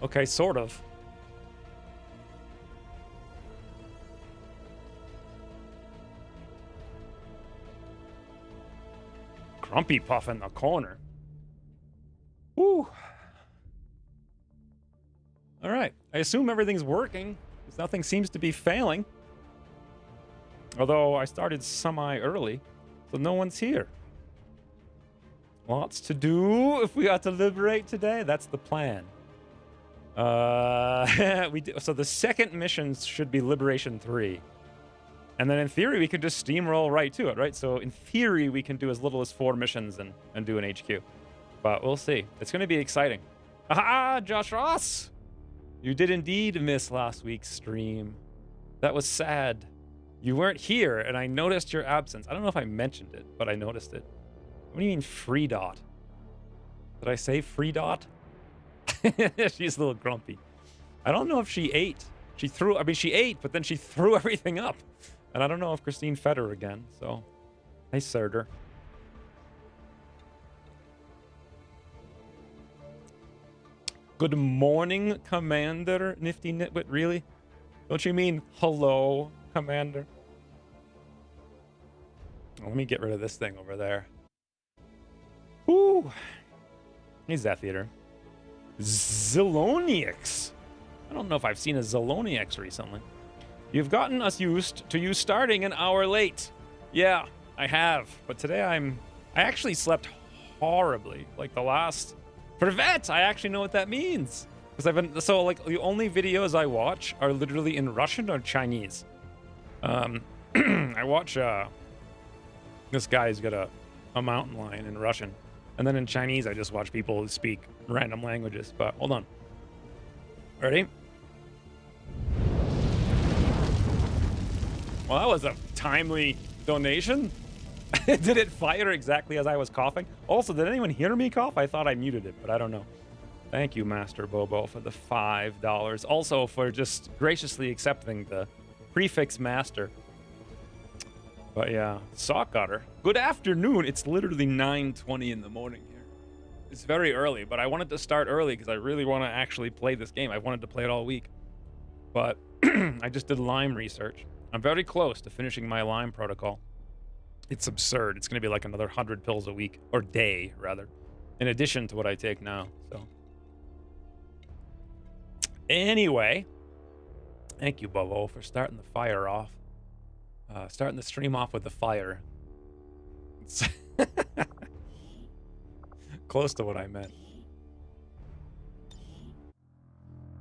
Okay, sort of. Grumpy Puff in the corner. Woo. All right. I assume everything's working, because nothing seems to be failing. Although I started semi-early, so no one's here. Lots to do if we got to liberate today. That's the plan. So the second mission should be Liberation 3. And then in theory, we could just steamroll right to it, right? So in theory, we can do as little as 4 missions and do an HQ. But we'll see. It's going to be exciting. Aha, Josh Ross! You did indeed miss last week's stream. That was sad. You weren't here, and I noticed your absence. I don't know if I mentioned it, but I noticed it. What do you mean, free dot? Did I say free dot? She's a little grumpy. I don't know if she ate. She ate, but then she threw everything up. And I don't know if Christine fed her again, so I served her. Good morning, Commander Nifty Nitwit, really? Don't you mean hello, Commander? Let me get rid of this thing over there. Whoo! Hey, Zephyr. Ziloniacs. I don't know if I've seen a Ziloniacs recently. You've gotten us used to you starting an hour late. Yeah, I have. But today I actually slept horribly. Like the last... Privet! I actually know what that means. Because I've been... So, like, the only videos I watch are literally in Russian or Chinese. I watch, this guy's got a mountain lion in Russian. And then in Chinese, I just watch people who speak random languages. But, hold on. Ready? Well, that was a timely donation. Did it fire exactly as I was coughing? Also, did anyone hear me cough? I thought I muted it, but I don't know. Thank you, Master Bobo, for the $5. Also, for just graciously accepting the prefix master. But yeah, Sock Otter. Good afternoon. It's literally 9:20 in the morning here. It's very early, but I wanted to start early because I really want to actually play this game. I wanted to play it all week. But I just did Lyme research. I'm very close to finishing my Lyme protocol. It's absurd. It's going to be like another 100 pills a week, or day, rather, in addition to what I take now. So, anyway, thank you, Bobo, for starting the fire off. Starting the stream off with the fire. It's close to what I meant.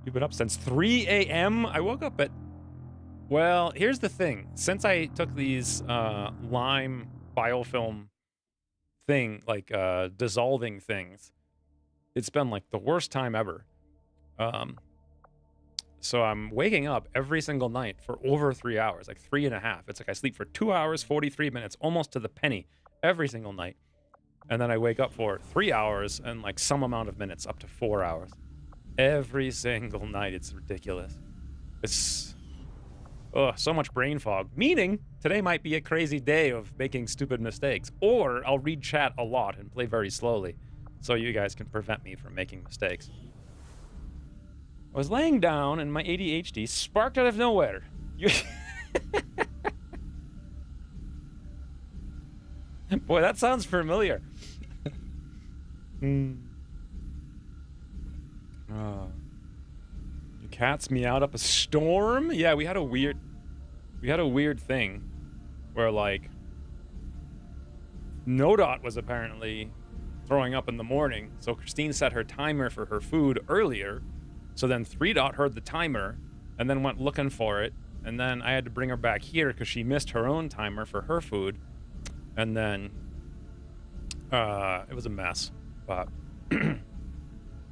You've been up since 3 a.m.? I woke up at... Well, here's the thing. Since I took these Lyme biofilm thing, like dissolving things, it's been like the worst time ever. So I'm waking up every single night for over 3 hours, like 3.5. It's like I sleep for 2 hours, 43 minutes, almost to the penny, every single night. And then I wake up for 3 hours and like some amount of minutes, up to 4 hours. Every single night. It's ridiculous. It's... Ugh, so much brain fog. Meaning, today might be a crazy day of making stupid mistakes. Or I'll read chat a lot and play very slowly, so you guys can prevent me from making mistakes. I was laying down and my ADHD sparked out of nowhere. Boy, that sounds familiar. Your cat's meowed up a storm? Yeah, we had a weird thing where, like, No Dot was apparently throwing up in the morning, so Christine set her timer for her food earlier. So then 3 Dot heard the timer and then went looking for it. And then I had to bring her back here because she missed her own timer for her food. And then it was a mess. But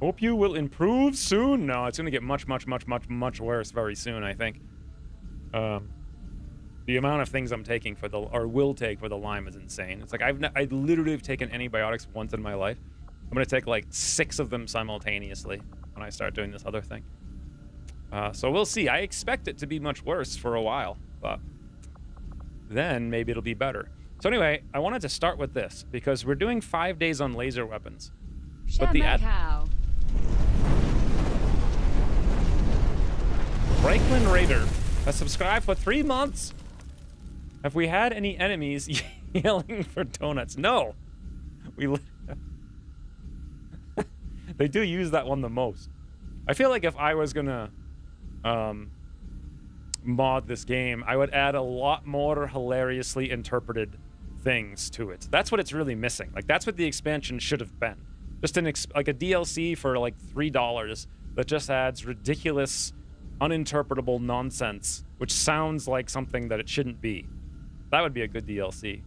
hope you will improve soon. No, it's going to get much, much, much, much, much worse very soon, I think. The amount of things I'm taking for will take for the Lyme is insane. It's like I literally have taken antibiotics once in my life. I'm going to take like 6 of them simultaneously when I start doing this other thing. So we'll see. I expect it to be much worse for a while, but then maybe it'll be better. So anyway, I wanted to start with this because we're doing 5 days on laser weapons. But Shut the my cow. Franklin Raider has subscribed for 3 months. Have we had any enemies yelling for donuts? No. They do use that one the most. I feel like if I was gonna mod this game, I would add a lot more hilariously interpreted things to it. That's what it's really missing. Like, that's what the expansion should have been. Just like a DLC for like $3 that just adds ridiculous, uninterpretable nonsense, which sounds like something that it shouldn't be. That would be a good DLC.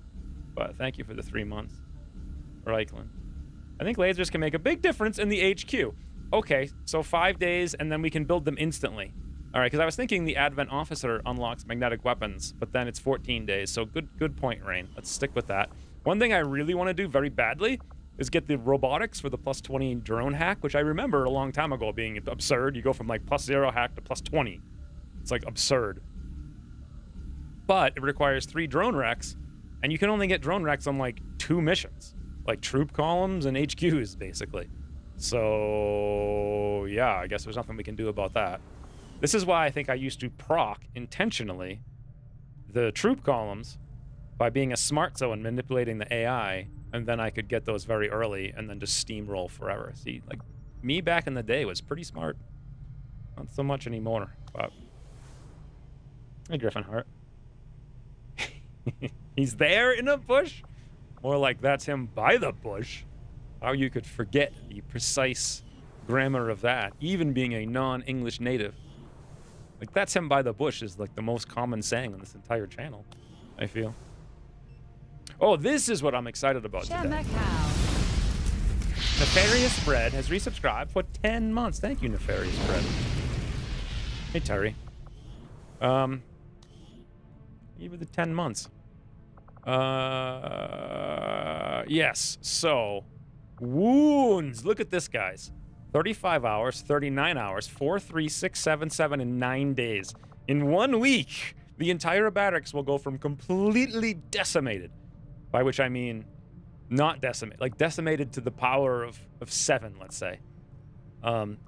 But thank you for the 3 months, Reichland. I think lasers can make a big difference in the HQ. Okay, so 5 days, and then we can build them instantly. All right, because I was thinking the Advent Officer unlocks magnetic weapons, but then it's 14 days, so good point, Rain. Let's stick with that. One thing I really want to do very badly is get the robotics for the +20 drone hack, which I remember a long time ago being absurd. You go from like +0 hack to +20. It's like absurd. But it requires 3 drone wrecks, and you can only get drone wrecks on like 2 missions, like troop columns and HQs, basically. So yeah, I guess there's nothing we can do about that. This is why I think I used to proc intentionally the troop columns by being a smart and manipulating the AI, and then I could get those very early and then just steamroll forever. See, like, me back in the day was pretty smart. Not so much anymore, but... Hey, Griffin Hart. He's there in a bush? More like that's him by the bush. How you could forget the precise grammar of that, even being a non-English native. Like, that's him by the bush is like the most common saying on this entire channel, I feel. Oh, this is what I'm excited about today. Nefarious Bread has resubscribed for 10 months. Thank you, Nefarious Bread. Hey, Terry. Even the 10 months. Yes, so... Wounds! Look at this, guys. 35 hours, 39 hours, 4, 3, 6, 7, 7, and 9 days. In 1 week, the entire barracks will go from completely decimated, by which I mean not decimated, like decimated to the power of 7, let's say,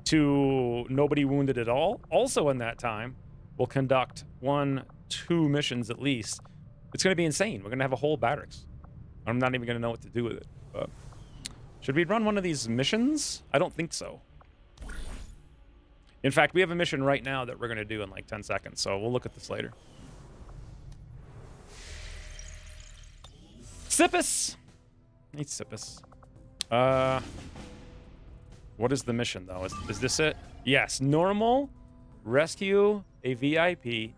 to nobody wounded at all. Also in that time, we'll conduct 1, 2 missions at least. It's going to be insane. We're going to have a whole barracks. I'm not even going to know what to do with it, but... Should we run one of these missions? I don't think so. In fact, we have a mission right now that we're going to do in like 10 seconds, so we'll look at this later. Sippus! Need Sippus. What is the mission, though? Is this it? Yes. Normal. Rescue a VIP.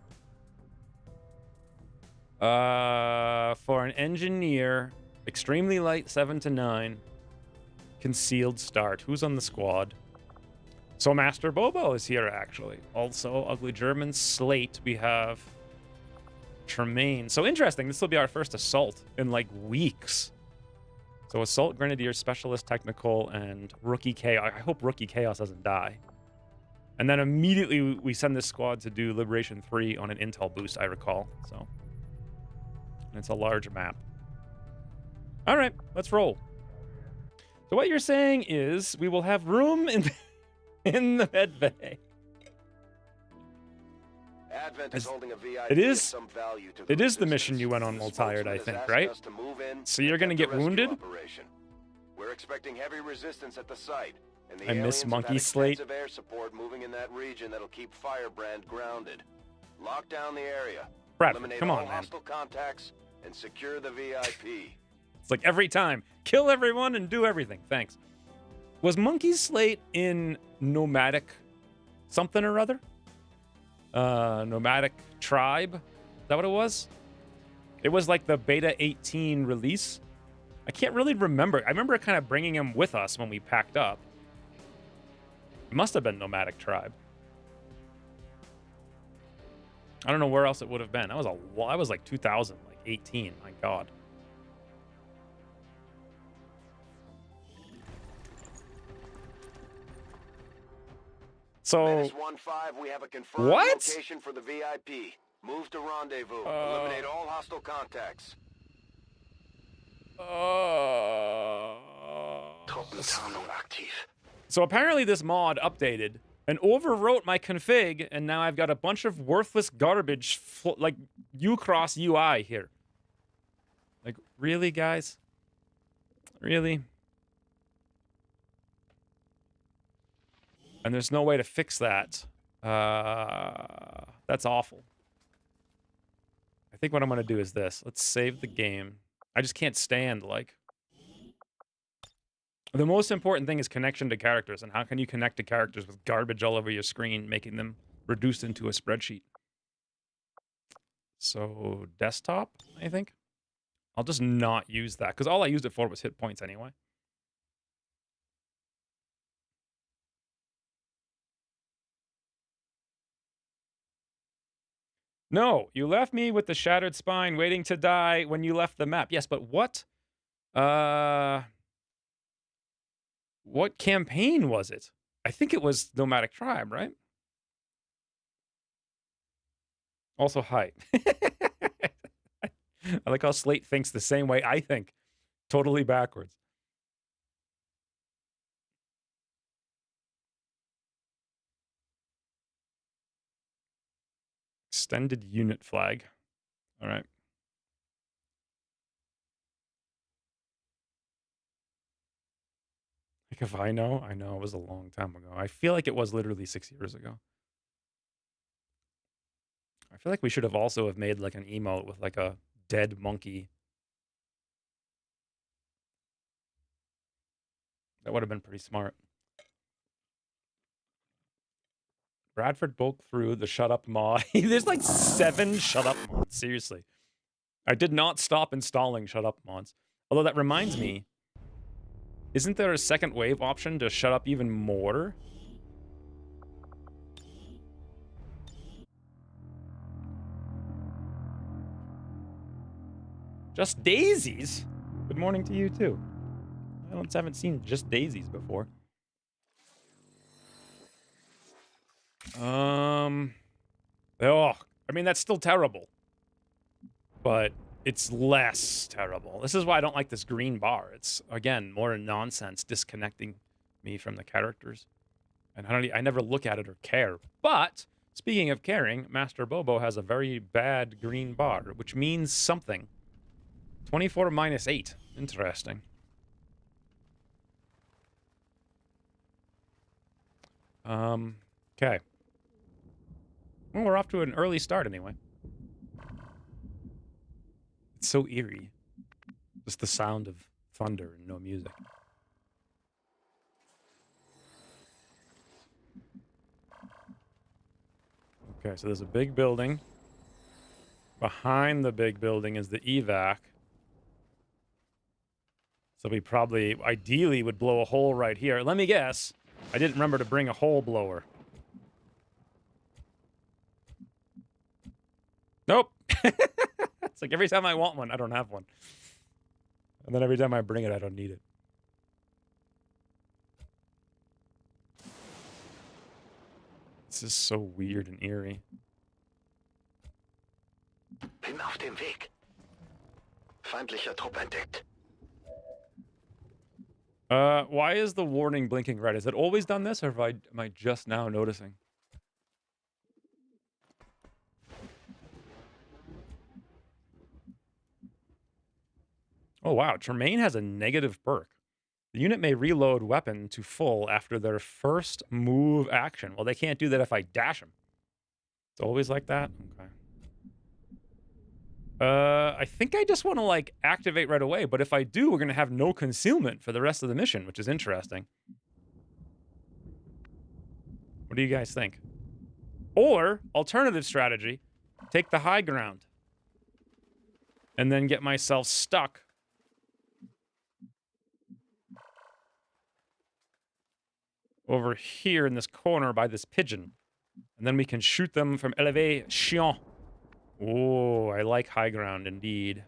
For an engineer. Extremely light, 7 to 9. Concealed start. Who's on the squad? So Master Bobo is here, actually. Also, Ugly German. Slate. We have Tremaine. So interesting. This will be our first assault in like weeks. So Assault Grenadier, Specialist Technical, and Rookie Chaos. I hope Rookie Chaos doesn't die. And then immediately we send this squad to do Liberation 3 on an intel boost, I recall. So and it's a large map. All right, let's roll. So what you're saying is we will have room in the med bay. Advent is holding a VIP it is some value to it is the mission you went on while tired, I think, right? So you're gonna get wounded? We're expecting heavy resistance at the site, and the I miss Monkey Slate. Air support moving in that region that'll keep Firebrand grounded. Lock down the area. Brad, eliminate come all on, man. hostile contacts and secure the VIP. It's like every time. Kill everyone and do everything. Thanks. Was Monkey Slate in Nomadic something or other? Nomadic Tribe? Is that what it was? It was like the Beta 18 release. I can't really remember. I remember kind of bringing him with us when we packed up. It must have been Nomadic Tribe. I don't know where else it would have been. That was I was like 2000, like 18. My God. So -1-5, we have a confirmed what? location for the VIP. Move to rendezvous. Eliminate all hostile contacts. Truppentarnung aktiv. So apparently this mod updated and overwrote my config, and now I've got a bunch of worthless garbage, like Ucross UI here. Like, really, guys? Really? And there's no way to fix that. That's awful. I think what I'm going to do is this. Let's save the game. I just can't stand, like... The most important thing is connection to characters, and how can you connect to characters with garbage all over your screen, making them reduced into a spreadsheet? So, desktop, I think? I'll just not use that, because all I used it for was hit points anyway. No, you left me with the shattered spine waiting to die when you left the map. Yes, but what? What campaign was it? I think it was Nomadic Tribe, right? Also, hi. I like how Slate thinks the same way I think. Totally backwards. Extended unit flag. All right. Like, if I know it was a long time ago. I feel like it was literally 6 years ago. I feel like we should have also have made like an emote with like a dead monkey. That would have been pretty smart. Bradford broke through the shut up mod. There's like 7 shut up mods. Seriously. I did not stop installing shut up mods. Although that reminds me, isn't there a second wave option to shut up even more? Just daisies? Good morning to you too. I haven't seen just daisies before. Oh, I mean, that's still terrible. But it's less terrible. This is why I don't like this green bar. It's, again, more nonsense, disconnecting me from the characters. And I never look at it or care. But, speaking of caring, Master Bobo has a very bad green bar, which means something. 24 minus 8. Interesting. Okay. Well, we're off to an early start anyway. It's so eerie. Just the sound of thunder and no music. Okay, so there's a big building. Behind the big building is the evac. So we probably, ideally, would blow a hole right here. Let me guess. I didn't remember to bring a hole blower. Nope. It's like every time I want one, I don't have one. And then every time I bring it, I don't need it. This is so weird and eerie. Bin auf dem Weg. Feindlicher Trupp entdeckt. Why is the warning blinking red? Has it always done this, or am I just now noticing? Oh, wow. Tremaine has a negative perk. The unit may reload weapon to full after their first move action. Well, they can't do that if I dash them. It's always like that? Okay. I think I just want to, like, activate right away. But if I do, we're going to have no concealment for the rest of the mission, which is interesting. What do you guys think? Or, alternative strategy, take the high ground. And then get myself stuck. Over here in this corner by this pigeon. And then we can shoot them from elevation. Oh, I like high ground indeed.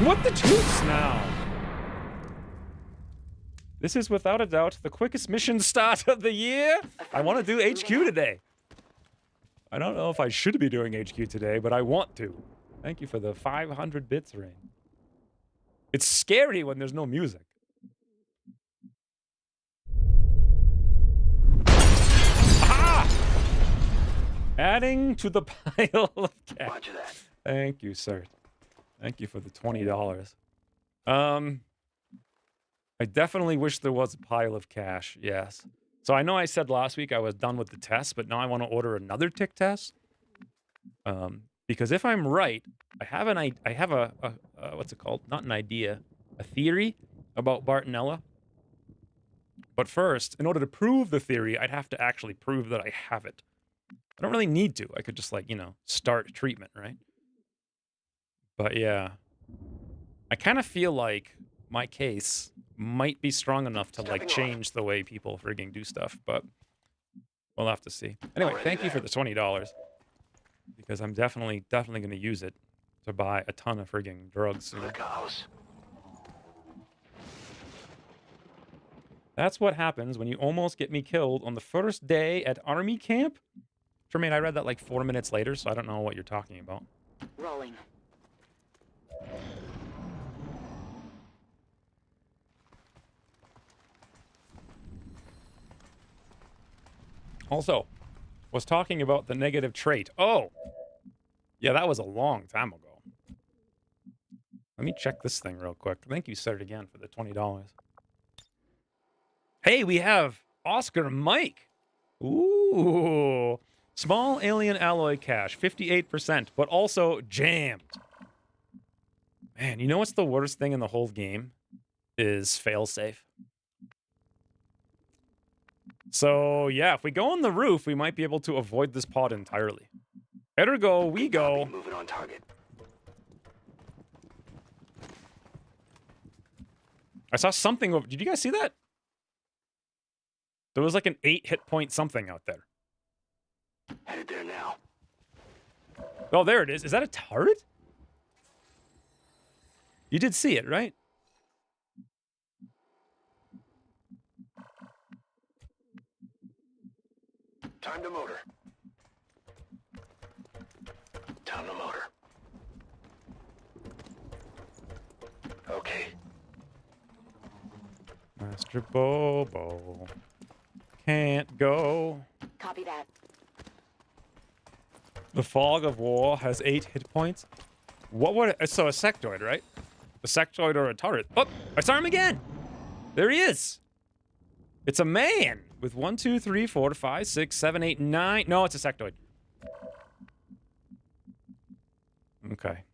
What the toots now? This is without a doubt the quickest mission start of the year. I want to do HQ today. I don't know if I should be doing HQ today, but I want to. Thank you for the 500 bits, Rain. It's scary when there's no music. Ah! Adding to the pile of cash. Roger that. Thank you, sir. Thank you for the $20. I definitely wish there was a pile of cash, yes. So I know I said last week I was done with the test, but now I want to order another tick test. Because if I'm right, I have a what's it called? Not an idea, a theory about Bartonella. But first, in order to prove the theory, I'd have to actually prove that I have it. I don't really need to. I could just, like, start treatment, right? But yeah, I kind of feel like my case might be strong enough to, like, change the way people frigging do stuff, but we'll have to see. Anyway, thank you for the $20, because I'm definitely going to use it to buy a ton of frigging drugs soon. That's what happens when you almost get me killed on the first day at army camp? Tremaine, I read that like 4 minutes later, so I don't know what you're talking about. Rolling. Also, was talking about the negative trait. Oh! Yeah, that was a long time ago. Let me check this thing real quick. Thank you, sir, again for the $20. Hey, we have Oscar Mike. Ooh. Small alien alloy cache, 58%, but also jammed. Man, you know what's the worst thing in the whole game? Is failsafe. So, yeah, if we go on the roof, we might be able to avoid this pod entirely. Ergo, we go. Moving on target. I saw something over. Did you guys see that? There was like an 8 hit point something out there. Headed there now. Oh, there it is. Is that a turret? You did see it, right? Time to motor. Time to motor. Okay. Master Bobo can't go. Copy that. The Fog of War has 8 hit points. What would it, so a sectoid, right? A sectoid or a turret. Oh, I saw him again. There he is. It's a man with 1, 2, 3, 4, 5, 6, 7, 8, 9. No, it's a sectoid. Okay.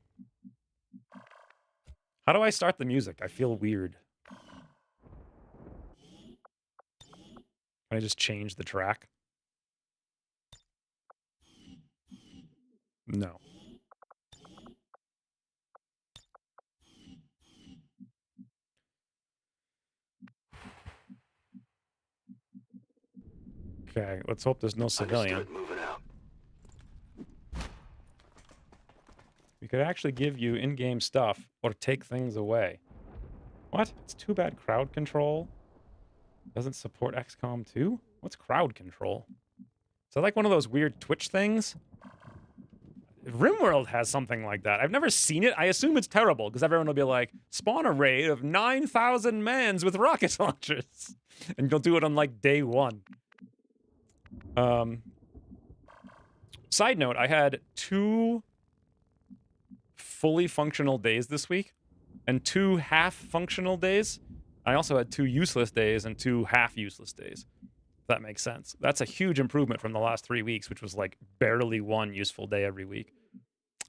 How do I start the music? I feel weird. Can I just change the track? No. Okay, let's hope there's no civilian. Moving out. We could actually give you in-game stuff or take things away. What? It's too bad crowd control doesn't support XCOM 2? What's crowd control? Is that like one of those weird Twitch things? RimWorld has something like that. I've never seen it. I assume it's terrible, because everyone will be like, spawn a raid of 9,000 mans with rocket launchers. And you'll do it on, like, day 1. Side note, I had 2 fully functional days this week, and 2 half-functional days. I also had 2 useless days and 2 half-useless days. If that makes sense. That's a huge improvement from the last 3 weeks, which was like barely 1 useful day every week.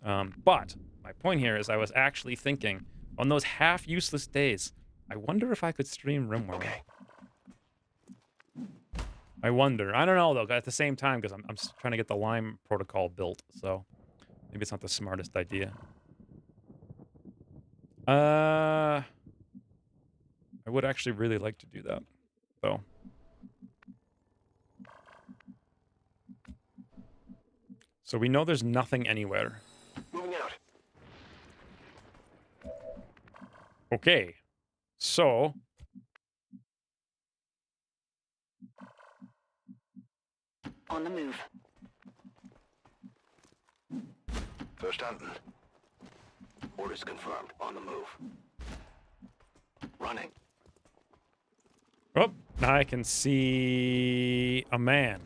But my point here is I was actually thinking, on those half-useless days, I wonder if I could stream RimWorld. Okay. I wonder. I don't know, though, at the same time, because I'm trying to get the Lime protocol built, so maybe it's not the smartest idea. I would actually really like to do that, though. So we know there's nothing anywhere. Moving out. Okay. So... On the move. First hunting. Orders confirmed. On the move. Running. Oh, now I can see a man.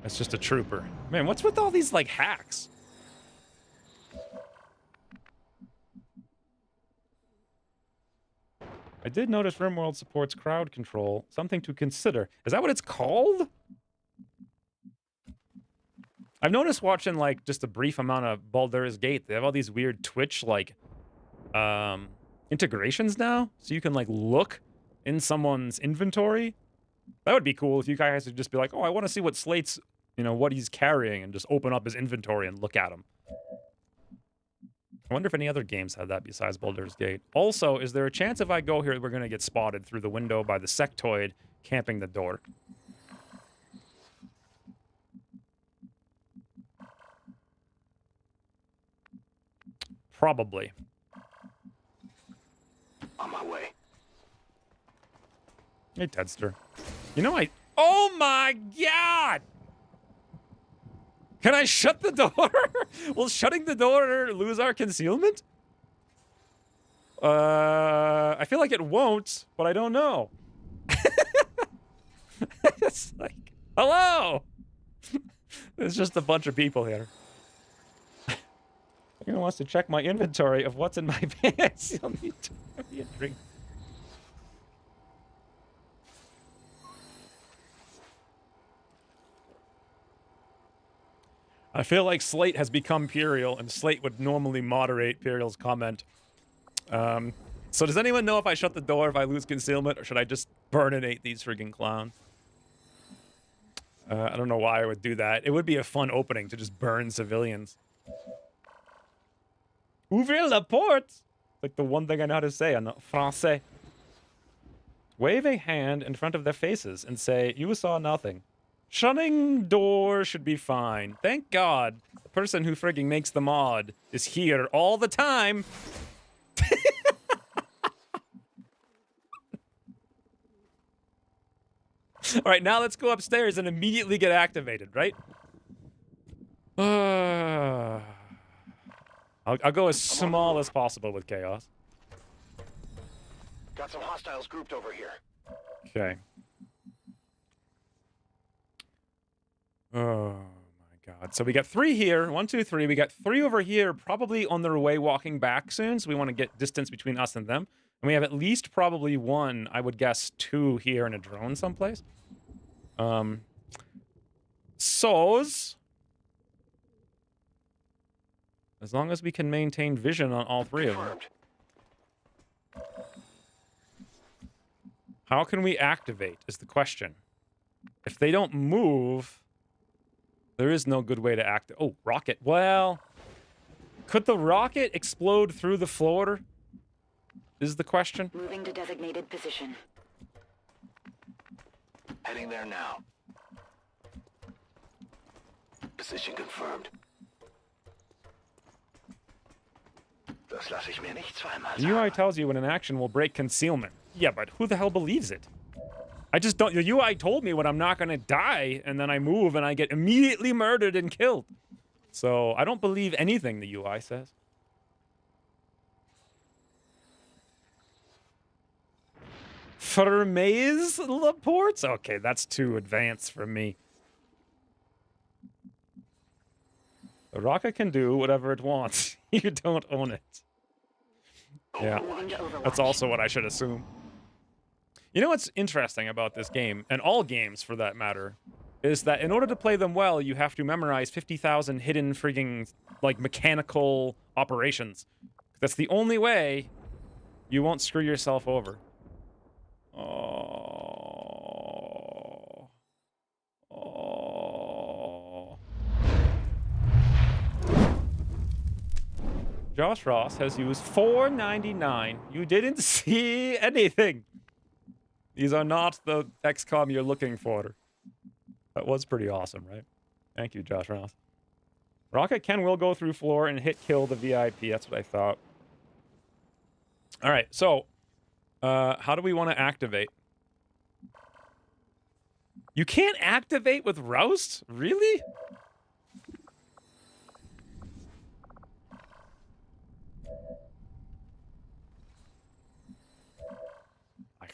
That's just a trooper. Man, what's with all these, like, hacks? I did notice RimWorld supports crowd control. Something to consider. Is that what it's called? I've noticed watching, like, just a brief amount of Baldur's Gate. They have all these weird Twitch, like, integrations now. So you can, like, look in someone's inventory. That would be cool if you guys would just be like, oh, I want to see what Slate's, you know, what he's carrying, and just open up his inventory and look at him. I wonder if any other games have that besides Baldur's Gate. Also, is there a chance if I go here we're going to get spotted through the window by the sectoid camping the door? Probably. On my way. Hey, Tedster. You know, oh my god! Can I shut the door? Will shutting the door lose our concealment? I feel like it won't, but I don't know. It's like, hello! There's just a bunch of people here. Anyone wants to check my inventory of what's in my pants, you'll need to give me a drink. I feel like Slate has become Puriel, and Slate would normally moderate Puriel's comment. So does anyone know if I shut the door if I lose concealment, or should I just burninate these friggin' clowns? I don't know why I would do that. It would be a fun opening to just burn civilians. Ouvrir la porte! Like the one thing I know how to say on Francais. Wave a hand in front of their faces and say, you saw nothing. Shutting door should be fine. Thank God the person who frigging makes the mod is here all the time. All right, now let's go upstairs and immediately get activated, right? I'll go as small as possible with chaos. Got some hostiles grouped over here. Okay. Oh my god. So we got 3 here. 1, 2, 3. We got 3 over here, probably on their way walking back soon. So we want to get distance between us and them. And we have at least probably 1, I would guess 2 here in a drone someplace. So's as long as we can maintain vision on all 3 of them. How can we activate is the question. If they don't move, there is no good way to act. Oh, rocket. Well, could the rocket explode through the floor? Is the question. Moving to designated position. Heading there now. Position confirmed. Das lasse ich mir nicht zweimal The UI sagen. tells you when an action will break concealment. Yeah, but who the hell believes it? I just don't. The UI told me when I'm not going to die, and then I move and I get immediately murdered and killed. So I don't believe anything the UI says. Fermez Laportes? Okay, that's too advanced for me. The rocket can do whatever it wants. You don't own it. Yeah, Moving to Overwatch. that's also what I should assume. You know what's interesting about this game, and all games for that matter, is that in order to play them well, you have to memorize 50,000 hidden frigging, like, mechanical operations. That's the only way you won't screw yourself over. Oh. Oh. Josh Ross has used $4.99. You didn't see anything. These are not the XCOM you're looking for. That was pretty awesome, right? Thank you, Josh Ross. Rocket will go through floor and hit kill the VIP. That's what I thought. All right, so how do we want to activate? You can't activate with Roust? Really?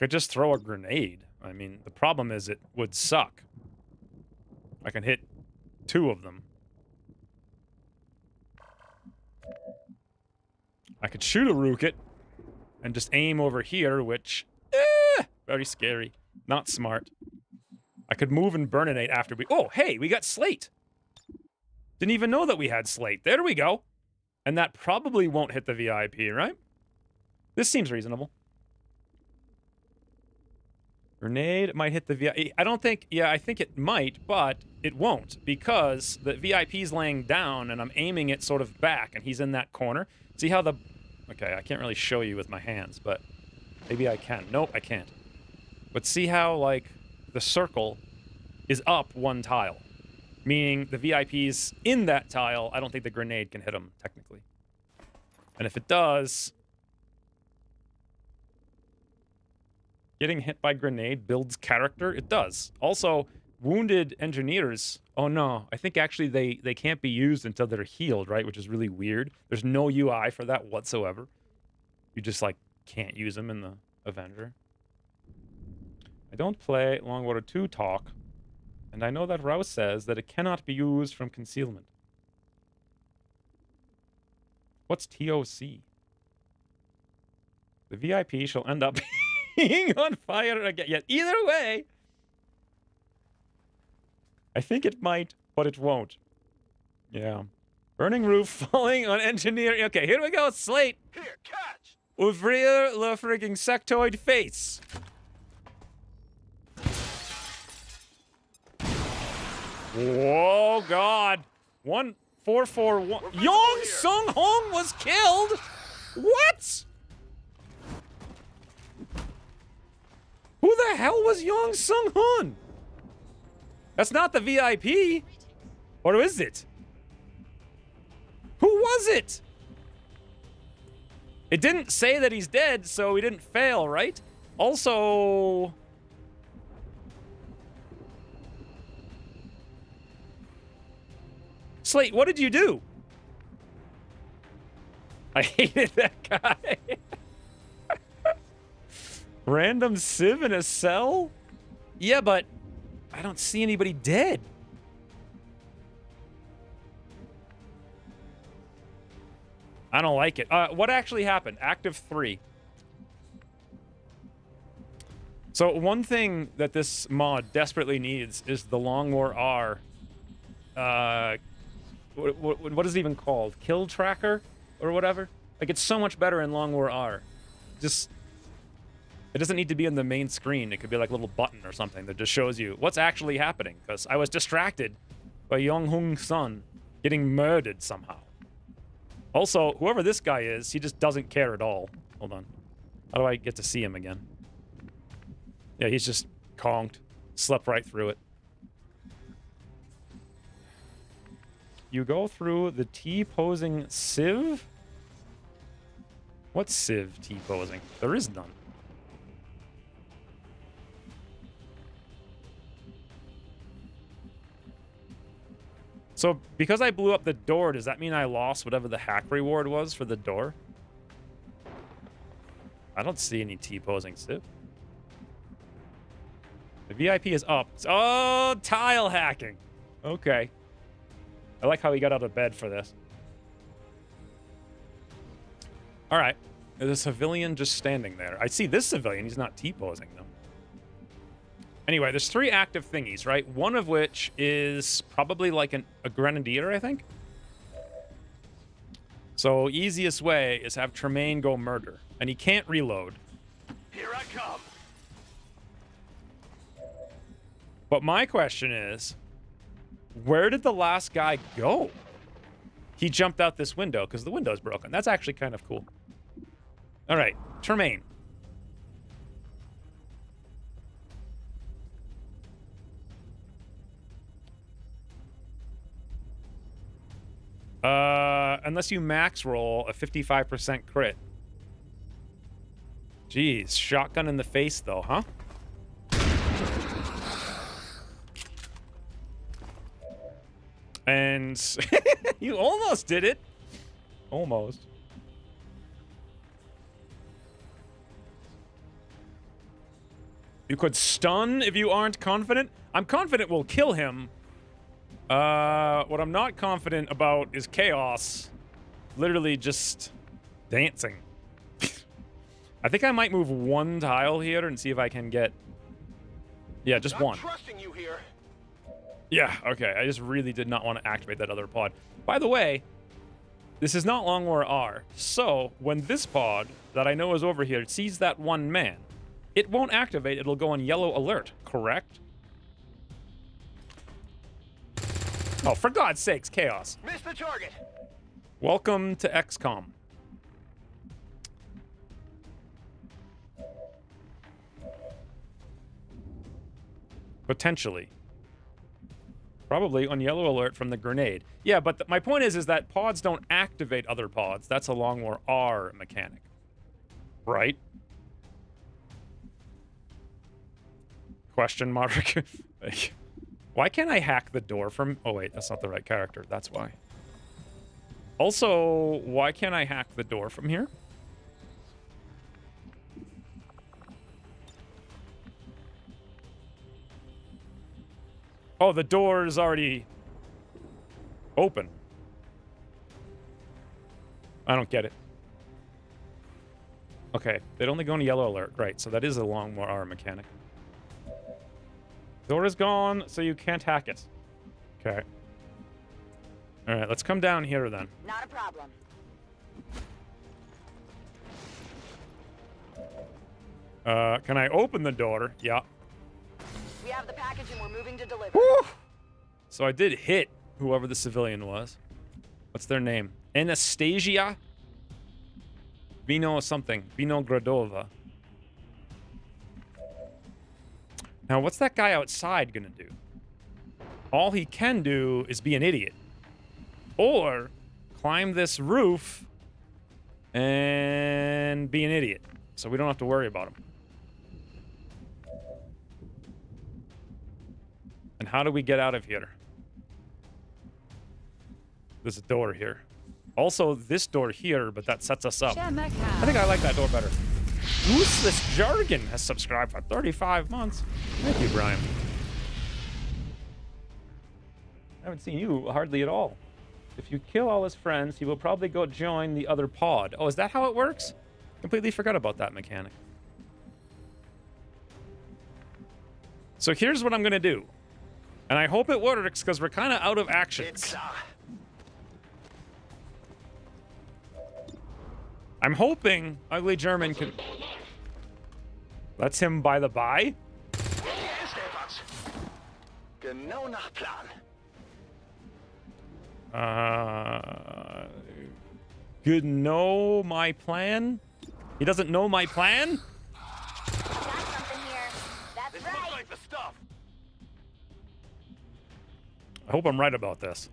could just throw a grenade. I mean, the problem is it would suck. I can hit 2 of them. I could shoot a rocket and just aim over here, which, very scary. Not smart. I could move and burninate after we... Oh, hey, we got slate. Didn't even know that we had slate. There we go. And that probably won't hit the VIP, right? This seems reasonable. Grenade might hit the VIP. I don't think... Yeah, I think it might, but it won't. Because the VIP's laying down, and I'm aiming it sort of back, and he's in that corner. See how the... Okay, I can't really show you with my hands, but maybe I can. Nope, I can't. But see how, like, the circle is up 1 tile. Meaning the VIP's in that tile. I don't think the grenade can hit him, technically. And if it does... Getting hit by grenade builds character? It does. Also, wounded engineers... Oh, no. I think actually they can't be used until they're healed, right? Which is really weird. There's no UI for that whatsoever. You just, like, can't use them in the Avenger. I don't play Longwater 2 talk, and I know that Rouse says that it cannot be used from concealment. What's TOC? The VIP shall end up being on fire again. Yet either way, I think it might, but it won't. Yeah. Burning roof falling on engineering. Okay, here we go. Slate. Here, catch! Ouvrir le frigging sectoid face. Whoa, God. 1441. Yong Sung Hong was killed? What? Who the hell was Yong Sung Hun? That's not the VIP. Or is it? Who was it? It didn't say that he's dead, so he didn't fail, right? Also... Slate, what did you do? I hated that guy. Random Civ in a cell? Yeah, but I don't see anybody dead. I don't like it. What actually happened? Active 3. So one thing that this mod desperately needs is the Long War R. What is it even called? Kill tracker or whatever? Like, it's so much better in Long War R. Just... It doesn't need to be on the main screen. It could be like a little button or something that just shows you what's actually happening. Because I was distracted by Yong Hung Sun getting murdered somehow. Also, whoever this guy is, he just doesn't care at all. Hold on. How do I get to see him again? Yeah, he's just conked. Slept right through it. You go through the T-posing Civ? What's Civ T-posing? There is none. So, because I blew up the door, does that mean I lost whatever the hack reward was for the door? I don't see any T-posing Civ. The VIP is up. Oh, tile hacking. Okay. I like how he got out of bed for this. All right. There's a civilian just standing there. I see this civilian. He's not T-posing, though. Anyway, there's 3 active thingies, right? One of which is probably like a grenadier, I think. So easiest way is have Tremaine go murder. And he can't reload. Here I come. But my question is, where did the last guy go? He jumped out this window because the window's broken. That's actually kind of cool. All right, Tremaine. Unless you max roll a 55% crit. Jeez, shotgun in the face though, huh? And you almost did it. Almost. You could stun if you aren't confident. I'm confident we'll kill him. What I'm not confident about is chaos. Literally just dancing. I think I might move one tile here and see if I can get... Yeah, just one. Trusting you here. Yeah, okay. I just really did not want to activate that other pod. By the way, this is not Long War R. So, when this pod that I know is over here sees that one man, it won't activate. It'll go on yellow alert, correct? Oh, for God's sakes, chaos. Missed the target. Welcome to XCOM. Potentially. Probably on yellow alert from the grenade. Yeah, but my point is that pods don't activate other pods. That's a Long War R mechanic. Right? Question mark. Why can't I hack the door from... Oh, wait, that's not the right character. That's why. Also, why can't I hack the door from here? Oh, the door is already open. I don't get it. Okay, they'd only go into yellow alert. Great, so that is a Long War R mechanic. Door is gone, so you can't hack it. Okay. All right, let's come down here then. Not a problem. Can I open the door? Yeah. We have the package and we're moving to deliver. Woo! So I did hit whoever the civilian was. What's their name? Anastasia? Vino something. Vino Gradova. Now, what's that guy outside gonna do? All he can do is be an idiot. Or climb this roof and be an idiot. So we don't have to worry about him. And how do we get out of here? There's a door here. Also, this door here, but that sets us up. I think I like that door better. Useless Jargon has subscribed for 35 months. Thank you, Brian. I haven't seen you hardly at all. If you kill all his friends, he will probably go join the other pod. Oh, is that how it works? Completely forgot about that mechanic. So here's what I'm going to do. And I hope it works, because we're kind of out of actions. I'm hoping Ugly German can... That's him by the by? Good know my plan? He doesn't know my plan? Got something here. That's This right. looks like the stuff. I hope I'm right about this.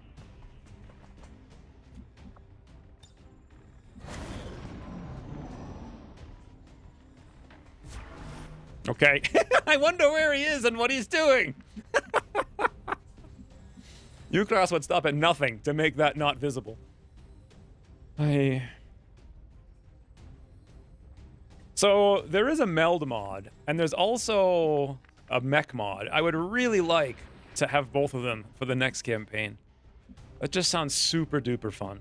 Okay. I wonder where he is and what he's doing. Ucross would stop at nothing to make that not visible. So there is a meld mod, and there's also a mech mod. I would really like to have both of them for the next campaign. That just sounds super duper fun.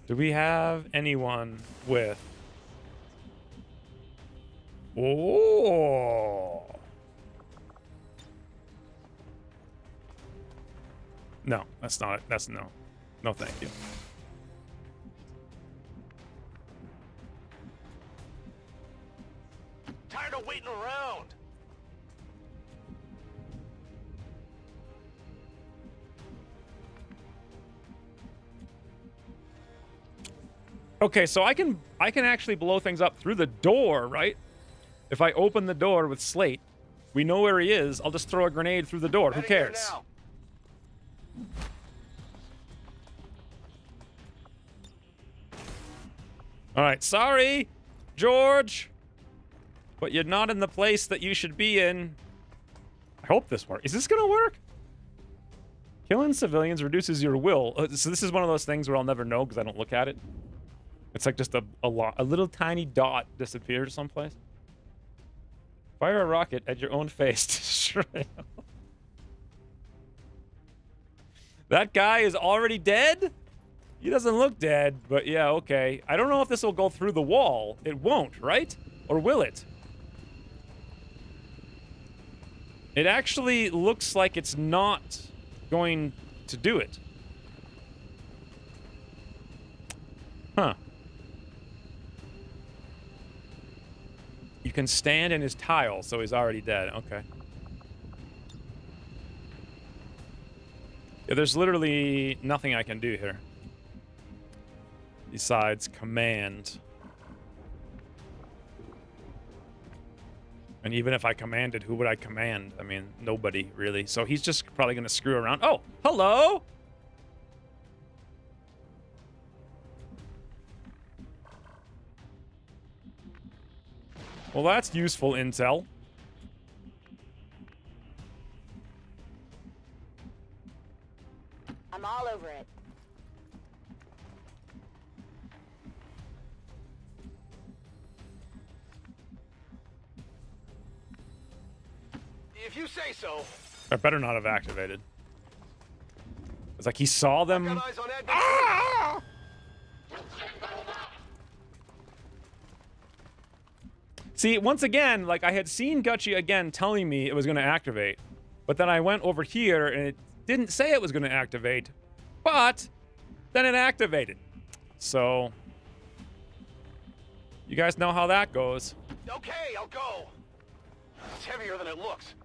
Do we have anyone with... Oh! No, that's not it. That's no. No, thank you. Tired of waiting around. Okay, so I can actually blow things up through the door, right? If I open the door with Slate, we know where he is. I'll just throw a grenade through the door. Who Heading here cares? now. All right, sorry, George, but you're not in the place that you should be in. I hope this works. Is this gonna work? Killing civilians reduces your will. So this is one of those things where I'll never know because I don't look at it. It's like just a little tiny dot disappears someplace. Fire a rocket at your own face. Sure. That guy is already dead? He doesn't look dead, but yeah, okay. I don't know if this will go through the wall. It won't, right? Or will it? It actually looks like it's not going to do it. Huh. You can stand in his tile, so he's already dead. Okay. Yeah, there's literally nothing I can do here. Besides command. And even if I commanded, who would I command? I mean, nobody, really. So he's just probably going to screw around. Oh, hello! Well, that's useful intel. I'm all over it. If you say so. I better not have activated. It's like he saw them. Got eyes on Edmund. Ah! See, once again, like I had seen Gutchy again telling me it was going to activate, but then I went over here and it didn't say it was going to activate, but then it activated. So, you guys know how that goes. Okay, I'll go. It's heavier than it looks.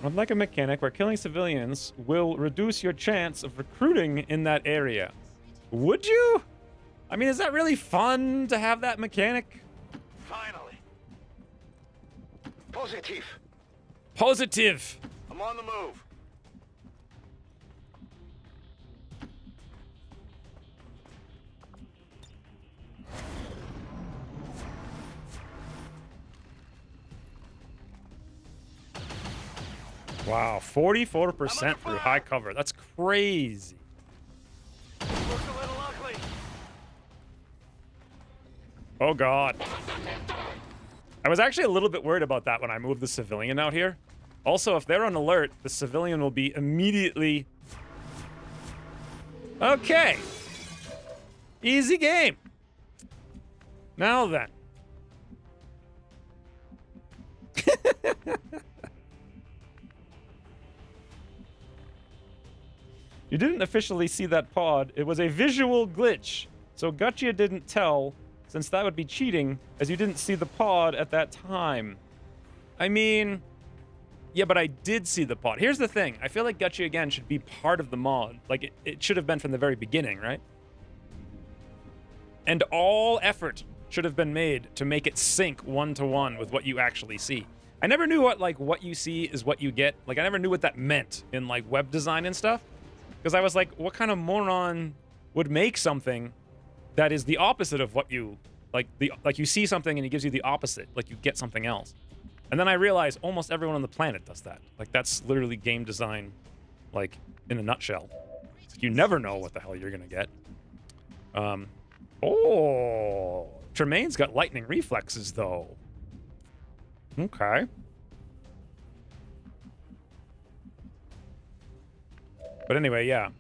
Unlike a mechanic where killing civilians will reduce your chance of recruiting in that area. Would you? I mean, is that really fun to have that mechanic? Finally. Positive. Positive. I'm on the move. Wow, 44% through high cover. That's crazy. Looks a little ugly. Oh, God. I was actually a little bit worried about that when I moved the civilian out here. Also, if they're on alert, the civilian will be immediately... Okay. Easy game. Now then. You didn't officially see that pod. It was a visual glitch. So Gutchia didn't tell, since that would be cheating, as you didn't see the pod at that time. I mean... Yeah, but I did see the pod. Here's the thing. I feel like Gutchia, again, should be part of the mod. Like, it should have been from the very beginning, right? And all effort should have been made to make it sync one-to-one with what you actually see. I never knew what you see is what you get. Like, I never knew what that meant in, like, web design and stuff. Because I was like, what kind of moron would make something that is the opposite of what you... Like, you see something and it gives you the opposite. Like, you get something else. And then I realized almost everyone on the planet does that. Like, that's literally game design, like, in a nutshell. It's like you never know what the hell you're gonna get. Oh, Tremaine's got lightning reflexes, though. Okay. But anyway, yeah.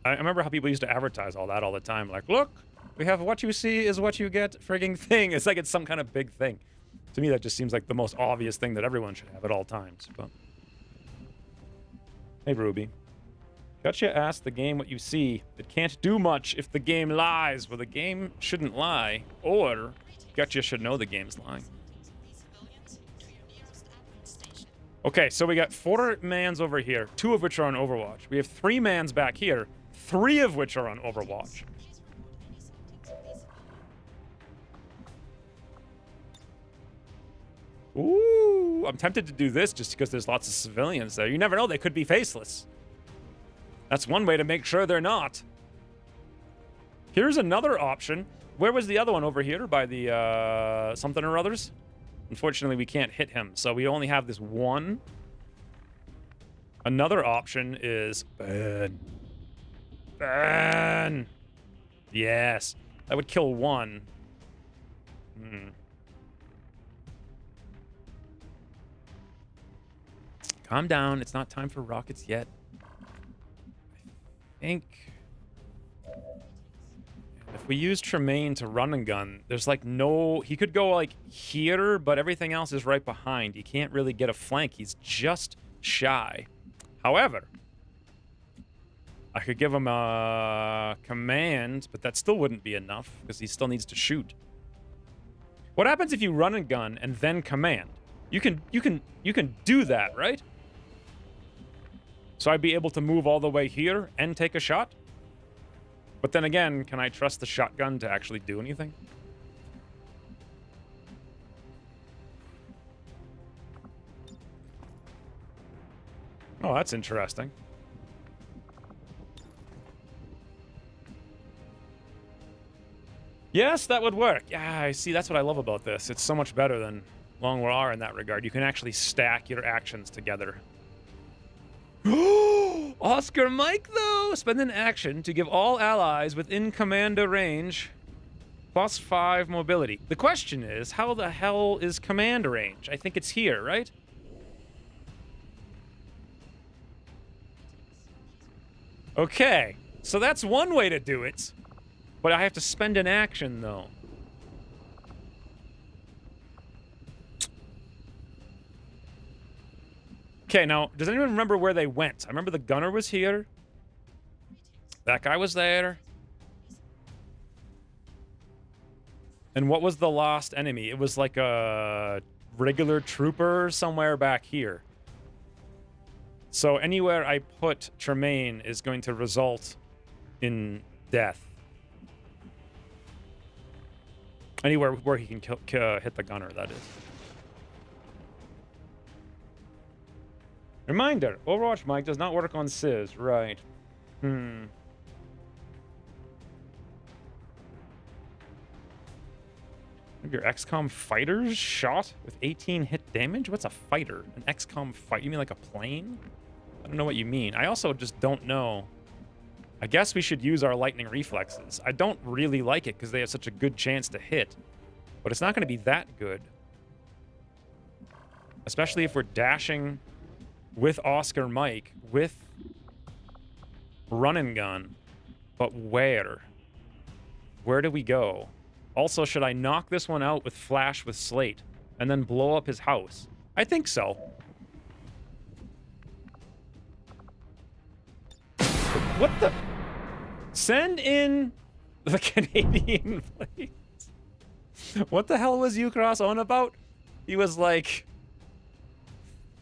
I remember how people used to advertise all that all the time. Like, look, we have what you see is what you get frigging thing. It's like it's some kind of big thing. To me, that just seems like the most obvious thing that everyone should have at all times. But hey, Ruby. Gotcha asked the game what you see. It can't do much if the game lies. Well, the game shouldn't lie. Or Gotcha should know the game's lying. Okay, so we got 4 mans over here, 2 of which are on Overwatch. We have 3 mans back here, 3 of which are on Overwatch. Ooh, I'm tempted to do this just because there's lots of civilians there. You never know, they could be faceless. That's one way to make sure they're not. Here's another option. where was the other one? Over here by the something or others? Unfortunately, we can't hit him, so we only have this one. Another option is burn. Burn. Yes, that would kill one. Calm down. It's not time for rockets yet. I think if we use Tremaine to run and gun, there's like no... He could go like here, but everything else is right behind. He can't really get a flank. He's just shy. However, I could give him a command, but that still wouldn't be enough because he still needs to shoot. What happens if you run and gun and then command? You can do that, right? So I'd be able to move all the way here and take a shot? But then again, can I trust the shotgun to actually do anything? Oh, that's interesting. Yes, that would work. Yeah, I see. That's what I love about this. It's so much better than Long War in that regard. You can actually stack your actions together. Oscar Mike, though! Spend an action to give all allies within commander range +5 mobility. The question is, how the hell is command range? I think it's here, right? Okay, so that's one way to do it. But I have to spend an action, though. Okay, now, does anyone remember where they went? I remember the gunner was here. That guy was there. And what was the last enemy? It was like a regular trooper somewhere back here. So anywhere I put Tremaine is going to result in death. Anywhere where he can hit the gunner, that is. Reminder, Overwatch mic does not work on Sizz. Right. Maybe your XCOM fighters shot with 18 hit damage? What's a fighter? An XCOM fight? You mean like a plane? I don't know what you mean. I also just don't know. I guess we should use our lightning reflexes. I don't really like it because they have such a good chance to hit. But it's not going to be that good. Especially if we're dashing with Oscar Mike, with run and gun. But where? Where do we go? Also, should I knock this one out with Flash with Slate and then blow up his house? I think so. What the? Send in the Canadian fleet. What the hell was Ukros on about? He was like...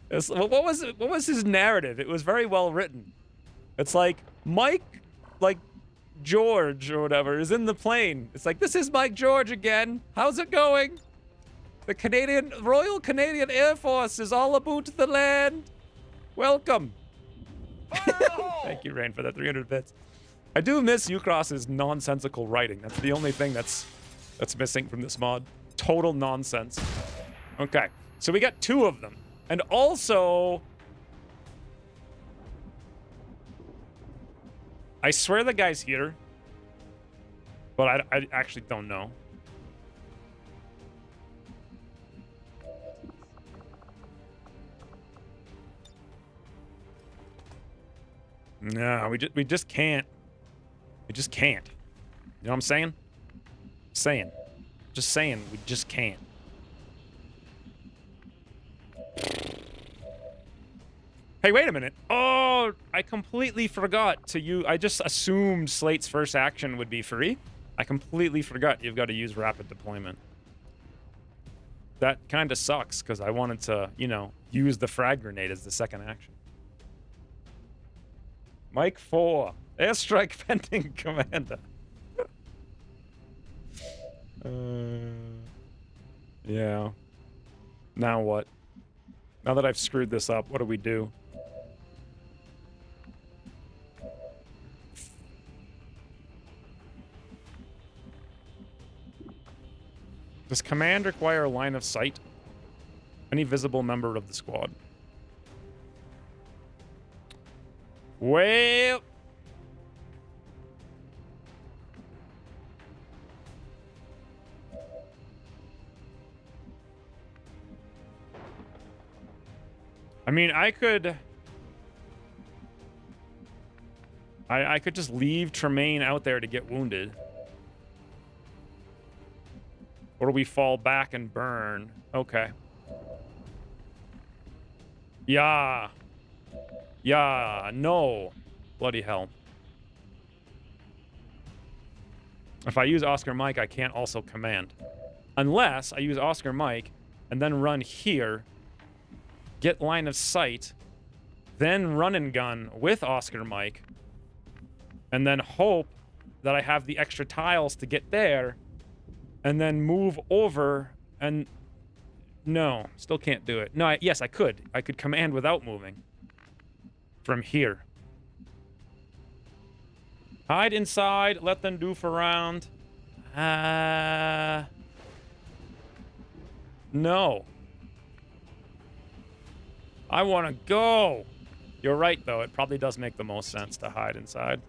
What was his narrative? It was very well written. It's like, Mike, like, George or whatever is in the plane. It's like, this is Mike George again. How's it going? The Royal Canadian Air Force is all about the land. Welcome. Thank you, Rain, for that 300 bits. I do miss Ukros's nonsensical writing. That's the only thing that's missing from this mod. Total nonsense. Okay, so we got 2 of them. And also, I swear the guy's here, but I actually don't know. No, we just can't. We just can't. You know what I'm saying? Just saying, we just can't. Hey, wait a minute. Oh, I completely forgot to use... I just assumed Slate's first action would be free. I completely forgot you've got to use rapid deployment. That kind of sucks, because I wanted to, you know, use the frag grenade as the second action. Mike 4. Airstrike pending, Commander. Yeah. Now what? Now that I've screwed this up, what do we do? Does command require line of sight? Any visible member of the squad? Well... I mean, I could... I could just leave Tremaine out there to get wounded. Or do we fall back and burn? Okay. Yeah. Yeah, no. Bloody hell. If I use Oscar Mike, I can't also command. Unless I use Oscar Mike and then run here, get line of sight, then run and gun with Oscar Mike, and then hope that I have the extra tiles to get there, and then move over and... No, still can't do it. No, yes, I could. I could command without moving. From here. Hide inside, let them doof around. No. I want to go. You're right, though. It probably does make the most sense to hide inside.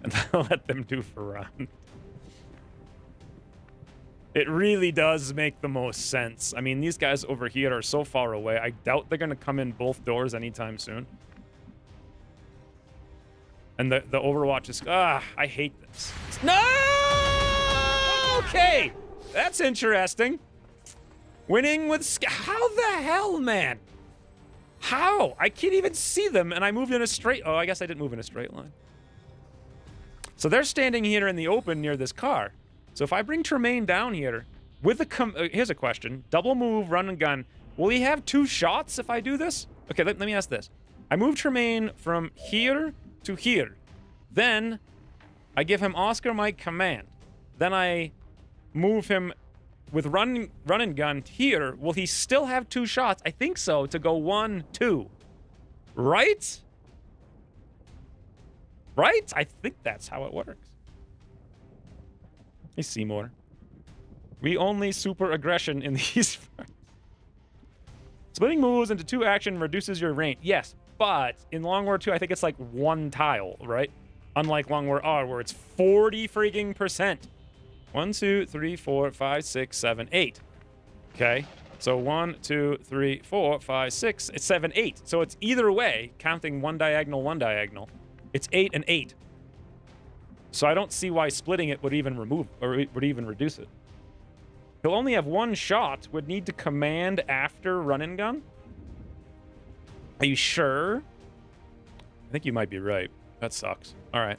And let them doof around. It really does make the most sense. I mean, these guys over here are so far away. I doubt they're going to come in both doors anytime soon. And the Overwatch is... I hate this. No! Okay! That's interesting. Winning with... How the hell, man? How? I can't even see them, and I moved in a straight... Oh, I guess I didn't move in a straight line. So they're standing here in the open near this car. So if I bring Tremaine down here with a... here's a question. Double move, run and gun. Will he have 2 shots if I do this? Okay, let me ask this. I move Tremaine from here to here. Then I give him Oscar Mike command. Then I move him with run and gun here. Will he still have 2 shots? I think so, to go 1, 2. Right? Right? I think that's how it works. Hey, Seymour. We only super aggression in these fights. Splitting moves into 2 action reduces your range. Yes, but in Long War 2, I think it's like 1 tile, right? Unlike Long War R, where it's 40 freaking %. 1, 2, 3, 4, 5, 6, 7, 8. Okay. So 1, 2, 3, 4, 5, 6, it's 7, 8. So it's either way, counting 1 diagonal, it's 8 and 8. So I don't see why splitting it would even remove or would even reduce it. He'll only have 1 shot, would need to command after run and gun. Are you sure? I think you might be right. That sucks. All right.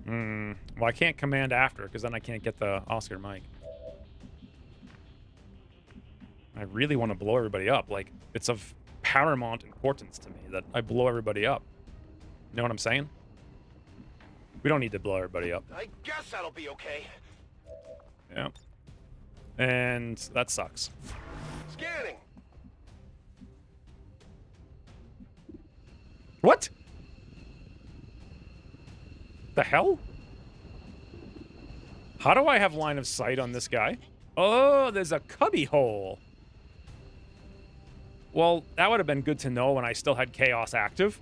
Well, I can't command after, because then I can't get the Oscar Mike. I really want to blow everybody up. Like, it's of paramount importance to me that I blow everybody up. You know what I'm saying? We don't need to blow everybody up. I guess that'll be okay. Yeah. And that sucks. Scanning. What? The hell? How do I have line of sight on this guy? Oh, there's a cubby hole. Well, that would have been good to know when I still had Chaos active.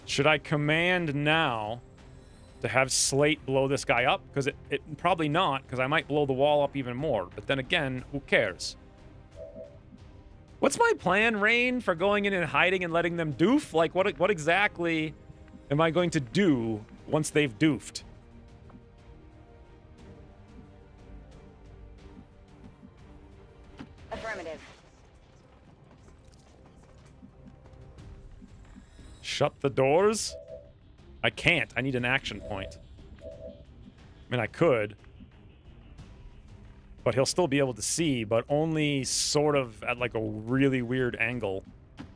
Should I command now to have Slate blow this guy up? Because it probably not, because I might blow the wall up even more. But then again, who cares? What's my plan, Rain, for going in and hiding and letting them doof? Like, what exactly am I going to do once they've doofed? Affirmative. Shut the doors? I can't. I need an action point. I mean, I could. But he'll still be able to see, but only sort of at like a really weird angle.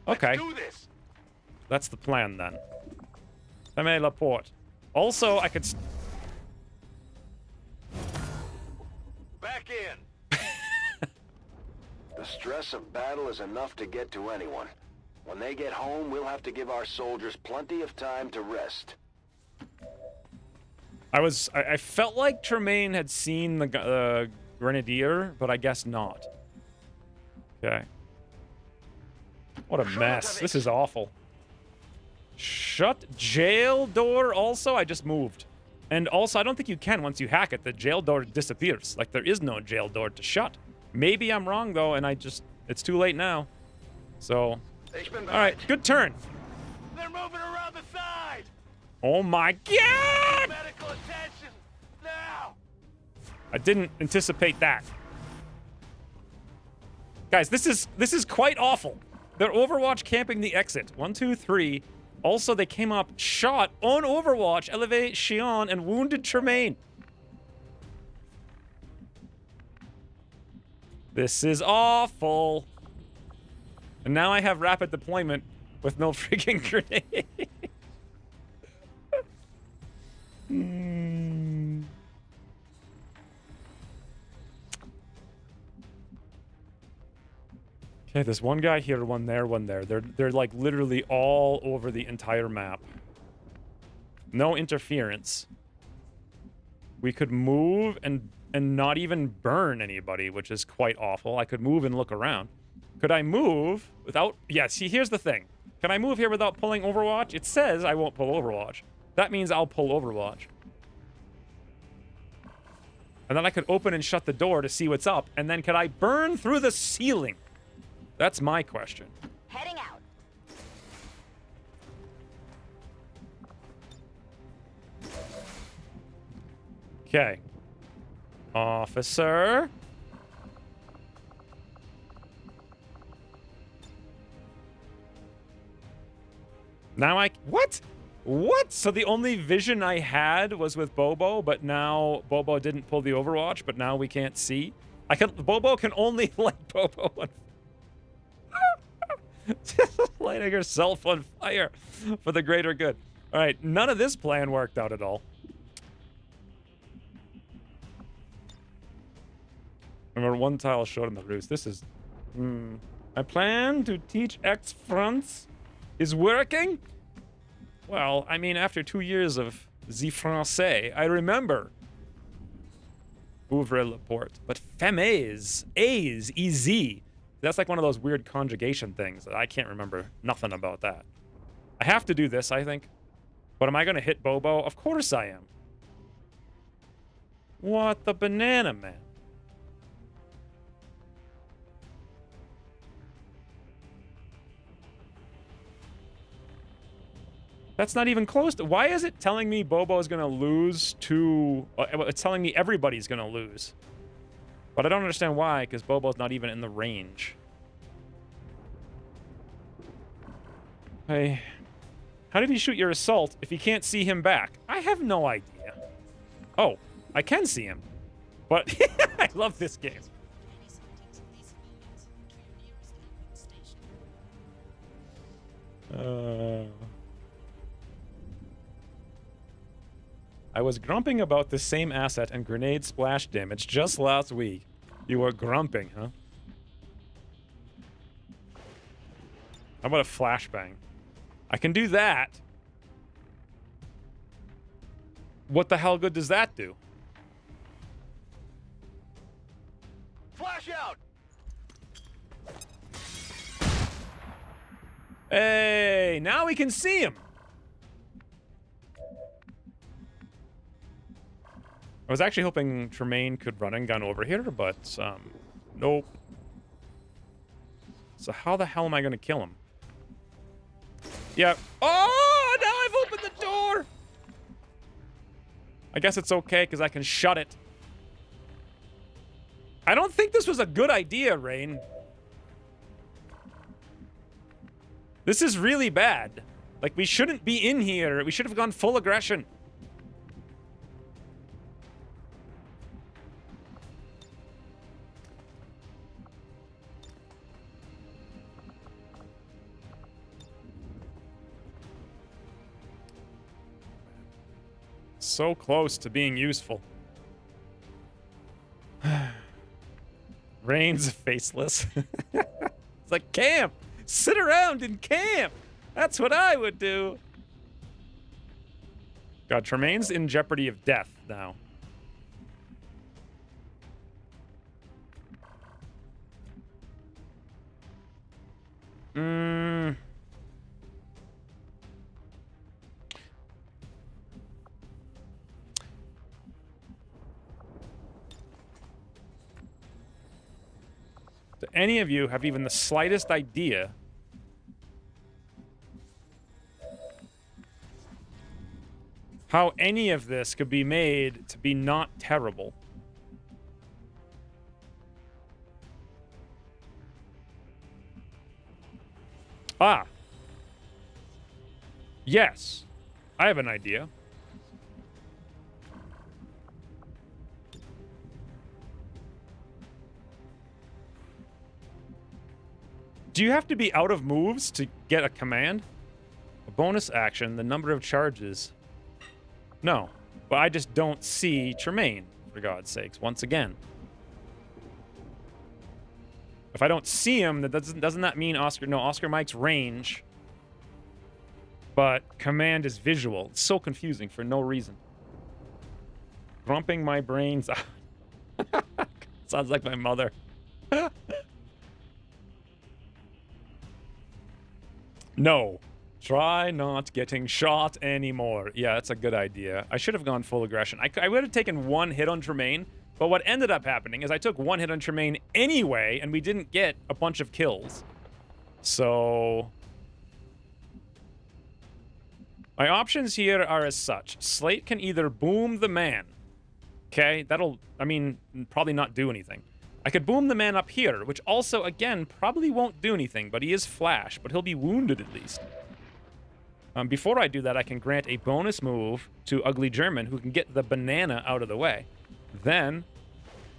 Okay. Let's do this. That's the plan then. Fermez la porte. Also, I could... Pack in. The stress of battle is enough to get to anyone. When they get home, we'll have to give our soldiers plenty of time to rest. I felt like Tremaine had seen the Grenadier, but I guess not. Okay. What a mess. This is awful. Shut jail door also? I just moved. And also, I don't think you can once you hack it. The jail door disappears. Like, there is no jail door to shut. Maybe I'm wrong, though, and it's too late now. So, all right, good turn. They're moving around the side. Oh my God! Medical attention now. I didn't anticipate that. Guys, this is quite awful. They're Overwatch camping the exit. 1, 2, 3. Also, they came up, shot on Overwatch, elevate Xion, and wounded Tremaine. This is awful. And now I have rapid deployment with no freaking grenade. Okay, there's one guy here, one there, one there. They're like literally all over the entire map. No interference. We could move and not even burn anybody, which is quite awful. I could move and look around. Could I move without... Yeah, see, here's the thing. Can I move here without pulling Overwatch? It says I won't pull Overwatch. That means I'll pull Overwatch. And then I could open and shut the door to see what's up. And then could I burn through the ceiling? That's my question. Heading out. Okay. Officer. Now what? What? So the only vision I had was with Bobo, but now Bobo didn't pull the Overwatch, but now we can't see? Bobo can only light Bobo on lighting herself on fire for the greater good. All right, none of this plan worked out at all. Remember, one tile showed in the roost. This is... My plan to teach X fronts is working? Well, I mean, after 2 years of the français, I remember. Ouvre la porte. But femmes, A's, EZ. That's like one of those weird conjugation things that I can't remember nothing about that. I have to do this, I think. But am I going to hit Bobo? Of course I am. What the banana, man? That's not even close to... Why is it telling me Bobo is going to lose to... It's telling me everybody's going to lose. But I don't understand why, because Bobo's not even in the range. Hey, how did he shoot your assault if you can't see him back? I have no idea. Oh, I can see him. But I love this game. I was grumping about the same asset and grenade splash damage just last week. You were grumping, huh? How about a flashbang? I can do that. What the hell good does that do? Flash out. Hey, now we can see him. I was actually hoping Tremaine could run and gun over here, but nope. So how the hell am I going to kill him? Yeah. Oh, now I've opened the door. I guess it's okay because I can shut it. I don't think this was a good idea, Rain. This is really bad. Like, we shouldn't be in here. We should have gone full aggression. So close to being useful. Rain's faceless. It's like camp. Sit around and camp. That's what I would do. God, Tremaine's in jeopardy of death now. Do any of you have even the slightest idea how any of this could be made to be not terrible? Ah. Yes. I have an idea. Do you have to be out of moves to get a command? A bonus action, the number of charges. No. But I just don't see Tremaine, for God's sakes, once again. If I don't see him, doesn't that mean Oscar? No, Oscar Mike's range. But command is visual. It's so confusing for no reason. Grumping my brains out. Sounds like my mother. No. Try not getting shot anymore. Yeah, that's a good idea. I should have gone full aggression. I would have taken one hit on Tremaine, but what ended up happening is I took one hit on Tremaine anyway, and we didn't get a bunch of kills. So my options here are as such. Slate can either boom the man. Okay, that'll, I mean, probably not do anything. I could boom the man up here, which also, again, probably won't do anything, but he is flash, but he'll be wounded at least. Before I do that, I can grant a bonus move to Ugly German, who can get the banana out of the way. Then,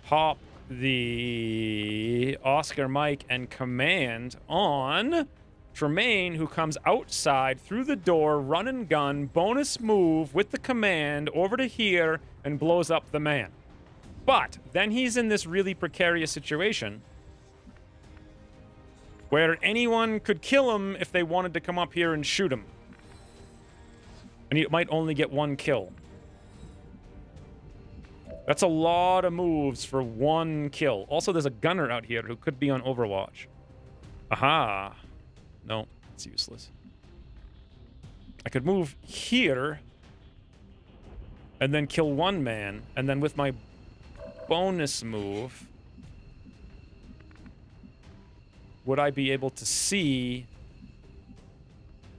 pop the Oscar Mike and command on Tremaine, who comes outside through the door, run and gun, bonus move with the command over to here, and blows up the man. But then he's in this really precarious situation where anyone could kill him if they wanted to come up here and shoot him. And he might only get one kill. That's a lot of moves for one kill. Also, there's a gunner out here who could be on Overwatch. Aha. No, it's useless. I could move here and then kill one man, and then with my bonus move, would I be able to see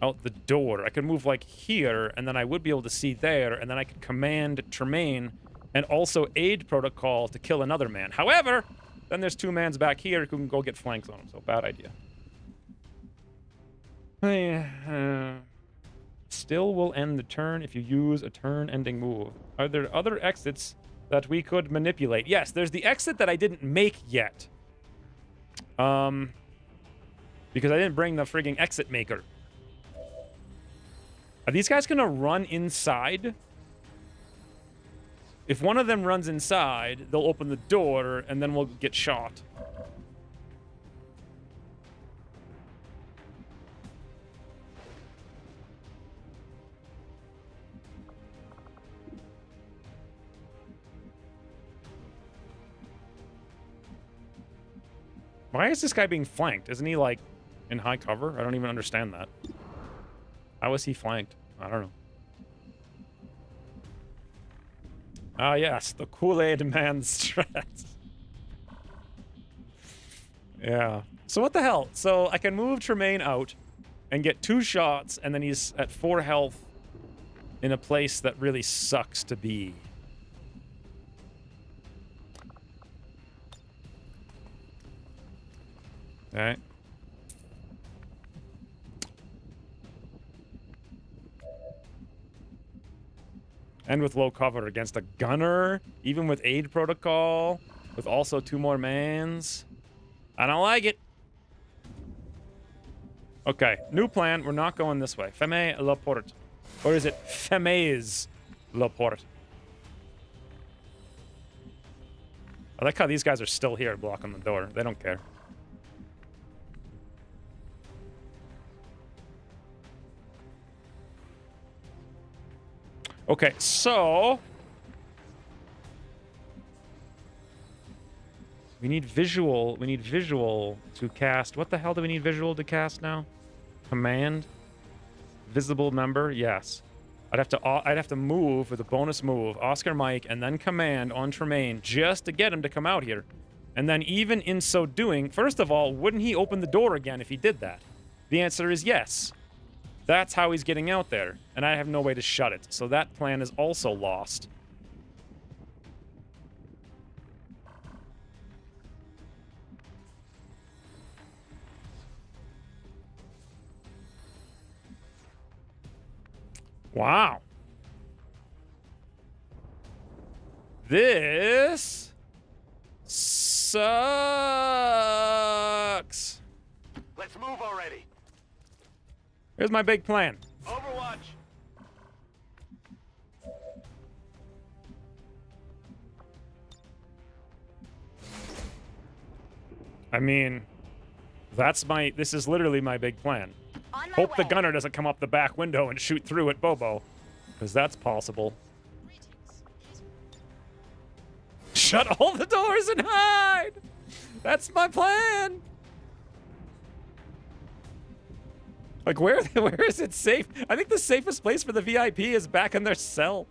out the door? I could move like here, and then I would be able to see there, and then I could command Tremaine and also aid protocol to kill another man. However, then there's two mans back here who can go get flanks on him, so bad idea. Still will end the turn if you use a turn-ending move. Are there other exits that we could manipulate? Yes, there's the exit that I didn't make yet. Because I didn't bring the frigging exit maker. Are these guys gonna run inside? If one of them runs inside, they'll open the door, and then we'll get shot. Why is this guy being flanked? Isn't he, like, in high cover? I don't even understand that. How is he flanked? I don't know. Ah, yes, the Kool-Aid Man strat. Yeah. So what the hell? So I can move Tremaine out and get 2 shots, and then he's at 4 health in a place that really sucks to be. Alright. And with low cover against a gunner, even with aid protocol, with also 2 more mans. I don't like it. Okay, new plan. We're not going this way. Femme la porte. Or is it Femmes la porte? I like how these guys are still here blocking the door. They don't care. Okay, so... We need visual to cast. What the hell do we need visual to cast now? Command? Visible member? Yes. I'd have to move with a bonus move, Oscar Mike, and then command on Tremaine just to get him to come out here. And then even in so doing, first of all, wouldn't he open the door again if he did that? The answer is yes. That's how he's getting out there, and I have no way to shut it. So that plan is also lost. Wow. This sucks. Let's move already. Here's my big plan. Overwatch. I mean, this is literally my big plan. On my Hope the way. gunner doesn't come up the back window and shoot through at Bobo. Because that's possible. Shut all the doors and hide! That's my plan! Like, where is it safe? I think the safest place for the VIP is back in their cell.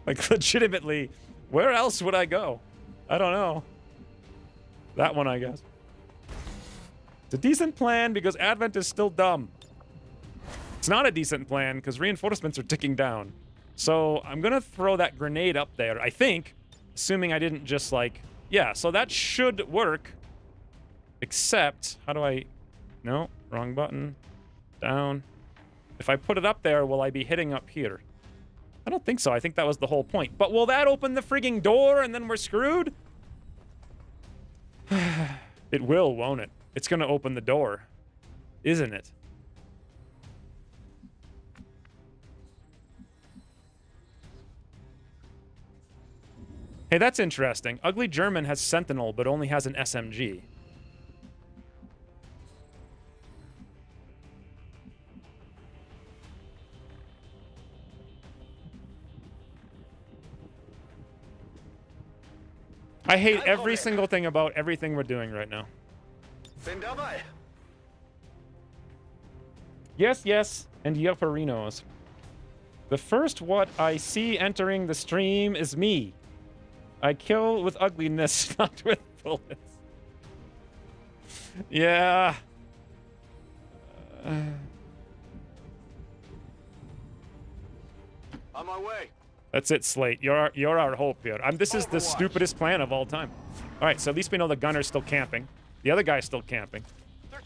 Like, legitimately, where else would I go? I don't know. That one, I guess. It's a decent plan because Advent is still dumb. It's not a decent plan because reinforcements are ticking down. So I'm going to throw that grenade up there, I think, assuming I didn't just, like... Yeah, so that should work. Except, how do I... No, wrong button. Down. If I put it up there, will I be hitting up here? I don't think so. I think that was the whole point. But will that open the frigging door and then we're screwed? It will, won't it? It's going to open the door. Isn't it? Hey, that's interesting. Ugly German has Sentinel, but only has an SMG. I hate every single thing about everything we're doing right now. Yes, yes, and Yoperinos. The first what I see entering the stream is me. I kill with ugliness, not with bullets. Yeah. On my way. That's it, Slate. You're our hope here. This is the stupidest plan of all time. All right, so at least we know the gunner's still camping. The other guy's still camping.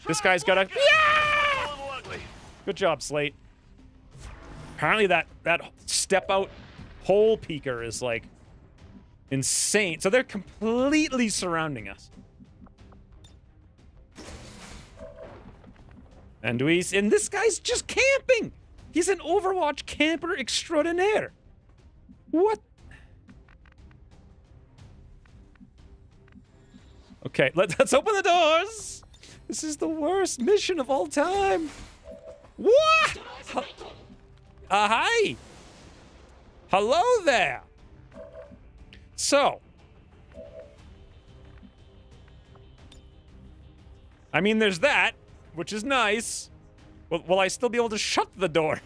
This guy's got a... Yeah! Good job, Slate. Apparently that step-out hole peeker is, like, insane. So they're completely surrounding us. And this guy's just camping! He's an Overwatch camper extraordinaire. What? Okay, let's open the doors. This is the worst mission of all time. What? Hi. Hello there. So. I mean, there's that, which is nice. Will I still be able to shut the door?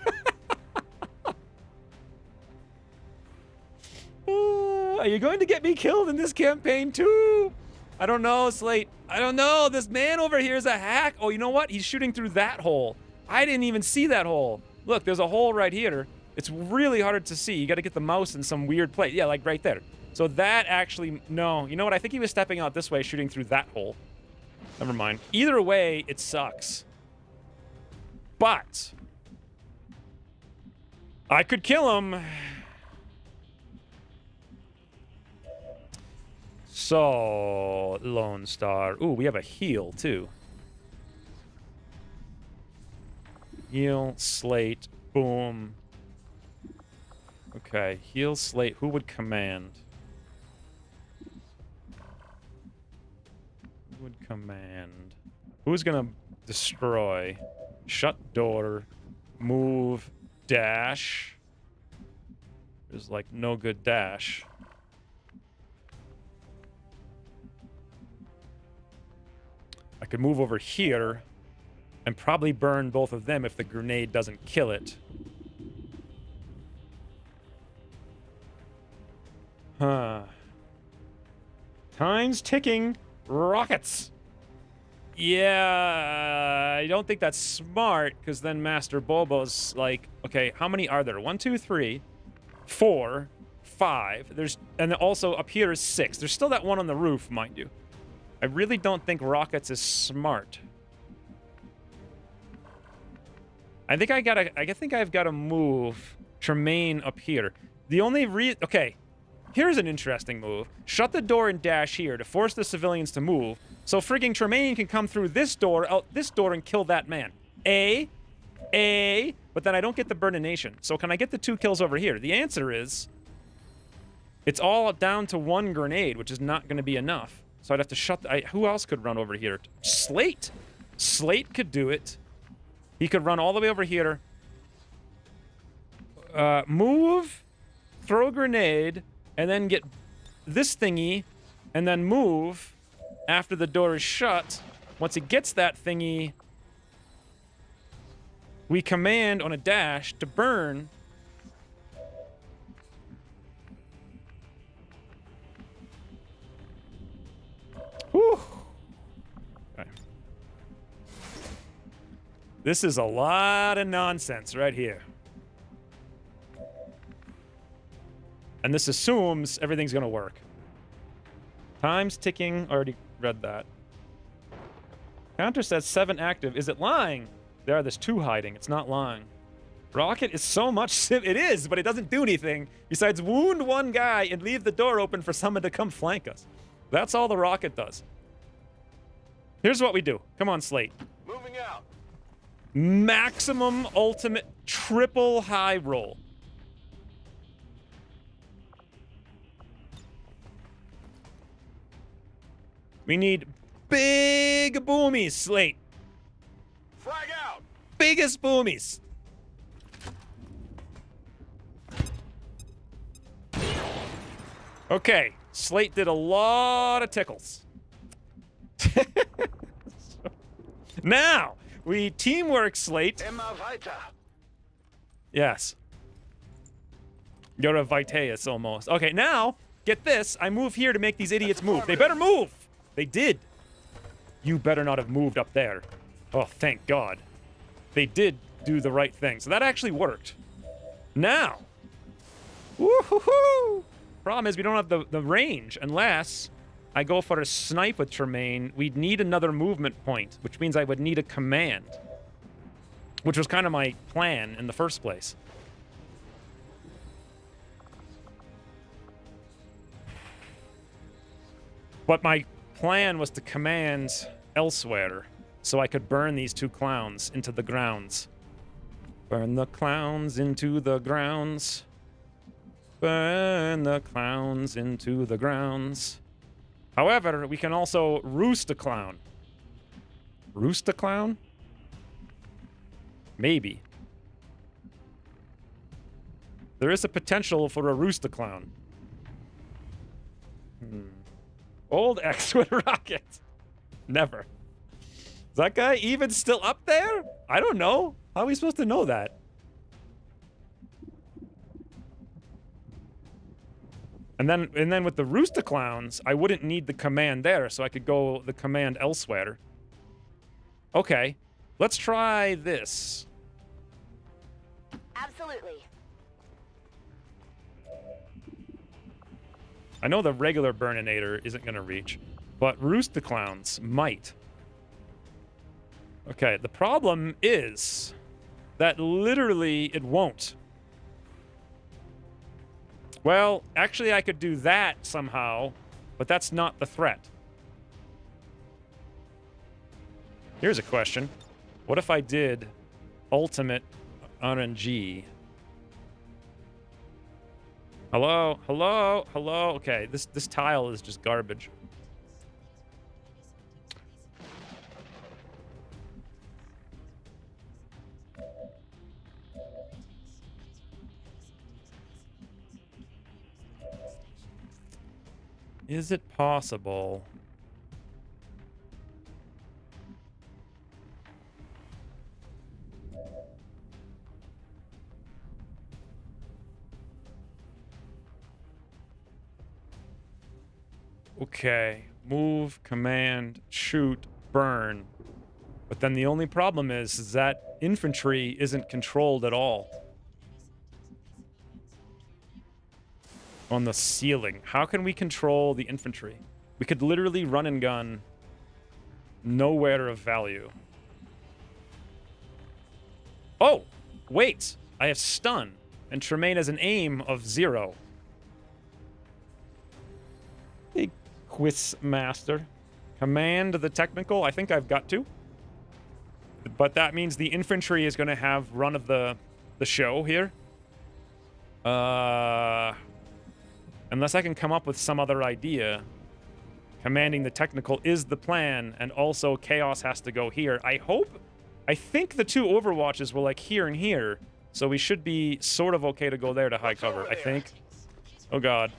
Are you going to get me killed in this campaign too? I don't know, Slate. I don't know. This man over here is a hack. Oh, you know what? He's shooting through that hole. I didn't even see that hole. Look, there's a hole right here. It's really hard to see. You got to get the mouse in some weird place. Yeah, like right there. So that actually... No. You know what? I think he was stepping out this way, shooting through that hole. Never mind. Either way, it sucks. But... I could kill him... So, Lone Star. Ooh, we have a heal, too. Heal, Slate, boom. Okay. Okay, heal Slate. Who would command? Who would command? Who's gonna destroy? Shut door. Move. Dash. There's like no good dash. I could move over here and probably burn both of them if the grenade doesn't kill it. Huh. Time's ticking. Rockets. Yeah, I don't think that's smart, because then Master Bobo's like, okay, how many are there? 1, 2, 3, 4, 5. There's, and also up here is 6. There's still that one on the roof, mind you. I really don't think rockets is smart. I think I've got to move Tremaine up here. The only okay, here's an interesting move. Shut the door and dash here to force the civilians to move, so frigging Tremaine can come through this door, out this door, and kill that man. But then I don't get the burnination. So can I get the 2 kills over here? The answer is, it's all down to 1 grenade, which is not going to be enough. So I'd have to shut... who else could run over here? Slate! Slate could do it. He could run all the way over here. Move, throw a grenade, and then get this thingy, and then move after the door is shut. Once he gets that thingy, we command on a dash to burn. Whew. Okay. This is a lot of nonsense right here. And this assumes everything's going to work. Time's ticking. Already read that. Counter says 7 active. Is it lying? There's 2 hiding. It's not lying. Rocket is so much... It is, but it doesn't do anything besides wound 1 guy and leave the door open for someone to come flank us. That's all the rocket does. Here's what we do. Come on, Slate. Moving out. Maximum ultimate triple high roll. We need big boomies, Slate. Frag out. Biggest boomies. Okay, Slate did a lot of tickles. Now, we teamwork, Slate. Emma Vita. Yes. You're a Vitaeus almost. Okay, now, get this. I move here to make these idiots move. They better move. They did. You better not have moved up there. Oh, thank God. They did do the right thing. So that actually worked. Now. Woo-hoo-hoo! Problem is we don't have the range unless I go for a snipe with Tremaine. We'd need another movement point, which means I would need a command. Which was kind of my plan in the first place. But my plan was to command elsewhere, so I could burn these 2 clowns into the grounds. Burn the clowns into the grounds. Burn the clowns into the grounds. However, we can also roost a clown. Roost a clown? Maybe. There is a potential for a roost a clown. Old X with rocket. Never. Is that guy even still up there? I don't know. How are we supposed to know that? And then with the Rooster Clowns, I wouldn't need the command there, so I could go the command elsewhere. Okay. Let's try this. Absolutely. I know the regular Burninator isn't going to reach, but Rooster Clowns might. Okay, the problem is that literally it won't. Well, actually I could do that somehow, but that's not the threat. Here's a question. What if I did ultimate RNG? Hello? Hello? Hello? Okay, this tile is just garbage. Is it possible? Okay, move, command, shoot, burn. But then the only problem is that infantry isn't controlled at all. On the ceiling. How can we control the infantry? We could literally run and gun nowhere of value. Oh, wait. I have stun. And Tremaine has an aim of 0. Hey, Quiz Master. Command the technical. I think I've got to. But that means the infantry is going to have run of the show here. Unless I can come up with some other idea. Commanding the technical is the plan, and also Chaos has to go here. I think the 2 Overwatches were like here and here, so we should be sort of okay to go there to high cover, I think. Oh god.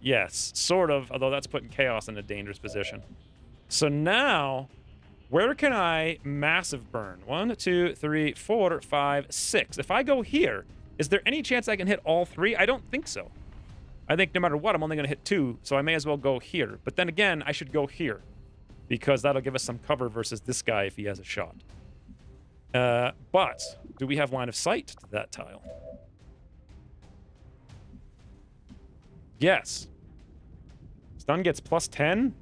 Yes, sort of, although that's putting Chaos in a dangerous position. So now, where can I massive burn? 1, 2, 3, 4, 5, 6. If I go here, is there any chance I can hit all 3? I don't think so. I think no matter what, I'm only going to hit 2, so I may as well go here. But then again, I should go here, because that'll give us some cover versus this guy if he has a shot. But do we have line of sight to that tile? Yes. Stun gets plus 10.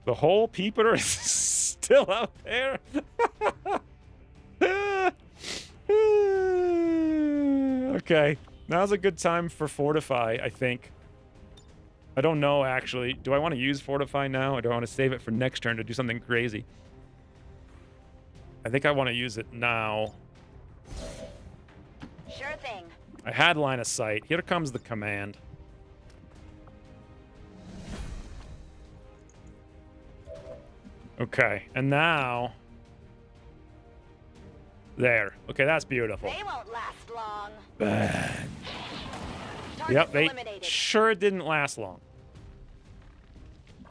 The whole peeper is still out there. Okay, now's a good time for Fortify, I think. I don't know, actually. Do I want to use Fortify now, or do I want to save it for next turn to do something crazy? I think I want to use it now. Sure thing. I had line of sight. Here comes the command. Okay, and now... There. Okay, that's beautiful. They won't last long. Bad. Target Yep, they eliminated. sure didn't last long.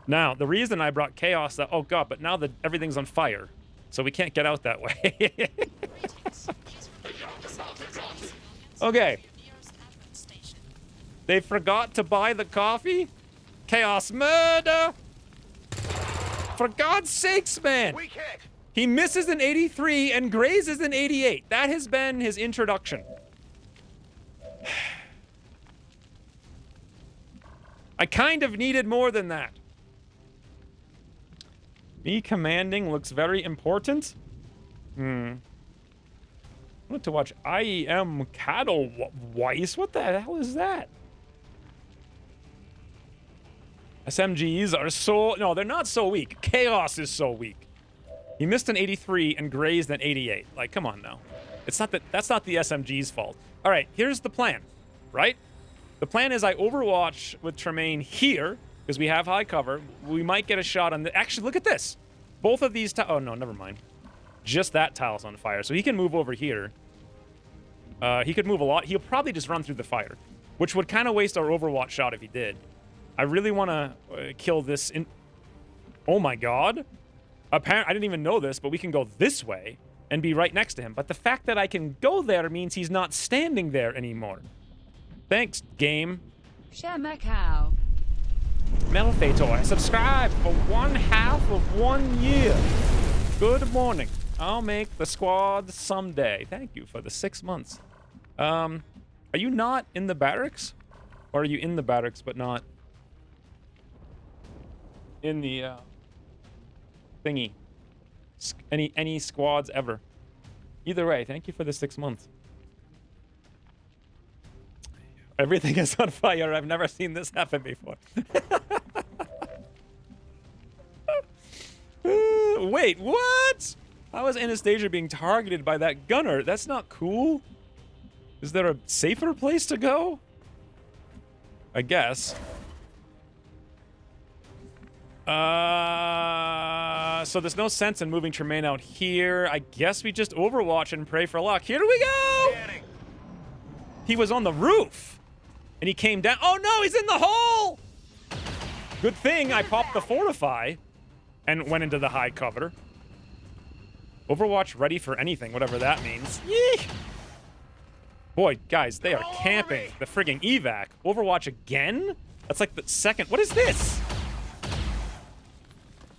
Now, the reason I brought Chaos... Oh, God, but now that everything's on fire, so we can't get out that way. Okay. They forgot to buy the coffee? Chaos murder! For God's sakes, man! Weak hit. He misses an 83 and grazes an 88. That has been his introduction. I kind of needed more than that. Me commanding looks very important. I want to watch IEM Cattle Weiss. What the hell is that? SMGs are so... No, they're not so weak. Chaos is so weak. He missed an 83 and grazed an 88. Like, come on now. It's not that... That's not the SMG's fault. All right, here's the plan, right? The plan is I overwatch with Tremaine here, because we have high cover. We might get a shot on the... Actually, look at this. Both of these... Oh, no, never mind. Just that tile's on fire, so he can move over here. He could move a lot. He'll probably just run through the fire, which would kind of waste our overwatch shot if he did. I really want to kill this in... Oh my god. Apparently, I didn't even know this, but we can go this way and be right next to him. But the fact that I can go there means he's not standing there anymore. Thanks, game. Shemacao. Melfator, subscribe for 1/2 of 1 year. Good morning. I'll make the squad someday. Thank you for the 6 months. Are you not in the barracks? Or are you in the barracks but not in the thingy? Any squads ever? Either way, thank you for the 6 months. Everything is on fire. I've never seen this happen before. Wait, what? How is Anastasia being targeted by that gunner? That's not cool. Is there a safer place to go? I guess. So there's no sense in moving Tremaine out here. I guess we just Overwatch and pray for luck. Here we go! He was on the roof. And he came down. Oh no, he's in the hole! Good thing I popped the Fortify and went into the high cover. Overwatch ready for anything, whatever that means. Yee! Boy, guys, they are camping the frigging evac. Overwatch again? That's like the second. What is this?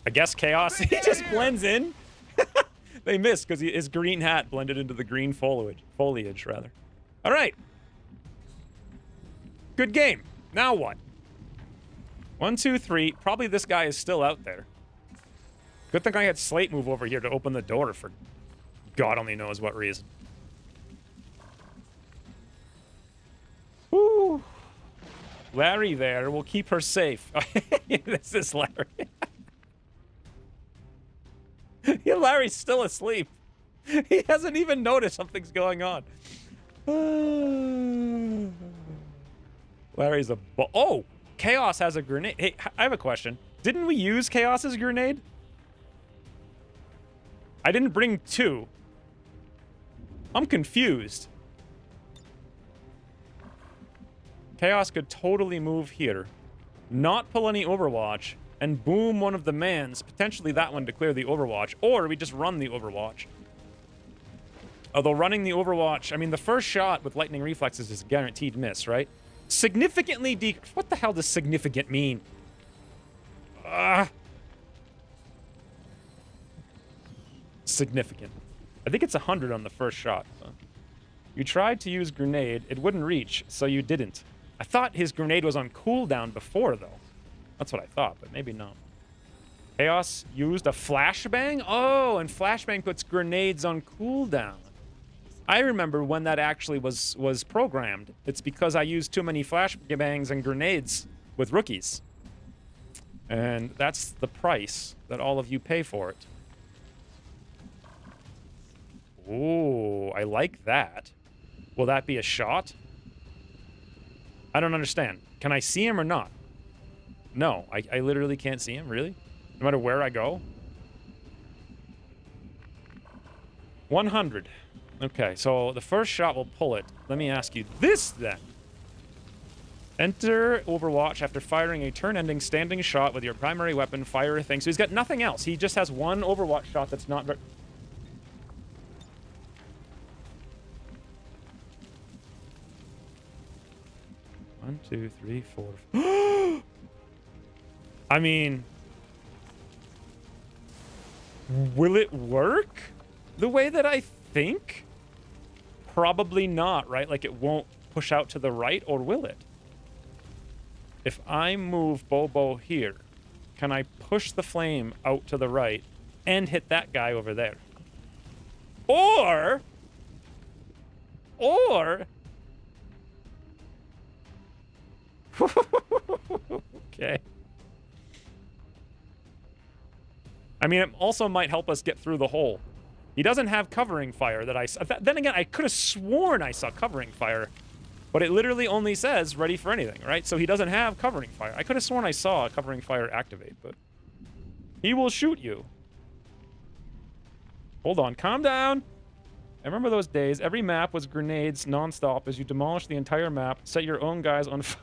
I guess Chaos. He just blends in. They missed because his green hat blended into the green foliage, rather. All right. Good game. Now what? 1, 2, 3. Probably this guy is still out there. Good thing I had Slate move over here to open the door for God only knows what reason. Woo. Larry there will keep her safe. This is Larry. Yeah, Larry's still asleep. He hasn't even noticed something's going on. Larry's a oh! Chaos has a grenade. Hey, I have a question. Didn't we use Chaos's grenade? I didn't bring 2. I'm confused. Chaos could totally move here, not pull any Overwatch, and boom one of the mans, potentially that one to clear the Overwatch, or we just run the Overwatch. Although running the Overwatch, I mean, the first shot with lightning reflexes is guaranteed miss, right? Significantly what the hell does significant mean? Significant. I think it's 100 on the first shot. You tried to use grenade, it wouldn't reach, so you didn't. I thought his grenade was on cooldown before, though. That's what I thought, but maybe not. Chaos used a flashbang? Oh, and flashbang puts grenades on cooldown. I remember when that actually was programmed. It's because I used too many flashbangs and grenades with rookies. And that's the price that all of you pay for it. Ooh, I like that. Will that be a shot? I don't understand. Can I see him or not? No, I literally can't see him, really? No matter where I go? 100. Okay, so the first shot will pull it. Let me ask you this, then. Enter Overwatch after firing a turn-ending standing shot with your primary weapon, fire a thing. So he's got nothing else. He just has one Overwatch shot that's not very... One, 2, 3, 4. I mean, will it work the way that I think? Probably not, right? Like, it won't push out to the right, or will it? If I move Bobo here, can I push the flame out to the right and hit that guy over there? Or... Okay. I mean, it also might help us get through the hole. He doesn't have covering fire that I... Then again, I could have sworn I saw covering fire, but it literally only says ready for anything, right? So he doesn't have covering fire. I could have sworn I saw covering fire activate, but... He will shoot you. Hold on, calm down. I remember those days. Every map was grenades nonstop as you demolished the entire map, set your own guys on fire.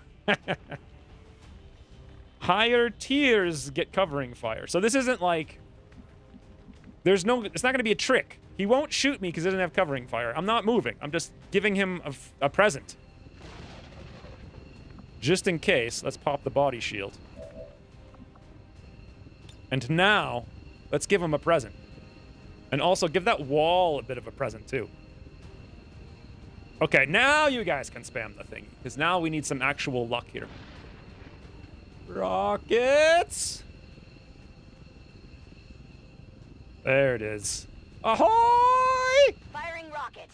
Higher tiers get covering fire. So this isn't like... There's no... It's not going to be a trick. He won't shoot me because he doesn't have covering fire. I'm not moving. I'm just giving him a present. Just in case, let's pop the body shield. And now, let's give him a present. And also, give that wall a bit of a present, too. Okay, now you guys can spam the thing. Because now we need some actual luck here. Rockets! There it is. Ahoy! Firing rocket.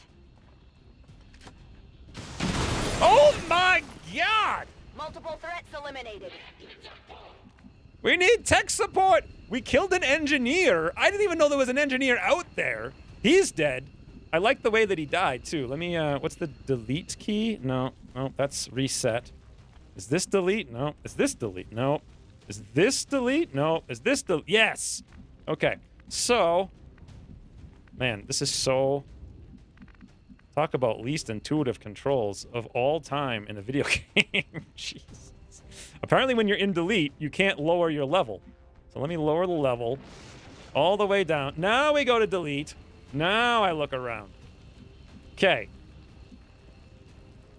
Oh my god! Multiple threats eliminated. We need tech support! We killed an engineer. I didn't even know there was an engineer out there. He's dead. I like the way that he died, too. Let me, what's the delete key? No, that's reset. Is this delete? No. Is this delete? No. Is this delete? No. Is this delete? Yes! Okay, so... Man, this is so... Talk about least intuitive controls of all time in a video game. Jesus. Apparently when you're in delete, you can't lower your level. So let me lower the level all the way down. Now we go to delete. Now I look around. Okay.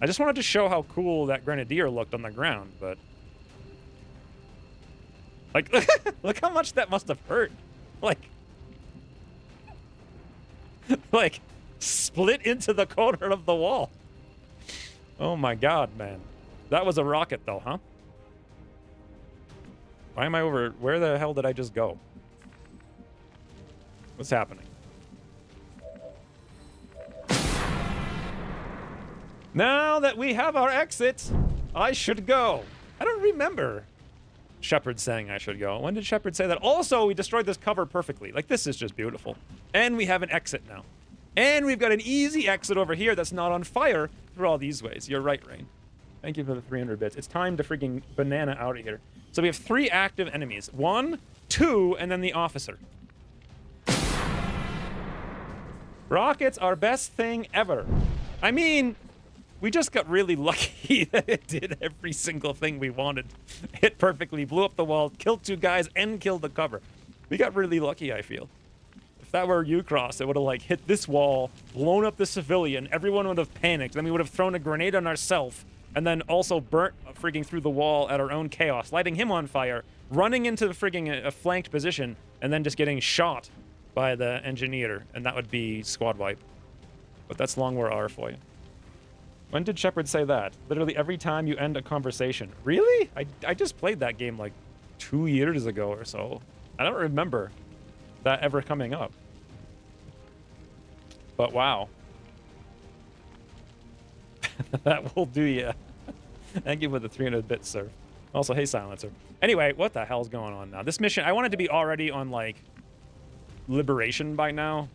I just wanted to show how cool that grenadier looked on the ground, but... Like, look how much that must have hurt. Like... like, split into the corner of the wall. Oh my god, man. That was a rocket, though, huh? Why am I over... Where the hell did I just go? What's happening? Now that we have our exit, I should go. I don't remember Shepard saying I should go. When did Shepard say that? Also, we destroyed this cover perfectly. Like, this is just beautiful. And we have an exit now. And we've got an easy exit over here that's not on fire through all these ways. You're right, Rain. Thank you for the 300 bits. It's time to freaking banana out of here. So we have 3 active enemies. 1, 2, and then the officer. Rockets are best thing ever. I mean, we just got really lucky that it did every single thing we wanted. Hit perfectly, blew up the wall, killed 2 guys, and killed the cover. We got really lucky, I feel. If that were Ucross, it would have, like, hit this wall, blown up the civilian, everyone would have panicked, then we would have thrown a grenade on ourselves, and then also burnt freaking through the wall at our own chaos, lighting him on fire, running into the freaking a flanked position, and then just getting shot by the engineer, and that would be squad wipe. But that's long war R for you. When did Shepard say that? Literally every time you end a conversation. Really? I just played that game like 2 years ago or so. I don't remember that ever coming up. But wow. That will do ya. Thank you for the 300 bits, sir. Also, hey, Silencer. Anyway, what the hell's going on now? This mission, I wanted to be already on, like, Liberation by now.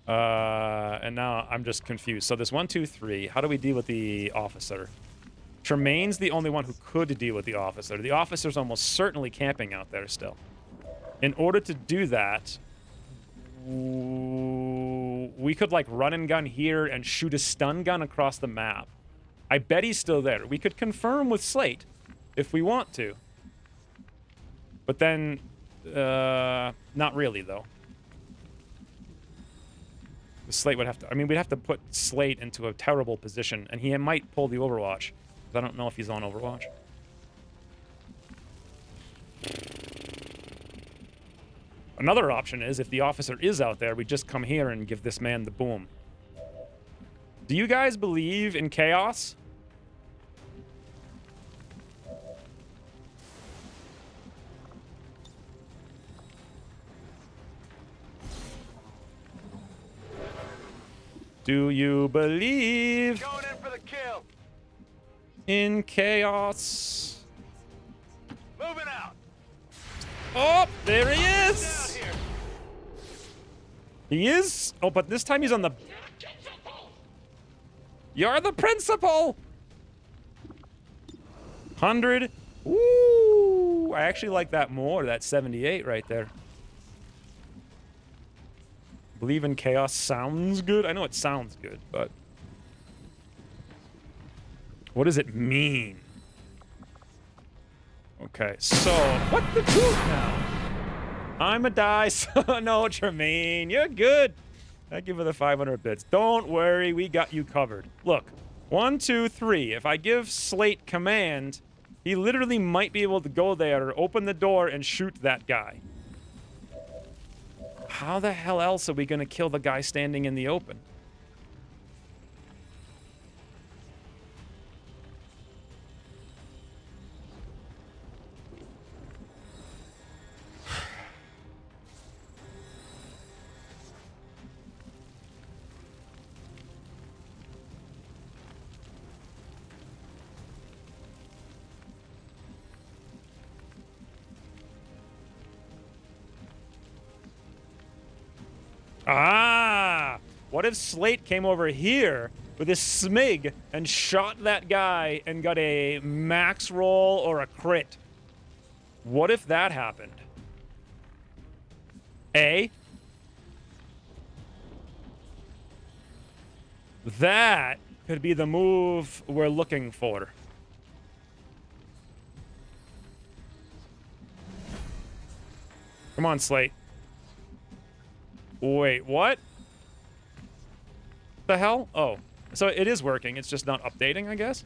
And now I'm just confused. So this 1, 2, 3, how do we deal with the officer? Tremaine's the only one who could deal with the officer. The officer's almost certainly camping out there still. In order to do that, we could, like, run and gun here and shoot a stun gun across the map. I bet he's still there. We could confirm with Slate if we want to. But then, not really, though. Slate would have to... I mean, we'd have to put Slate into a terrible position, and he might pull the Overwatch. I don't know if he's on Overwatch. Another option is, if the officer is out there, we just come here and give this man the boom. Do you guys believe in chaos? Do you believe Going in for the kill. in chaos? Moving out. Oh, there he is! Down here. He is? Oh, but this time he's on the... You're the principal! 100. Ooh, I actually like that more, that 78 right there. Believe in chaos sounds good. I know it sounds good, but... What does it mean? Okay, so... What the truth now? I'm a dice. No, Tremaine, you're good. Thank you for the 500 bits. Don't worry, we got you covered. Look, 1, 2, 3. If I give Slate command, he literally might be able to go there, open the door, and shoot that guy. How the hell else are we going to kill the guy standing in the open? Ah! What if Slate came over here with his smig and shot that guy and got a max roll or a crit? What if that happened? That could be the move we're looking for. Come on, Slate. Wait, what? The hell? Oh, so it is working. It's just not updating, I guess.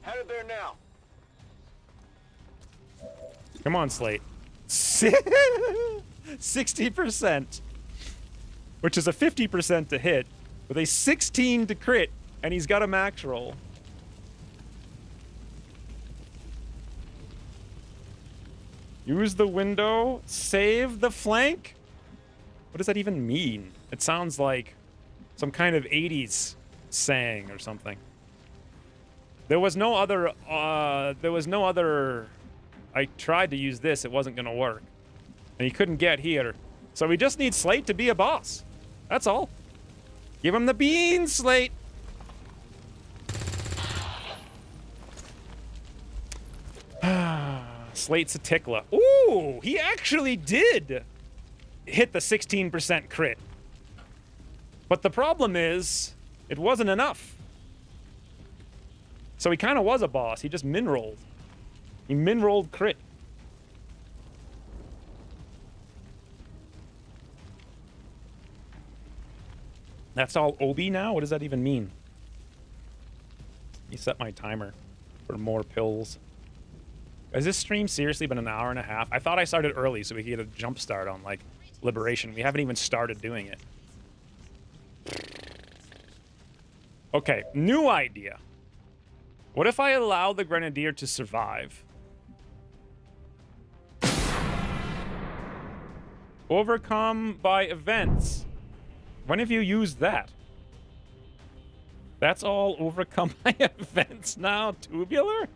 Headed there now. Come on, Slate. 60%, which is a 50% to hit, with a 16 to crit, and he's got a max roll. Use the window, save the flank? What does that even mean? It sounds like some kind of 80s saying or something. There was no other, I tried to use this, it wasn't gonna work. And he couldn't get here. So we just need Slate to be a boss. That's all. Give him the beans, Slate. Slate's a tickler. Ooh, he actually did hit the 16% crit. But the problem is, it wasn't enough. So he kind of was a boss. He just min-rolled. He min-rolled crit. That's all Obi now? What does that even mean? Let me set my timer for more pills. Has this stream seriously been an hour and a half? I thought I started early so we could get a jump start on, like, Liberation. We haven't even started doing it. Okay, new idea. What if I allow the Grenadier to survive? Overcome by events. When have you used that? That's all overcome by events now, Tubular?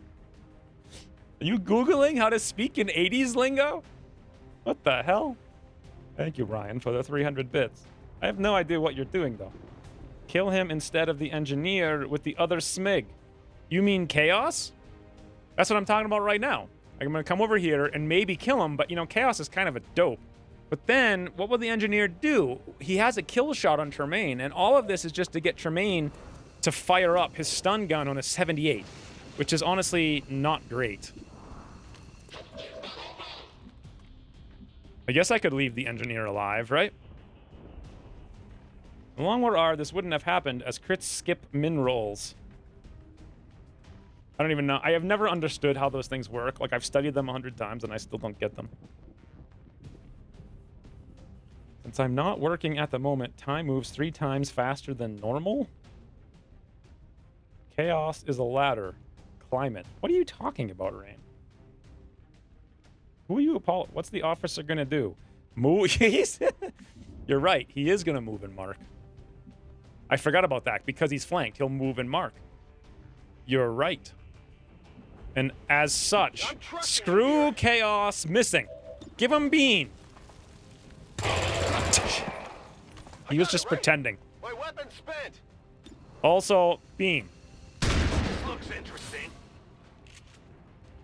Are you Googling how to speak in 80s lingo? What the hell? Thank you, Ryan, for the 300 bits. I have no idea what you're doing, though. Kill him instead of the engineer with the other smig. You mean Chaos? That's what I'm talking about right now. I'm going to come over here and maybe kill him, but, you know, Chaos is kind of a dope. But then, what will the engineer do? He has a kill shot on Tremaine, and all of this is just to get Tremaine to fire up his stun gun on a 78, which is honestly not great. I guess I could leave the engineer alive, right? Along where R, this wouldn't have happened as crits skip min rolls. I don't even know. I have never understood how those things work. Like, I've studied them 100 times and I still don't get them. Since I'm not working at the moment, time moves 3 times faster than normal? Chaos is a ladder. Climb it. What are you talking about, Rain? Who are you, Paul? What's the officer gonna do? Move? You're right. He is gonna move and mark. I forgot about that. Because he's flanked, he'll move and mark. You're right. And as such, screw Chaos missing. Give him Bean. He was just pretending. My weapon spent. Also, Bean. This looks interesting.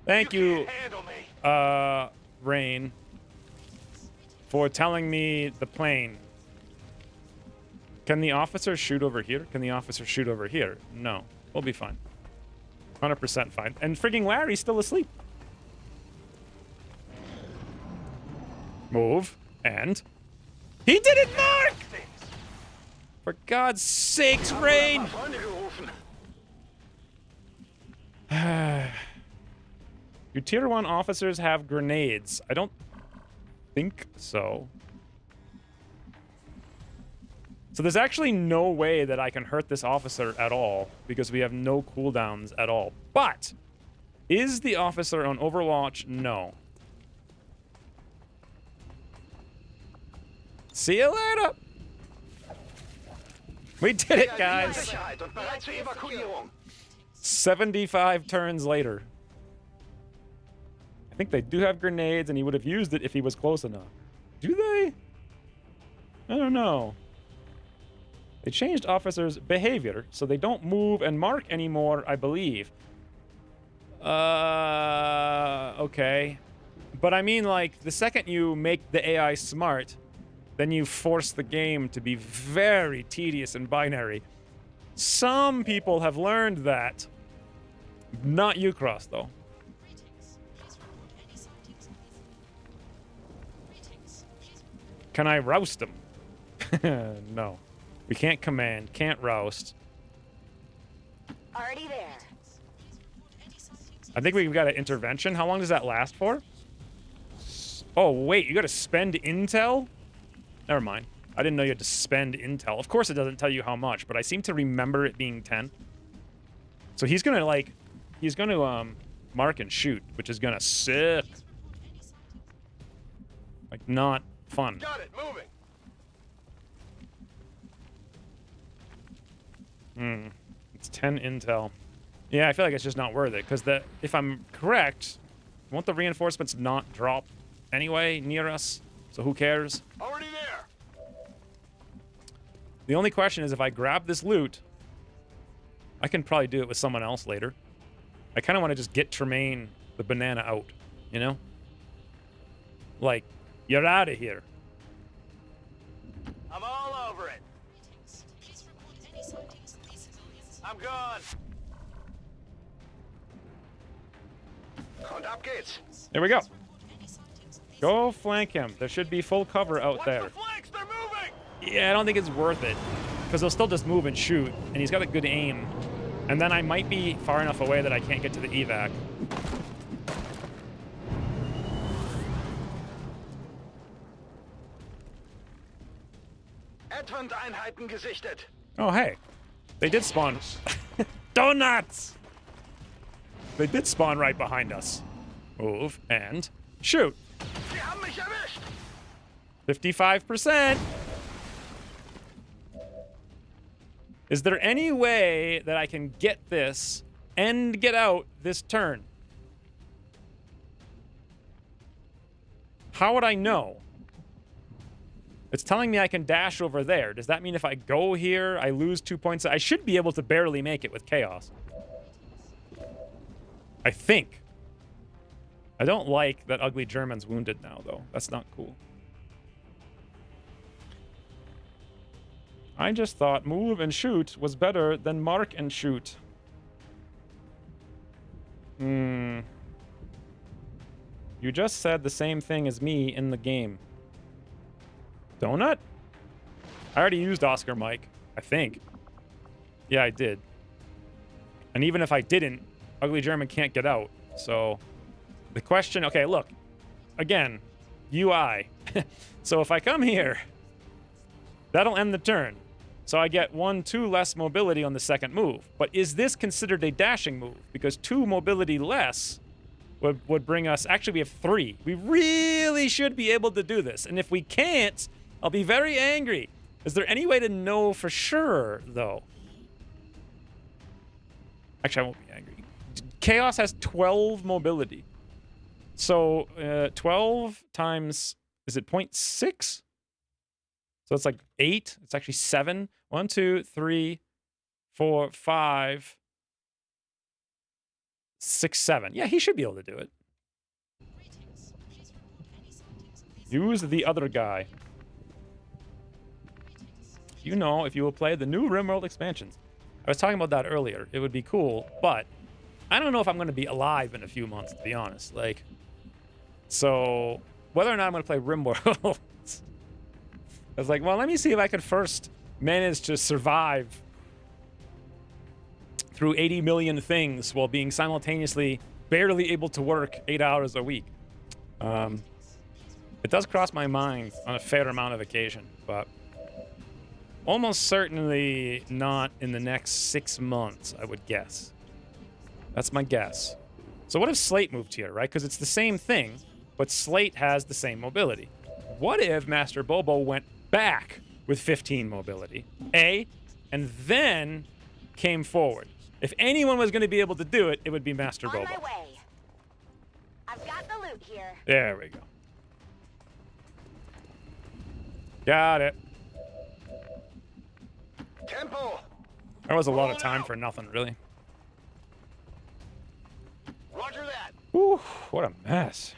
Thank you, Can't handle me. Rain, for telling me the plane. Can the officer shoot over here? Can the officer shoot over here? No. We'll be fine. 100% fine. And frigging Larry's still asleep. Move. And... he didn't mark! For God's sakes, Rain! Do Tier 1 officers have grenades? I don't think so. So there's actually no way that I can hurt this officer at all because we have no cooldowns at all. But is the officer on Overwatch? No. See you later. We did it, guys. 75 turns later. I think they do have grenades, and he would have used it if he was close enough. Do they? I don't know. They changed officers' behavior, so they don't move and mark anymore, I believe. Okay. But I mean, like, the second you make the AI smart, then you force the game to be very tedious and binary. Some people have learned that. Not you, Cross, though. Can I roust him? No. We can't command, can't roust. Already there. I think we've got an intervention. How long does that last for? Oh, wait, you gotta spend intel? Never mind. I didn't know you had to spend intel. Of course it doesn't tell you how much, but I seem to remember it being 10. So he's gonna, like, mark and shoot, which is gonna suck. Like, not fun. Got it, moving. It's 10 intel. Yeah, I feel like it's just not worth it, because if I'm correct, won't the reinforcements not drop anyway near us? So who cares? Already there. The only question is if I grab this loot, I can probably do it with someone else later. I kind of want to just get Tremaine the banana out, you know? Like, you're out of here. I'm all over it. I'm gone. Und ab geht's. There we go. Go flank him. There should be full cover out Watch there. the flanks, they're moving. Yeah, I don't think it's worth it. Because he'll still just move and shoot. And he's got a good aim. And then I might be far enough away that I can't get to the evac. Adhunt-Einheiten gesichtet. Oh, hey. They did spawn. Donuts! They did spawn right behind us. Move and shoot. Sie haben mich erwischt. 55%. Is there any way that I can get this and get out this turn? How would I know? It's telling me I can dash over there. Does that mean if I go here, I lose 2 points? I should be able to barely make it with chaos. I think. I don't like that ugly German's wounded now, though. That's not cool. I just thought move and shoot was better than mark and shoot. You just said the same thing as me in the game. Donut? I already used Oscar Mike, I think. Yeah, I did. And even if I didn't, ugly German can't get out. So the question, okay, look. Again, UI. So if I come here, that'll end the turn. So I get 1, 2 less mobility on the second move. But is this considered a dashing move? Because 2 mobility less would bring us... Actually, we have 3. We really should be able to do this. And if we can't, I'll be very angry. Is there any way to know for sure, though? Actually, I won't be angry. Chaos has 12 mobility. So 12 times... Is it 0.6? So it's like 8. It's actually 7. 1, 2, 3, 4, 5, 6, 7. Yeah, he should be able to do it. Use the other guy. You know, if you will play the new RimWorld expansions. I was talking about that earlier. It would be cool, but I don't know if I'm going to be alive in a few months, to be honest. Like, so whether or not I'm going to play RimWorld, I was like, well, let me see if I can first manage to survive through 80 million things while being simultaneously barely able to work 8 hours a week. It does cross my mind on a fair amount of occasion, but almost certainly not in the next 6 months, I would guess. That's my guess. So what if Slate moved here, right? Because it's the same thing, but Slate has the same mobility. What if Master Bobo went back with 15 mobility, and then came forward? If anyone was going to be able to do it, it would be Master On Bobo. my way. I've got the loot. loot here. There we go. Got it. Tempo! That was a lot of time for nothing, really. Roger that. Whew, what a mess.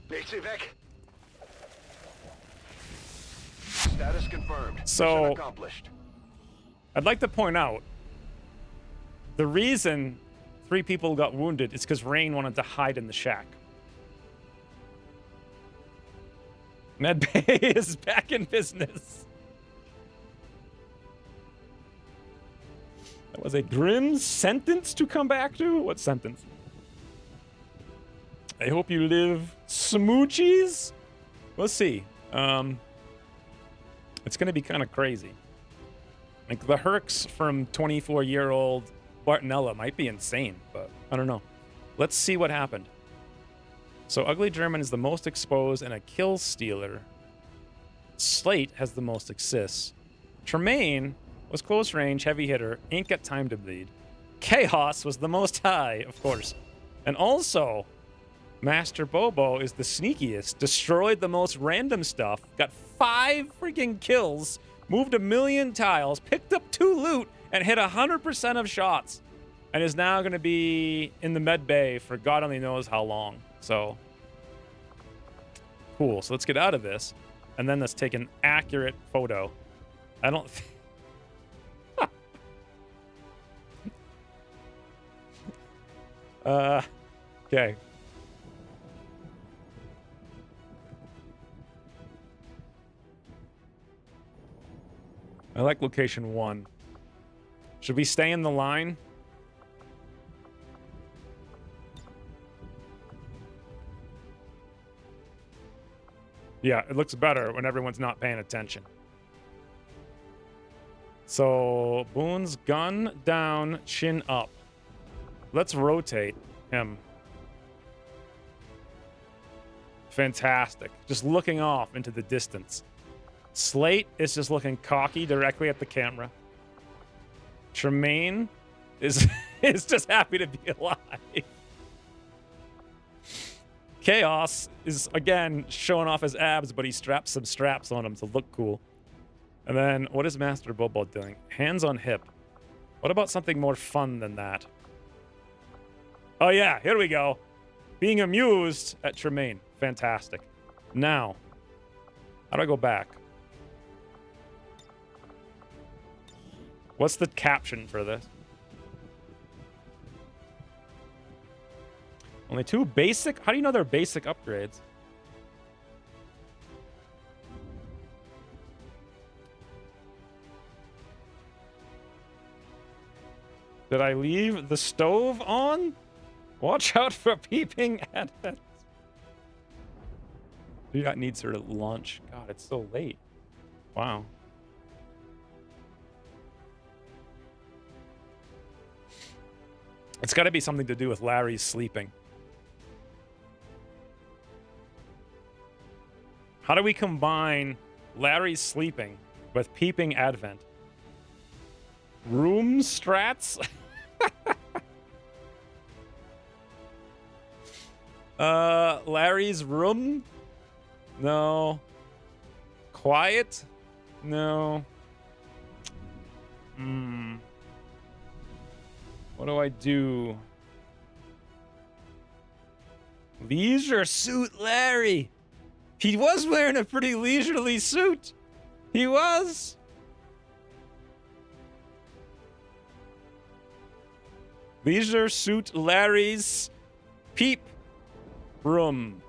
Basic. Status confirmed. So- Mission accomplished. I'd like to point out the reason 3 people got wounded is because Rain wanted to hide in the shack. Medbay is back in business. That was a grim sentence to come back to? What sentence? I hope you live smoochies? We'll see. It's gonna be kind of crazy. Like, the Hercs from 24-year-old Bartonella might be insane, but I don't know. Let's see what happened. So, Ugly German is the most exposed and a kill stealer. Slate has the most assists. Tremaine was close range, heavy hitter, ain't got time to bleed. Chaos was the most high, of course. And also, Master Bobo is the sneakiest, destroyed the most random stuff, got 5 freaking kills, moved 1 million tiles, picked up 2 loot, and hit 100% of shots. And is now going to be in the med bay for God only knows how long. So, cool. So let's get out of this. And then let's take an accurate photo. I don't... okay. I like location 1. Should we stay in the line? Yeah, it looks better when everyone's not paying attention. So, Boone's gun down, chin up. Let's rotate him. Fantastic. Just looking off into the distance. Slate is just looking cocky directly at the camera. Tremaine is just happy to be alive. Chaos is, again, showing off his abs, but he straps some straps on him to look cool. And then, what is Master Bobo doing? Hands on hip. What about something more fun than that? Oh yeah, here we go. Being amused at Tremaine. Fantastic. Now, how do I go back? What's the caption for this? Only 2 basic? How do you know they're basic upgrades? Did I leave the stove on? Watch out for peeping advents. Do not need her to launch. God, it's so late. Wow. It's got to be something to do with Larry's sleeping. How do we combine Larry's sleeping with peeping advent? Room strats? Larry's room? No. Quiet? No. What do I do? Leisure suit Larry. He was wearing a pretty leisurely suit. He was. Leisure suit Larry's peep room.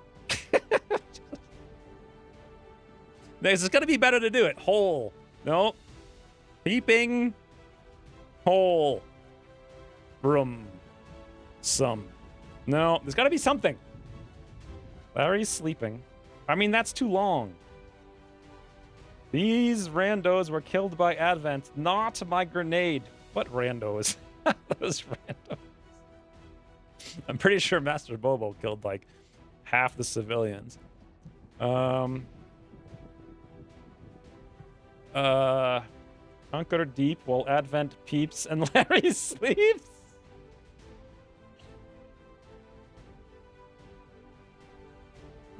There's gonna be better to do it. Hole. No. Peeping hole. Room. Some. No, there's gotta be something. Larry's sleeping. I mean, that's too long. These randos were killed by Advent, not by grenade. What randos? Those randos. I'm pretty sure Master Bobo killed like half the civilians. Hunker deep while Advent peeps and Larry sleeps.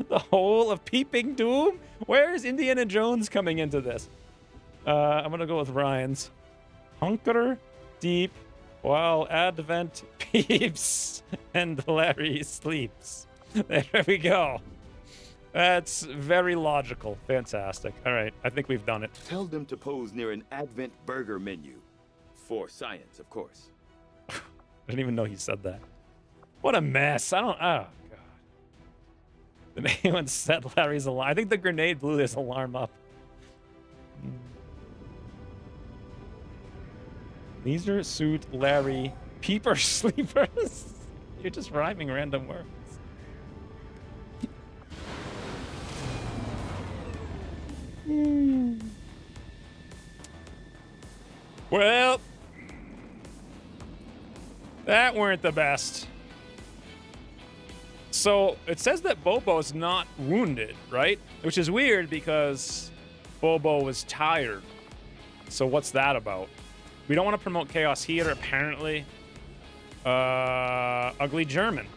The whole of Peeping Doom? Where is Indiana Jones coming into this? I'm gonna go with Ryan's. Hunker deep while Advent peeps and Larry sleeps. There we go. That's very logical. Fantastic. All right, I think we've done it. Tell them to pose near an Advent burger menu. For science, of course. I didn't even know he said that. What a mess. I don't... Oh, God. Did anyone set Larry's alarm? I think the grenade blew his alarm up. Leisure suit Larry peeper sleepers. You're just rhyming random words. Well, that weren't the best. So it says that Bobo's not wounded, right? Which is weird because Bobo was tired. So what's that about? We don't want to promote chaos here, apparently. Ugly German.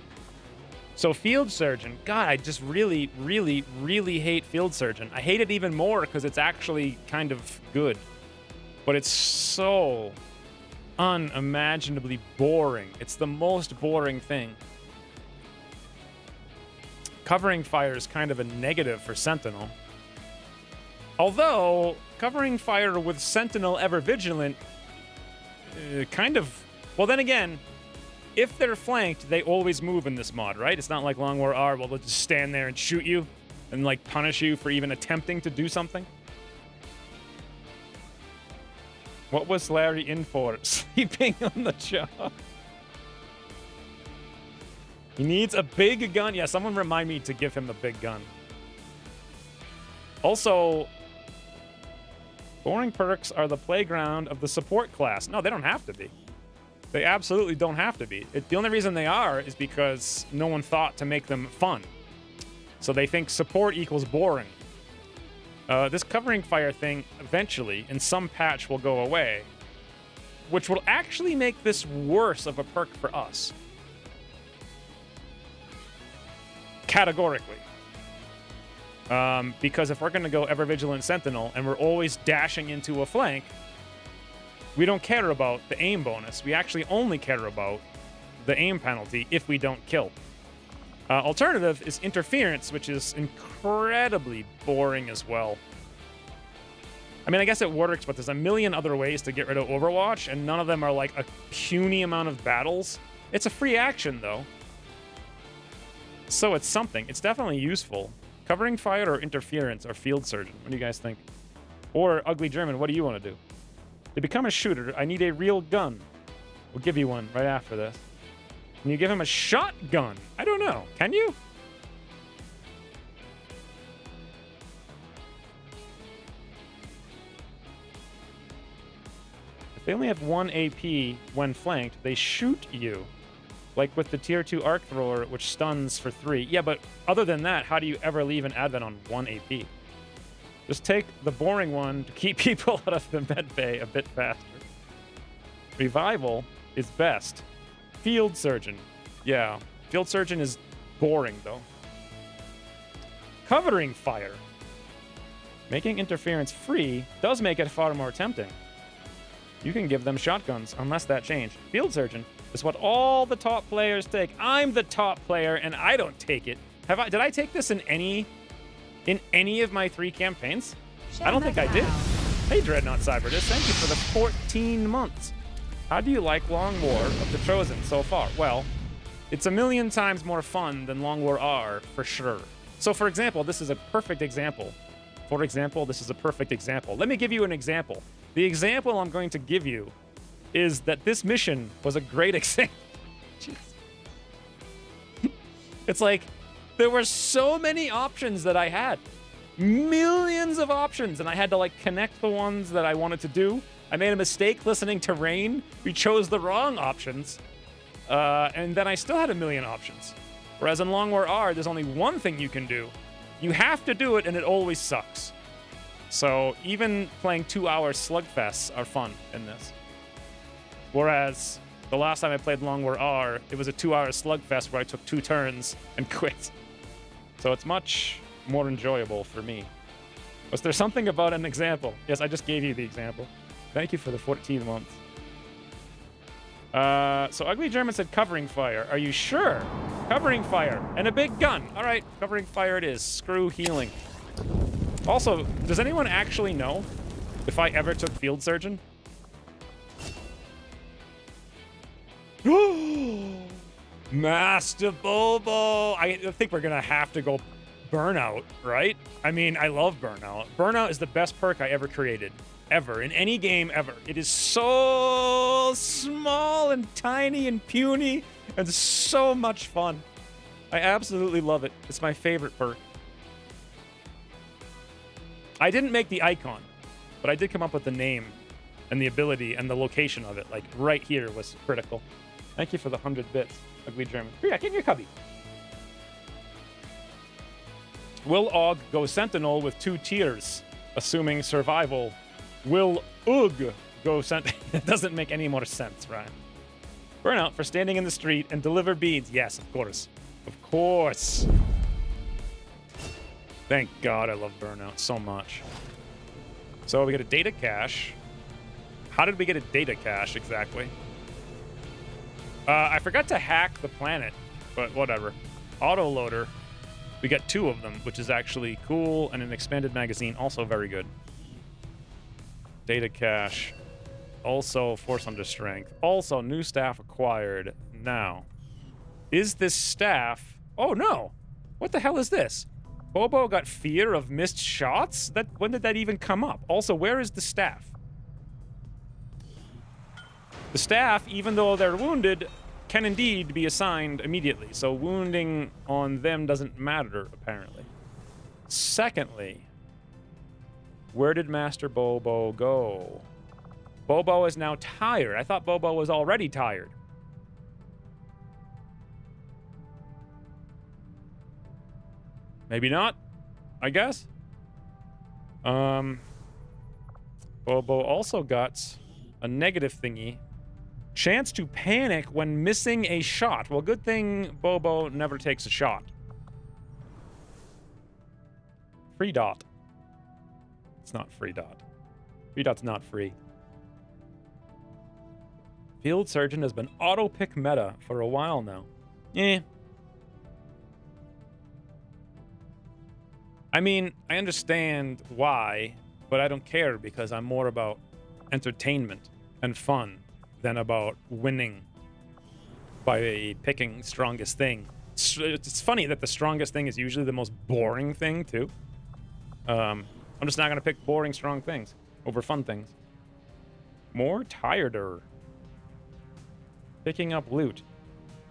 So Field Surgeon. God, I just really, really, really hate Field Surgeon. I hate it even more because it's actually kind of good. But it's so unimaginably boring. It's the most boring thing. Covering fire is kind of a negative for Sentinel. Although, covering fire with Sentinel ever vigilant, kind of... Well, then again, if they're flanked, they always move in this mod, right? It's not like Long War R, well, they'll just stand there and shoot you and, like, punish you for even attempting to do something. What was Larry in for? Sleeping on the job. He needs a big gun. Yeah, someone remind me to give him the big gun. Also, boring perks are the playground of the support class. No, they don't have to be. They absolutely don't have to be. The only reason they are is because no one thought to make them fun. So they think support equals boring. This covering fire thing, eventually, in some patch, will go away, which will actually make this worse of a perk for us. Categorically. Because if we're going to go Ever Vigilant Sentinel, and we're always dashing into a flank, we don't care about the aim bonus. We actually only care about the aim penalty if we don't kill. Alternative is Interference, which is incredibly boring as well. I mean, I guess it works, but there's a million other ways to get rid of Overwatch, and none of them are like a puny amount of battles. It's a free action, though. So it's something. It's definitely useful. Covering fire or Interference or Field Surgeon? What do you guys think? Or Ugly German, what do you want to do? To become a shooter, I need a real gun. We'll give you one right after this. Can you give him a shotgun? I don't know. Can you? If they only have 1 AP when flanked, they shoot you. Like with the tier 2 arc thrower, which stuns for 3. Yeah, but other than that, how do you ever leave an advent on 1 AP? Just take the boring one to keep people out of the med bay a bit faster. Revival is best. Field Surgeon. Yeah, Field Surgeon is boring, though. Covering fire. Making Interference free does make it far more tempting. You can give them shotguns, unless that changed. Field Surgeon is what all the top players take. I'm the top player, and I don't take it. Did I take this in any of my 3 campaigns? I don't think I did. Hey, Dreadnought Cyberdis, thank you for the 14 months. How do you like Long War of the Chosen so far? Well, it's a million times more fun than Long War R, for sure. So, for example, this is a perfect example. For example, this is a perfect example. Let me give you an example. The example I'm going to give you is that this mission was a great example. It's like, there were so many options that I had. Millions of options, and I had to, like, connect the ones that I wanted to do. I made a mistake listening to Rain. We chose the wrong options. And then I still had a million options. Whereas in Long War R, there's only one thing you can do. You have to do it, and it always sucks. So even playing 2-hour slugfests are fun in this. Whereas the last time I played Long War R, it was a 2-hour slugfest where I took 2 turns and quit. So it's much more enjoyable for me. Was there something about an example? Yes, I just gave you the example. Thank you for the 14 months. So Ugly German said covering fire. Are you sure? Covering fire. And a big gun. All right, covering fire it is. Screw healing. Also, does anyone actually know if I ever took Field Surgeon? Master Bobo! I think we're gonna have to go Burnout, right? I mean, I love Burnout. Burnout is the best perk I ever created. Ever. In any game ever. It is so small and tiny and puny and so much fun. I absolutely love it. It's my favorite perk. I didn't make the icon, but I did come up with the name and the ability and the location of it. Like, right here was critical. Thank you for the 100 bits, Ugly German. Yeah, get in your cubby. Will Og go Sentinel with 2 tiers, assuming survival? Will Ugg go Sentinel? It doesn't make any more sense, right? Burnout for standing in the street and deliver beads. Yes, of course. Of course. Thank God I love Burnout so much. So we get a data cache. How did we get a data cache exactly? I forgot to hack the planet, but whatever. Autoloader. We got 2 of them, which is actually cool, and an expanded magazine, also very good. Data cache. Also force under strength. Also new staff acquired. Now, is this staff... Oh no! What the hell is this? Bobo got fear of missed shots? When did that even come up? Also, where is the staff? The staff, even though they're wounded, can indeed be assigned immediately. So wounding on them doesn't matter, apparently. Secondly, where did Master Bobo go? Bobo is now tired. I thought Bobo was already tired. Maybe not, I guess. Bobo also got a negative thingy. Chance to panic when missing a shot. Well, good thing Bobo never takes a shot. Free dot. It's not free dot. Free dot's not free. Field Surgeon has been auto-pick meta for a while now. Eh. I mean, I understand why, but I don't care because I'm more about entertainment and fun than about winning by picking strongest thing. It's funny that the strongest thing is usually the most boring thing, too. I'm just not going to pick boring, strong things over fun things. More tireder. Picking up loot.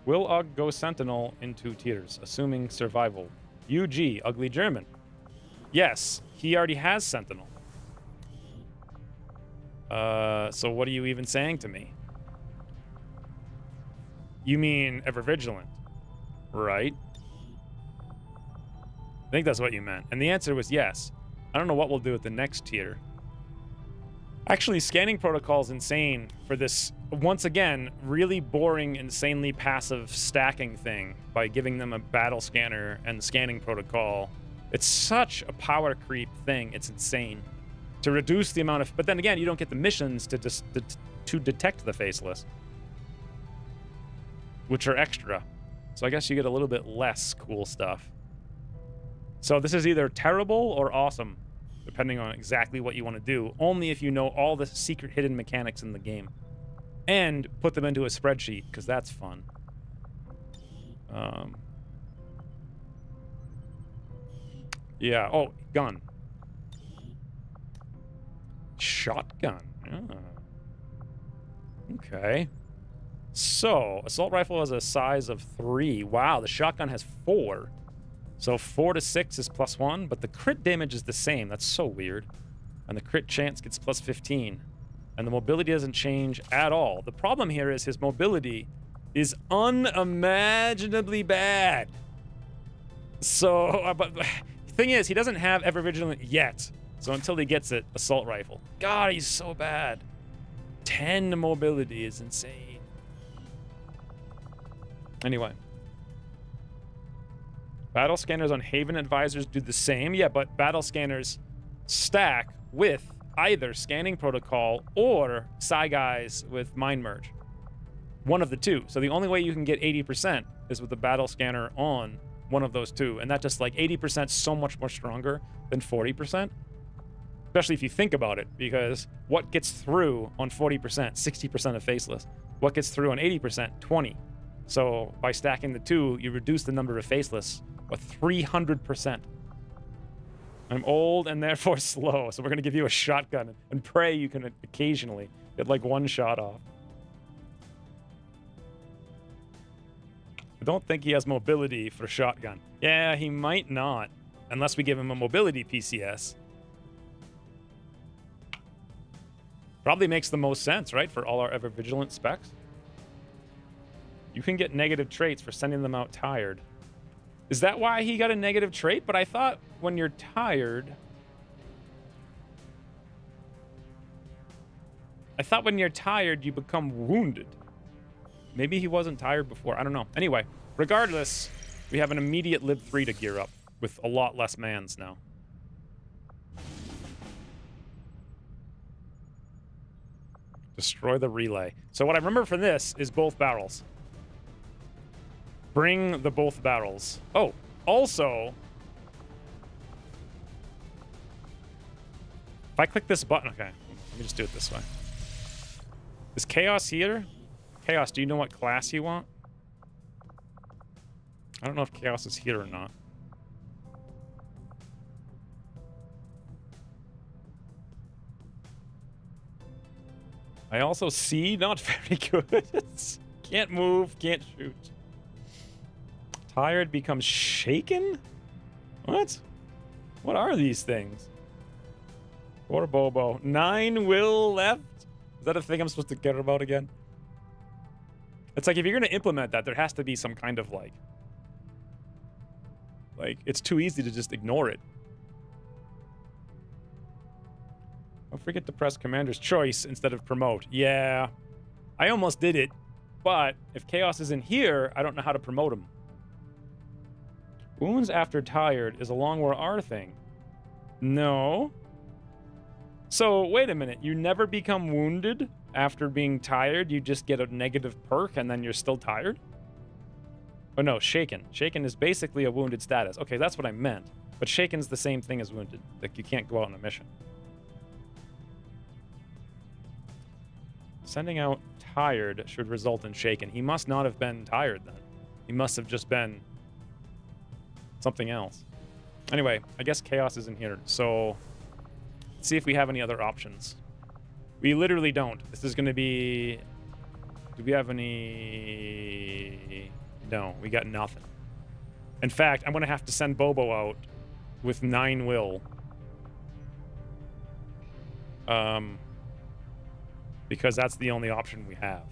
Will Ugg go Sentinel in 2 tiers, assuming survival? UG, Ugly German. Yes, he already has Sentinel. So what are you even saying to me? You mean ever vigilant, right? I think that's what you meant. And the answer was yes. I don't know what we'll do with the next tier. Actually, scanning protocol is insane for this, once again, really boring, insanely passive stacking thing by giving them a battle scanner and scanning protocol. It's such a power creep thing. It's insane. To reduce the amount of... But then again, you don't get the missions to detect the faceless, which are extra. So I guess you get a little bit less cool stuff. So this is either terrible or awesome, depending on exactly what you want to do, only if you know all the secret hidden mechanics in the game. And put them into a spreadsheet, because that's fun. Yeah, oh, gun. Shotgun. Ah. Okay. So, assault rifle has a size of 3. Wow, the shotgun has 4. So 4 to 6 is +1, but the crit damage is the same. That's so weird. And the crit chance gets +15. And the mobility doesn't change at all. The problem here is his mobility is unimaginably bad. So, but the thing is, he doesn't have Ever Vigilant yet. So until he gets it, assault rifle. God, he's so bad. 10 mobility is insane. Anyway. Battle scanners on Haven advisors do the same. Yeah, but battle scanners stack with either scanning protocol or Psy Guys with mind merge. One of the two. So the only way you can get 80% is with the battle scanner on one of those two. And that just like 80% so much more stronger than 40%. Especially if you think about it, because what gets through on 40%, 60% of faceless. What gets through on 80%, 20. So by stacking the two, you reduce the number of faceless by 300%. I'm old and therefore slow, so we're going to give you a shotgun and pray you can occasionally get like one shot off. I don't think he has mobility for shotgun. Yeah, he might not, unless we give him a mobility PCS. Probably makes the most sense, right, for all our ever vigilant specs. You can get negative traits for sending them out tired. Is that why he got a negative trait? But I thought when you're tired... you become wounded. Maybe he wasn't tired before. I don't know. Anyway, regardless, we have an immediate Lib 3 to gear up with a lot less mans now. Destroy the relay. So what I remember from this is both barrels. Bring the both barrels. Oh, also, if I click this button, okay, let me just do it this way. Is Chaos here? Chaos, do you know what class you want? I don't know if Chaos is here or not. I also see not very good. Can't move, can't shoot. Tired becomes shaken? What? What are these things? Or Bobo. 9 will left? Is that a thing I'm supposed to care about again? It's like if you're going to implement that, there has to be some kind of like, it's too easy to just ignore it. Don't forget to press Commander's Choice instead of Promote. Yeah, I almost did it, but if Chaos isn't here, I don't know how to promote him. Wounds after tired is a long war R thing. No. So, wait a minute. You never become wounded after being tired? You just get a negative perk and then you're still tired? Oh no, shaken. Shaken is basically a wounded status. Okay, that's what I meant. But shaken's the same thing as wounded. Like, you can't go out on a mission. Sending out tired should result in shaken. He must not have been tired then. He must have just been something else. Anyway, I guess Chaos isn't here. So, let's see if we have any other options. We literally don't. This is going to be... Do we have any... No, we got nothing. In fact, I'm going to have to send Bobo out with 9 will. Because that's the only option we have.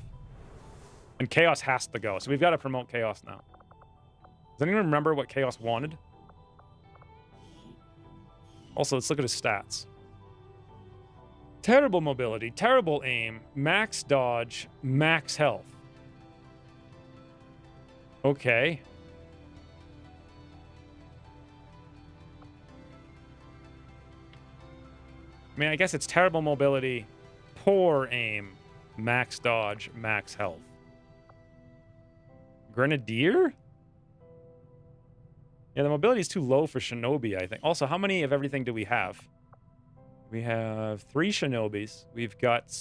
And Chaos has to go. So we've got to promote Chaos now. Does anyone remember what Chaos wanted? Also, let's look at his stats. Terrible mobility, terrible aim, max dodge, max health. Okay. I mean, I guess it's terrible mobility, poor aim, max dodge, max health. Grenadier? Yeah, the mobility is too low for Shinobi, I think. Also, how many of everything do we have? We have 3 Shinobis. We've got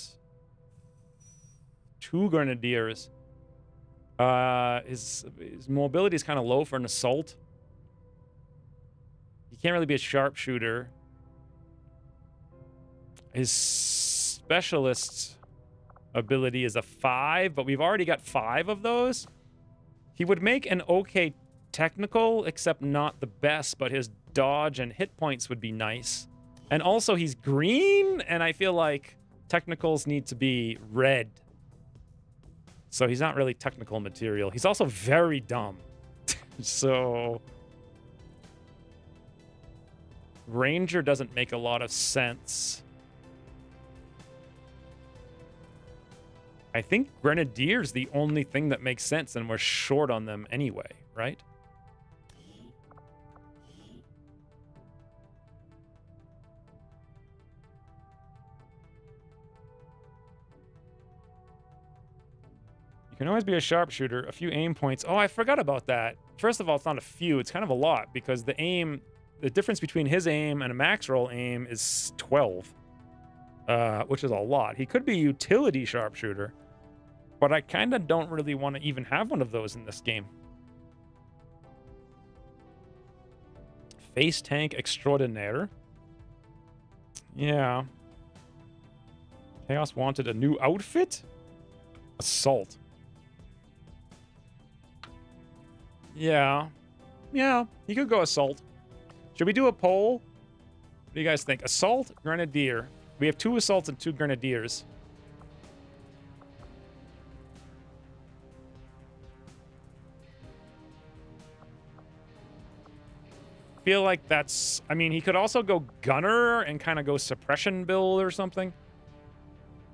2 Grenadiers. His mobility is kind of low for an assault. He can't really be a sharpshooter. His specialist ability is a 5, but we've already got 5 of those. He would make an okay technical, except not the best, but his dodge and hit points would be nice. And also, he's green, and I feel like technicals need to be red. So he's not really technical material. He's also very dumb. So... Ranger doesn't make a lot of sense. I think Grenadier's the only thing that makes sense, and we're short on them anyway, right? You can always be a sharpshooter. A few aim points. Oh, I forgot about that. First of all, it's not a few. It's kind of a lot because the difference between his aim and a max roll aim is 12, which is a lot. He could be utility sharpshooter, but I kind of don't really want to even have one of those in this game. Face tank extraordinaire. Yeah. Chaos wanted a new outfit? Assault. Yeah. Yeah, you could go assault. Should we do a poll? What do you guys think? Assault, grenadier. We have 2 assaults and 2 grenadiers. Feel like that's... I mean, he could also go gunner and kind of go suppression build or something.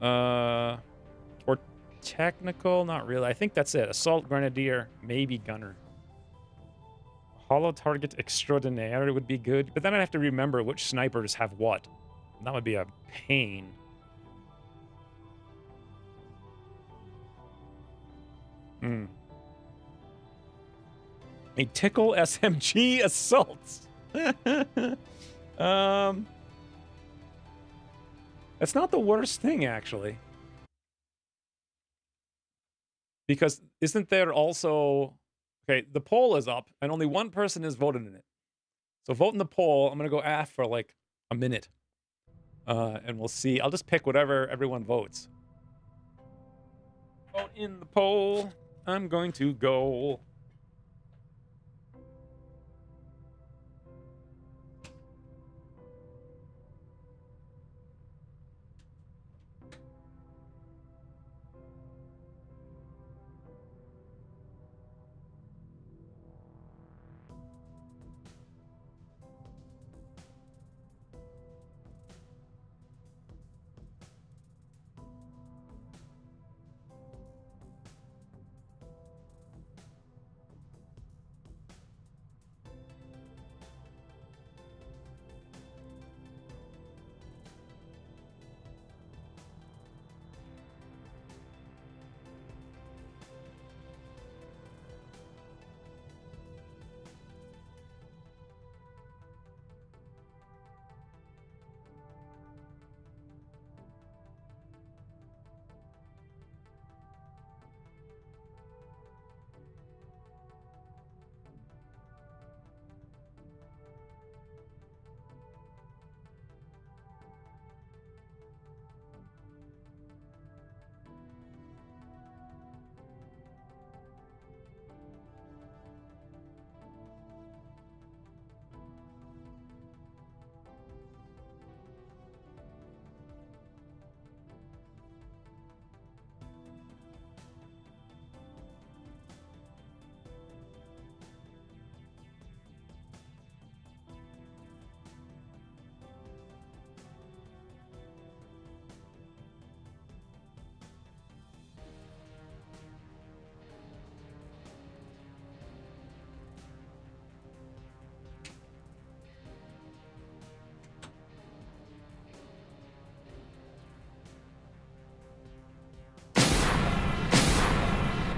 Or technical? Not really. I think that's it. Assault, grenadier, maybe gunner. Hollow target extraordinaire would be good, but then I'd have to remember which snipers have what. That would be a pain. A tickle SMG assault. That's not the worst thing, actually. Because isn't there also... Okay, the poll is up, and only one person has voted in it. So vote in the poll. I'm going to go AF for like a minute. And we'll see. I'll just pick whatever everyone votes. Vote in the poll. I'm going to go...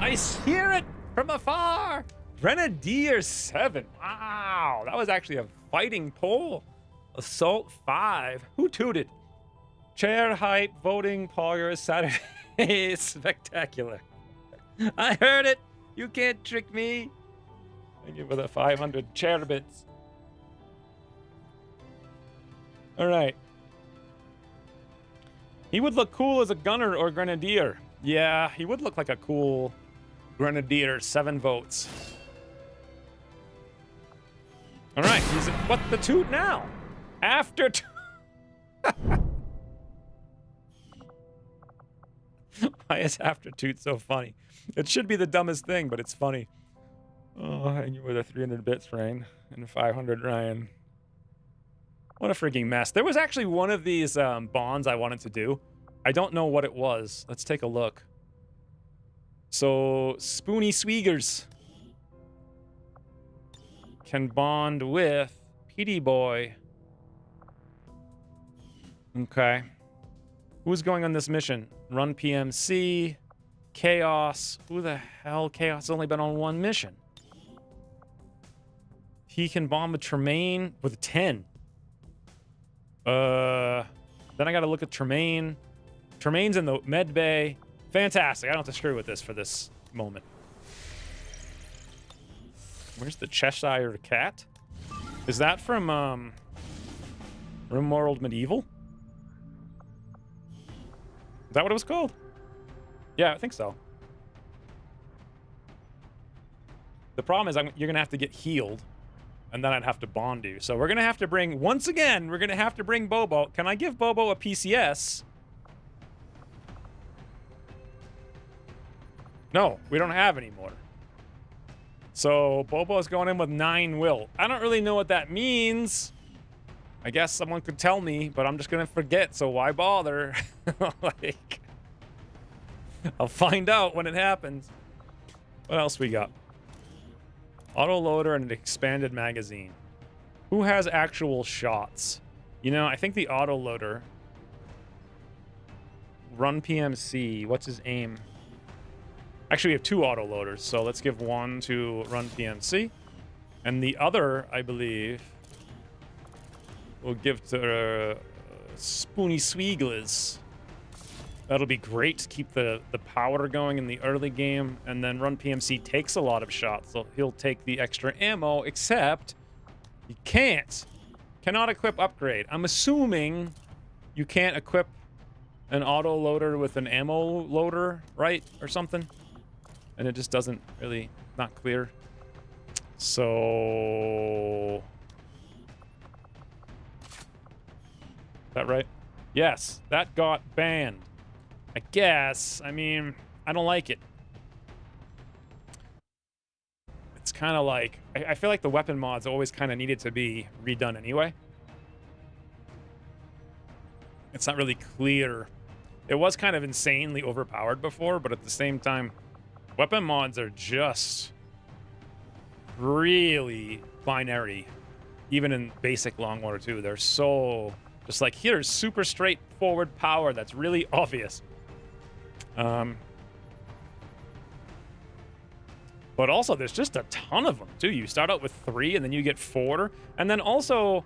I hear it from afar. Grenadier 7. Wow, that was actually a fighting poll. Assault 5. Who tooted? Chair height, voting, Poggers, Saturday. Spectacular. I heard it. You can't trick me. Thank you for the 500 chair bits. All right. He would look cool as a gunner or grenadier. Yeah, he would look like a cool grenadier. 7 votes. All right, he's what the toot now? After Why is after toot so funny? It should be the dumbest thing, but it's funny. Oh, and you were the 300 bits, Rain, and 500 Ryan. What a freaking mess. There was actually one of these bonds I wanted to do. I don't know what it was. Let's take a look. So, Spoony Sweegers can bond with PD Boy. Okay. Who's going on this mission? Run PMC. Chaos. Who the hell? Chaos has only been on one mission. He can bomb a Tremaine with a 10. Then I gotta look at Tremaine. Tremaine's in the med bay. Fantastic. I don't have to screw with this for this moment. Where's the Cheshire Cat? Is that from, Rimworld Medieval? Is that what it was called? Yeah, I think so. The problem is you're going to have to get healed, and then I'd have to bond you. So we're going to have to bring, once again, we're going to have to bring Bobo. Can I give Bobo a PCS? No, we don't have any more. So Bobo's going in with 9 will. I don't really know what that means. I guess someone could tell me, but I'm just going to forget, so why bother? Like, I'll find out when it happens. What else we got? Autoloader and an expanded magazine. Who has actual shots? You know, I think the autoloader. Run PMC. What's his aim? Actually, we have 2 autoloaders, so let's give one to Run PMC. And the other, I believe, we'll give to Spoony Sweegles. That'll be great to keep the power going in the early game. And then Run PMC takes a lot of shots, so he'll take the extra ammo, except you cannot equip upgrade. I'm assuming you can't equip an auto loader with an ammo loader, right? Or something. And it just doesn't really, not clear. So... Is that right? Yes, that got banned. I guess. I mean, I don't like it. It's kind of like... I feel like the weapon mods always kind of needed to be redone anyway. It's not really clear. It was kind of insanely overpowered before, but at the same time, weapon mods are just really binary. Even in basic Long War 2, they're so... Just like, here's super straightforward power that's really obvious. But also, there's just a ton of them, too. You start out with 3, and then you get 4. And then also,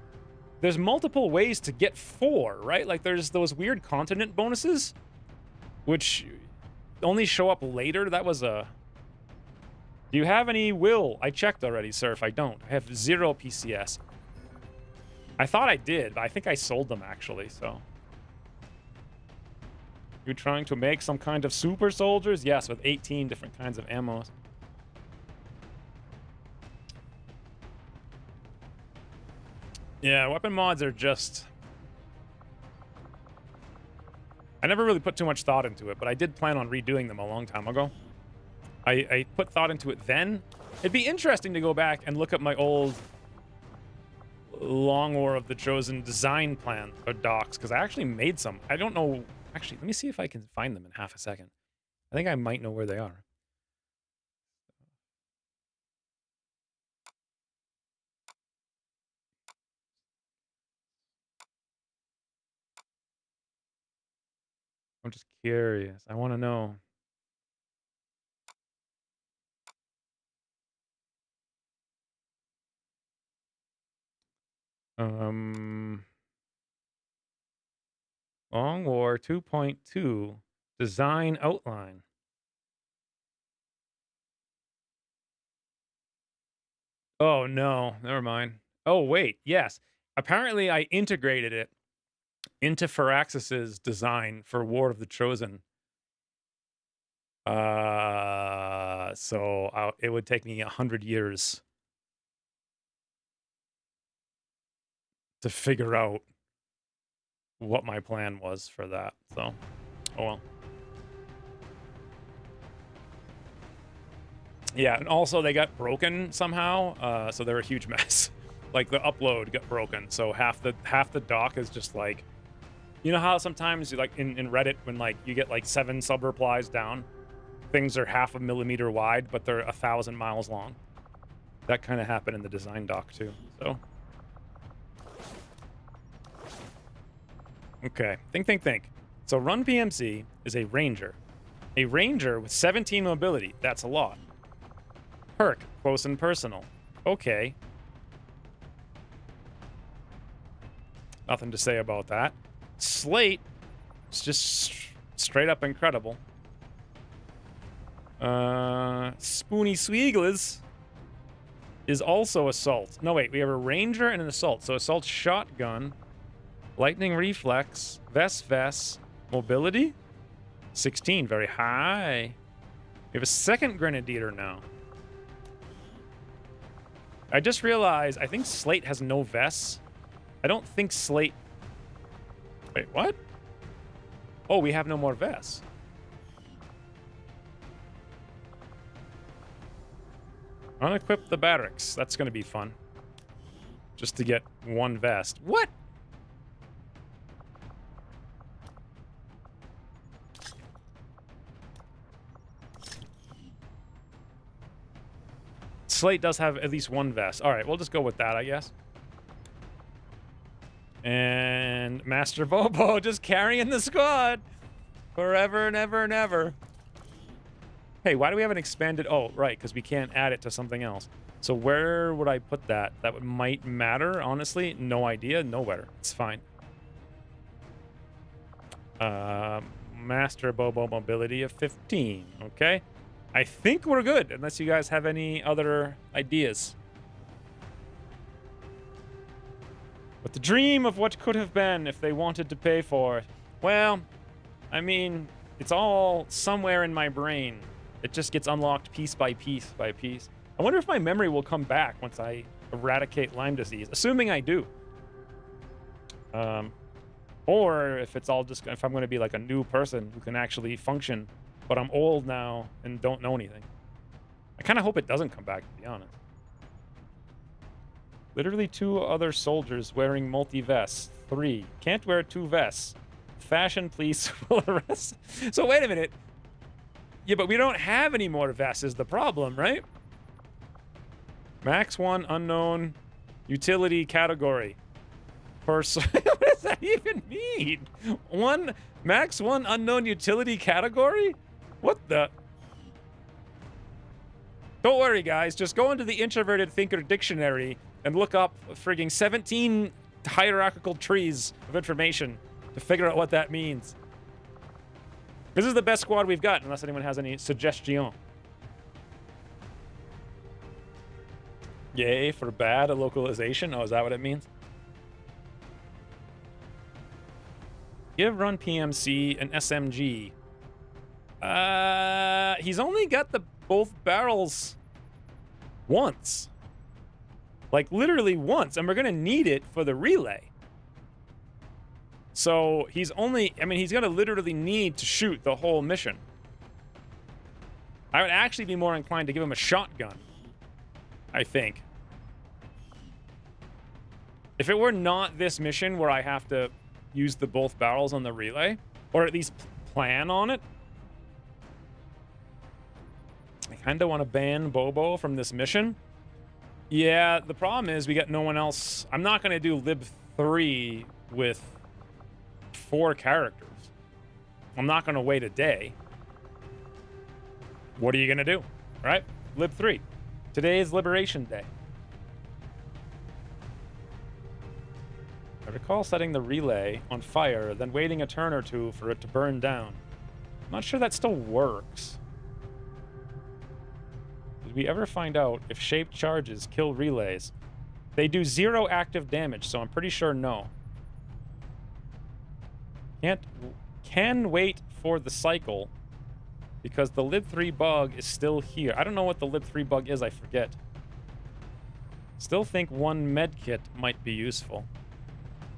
there's multiple ways to get 4, right? Like, there's those weird continent bonuses, which only show up later. That was a... Do you have any will? I checked already, sir, if I don't. I have 0 PCS. I thought I did, but I think I sold them, actually, so... You're trying to make some kind of super soldiers? Yes, with 18 different kinds of ammos. Yeah, weapon mods are just... I never really put too much thought into it, but I did plan on redoing them a long time ago. I put thought into it then. It'd be interesting to go back and look at my old Long War of the Chosen design plan or docs, because I actually made some. I don't know... Actually, let me see if I can find them in half a second. I think I might know where they are. I'm just curious. I want to know. Long War 2.2 design outline. Oh no, never mind. Oh wait, yes. Apparently I integrated it into Firaxis's design for War of the Chosen. So it would take me 100 years to figure out what my plan was for that. So, oh well. Yeah, and also they got broken somehow, so they're a huge mess. Like the upload got broken, so half the doc is just like, you know how sometimes you like in Reddit when like you get like 7 sub replies down, things are half a millimeter wide, but they're 1,000 miles long. That kind of happened in the design doc too. So, okay, think. So Run PMC is a ranger. A ranger with 17 mobility. That's a lot. Perk, close and personal. Okay. Nothing to say about that. Slate, it's just straight up incredible. Spoony Sweegles is also assault. No, wait, we have a ranger and an assault. So assault shotgun, lightning reflex, vest, mobility, 16, very high. We have a second grenadier now. I just realized, I think Slate has no vests. I don't think Slate... Wait, what? Oh, we have no more vests. Unequip the barracks. That's going to be fun. Just to get one vest. What? Slate does have at least one vest. All right, we'll just go with that, I guess. And Master Bobo just carrying the squad. Forever and ever and ever. Hey, why do we have an expanded... Oh, right, because we can't add it to something else. So where would I put that? That might matter, honestly. No idea. Nowhere. It's fine. Master Bobo mobility of 15. Okay. I think we're good, unless you guys have any other ideas. But the dream of what could have been if they wanted to pay for it. Well, I mean, it's all somewhere in my brain. It just gets unlocked piece by piece by piece. I wonder if my memory will come back once I eradicate Lyme disease, assuming I do. Or if it's all just, if I'm going to be like a new person who can actually function, but I'm old now and don't know anything. I kind of hope it doesn't come back, to be honest. Literally 2 other soldiers wearing multi-vests. 3. Can't wear 2 vests. Fashion police will arrest. So wait a minute. Yeah, but we don't have any more vests is the problem, right? Max 1 unknown utility category. What does that even mean? Max 1 unknown utility category? What the? Don't worry, guys. Just go into the Introverted Thinker Dictionary and look up frigging 17 hierarchical trees of information to figure out what that means. This is the best squad we've got, unless anyone has any suggestion. Yay for bad localization. Oh, is that what it means? Give run PMC an SMG. He's only got both barrels once. Like, literally once. And we're going to need it for the relay. So, he's only... I mean, he's going to literally need to shoot the whole mission. I would actually be more inclined to give him a shotgun. I think. If it were not this mission where I have to use the both barrels on the relay, or at least plan on it, I kind of want to ban Bobo from this mission. Yeah, the problem is we got no one else. I'm not going to do Lib 3 with 4 characters. I'm not going to wait a day. What are you going to do? Right? Lib 3. Today is Liberation Day. I recall setting the relay on fire, then waiting a turn or two for it to burn down. I'm not sure that still works. Did we ever find out if shaped charges kill relays? They do 0 active damage, so I'm pretty sure no. Can wait for the cycle because the Lib 3 bug is still here. I don't know what the Lib 3 bug is, I forget. Still think 1 medkit might be useful.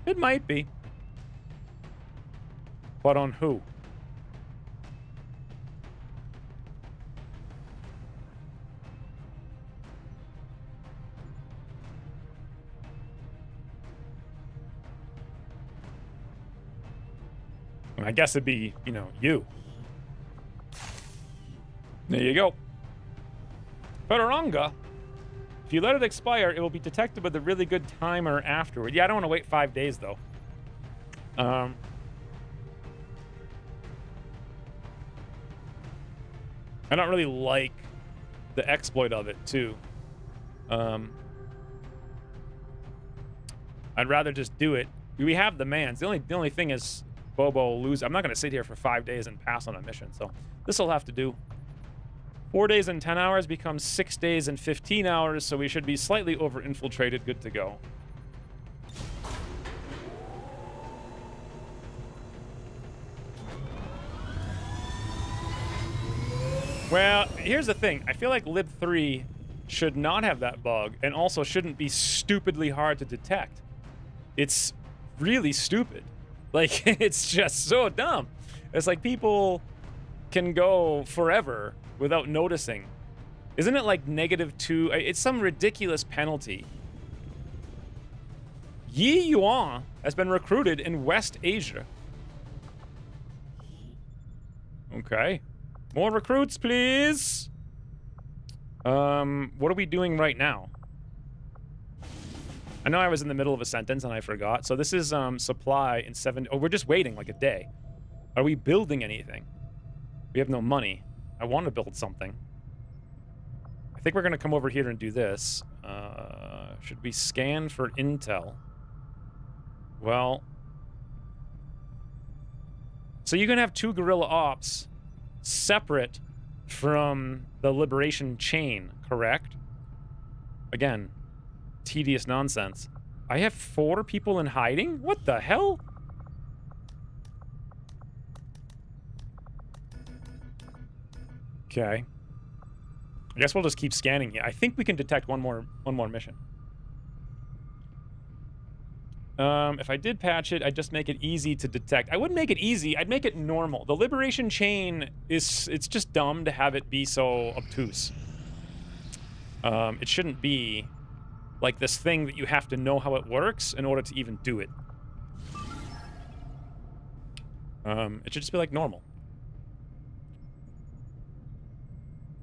It might be. But on who? I guess it'd be, you know, you. There you go. Peraranga. If you let it expire, it will be detected with a really good timer afterward. Yeah, I don't want to wait 5 days, though. I don't really like the exploit of it, too. I'd rather just do it. We have the mans. The only thing is Bobo will lose. I'm not going to sit here for 5 days and pass on a mission, so this will have to do. 4 days and 10 hours becomes 6 days and 15 hours, so we should be slightly over-infiltrated, good to go. Well, here's the thing. I feel like Lib 3 should not have that bug, and also shouldn't be stupidly hard to detect. It's really stupid. Like, it's just so dumb. It's like people can go forever without noticing. Isn't it like -2? It's some ridiculous penalty. Yi Yuan has been recruited in West Asia. Okay. More recruits, please. What are we doing right now? I know I was in the middle of a sentence and I forgot. So this is supply in 7. Oh, we're just waiting like a day. Are we building anything? We have no money. I want to build something. I think we're going to come over here and do this. Should we scan for intel? Well, so you can have 2 guerrilla ops separate from the liberation chain, correct? Again, tedious nonsense. I have 4 people in hiding? What the hell? Okay. I guess we'll just keep scanning here. I think we can detect one more mission. If I did patch it, I'd just make it easy to detect. I wouldn't make it easy. I'd make it normal. The liberation chain it's just dumb to have it be so obtuse. It shouldn't be like this thing that you have to know how it works in order to even do it. It should just be like normal.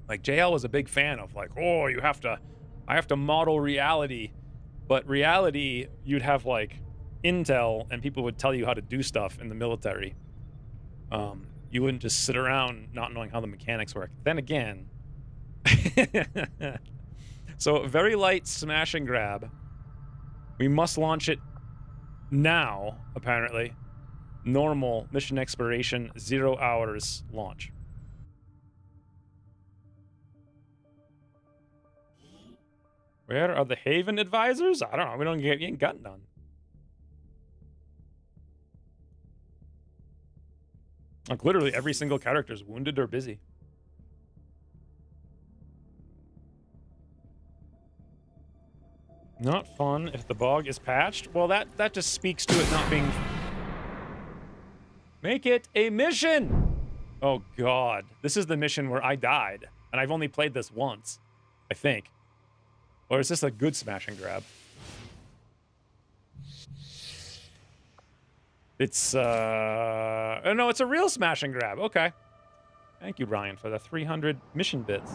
Like JL was a big fan of like, oh, I have to model reality. But reality, you'd have like intel and people would tell you how to do stuff in the military. You wouldn't just sit around not knowing how the mechanics work. Then again, so very light smash and grab. We must launch it now, apparently. Normal mission expiration, 0 hours launch. Where are the Haven advisors? I don't know. We don't get ain't got none. Like literally every single character is wounded or busy. Not fun if the bug is patched. Well, that just speaks to it not being. Make it a mission. Oh God, this is the mission where I died, and I've only played this once, I think. Or is this a good smash and grab? It's, oh no, it's a real smash and grab. Okay. Thank you, Ryan, for the 300 mission bits.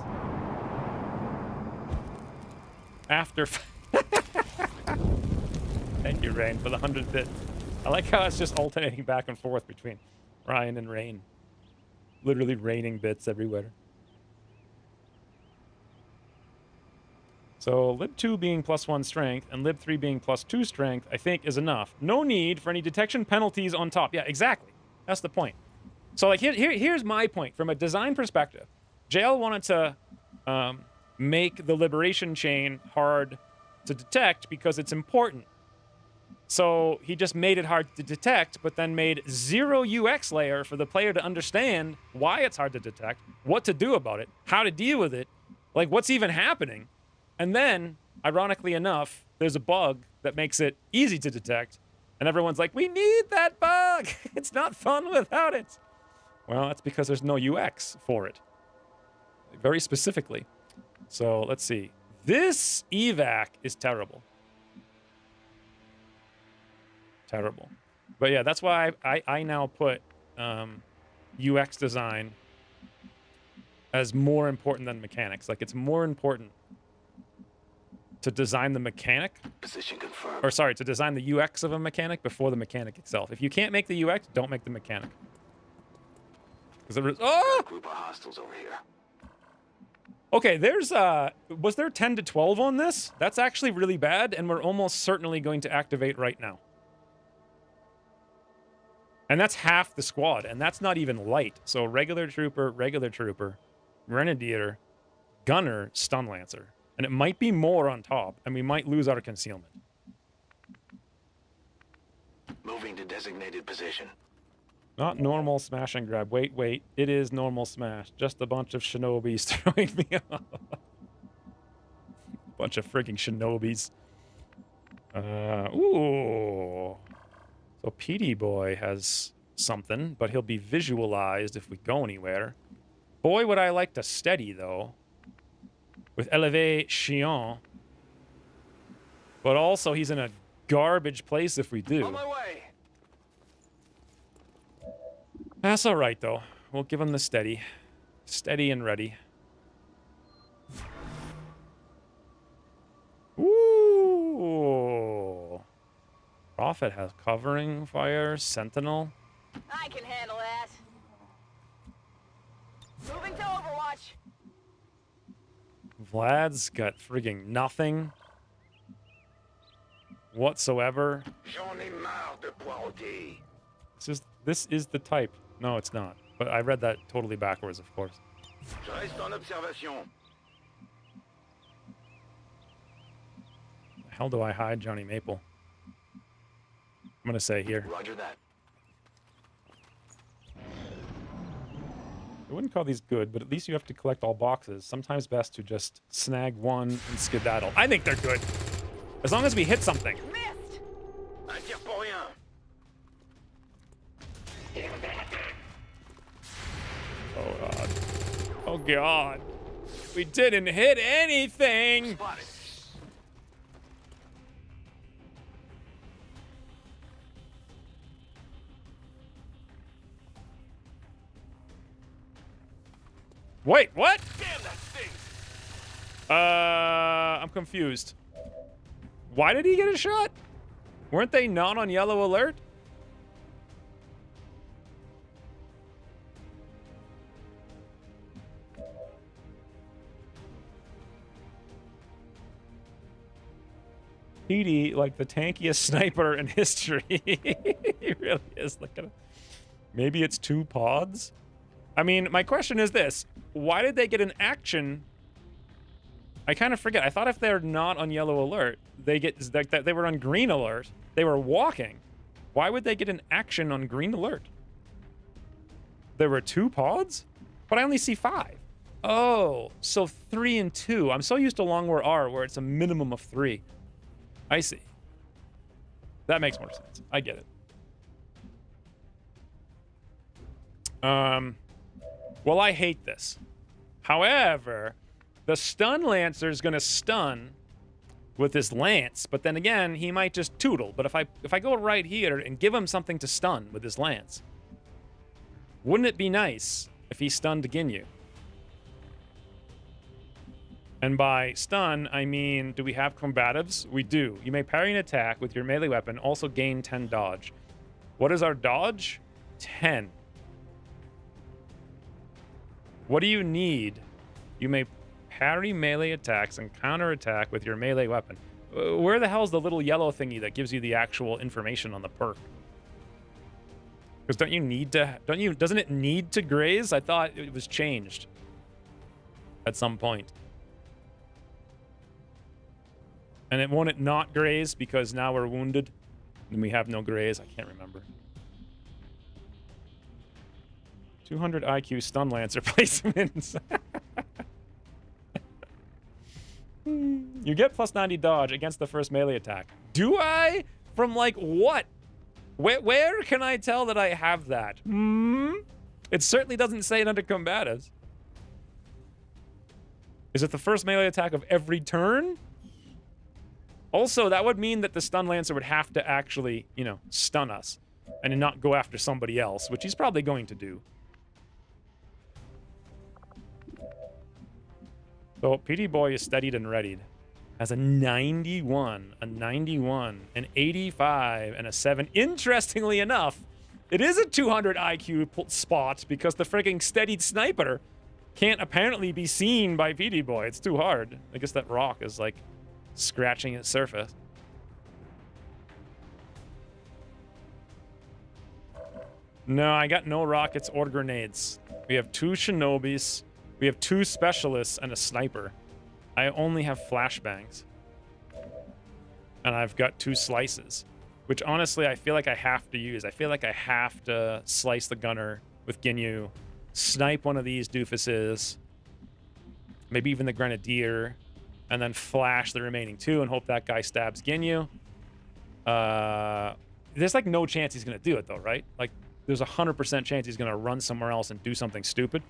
After... Thank you, Rain, for the 100 bits. I like how it's just alternating back and forth between Ryan and Rain. Literally raining bits everywhere. So Lib 2 being +1 strength and Lib 3 being +2 strength, I think, is enough. No need for any detection penalties on top. Yeah, exactly. That's the point. So, like, here's my point. From a design perspective, JL wanted to make the liberation chain hard to detect because it's important. So he just made it hard to detect, but then made 0 UX layer for the player to understand why it's hard to detect, what to do about it, how to deal with it, like what's even happening. And then, ironically enough, there's a bug that makes it easy to detect, and everyone's like, we need that bug! It's not fun without it! Well, that's because there's no UX for it. Very specifically. So, let's see. This evac is terrible. Terrible. But yeah, that's why I now put UX design as more important than mechanics. Like, it's more important to design the mechanic. Position confirmed. Or sorry, to design the UX of a mechanic before the mechanic itself. If you can't make the UX, don't make the mechanic. Because there was, oh! Group of hostiles over here. Okay, there's was there 10 to 12 on this? That's actually really bad, and we're almost certainly going to activate right now. And that's half the squad, and that's not even light. So regular trooper, grenadier, gunner, stun lancer. And it might be more on top, and we might lose our concealment. Moving to designated position. Not normal smash and grab. Wait, wait. It is normal smash. Just a bunch of shinobis throwing me off. Bunch of freaking shinobis. Ooh. So PD Boy has something, but he'll be visualized if we go anywhere. Boy, would I like to steady, though. With Elevation. But also, he's in a garbage place if we do. On my way. That's all right, though. We'll give him the steady. Steady and ready. Ooh. Prophet has covering fire, sentinel. I can handle that. Moving to Overwatch. Vlad's got frigging nothing whatsoever. J'en ai marre de Poirier. This is the type. No, it's not. But I read that totally backwards, of course. Je reste en observation. The hell do I hide Johnny Maple? I'm gonna say here. Roger that. I wouldn't call these good, but at least you have to collect all boxes. Sometimes best to just snag one and skedaddle. I think they're good. As long as we hit something. Missed. Un tir pour rien. Oh, God. Oh, God. We didn't hit anything. Spotted. Wait, what? Damn, that stinks. I'm confused. Why did he get a shot? Weren't they not on yellow alert? PD, like the tankiest sniper in history. He really is. Look at him. Maybe it's 2 pods? I mean, my question is this. Why did they get an action? I kind of forget. I thought if they're not on yellow alert, they were on green alert. They were walking. Why would they get an action on green alert? There were 2 pods? But I only see 5. Oh, so 3 and 2. I'm so used to Long War R where it's a minimum of 3. I see. That makes more sense. I get it. Well, I hate this. However, the stun lancer is going to stun with this lance, but then again, he might just tootle. But if I go right here and give him something to stun with his lance, wouldn't it be nice if he stunned Ginyu? And by stun, I mean, do we have combatives? We do. You may parry an attack with your melee weapon, also gain 10 dodge. What is our dodge? 10. What do you need? You may parry melee attacks and counterattack with your melee weapon. Where the hell is the little yellow thingy that gives you the actual information on the perk? Because doesn't it need to graze? I thought it was changed at some point. And won't it not graze because now we're wounded and we have no graze? I can't remember. 200 IQ stun lancer placements. You get plus 90 dodge against the first melee attack. Do I? From like what? Where can I tell that I have that? It certainly doesn't say it under combatives. Is it the first melee attack of every turn? Also, that would mean that the stun lancer would have to actually, stun us and not go after somebody else, which he's probably going to do. So PD Boy is steadied and readied. Has a 91, an 85, and a 7. Interestingly enough, it is a 200 IQ spot because the freaking steadied sniper can't apparently be seen by PD Boy. It's too hard. I guess that rock is like scratching its surface. No, I got no rockets or grenades. We have 2 shinobis. We have 2 specialists and a sniper. I only have flashbangs. And I've got 2 slices. Which honestly, I feel like I have to use. I feel like I have to slice the gunner with Ginyu. Snipe one of these doofuses. Maybe even the grenadier. And then flash the remaining 2 and hope that guy stabs Ginyu. There's like no chance he's going to do it though, right? Like, there's a 100% chance he's going to run somewhere else and do something stupid.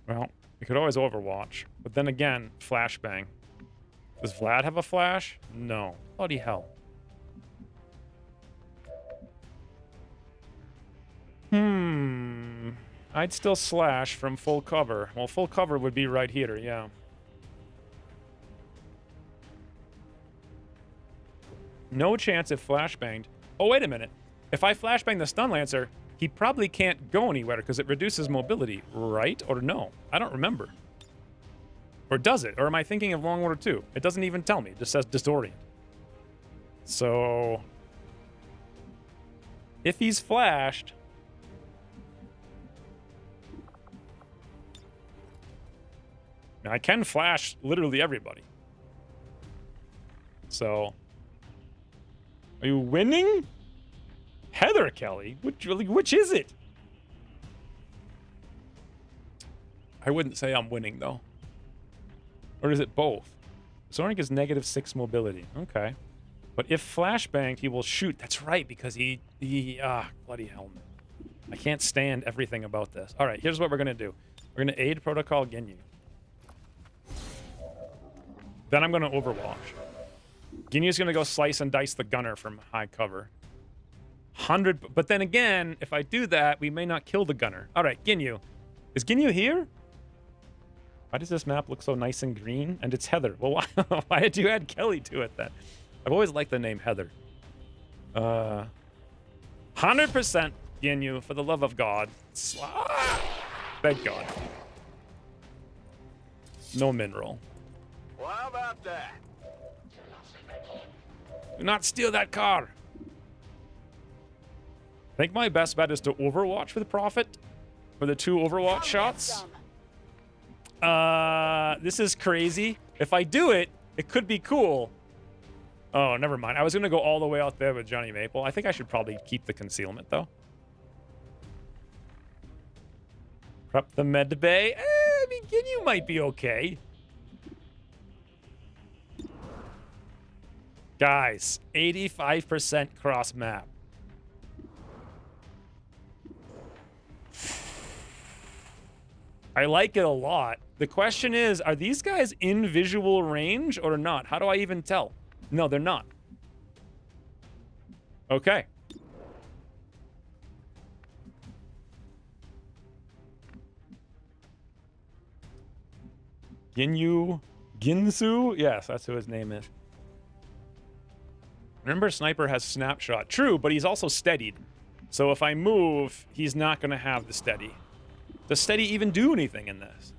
Well, you could always overwatch. But then again, flashbang. Does Vlad have a flash? No. Bloody hell. I'd still slash from full cover. Well, full cover would be right here, yeah. No chance if flashbanged. Oh, wait a minute. If I flashbang the stun lancer, he probably can't go anywhere because it reduces mobility, right? Or no? I don't remember. Or does it? Or am I thinking of Long Order 2? It doesn't even tell me. It just says disorient. So, if he's flashed, I can flash literally everybody. So, are you winning? Heather Kelly? Which is it? I wouldn't say I'm winning, though. Or is it both? Zorik is -6 mobility. Okay. But if flashbanged, he will shoot. That's right, because he bloody hell. I can't stand everything about this. All right, here's what we're going to do. We're going to aid Protocol Ginyu. Then I'm going to overwatch. Ginyu's going to go slice and dice the gunner from high cover. 100, but then again, if I do that, we may not kill the gunner. All right, Ginyu. Is Ginyu here? Why does this map look so nice and green? And it's Heather. Well, why did you add Kelly to it then? I've always liked the name Heather. 100% Ginyu, for the love of God. Thank God. No mineral. Well, how about that? Do not steal that car. I think my best bet is to overwatch with Prophet for the 2 overwatch shots. This is crazy. If I do it, it could be cool. Oh, never mind. I was going to go all the way out there with Johnny Maple. I think I should probably keep the concealment, though. Prep the med bay. I mean, Ginyu might be okay. Guys, 85% cross map. I like it a lot. The question is, are these guys in visual range or not? How do I even tell? No, they're not. Okay. Ginsu? Yes, that's who his name is. Remember, Sniper has snapshot. True, but he's also steadied. So if I move, he's not going to have the steady. Does steady even do anything in this?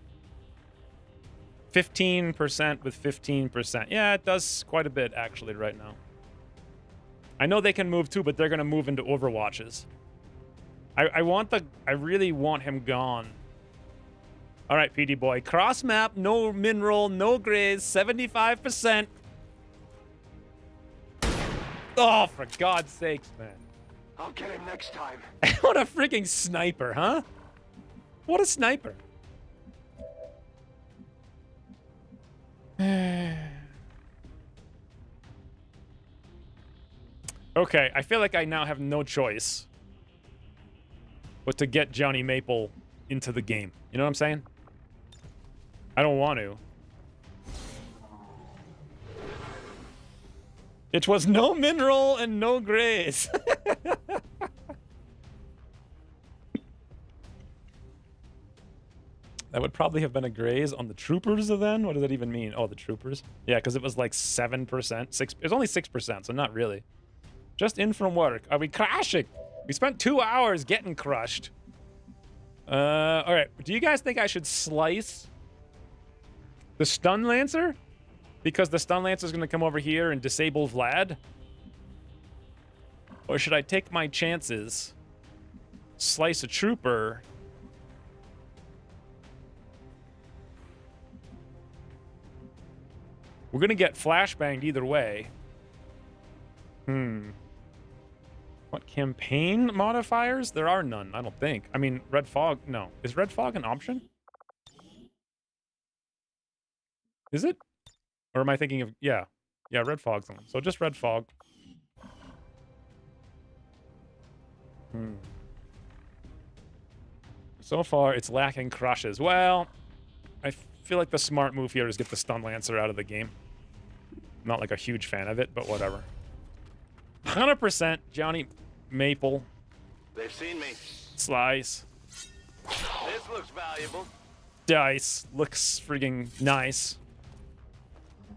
15% with 15%. Yeah, it does quite a bit, actually, right now. I know they can move too, but they're going to move into overwatches. I really want him gone. All right, PD boy. Cross map, no mineral, no grays, 75%. Oh, for God's sakes, man. I'll get him next time. What a freaking sniper, huh? What a sniper. Okay, I feel like I now have no choice but to get Johnny Maple into the game. You know what I'm saying? I don't want to. It was no mineral and no grace. That would probably have been a graze on the troopers then? What does that even mean? Oh, the troopers? Yeah, because it was like 7%. It's only 6%, so not really. Just in from work. Are we crashing? We spent 2 hours getting crushed. Alright. Do you guys think I should slice the stun lancer? Because the stun lancer is going to come over here and disable Vlad? Or should I take my chances? Slice a trooper. We're going to get flashbanged either way. What campaign modifiers? There are none, I don't think. I mean, Red Fog, no. Is Red Fog an option? Is it? Or am I thinking of, yeah. Yeah, Red Fog's one. So just Red Fog. So far, it's lacking crushes. Well, I feel like the smart move here is get the Stun Lancer out of the game. Not like a huge fan of it, but whatever. 100% Johnny Maple. They've seen me. Slice. This looks valuable. Dice. Looks friggin' nice.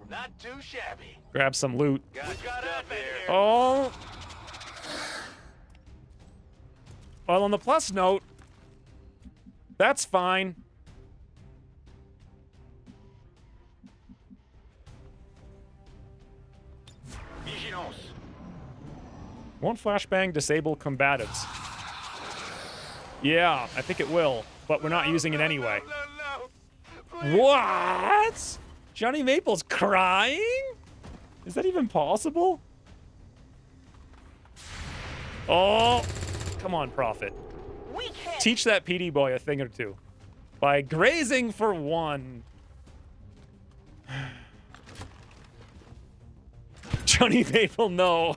Not too shabby. Grab some loot. Got advent here. Oh. Well, on the plus note, that's fine. Viginos. Won't flashbang disable combatives? Yeah, I think it will, but we're not using it anyway. No. What? Johnny Maple's crying? Is that even possible? Oh, come on, Prophet. We can't. Teach that PD boy a thing or two. By grazing for one. Johnny Maple, no.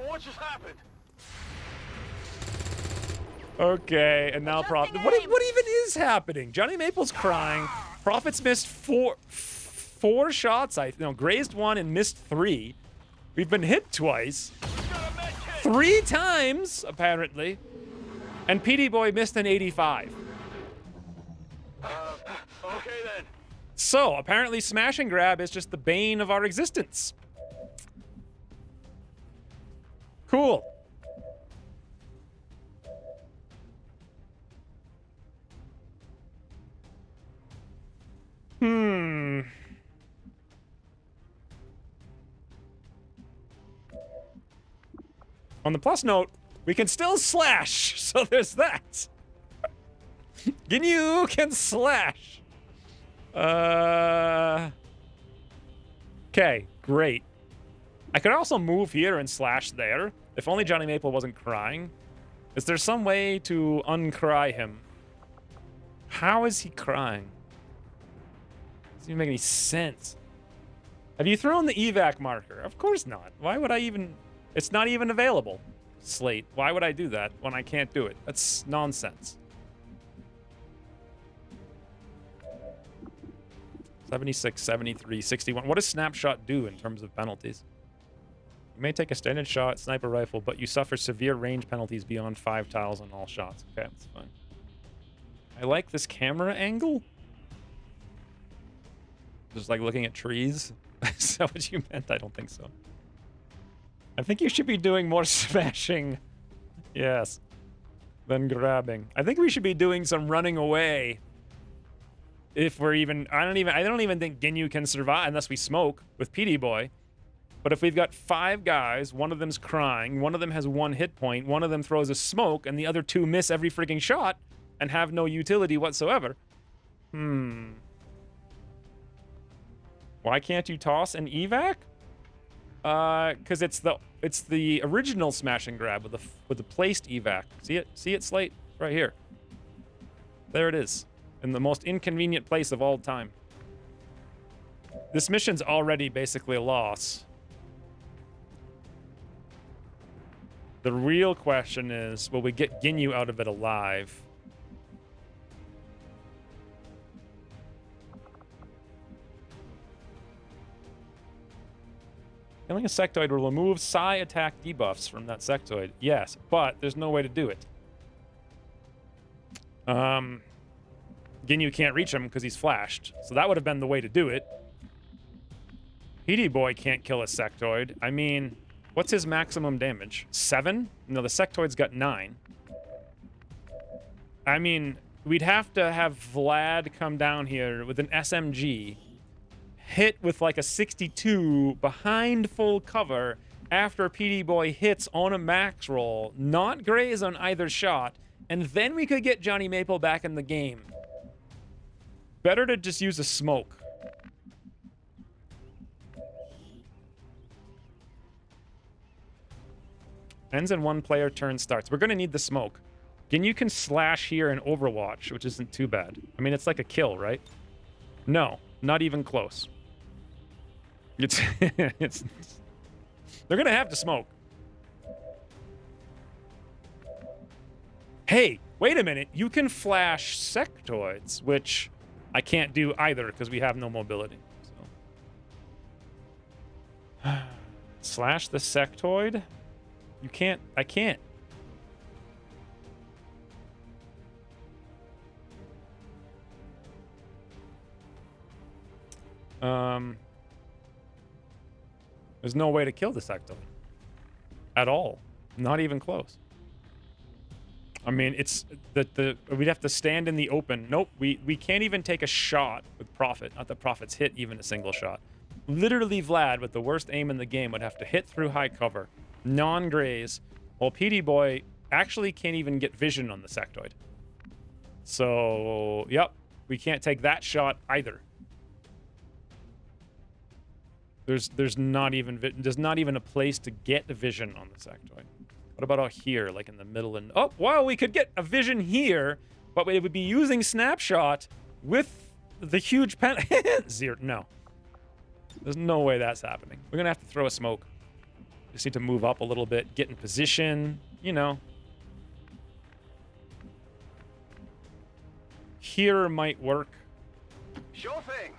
What just happened? Okay, and now Prophet. Adjusting What aim. even is happening? Johnny Maple's crying. Prophet's missed four shots. Grazed one and missed 3. We've been hit twice. 3 times, apparently. And PD Boy missed an 85. Okay then. So, apparently smash and grab is just the bane of our existence. Cool. On the plus note, we can still slash, so there's that. Ginyu can slash. Okay, great. I could also move here and slash there. If only Johnny Maple wasn't crying. Is there some way to uncry him? How is he crying? Doesn't even make any sense. Have you thrown the evac marker? Of course not. Why would I even... It's not even available. Slate. Why would I do that when I can't do it? That's nonsense. 76, 73, 61. What does Snapshot do in terms of penalties? You may take a standard shot, sniper rifle, but you suffer severe range penalties beyond 5 tiles on all shots. Okay, that's fine. I like this camera angle. Just like looking at trees. Is that what you meant? I don't think so. I think you should be doing more smashing. Yes. Than grabbing. I think we should be doing some running away. If we're even... I don't even think Ginyu can survive unless we smoke with PD Boy. But if we've got 5 guys, one of them's crying, one of them has 1 hit point, one of them throws a smoke, and the other 2 miss every freaking shot and have no utility whatsoever. Why can't you toss an evac? Because it's the original smash and grab with the placed evac. See it, Slate? Right here. There it is. In the most inconvenient place of all time. This mission's already basically a loss. The real question is, will we get Ginyu out of it alive? Killing a sectoid will remove psi attack debuffs from that sectoid. Yes, but there's no way to do it. Ginyu can't reach him because he's flashed. So that would have been the way to do it. PD Boy can't kill a sectoid. I mean, what's his maximum damage? 7? No, the sectoid's got 9. I mean, we'd have to have Vlad come down here with an SMG, hit with like a 62 behind full cover after PD Boy hits on a max roll, not graze on either shot, and then we could get Johnny Maple back in the game. Better to just use a smoke. Ends in 1 player, turn starts. We're going to need the smoke. Ginyu can slash here in Overwatch, which isn't too bad. I mean, it's like a kill, right? No, not even close. It's, they're going to have to smoke. Hey, wait a minute. You can flash sectoids, which I can't do either because we have no mobility. So. Slash the sectoid? You can't. I can't. There's no way to kill the sectoid. At all. Not even close. I mean, it's we'd have to stand in the open. Nope, we can't even take a shot with Prophet. Not that Prophet's hit even a single shot. Literally Vlad, with the worst aim in the game, would have to hit through high cover, non-graze, while PD Boy actually can't even get vision on the sectoid. So, yep, we can't take that shot either. There's not even a place to get the vision on the sectoid. What about out here, like in the middle? And oh, wow, we could get a vision here, but it would be using snapshot with the huge pen. Zero. No, there's no way that's happening. We're gonna have to throw a smoke. Just need to move up a little bit, get in position. You know, here might work. Sure thing.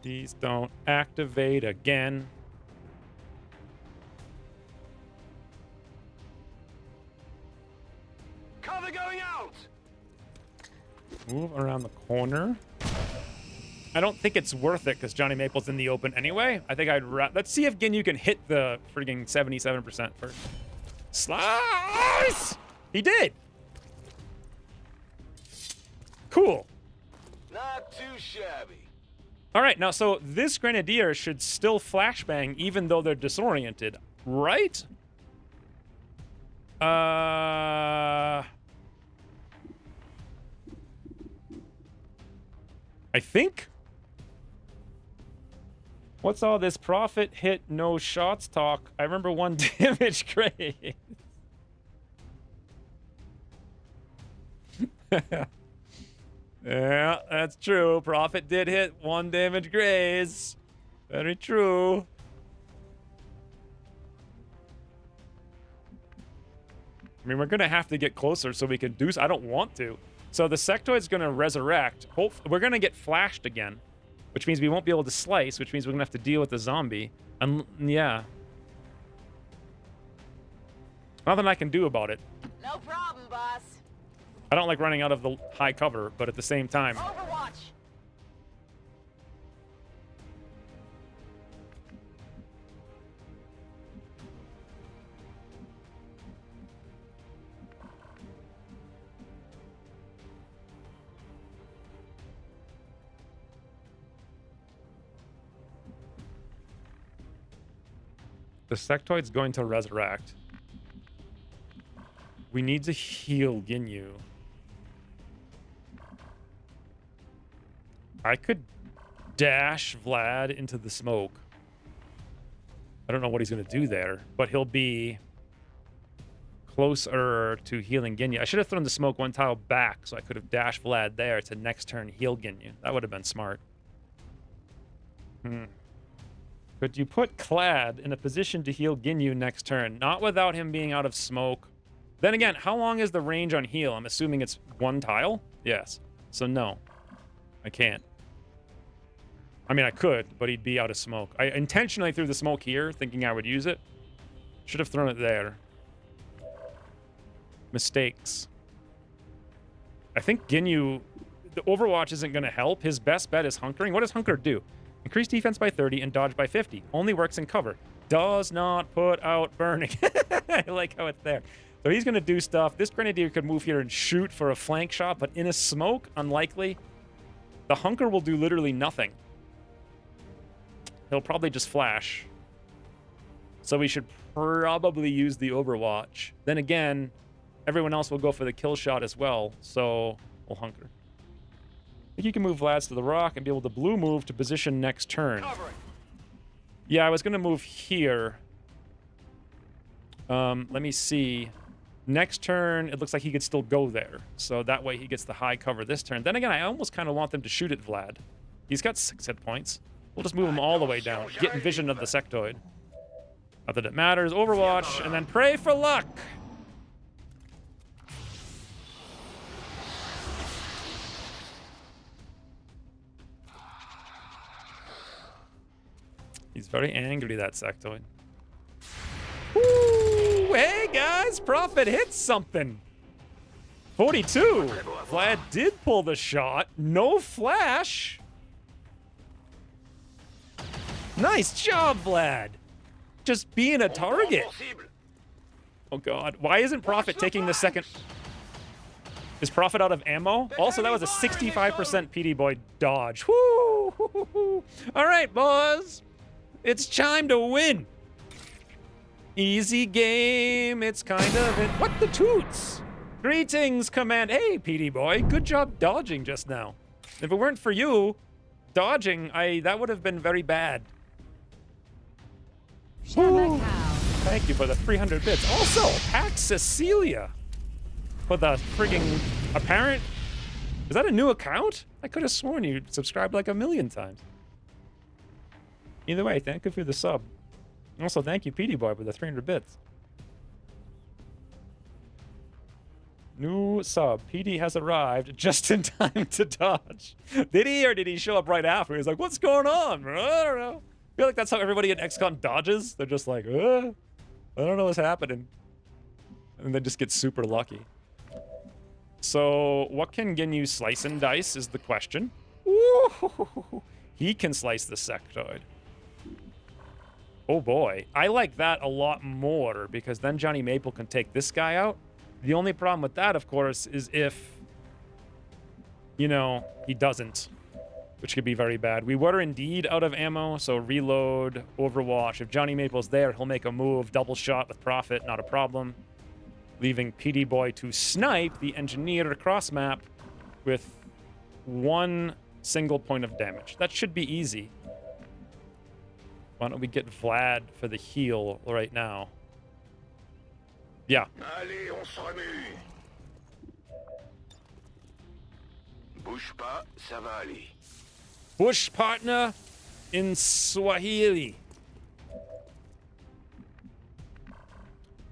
Please don't activate again. Cover going out. Move around the corner. I don't think it's worth it because Johnny Maple's in the open anyway. I think let's see if Ginyu can hit the frigging 77% first. Slice! He did. Cool. Not too shabby. All right, now so this Grenadier should still flashbang even though they're disoriented, right? I think. What's all this Prophet hit no shots talk? I remember 1 damage grade. Yeah, that's true. Prophet did hit 1 damage graze. Very true. I mean, we're going to have to get closer so we can do... I don't want to. So the sectoid's going to resurrect. We're going to get flashed again, which means we won't be able to slice, which means we're going to have to deal with the zombie. And yeah. Nothing I can do about it. No problem, boss. I don't like running out of the high cover, but at the same time... Overwatch. The sectoid's going to resurrect. We need to heal Ginyu. I could dash Vlad into the smoke. I don't know what he's going to do there, but he'll be closer to healing Ginyu. I should have thrown the smoke 1 tile back so I could have dashed Vlad there to next turn heal Ginyu. That would have been smart. Could you put Clad in a position to heal Ginyu next turn? Not without him being out of smoke. Then again, how long is the range on heal? I'm assuming it's 1 tile? Yes. So no, I can't. I mean, I could, but he'd be out of smoke. I intentionally threw the smoke here, thinking I would use it. Should have thrown it there. mistakes. I think Ginyu, the Overwatch isn't going to help. His best bet is hunkering. What does hunker do? Increase defense by 30 and dodge by 50. Only works in cover. Does not put out burning. I like how it's there. So he's going to do stuff. This Grenadier could move here and shoot for a flank shot, but in a smoke, unlikely. The hunker will do literally nothing. He'll probably just flash. So we should probably use the Overwatch. Then again, everyone else will go for the kill shot as well, so we'll hunker. I think you can move Vlads to the rock and be able to blue move to position next turn. Yeah, I was going to move here. Let me see. Next turn, it looks like he could still go there. So that way he gets the high cover this turn. Then again, I almost kind of want them to shoot at Vlad. He's got 6 hit points. We'll just move him all the way down. Get in vision of the sectoid. Not that it matters. Overwatch, and then pray for luck. He's very angry, that sectoid. Woo! Hey, guys! Prophet hits something. 42. Vlad did pull the shot. No flash. Nice job, Vlad. Just being a target. Oh, God. Why isn't Prophet taking the second? Is Prophet out of ammo? Also, that was a 65% PD boy dodge. Woo! All right, boys. It's time to win. Easy game. It's kind of it. What the toots? Greetings, Command. Hey, PD boy. Good job dodging just now. If it weren't for you dodging, that would have been very bad. Shamma cow. Thank you for the 300 bits. Also, Pax Cecilia for the frigging apparent. Is that a new account? I could have sworn you subscribed like 1,000,000 times. Either way, thank you for the sub. Also, thank you, PD Boy, for the 300 bits. New sub. PD has arrived just in time to dodge. Did he, or did he show up right after? He's like, what's going on, bro? I don't know. I feel like that's how everybody in XCOM dodges. They're just like, I don't know what's happening. And they just get super lucky. So, what can Ginyu slice and dice is the question. Ooh, he can slice the sectoid. Oh boy, I like that a lot more because then Johnny Maple can take this guy out. The only problem with that, of course, is if, you know, he doesn't, which could be very bad. We were indeed out of ammo, so reload, Overwatch. If Johnny Maple's there, he'll make a move, double shot with Prophet, not a problem. Leaving PD Boy to snipe the engineer across map with 1 single point of damage. That should be easy. Why don't we get Vlad for the heal right now? Yeah. Allez, on se remue. Bouge pas, ça va aller. Bush partner in Swahili.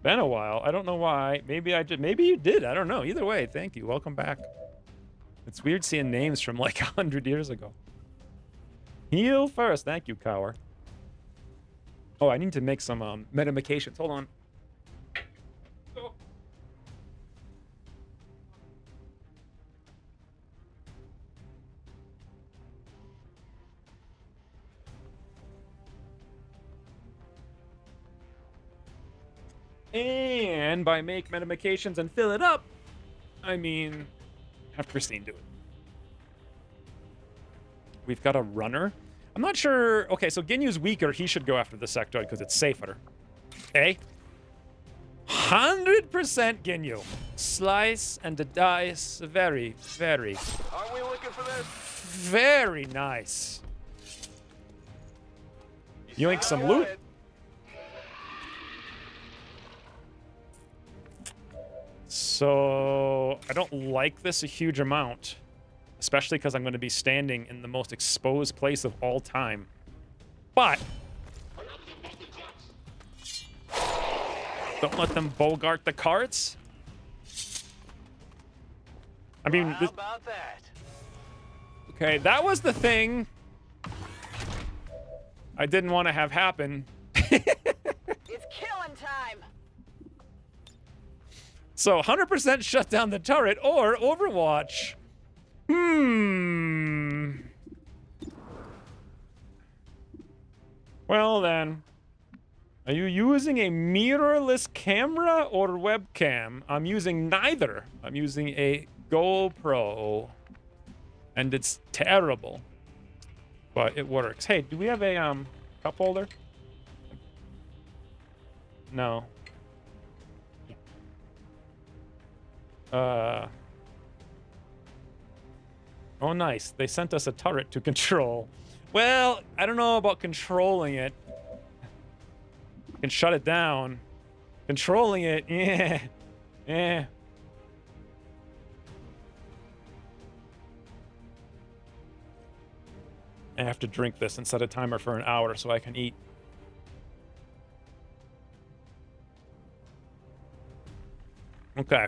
Been a while. I don't know why. Maybe I did. Maybe you did. I don't know. Either way, thank you. Welcome back. It's weird seeing names from like 100 years ago. Heal first. Thank you, Cower. Oh, I need to make some medications. Hold on. Oh. And by make medications and fill it up, I mean have Christine do it. We've got a runner. I'm not sure. Okay, so Ginyu's weaker. He should go after the sectoid because it's safer. Okay? 100% Ginyu. Slice and the dice. Very, very, Are we looking for this? very nice. Yoink some loot. So I don't like this a huge amount. Especially because I'm going to be standing in the most exposed place of all time. But don't let them bogart the carts. I mean, How about that? okay, that was the thing I didn't want to have happen. It's killing time. So 100% shut down the turret or Overwatch. Well then, are you using a mirrorless camera or webcam? I'm using neither. I'm using a GoPro. And it's terrible. But it works. Hey, do we have a cup holder? No. Oh, nice. They sent us a turret to control. Well, I don't know about controlling it. I can shut it down. Controlling it, yeah. Eh. I have to drink this and set a timer for an hour so I can eat. Okay.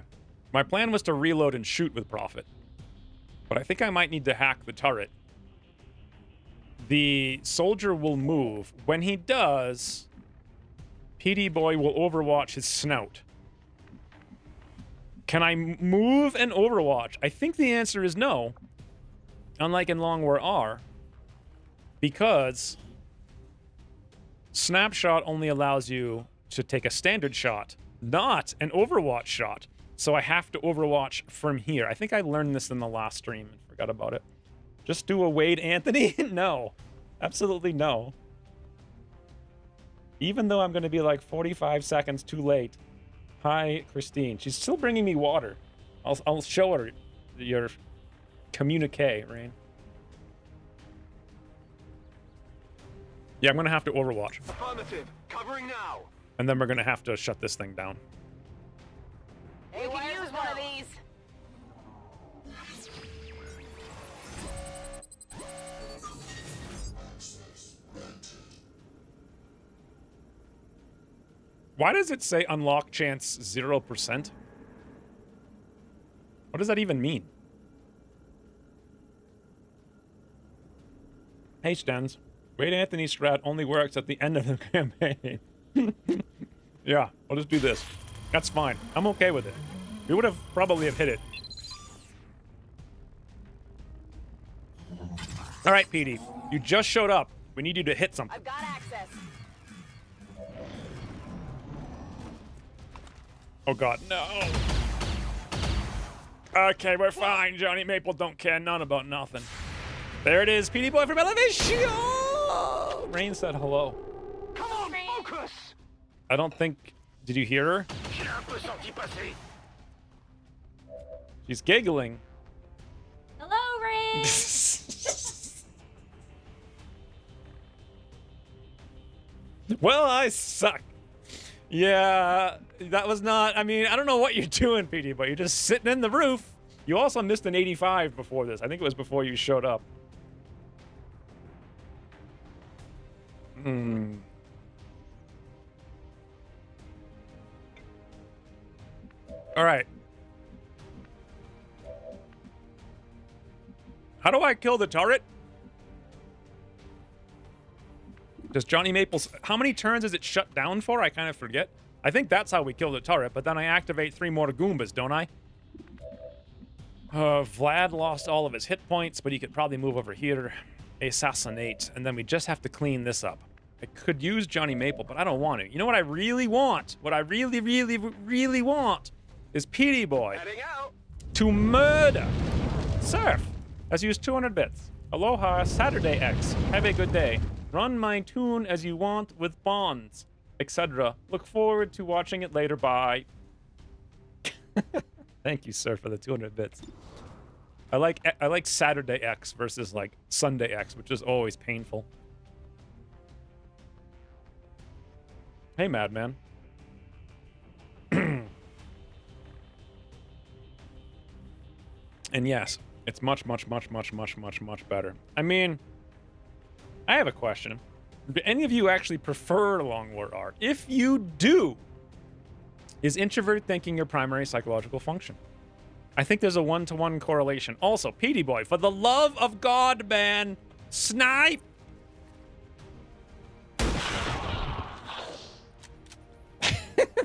My plan was to reload and shoot with Prophet. But I think I might need to hack the turret. The soldier will move. When he does, PD Boy will overwatch his snout. Can I move and overwatch? I think the answer is no. Unlike in Long War R. Because Snapshot only allows you to take a standard shot, not an Overwatch shot. So I have to Overwatch from here. I think I learned this in the last stream and forgot about it. Just do a Wade Anthony? No. Absolutely no. Even though I'm going to be like 45 seconds too late. Hi, Christine. She's still bringing me water. I'll show her your communique, Rain. Yeah, I'm going to have to Overwatch. Affirmative. Covering now. And then we're going to have to shut this thing down. Hey, we can use one of these. Why does it say unlock chance 0%? What does that even mean? Hey, Stens. Wade Anthony strat only works at the end of the campaign. Yeah, I'll just do this. That's fine. I'm okay with it. We would have probably have hit it. All right, PD. You just showed up. We need you to hit something. I've got access. Oh, God, no. Okay, we're fine. Johnny Maple don't care none about nothing. There it is. PD Boy from Elevation. Rain said hello. Come on, focus! I don't think... Did you hear her? She's giggling. Hello, Ray. Well, I suck. Yeah, that was not... I mean, I don't know what you're doing, PD, but you're just sitting in the roof. You also missed an 85 before this. I think it was before you showed up. All right. How do I kill the turret? Does Johnny Maples... How many turns is it shut down for? I kind of forget. I think that's how we kill the turret, but then I activate 3 more Goombas, don't I? Vlad lost all of his hit points, but he could probably move over here. Assassinate, and then we just have to clean this up. I could use Johnny Maple, but I don't want to. You know what I really want? What I really, really, really want is PD Boy to murder. Surf has used 200 bits. Aloha, Saturday X. Have a good day. Run my tune as you want with bonds, etc. Look forward to watching it later. Bye. Thank you, sir, for the 200 bits. I like Saturday X versus like Sunday X, which is always painful. Hey, Madman. And yes, it's much, much, much, much, much, much, much better. I mean, I have a question. Do any of you actually prefer Long War R? If you do, is introvert thinking your primary psychological function? I think there's a 1-to-1 correlation. Also, PD Boy, for the love of God, man, snipe!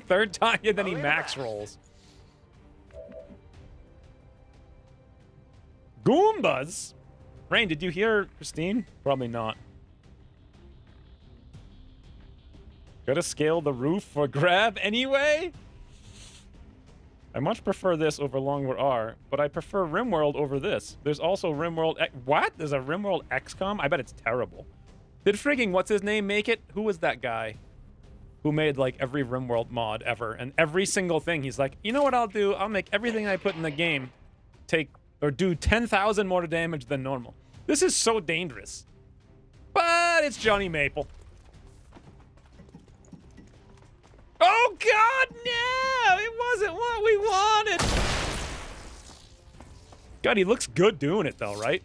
Third time, and then he max rolls. Goombas? Rain, did you hear Christine? Probably not. Gotta scale the roof for grab anyway? I much prefer this over Long War R, but I prefer RimWorld over this. There's also RimWorld what? There's a RimWorld XCOM? I bet it's terrible. Did frigging what's his name make it? Who was that guy who made like every RimWorld mod ever? And every single thing he's like, you know what I'll do? I'll make everything I put in the game take or do 10,000 more damage than normal. This is so dangerous. But it's Johnny Maple. Oh God, no! It wasn't what we wanted. God, he looks good doing it though, right?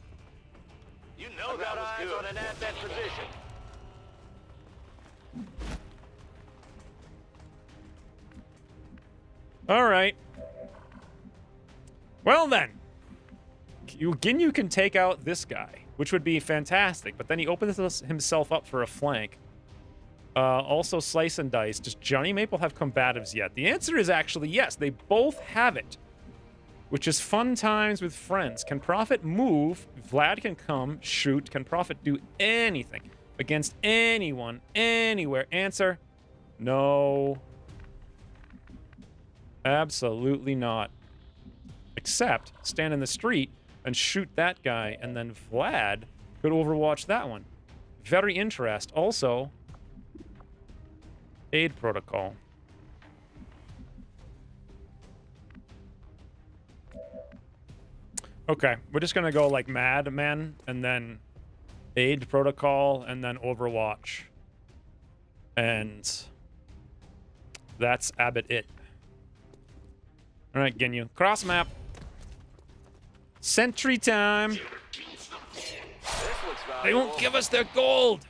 You know that was good. On an advent position. All right. Well then, Ginyu can take out this guy, which would be fantastic. But then he opens himself up for a flank. Also, Slice and Dice. Does Johnny Maple have combatives yet? The answer is actually yes. They both have it, which is fun times with friends. Can Prophet move? Vlad can come, shoot. Can Prophet do anything against anyone, anywhere? Answer, no. Absolutely not. Except stand in the street and shoot that guy, and then Vlad could overwatch that one. Very interesting. Also, aid protocol. Okay, we're just gonna go like Mad Men, and then aid protocol, and then Overwatch. And that's Abbott it. Alright, Ginyu. Cross map. Sentry time. They won't give us their gold.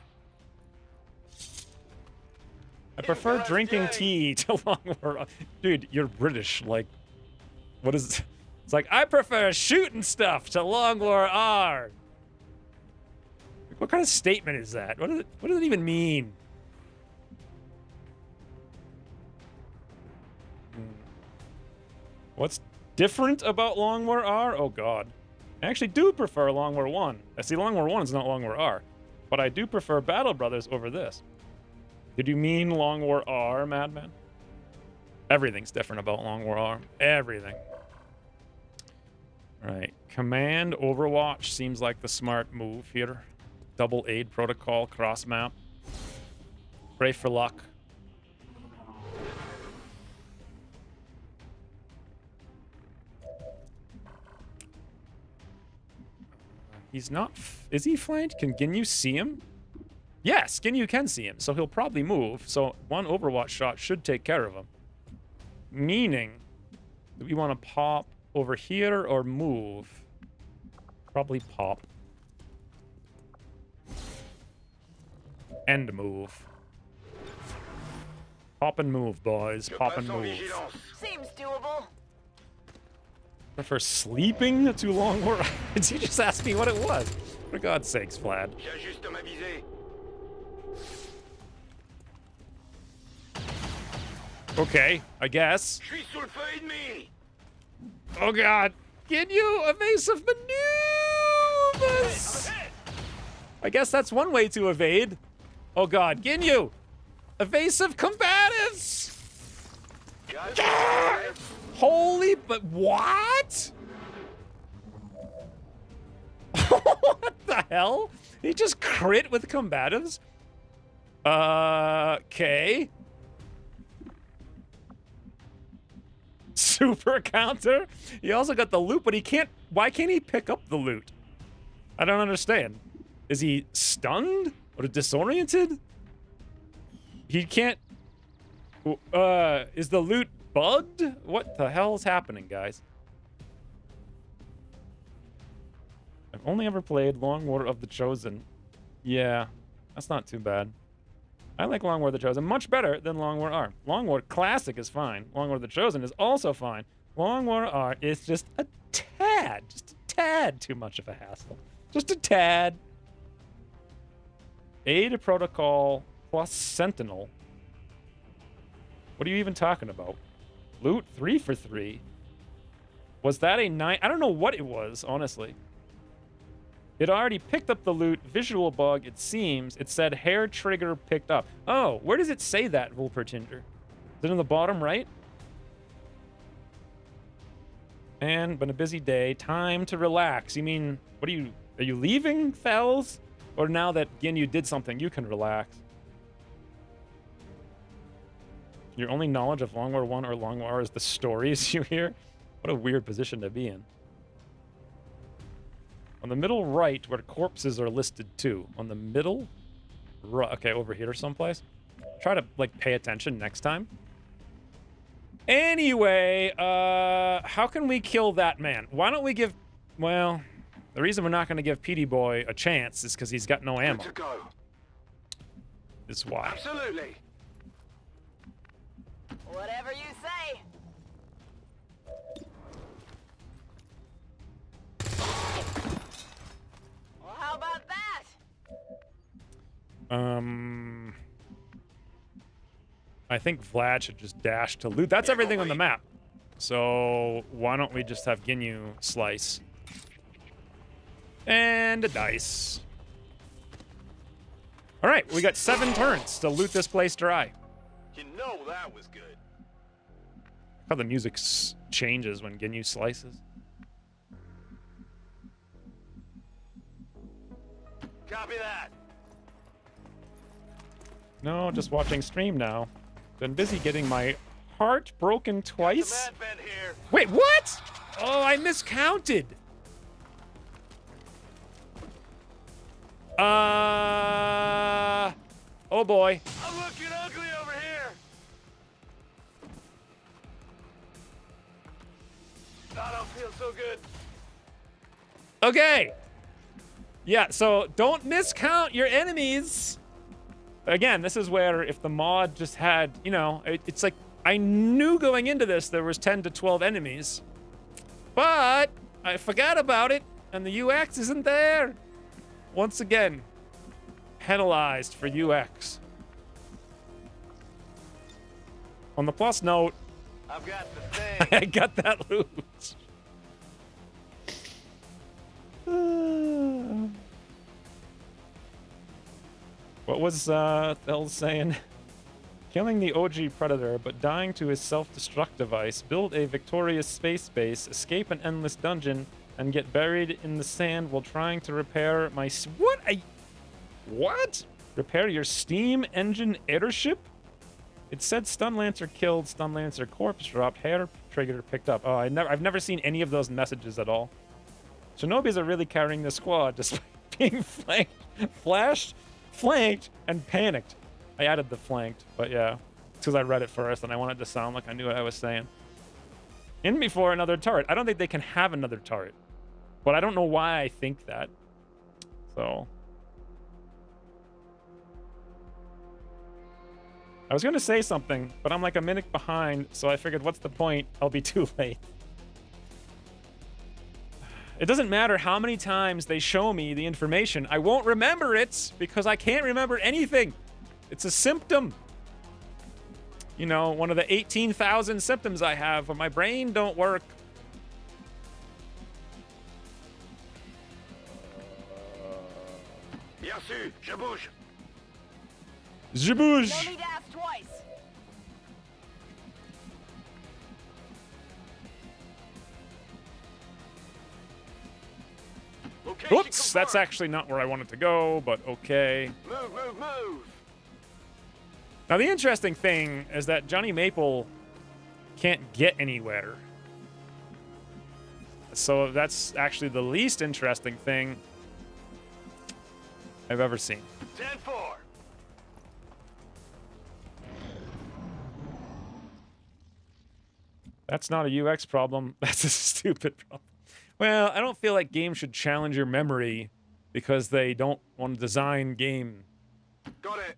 I prefer drinking tea to Long War. Dude, you're British. Like, what is... It's like, I prefer shooting stuff to Long War R. What kind of statement is that? What does it even mean? What's different about Long War R? Oh, God. I actually do prefer Long War 1. I see Long War 1 is not Long War R. But I do prefer Battle Brothers over this. Did you mean Long War R, Madman? Everything's different about Long War R. Everything. All right. Command Overwatch seems like the smart move here. Double aid protocol, cross map. Pray for luck. He's not... Is he flanked? Can Ginyu see him? Yes, Ginyu can see him, so he'll probably move. So one Overwatch shot should take care of him. Meaning, do we want to pop over here or move? Probably pop. And move. Pop and move, boys. Pop and move. Seems doable. Prefer sleeping to Long War? Did you just ask me what it was? For God's sakes, Vlad. Okay, I guess. Oh God. Can you evasive maneuvers? I guess that's one way to evade. Oh God, Ginyu! Evasive combatives! Ah! Holy, but what? What the hell? He just crit with combatives? Okay. Super counter? He also got the loot, but he can't... Why can't he pick up the loot? I don't understand. Is he stunned? Or disoriented? He can't... Is the loot bugged? What the hell is happening, guys? I've only ever played Long War of the Chosen. Yeah, that's not too bad. I like Long War of the Chosen much better than Long War R. Long War Classic is fine. Long War of the Chosen is also fine. Long War R is just a tad too much of a hassle. Just a tad. Aid Protocol plus Sentinel. What are you even talking about? Loot 3 for 3. Was that a 9? I don't know what it was, honestly. It already picked up the loot. Visual bug, it seems. It said hair trigger picked up. Oh, where does it say that, Vulpertinger? Is it in the bottom right? And been a busy day. Time to relax. You mean, are you leaving, Fells? Or now that Ginyu did something, you can relax? Your only knowledge of Long War 1 or Long War is the stories you hear? What a weird position to be in. On the middle right, where corpses are listed too. On the middle right. Okay, over here someplace. Try to, like, pay attention next time. Anyway, how can we kill that man? Why don't we give... Well, the reason we're not going to give PD Boy a chance is because he's got no ammo. Good to go. Is why. Absolutely. Whatever you say. Well, how about that? I think Vlad should just dash to loot. That's everything on the map. So why don't we just have Ginyu slice? And a dice. All right, we got 7 turns to loot this place dry. You know that was good. How the music changes when Ginyu slices. Copy that. No, just watching stream now. Been busy getting my heart broken twice. Command vent here. Wait, what? Oh, I miscounted. Oh boy. I'm looking ugly over here. I don't feel so good. Okay. Yeah, so don't miscount your enemies. Again, this is where if the mod just had, you know, it's like I knew going into this there was 10 to 12 enemies, but I forgot about it and the UX isn't there. Once again, penalized for UX. On the plus note, I've got the thing. I got that loot. What was Thel saying? Killing the OG Predator, but dying to his self-destruct device, build a victorious space base, escape an endless dungeon, and get buried in the sand while trying to repair my... What? Repair your steam engine airship? It said Stun Lancer killed, Stun Lancer corpse dropped, hair trigger picked up. Oh, I've never seen any of those messages at all. Shinobis are really carrying the squad despite being flashed, flanked, and panicked. I added the flanked, but yeah. It's because I read it first and I wanted to sound like I knew what I was saying. In before another turret. I don't think they can have another turret. But I don't know why I think that. So... I was going to say something, but I'm like a minute behind, so I figured, what's the point? I'll be too late. It doesn't matter how many times they show me the information. I won't remember it because I can't remember anything. It's a symptom. You know, one of the 18,000 symptoms I have when my brain don't work. Bien sûr, je bouge. Je bouge. No need to ask twice. Location Oops, that's confirmed. actually not where I wanted to go, but okay. Move, move, move. Now, the interesting thing is that Johnny Maple can't get anywhere. So that's actually the least interesting thing I've ever seen. 10-4. That's not a UX problem. That's a stupid problem. Well, I don't feel like games should challenge your memory because they don't want to design game. Got it.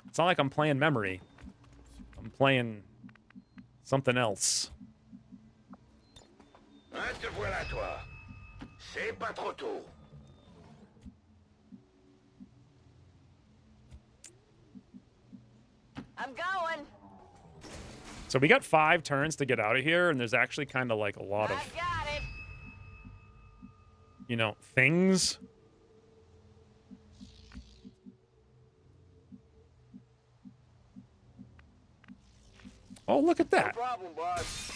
It's not like I'm playing memory. I'm playing something else. Hein, te voilà, toi. C'est pas trop tôt. I'm going. So we got 5 turns to get out of here, and there's actually kind of like a lot I of, got it. you know, things. Oh, look at No that. problem, boss.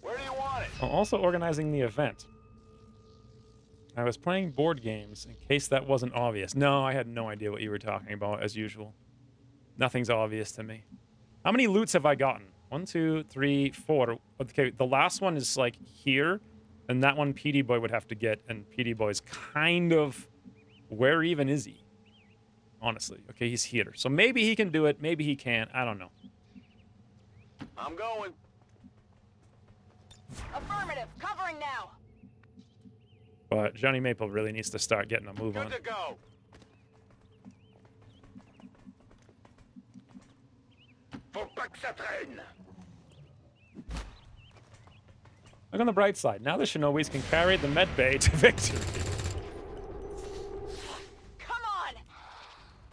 Where do you want it? Oh, also organizing the event. I was playing board games in case that wasn't obvious. No, I had no idea what you were talking about, as usual. Nothing's obvious to me. How many loots have I gotten? 1, 2, 3, 4. Okay, the last one is like here, and that one PD Boy would have to get, and PD Boy's kind of... Where even is he? Honestly. Okay, he's here. So maybe he can do it, maybe he can't. I don't know. I'm going. Affirmative. Covering now. But Johnny Maple really needs to start getting a move on. Good to go. Faut pas que ça traîne. Look on the bright side. Now the Shinobis can carry the med bay to victory. Come on.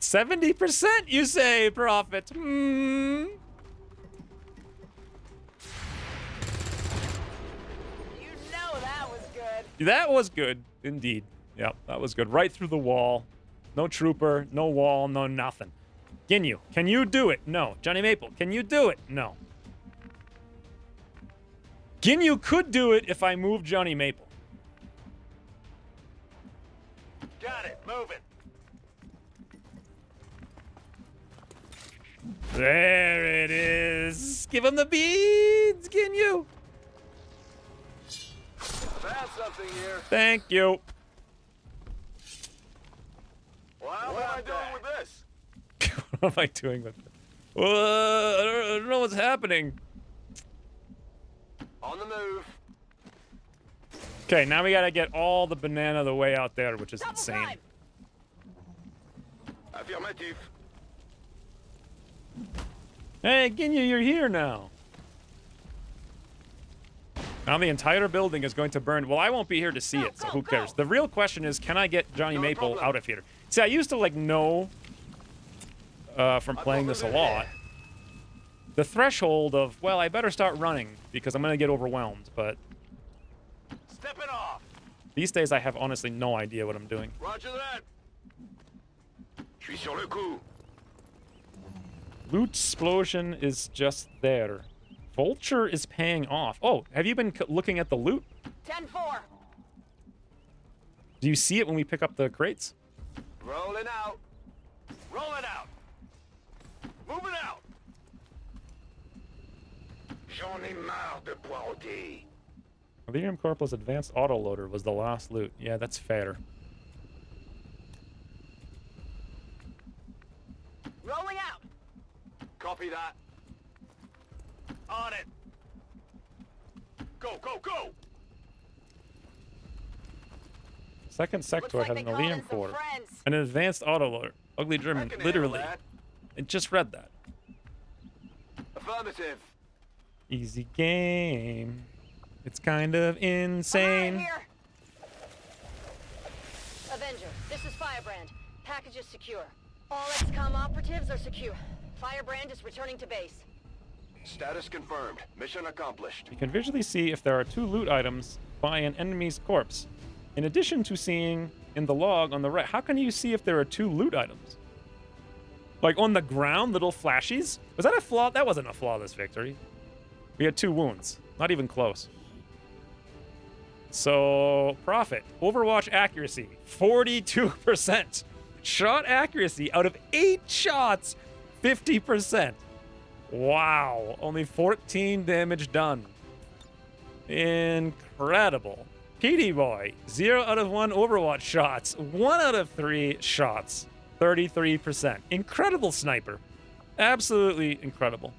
70%, you say, Prophet? Hmm. You know that was good. That was good, indeed. Yep, that was good. Right through the wall. No trooper, no wall, no nothing. Ginyu, can you do it? No. Johnny Maple, can you do it? No. Ginyu could do it if I move Johnny Maple. Got it. Move it. There it is. Give him the beads, Ginyu. Found something here. Thank you. Well, what am I doing with this? What am I doing with it? I don't know what's happening. On the move. Okay, now we gotta get all the banana the way out there, which is Double insane. time. Affirmative. Hey, Ginyu, you're here now. Now the entire building is going to burn. Well, I won't be here to see it, so who cares? The real question is, can I get Johnny Maple out of here? See, I used to, like, know from playing this a lot. The threshold of, well, I better start running because I'm going to get overwhelmed, but Stepping off. these days I have honestly no idea what I'm doing. Roger that. Je suis sur le coup. Loot explosion is just there. Vulture is paying off. Oh, have you been looking at the loot? 10-4. Do you see it when we pick up the crates? Rolling out. Rolling out. Moving out. J'en ai marre de poireauter. Delirium Corporal's advanced autoloader was the last loot. Yeah, that's fair. Rolling out. Copy that. On it. Go, go, go. Second sector Looks has like an they called Elium in some quarter. friends. And an advanced autoloader. Ugly German, I can handle literally. that. I just read that. Affirmative. Easy game. It's kind of I'm insane. out here. Avenger, this is Firebrand. Package is secure. All XCOM operatives are secure. Firebrand is returning to base. Status confirmed. Mission accomplished. You can visually see if there are 2 loot items by an enemy's corpse. In addition to seeing in the log on the right, how can you see if there are 2 loot items? Like on the ground, little flashies? Was that a flaw? That wasn't a flawless victory. We had 2 wounds. Not even close. So, Prophet. Overwatch accuracy, 42%. Shot accuracy out of 8 shots, 50%. Wow. Only 14 damage done. Incredible. PD Boy, 0 out of 1 Overwatch shots, 1 out of 3 shots, 33%. Incredible sniper. Absolutely incredible.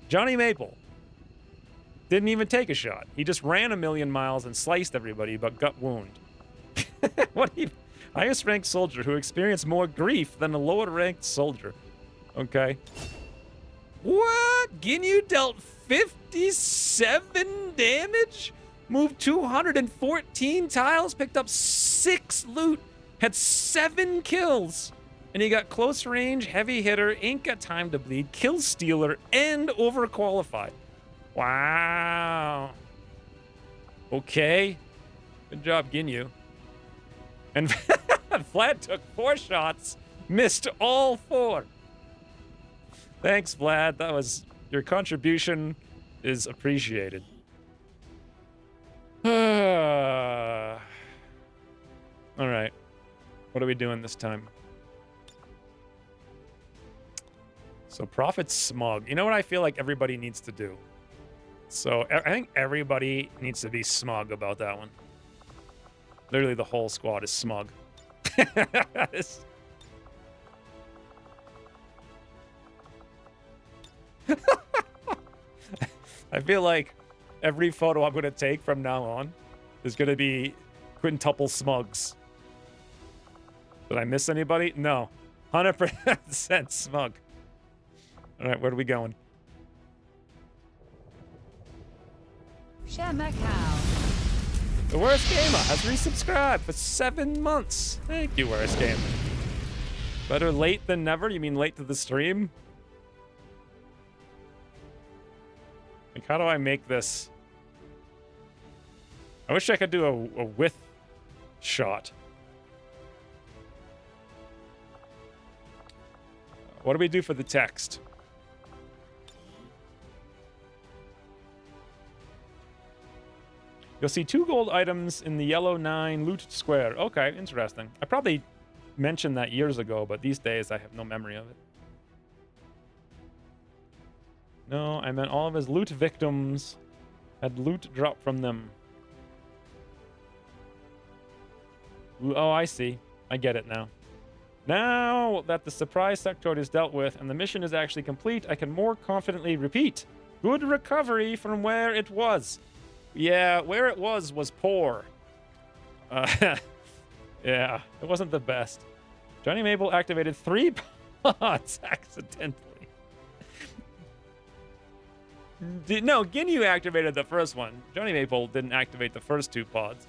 Johnny Maple didn't even take a shot. He just ran a million miles and sliced everybody, but got wound. What even? Highest ranked soldier who experienced more grief than a lower ranked soldier. Okay. What? Ginyu dealt 57 damage? Moved 214 tiles, picked up 6 loot, had 7 kills. And you got close range, heavy hitter, ain't got time to bleed, kill stealer, and overqualified. Wow. Okay. Good job, Ginyu. And Vlad took 4 shots, missed all 4. Thanks, Vlad. That was your contribution is appreciated. All right. What are we doing this time? So Prophet's smug. You know what I feel like everybody needs to do? So I think everybody needs to be smug about that one. Literally the whole squad is smug. I feel like every photo I'm going to take from now on is going to be quintuple smugs. Did I miss anybody? No. 100% smug. All right, where are we going? Macau. The Worst Gamer has resubscribed for 7 months. Thank you, Worst Gamer. Better late than never? You mean late to the stream? Like, how do I make this? I wish I could do a width shot. What do we do for the text? You'll see 2 gold items in the yellow 9 loot square. Okay, interesting. I probably mentioned that years ago, but these days I have no memory of it. No, I meant all of his loot victims had loot drop from them. Ooh, oh, I see. I get it now. Now that the surprise sectoid is dealt with and the mission is actually complete, I can more confidently repeat. Good recovery from where it was. Yeah, where it was poor. Yeah, it wasn't the best. Johnny Maple activated 3 pods accidentally. No, Ginyu activated the first one. Johnny Maple didn't activate the first 2 pods.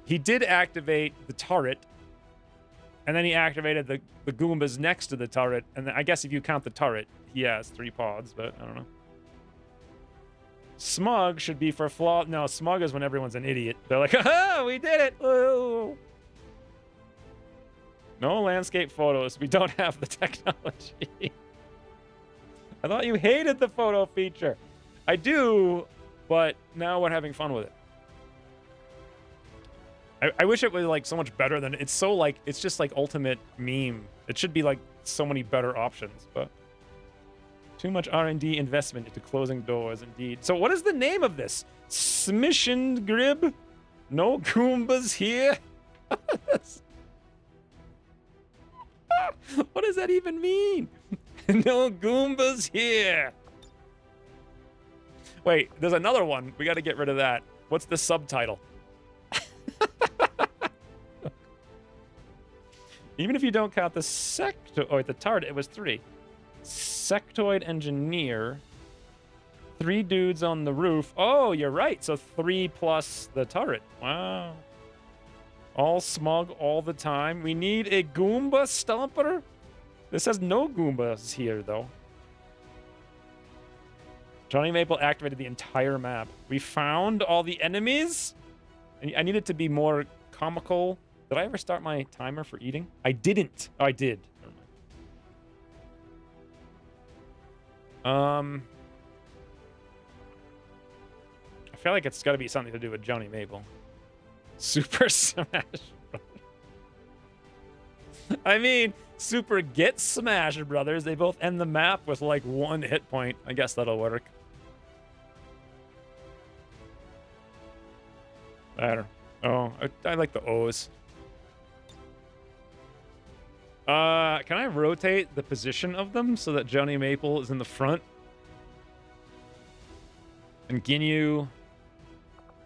He did activate the turret, and then he activated the Goombas next to the turret, and then I guess if you count the turret, he has 3 pods, but I don't know. Smug should be for flaw. No, smug is when everyone's an idiot. They're like, oh, we did it. Ooh. No landscape photos. We don't have the technology. I thought you hated the photo feature. I do, but now we're having fun with it. I wish it was like so much better than it's so like it's just like ultimate meme. It should be like so many better options, but too much R&D investment into closing doors, indeed. So what is the name of this? Smission Grib? No Goombas here? What does that even mean? No Goombas here. Wait, there's another one. We got to get rid of that. What's the subtitle? Even if you don't count the sector or the turret, it was 3. Sectoid engineer. 3 dudes on the roof. Oh, you're right. So 3 plus the turret. Wow. All smug all the time. We need a Goomba stomper? This has no Goombas here, though. Johnny Maple activated the entire map. We found all the enemies? I need it to be more comical. Did I ever start my timer for eating? I didn't. Oh, I did. I feel like it's got to be something to do with Johnny Maple. Super Smash Brothers. I mean, Super Get Smash Brothers. They both end the map with like 1 hit point. I guess that'll work. I like the O's. Can I rotate the position of them so that Johnny Maple is in the front? And Ginyu,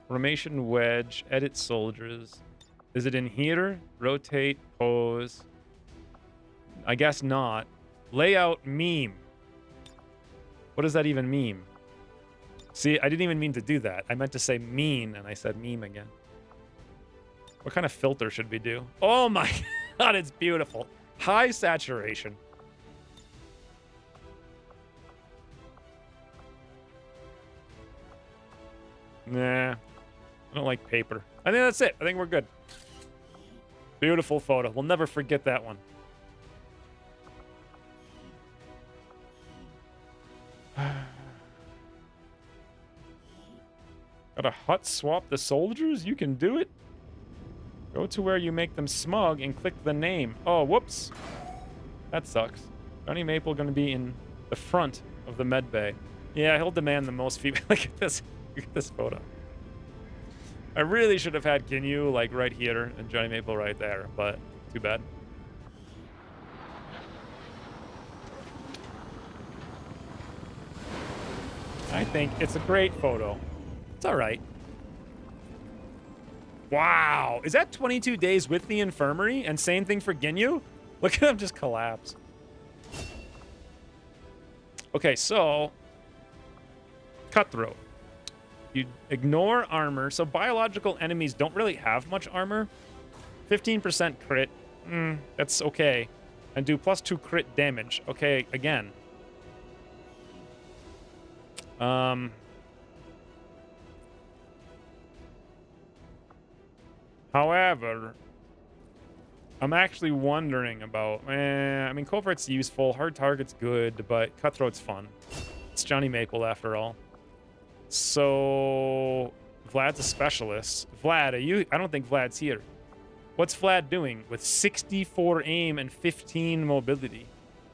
formation wedge, edit soldiers. Is it in here? Rotate, pose. I guess not. Layout meme. What does that even mean? See, I didn't even mean to do that. I meant to say mean, and I said meme again. What kind of filter should we do? Oh my god, it's beautiful. High saturation. Nah, I don't like paper. I think that's it. I think we're good. Beautiful photo. We'll never forget that one. Gotta hut swap the soldiers? You can do it? Go to where you make them smug and click the name. Oh, whoops. That sucks. Johnny Maple gonna be in the front of the med bay. Yeah, he'll demand the most feedback. Look at this. Look at this photo. I really should have had Ginyu like right here and Johnny Maple right there, but too bad. I think it's a great photo. It's all right. Wow. Is that 22 days with the infirmary? And same thing for Ginyu? Look at him just collapse. Okay, so Cutthroat. You ignore armor. So biological enemies don't really have much armor. 15% crit. That's okay. And do +2 crit damage. Okay, again. However, I'm actually wondering about, I mean, Covert's useful, hard target's good, but Cutthroat's fun. It's Johnny Maple after all. So Vlad's a specialist. Vlad, are you? I don't think Vlad's here. What's Vlad doing with 64 aim and 15 mobility?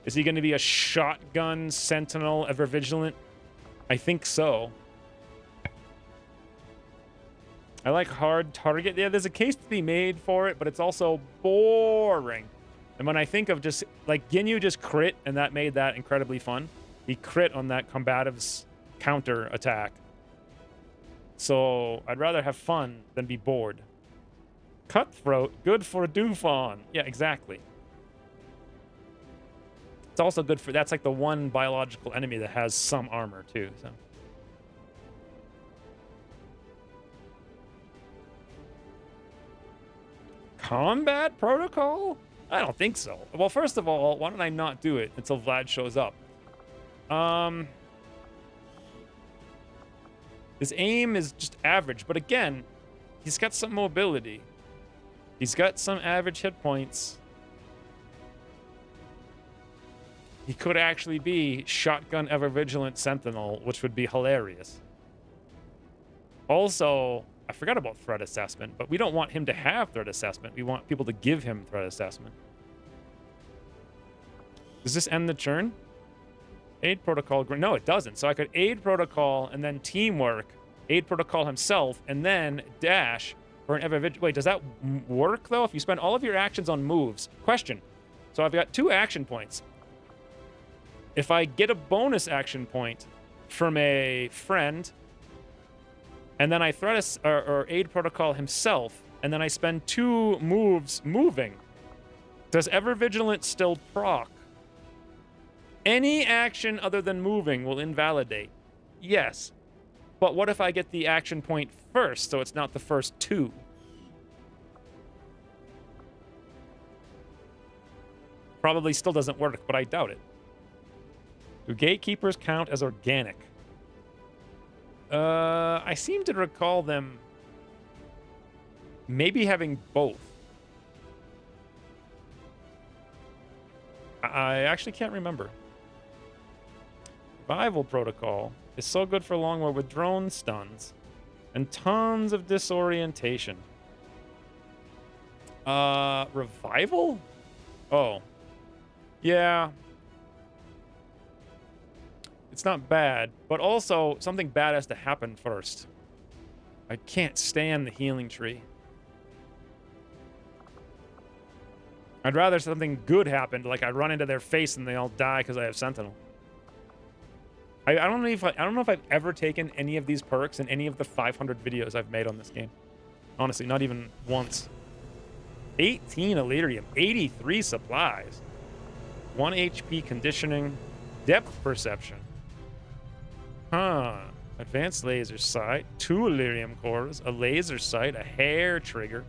Is he going to be a shotgun sentinel, ever vigilant? I think so. I like hard target. Yeah, there's a case to be made for it, but it's also boring. And when I think of just, like, Ginyu just crit, and that made that incredibly fun. He crit on that combative's counter attack. So I'd rather have fun than be bored. Cutthroat, good for Dufon. Yeah, exactly. It's also good for, that's like the one biological enemy that has some armor too, so. Combat protocol? I don't think so. Well, first of all, why don't I not do it until Vlad shows up? His aim is just average, but again, he's got some mobility. He's got some average hit points. He could actually be shotgun ever vigilant sentinel, which would be hilarious. Also, I forgot about threat assessment, but we don't want him to have threat assessment. We want people to give him threat assessment. Does this end the turn? Aid protocol. No, it doesn't. So I could aid protocol and then teamwork, aid protocol himself, and then dash for an ever vigilant. Wait, does that work though? If you spend all of your actions on moves. Question. So I've got 2 action points. If I get a bonus action point from a friend, and then I threat or aid protocol himself, and then I spend 2 moves moving, does ever vigilant still proc? Any action other than moving will invalidate. Yes. But what if I get the action point first, so it's not the first 2? Probably still doesn't work, but I doubt it. Do gatekeepers count as organic? I seem to recall them maybe having both. I actually can't remember. Survival protocol is so good for long war with drone stuns and tons of disorientation. Revival? Oh. Yeah. It's not bad, but also something bad has to happen first. I can't stand the healing tree. I'd rather something good happened, like I run into their face and they all die because I have Sentinel. I don't know if I've ever taken any of these perks in any of the 500 videos I've made on this game. Honestly, not even once. 18 Illyrium, 83 supplies, 1 HP conditioning, depth perception. Huh. Advanced laser sight, 2 Illyrium cores, a laser sight, a hair trigger,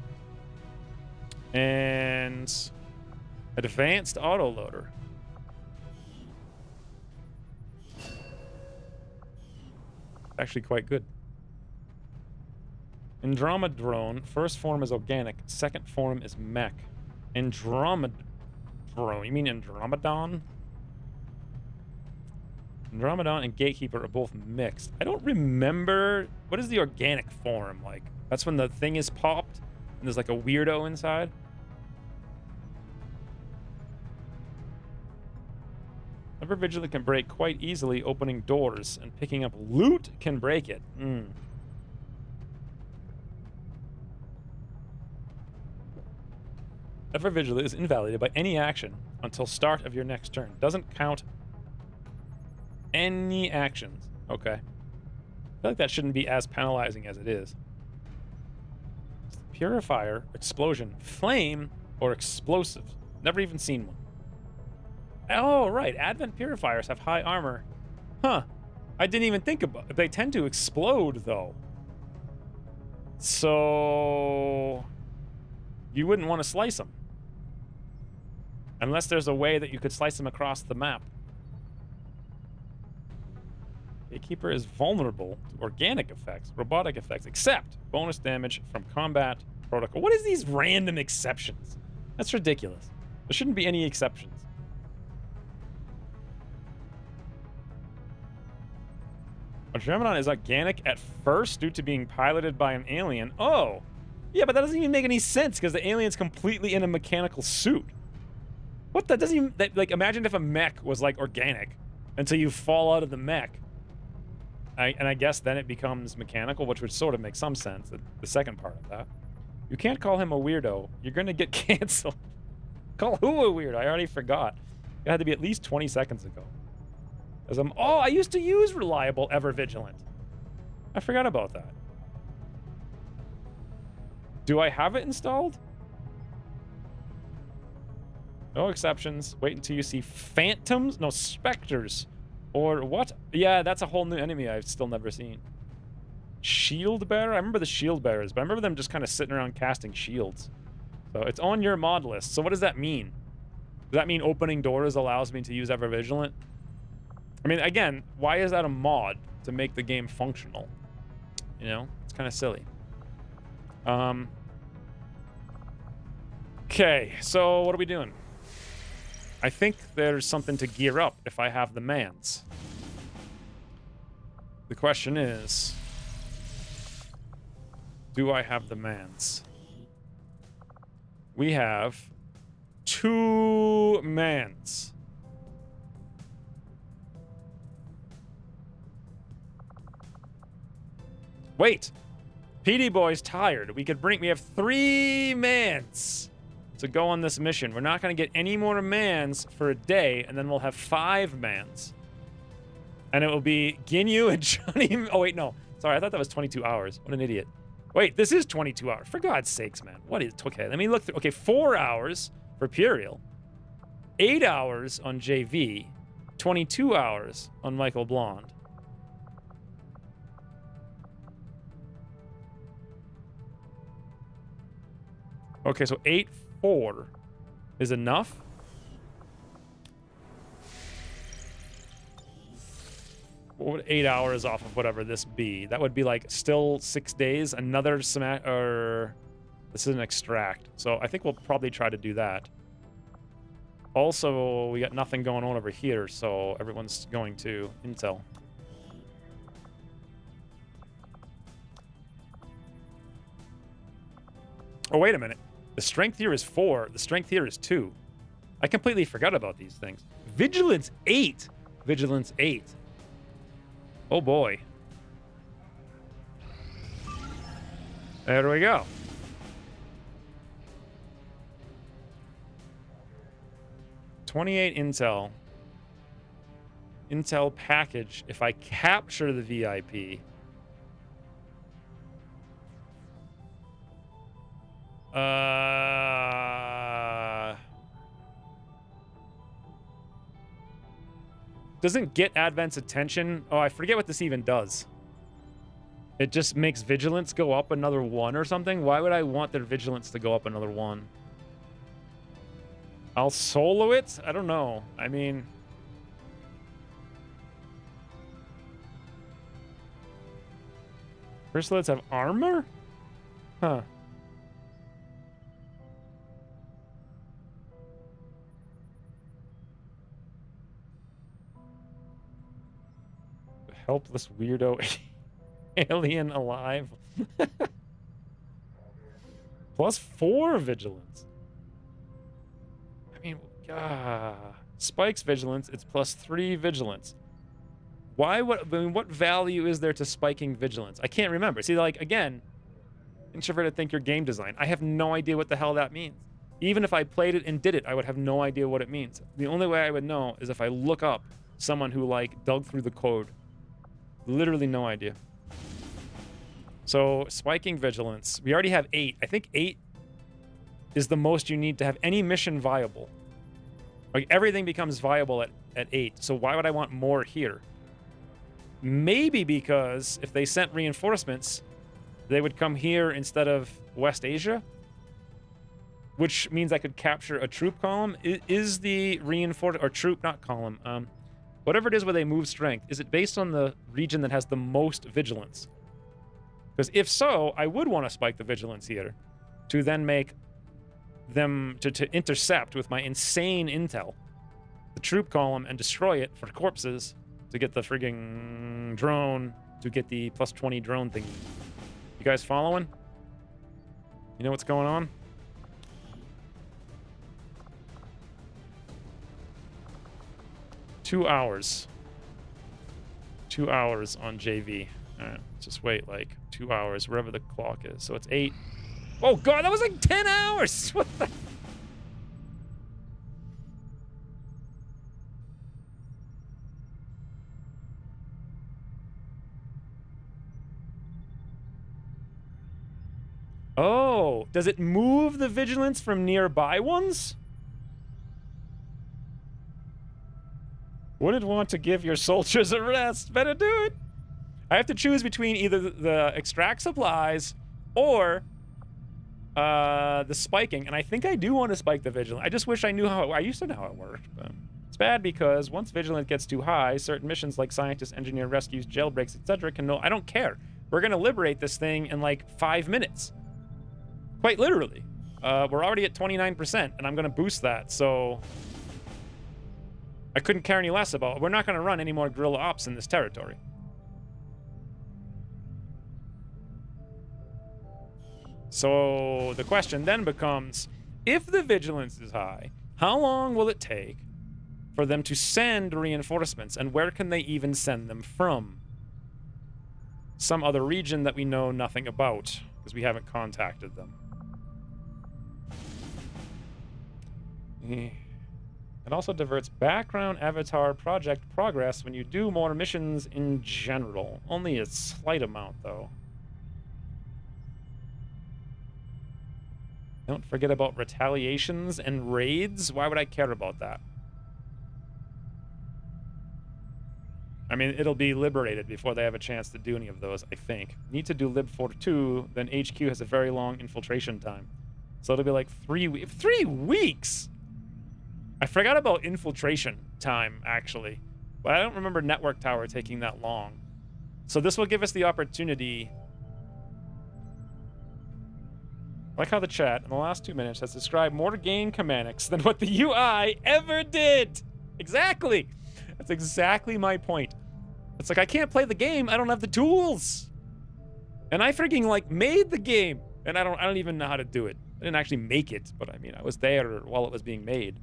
and Advanced autoloader. Actually quite good. Andromedrone. First form is organic. Second form is mech. Andromedrone. You mean Andromedon? Andromedon and Gatekeeper are both mixed. I don't remember. What is the organic form like? That's when the thing is popped and there's like a weirdo inside. Ever Vigilant can break quite easily, opening doors, and picking up loot can break it. Ever Vigilant is invalidated by any action until start of your next turn. Doesn't count any actions. Okay. I feel like that shouldn't be as penalizing as it is. Purifier, explosion, flame, or explosive. Never even seen one. Oh, right. Advent purifiers have high armor. Huh. I didn't even think about it. They tend to explode, though. So you wouldn't want to slice them. Unless there's a way that you could slice them across the map. Gatekeeper is vulnerable to organic effects, robotic effects, except bonus damage from combat protocol. What is these random exceptions? That's ridiculous. There shouldn't be any exceptions. Andromedon is organic at first due to being piloted by an alien. Oh! Yeah, but that doesn't even make any sense because the alien's completely in a mechanical suit. What? That doesn't even... like, imagine if a mech was, like, organic until you fall out of the mech. And I guess then it becomes mechanical, which would sort of make some sense, the second part of that. You can't call him a weirdo. You're going to get canceled. Call who a weirdo? I already forgot. It had to be at least 20 seconds ago. Oh, I used to use reliable Ever Vigilant. I forgot about that. Do I have it installed? No exceptions. Wait until you see phantoms. No, specters. Or what? Yeah, that's a whole new enemy I've still never seen. Shield bearer? I remember the shield bearers, but I remember them just kind of sitting around casting shields. So it's on your mod list. So what does that mean? Does that mean opening doors allows me to use Ever Vigilant? I mean, again, why is that a mod to make the game functional? You know, it's kind of silly. Okay, so what are we doing? I think there's something to gear up if I have the mans. The question is, do I have the mans? We have 2 mans. Wait, PD Boy's tired. We have 3 mans to go on this mission. We're not going to get any more mans for a day, and then we'll have 5 mans. And it will be Ginyu and Johnny... Oh, wait, no. Sorry, I thought that was 22 hours. What an idiot. Wait, this is 22 hours. For God's sakes, man. What is... Okay, let me look through... Okay, 4 hours for Puriel. 8 hours on JV. 22 hours on Michael Blonde. Okay, so 8-4 is enough. What would 8 hours off of whatever this be? That would be like still 6 days. Another or this is an extract. So I think we'll probably try to do that. Also, we got nothing going on over here, so everyone's going to Intel. Oh, wait a minute. The strength here is 4. The strength here is 2. I completely forgot about these things. Vigilance 8. Vigilance 8. Oh, boy. There we go. $28 intel. Intel package. If I capture the VIP... Doesn't get Advent's attention. Oh, I forget what this even does. It just makes vigilance go up another 1 or something. Why would I want their vigilance to go up another 1? I'll solo it? I don't know. I mean... Chrysalids have armor? Huh. Helpless weirdo alien alive. +4 vigilance. I mean, Spike's vigilance, it's +3 vigilance. Why would, I mean, what value is there to spiking vigilance? I can't remember. See, like, again, introverted think your game design. I have no idea what the hell that means. Even if I played it and did it, I would have no idea what it means. The only way I would know is if I look up someone who, like, dug through the code. Literally no idea. So, spiking vigilance. We already have 8. I think 8 is the most you need to have any mission viable. Like, everything becomes viable at 8. So why would I want more here? Maybe because if they sent reinforcements, they would come here instead of West Asia. Which means I could capture a troop column. Is the reinforcement, or troop, not column, whatever it is where they move strength, is it based on the region that has the most vigilance? Because if so, I would want to spike the vigilance here to then make them to intercept with my insane intel the troop column and destroy it for corpses to get the frigging drone, to get the +20 drone thingy. You guys following? You know what's going on? Two hours. 2 hours on JV. All right, just wait like 2 hours, wherever the clock is. So it's 8. Oh god, that was like 10 hours! What the... Oh, does it move the vigilance from nearby ones? Wouldn't want to give your soldiers a rest. Better do it. I have to choose between either the extract supplies or the spiking, and I think I do want to spike the vigilance. I just wish I knew how I used to know how it worked, but it's bad because once vigilance gets too high, certain missions like scientist, engineer, rescues, jailbreaks, etc. can no. I don't care. We're gonna liberate this thing in like 5 minutes, quite literally. We're already at 29%, and I'm gonna boost that. So I couldn't care any less about it. We're not gonna run any more guerrilla ops in this territory. So the question then becomes, if the vigilance is high, how long will it take for them to send reinforcements, and where can they even send them from? Some other region that we know nothing about, because we haven't contacted them. It also diverts background avatar project progress when you do more missions in general. Only a slight amount, though. Don't forget about retaliations and raids. Why would I care about that? I mean, it'll be liberated before they have a chance to do any of those, I think. Need to do lib 42, then HQ has a very long infiltration time. So it'll be like 3 weeks. 3 weeks?! I forgot about infiltration time, actually. But I don't remember Network Tower taking that long. So this will give us the opportunity... I like how the chat in the last 2 minutes has described more game mechanics than what the UI ever did. Exactly. That's exactly my point. It's like, I can't play the game. I don't have the tools. And I freaking like made the game, and I don't even know how to do it. I didn't actually make it, but I mean, I was there while it was being made.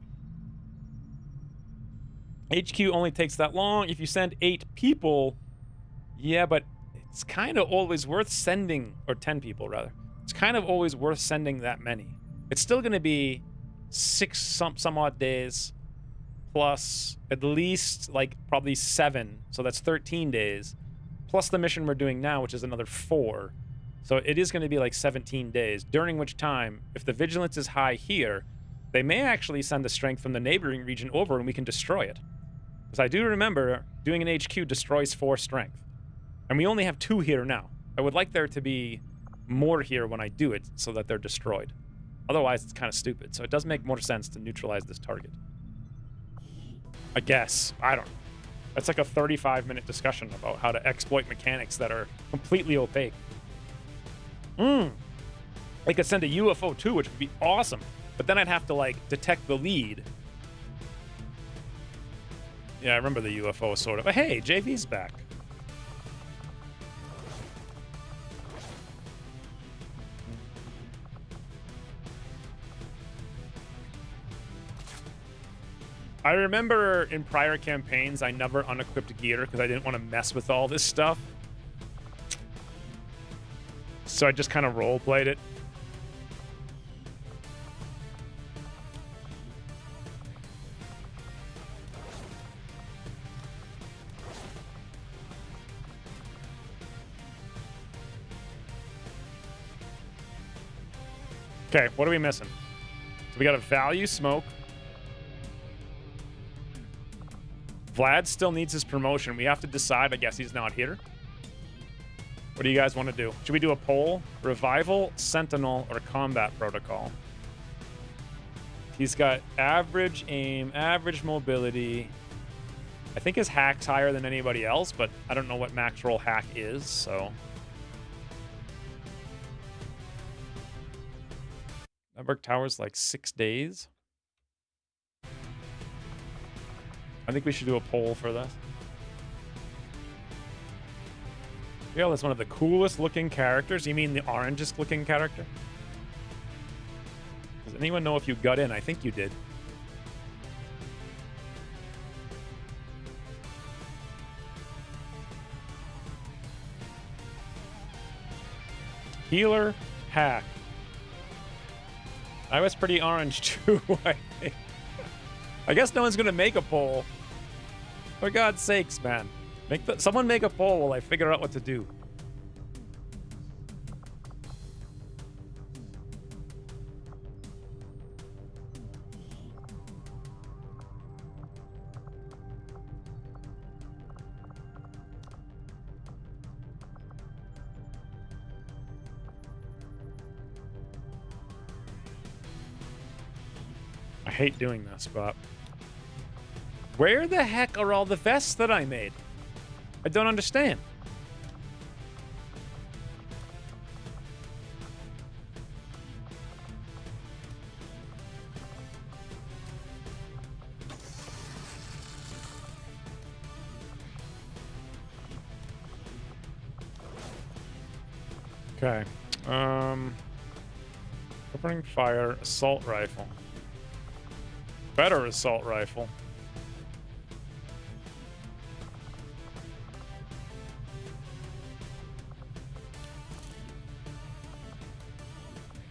HQ only takes that long if you send 8 people. Yeah, but it's kind of always worth sending, or 10 people rather. It's kind of always worth sending that many. It's still going to be 6 some odd days, plus at least like probably 7, so that's 13 days, plus the mission we're doing now, which is another 4. So it is going to be like 17 days, during which time, if the vigilance is high here, they may actually send the strength from the neighboring region over and we can destroy it. Because I do remember doing an HQ destroys 4 strength, and we only have 2 here now. I would like there to be more here when I do it so that they're destroyed. Otherwise, it's kind of stupid. So it does make more sense to neutralize this target. I guess. I don't know. That's like a 35-minute discussion about how to exploit mechanics that are completely opaque. They could send a UFO too, which would be awesome. But then I'd have to, like, detect the lead. Yeah, I remember the UFO, sort of. But hey, JV's back. I remember in prior campaigns, I never unequipped gear because I didn't want to mess with all this stuff. So I just kind of roleplayed it. Okay, what are we missing? So we got a value smoke. Vlad still needs his promotion. We have to decide. I guess he's not here. What do you guys want to do? Should we do a poll? Revival, Sentinel, or Combat Protocol? He's got average aim, average mobility. I think his hack's higher than anybody else, but I don't know what max roll hack is, so... Network Tower's like 6 days. I think we should do a poll for this. Yeah, that's one of the coolest looking characters. You mean the orangest looking character? Does anyone know if you got in? I think you did. Healer, hack. I was pretty orange too, I think. I guess no one's gonna make a poll. For God's sakes, man. Someone make a poll while I figure out what to do. I hate doing this, but... Where the heck are all the vests that I made? I don't understand. Okay. Opening fire, assault rifle. Better assault rifle.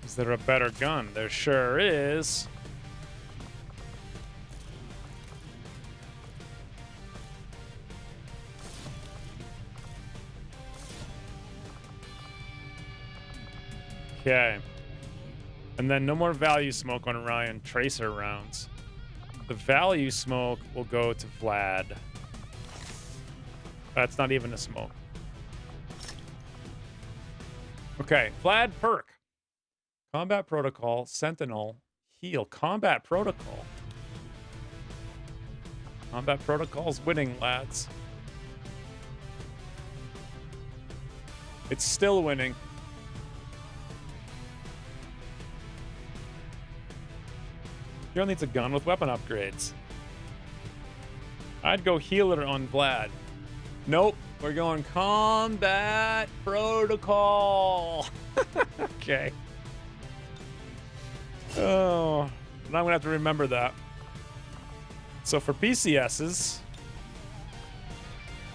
Is there a better gun? There sure is. Okay. And then no more value smoke on Ryan. Tracer rounds. The value smoke will go to Vlad. That's not even a smoke. Okay, Vlad perk. Combat protocol, Sentinel, heal. Combat protocol. Combat protocol's winning, lads. It's still winning. Hero needs a gun with weapon upgrades. I'd go healer on Vlad. Nope, we're going combat protocol. Okay. Oh, now I'm gonna have to remember that. So for PCSs,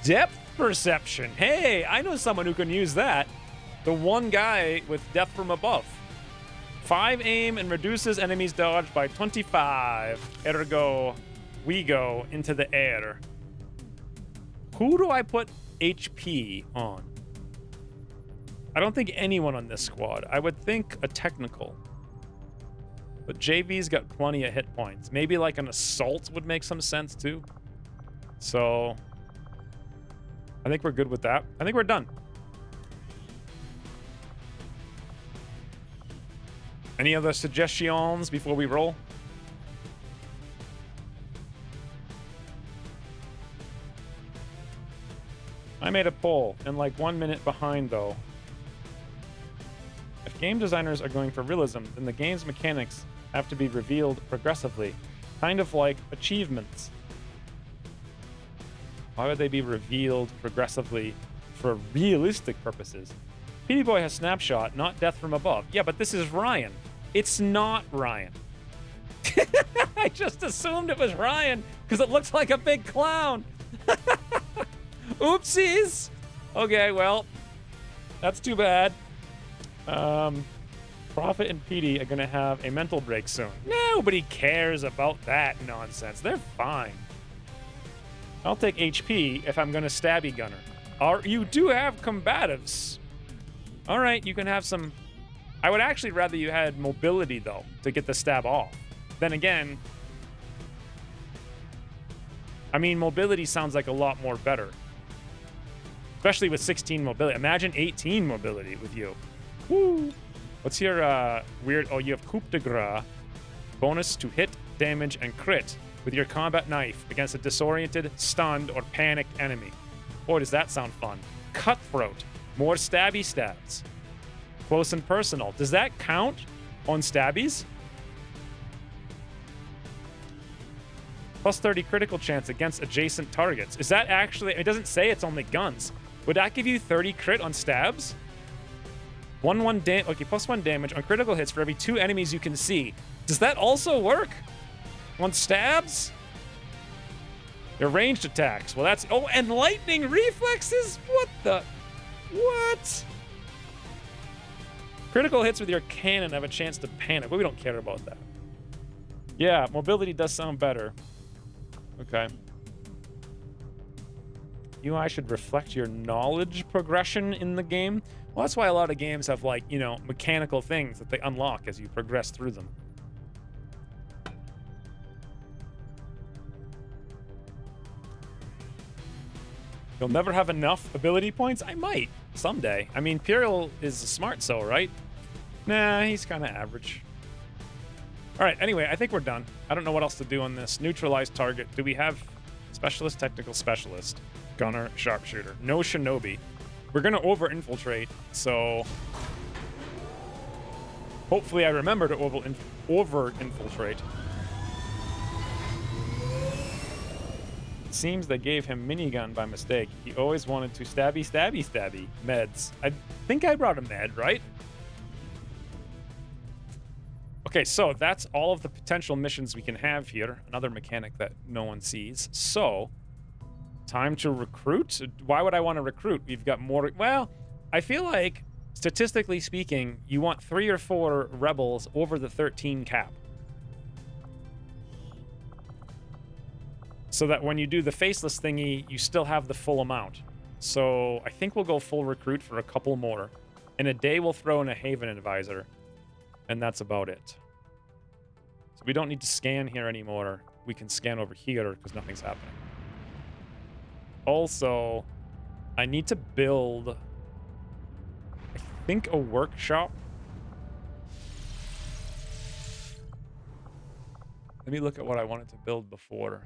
depth perception. Hey, I know someone who can use that. The one guy with depth from above. 5 aim and reduces enemies' dodge by 25. Ergo, we go into the air. Who do I put HP on? I don't think anyone on this squad. I would think a technical. But JV's got plenty of hit points. Maybe like an assault would make some sense too. So I think we're good with that. I think we're done. Any other suggestions before we roll? I made a poll, and like 1 minute behind, though. If game designers are going for realism, then the game's mechanics have to be revealed progressively, kind of like achievements. Why would they be revealed progressively for realistic purposes? PD Boy has Snapshot, not Death from Above. Yeah, but this is Ryan. It's not Ryan. I just assumed it was Ryan because it looks like a big clown. Oopsies. Okay, well, that's too bad. Prophet and PD are going to have a mental break soon. Nobody cares about that nonsense. They're fine. I'll take HP if I'm going to stabby gunner. You do have combatives. All right, you can have some... I would actually rather you had mobility, though, to get the stab off. Then again... I mean, mobility sounds like a lot more better. Especially with 16 mobility. Imagine 18 mobility with you. Woo! What's your weird... Oh, you have coup de grace. Bonus to hit, damage, and crit with your combat knife against a disoriented, stunned, or panicked enemy. Boy, does that sound fun. Cutthroat. More stabby stabs. Close and personal. Does that count on stabbies? Plus 30 critical chance against adjacent targets. Is that actually... It doesn't say it's only guns. Would that give you 30 crit on stabs? Okay, plus 1 damage on critical hits for every 2 enemies you can see. Does that also work on stabs? They're ranged attacks. Well, that's... Oh, and lightning reflexes? What the... What? Critical hits with your cannon have a chance to panic, but we don't care about that. Yeah, mobility does sound better. Okay. UI should reflect your knowledge progression in the game. Well, that's why a lot of games have, like, you know, mechanical things that they unlock as you progress through them. You'll never have enough ability points? I might, someday. I mean, Puriel is smart, so, right? Nah, he's kind of average. All right, anyway, I think we're done. I don't know what else to do on this. Neutralize target. Do we have specialist, technical specialist, gunner, sharpshooter? No shinobi. We're going to over-infiltrate, so... Hopefully I remember to over-infiltrate. It seems they gave him minigun by mistake. He always wanted to stabby meds. I think I brought a med, right? Okay, so that's all of the potential missions we can have here. Another mechanic that no one sees. So, time to recruit? Why would I want to recruit? We've got more... Well, I feel like, statistically speaking, you want 3 or 4 rebels over the 13 cap. So that when you do the faceless thingy, you still have the full amount. So, I think we'll go full recruit for a couple more. In a day, we'll throw in a Haven Advisor. And that's about it. So we don't need to scan here anymore. We can scan over here because nothing's happening. Also, I need to build, I think, a workshop. Let me look at what I wanted to build before.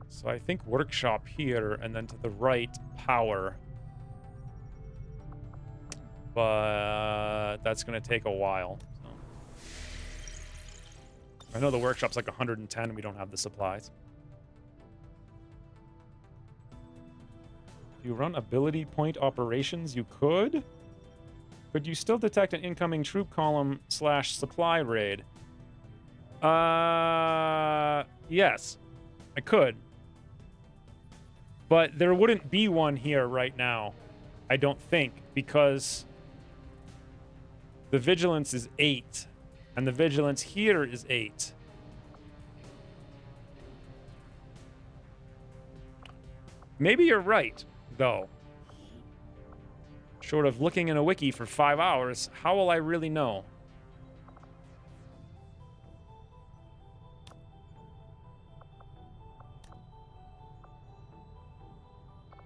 So I think workshop here, and then to the right, power. But that's going to take a while. So. I know the workshop's like 110 and we don't have the supplies. You run ability point operations? You could? Could you still detect an incoming troop column / supply raid? Yes, I could. But there wouldn't be one here right now, I don't think, because the vigilance is 8, and the vigilance here is 8. Maybe you're right, though. Short of looking in a wiki for 5 hours, how will I really know?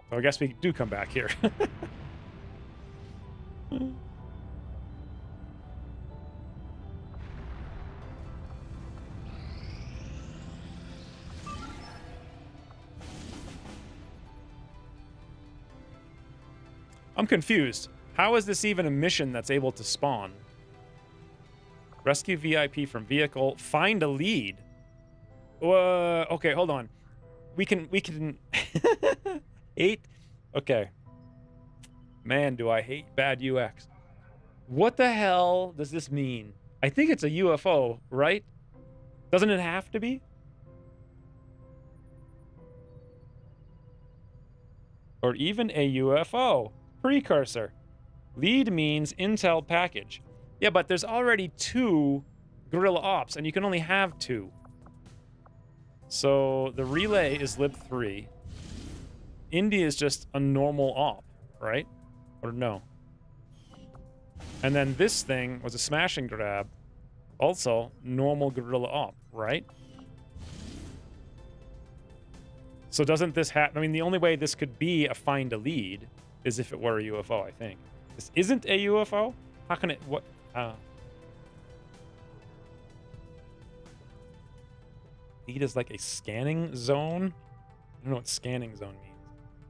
So I guess we do come back here. I'm confused. How is this even a mission that's able to spawn? Rescue VIP from vehicle. Find a lead. Okay, hold on. We can 8. Okay. Man, do I hate bad UX. What the hell does this mean? I think it's a UFO, right? Doesn't it have to be? Or even a UFO. Precursor. Lead means intel package. Yeah, but there's already 2 guerrilla ops, and you can only have 2. So the relay is lib 3. India is just a normal op, right? Or no? And then this thing was a smash and grab. Also, normal guerrilla op, right? So doesn't this have... I mean, the only way this could be a find a lead is if it were a UFO, I think. This isn't a UFO? How can it... What... Lead is like a scanning zone? I don't know what scanning zone means.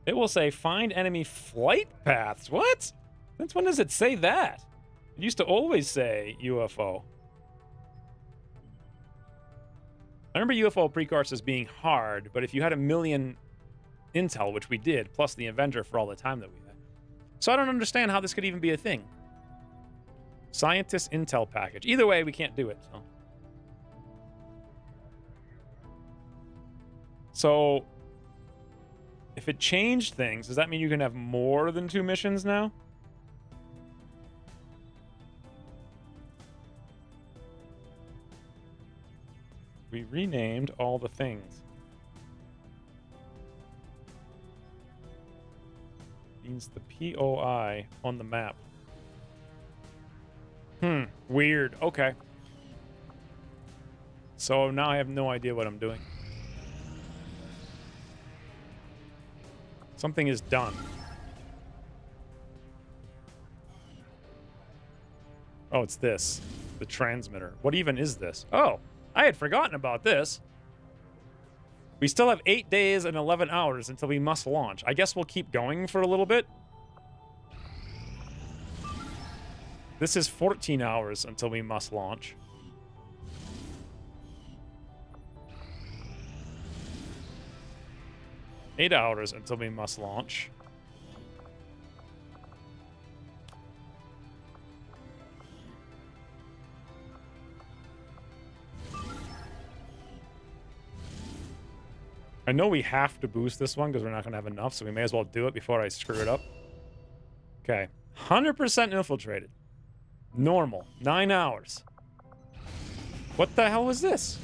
It will say find enemy flight paths. What? Since when does it say that? It used to always say UFO. I remember UFO precursors being hard, but if you had a million intel, which we did, plus the Avenger for all the time that we had. So I don't understand how this could even be a thing. Scientist intel package. Either way, we can't do it. So if it changed things, does that mean you can have more than 2 missions now? We renamed all the things. Means the POI on the map. Weird. Okay. So now I have no idea what I'm doing. Something is done. Oh, it's this. The transmitter. What even is this? Oh, I had forgotten about this. We still have 8 days and 11 hours until we must launch. I guess we'll keep going for a little bit. This is 14 hours until we must launch. Eight hours until we must launch. I know we have to boost this one because we're not going to have enough, so we may as well do it before I screw it up. Okay. 100% infiltrated. Normal. 9 hours. What the hell was this?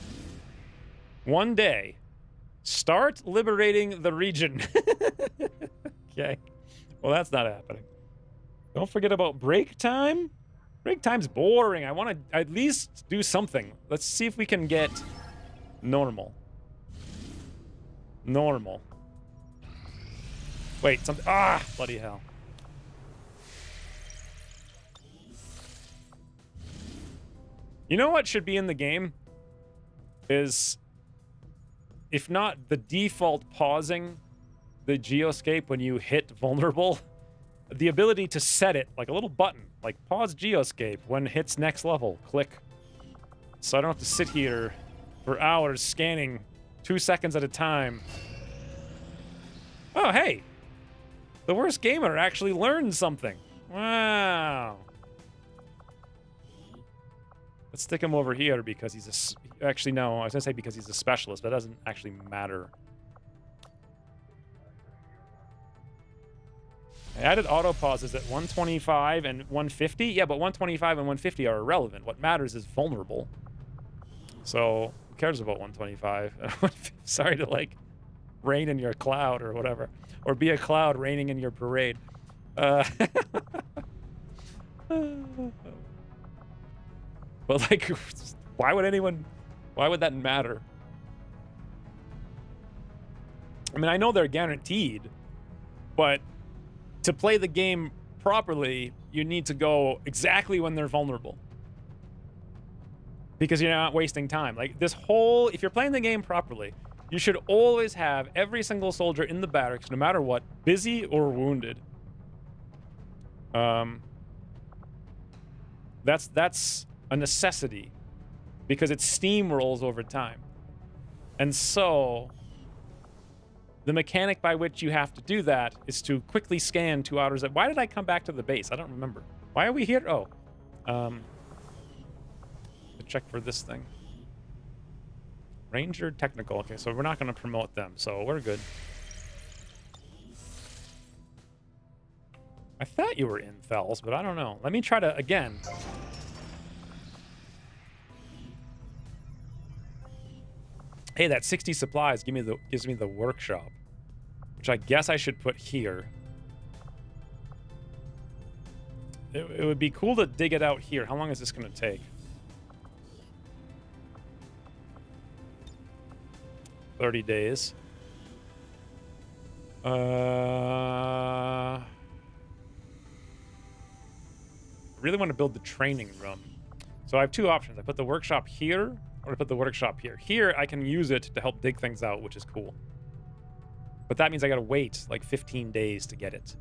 1 day. Start liberating the region. Okay. Well, that's not happening. Don't forget about break time. Break time's boring. I want to at least do something. Let's see if we can get normal. Normal. Wait, something. Ah, bloody hell. You know what should be in the game? Is, if not the default pausing the geoscape when you hit vulnerable, the ability to set it like a little button, like pause geoscape when it hits next level. Click. So I don't have to sit here for hours scanning 2 seconds at a time. Oh, hey. The worst gamer actually learned something. Wow. Let's stick him over here because he's a... Actually, no. I was going to say because he's a specialist, but that doesn't actually matter. I added auto pauses at 125 and 150. Yeah, but 125 and 150 are irrelevant. What matters is vulnerable. So, who cares about 125? Sorry to, like, rain in your cloud or whatever. Or be a cloud raining in your parade. But, like, why would that matter? I mean, I know they're guaranteed, but to play the game properly, you need to go exactly when they're vulnerable. Because you're not wasting time. Like, this whole... If you're playing the game properly, you should always have every single soldier in the barracks, no matter what, busy or wounded. That's a necessity because it steamrolls over time. And so the mechanic by which you have to do that is to quickly scan 2 hours. Why did I come back to the base? I don't remember. Why are we here? Oh, to check for this thing. Ranger Technical. Okay, so we're not going to promote them, so we're good. I thought you were in Thels, but I don't know. Let me try to again. Hey, that 60 supplies gives me the workshop, which I guess I should put here. It would be cool to dig it out here. How long is this going to take? 30 days. I really want to build the training room. So I have 2 options. I put the workshop here, or I put the workshop here. Here, I can use it to help dig things out, which is cool. But that means I gotta wait like 15 days to get it.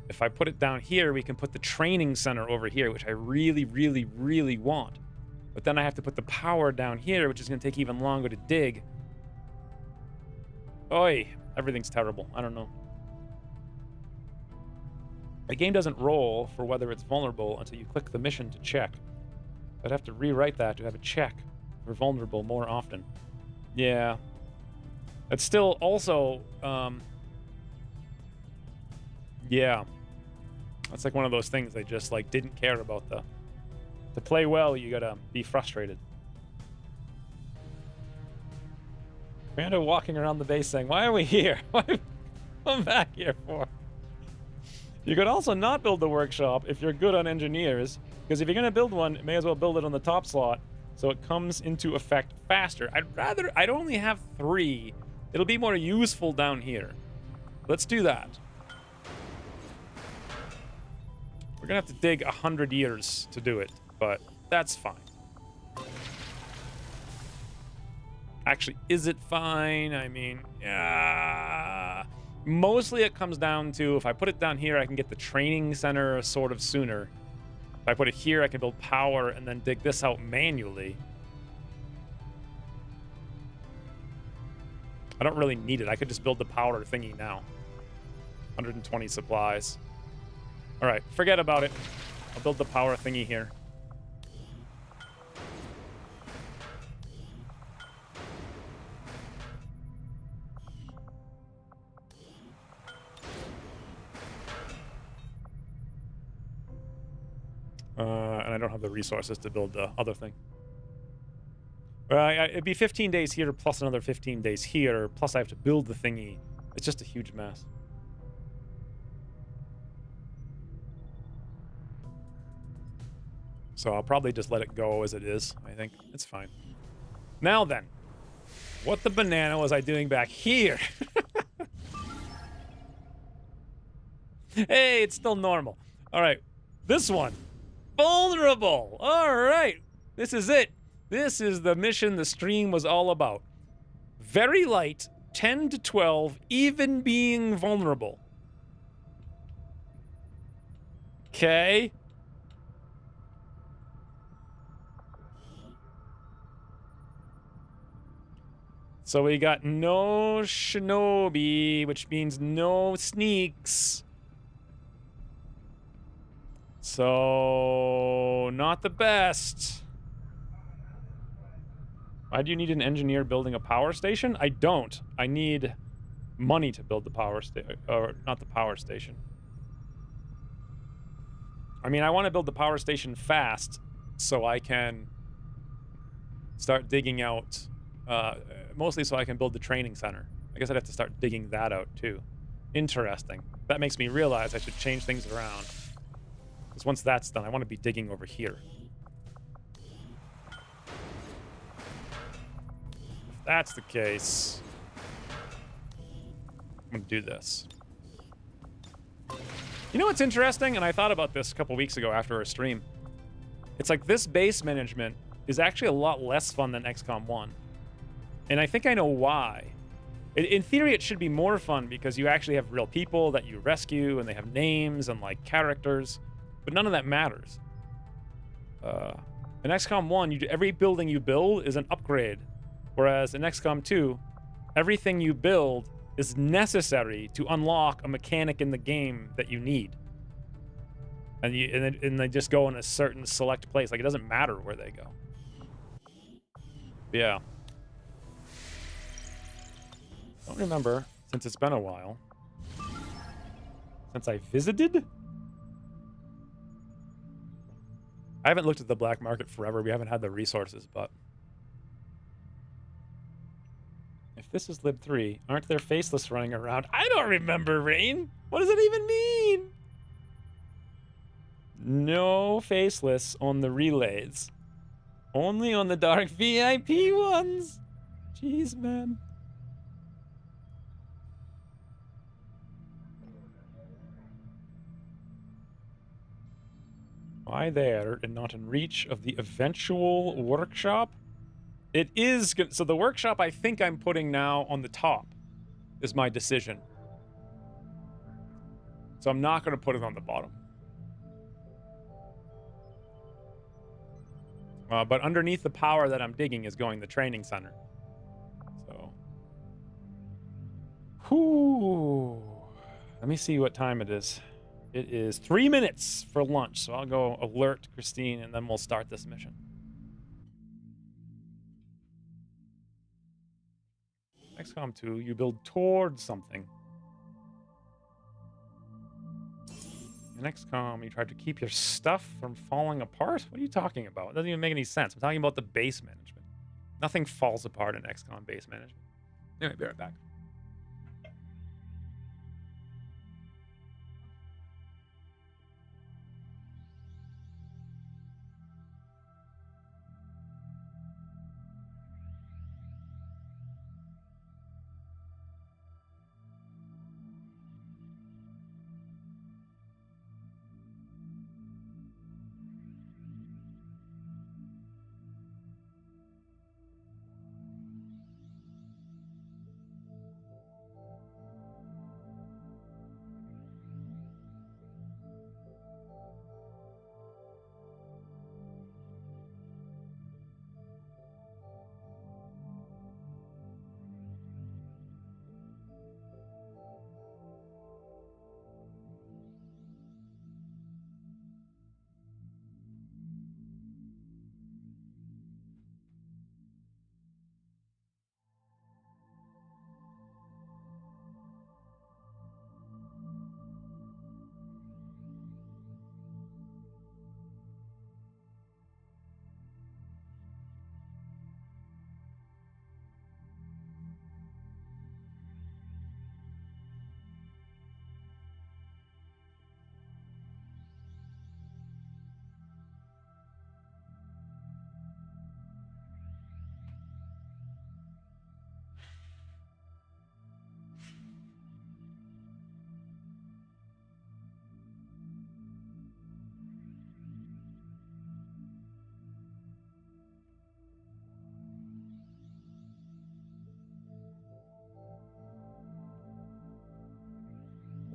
If I put it down here, we can put the training center over here, which I really, really, really want. But then I have to put the power down here, which is gonna take even longer to dig. Oi, everything's terrible. I don't know. The game doesn't roll for whether it's vulnerable until you click the mission to check. I'd have to rewrite that to have a check for vulnerable more often. Yeah. It's still also, yeah. That's like one of those things they just like didn't care about to play well, you gotta be frustrated. Rando walking around the base saying, why are we here? What are we come back here for? You could also not build the workshop if you're good on engineers, because if you're gonna build one, you may as well build it on the top slot so it comes into effect faster. I'd only have 3. It'll be more useful down here. Let's do that. We're gonna have to dig 100 years to do it, but that's fine. Actually, is it fine? I mean, yeah. Mostly it comes down to if I put it down here, I can get the training center sort of sooner. If I put it here, I can build power and then dig this out manually. I don't really need it. I could just build the power thingy now. 120 supplies. All right, forget about it. I'll build the power thingy here. And I don't have the resources to build the other thing. It'd be 15 days here plus another 15 days here, plus I have to build the thingy. It's just a huge mess. So I'll probably just let it go as it is, I think. It's fine. Now then, what the banana was I doing back here? Hey, it's still normal. All right, this one. Vulnerable. All right, this is it. This is the mission the stream was all about. Very light, 10 to 12, even being vulnerable. Okay. So we got no shinobi, which means no sneaks. So, not the best. Why do you need an engineer building a power station? I don't. I need money to build the power station, or not the power station. I mean, I want to build the power station fast so I can start digging out, mostly so I can build the training center. I guess I'd have to start digging that out too. Interesting. That makes me realize I should change things around. Because once that's done, I want to be digging over here. If that's the case, I'm going to do this. You know what's interesting? And I thought about this a couple weeks ago after our stream. It's like this base management is actually a lot less fun than XCOM 1. And I think I know why. In theory, it should be more fun because you actually have real people that you rescue and they have names and like characters, but none of that matters. In XCOM 1, every building you build is an upgrade, whereas in XCOM 2, everything you build is necessary to unlock a mechanic in the game that you need. And they just go in a certain select place. Like, it doesn't matter where they go. Yeah. Don't remember, since it's been a while. Since I visited? I haven't looked at the black market forever. We haven't had the resources, but... If this is Lib 3, aren't there faceless running around? I don't remember, Rain! What does it even mean? No faceless on the relays. Only on the dark VIP ones! Jeez, man. Why there and not in reach of the eventual workshop? It is good. So the workshop I think I'm putting now on the top is my decision. So I'm not going to put it on the bottom. But underneath the power that I'm digging is going the training center. So. Whew. Let me see what time it is. It is 3 minutes for lunch, so I'll go alert Christine, and then we'll start this mission. XCOM 2, you build towards something. In XCOM, you try to keep your stuff from falling apart? What are you talking about? It doesn't even make any sense. I'm talking about the base management. Nothing falls apart in XCOM base management. Anyway, be right back.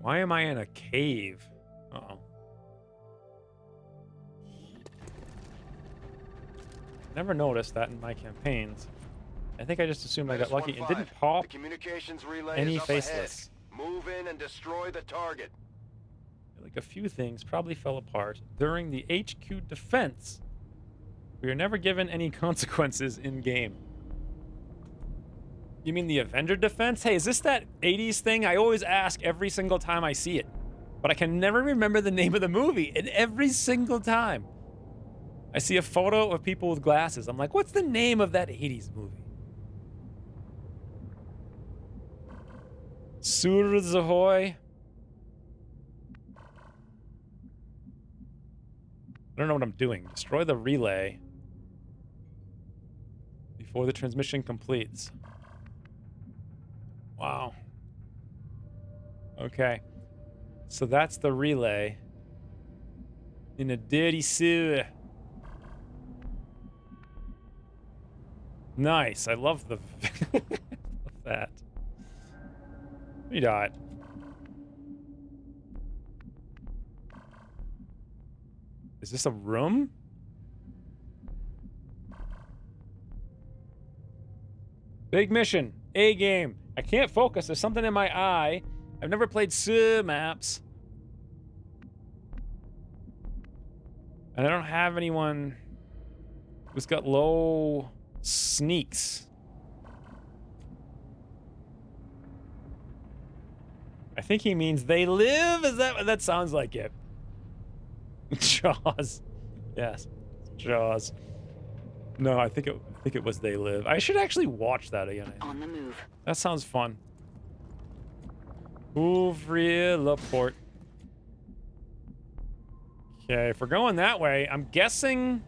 Why am I in a cave? Uh-oh. Never noticed that in my campaigns. I think I just assumed I got lucky and didn't pop any faceless. Move in and destroy the target. Like a few things probably fell apart during the HQ defense. We are never given any consequences in game. You mean the Avenger defense? Hey, is this that 80s thing? I always ask every single time I see it. But I can never remember the name of the movie. And every single time I see a photo of people with glasses, I'm like, what's the name of that 80s movie? Sur Zahoy? I don't know what I'm doing. Destroy the relay before the transmission completes. Wow. Okay. So that's the relay in a dirty sewer. Nice. I love the love that. You died. Is this a room? Big mission. A game. I can't focus. There's something in my eye. I've never played maps. And I don't have anyone who's got low sneaks. I think he means they live. Is that what that sounds like it? Jaws. Yes. Jaws. No, I think it was They Live. I should actually watch that again. On the move. That sounds fun. Ouvrir la porte. Okay, if we're going that way, I'm guessing...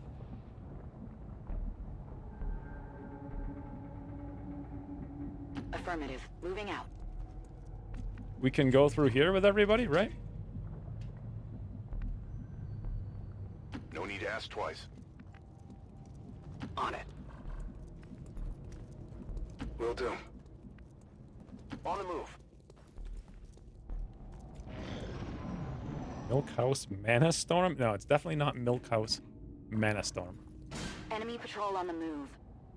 Affirmative. Moving out. we can go through here with everybody, right? No need to ask twice. On it. Will do. On the move. Milk House Mana Storm? No, it's definitely not Milk House Mana Storm. Enemy patrol on the move.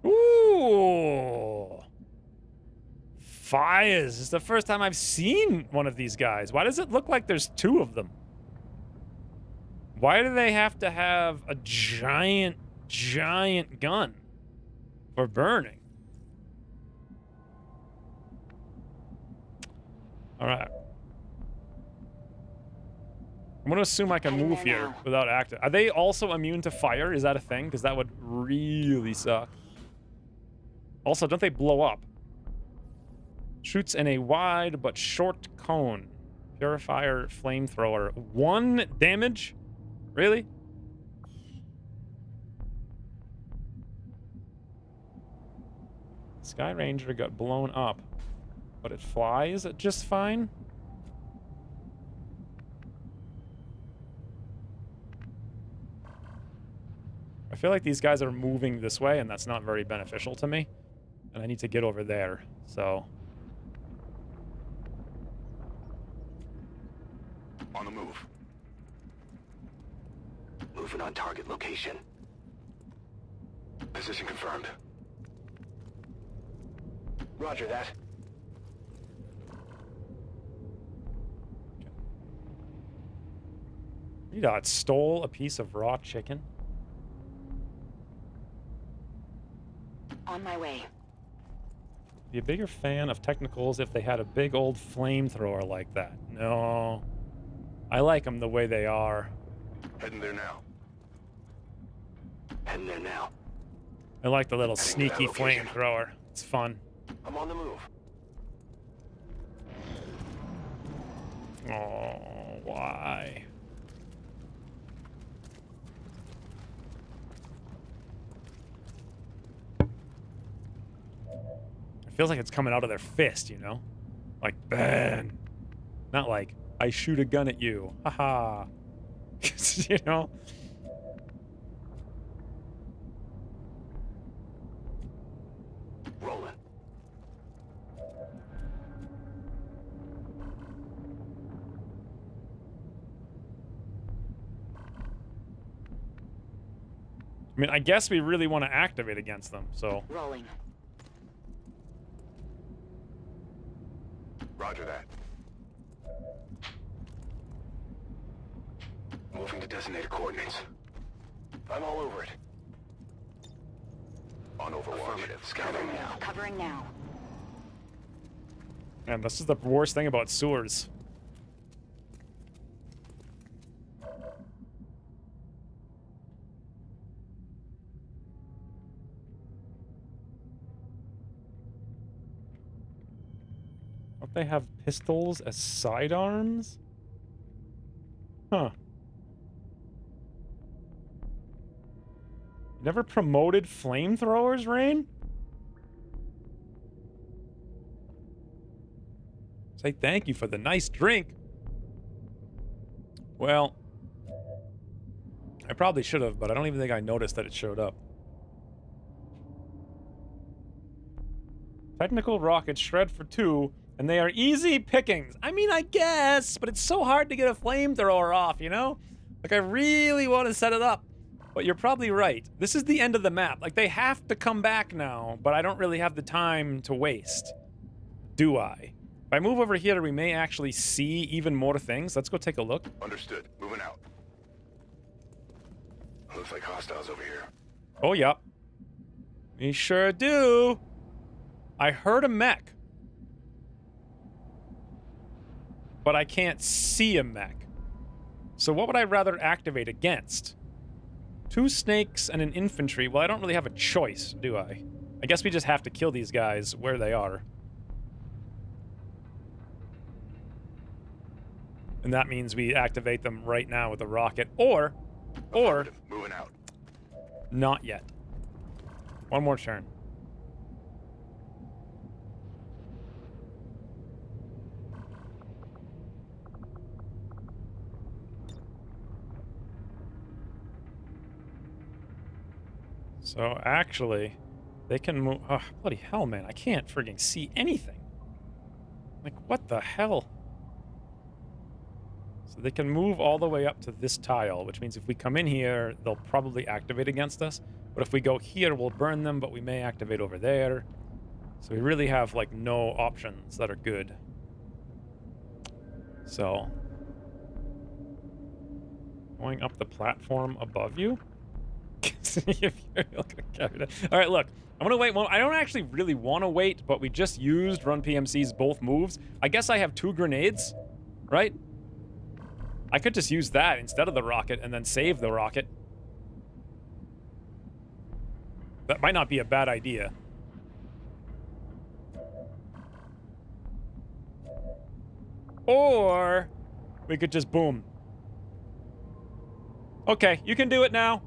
Ooh! Fires. It's the first time I've seen one of these guys. Why does it look like there's two of them? Why do they have to have a giant gun for burning? All right. I'm going to assume I can move here without acting. Are they also immune to fire? Is that a thing? Because that would really suck. Also, don't they blow up? Shoots in a wide but short cone. Purifier flamethrower. 1 damage? Really? Sky Ranger got blown up, but it flies just fine. I feel like these guys are moving this way, and that's not very beneficial to me. And I need to get over there, so... On the move. Moving on target location. Position confirmed. Roger that. Redot stole a piece of raw chicken. On my way. Be a bigger fan of technicals if they had a big old flamethrower like that. No. I like them the way they are. Heading there now. Heading there now. I like the little Heading to sneaky that location. flamethrower. It's fun. I'm on the move. Oh, why? It feels like it's coming out of their fist, you know? Like, bang. Not like, I shoot a gun at you. Haha. You know? Rolling. I mean, I guess we really want to activate against them, so... Rolling. Roger that. Moving to designated coordinates. I'm all over it. On Overwatch. Affirmative. Scouting now. Covering now. Man, this is the worst thing about sewers. Don't they have pistols as sidearms? Huh. Never promoted flamethrowers, Rain? Say thank you for the nice drink. Well, I probably should have, but I don't even think I noticed that it showed up. Technical rocket shred for 2, And they are easy pickings. I mean, I guess, but it's so hard to get a flamethrower off, you know? Like, I really want to set it up. But you're probably right. This is the end of the map. Like, they have to come back now, but I don't really have the time to waste. Do I? If I move over here, we may actually see even more things. Let's go take a look. Understood. Moving out. Looks like hostiles over here. Oh, yep. We sure do. I heard a mech. But I can't see a mech. So what would I rather activate against? 2 snakes and an infantry. Well, I don't really have a choice, do I? I guess we just have to kill these guys where they are. And that means we activate them right now with a rocket. Or moving out. Not yet. One more turn. So, actually, they can move... Oh, bloody hell, man. I can't frigging see anything. Like, what the hell? So they can move all the way up to this tile, which means if we come in here, they'll probably activate against us. But if we go here, we'll burn them, but we may activate over there. So we really have, like, no options that are good. So... Going up the platform above you? All right, look. I'm gonna wait. Well, I don't actually really want to wait, but we just used Run PMC's both moves. I guess I have 2 grenades, right? I could just use that instead of the rocket and then save the rocket. That might not be a bad idea. Or we could just boom. Okay, you can do it now.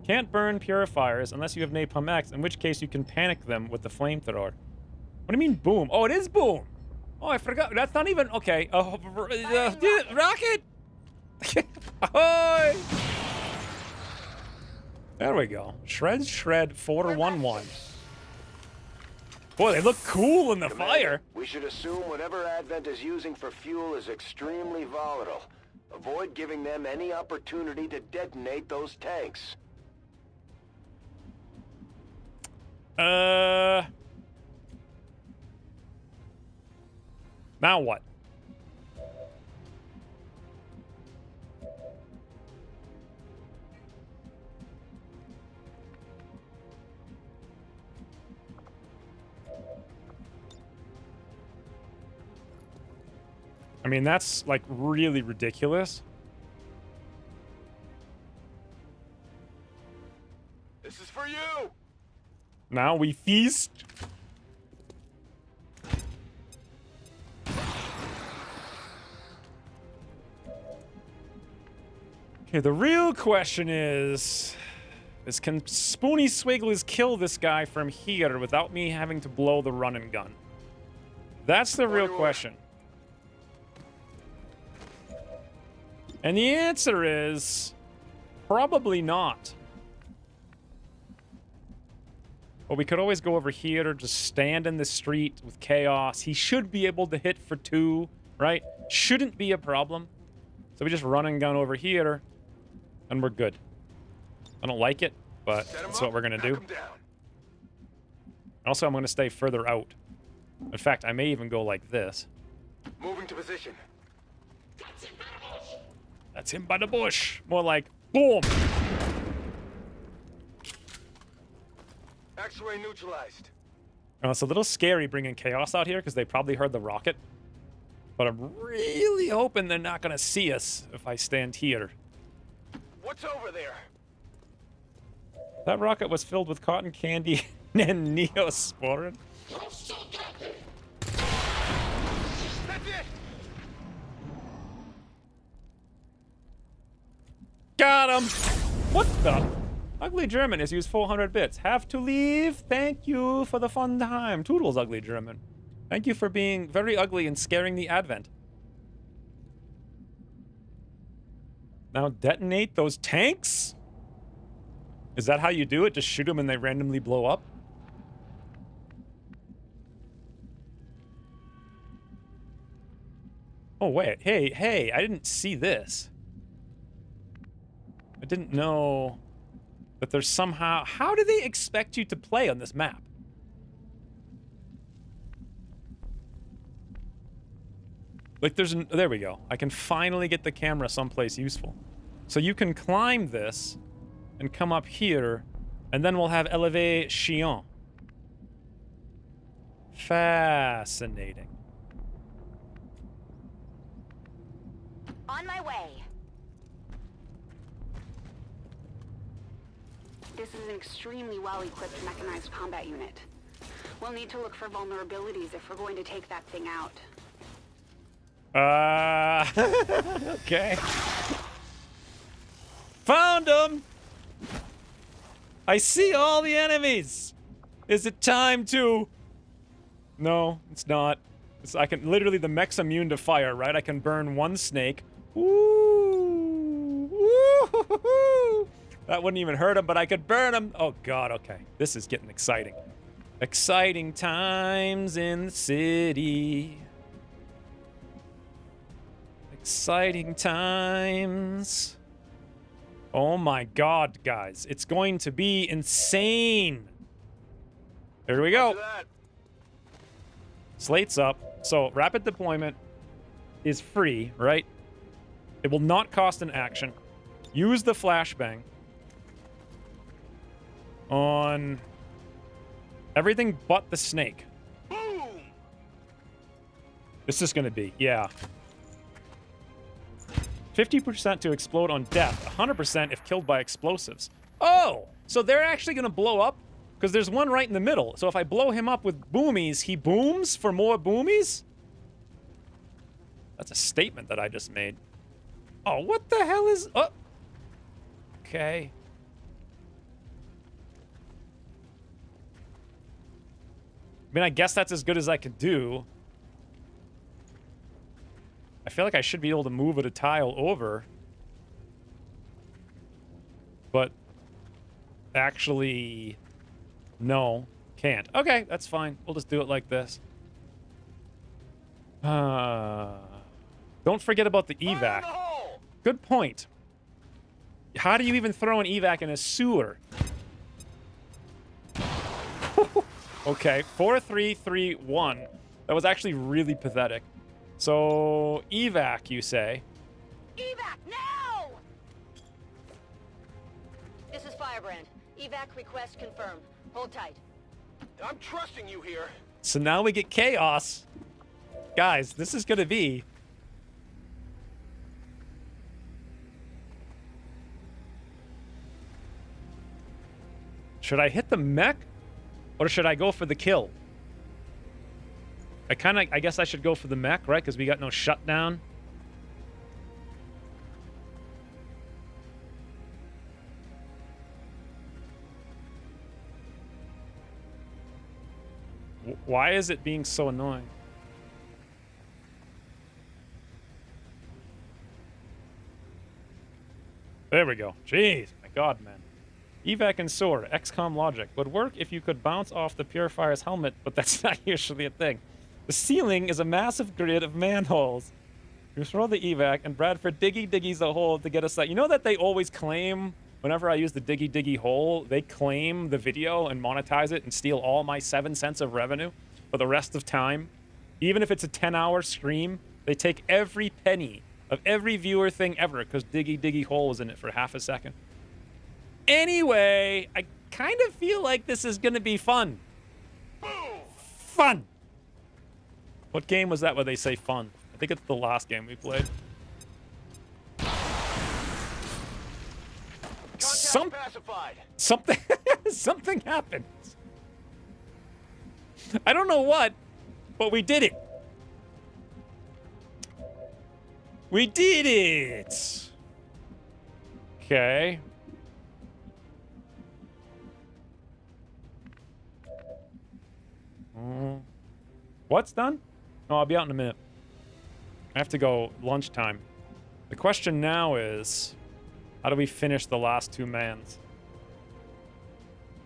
Can't burn purifiers unless you have Napalm X, in which case you can panic them with the flamethrower. What do you mean boom? Oh, it is boom. Oh, I forgot. That's not even... Okay. Rocket! Ahoy! There we go. Shred 411. Boy, they look cool in the fire. We should assume whatever Advent is using for fuel is extremely volatile. Avoid giving them any opportunity to detonate those tanks. Now what? I mean, that's, like, really ridiculous. This is for you! Now we feast. Okay, the real question is can Spoony Swigglers kill this guy from here without me having to blow the run and gun? That's the real question. And the answer is probably not. But we could always go over here or just stand in the street with Chaos. He should be able to hit for 2, right? Shouldn't be a problem. So we just run and gun over here, and we're good. I don't like it, but that's what we're going to do. Also, I'm going to stay further out. In fact, I may even go like this. Moving to position. That's him by the bush. More like, boom. X-ray neutralized. It's a little scary bringing Chaos out here because they probably heard the rocket. But I'm really hoping they're not going to see us if I stand here. What's over there? That rocket was filled with cotton candy and Neosporin. That's it! Got him! What the? Ugly German has used 400 bits. Have to leave? Thank you for the fun time. Toodles, Ugly German. Thank you for being very ugly and scaring the Advent. Now detonate those tanks? Is that how you do it? Just shoot them and they randomly blow up? Oh, wait. Hey, I didn't see this. I didn't know that there's somehow... How do they expect you to play on this map? Like, there's... There we go. I can finally get the camera someplace useful. So you can climb this and come up here, and then we'll have elevation. Fascinating. On my way. This is an extremely well-equipped mechanized combat unit. We'll need to look for vulnerabilities if we're going to take that thing out. Okay. Found them! I see all the enemies! Is it time to... No, it's not. I can... Literally, the mech's immune to fire, right? I can burn one snake. Woo! Woo! That wouldn't even hurt him, but I could burn him. Oh, God, okay. This is getting exciting. Exciting times in the city. Exciting times. Oh my God, guys. It's going to be insane. Here we go. Slate's up. So, rapid deployment is free, right? It will not cost an action. Use the flashbang on everything but the snake. Boom! This is going to be, yeah. 50% to explode on death, 100% if killed by explosives. Oh, so they're actually going to blow up? Because there's one right in the middle. So if I blow him up with boomies, he booms for more boomies? That's a statement that I just made. Oh, what the hell is... Oh. Okay. I mean, I guess that's as good as I could do. I feel like I should be able to move it a tile over. But actually, no, can't. Okay, that's fine. We'll just do it like this. Don't forget about the evac. Good point. How do you even throw an evac in a sewer? Okay, 4, 3, 3, 1. That was actually really pathetic. So, evac, you say? Evac, now! This is Firebrand. Evac request confirmed. Hold tight. I'm trusting you here. So now we get chaos. Guys, this is gonna be... Should I hit the mech? Or should I go for the kill? I guess I should go for the mech, right? Because we got no shutdown. Why is it being so annoying? There we go. Jeez, my God, man. Evac and sword, XCOM logic. Would work if you could bounce off the Purifier's helmet, but that's not usually a thing. The ceiling is a massive grid of manholes. You throw the evac, and Bradford diggies a hole to get us that. You know that they always claim, whenever I use the diggy hole, they claim the video and monetize it and steal all my 7 cents of revenue for the rest of time? Even if it's a 10-hour stream, they take every penny of every viewer thing ever because diggy hole is in it for half a second. Anyway, I kind of feel like this is going to be fun. Fun! What game was that where they say fun? I think it's the last game we played. Something something happened. I don't know what, but we did it. We did it. Okay. What's done? Oh, I'll be out in a minute. I have to go lunchtime. The question now is, how do we finish the last 2 mans?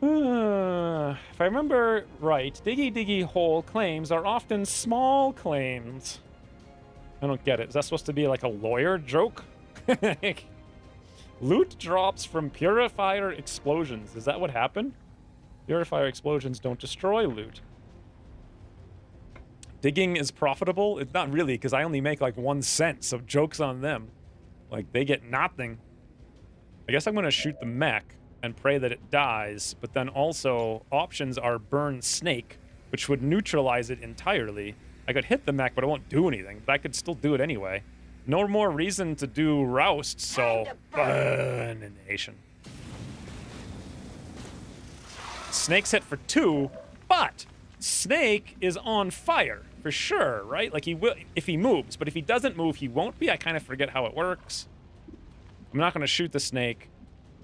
If I remember right, diggy hole claims are often small claims. I don't get it. Is that supposed to be like a lawyer joke? Loot drops from purifier explosions. Is that what happened? Purifier explosions don't destroy loot. Digging is profitable? It's not really, because I only make like 1 cent, so joke's on them. Like, they get nothing. I guess I'm going to shoot the mech and pray that it dies, but then also options are burn snake, which would neutralize it entirely. I could hit the mech, but it won't do anything, but I could still do it anyway. No more reason to do roust, so burnination. Snake's hit for 2, but Snake is on fire for sure, right? Like, he will if he moves, but if he doesn't move, he won't be. I kind of forget how it works. I'm not going to shoot the snake.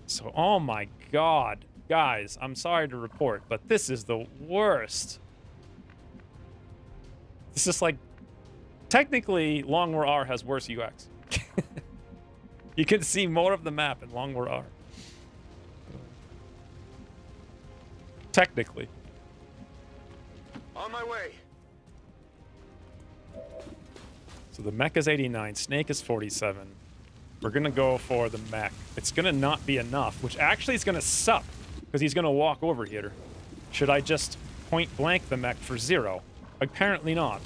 So, oh my god. Guys, I'm sorry to report, but this is the worst. This is like, technically, Long War R has worse UX. You can see more of the map in Long War R. Technically. On my way. So the mech is 89, Snake is 47. We're gonna go for the mech. It's gonna not be enough, which actually is gonna suck, because he's gonna walk over here. Should I just point blank the mech for 0? Apparently not.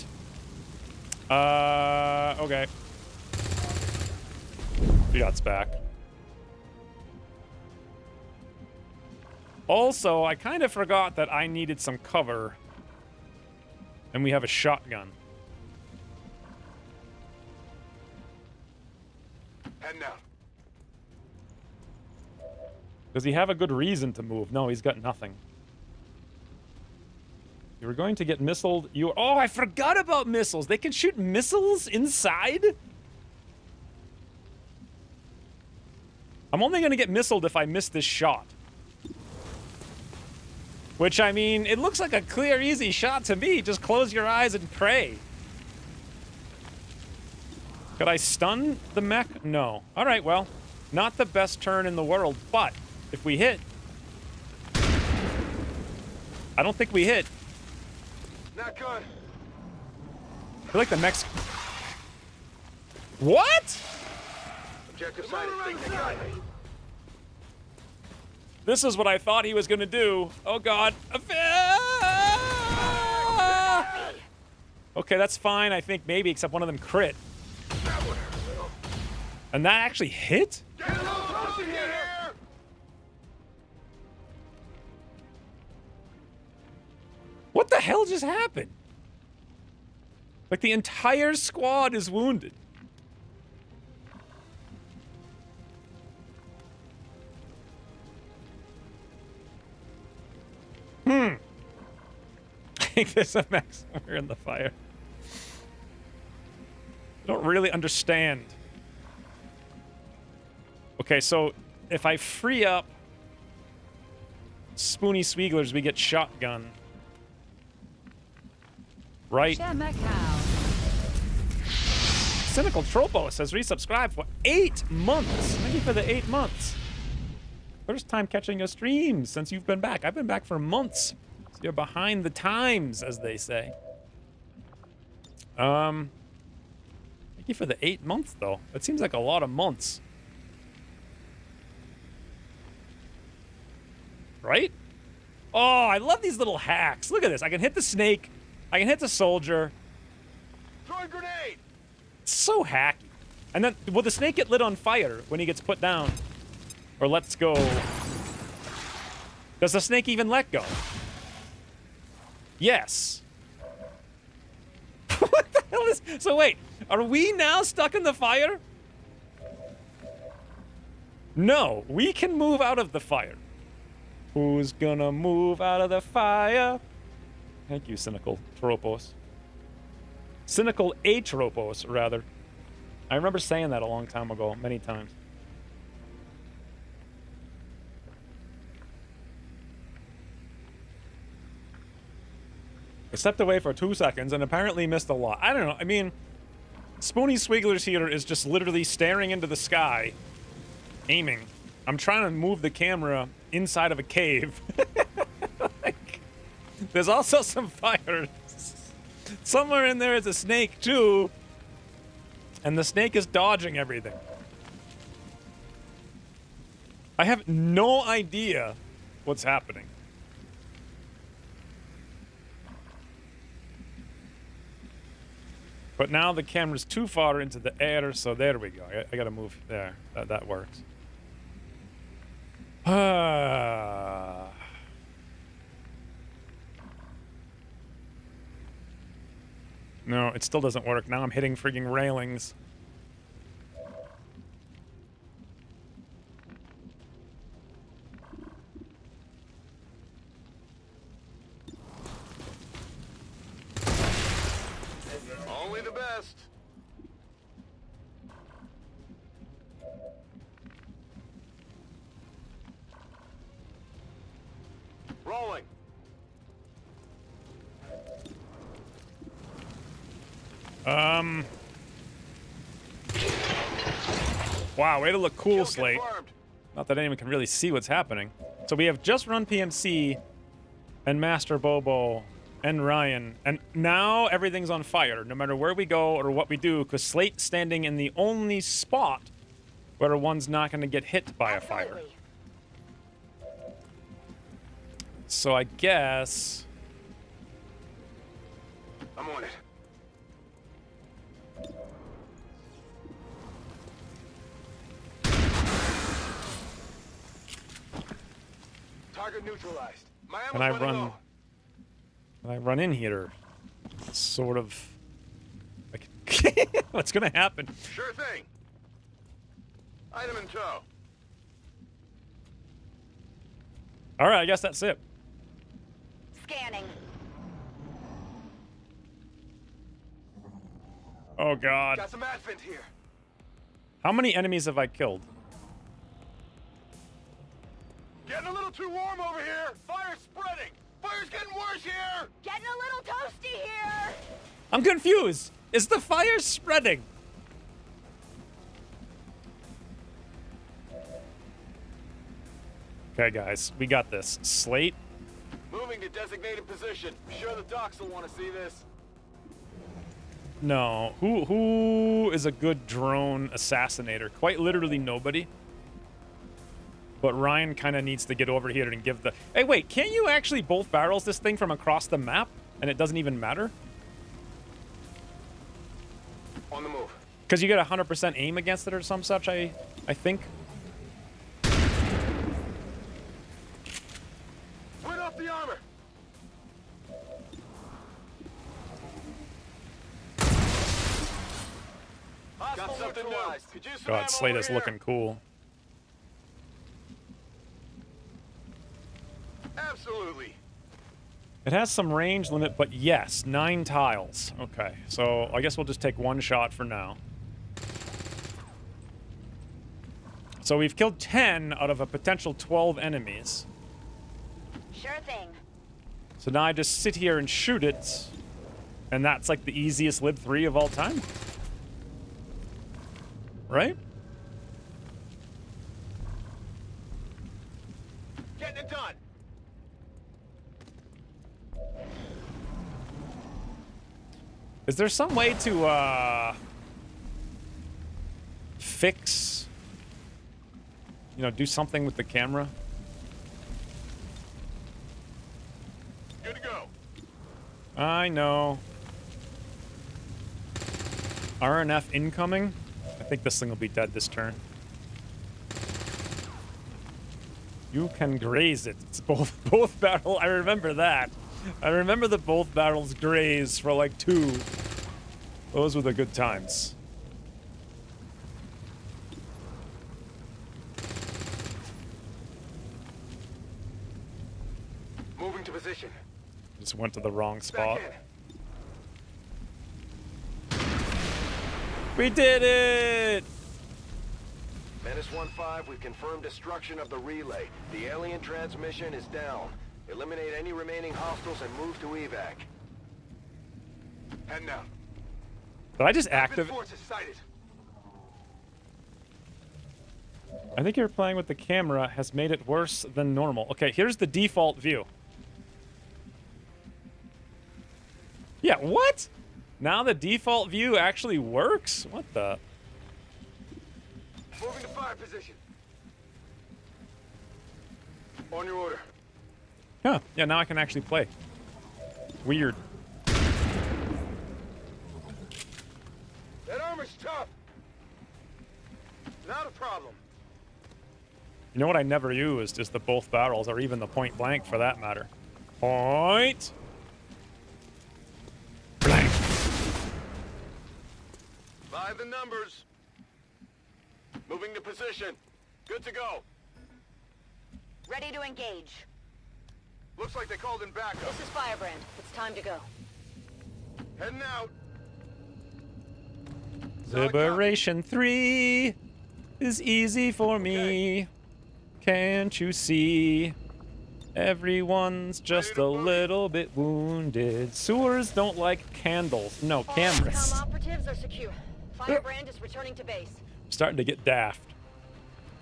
Okay. Fiat's back. Also, I kind of forgot that I needed some cover. And we have a shotgun. Heading out. Does he have a good reason to move? No, he's got nothing. You were going to get missiled. Oh, I forgot about missiles. They can shoot missiles inside? I'm only going to get missiled if I miss this shot. Which, I mean, it looks like a clear, easy shot to me. Just close your eyes and pray. Could I stun the mech? No. All right, well, not the best turn in the world, but if we hit... I don't think we hit. Not good. I feel like the mech's... What? Objective side is taken away. This is what I thought he was going to do. Oh, God. Okay, that's fine, I think, maybe, except one of them crit. And that actually hit? Get close in here! What the hell just happened? Like, the entire squad is wounded. I think there's a mech somewhere in the fire. I don't really understand. Okay, so if I free up Spoony Swieglers, we get shotgun. Right? Cynical Tropos has resubscribed for 8 months. Thank you for the 8 months. First time catching a stream since you've been back. I've been back for months. So you're behind the times, as they say. Thank you for the 8 months, though. That seems like a lot of months. Right? Oh, I love these little hacks. Look at this. I can hit the snake. I can hit the soldier. Throw a grenade! It's so hacky. And then, will the snake get lit on fire when he gets put down? Or let's go. Does the snake even let go? Yes. What the hell is... So wait, are we now stuck in the fire? No, we can move out of the fire. Who's gonna move out of the fire? Thank you, Cynical Tropos. Cynical Atropos, rather. I remember saying that a long time ago, many times. I stepped away for 2 seconds and apparently missed a lot. I don't know. I mean, Spoony Swigglers here is just literally staring into the sky, aiming. I'm trying to move the camera inside of a cave. Like, there's also some fire. Somewhere in there is a snake, too. And the snake is dodging everything. I have no idea what's happening. But now the camera's too far into the air, so there we go. I gotta move there. That works. No, it still doesn't work. Now I'm hitting frigging railings. Only the best. Rolling. Wow, way to look cool, Kill Slate. confirmed. Not that anyone can really see what's happening. So we have just run PMC and Master Bobo and Ryan, and now everything's on fire, no matter where we go or what we do, because Slate's standing in the only spot where one's not going to get hit by a fire. Absolutely. So I guess... I'm on it. Target neutralized. My ammo's Can I running run? low. Can I run in here? Sort of. Like, what's gonna happen? Sure thing. Item in tow. All right, I guess that's it. Scanning. Oh God! Got some advent here. How many enemies have I killed? Getting a little too warm over here. Fire's spreading. Fire's getting worse here. Getting a little toasty here. I'm confused. Is the fire spreading? Okay, guys, we got this. Slate. Moving to designated position. I'm sure the docs will want to see this. No. Who is a good drone assassinator? Quite literally nobody. But Ryan kind of needs to get over here and give the... Hey, wait, can't you actually both barrels this thing from across the map? And it doesn't even matter? On the move. Because you get 100% aim against it or some such, I think. Rid off the armor. Got something new. Could use some ammo God, Slate over is here. looking cool. Absolutely. It has some range limit, but yes, 9 tiles. Okay, so I guess we'll just take one shot for now. So we've killed 10 out of a potential 12 enemies. Sure thing. So now I just sit here and shoot it, and that's like the easiest lib 3 of all time. Right? Getting it done. Is there some way to, fix, you know, do something with the camera? Good to go. I know. RNF incoming? I think this thing will be dead this turn. You can graze it. It's both barrel. I remember that. I remember the both barrels graze for like 2. Those were the good times. Moving to position. Just went to the wrong spot. Back in. We did it! Menace 1-5, we've confirmed destruction of the relay. The alien transmission is down. Eliminate any remaining hostiles and move to evac. Heading out. Did I just Advent activate? forces sighted. I think you're playing with the camera has made it worse than normal. Okay, here's the default view. Yeah, what? Now the default view actually works? What the? Moving to fire position. On your order. Huh. Yeah, now I can actually play. Weird. That armor's tough. Not a problem. You know what I never use is the both barrels, or even the point blank for that matter. Point blank. By the numbers. Moving to position. Good to go. Ready to engage. Looks like they called in backup. This is Firebrand. It's time to go. Heading out. Solid Liberation 3 is easy for me. Can't you see? Everyone's just a little bit wounded. Sewers don't like candles. No, All cameras. XCOM operatives are secure. Firebrand is returning to base. I'm starting to get daft.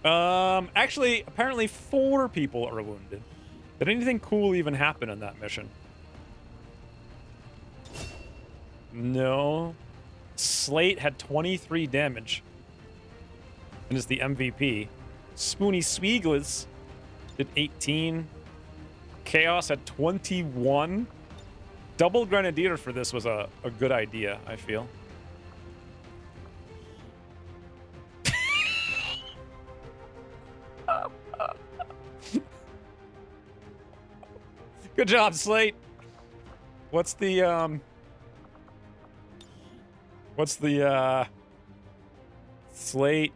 Actually, apparently 4 people are wounded. Did anything cool even happen in that mission? No. Slate had 23 damage and is the MVP. Spoony Swieglers did 18. Chaos had 21. Double Grenadier for this was a good idea, I feel. Good job, Slate. What's the Slate?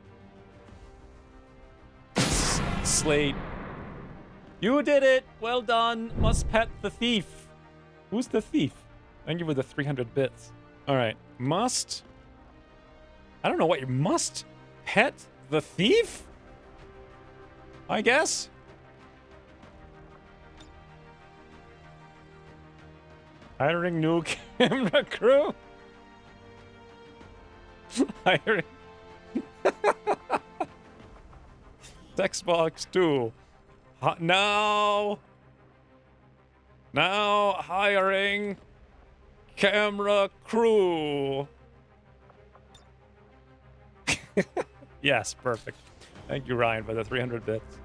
Slate. You did it. Well done. Must pet the thief. Who's the thief? Thank you for the 300 bits. All right. Must. I don't know what you must pet the thief. I guess. Hiring new camera crew. Hiring. Xbox 2. Now hiring camera crew. Yes, perfect. Thank you, Ryan, for the 300 bits.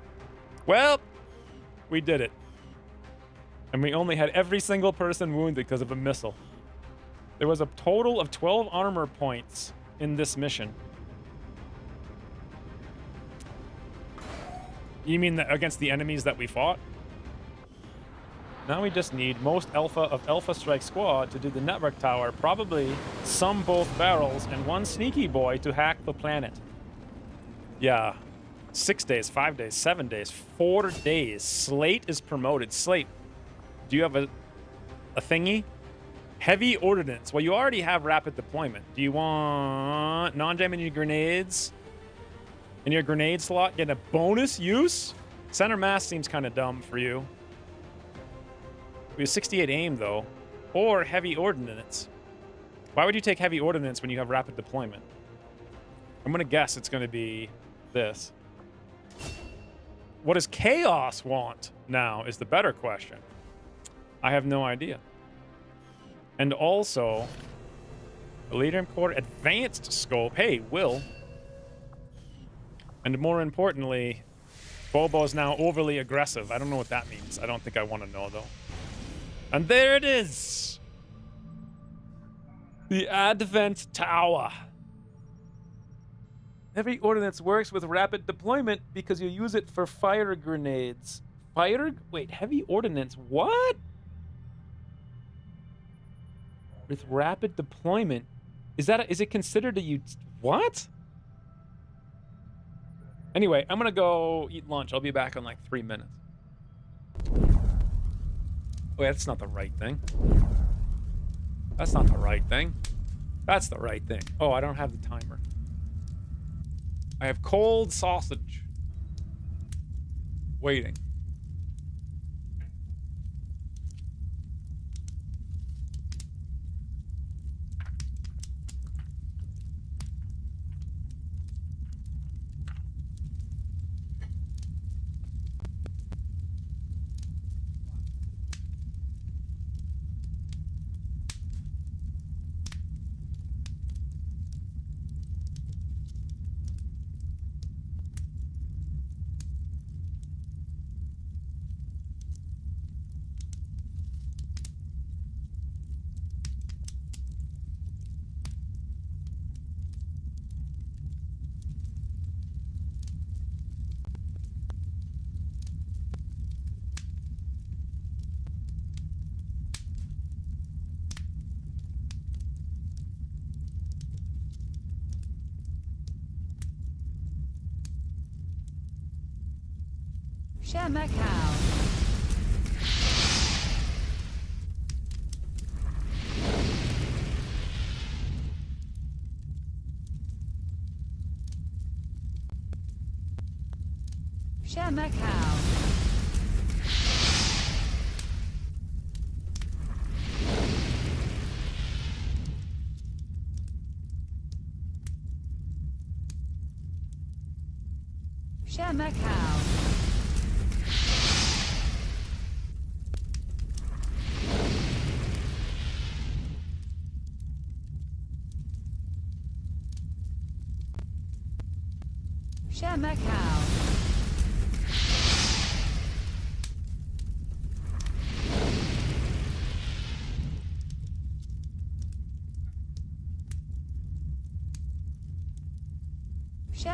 Well, we did it. And we only had every single person wounded because of a missile. There was a total of 12 armor points in this mission. You mean against the enemies that we fought? Now we just need most alpha of Alpha Strike Squad to do the network tower, probably some both barrels, and one sneaky boy to hack the planet. Yeah. 6 days, 5 days, 7 days, 4 days. Slate is promoted. Slate, do you have a thingy? Heavy ordnance. Well, you already have rapid deployment. Do you want non-damaging grenades in your grenade slot? Get a bonus use? Center mass seems kind of dumb for you. We have 68 aim, though. Or heavy ordnance. Why would you take heavy ordnance when you have rapid deployment? I'm going to guess it's going to be this. What does Chaos want now is the better question. I have no idea. And also, Elite Core Advanced Scope. Hey, Will. And more importantly, Bobo's now overly aggressive. I don't know what that means. I don't think I want to know, though. And there it is. The Advent Tower. Heavy ordnance works with rapid deployment because you use it for fire grenades. Wait, heavy ordnance, what? With rapid deployment. Is it considered a what? Anyway, I'm gonna go eat lunch. I'll be back in like 3 minutes. Wait, that's not the right thing. That's not the right thing. That's the right thing. Oh, I don't have the timer. I have cold sausage. Waiting. Macau. Macau. Macau. Macau.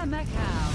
Macau.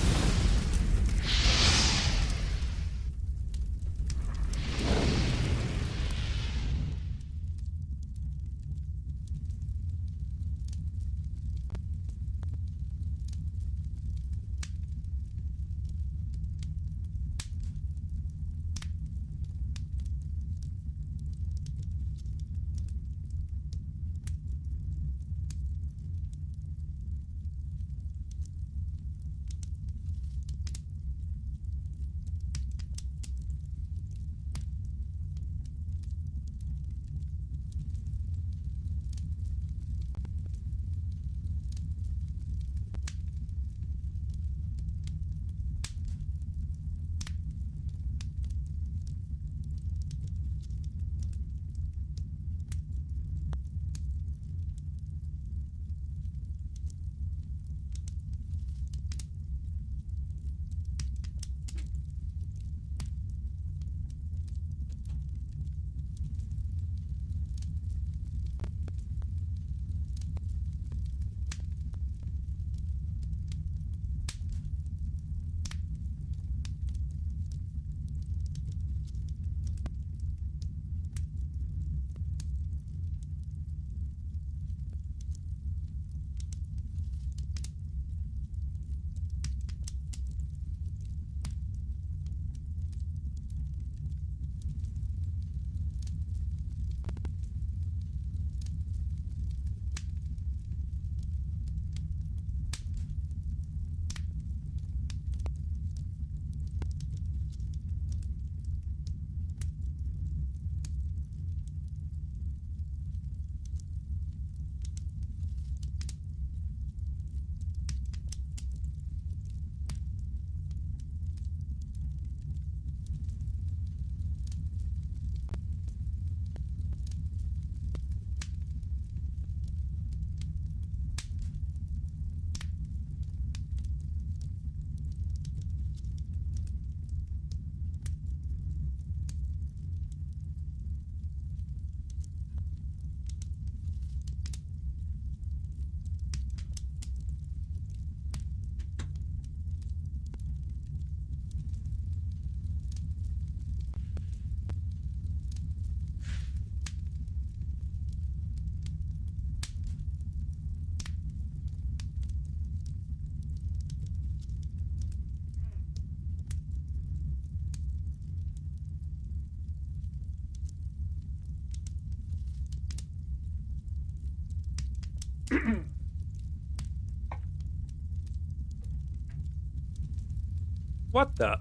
What the?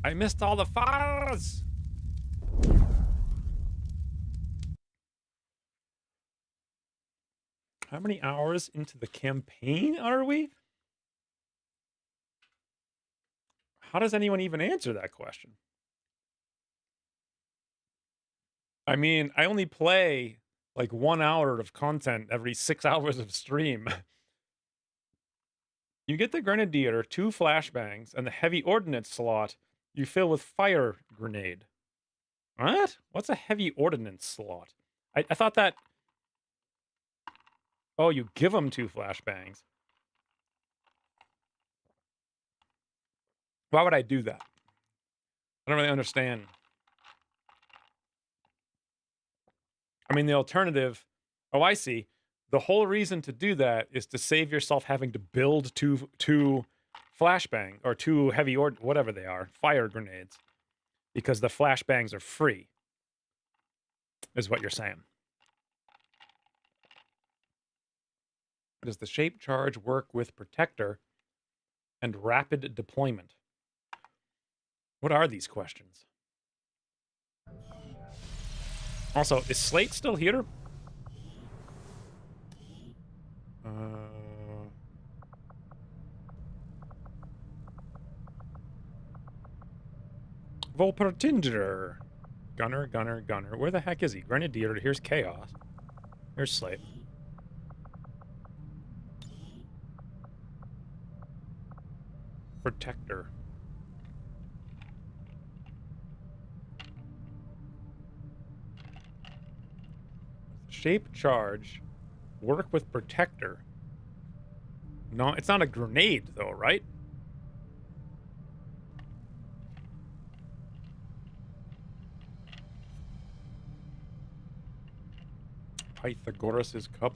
I missed all the fires! How many hours into the campaign are we? How does anyone even answer that question? I mean, I only play like 1 hour of content every 6 hours of stream. You get the Grenadier, 2 flashbangs, and the heavy ordnance slot you fill with fire grenade. What? What's a heavy ordnance slot? I thought that... Oh, you give them 2 flashbangs. Why would I do that? I don't really understand. I mean, the alternative... Oh, I see. The whole reason to do that is to save yourself having to build two flashbang or 2 heavy or whatever they are, fire grenades, because the flashbangs are free, is what you're saying. Does the shape charge work with protector and rapid deployment? What are these questions? Also, is Slate still here? Volpertinger. Gunner, gunner, gunner. Where the heck is he? Grenadier. Here's Chaos. Here's Slate. Protector. Shape charge. Work with protector. No, it's not a grenade, though, right? Pythagoras' cup.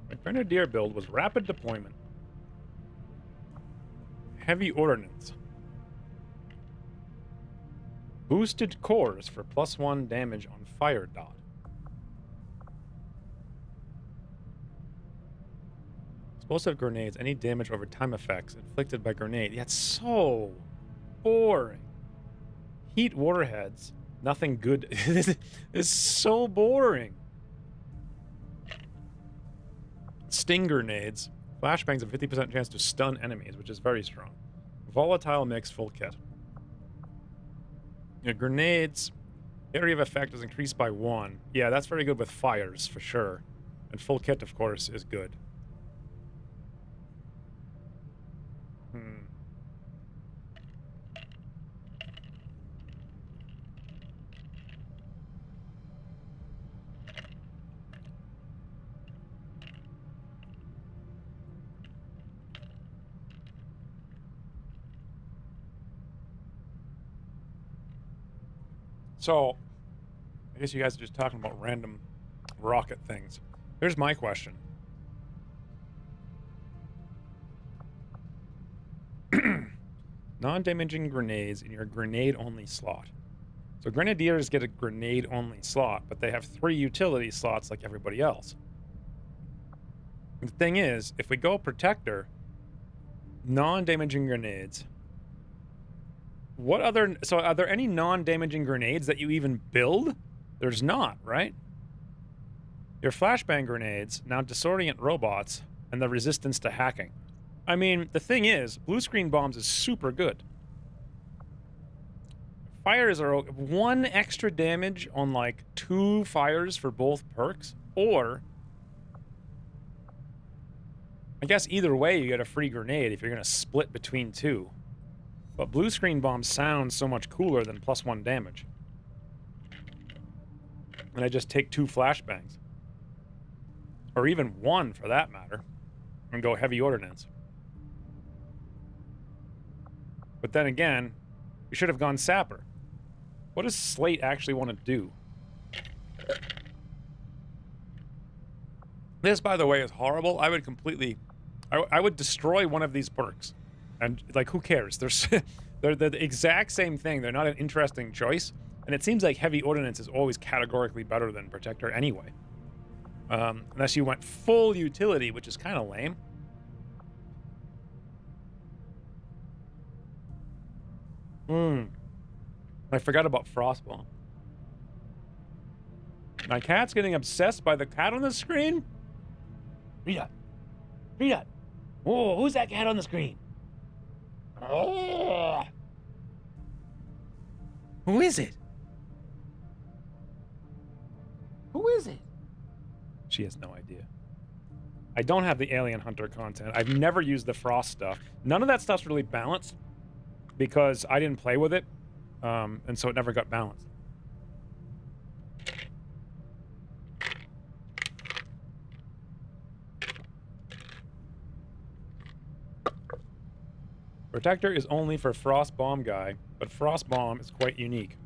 My Grenadier build was rapid deployment. Heavy ordnance. Boosted cores for +1 damage on fire dot. Explosive grenades, any damage over time effects inflicted by grenade. Yeah, it's so boring. Heat warheads, nothing good. This is so boring. Sting grenades, flashbangs have 50% chance to stun enemies, which is very strong. Volatile mix, full kit. Grenades, area of effect is increased by 1. Yeah, that's very good with fires, for sure. And full kit, of course, is good. So, I guess you guys are just talking about random rocket things. Here's my question. Non-damaging grenades in your grenade-only slot. So Grenadiers get a grenade-only slot, but they have 3 utility slots like everybody else. The thing is, if we go Protector, non-damaging grenades... What other... So are there any non-damaging grenades that you even build? There's not, right? Your flashbang grenades now disorient robots and the resistance to hacking. I mean, the thing is, blue screen bombs is super good. Fires are 1 extra damage on like 2 fires for both perks, or... I guess either way you get a free grenade if you're going to split between 2. But blue screen bomb sounds so much cooler than +1 damage. And I just take 2 flashbangs. Or even 1 for that matter. And go heavy ordnance. But then again, we should have gone sapper. What does Slate actually want to do? This, by the way, is horrible. I would completely... I would destroy one of these perks. And, like, who cares? They're the exact same thing. They're not an interesting choice. And it seems like heavy ordnance is always categorically better than protector anyway. Unless you went full utility, which is kind of lame. I forgot about Frostbomb. My cat's getting obsessed by the cat on the screen? Read that. Read that. Whoa, who's that cat on the screen? Oh. Who is it? Who is it? She has no idea. I don't have the Alien Hunter content. I've never used the Frost stuff. None of that stuff's really balanced because I didn't play with it, and so it never got balanced. Protector is only for Frost Bomb guy, but Frost Bomb is quite unique.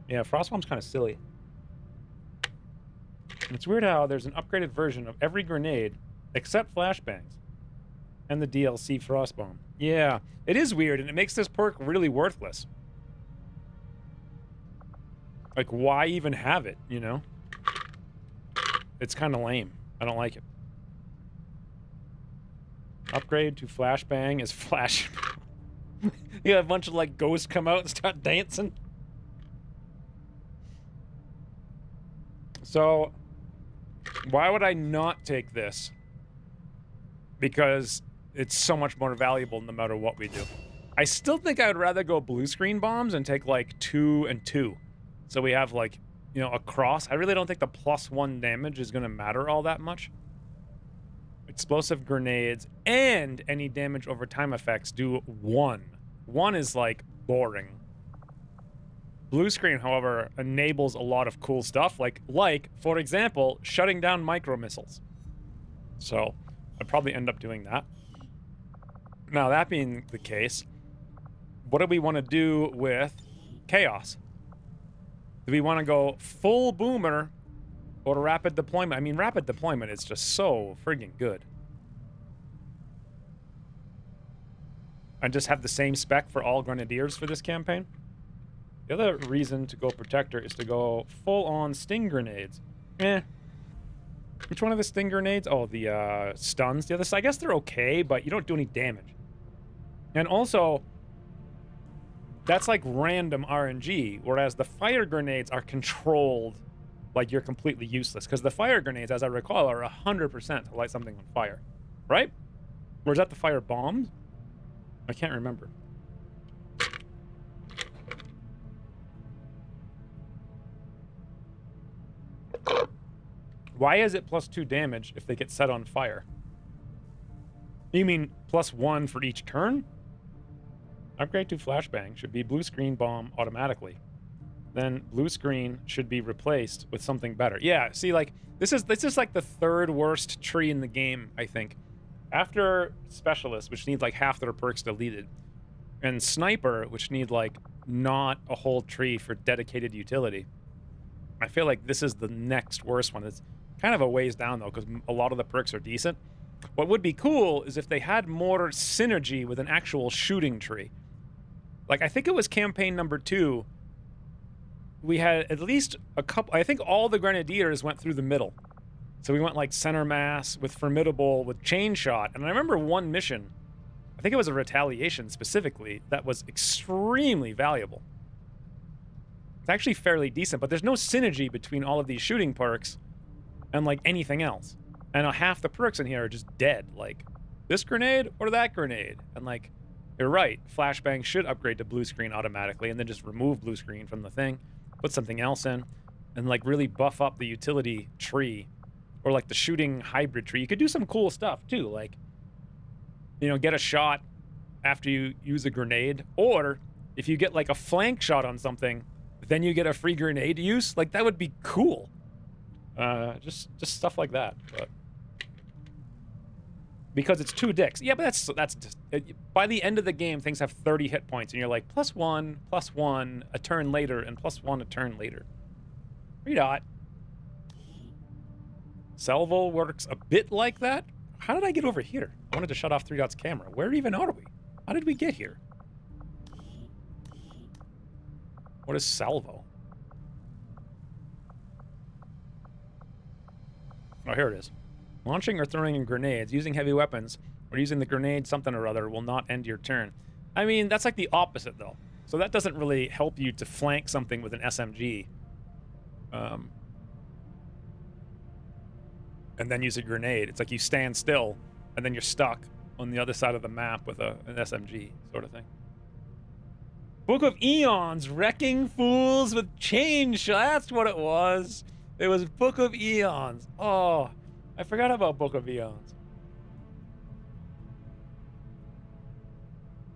Yeah, Frost Bomb's kind of silly. It's weird how there's an upgraded version of every grenade except flashbangs and the DLC Frostbomb. Yeah, it is weird, and it makes this perk really worthless. Like, why even have it, you know? It's kind of lame. I don't like it. Upgrade to flashbang is flash. You got a bunch of, like, ghosts come out and start dancing. So, why would I not take this? Because it's so much more valuable no matter what we do. I still think I would rather go blue screen bombs and take, like, 2 and 2. So we have, like, you know, a cross. I really don't think the +1 damage is going to matter all that much. Explosive grenades and any damage over time effects do 1. 1 is, like, boring. Blue screen, however, enables a lot of cool stuff, like, for example, shutting down micro missiles. So I'd probably end up doing that. Now, that being the case, what do we want to do with Chaos? Do we want to go full boomer or rapid deployment? I mean, rapid deployment is just so friggin' good. And just have the same spec for all grenadiers for this campaign. The other reason to go protector is to go full-on sting grenades. Which one of the sting grenades? Oh, the stuns. The other side, I guess they're okay, but you don't do any damage. And also, that's like random RNG, whereas the fire grenades are controlled like you're completely useless. Because the fire grenades, as I recall, are 100% to light something on fire. Right? Or is that the fire bombs? I can't remember. Why is it +2 damage if they get set on fire? You mean +1 for each turn? Upgrade to flashbang should be blue screen bomb automatically. Then blue screen should be replaced with something better. Yeah, see, like, this is like the 3rd worst tree in the game, I think. After Specialist, which needs like half their perks deleted, and Sniper, which need like not a whole tree for dedicated utility. I feel like this is the next worst one. It's kind of a ways down, though, because a lot of the perks are decent. What would be cool is if they had more synergy with an actual shooting tree. Like, I think it was campaign number 2. We had at least a couple... I think all the Grenadiers went through the middle. So we went, like, center mass with Formidable, with Chain Shot. And I remember one mission, I think it was a Retaliation specifically, that was extremely valuable. It's actually fairly decent, but there's no synergy between all of these shooting perks and, like, anything else. And half the perks in here are just dead. Like, this grenade or that grenade. And, like, you're right. Flashbang should upgrade to blue screen automatically and then just remove blue screen from the thing. Put something else in. And, like, really buff up the utility tree. Or, like, the shooting hybrid tree. You could do some cool stuff, too. Like, you know, get a shot after you use a grenade. Or, if you get, like, a flank shot on something, then you get a free grenade use. Like, that would be cool. Just stuff like that. But because it's 2 dicks. Yeah, but that's just... by the end of the game, things have 30 hit points, and you're like, +1 a turn later, and +1 a turn later. Redot. Salvo works a bit like that. How did I get over here? I wanted to shut off 3Dot's camera. Where even are we? How did we get here? What is salvo? Oh, here it is. Launching or throwing in grenades, using heavy weapons, or using the grenade something or other will not end your turn. I mean, that's like the opposite, though. So that doesn't really help you to flank something with an SMG. And then use a grenade. It's like you stand still, and then you're stuck on the other side of the map with an SMG sort of thing. Book of Eons, wrecking fools with chain shot. That's what it was. It was Book of Eons. Oh, I forgot about Book of Eons.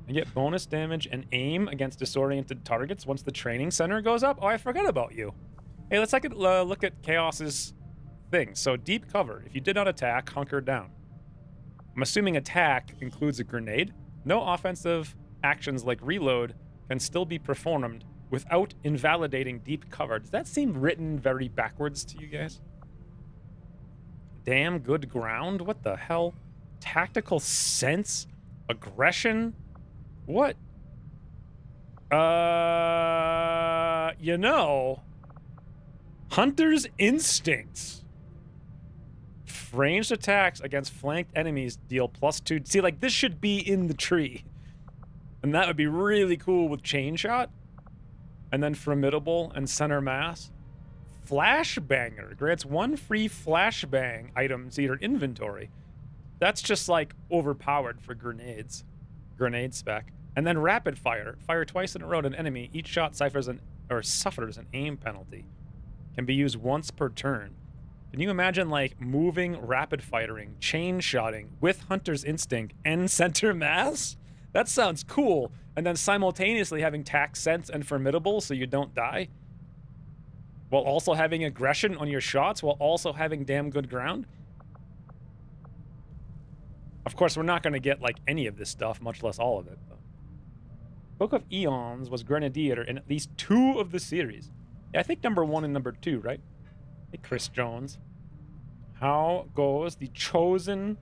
You get bonus damage and aim against disoriented targets once the training center goes up. Oh, I forgot about you. Hey, let's look at Chaos's thing. So, deep cover. If you did not attack, hunker down. I'm assuming attack includes a grenade. No offensive actions like reload can still be performed without invalidating deep cover. Does that seem written very backwards to you guys? Damn good ground? What the hell? Tactical sense? Aggression? What? You know, Hunter's instincts. Ranged attacks against flanked enemies deal +2. See, like, this should be in the tree. And that would be really cool with chain shot. And then formidable and center mass. Flashbanger grants 1 free flashbang item to your inventory. That's just like overpowered for grenades. Grenade spec. And then rapid fire. Fire twice in a row at an enemy. Each shot suffers an aim penalty. Can be used once per turn. Can you imagine, like, moving, rapid firing, chain shotting with Hunter's Instinct and center mass? That sounds cool. And then simultaneously having tact sense and formidable so you don't die. While also having aggression on your shots, while also having damn good ground. Of course, we're not going to get, like, any of this stuff, much less all of it. Though. Book of Eons was Grenadier in at least 2 of the series. Yeah, I think number 1 and number 2, right? Hey, Chris Jones. How goes the Chosen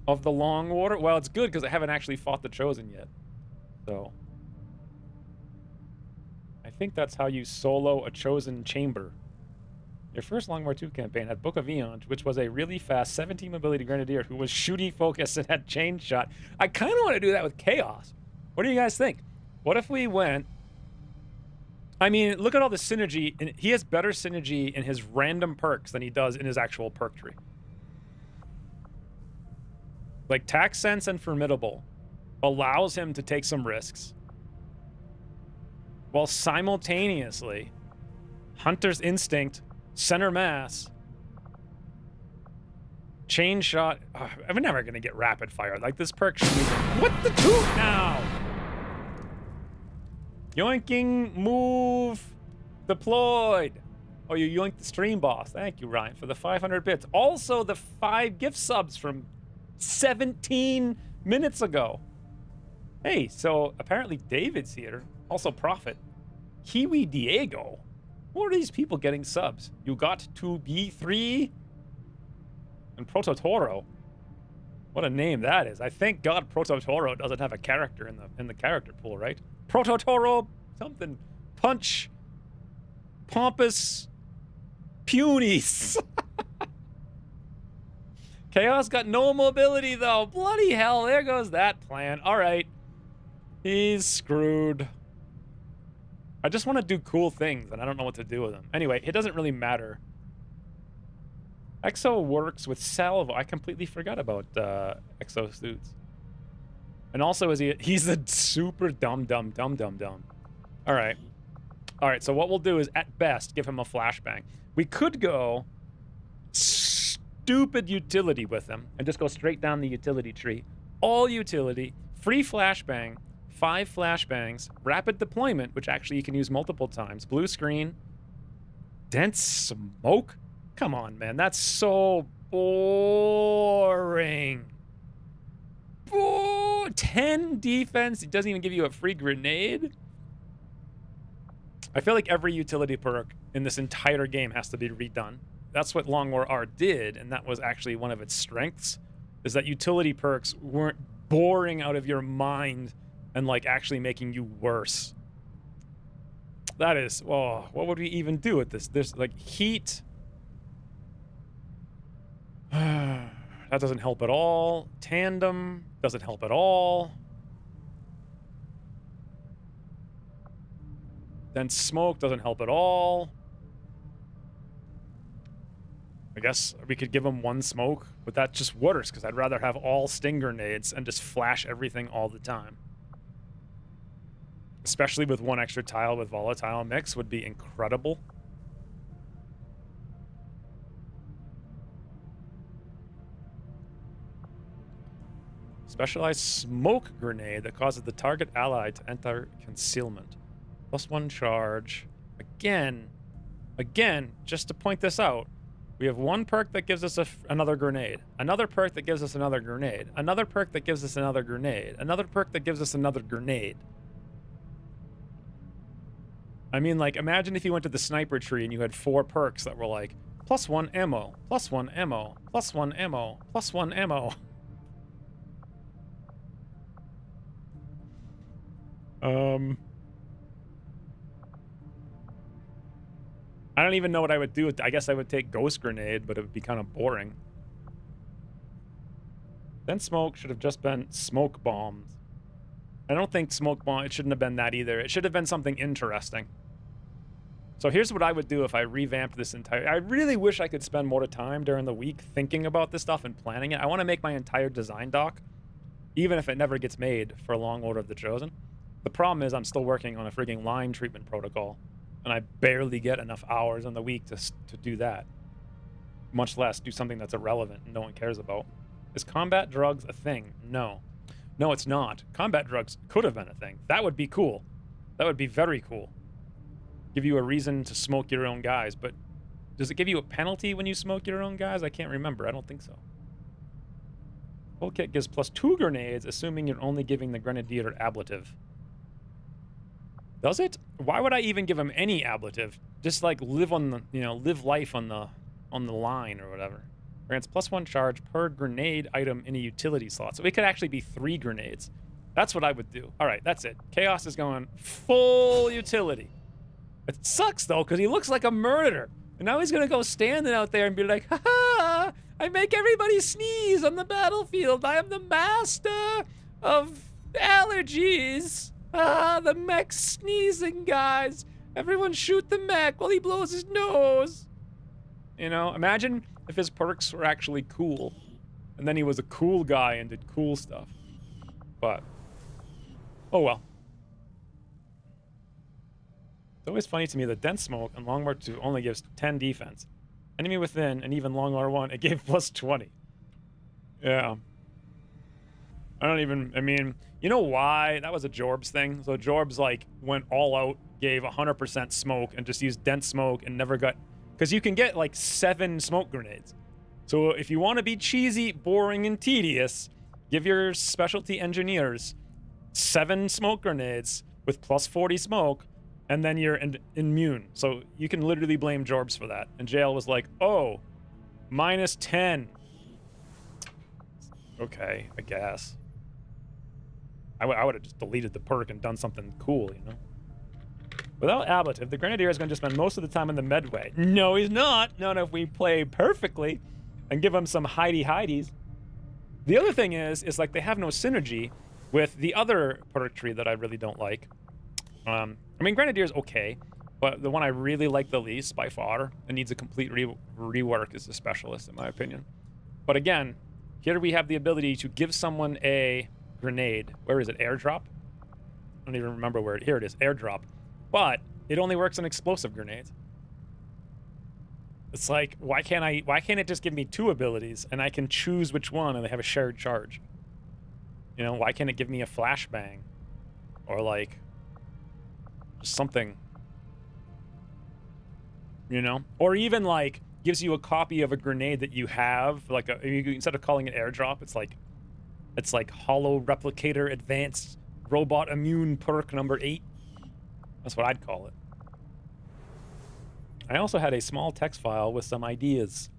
of the Long Water? Well, it's good because I haven't actually fought the Chosen yet. So, I think that's how you solo a Chosen chamber. Your first Long War 2 campaign had Book of Eons, which was a really fast 17 mobility Grenadier who was shooty focused and had chain shot. I kind of want to do that with Chaos. What do you guys think? What if we went... I mean, look at all the synergy. And he has better synergy in his random perks than he does in his actual perk tree. Like, Tact Sense and Formidable allows him to take some risks. While simultaneously, Hunter's Instinct, Center Mass, Chain Shot... I'm never going to get Rapid Fire. Like, this perk should be... What the toot now? Yoinking, move, deployed. Oh, you yoinked the stream boss. Thank you, Ryan, for the 500 bits. Also, the 5 gift subs from 17 minutes ago. Hey, so apparently David's here. Also Prophet. Kiwi Diego. Who are these people getting subs? You got to be 3 and Prototoro. What a name that is. I thank God Prototoro doesn't have a character in the character pool, right? Prototoro, something, punch, pompous, punies. Chaos got no mobility, though. Bloody hell, there goes that plan. All right. He's screwed. I just want to do cool things, and I don't know what to do with them. Anyway, it doesn't really matter. Exo works with salvo. I completely forgot about Exo suits. And also, he's a super dumb. All right. All right, so what we'll do is, at best, give him a flashbang. We could go stupid utility with him and just go straight down the utility tree. All utility, free flashbang, 5 flashbangs, rapid deployment, which actually you can use multiple times, blue screen, dense smoke. Come on, man, that's so boring. 10 defense. It doesn't even give you a free grenade. I feel like every utility perk in this entire game has to be redone. That's what Long War R did, and that was actually one of its strengths, is that utility perks weren't boring out of your mind and, like, actually making you worse. That is, oh, what would we even do with this? There's, like, heat. That doesn't help at all. Tandem doesn't help at all. Then smoke doesn't help at all. I guess we could give him 1 smoke, but that's just worse because I'd rather have all sting grenades and just flash everything all the time. Especially with 1 extra tile with volatile mix would be incredible. Specialized smoke grenade that causes the target ally to enter concealment. +1 charge. Again, just to point this out, we have 1 perk that gives us another grenade. Another perk that gives us another grenade. Another perk that gives us another grenade. Another perk that gives us another grenade. I mean, like, imagine if you went to the sniper tree and you had 4 perks that were like Plus one ammo. Plus one ammo. Plus one ammo. Plus one ammo. I don't even know what I would do with. I guess I would take Ghost Grenade, but it would be kind of boring. Then smoke should have just been smoke bombs. I don't think smoke bomb. It shouldn't have been that either. It should have been something interesting. So here's what I would do if I revamped this entire... I really wish I could spend more time during the week thinking about this stuff and planning it. I want to make my entire design doc, even if it never gets made, for Long Order of the Chosen. The problem is I'm still working on a frigging line treatment protocol, and I barely get enough hours in the week to do that, much less do something that's irrelevant and no one cares about. Is combat drugs a thing? No. No, it's not. Combat drugs could have been a thing. That would be cool. That would be very cool. Give you a reason to smoke your own guys, but does it give you a penalty when you smoke your own guys? I can't remember. I don't think so. Full kit gives +2 grenades, assuming you're only giving the grenadier ablative. Does it? Why would I even give him any ablative? Just like live on the, live life on the line or whatever. Grants +1 charge per grenade item in a utility slot. So it could actually be 3 grenades. That's what I would do. All right, that's it. Chaos is going full utility. It sucks though, because he looks like a murderer. And now he's gonna go standing out there and be like, ha! I make everybody sneeze on the battlefield. I am the master of allergies. Ah, the mech's sneezing, guys. Everyone shoot the mech while he blows his nose. Imagine if his perks were actually cool. And then he was a cool guy and did cool stuff. But, oh well. It's always funny to me that Dense Smoke and Long March 2 only gives 10 defense. Enemy within, and even Long R1, it gave +20. Yeah. I mean, you know why? That was a Jorbs thing. So Jorbs, went all out, gave 100% smoke, and just used Dense Smoke and never got... Because you can get, 7 smoke grenades. So if you want to be cheesy, boring, and tedious, give your specialty engineers 7 smoke grenades with +40 smoke, and then you're immune. So you can literally blame Jorbs for that. And JL was like, oh, -10. Okay, I guess. I would have just deleted the perk and done something cool, Without ablative, the Grenadier is going to spend most of the time in the medway. No, he's not. Not if we play perfectly and give him some hidey-hideys. The other thing is they have no synergy with the other perk tree that I really don't like. I mean, Grenadier's okay, but the one I really like the least, by far, and needs a complete rework, is the Specialist, in my opinion. But again, here we have the ability to give someone a grenade. Where is it? Airdrop? I don't even remember where here it is. Airdrop. But it only works on explosive grenades. It's like, why can't it just give me 2 abilities and I can choose which one and they have a shared charge? Why can't it give me a flashbang? Or just something. Or even gives you a copy of a grenade that you have, instead of calling it airdrop, it's like Hollow Replicator Advanced Robot Immune Perk number 8. That's what I'd call it. I also had a small text file with some ideas.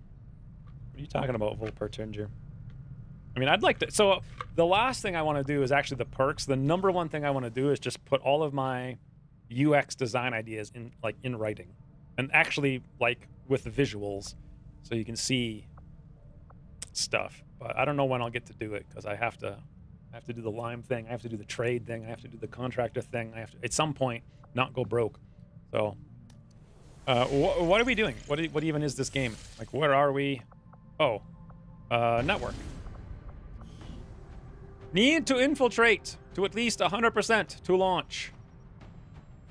What are you talking about, Volpertinger? I mean, I'd like to... So, the last thing I want to do is actually the perks. The number one thing I want to do is just put all of my UX design ideas in writing. And actually, with the visuals, so you can see stuff. But I don't know when I'll get to do it, because I have to do the Lime thing, I have to do the trade thing, I have to do the contractor thing, I have to, at some point, not go broke. So, what are we doing? What even is this game? Where are we? Oh, network. Need to infiltrate to at least 100% to launch.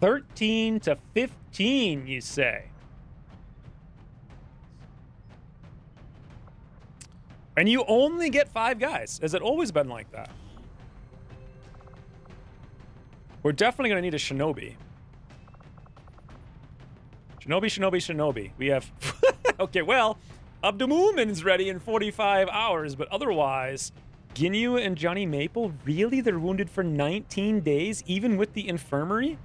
13 to 15, you say? And you only get 5 guys. Has it always been like that? We're definitely going to need a Shinobi. Shinobi. We have... Okay, well, Abdumumin's ready in 45 hours, but otherwise... Ginyu and Johnny Maple, really? They're wounded for 19 days, even with the infirmary?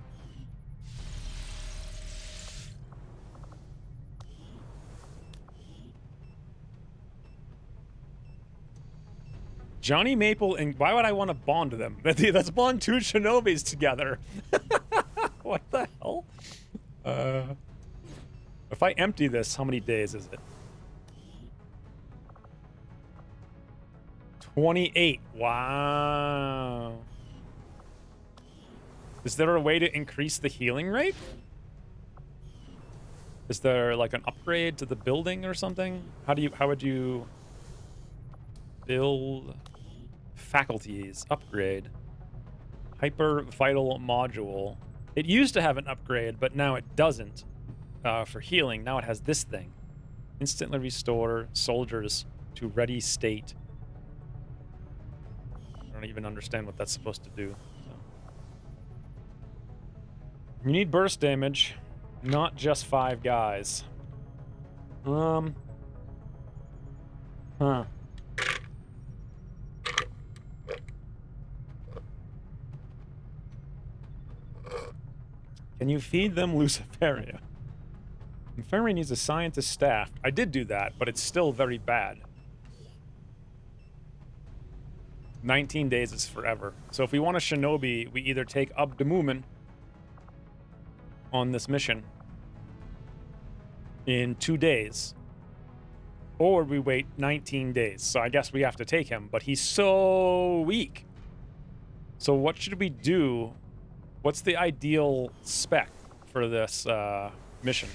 Johnny Maple and why would I want to bond them? Let's bond two Shinobis together. What the hell? If I empty this, how many days is it? 28. Wow. Is there a way to increase the healing rate? Is there like an upgrade to the building or something? How would you build faculties? Upgrade. Hyper vital module. It used to have an upgrade, but now it doesn't. For healing, now it has this thing. Instantly restore soldiers to ready state. I don't even understand what that's supposed to do. So. You need burst damage, not just 5 guys. Huh. Can you feed them Luciferia? Infirmary needs a scientist staff. I did do that, but it's still very bad. 19 days is forever. So if we want a shinobi, we either take Abdemumen on this mission in 2 days, or we wait 19 days. So I guess we have to take him, but he's so weak. So what should we do? What's the ideal spec for this mission?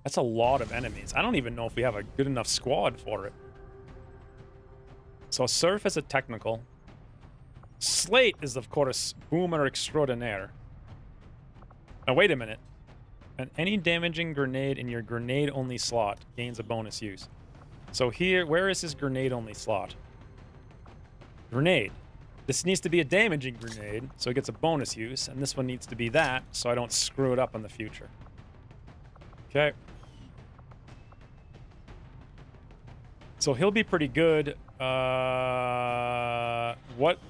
That's a lot of enemies. I don't even know if we have a good enough squad for it. So Surf is a technical. Slate is, of course, boomer extraordinaire. Now, wait a minute. And any damaging grenade in your grenade-only slot gains a bonus use. So here, where is his grenade-only slot? Grenade. This needs to be a damaging grenade, so it gets a bonus use. And this one needs to be that, so I don't screw it up in the future. Okay. So he'll be pretty good.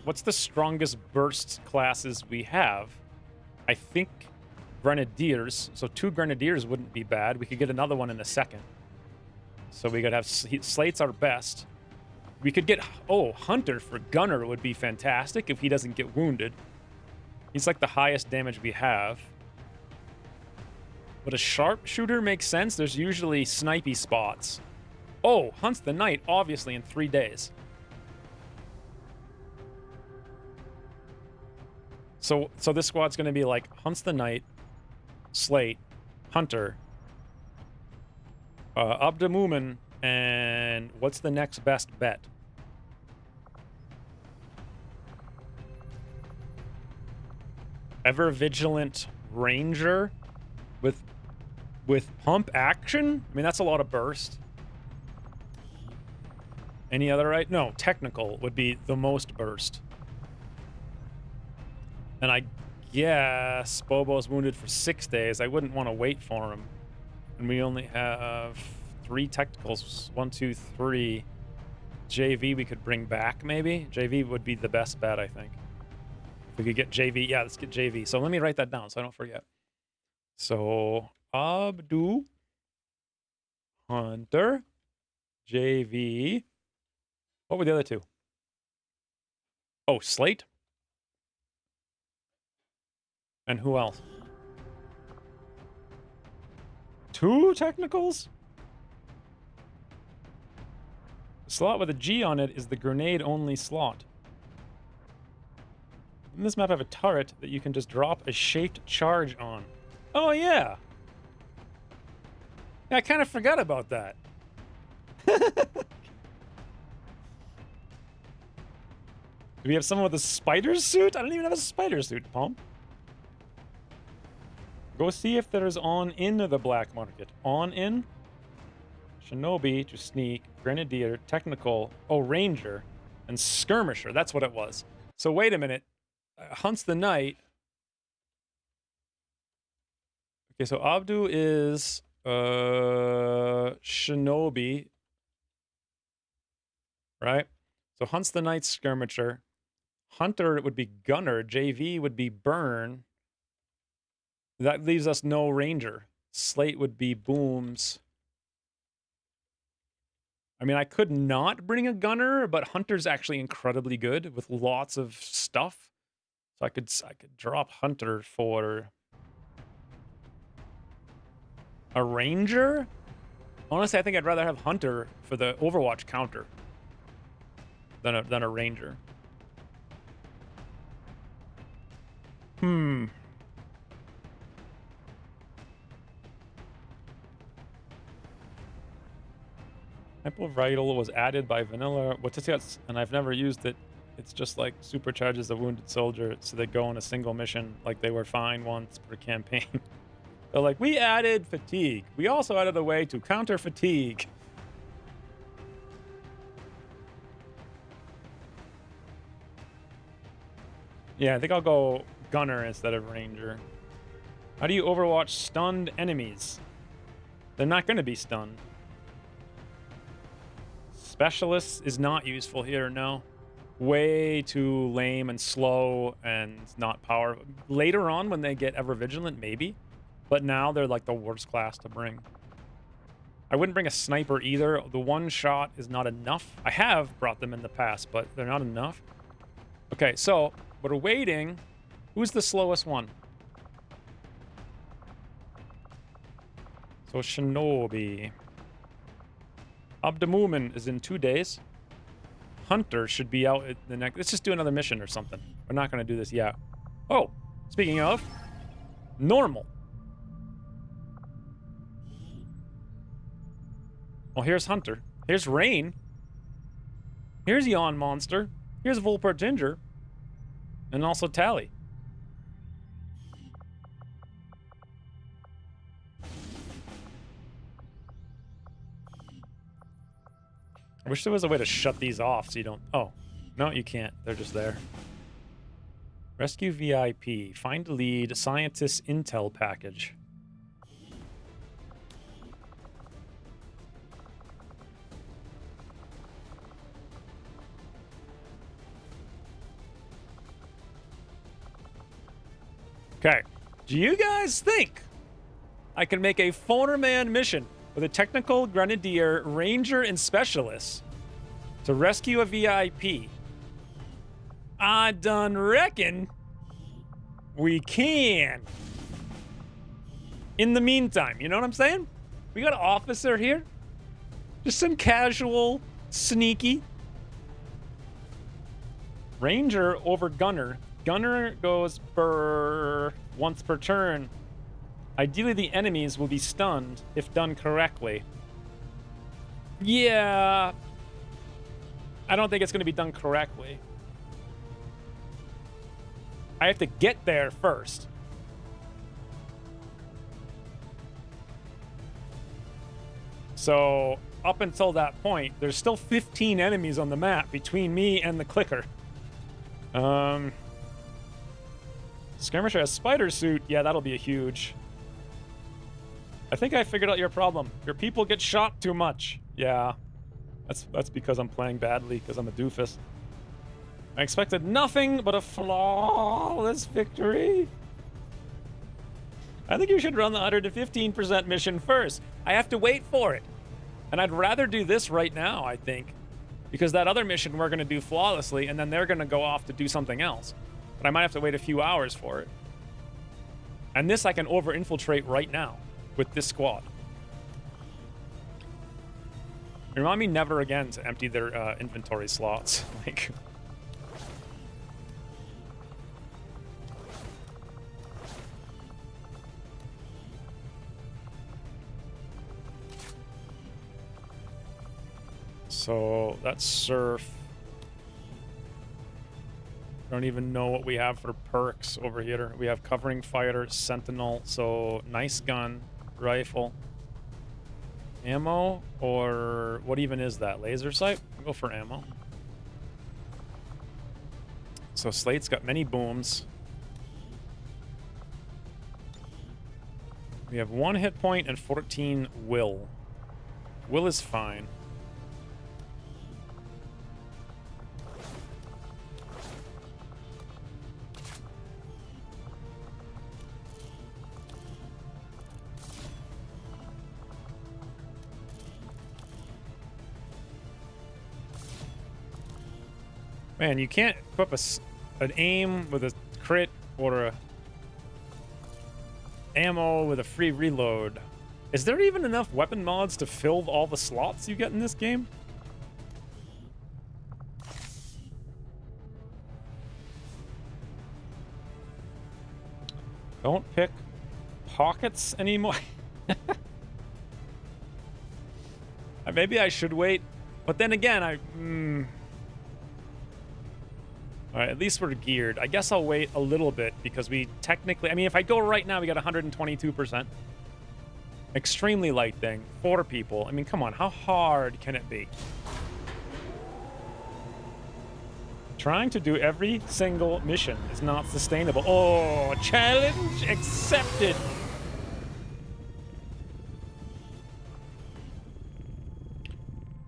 What's the strongest burst classes we have? I think Grenadiers. So 2 Grenadiers wouldn't be bad. We could get another one in a second. So we could have Slate's our best. We could get Hunter for Gunner would be fantastic if he doesn't get wounded. He's like the highest damage we have. But a sharpshooter makes sense. There's usually snipey spots. Oh, Hunts the Knight, obviously, in 3 days. So this squad's going to be like Hunts the Knight, Slate, Hunter, Abdemumen, and what's the next best bet? Ever Vigilant Ranger with pump action? I mean, that's a lot of burst. Any other right? No, technical would be the most burst. And I guess Bobo's wounded for 6 days. I wouldn't want to wait for him. And we only have 3 technicals. 1, 2, 3. JV we could bring back, maybe? JV would be the best bet, I think. If we could get JV. Yeah, let's get JV. So let me write that down so I don't forget. So, Abdu, Hunter, JV. What were the other 2? Oh, Slate? And who else? 2 technicals? The slot with a G on it is the grenade-only slot. In this map, I have a turret that you can just drop a shaped charge on. Oh, yeah. Yeah, I kind of forgot about that. Do we have someone with a spider suit? I don't even have a spider suit, Pump. Go see if there's on in the black market. On in? Shinobi to sneak, Grenadier, technical, Ranger, and Skirmisher. That's what it was. So wait a minute. Hunts the Knight. Okay, so Abdu is Shinobi. Right? So Hunts the Knight, Skirmisher. Hunter would be Gunner. JV would be Burn. That leaves us no Ranger. Slate would be Booms. I mean, I could not bring a gunner, but Hunter's actually incredibly good with lots of stuff. So I could drop Hunter for a Ranger. Honestly, I think I'd rather have Hunter for the Overwatch counter than a Ranger. Temple Vital was added by Vanilla wotc, and I've never used it. It's just like supercharges a wounded soldier, so they go on a single mission like they were fine once per campaign. They're like, we added fatigue. We also added a way to counter fatigue. Yeah, I think I'll go Gunner instead of Ranger. How do you Overwatch stunned enemies? They're not going to be stunned. Specialist is not useful here, no. Way too lame and slow and not powerful. Later on when they get ever vigilant, maybe. But now they're like the worst class to bring. I wouldn't bring a sniper either. The one shot is not enough. I have brought them in the past, but they're not enough. Okay, so we're waiting. Who's the slowest one? So Shinobi. Abdemumen is in 2 days. Hunter should be out at the next. Let's just do another mission or something. We're not going to do this yet. Oh, speaking of, normal. Well, here's Hunter. Here's Rain. Here's Yawn Monster. Here's Volpert Ginger. And also Tally. I wish there was a way to shut these off so you don't... Oh, no, you can't. They're just there. Rescue VIP. Find a lead. Scientist intel package. Okay. Do you guys think I can make a Phoner-Man mission with a technical grenadier, ranger, and specialist to rescue a VIP? I done reckon we can. In the meantime, you know what I'm saying? We got an officer here. Just some casual, sneaky. Ranger over gunner. Gunner goes once per turn. Ideally, the enemies will be stunned if done correctly. Yeah. I don't think it's going to be done correctly. I have to get there first. So, up until that point, there's still 15 enemies on the map between me and the clicker. Skirmisher has spider suit. Yeah, that'll be a huge... I think I figured out your problem. Your people get shot too much. Yeah. That's because I'm playing badly, because I'm a doofus. I expected nothing but a flawless victory. I think you should run the 115% mission first. I have to wait for it. And I'd rather do this right now, I think. Because that other mission we're going to do flawlessly, and then they're going to go off to do something else. But I might have to wait a few hours for it. And this I can over-infiltrate right now with this squad. Remind me never again to empty their inventory slots. Like... So that's Surf. Don't even know what we have for perks over here. We have Covering Fighter, Sentinel, so nice gun, rifle. Ammo, or what even is that? Laser sight? I'll go for ammo. So Slate's got many booms. We have 1 hit point and 14 will. Will is fine. Man, you can't equip an aim with a crit or a ammo with a free reload. Is there even enough weapon mods to fill all the slots you get in this game? Don't pick pockets anymore. Maybe I should wait. But then again, Alright, at least we're geared. I guess I'll wait a little bit because we technically... I mean, if I go right now, we got 122%. Extremely light thing. 4 people. I mean, come on. How hard can it be? Trying to do every single mission is not sustainable. Oh, challenge accepted.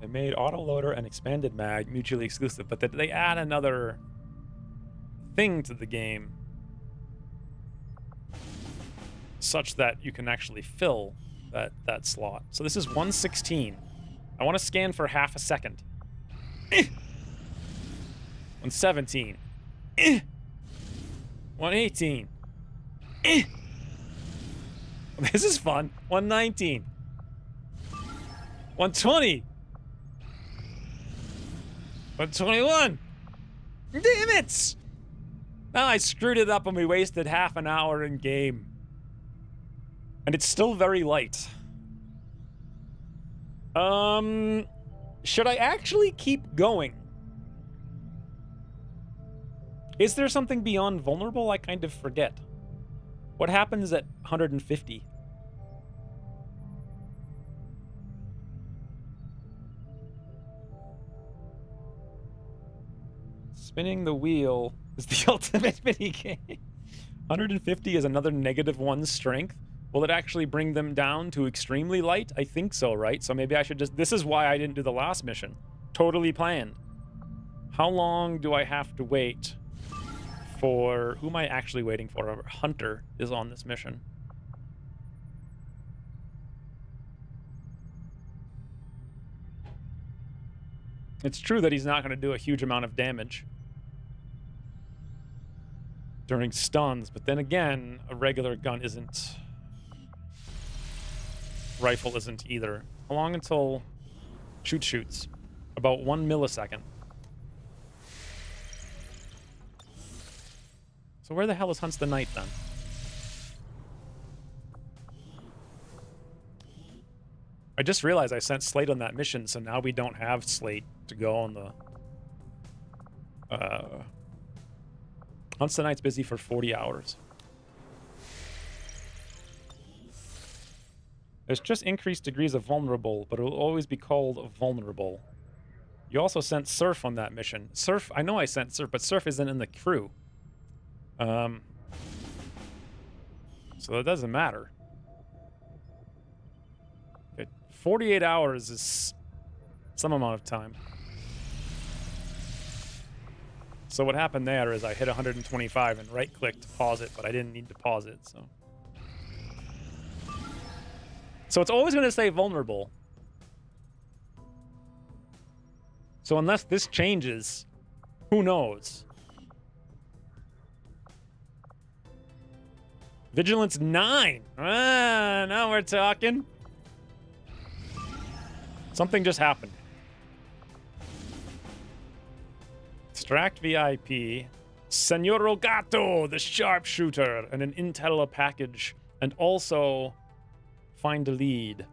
They made autoloader and expanded mag mutually exclusive, but they add another thing to the game such that you can actually fill that slot. So this is 116. I want to scan for half a second. 117. 118. This is fun. 119. 120. 121. Damn it! Now I screwed it up and we wasted half an hour in game. And it's still very light. Should I actually keep going? Is there something beyond vulnerable? I kind of forget. What happens at 150? Spinning the wheel is the ultimate minigame. 150 is another -1 strength. Will it actually bring them down to extremely light? I think so, right? So maybe I should just... This is why I didn't do the last mission. Totally planned. How long do I have to wait for... Who am I actually waiting for? Hunter is on this mission. It's true that he's not going to do a huge amount of damage during stuns, but then again, a regular gun isn't... Rifle isn't either. How long until shoots? About 1 millisecond. So where the hell is Hunts the Knight then? I just realized I sent Slate on that mission, so now we don't have Slate to go on the... Hunts the Knight's busy for 40 hours. There's just increased degrees of vulnerable, but it will always be called vulnerable. You also sent Surf on that mission. Surf, I know I sent Surf, but Surf isn't in the crew. So it doesn't matter. Okay, 48 hours is some amount of time. So what happened there is I hit 125 and right-clicked to pause it, but I didn't need to pause it, so... So it's always going to say vulnerable. So unless this changes, who knows? Vigilance 9. Ah, now we're talking. Something just happened. Extract VIP. Senor Gato, the sharpshooter, and an intel package. And also... Find a lead.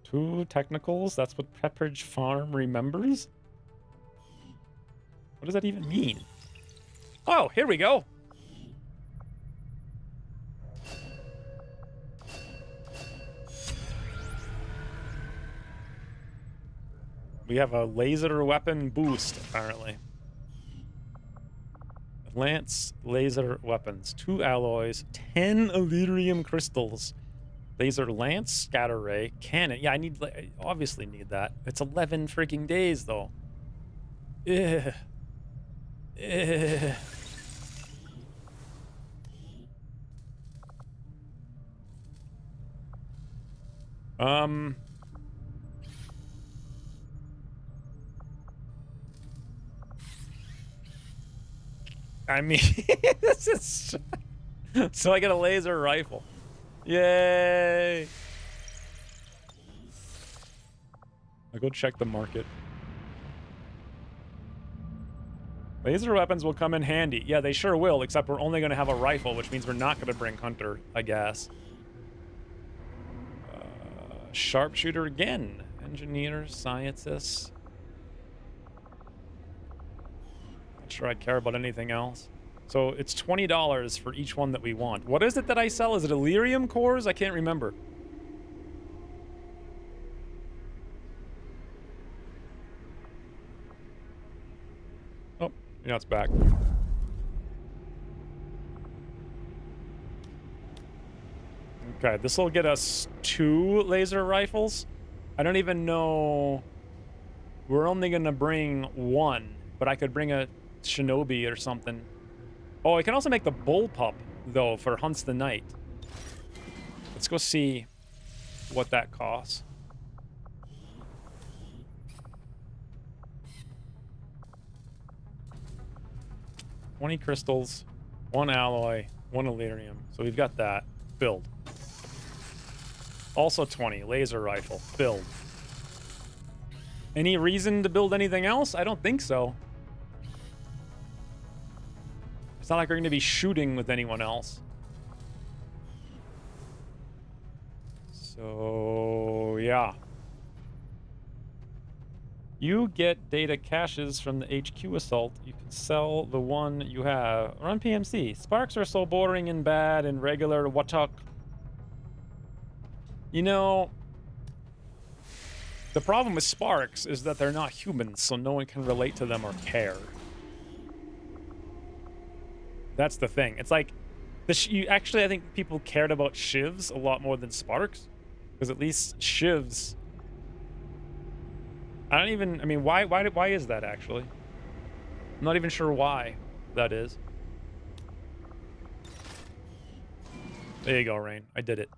Two technicals? That's what Pepperidge Farm remembers? What does that even mean? Oh, here we go. We have a laser weapon boost, apparently. Lance laser weapons, 2 alloys, 10 Illyrium crystals, laser lance, scatter ray, cannon. Yeah, I obviously need that. It's 11 freaking days though. Ugh. Ugh. I mean, this is... So I get a laser rifle. Yay! I'll go check the market. Laser weapons will come in handy. Yeah, they sure will, except we're only going to have a rifle, which means we're not going to bring Hunter, I guess. Sharpshooter again. Engineer, scientist. Not sure I care about anything else. So it's $20 for each one that we want. What is it that I sell? Is it Illyrium cores? I can't remember. Oh, yeah, it's back. Okay, this will get us 2 laser rifles. I don't even know... We're only going to bring 1, but I could bring a Shinobi or something. Oh, I can also make the bullpup, though, for Hunts the Night. Let's go see what that costs. $20 crystals, 1 alloy, 1 Illyrium. So we've got that. Build. Also 20. Laser rifle. Build. Any reason to build anything else? I don't think so. It's not like we're going to be shooting with anyone else. So, yeah. You get data caches from the HQ assault. You can sell the one you have. Run PMC. Sparks are so boring and bad and regular wotc. You know, the problem with Sparks is that they're not humans, so no one can relate to them or care. That's the thing. It's like, actually, I think people cared about shivs a lot more than Sparks. Because at least shivs... I mean, why is that, actually? I'm not even sure why that is. There you go, Rain. I did it.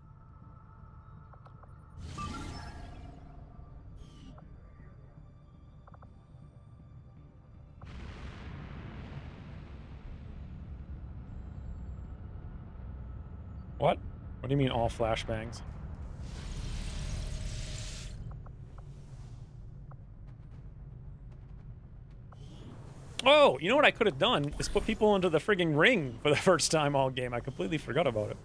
What? What do you mean all flashbangs? Oh, you know what I could have done is put people into the frigging ring for the first time all game. I completely forgot about it.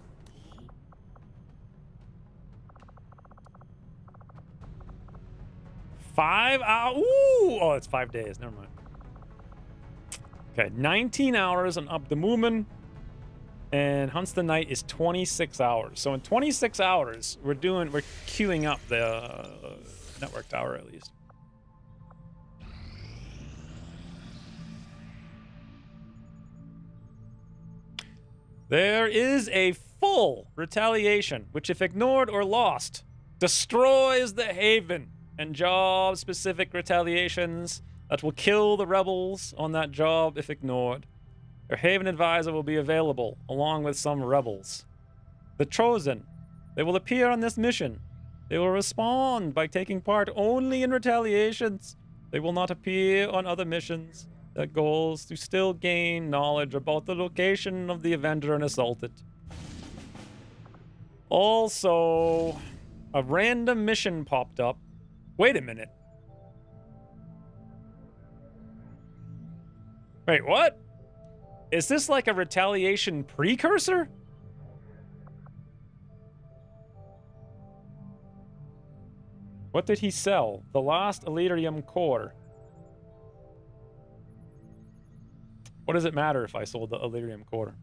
Ooh! Oh, it's 5 days. Never mind. Okay, 19 hours on Up the Moomin. And Hunts the Night is 26 hours. So in 26 hours, we're queuing up the network tower at least. There is a full retaliation, which if ignored or lost, destroys the Haven, and job-specific retaliations that will kill the rebels on that job if ignored. Your Haven advisor will be available, along with some rebels. The Chosen. They will appear on this mission. They will respond by taking part only in retaliations. They will not appear on other missions. Their goal is to still gain knowledge about the location of the Avenger and assaulted. Also, a random mission popped up. Wait a minute. Wait, what? Is this like a retaliation precursor? What did he sell? The last Illyrium core. What does it matter if I sold the Illyrium core?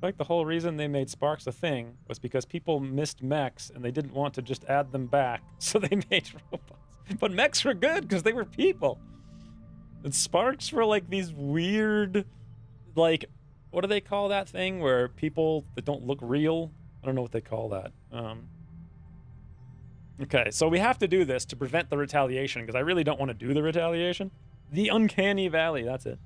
I like the whole reason they made Sparks a thing was because people missed mechs and they didn't want to just add them back, so they made robots. But mechs were good because they were people. And Sparks were like these weird, like, what do they call that thing where people that don't look real? I don't know what they call that. Okay, so we have to do this to prevent the retaliation because I really don't want to do the retaliation. The Uncanny Valley, that's it.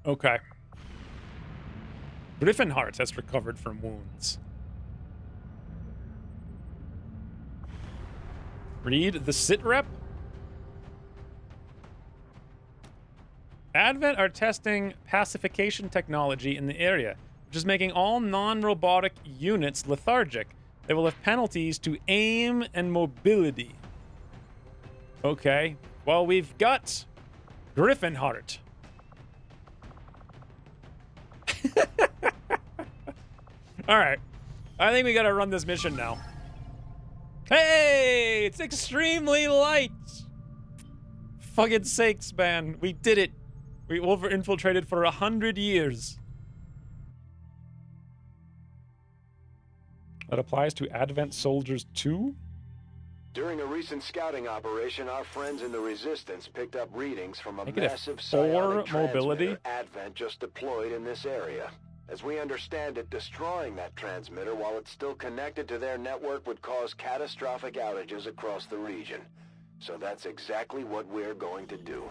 Okay. Griffin Heart has recovered from wounds. Read the sit rep. Advent are testing pacification technology in the area, which is making all non-robotic units lethargic. They will have penalties to aim and mobility. Okay. Well, we've got Griffin Heart. All right. I think we got to run this mission now. Hey, it's extremely light. Fucking sakes, man. We did it. We over-infiltrated for 100 years. That applies to Advent soldiers too? During a recent scouting operation, our friends in the Resistance picked up readings from a Make it a massive 4 psionic mobility? transmitter Advent just deployed in this area. As we understand it, destroying that transmitter while it's still connected to their network would cause catastrophic outages across the region. So that's exactly what we're going to do.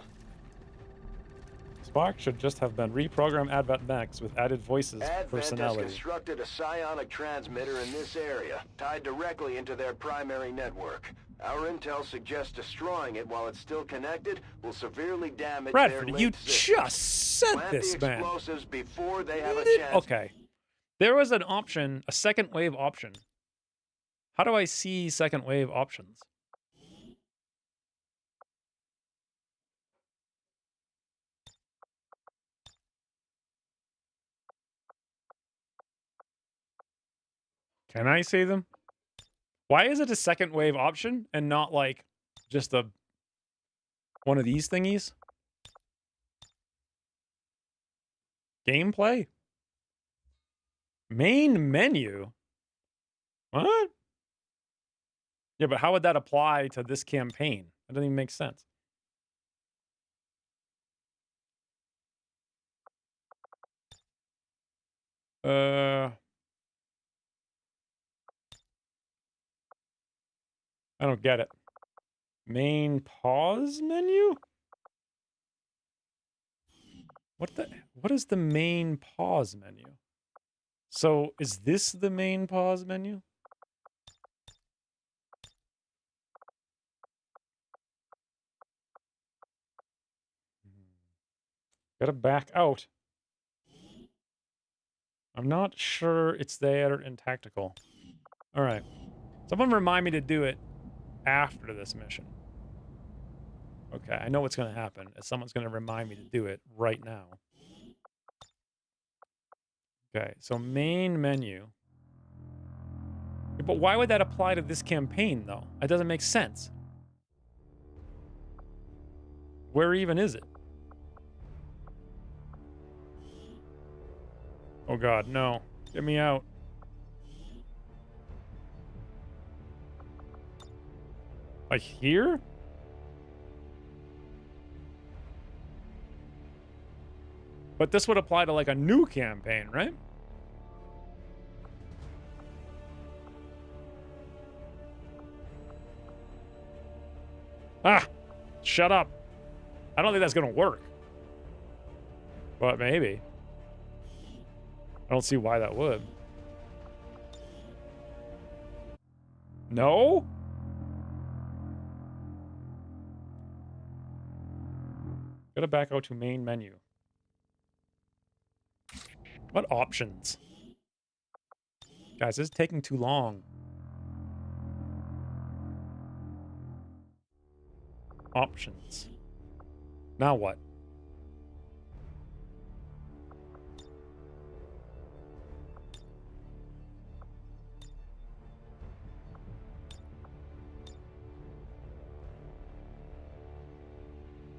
Spark should just have been reprogram Advent Max with added voices Advent has personality. constructed a psionic transmitter in this area, tied directly into their primary network. Our intel suggests destroying it while it's still connected will severely damage Bradford, their you linked system. just said Plant this, the man. explosives before they have a chance. Okay. There was an option, a second wave option. How do I see second wave options? Can I see them? Why is it a second wave option and not like just a one of these thingies? Gameplay? Main menu? What? Yeah, but how would that apply to this campaign? That doesn't even make sense. I don't get it. Main pause menu? What is the main pause menu? So, is this the main pause menu? Gotta back out. I'm not sure it's there in tactical. All right. Someone remind me to do it after this mission. Okay, I know what's going to happen. Someone's going to remind me to do it right now. Okay, so main menu. But why would that apply to this campaign, though? It doesn't make sense. Where even is it? Oh god, no. Get me out. Like here? But this would apply to like a new campaign, right? Ah! Shut up. I don't think that's gonna work. But maybe. I don't see why that would. No? Gotta back out to main menu. What options? Guys, this is taking too long. Options. Now what?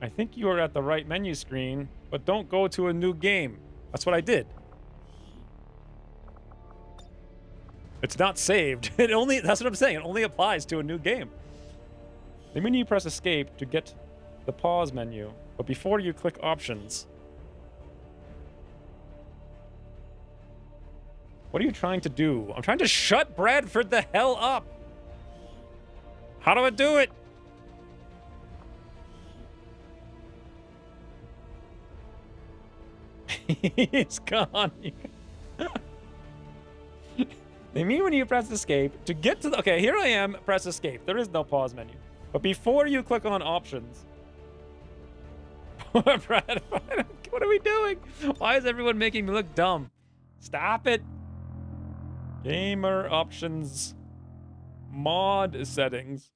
I think you are at the right menu screen, but don't go to a new game. That's what I did. It's not saved. That's what I'm saying. It only applies to a new game. The menu, you press escape to get the pause menu, but before you click options. What are you trying to do? I'm trying to shut Bradford the hell up. How do I do it? It's gone. They mean when you press escape to get to the... Okay, here I am. Press escape. There is no pause menu. But before you click on options... Brad, what are we doing? Why is everyone making me look dumb? Stop it. Gamer options. Mod settings.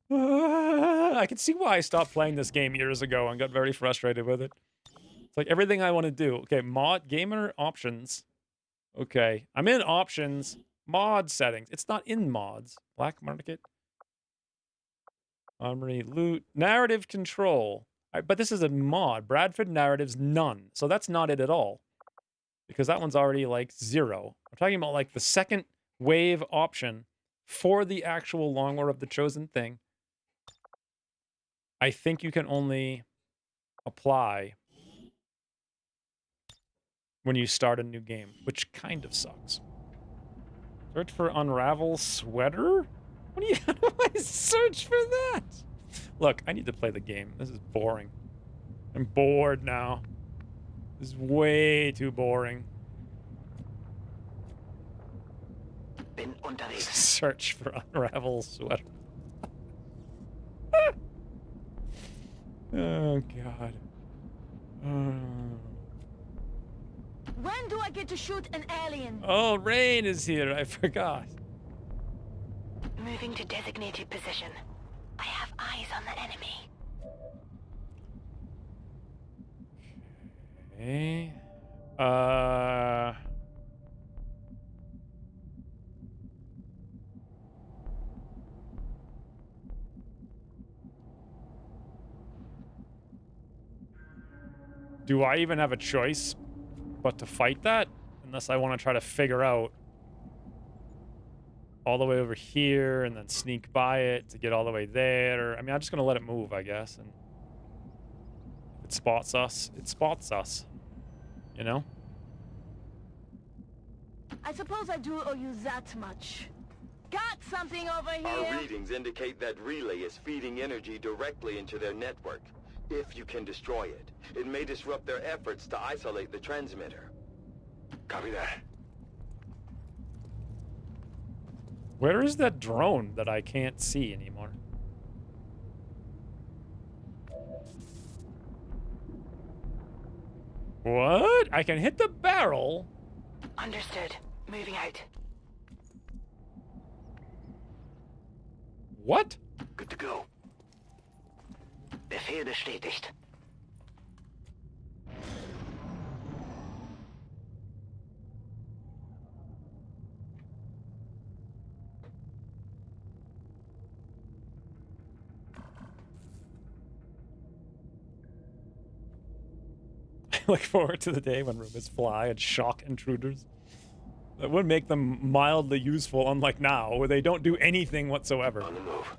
I can see why I stopped playing this game years ago and got very frustrated with it. It's like everything I want to do. Okay, mod gamer options. Okay, I'm in options. Mod settings. It's not in mods. Black market. Armory, loot, narrative control. But this is a mod. Bradford narratives, none. So that's not it at all. Because that one's already like 0. I'm talking about like the second wave option for the actual Long War of the Chosen Thing. I think you can only apply when you start a new game, which kind of sucks. Search for Unravel Sweater? How do I search for that? Look, I need to play the game. This is boring. I'm bored now. This is way too boring. Bin unterwegs. Search for Unravel Sweater. Oh, God. When do I get to shoot an alien? Oh, Rain is here. I forgot. Moving to designated position. I have eyes on the enemy. Okay. Do I even have a choice but to fight that? Unless I want to try to figure out all the way over here and then sneak by it to get all the way there. I mean, I'm just going to let it move, I guess. And if it spots us, it spots us. You know? I suppose I do owe you that much. Got something over here? Our readings indicate that relay is feeding energy directly into their network. If you can destroy it, it may disrupt their efforts to isolate the transmitter. Copy that. Where is that drone that I can't see anymore? What? I can hit the barrel? Understood. Moving out. What? Good to go. Befehl bestätigt. I look forward to the day when rumors fly and shock intruders. That would make them mildly useful, unlike now, where they don't do anything whatsoever. On the move.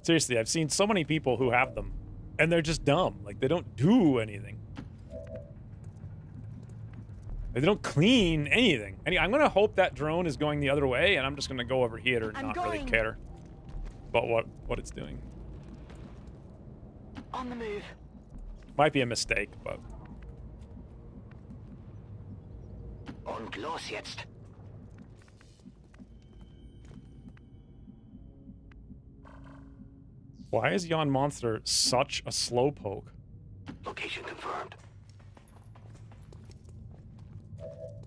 Seriously, I've seen so many people who have them, and they're just dumb. Like, they don't do anything. They don't clean anything. Anyway, I'm gonna hope that drone is going the other way, and I'm just gonna go over here and not really care about what it's doing. On the move. Might be a mistake, but... Und los jetzt. Why is Yon Monster such a slowpoke? Location confirmed.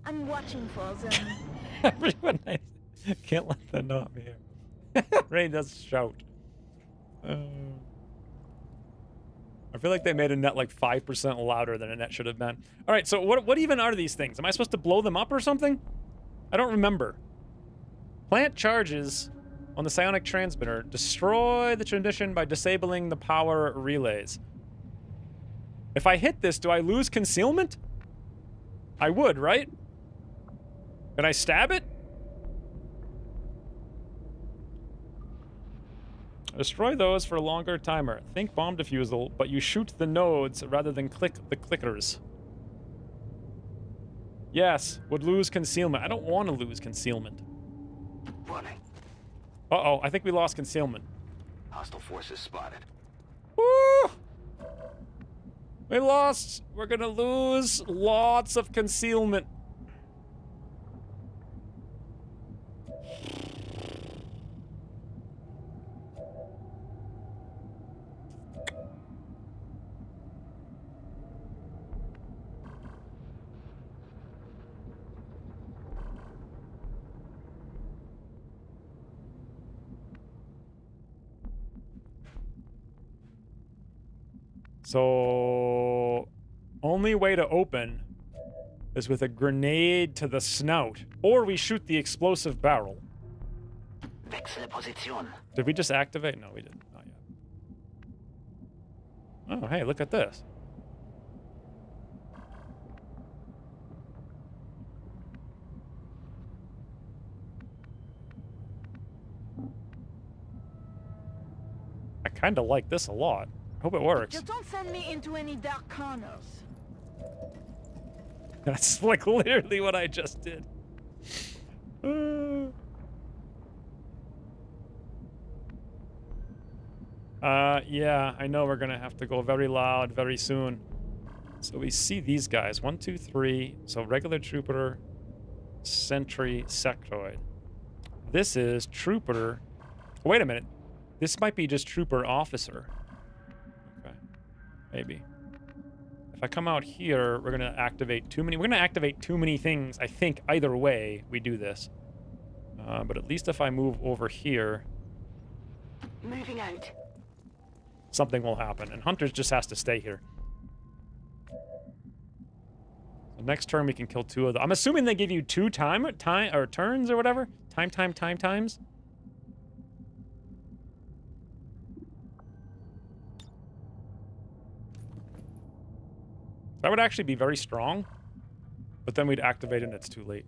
I'm watching for them. Everyone, I can't let that not be here. Rain does shout. I feel like they made a net like 5% louder than a net should have been. All right, so what even are these things? Am I supposed to blow them up or something? I don't remember. Plant charges on the psionic transmitter. Destroy the transmission by disabling the power relays. If I hit this, do I lose concealment? I would, right? Can I stab it? Destroy those for a longer timer. Think bomb defusal, but you shoot the nodes rather than click the clickers. Yes, would lose concealment. I don't want to lose concealment. Running. Uh-oh, I think we lost concealment. Hostile forces spotted. Woo! We lost. We're gonna lose lots of concealment. So, only way to open is with a grenade to the snout, or we shoot the explosive barrel. Wechsle Position. Did we just activate? No, we didn't. Not yet. Oh, hey, look at this. I kind of like this a lot. Hope it works. Just don't send me into any dark corners. That's like literally what I just did. Yeah, I know we're gonna have to go very loud very soon. So we see these guys. 1, 2, 3. So regular trooper, sentry, sectoid. This is trooper. Wait a minute. This might be just trooper officer. Okay. Maybe. If I come out here, we're gonna activate too many. We're gonna activate too many things. I think either way we do this. But at least if I move over here, Moving out. something will happen. And Hunters just has to stay here. So next turn we can kill 2 of them. I'm assuming they give you 2 time or turns or whatever. Times. That would actually be very strong, but then we'd activate it and it's too late.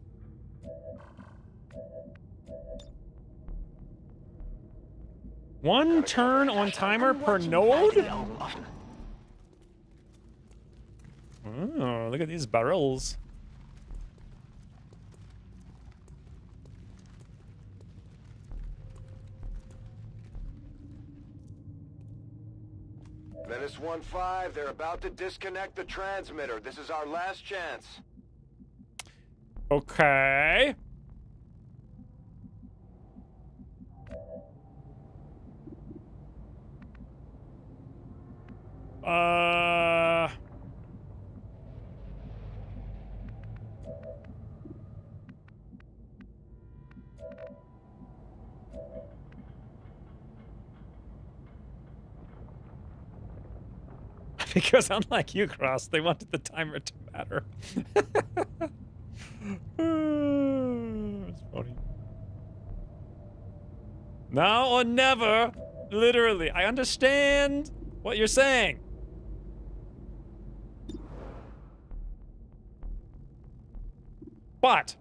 One turn on timer per node? Oh, look at these barrels. Menace 1-5, they're about to disconnect the transmitter. This is our last chance. Okay. Because unlike you, Cross, they wanted the timer to matter. It's funny. Now or never. Literally. I understand what you're saying. But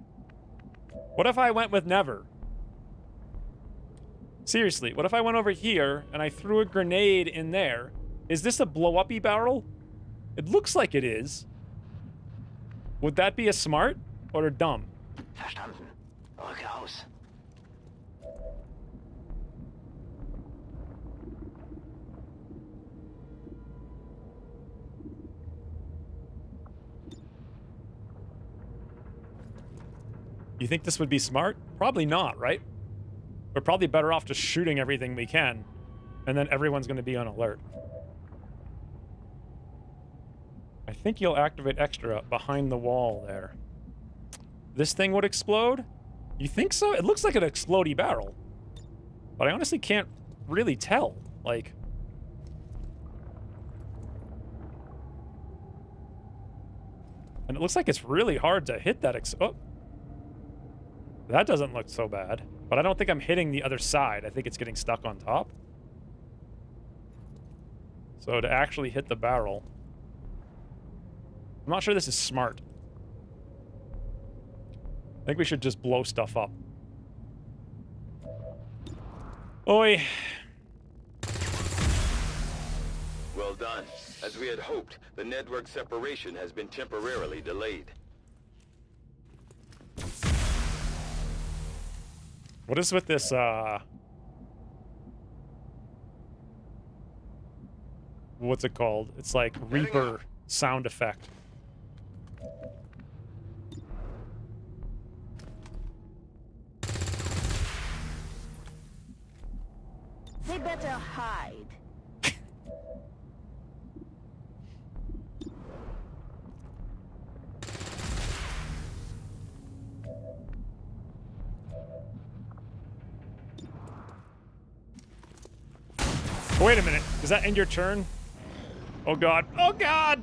what if I went with never? Seriously, what if I went over here and I threw a grenade in there? Is this a blow-uppy barrel? It looks like it is. Would that be a smart or a dumb? Verstanden. Rücke aus. You think this would be smart? Probably not, right? We're probably better off just shooting everything we can, and then everyone's going to be on alert. I think you'll activate extra behind the wall there. This thing would explode? You think so? It looks like an explodey barrel. But I honestly can't really tell. Like... And it looks like it's really hard to hit that oh! That doesn't look so bad. But I don't think I'm hitting the other side. I think it's getting stuck on top. So to actually hit the barrel... I'm not sure this is smart. I think we should just blow stuff up. Oi. Well done. As we had hoped, the network separation has been temporarily delayed. What is with this, what's it called? It's like Reaper sound effect. They better hide. Wait a minute. Does that end your turn? Oh god. Oh god!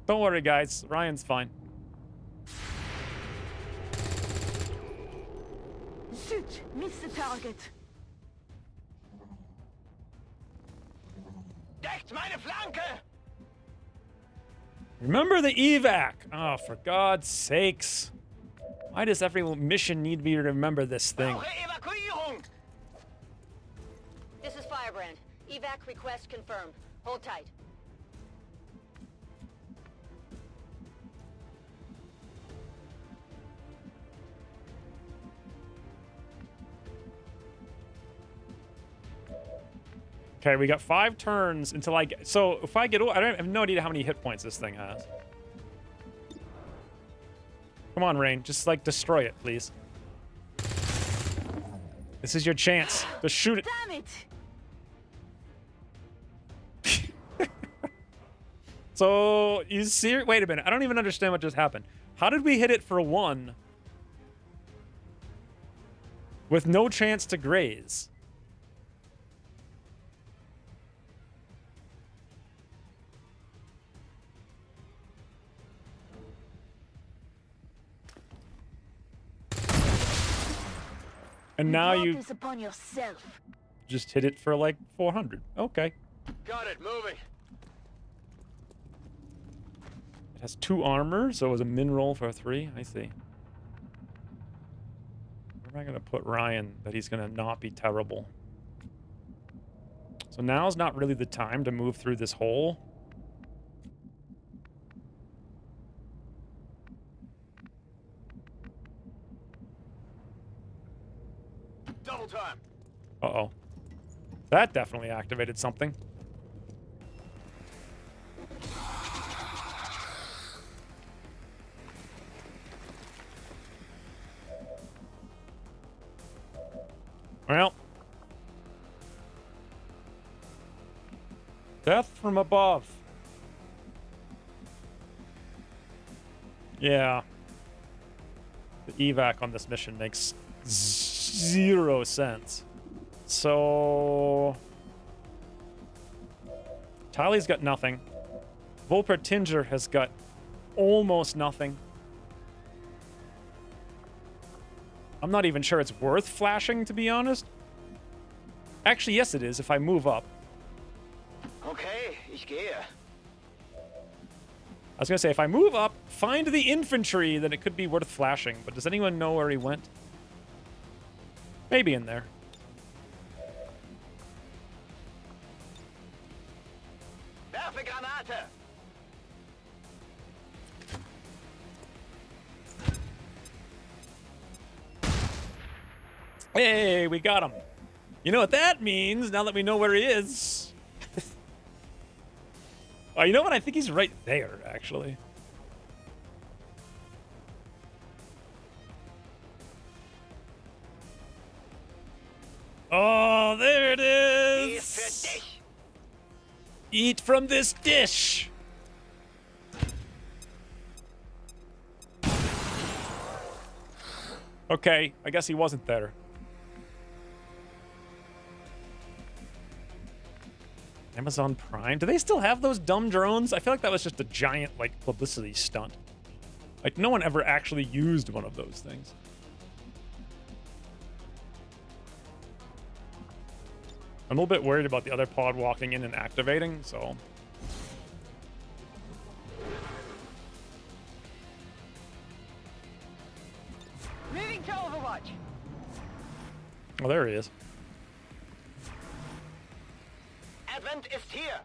Don't worry, guys. Ryan's fine. Shoot! Miss the target. Deckt meine Flanke! Remember the evac! Oh, for God's sakes. Why does every mission need me to remember this thing? Brauche Evakuierung! This is Firebrand. Evac request confirmed. Hold tight. Okay, we got 5 turns until I get... So, if I get... I have no idea how many hit points this thing has. Come on, Rain. Just, like, destroy it, please. This is your chance. Just shoot it. Damn it! So, you see... Wait a minute. I don't even understand what just happened. How did we hit it for 1 with no chance to graze? And now brought you this upon yourself. just hit it for like 400. Okay. Got it, moving. It has 2 armor, so it was a min roll for 3. I see. Where am I going to put Ryan that he's going to not be terrible? So now's not really the time to move through this hole. Double time. Uh-oh. That definitely activated something. Well. Death from above. Yeah. The evac on this mission makes 0 sense. So... Tali's got nothing. Volpertinger has got almost nothing. I'm not even sure it's worth flashing, to be honest. Actually, yes it is, if I move up. Okay, ich gehe. I was gonna say, if I move up, find the infantry, then it could be worth flashing. But does anyone know where he went? Maybe in there. Werfe Granate! Hey, we got him. You know what that means, now that we know where he is? Oh, you know what? I think he's right there, actually. Oh, there it is! Eat from this dish! Okay, I guess he wasn't there. Amazon Prime? Do they still have those dumb drones? I feel like that was just a giant, like, publicity stunt. Like, no one ever actually used one of those things. I'm a little bit worried about the other pod walking in and activating, so... Moving to Overwatch. Oh, there he is. Advent ist hier.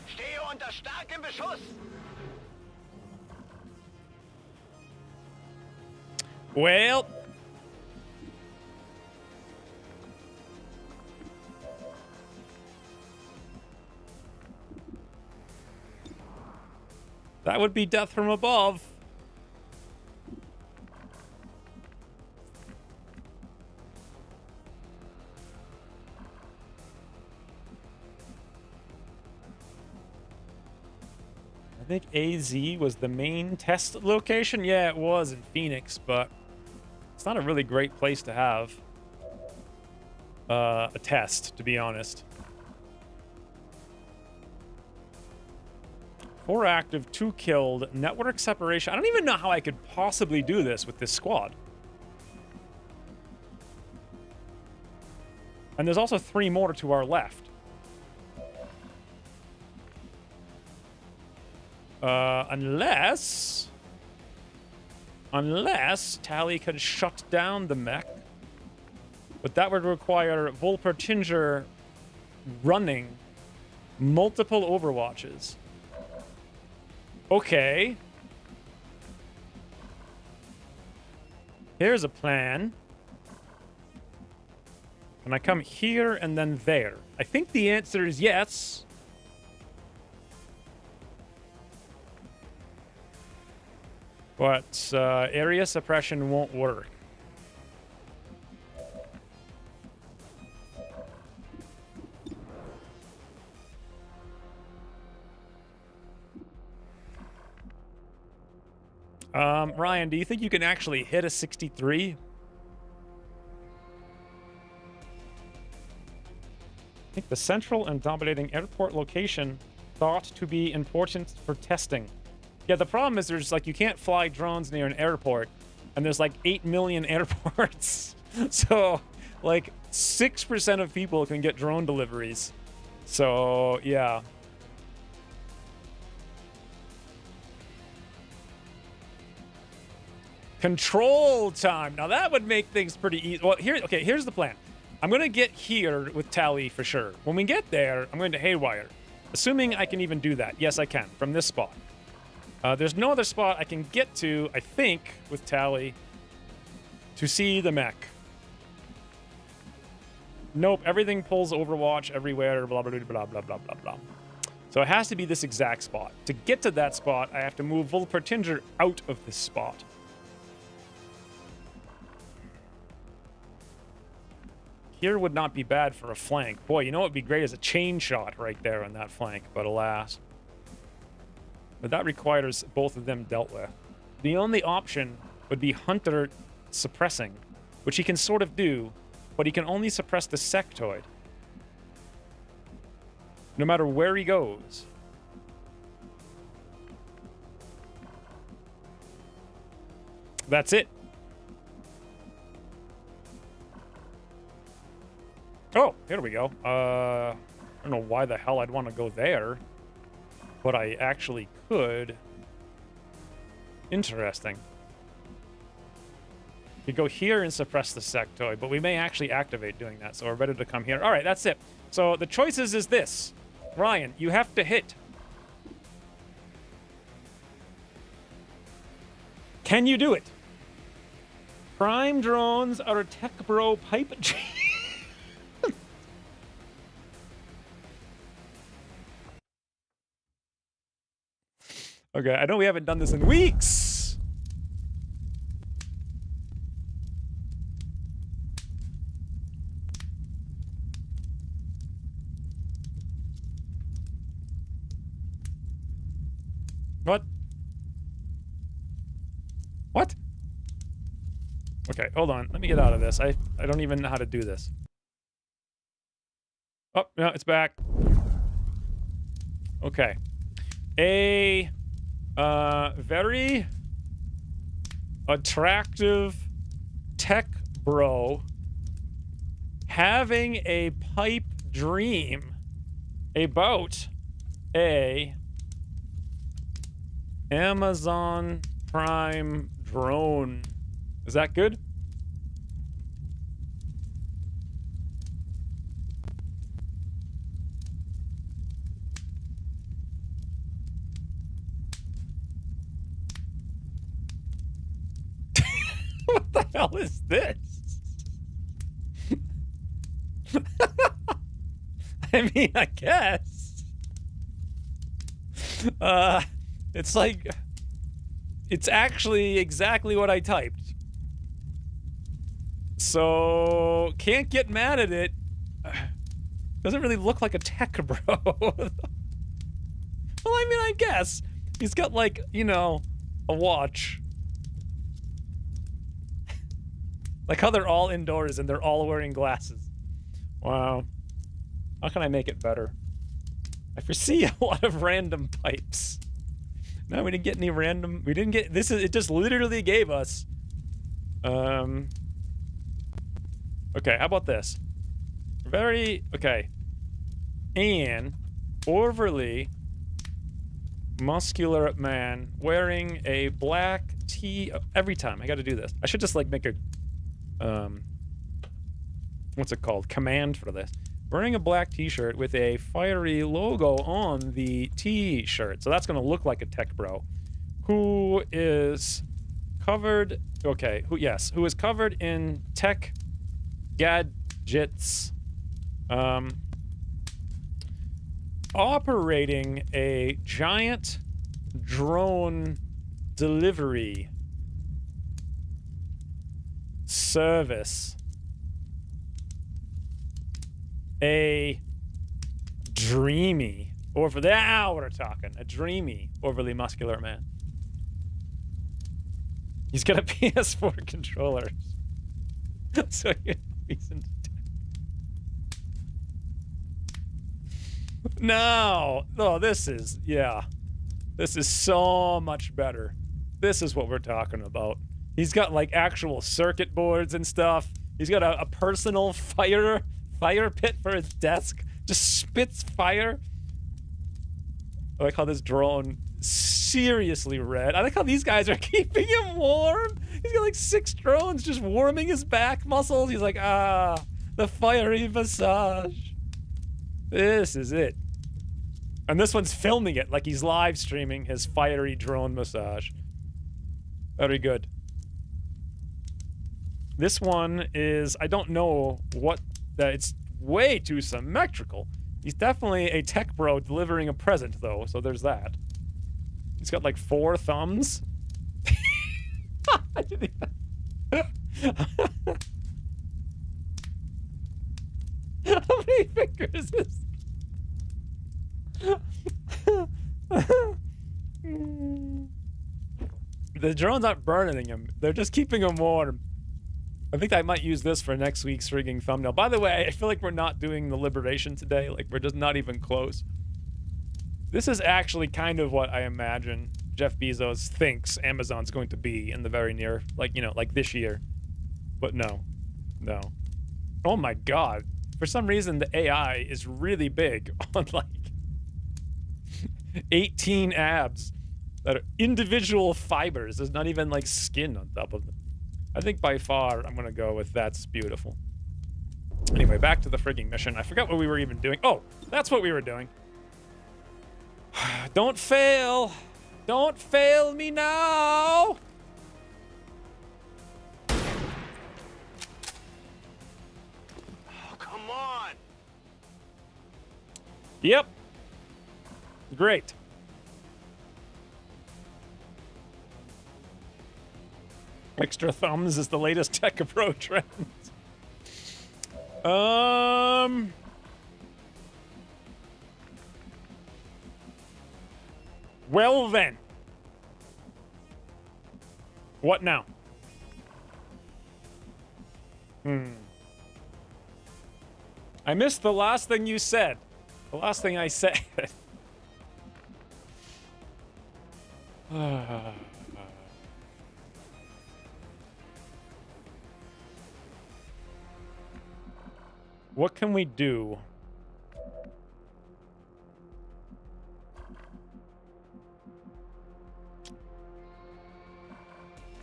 Stehe unter starkem Beschuss. Well. That would be death from above. I think AZ was the main test location. Yeah, it was in Phoenix, but it's not a really great place to have a test, to be honest. 4 active, 2 killed, network separation. I don't even know how I could possibly do this with this squad. And there's also 3 more to our left. Unless Tally could shut down the mech. But that would require Volpertinger running multiple Overwatches. Okay. Here's a plan. Can I come here and then there? I think the answer is yes. But area suppression won't work. Ryan, do you think you can actually hit a 63? I think the central and dominating airport location thought to be important for testing. Yeah, the problem is there's like you can't fly drones near an airport, and there's like 8 million airports. So like 6% of people can get drone deliveries. So yeah. Control time. Now that would make things pretty easy. Well, here's the plan. I'm going to get here with Tally for sure. When we get there, I'm going to haywire. Assuming I can even do that. Yes, I can, from this spot. There's no other spot I can get to, I think, with Tally to see the mech. Nope, everything pulls Overwatch everywhere, blah, blah, blah, blah, blah, blah, blah, blah. So it has to be this exact spot. To get to that spot, I have to move Volpertinger out of this spot. Here would not be bad for a flank. Boy, you know what would be great is a chain shot right there on that flank, but alas. But that requires both of them dealt with. The only option would be Hunter suppressing, which he can sort of do, but he can only suppress the sectoid. No matter where he goes. That's it. Oh, here we go. I don't know why the hell I'd want to go there, but I actually could. Interesting. You go here and suppress the sectoid, but we may actually activate doing that, so we're better to come here. All right, that's it. So the choices is this. Ryan, you have to hit. Can you do it? Prime drones are a tech bro pipe dream. Okay, I know we haven't done this in weeks. What? What? Okay, hold on. Let me get out of this. I don't even know how to do this. Oh, no, it's back. Okay. A very attractive tech bro having a pipe dream about a Amazon Prime drone. Is that good? What the hell is this? I mean, I guess. It's like, it's actually exactly what I typed. So, can't get mad at it. Doesn't really look like a tech bro. Well, I mean, I guess. He's got, like, you know, a watch. Like how they're all indoors and they're all wearing glasses. Wow. How can I make it better? I foresee a lot of random pipes. No, we didn't get any random... We didn't get... This is... It just literally gave us... Okay, how about this? Very... Okay. An overly muscular man wearing a black tee... Every time, I gotta do this. I should just, like, make a... What's it called? Command for this. Wearing a black t-shirt with a fiery logo on the t-shirt. So that's going to look like a tech bro. Who is covered... Okay, who is covered in tech gadgets. Operating a giant drone delivery service. A dreamy, or for now we're talking, a dreamy, overly muscular man. He's got a PS4 controller. So he's in... No, this is, yeah. This is so much better. This is what we're talking about. He's got, like, actual circuit boards and stuff. He's got a personal fire pit for his desk. Just spits fire. I like how this drone seriously red. I like how these guys are keeping him warm. He's got, like, 6 drones just warming his back muscles. He's like, the fiery massage. This is it. And this one's filming it like he's live streaming his fiery drone massage. Very good. This one is, I don't know what, it's way too symmetrical. He's definitely a tech bro delivering a present, though, so there's that. He's got, like, 4 thumbs. I didn't even... How many fingers is... The drones aren't burning him. They're just keeping him warm. I think I might use this for next week's frigging thumbnail. By the way, I feel like we're not doing the liberation today. Like, we're just not even close. This is actually kind of what I imagine Jeff Bezos thinks Amazon's going to be in the very near, like, you know, like this year. But no. No. Oh my god. For some reason, the AI is really big on, like, 18 abs that are individual fibers. There's not even, like, skin on top of them. I think by far I'm gonna go with that's beautiful. Anyway, back to the frigging mission. I forgot what we were even doing. Oh, that's what we were doing. Don't fail. Don't fail me now. Oh, come on. Yep. Great. Extra thumbs is the latest tech pro trend. Well then. What now? I missed the last thing you said. The last thing I said. What can we do?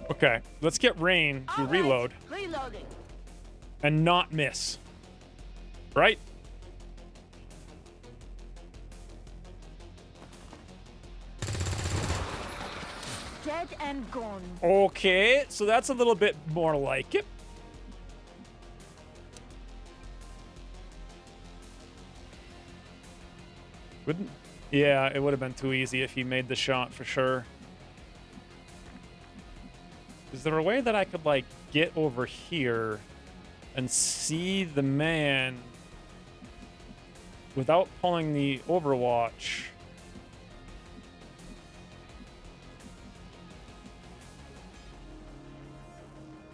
Okay, let's get Rain to reload. Reloading. And not miss. Right? Dead and gone. Okay, so that's a little bit more like it. Wouldn't... Yeah, it would have been too easy if he made the shot for sure. Is there a way that I could, like, get over here and see the man without pulling the Overwatch?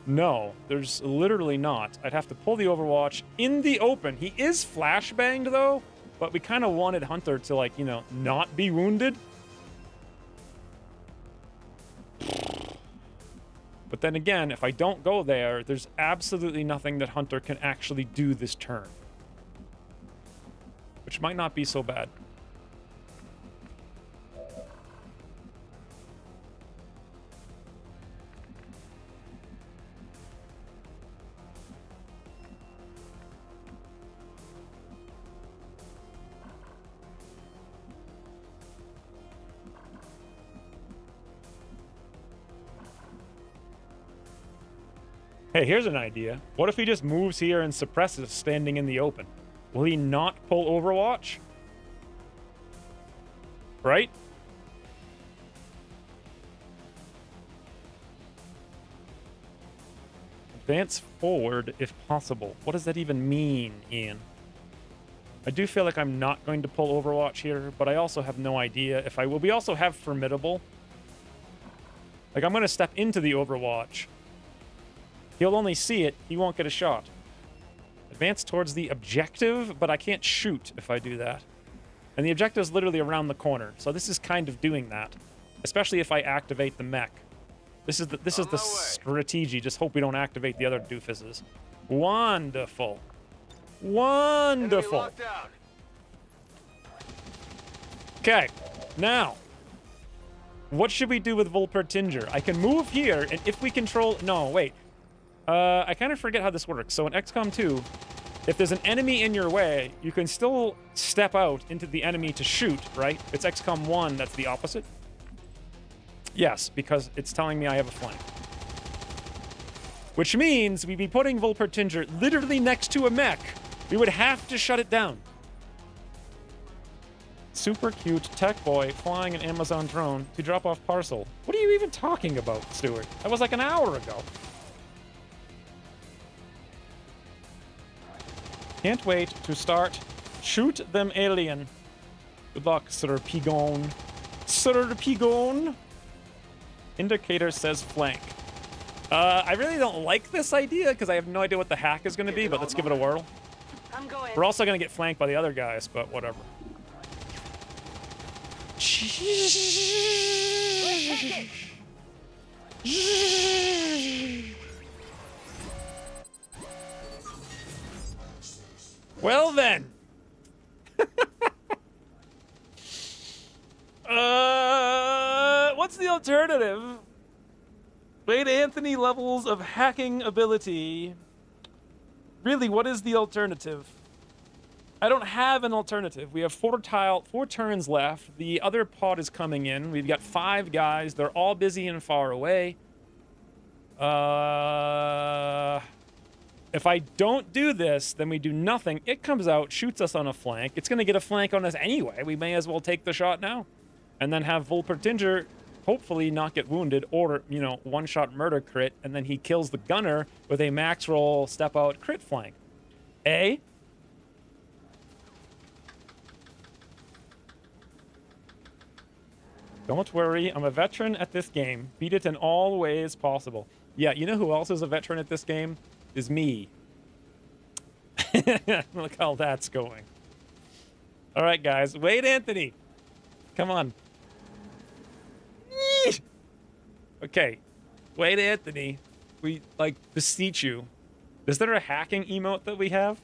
No, there's literally not. I'd have to pull the Overwatch in the open. He is flashbanged, though, but we kind of wanted Hunter to, like, you know, not be wounded. But then again, if I don't go there, there's absolutely nothing that Hunter can actually do this turn. Which might not be so bad. Hey, here's an idea. What if he just moves here and suppresses standing in the open? Will he not pull Overwatch? Right? Advance forward if possible. What does that even mean, Ian? I do feel like I'm not going to pull Overwatch here, but I also have no idea if I will. We also have Formidable. Like, I'm going to step into the Overwatch. He'll only see it. He won't get a shot. Advance towards the objective, but I can't shoot if I do that. And the objective is literally around the corner, so this is kind of doing that. Especially if I activate the mech. This is the strategy. Just hope we don't activate the other doofuses. Wonderful. Wonderful. Okay, now. What should we do with Volpertinger? I can move here, and if we control... No, wait. I kind of forget how this works. So in XCOM 2, if there's an enemy in your way, you can still step out into the enemy to shoot, right? It's XCOM 1 that's the opposite. Yes, because it's telling me I have a flank. Which means we'd be putting Volpertinger literally next to a mech. We would have to shut it down. Super cute tech boy flying an Amazon drone to drop off parcel. What are you even talking about, Stuart? That was like an hour ago. Can't wait to start. Shoot them alien. Good luck, Sir Pigon. Sir Pigon. Indicator says flank. I really don't like this idea because I have no idea what the hack is going to be, but let's give it a whirl. I'm going. We're also going to get flanked by the other guys, but whatever. Well then. What's the alternative? Wade Anthony levels of hacking ability. Really, what is the alternative? I don't have an alternative. We have four turns left. The other pod is coming in. We've got 5 guys. They're all busy and far away. If I don't do this, then we do nothing. It comes out, shoots us on a flank. It's going to get a flank on us anyway. We may as well take the shot now. And then have Volpertinger hopefully not get wounded or, you know, one-shot murder crit. And then he kills the gunner with a max roll step-out crit flank. A. Don't worry, I'm a veteran at this game. Beat it in all ways possible. Yeah, you know who else is a veteran at this game? Is me. Look how that's going. All right, guys. Wade Anthony. Come on. Okay. Wade Anthony. We, like, beseech you. Is there a hacking emote that we have?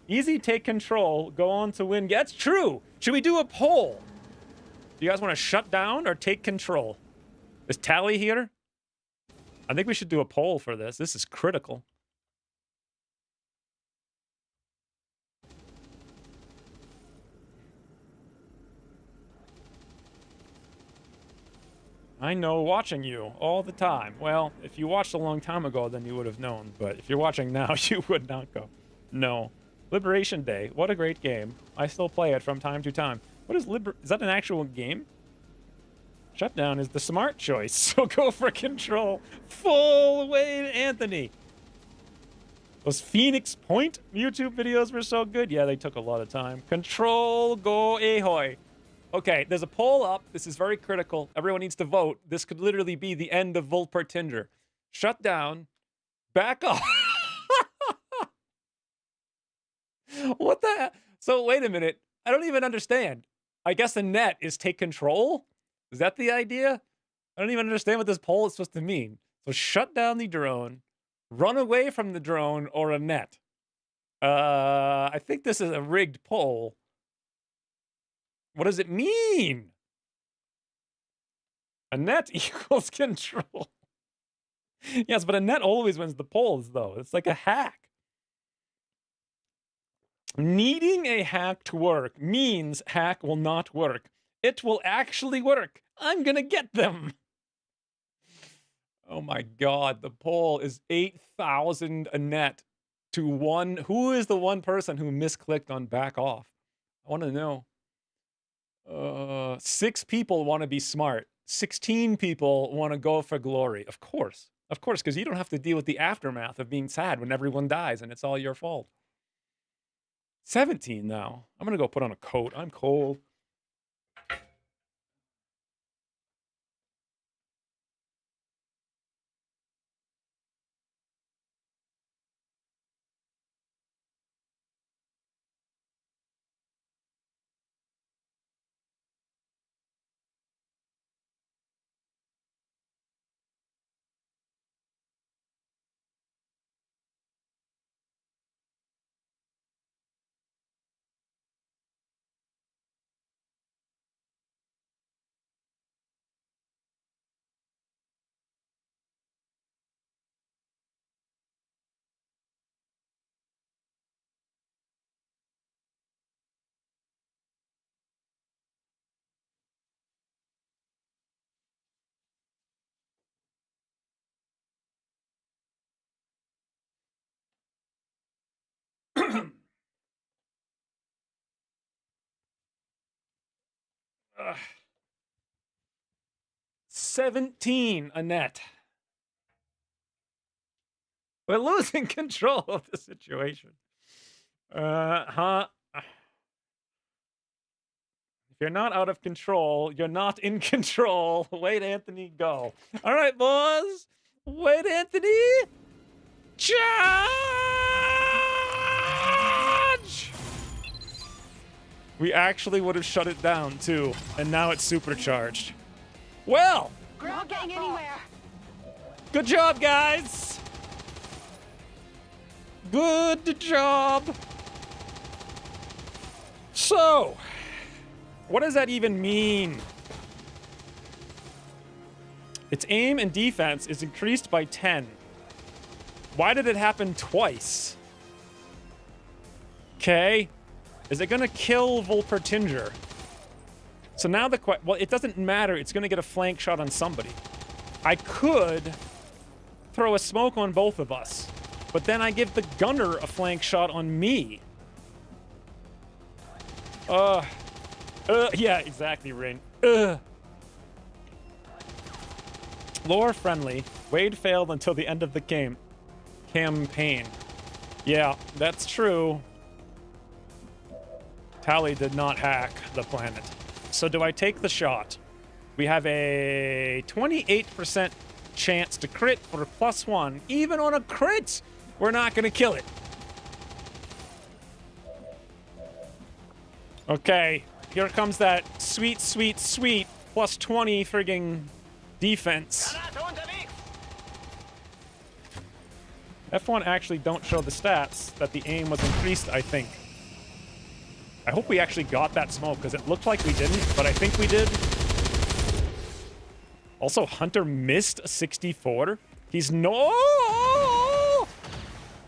Easy, take control. Go on to win. That's true. Should we do a poll? Do you guys want to shut down or take control? Is Tally here? I think we should do a poll for this. This is critical. I know watching you all the time. Well, if you watched a long time ago, then you would have known. But if you're watching now, you would not go. No. Liberation Day. What a great game. I still play it from time to time. What is Is that an actual game? Shutdown is the smart choice, so go for Control. Full Wade Anthony. Those Phoenix Point YouTube videos were so good. Yeah, they took a lot of time. Control, go ahoy. Okay, there's a poll up. This is very critical. Everyone needs to vote. This could literally be the end of Volpertinger. Shut down. Back off. What the hell? So wait a minute. I don't even understand. I guess the net is take control? Is that the idea? I don't even understand what this poll is supposed to mean. So shut down the drone, run away from the drone, or a net. I think this is a rigged poll. What does it mean? A net equals control. Yes, but a net always wins the polls, though. It's like a hack. Needing a hack to work means hack will not work. It will actually work. I'm gonna get them. Oh my god, the poll is 8,000 a net to one. Who is the one person who misclicked on back off? I want to know. 6 people want to be smart. 16 people want to go for glory. Of course, because you don't have to deal with the aftermath of being sad when everyone dies and it's all your fault. 17 now. I'm gonna go put on a coat. I'm cold. Ugh. 17 a net. We're losing control of the situation. If you're not out of control, you're not in control. Wait, Anthony, go. All right, boys. Wait, Anthony. Charge! We actually would have shut it down, too. And now it's supercharged. Well, We're not getting anywhere. good job, guys. Good job. So, what does that even mean? Its aim and defense is increased by 10. Why did it happen twice? Okay. Is it going to kill Volpertinger? So now well, it doesn't matter. It's going to get a flank shot on somebody. I could throw a smoke on both of us, but then I give the gunner a flank shot on me. Yeah, exactly, Rain. Lore friendly. Wade failed until the end of the campaign. Yeah, that's true. Tally did not hack the planet. So do I take the shot? We have a 28% chance to crit for a +1. Even on a crit, we're not going to kill it. Okay, here comes that sweet, sweet, sweet +20 frigging defense. F1 actually don't show the stats that the aim was increased, I think. I hope we actually got that smoke, because it looked like we didn't, but I think we did. Also, Hunter missed a 64. He's no...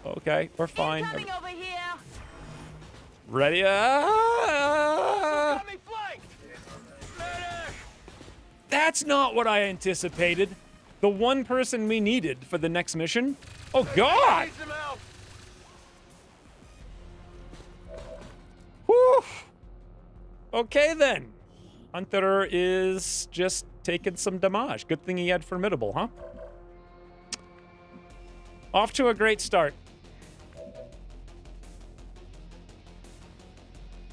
Okay, we're fine. Coming over here. Ready? That's not what I anticipated. The one person we needed for the next mission. Oh, God! Need some help. Whew. Okay, then. Hunter is just taking some damage. Good thing he had Formidable, huh? Off to a great start.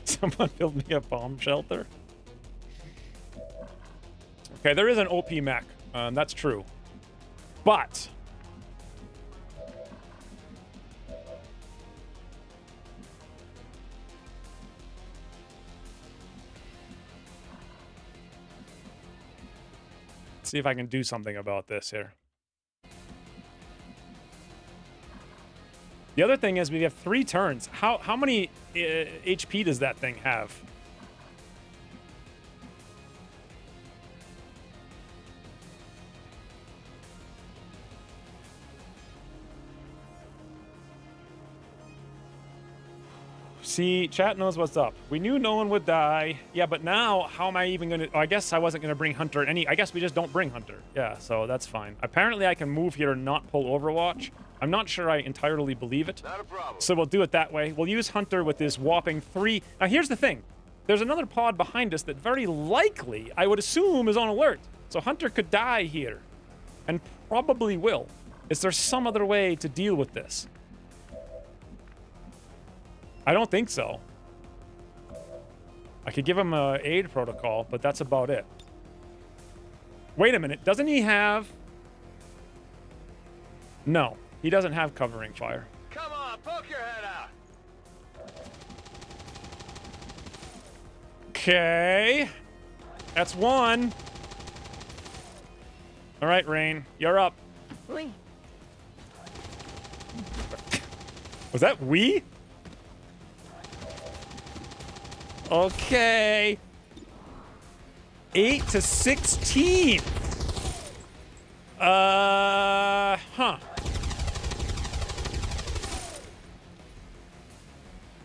Someone build me a bomb shelter. Okay, there is an OP mech. That's true. But... let's see if I can do something about this here. The other thing is we have 3 turns. How many HP does that thing have? See, chat knows what's up. We knew no one would die. Yeah, but now, how am I even going to... oh, I guess I wasn't going to bring Hunter any... I guess we just don't bring Hunter. Yeah, so that's fine. Apparently, I can move here and not pull Overwatch. I'm not sure I entirely believe it. Not a problem. So we'll do it that way. We'll use Hunter with this whopping 3... Now, here's the thing. There's another pod behind us that very likely, I would assume, is on alert. So Hunter could die here. And probably will. Is there some other way to deal with this? I don't think so. I could give him a aid protocol, but that's about it. Wait a minute. Doesn't he have... no. He doesn't have covering fire. Come on, poke your head out. Okay. That's 1. All right, Rain. You're up. Oui. Was that we? Okay. 8 to 16. Huh.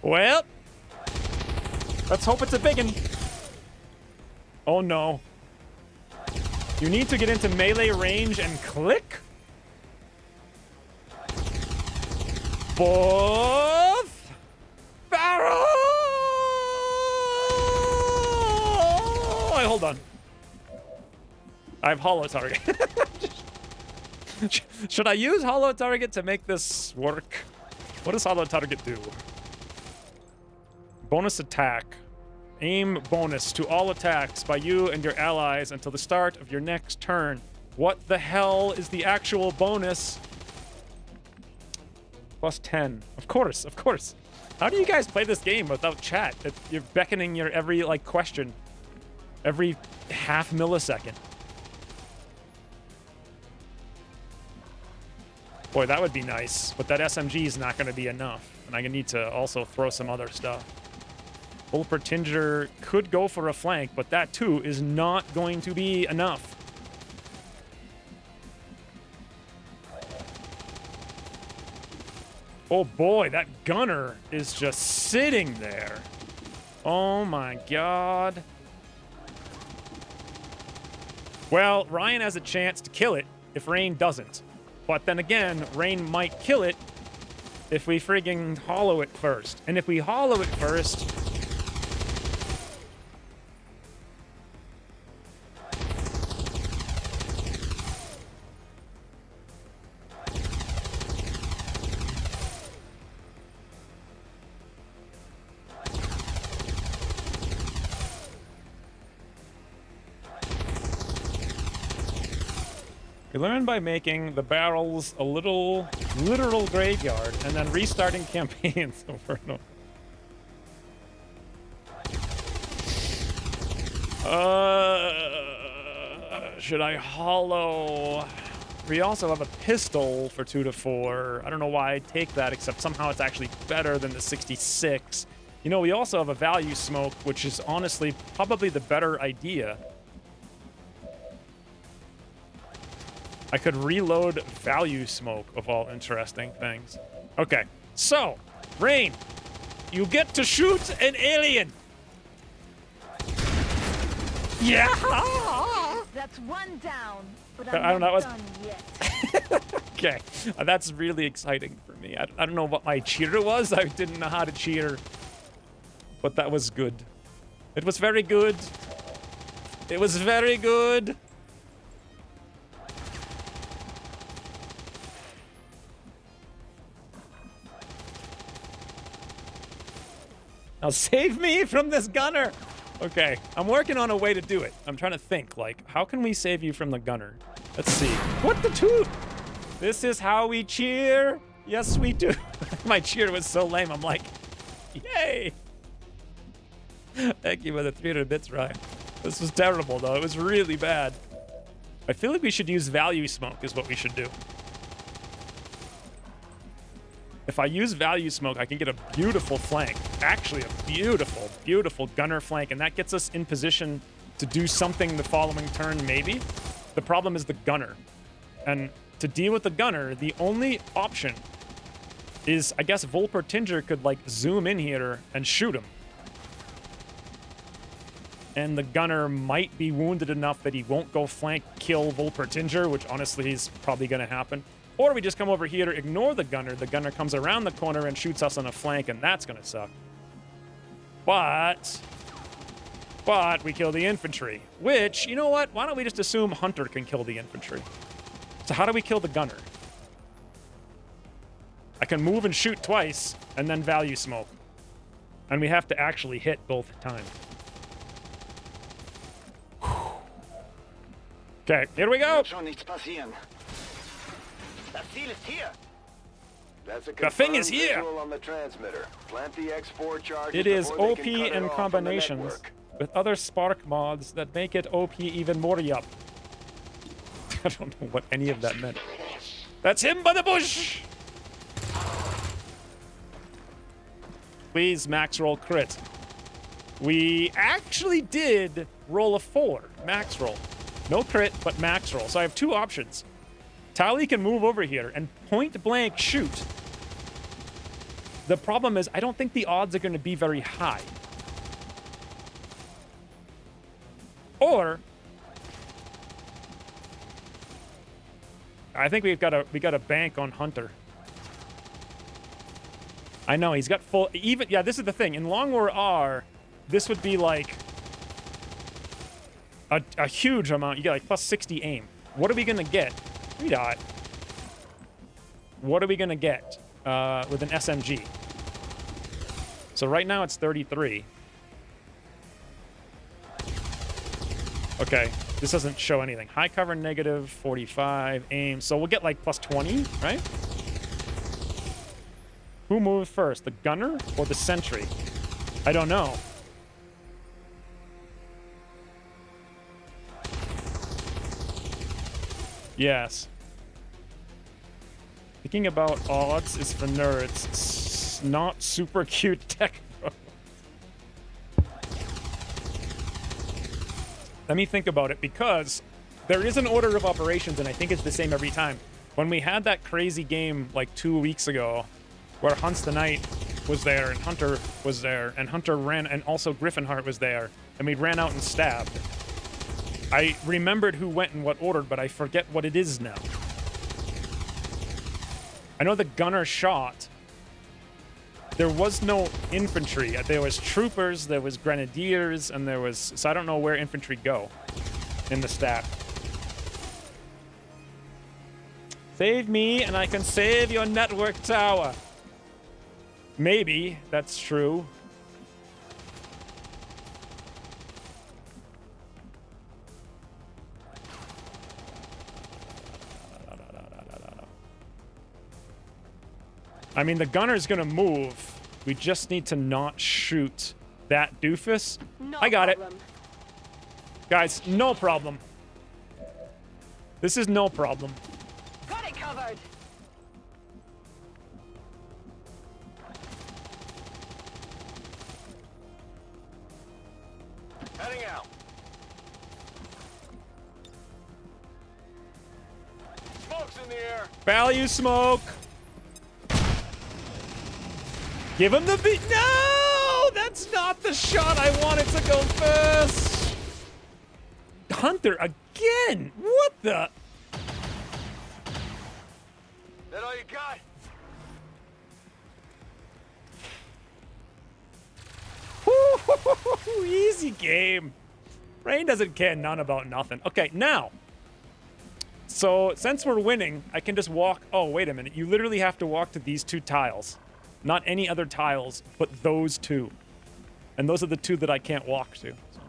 Well, let's hope it's a biggin. Oh no. You need to get into melee range and click? Both barrels! Wait, hold on. I have holo target. Should I use holo target to make this work? What does holo target do? Bonus attack. Aim bonus to all attacks by you and your allies until the start of your next turn. What the hell is the actual bonus? Plus 10. Of course, of course. How do you guys play this game without chat? You're beckoning your every, like, question. Every half millisecond. Boy, that would be nice. But that SMG is not going to be enough. And I'm going to need to also throw some other stuff. Bull Pertinger could go for a flank, but that too is not going to be enough. Oh boy, that gunner is just sitting there. Oh my god. Well, Ryan has a chance to kill it if Rain doesn't. But then again, Rain might kill it if we friggin' hollow it first. And if we hollow it first... We learn by making the barrels a literal graveyard and then restarting campaigns over and over. Should I hollow? We also have a pistol for 2 to 4. I don't know why I'd take that, except somehow it's actually better than the 66. You know, we also have a value smoke, which is honestly probably the better idea. I could reload value smoke, of all interesting things. Okay, so, Rain, you get to shoot an alien. Yeah! That That's one down, but I don't know, that was- done yet. Okay, that's really exciting for me. I don't know what my cheater was. I didn't know how to cheer. But that was good. It was very good. It was very good. Now save me from this gunner. Okay, I'm working on a way to do it. I'm trying to think, like, how can we save you from the gunner? Let's see. What the toot? This is how we cheer. Yes, we do. My cheer was so lame. I'm like, yay. Thank you for the 300 bits, Ryan. This was terrible, though. It was really bad. I feel like we should use value smoke is what we should do. If I use value smoke, I can get a beautiful flank. Actually, a beautiful, beautiful gunner flank. And that gets us in position to do something the following turn, maybe. The problem is the gunner. And to deal with the gunner, the only option is, I guess, Volpertinger could, like, zoom in here and shoot him. And the gunner might be wounded enough that he won't go flank kill Volpertinger, which honestly is probably going to happen. Or we just come over here, ignore the gunner comes around the corner and shoots us on a flank, and that's going to suck. But we kill the infantry, which, you know what? Why don't we just assume Hunter can kill the infantry? So how do we kill the gunner? I can move and shoot twice, and then value smoke. And we have to actually hit both times. Okay, here we go. Schon nichts passieren. Das Ziel ist hier. That's a The thing is confirmed here. visual on the transmitter. Plant the X4 charges It is before they OP can cut it in off from the combinations network. with other Spark mods that make it OP even more yup. I don't know what any of that meant. That's him by the bush! Please, max roll crit. We actually did roll a 4, max roll. No crit, but max roll. So I have two options. Tali can move over here and point blank shoot. The problem is I don't think the odds are going to be very high. Or I think we got a bank on Hunter. I know he's got full even. Yeah, this is the thing. In Long War R, this would be like a huge amount. You get like plus 60 aim. What are we gonna get? What are we gonna get with an SMG? So right now it's 33. Okay, this doesn't show anything. High cover negative 45 aim. So we'll get like plus 20, right? Who moved first, the gunner or the sentry? I don't know. Yes. Thinking about odds is for nerds. It's not super cute tech. Let me think about it, because there is an order of operations, and I think it's the same every time. When we had that crazy game like 2 weeks ago, where Hunts the Knight was there, and Hunter was there, and Hunter ran, and also Griffinheart was there, and we ran out and stabbed. I remembered who went in what order, but I forget what it is now. I know the gunner shot. There was no infantry. There was troopers, there was grenadiers, and there was... So I don't know where infantry go in the stat. Save me, and I can save your network tower. Maybe that's true. I mean, the gunner's gonna move. We just need to not shoot that doofus. No I got problem. it. Guys, no problem. This is no problem. Got it covered. Heading out. Smoke's in the air. Value smoke. Give him the beat. No, that's not the shot I wanted to go first. Hunter again. What the? That all you got? Woo-hoo-hoo-hoo, easy game. Rain doesn't care none about nothing. Okay, now. So, since we're winning, I can just walk... Oh, wait a minute. You literally have to walk to these 2 tiles. Not any other tiles, but those 2. And those are the 2 that I can't walk to. So.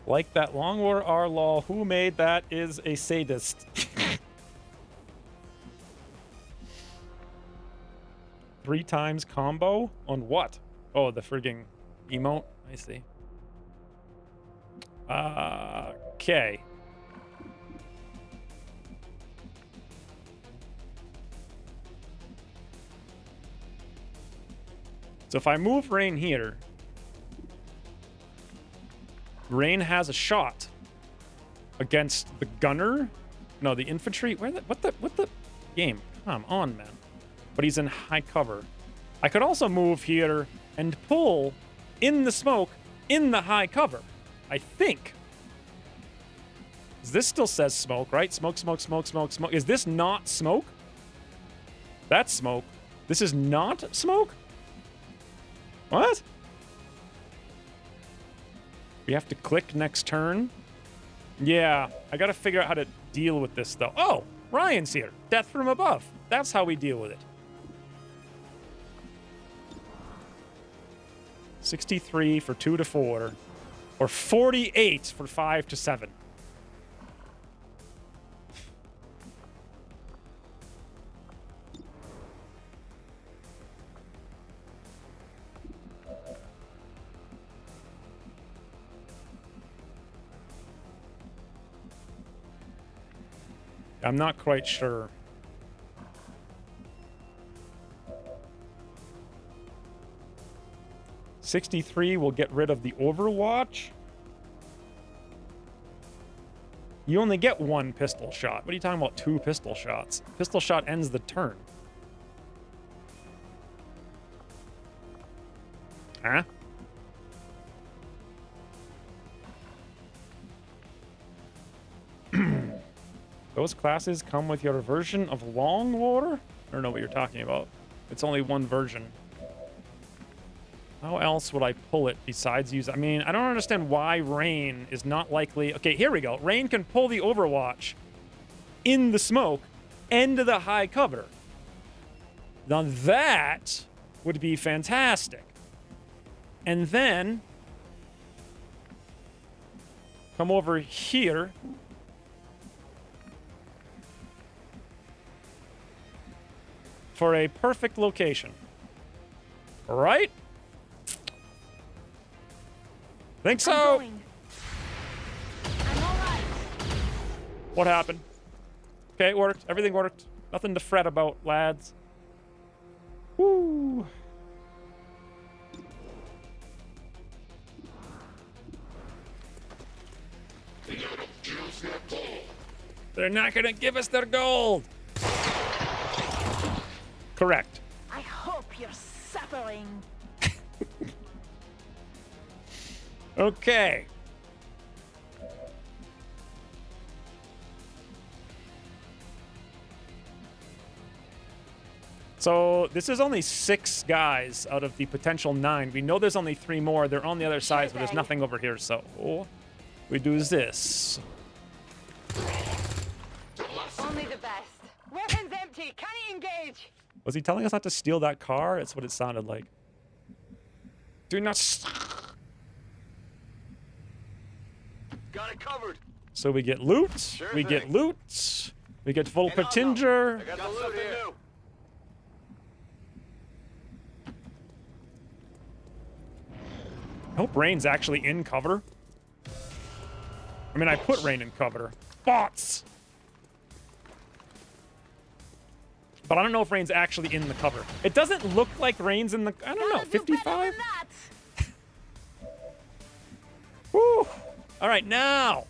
Like that Long War R law, who made that is a sadist. 3 times combo? On what? Oh, the frigging emote? I see. Okay. So if I move Rain here, Rain has a shot against the gunner. No, the infantry. What the game? Come on, man. But he's in high cover. I could also move here and pull in the smoke in the high cover. I think. This still says smoke, right? Smoke, smoke, smoke, smoke, smoke. Is this not smoke? That's smoke. This is not smoke? What? We have to click next turn? Yeah, I gotta figure out how to deal with this, though. Oh, Ryan's here. Death from above. That's how we deal with it. 63 for 2 to 4. Or 48 for 5 to 7. I'm not quite sure. $63 will get rid of the Overwatch. You only get 1 pistol shot. What are you talking about 2 pistol shots? Pistol shot ends the turn. Huh? Those classes come with your version of Long War? I don't know what you're talking about. It's only 1 version. How else would I pull it besides use... I mean, I don't understand why Rain is not likely... Okay, here we go. Rain can pull the Overwatch in the smoke and the high cover. Now that would be fantastic. And then come over here. For a perfect location. Right? Think so. I'm all right. What happened? Okay, it worked. Everything worked. Nothing to fret about, lads. Woo. They're not gonna give us their gold. Correct. I hope you're suffering. Okay. So this is only 6 guys out of the potential 9. We know there's only 3 more. They're on the other side, but there's nothing over here. So we do this. Only the best. Weapons empty. Can he engage? Was he telling us not to steal that car? That's what it sounded like. Do not. Got it covered. So we get loot. Sure we thing. get loot. We get full Hang on, Petinger. I got the loot here. New. I hope Rain's actually in cover. I mean, I put Rain in cover. Bots! But I don't know if Rain's actually in the cover. It doesn't look like Rain's in the... I don't know, 55? Woo! All right, now.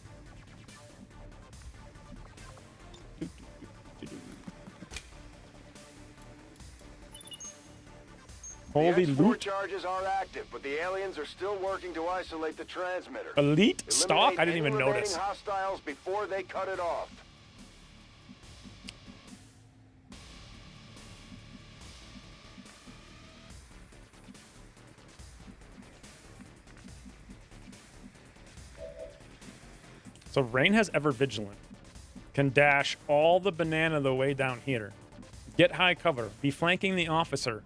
Holy the X4 loot. charges are active, but the aliens are still working to isolate the transmitter. Elite stock? I didn't Eliminate even any notice. remaining hostiles before they cut it off. So Rain has Ever Vigilant. Can dash all the banana the way down here. Get high cover. Be flanking the officer.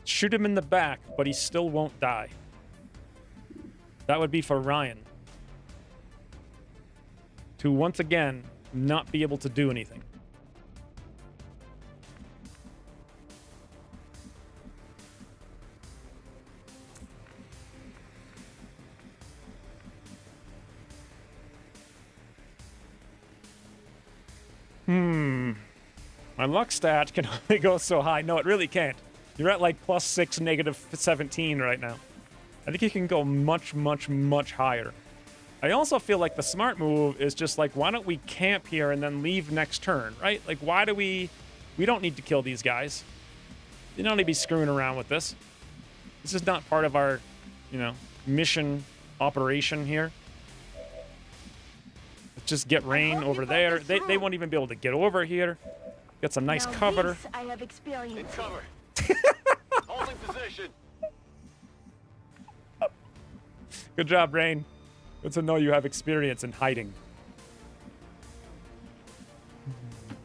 Shoot him in the back, but he still won't die. That would be for Ryan. To once again not be able to do anything. My luck stat can only go so high. No, it really can't. You're at like +6, -17 right now. I think you can go much, much, much higher. I also feel like the smart move is just like, why don't we camp here and then leave next turn, right? Like, why do we don't need to kill these guys. You don't need to be screwing around with this. This is not part of our, mission operation here. Let's just get Rain over there. They won't even be able to get over here. Get some nice cover. This I have experience. In cover. Holding position. Good job, Rain. Good to know you have experience in hiding.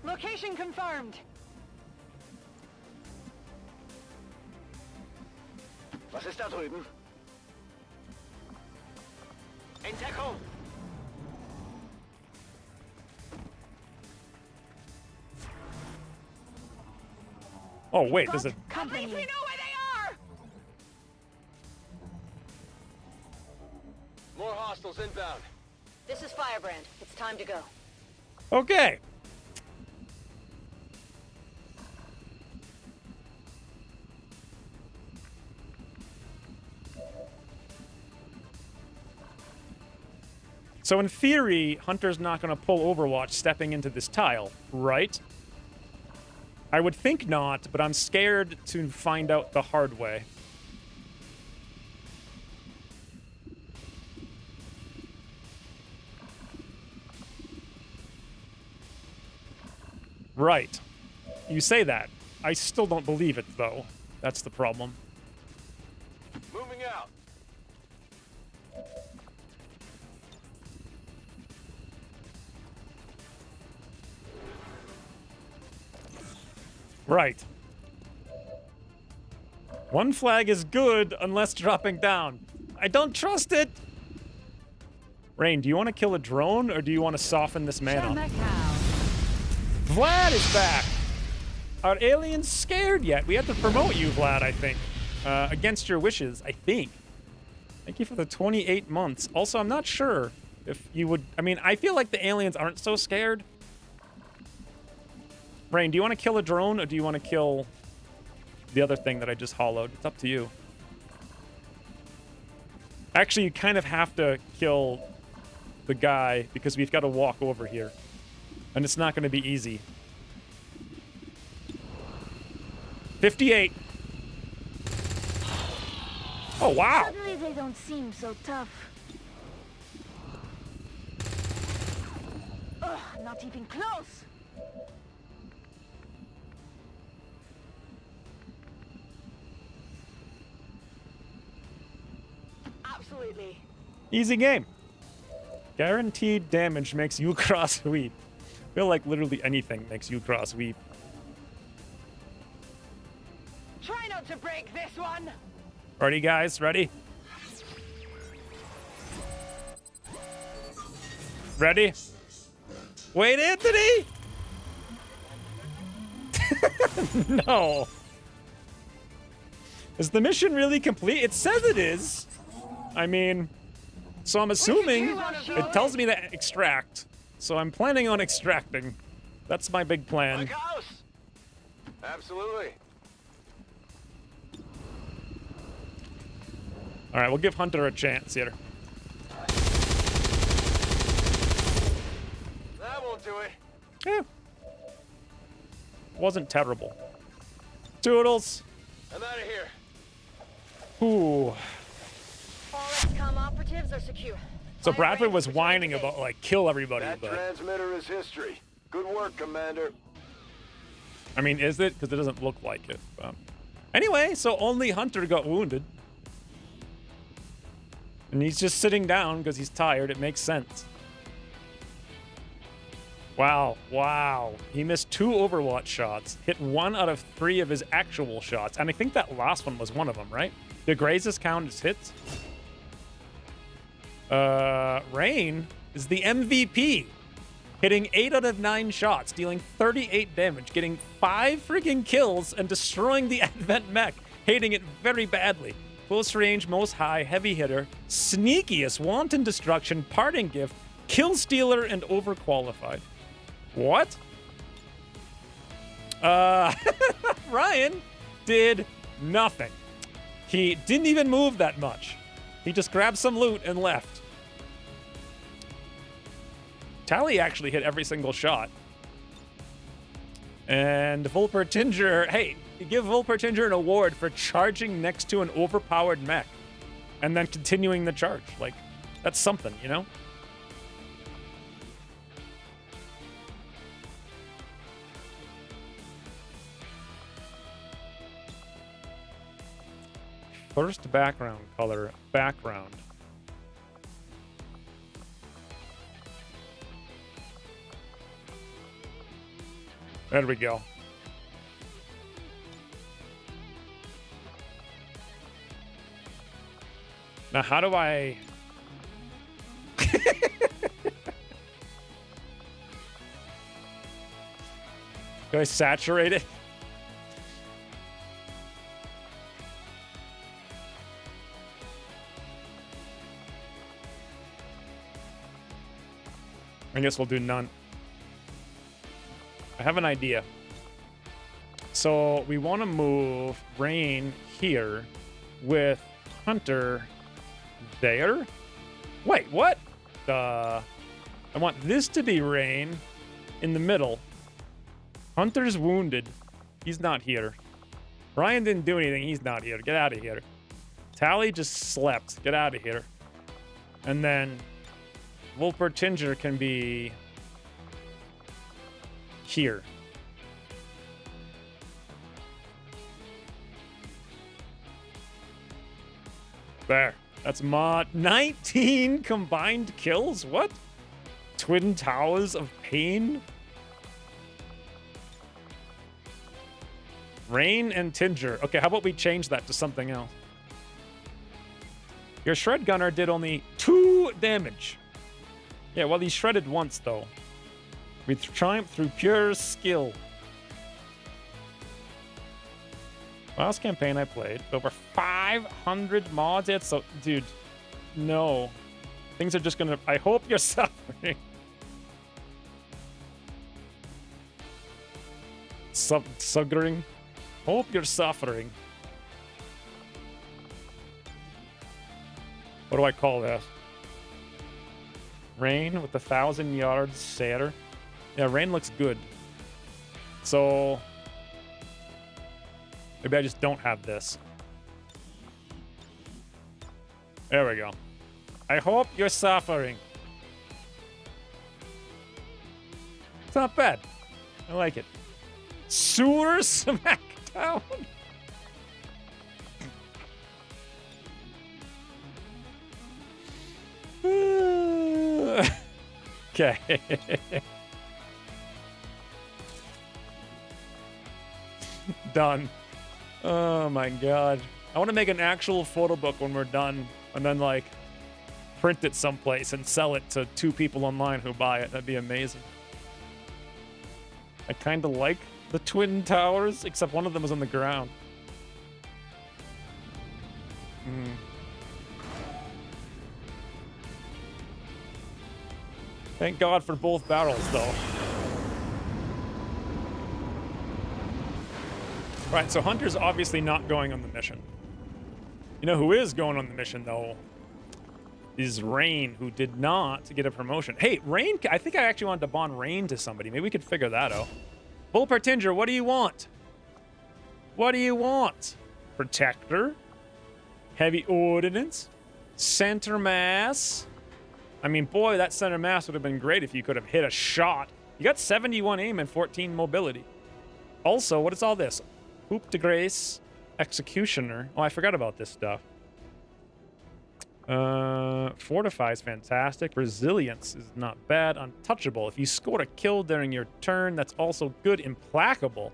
Location confirmed. Was ist da drüben? Entdeckung! Oh, wait, there's a... Company. We know where they are! More hostiles inbound. This is Firebrand. It's time to go. Okay. So in theory, Hunter's not going to pull Overwatch stepping into this tile, right? I would think not, but I'm scared to find out the hard way. Right. You say that. I still don't believe it, though. That's the problem. Moving out. Right. One flag is good unless dropping down. I don't trust it. Rain, do you want to kill a drone or do you want to soften this man up? Macau. Vlad is back. Are aliens scared yet? We have to promote you, Vlad, I think. Against your wishes, I think. Thank you for the 28 months. Also, I'm not sure if you would... I mean, I feel like the aliens aren't so scared. Rain, do you want to kill a drone or do you want to kill the other thing that I just hollowed? It's up to you. Actually, you kind of have to kill the guy because we've got to walk over here. And it's not going to be easy. 58. Oh, wow. Suddenly they don't seem so tough. Ugh, not even close. Absolutely. Easy game. Guaranteed damage makes you cross weep. I feel like literally anything makes you cross weep. Try not to break this one. Ready, guys? Ready? Ready? Wait, Anthony! No. Is the mission really complete? It says it is. I mean, so I'm assuming it tells me to extract. So I'm planning on extracting. That's my big plan. Like house. Absolutely. All right, we'll give Hunter a chance here. That won't do it. Yeah. Wasn't terrible. Toodles. I'm out of here. Ooh. All XCOM operatives are secure. So Firebrand Bradford is was returning whining to about, base. like, kill everybody, That but... transmitter is history. Good work, Commander. I mean, is it? Because it doesn't look like it. But... Anyway, so only Hunter got wounded. And he's just sitting down because he's tired. It makes sense. Wow, wow. He missed 2 Overwatch shots, hit 1 out of 3 of his actual shots. And I think that last one was one of them, right? The Grazes count as hits. Rain is the MVP. Hitting 8 out of 9 shots, dealing 38 damage, getting 5 freaking kills, and destroying the Advent mech, hating it very badly. Close range, most high, heavy hitter, sneakiest, wanton destruction, parting gift, kill stealer, and overqualified. What? Ryan did nothing. He didn't even move that much. He just grabbed some loot and left. Tally actually hit every single shot. And Volpertinger, hey, give Volpertinger an award for charging next to an overpowered mech and then continuing the charge. Like, that's something, you know? First background color, background. There we go. Now, how do I... Do I saturate it? I guess we'll do none. I have an idea. So we want to move Rain here with Hunter there. Wait, what? I want this to be Rain in the middle. Hunter's wounded. He's not here. Ryan didn't do anything. He's not here. Get out of here. Tally just slept. Get out of here. And then Volpertinger can be here. There. That's mod 19 combined kills? What? Twin Towers of Pain? Rain and Tinger. Okay, how about we change that to something else? Your Shred Gunner did only 2 damage. Yeah, well, he shredded once, though. We triumphed through pure skill. Last campaign I played, over 500 mods. It's so, dude, no. Things are just gonna, I hope you're suffering. Suffering. Hope you're suffering. What do I call that? Rain with 1,000 yards Satyr. Yeah, Rain looks good. So maybe I just don't have this. There we go. I hope you're suffering. It's not bad. I like it. Sewer Smackdown. Okay. Done. Oh my god. I want to make an actual photo book when we're done and then like print it someplace and sell it to 2 people online who buy it. That'd be amazing. I kind of like the Twin Towers, except one of them is on the ground. Thank God for both barrels, though. Right, so Hunter's obviously not going on the mission. You know who is going on the mission, though? Is Rain, who did not get a promotion. Hey, Rain, I think I actually wanted to bond Rain to somebody. Maybe we could figure that out. Volpertinger, what do you want? What do you want? Protector? Heavy ordnance. Center mass. I mean, boy, that center mass would have been great if you could have hit a shot. You got 71 aim and 14 mobility. Also, what is all this? Hoop de Grace, Executioner. Oh, I forgot about this stuff. Fortify is fantastic. Resilience is not bad. Untouchable. If you scored a kill during your turn, that's also good. Implacable.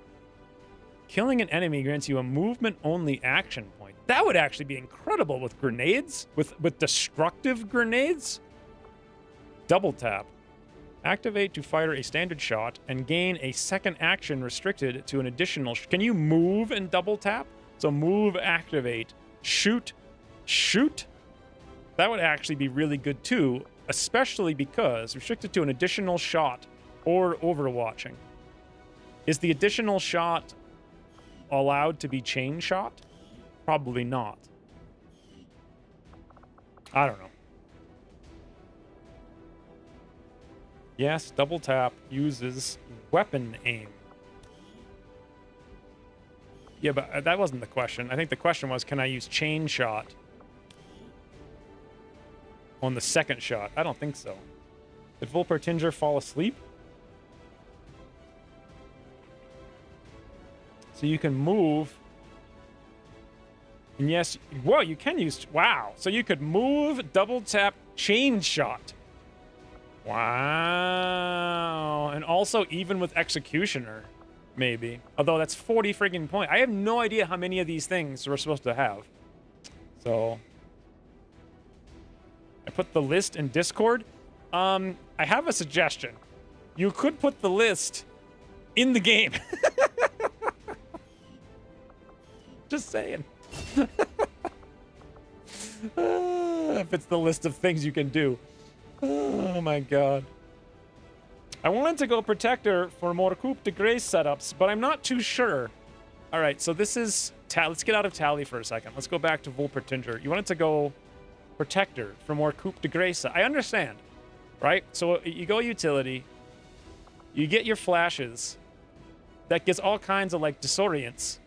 Killing an enemy grants you a movement-only action point. That would actually be incredible with grenades, with destructive grenades. Double tap. Activate to fire a standard shot and gain a second action restricted to an additional. Can you move and double tap? So move, activate, shoot, shoot. That would actually be really good too, especially because restricted to an additional shot or overwatching. Is the additional shot allowed to be chain shot? Probably not. I don't know. Yes, double tap uses weapon aim. Yeah, but that wasn't the question. I think the question was, can I use chain shot on the second shot? I don't think so. Did Volpertinger fall asleep? So you can move. And yes, whoa, you can use, wow. So you could move, double tap, chain shot. Wow. And also even with Executioner, maybe. Although that's 40 friggin' points. I have no idea how many of these things we're supposed to have. So I put the list in Discord. I have a suggestion. You could put the list in the game. Just saying. If it's the list of things you can do. Oh my god. I wanted to go Protector for more Coupe de Grace setups, but I'm not too sure. Alright, so this is... let's get out of Tally for a second. Let's go back to Volpertinger. You wanted to go Protector for more Coupe de Grace. I understand, right? So you go Utility. You get your flashes. That gives all kinds of, like, disorients.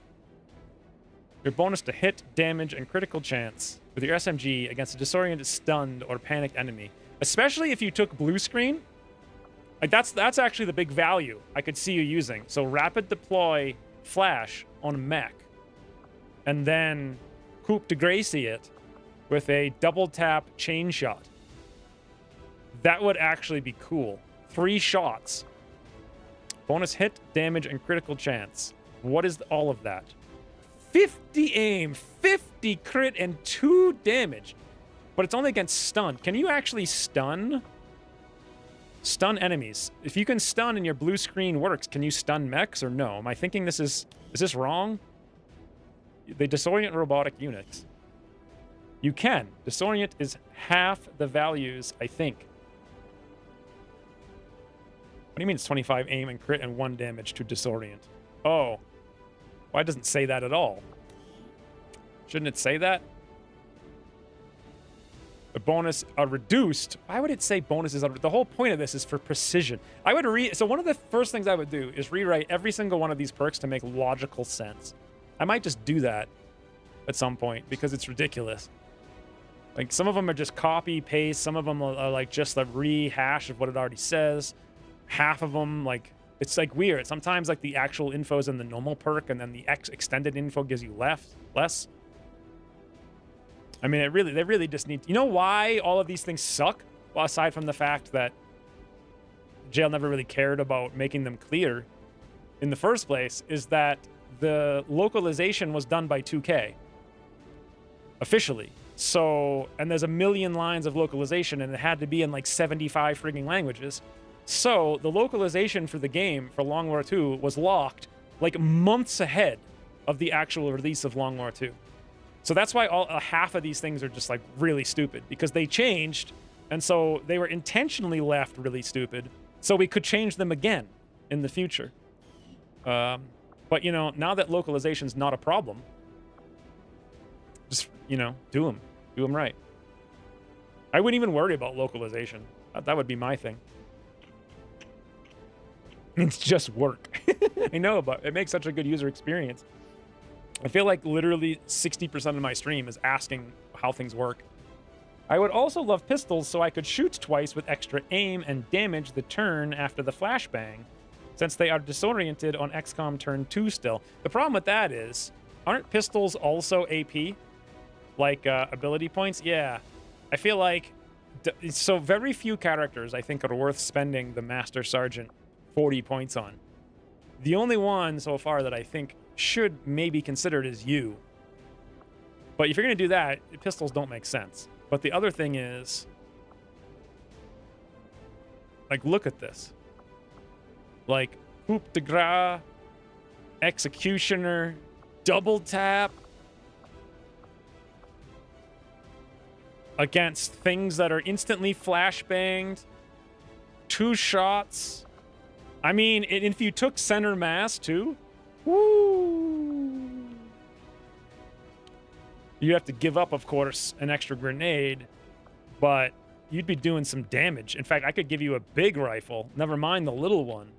Your bonus to hit, damage, and critical chance with your SMG against a disoriented, stunned, or panicked enemy. Especially if you took blue screen. Like, that's actually the big value I could see you using. So rapid deploy flash on mech. And then Coupe de Grace it with a double tap chain shot. That would actually be cool. 3 shots. Bonus hit, damage, and critical chance. What is all of that? 50 aim, 50 crit, and 2 damage. But it's only against stun. Can you actually stun? Stun enemies. If you can stun and your blue screen works, can you stun mechs or no? Am I thinking this is this wrong? They disorient robotic units. You can. Disorient is half the values, I think. What do you mean it's 25 aim and crit and 1 damage to disorient? Oh. Why doesn't it say that at all? Shouldn't it say that? The bonus are reduced. Why would it say bonuses are... The whole point of this is for precision. I would So one of the first things I would do is rewrite every single one of these perks to make logical sense. I might just do that at some point because it's ridiculous. Like, some of them are just copy, paste. Some of them are like just a rehash of what it already says. Half of them, like... It's like weird. Sometimes like the actual info is in the normal perk and then the extended info gives you less. I mean, they really just need... You know why all of these things suck? Well, aside from the fact that jail never really cared about making them clear in the first place, is that the localization was done by 2K. Officially. So, and there's a million lines of localization and it had to be in like 75 frigging languages. So, the localization for the game, for Long War II, was locked like months ahead of the actual release of Long War II. So that's why half of these things are just like really stupid, because they changed, and so they were intentionally left really stupid, so we could change them again in the future. But, you know, now that localization's not a problem, just, you know, do them. Do them right. I wouldn't even worry about localization. That would be my thing. It's just work. I know, but it makes such a good user experience. I feel like literally 60% of my stream is asking how things work. I would also love pistols so I could shoot twice with extra aim and damage the turn after the flashbang, since they are disoriented on XCOM turn 2 still. The problem with that is, aren't pistols also AP? Like ability points? Yeah. I feel like, so very few characters I think are worth spending the Master Sergeant 40 points on. The only one so far that I think should maybe consider it is you. But if you're going to do that, pistols don't make sense. But the other thing is, like, look at this. Like, coup de grace, executioner, double tap against things that are instantly flashbanged, 2 shots. I mean, if you took center mass too, woo! You have to give up, of course, an extra grenade, but you'd be doing some damage. In fact, I could give you a big rifle, never mind the little one,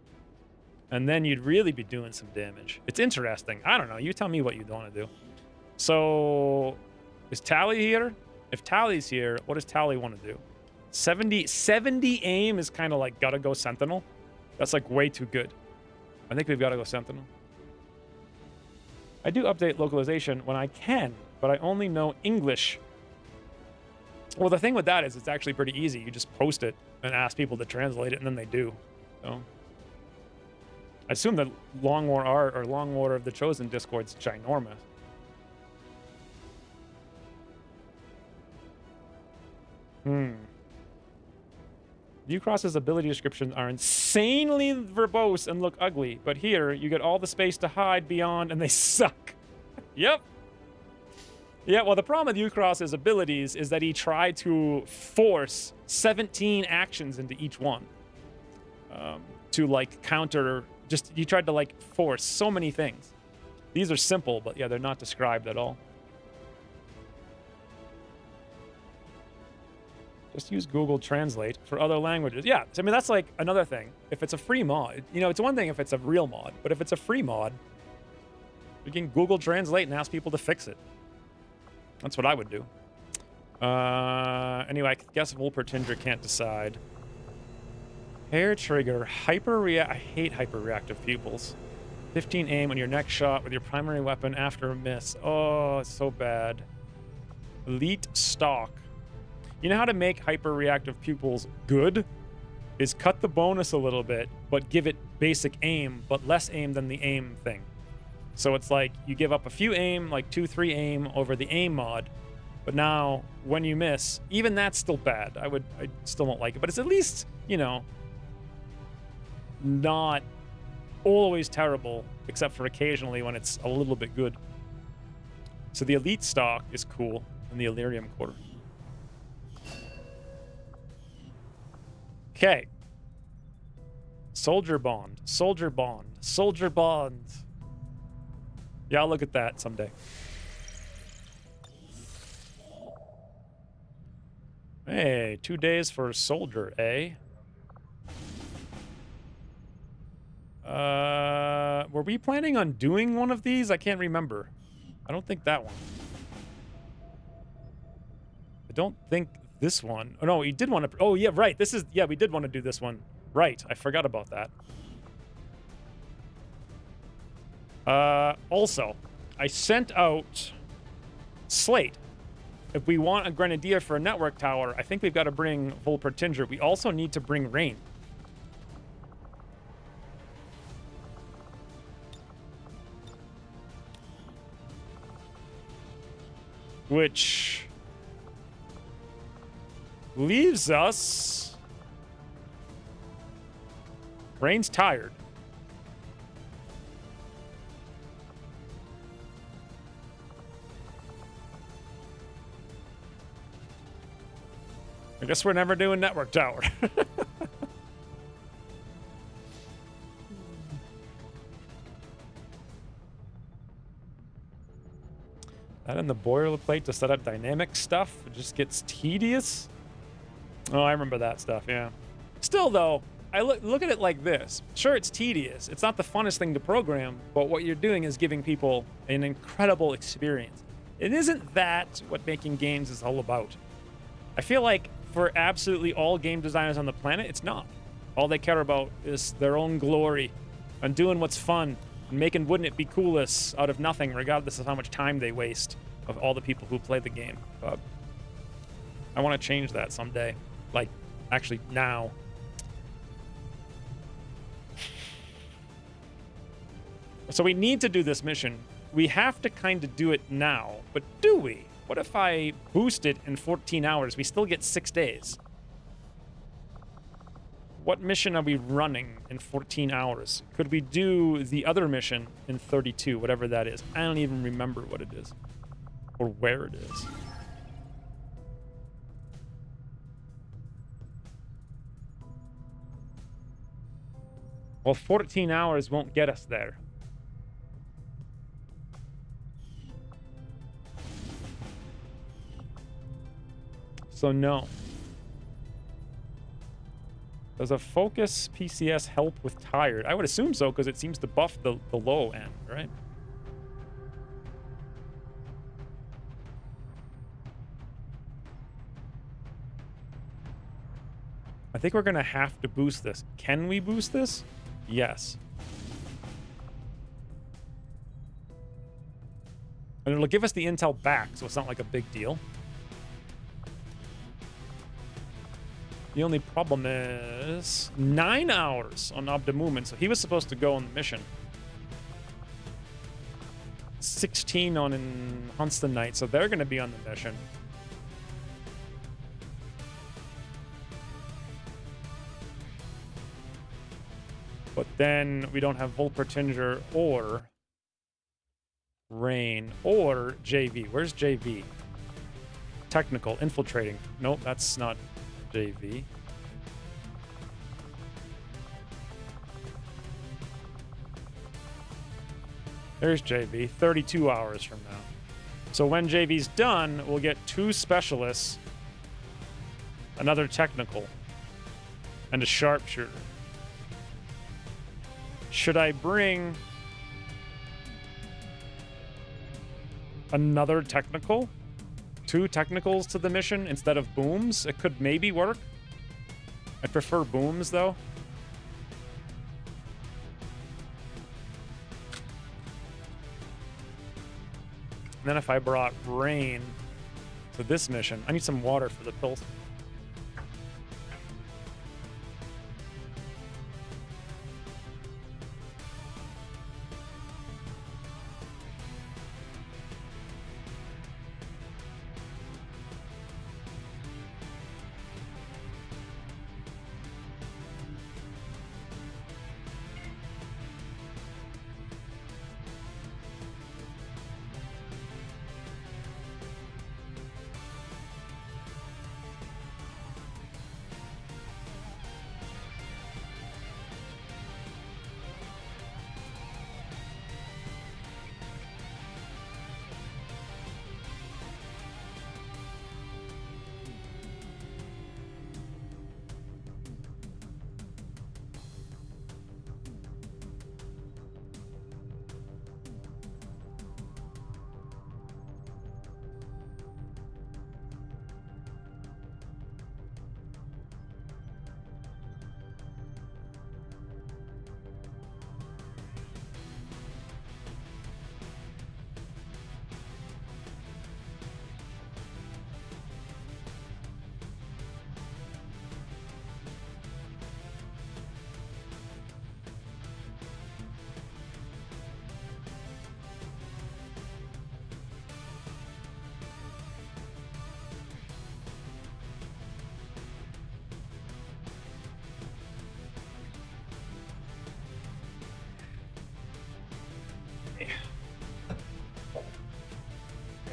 and then you'd really be doing some damage. It's interesting. I don't know. You tell me what you'd want to do. So, is Tally here? If Tally's here, what does Tally want to do? 70 aim is kind of like gotta go Sentinel. That's like way too good. I think we've got to go Sentinel. I do update localization when I can, but I only know English. Well, the thing with that is it's actually pretty easy. You just post it and ask people to translate it, and then they do. So I assume that Long War Art or Long War of the Chosen Discord's ginormous. Ucross's ability descriptions are insanely verbose and look ugly, but here you get all the space to hide beyond and they suck. Yep. Yeah, well, the problem with Ucross's abilities is that he tried to force 17 actions into each one. To, like, counter... he tried to, like, force so many things. These are simple, but, yeah, they're not described at all. Just use Google Translate for other languages. Yeah, I mean, that's, like, another thing. If it's a free mod... You know, it's one thing if it's a real mod, but if it's a free mod, you can Google Translate and ask people to fix it. That's what I would do. Anyway, I guess Wolpertinger can't decide. Hair trigger, I hate hyper-reactive pupils. 15 aim on your next shot with your primary weapon after a miss. Oh, it's so bad. Elite stock. You know how to make hyper-reactive pupils good? Is cut the bonus a little bit, but give it basic aim, but less aim than the aim thing. So it's like you give up a few aim, like 2-3 aim over the aim mod, but now when you miss, even that's still bad. I still don't like it, but it's at least, you know, not always terrible, except for occasionally when it's a little bit good. So the elite stock is cool in the Illyrium Quarter. Okay. Soldier Bond, Soldier Bond, Soldier Bond. Yeah, I'll look at that someday. Hey, 2 days for Soldier, eh? Were we planning on doing one of these? I can't remember. I don't think that one. I don't think this one. Oh, no, we did want to... Oh, yeah, right. This is... Yeah, we did want to do this one. Right. I forgot about that. Also, I sent out Slate. If we want a Grenadier for a network tower, I think we've got to bring Wolpertinger. We also need to bring Rain. Which leaves us... Rain's tired. I guess we're never doing network tower. That in the boilerplate to set up dynamic stuff, it just gets tedious. Oh, I remember that stuff, yeah. Still, though, I look at it like this. Sure, it's tedious. It's not the funnest thing to program, but what you're doing is giving people an incredible experience. It isn't that what making games is all about. I feel like for absolutely all game designers on the planet, it's not. All they care about is their own glory and doing what's fun and making wouldn't it be coolest out of nothing, regardless of how much time they waste of all the people who play the game. But I want to change that someday. Like, actually, now. So we need to do this mission. We have to kind of do it now, but do we? What if I boost it in 14 hours? We still get 6 days. What mission are we running in 14 hours? Could we do the other mission in 32, whatever that is? I don't even remember what it is or where it is. Well, 14 hours won't get us there. So no. Does a focus PCS help with tired? I would assume so, because it seems to buff the low end, right? I think we're going to have to boost this. Can we boost this? Yes. And it'll give us the intel back, so it's not like a big deal. The only problem is 9 hours on Obda so he was supposed to go on the mission. 16 on in Huntston Night, so they're going to be on the mission. But then we don't have Volpertinger or Rain or JV. Where's JV? Technical, infiltrating. Nope, that's not JV. There's JV, 32 hours from now. So when JV's done, we'll get 2 specialists, another technical, and a sharpshooter. Should I bring another technical? 2 technicals to the mission instead of booms? It could maybe work. I prefer booms, though. And then if I brought Rain to this mission, I need some water for the pills.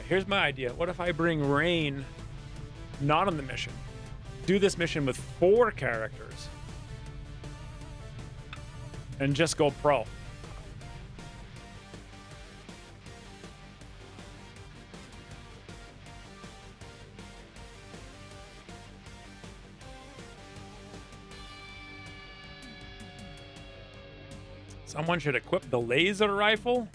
Here's my idea. What if I bring Rain not on the mission? Do this mission with 4 characters. And just go pro. Someone should equip the laser rifle.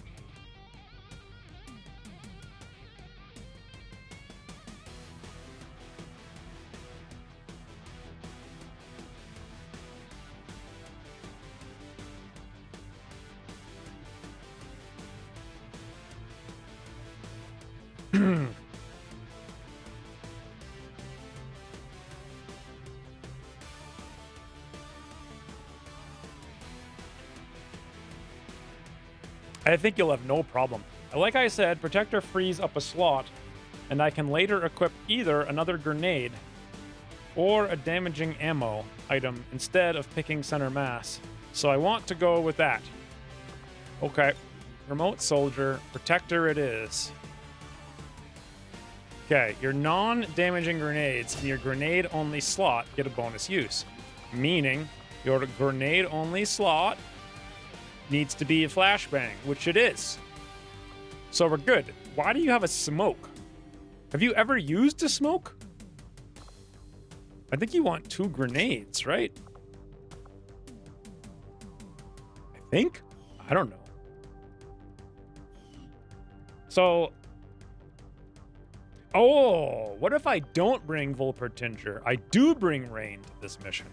I think you'll have no problem. Like I said, Protector frees up a slot, and I can later equip either another grenade or a damaging ammo item instead of picking center mass. So I want to go with that. Okay. Remote soldier, Protector it is. Okay, your non-damaging grenades in your grenade-only slot get a bonus use. Meaning, your grenade-only slot needs to be a flashbang, which it is. So we're good. Why do you have a smoke? Have you ever used a smoke? I think you want 2 grenades, right? I think? I don't know. So... Oh, what if I don't bring Volpertinger? I do bring rain to this mission.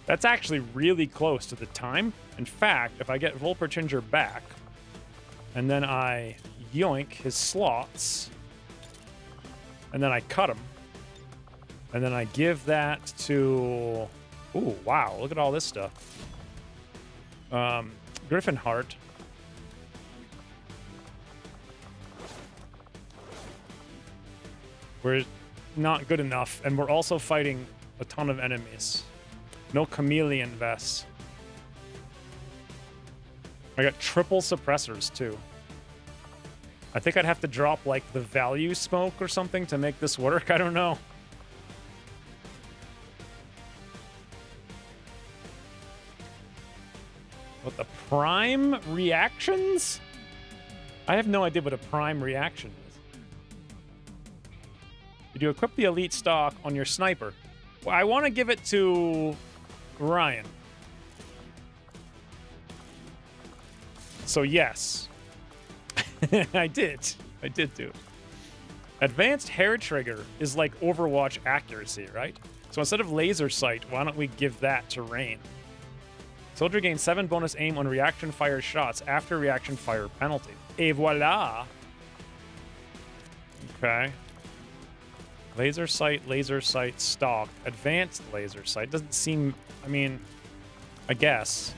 That's actually really close to the time. In fact, if I get Volpertinger back, and then I yoink his slots, and then I cut him, and then I give that to... Ooh, wow, look at all this stuff. Griffin Heart. We're not good enough, and we're also fighting a ton of enemies. No chameleon vests. I got triple suppressors, too. I think I'd have to drop, like, the value smoke or something to make this work. I don't know. What, the prime reactions? I have no idea what a prime reaction is. Did you equip the elite stock on your sniper? Well, I want to give it to Ryan. So yes. I did do. Advanced hair trigger is like Overwatch accuracy, right? So instead of laser sight, why don't we give that to Rain? Soldier gains 7 bonus aim on reaction fire shots after reaction fire penalty. Et voila! Okay. Laser sight, stock. Advanced laser sight. Doesn't seem... I mean, I guess.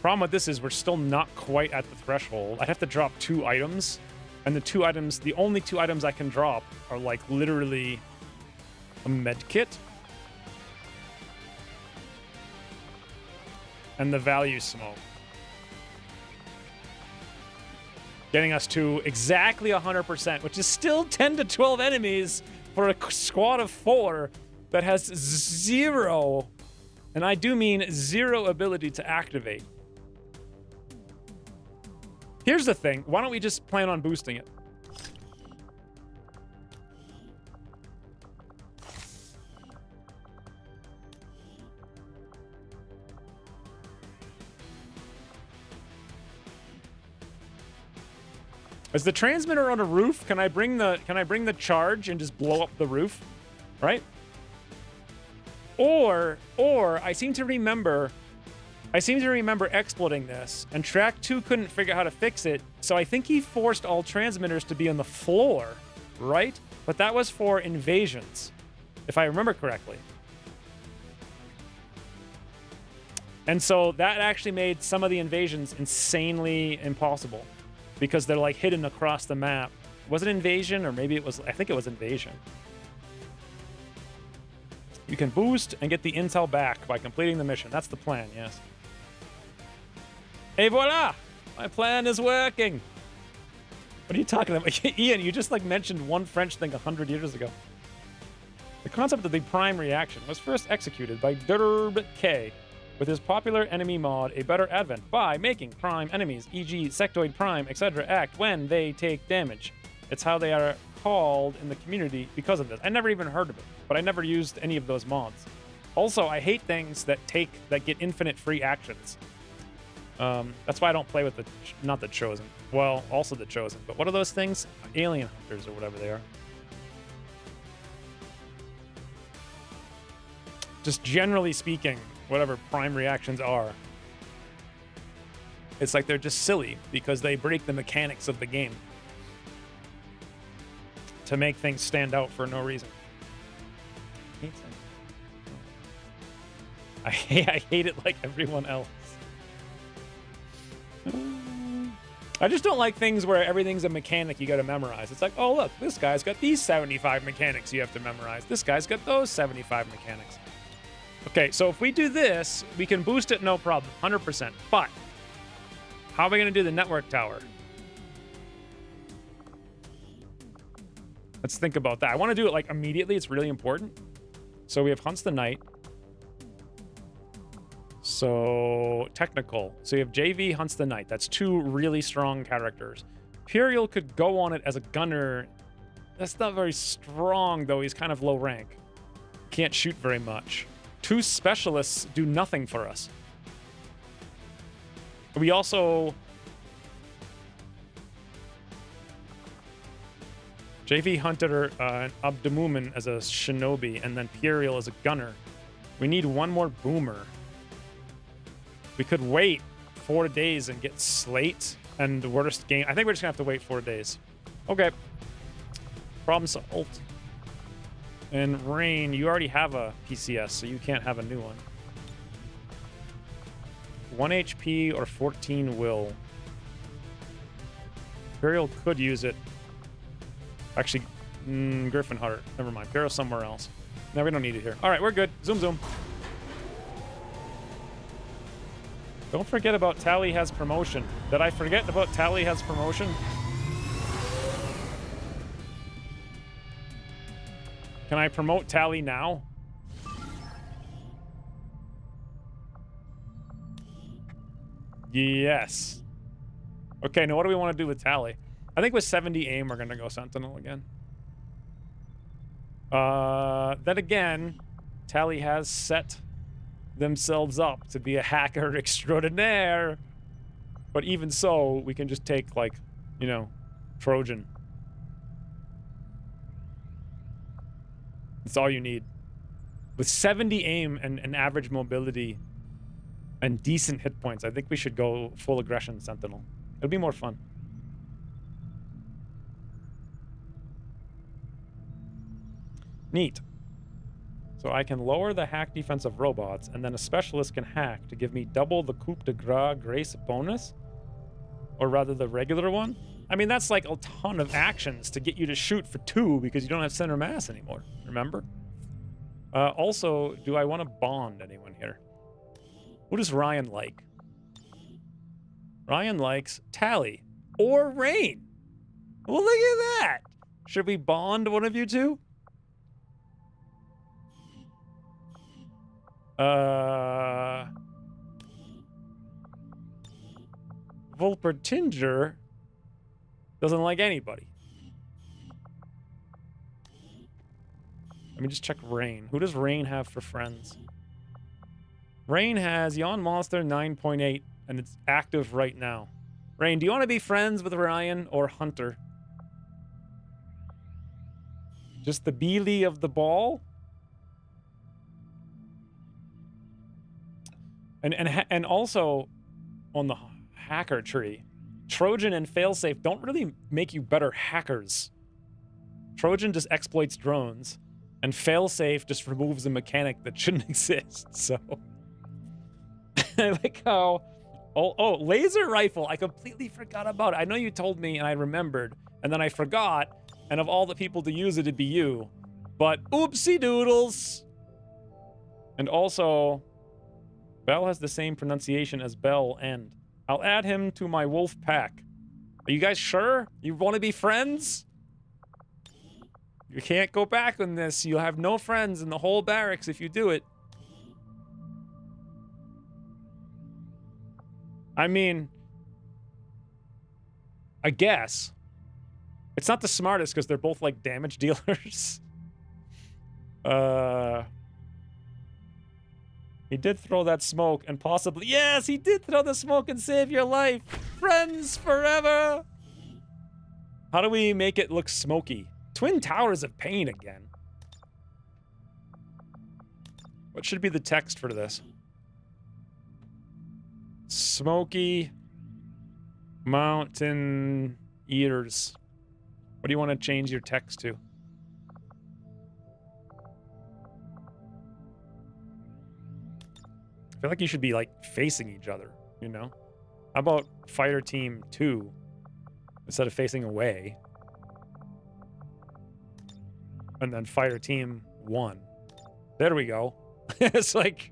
Problem with this is we're still not quite at the threshold. I'd have to drop 2 items. And the only 2 items I can drop are like literally a med kit and the value smoke. Getting us to exactly 100%, which is still 10 to 12 enemies for a squad of 4 that has 0, and I do mean 0 ability to activate. Here's the thing. Why don't we just plan on boosting it? Is the transmitter on a roof? Can I bring the charge and just blow up the roof? Right? Or I seem to remember exploiting this, and Track 2 couldn't figure out how to fix it, so I think he forced all transmitters to be on the floor, right? But that was for invasions, if I remember correctly. And so that actually made some of the invasions insanely impossible, because they're like hidden across the map. Was it invasion, or maybe it was, I think it was invasion. You can boost and get the intel back by completing the mission. That's the plan, yes. Et voila! My plan is working. What are you talking about? Ian, you just like mentioned one French thing 100 years ago. The concept of the prime reaction was first executed by Derb K with his popular enemy mod, A Better Advent, by making prime enemies, e.g. sectoid prime, etc., act when they take damage. It's how they are called in the community because of this. I never even heard of it, but I never used any of those mods. Also, I hate things that get infinite free actions. That's why I don't play with not the Chosen. Well, also the Chosen. But what are those things? Alien Hunters or whatever they are. Just generally speaking, whatever prime reactions are, it's like they're just silly because they break the mechanics of the game to make things stand out for no reason. I hate it like everyone else. I just don't like things where everything's a mechanic you got to memorize. It's like, oh, look, this guy's got these 75 mechanics you have to memorize. This guy's got those 75 mechanics. Okay, so if we do this, we can boost it no problem, 100%. But how are we going to do the network tower? Let's think about that. I want to do it like immediately. It's really important. So we have Hunts the Night. So technical. So you have JV Hunts the Night. That's 2 really strong characters. Imperial could go on it as a gunner. That's not very strong, though. He's kind of low rank. Can't shoot very much. 2 specialists do nothing for us. We also... JV Hunter Abdumumen as a shinobi, and then Imperial as a gunner. We need 1 more boomer. We could wait 4 days and get Slate and worst game. I think we're just gonna have to wait 4 days. Okay. Problem solved. And Rain, you already have a PCS, so you can't have a new one. 1 HP or 14 will. Imperial could use it. Actually, Griffin Heart. Never mind. Imperial somewhere else. No, we don't need it here. All right, we're good. Zoom, zoom. Don't forget about Tally has promotion. Did I forget about Tally has promotion? Can I promote Tally now? Yes. Okay, now what do we want to do with Tally? I think with 70 aim, we're going to go Sentinel again. Then again, Tally has set themselves up to be a hacker extraordinaire. But even so, we can just take, like, you know, Trojan. That's all you need. With 70 aim and average mobility and decent hit points, I think we should go full aggression Sentinel. It'll be more fun. Neat. So I can lower the hack defense of robots, and then a specialist can hack to give me double the coup de grace bonus? Or rather the regular one? I mean, that's like a ton of actions to get you to shoot for 2 because you don't have center mass anymore, remember? Also, do I want to bond anyone here? What does Ryan like? Ryan likes Tally or Rain. Well, look at that. Should we bond one of you two? Volpertinger doesn't like anybody. Let me just check Rain. Who does Rain have for friends? Rain has Yon Monster 9.8, and it's active right now. Rain, do you want to be friends with Ryan or Hunter? Just the Beely of the ball? And also, on the hacker tree, Trojan and Failsafe don't really make you better hackers. Trojan just exploits drones, and Failsafe just removes a mechanic that shouldn't exist, so... I like how... Oh, laser rifle! I completely forgot about it. I know you told me, and I remembered, and then I forgot, and of all the people to use it, it'd be you. But oopsie doodles! And also... Bell has the same pronunciation as Bell End. I'll add him to my wolf pack. Are you guys sure? You want to be friends? You can't go back on this. You'll have no friends in the whole barracks if you do it. I mean... I guess. It's not the smartest because they're both like damage dealers. He did throw that smoke and possibly... Yes, he did throw the smoke and save your life. Friends forever. How do we make it look smoky? Twin Towers of Pain again. What should be the text for this? Smoky Mountain Eaters. What do you want to change your text to? I feel like you should be, like, facing each other, you know? How about Fire Team 2 instead of facing away? And then Fire Team 1. There we go. It's like,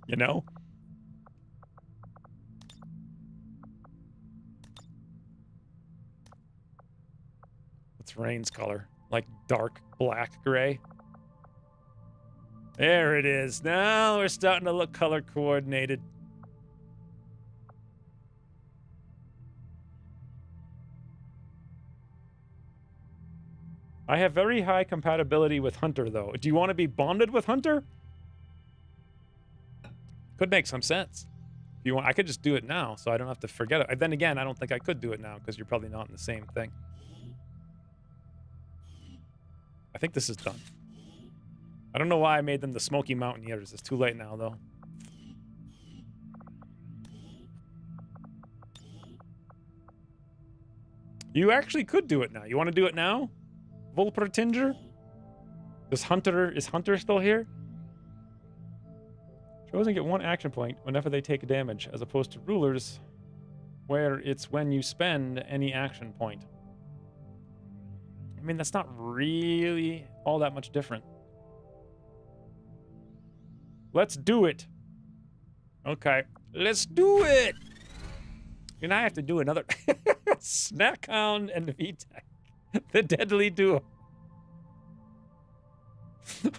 you know? What's Rain's color? Like dark black gray? There it is. Now we're starting to look color coordinated. I have very high compatibility with Hunter, though. Do you want to be bonded with Hunter? Could make some sense. If you want, I could just do it now, so I don't have to forget it. Then again, I don't think I could do it now, because you're probably not in the same thing. I think this is done. I don't know why I made them the Smoky Mountaineers. It's too late now, though. You actually could do it now. You want to do it now? Volpertinger? Is Hunter still here? Chosen get 1 action point whenever they take damage, as opposed to rulers, where it's when you spend any action point. I mean, that's not really all that much different. Let's do it. Okay, let's do it. And I have to do another Snackhound and VTech. The deadly duo.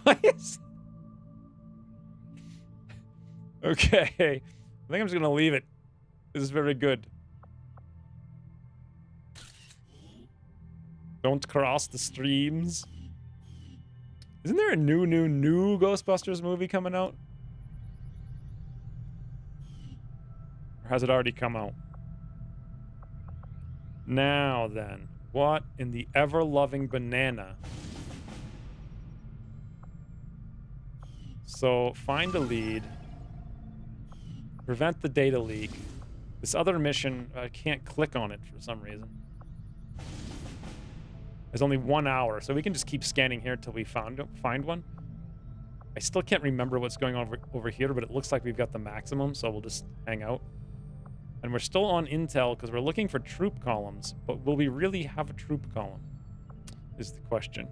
Why is... Okay. I think I'm just gonna leave it. This is very good. Don't cross the streams. Isn't there a new Ghostbusters movie coming out? Or has it already come out? Now then, what in the ever-loving banana? So, find the lead. Prevent the data leak. This other mission, I can't click on it for some reason. There's only 1 hour, so we can just keep scanning here until we find one. I still can't remember what's going on over here, but it looks like we've got the maximum, so we'll just hang out. And we're still on intel because we're looking for troop columns, but will we really have a troop column? Is the question.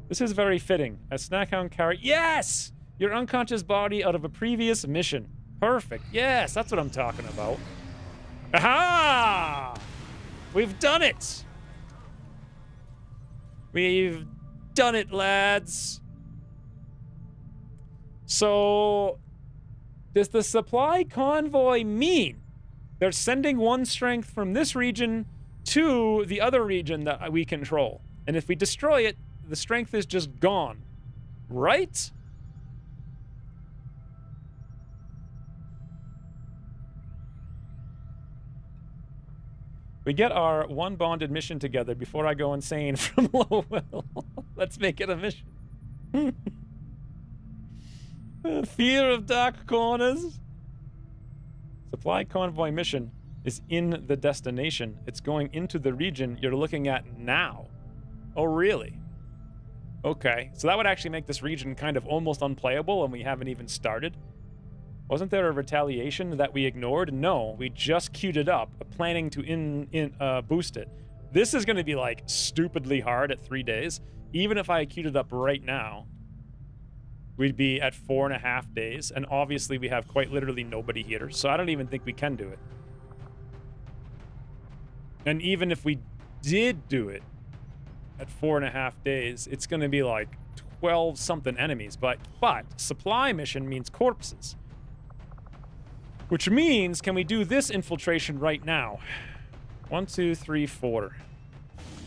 This is very fitting. A Snackhound carry. Yes! Your unconscious body out of a previous mission. Perfect. Yes, that's what I'm talking about. Aha! We've done it! We've done it, lads. So, does the supply convoy mean they're sending 1 strength from this region to the other region that we control? And if we destroy it, the strength is just gone. Right? We get our 1 bonded mission together before I go insane from Lowell. Let's make it a mission. Fear of dark corners. Supply convoy mission is in the destination. It's going into the region you're looking at now. Oh, really? Okay, so that would actually make this region kind of almost unplayable, and we haven't even started. Wasn't there a retaliation that we ignored? No, we just queued it up, planning to boost it. This is going to be, like, stupidly hard at 3 days. Even if I queued it up right now, we'd be at 4.5 days, and obviously we have quite literally nobody here, so I don't even think we can do it. And even if we did do it at 4.5 days, it's going to be like 12-something enemies, but supply mission means corpses. Which means, can we do this infiltration right now? 1, 2, 3, 4.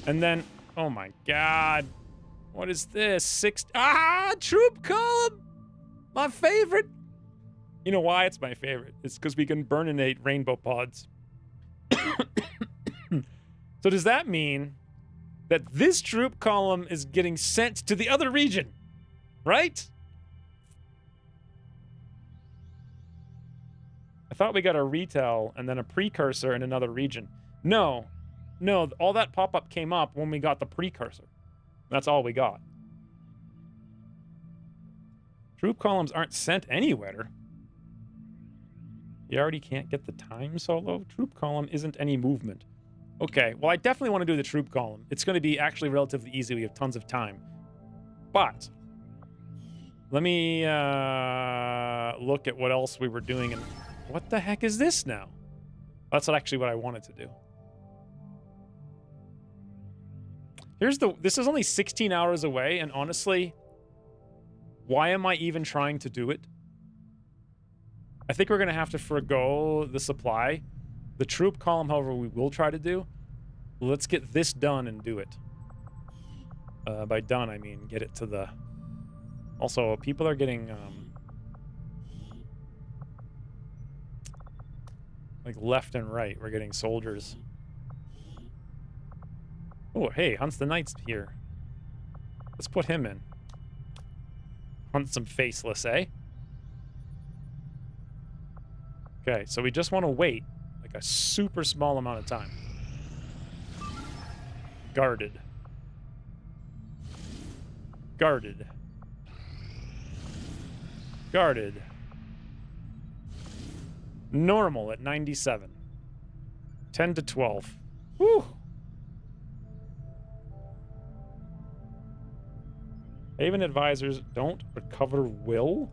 And then, oh my god. What is this? 6. Ah, troop column! My favorite. You know why it's my favorite? It's because we can burninate rainbow pods. So does that mean that this troop column is getting sent to the other region? Right? I thought we got a retail and then a precursor in another region. No, all that pop-up came up when we got the precursor. That's all we got. Troop columns aren't sent anywhere. You already can't get the time solo? Troop column isn't any movement. Okay, well, I definitely want to do the troop column. It's going to be actually relatively easy. We have tons of time. But let me look at what else we were doing. And what the heck is this now? That's actually what I wanted to do. This is only 16 hours away, and honestly, why am I even trying to do it? I think we're going to have to forego the supply. The troop column, however, we will try to do. Let's get this done and do it. By done, I mean get it to the... Also, people are getting... like left and right, we're getting soldiers. Oh, hey, Hunts the Knight's here. Let's put him in. Hunt some faceless, eh? Okay, so we just want to wait like a super small amount of time. Guarded. Guarded. Guarded. Normal at 97. 10 to 12. Whew. Haven advisors don't recover will?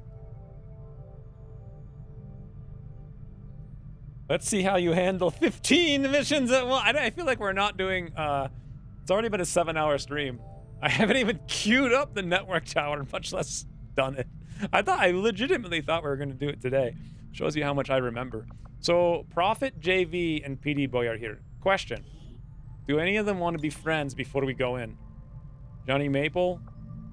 Let's see how you handle 15 missions at once. I feel like we're not doing... it's already been a 7-hour stream. I haven't even queued up the network tower, much less done it. I legitimately thought we were going to do it today. Shows you how much I remember. So, Prophet, JV, and PD Boy are here. Question. Do any of them want to be friends before we go in? Johnny Maple,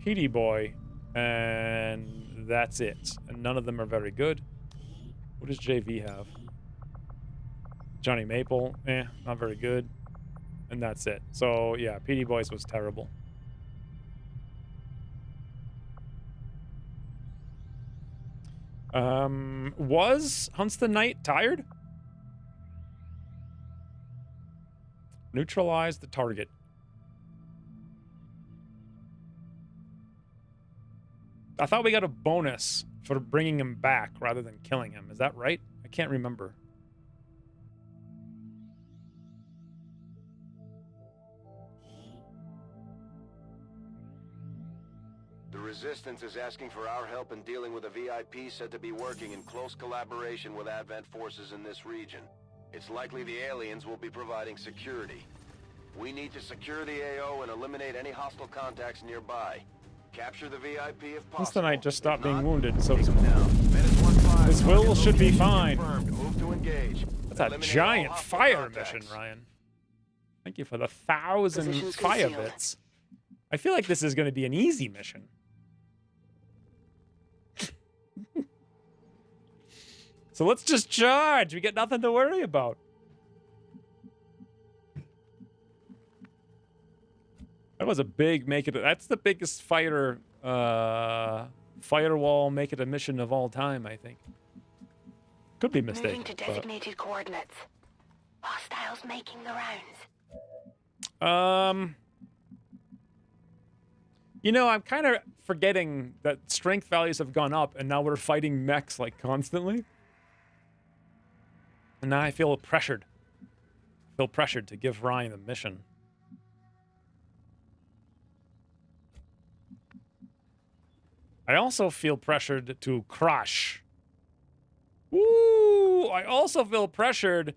PD Boy, and that's it. And none of them are very good. What does JV have? Johnny Maple, not very good. And that's it. So, yeah, PD Boys was terrible. Was Hunts the Knight tired? Neutralize the target. I thought we got a bonus for bringing him back rather than killing him. Is that right? I can't remember. The Resistance is asking for our help in dealing with a VIP said to be working in close collaboration with Advent forces in this region. It's likely the aliens will be providing security. We need to secure the AO and eliminate any hostile contacts nearby. Capture the VIP if possible. Hunts the Knight just stopped being wounded, so take him down. his will should be fine. Move to engage. That's a Eliminate giant all hostile fire contacts. mission, Ryan. Thank you for the 1,000 Positions fire concealed. bits. I feel like this is going to be an easy mission. So let's just charge. We get nothing to worry about. That was a big make it. That's the biggest fighter firewall make it a mission of all time, I think. Could be mistaken. Moving to designated coordinates. Hostiles making the rounds. You know, I'm kind of forgetting that strength values have gone up, and now we're fighting mechs like constantly. And now I feel pressured. To give Ryan a mission. I also feel pressured to crush. Ooh, I also feel pressured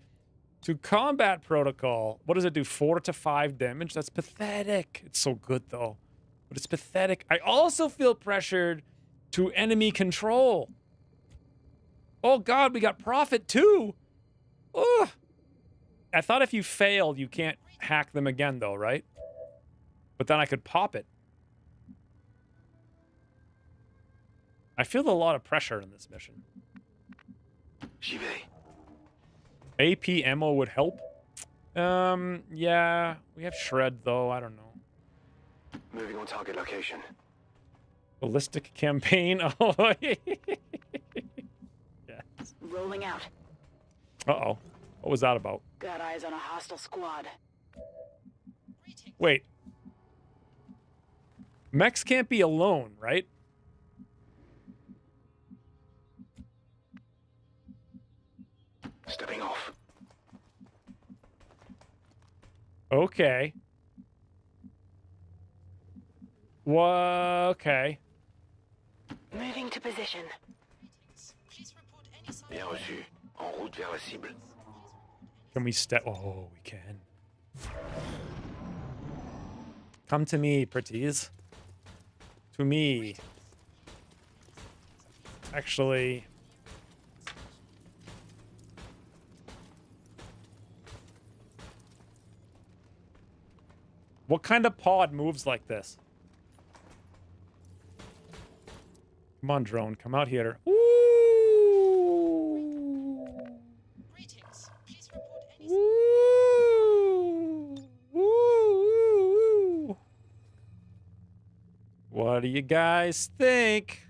to combat protocol. What does it do? 4 to 5 damage? That's pathetic. It's so good, though. But it's pathetic. I also feel pressured to enemy control. Oh, God, we got Prophet, too. Ugh. I thought if you failed, you can't hack them again, though, right? But then I could pop it. I feel a lot of pressure in this mission. J'y vais. AP ammo would help. Yeah, we have shred though. I don't know. Moving on target location. Ballistic campaign. Oh, yes. Rolling out. Uh-oh. What was that about? Got eyes on a hostile squad. Wait. Mechs can't be alone, right? Stepping off. Okay. Okay. Moving to position. Bien reçu. En route vers la cible. Can we step? Oh, we can. Come to me, pretties. To me. Actually. What kind of pod moves like this? Come on, drone. Come out here. Ooh. Ooh. Ooh. What do you guys think?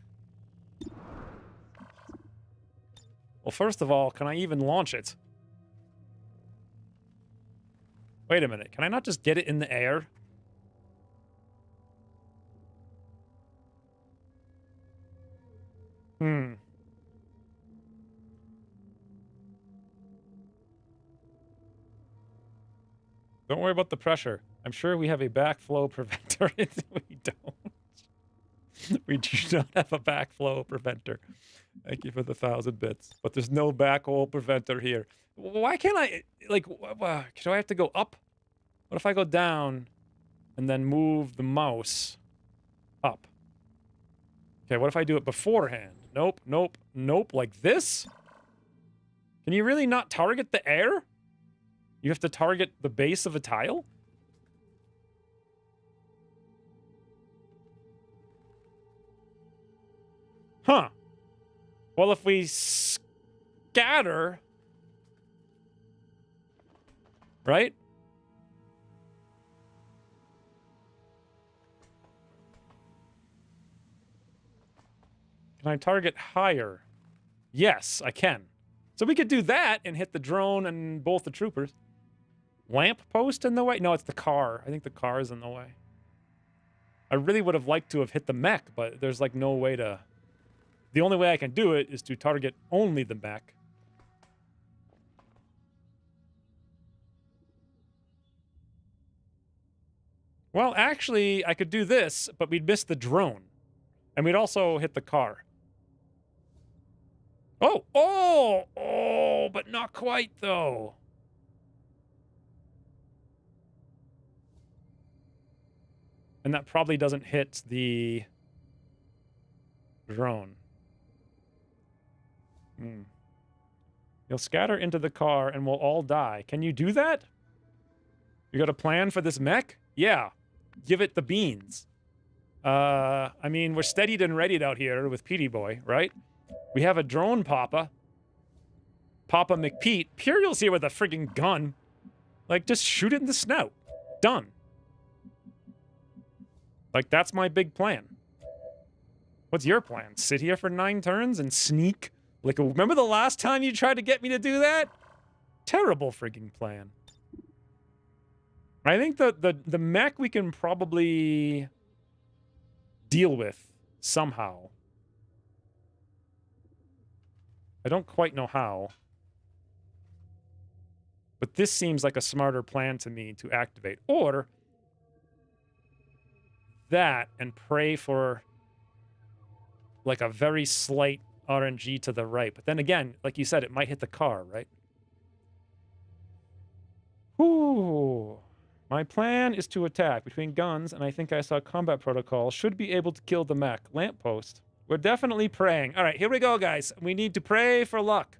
Well, first of all, can I even launch it? Wait a minute. Can I not just get it in the air? Don't worry about the pressure. I'm sure we have a backflow preventer. We don't. We do not have a backflow preventer. Thank you for the 1,000 bits. But there's no backhole preventer here. Why can't I, like, do I have to go up? What if I go down and then move the mouse up? Okay, what if I do it beforehand? Nope, nope, nope, like this? Can you really not target the air? You have to target the base of a tile? Huh. Well, if we scatter... Right? Can I target higher? Yes, I can. So we could do that and hit the drone and both the troopers. Lamp post in the way? No, it's the car. I think the car is in the way. I really would have liked to have hit the mech, but there's like no way to... The only way I can do it is to target only the mech. Well, actually, I could do this, but we'd miss the drone. And we'd also hit the car. Oh! Oh! Oh! But not quite, though. And that probably doesn't hit the drone. You'll scatter into the car and we'll all die. Can you do that? You got a plan for this mech? Yeah. Give it the beans. I mean, we're steadied and readied out here with Petey Boy, right? We have a drone Papa. Papa McPete. Puriel's here with a friggin' gun. Like, just shoot it in the snout. Done. Like, that's my big plan. What's your plan? Sit here for 9 turns and sneak? Like, remember the last time you tried to get me to do that? Terrible friggin' plan. I think the mech we can probably deal with somehow. I don't quite know how. But this seems like a smarter plan to me to activate. Or that and pray for like a very slight RNG to the right. But then again, like you said, it might hit the car, right? Whew. My plan is to attack between guns, and I think I saw combat protocol. Should be able to kill the mech. Lamppost. We're definitely praying. All right, here we go, guys. We need to pray for luck.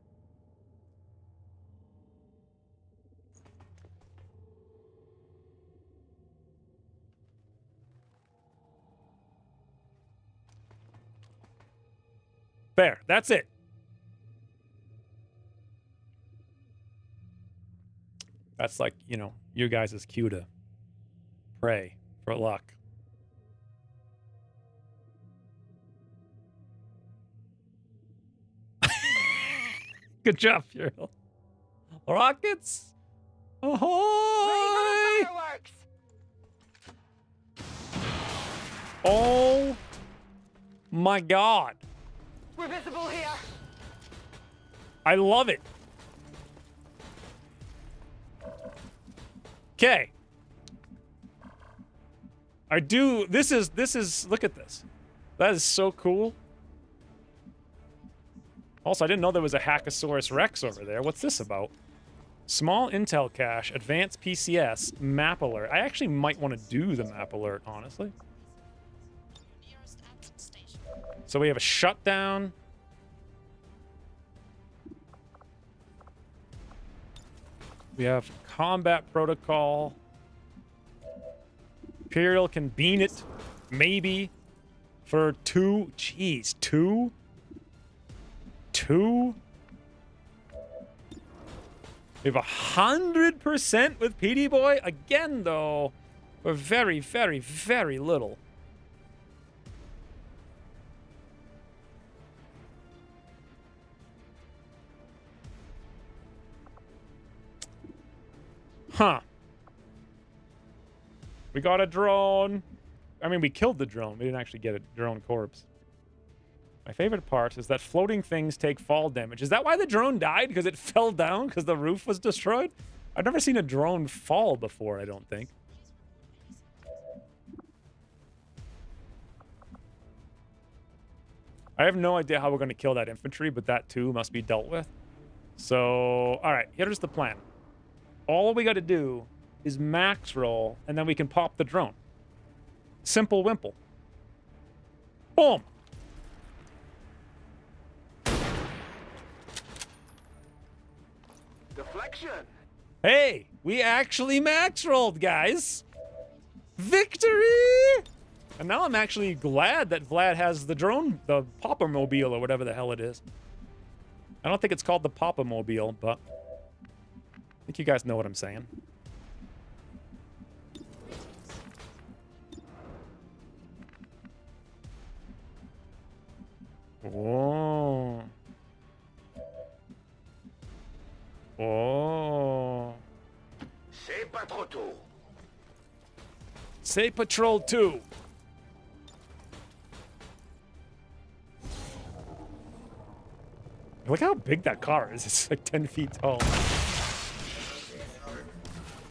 Fair. That's it. That's like, you know, you guys' cue to pray for luck. Good job, Furiel. Rockets! Ahoy! Fireworks! Oh my god. We're visible here. I love it. Okay. This is, look at this. That is so cool. Also, I didn't know there was a Hackosaurus Rex over there. What's this about? Small intel cache, advanced PCS, map alert. I actually might want to do the map alert, honestly. So we have a shutdown. We have combat protocol. Imperial can bean it, maybe, for 2. Jeez, 2? 2? We have 100% with PD Boy. Again, though, we're very, very, very little. Huh. We got a drone. I mean, we killed the drone. We didn't actually get a drone corpse. My favorite part is that floating things take fall damage. Is that why the drone died? Because it fell down because the roof was destroyed? I've never seen a drone fall before, I don't think. I have no idea how we're going to kill that infantry, but that too must be dealt with. So, all right, here's the plan. All we got to do is max roll, and then we can pop the drone. Simple wimple. Boom! Deflection. Hey, we actually max rolled, guys. Victory! And now I'm actually glad that Vlad has the drone, the Papa-mobile or whatever the hell it is. I don't think it's called the Papa-mobile, but I think you guys know what I'm saying. Oh. Oh. C'est pas trop tôt. Say Patrol 2. Look how big that car is. It's like 10 feet tall.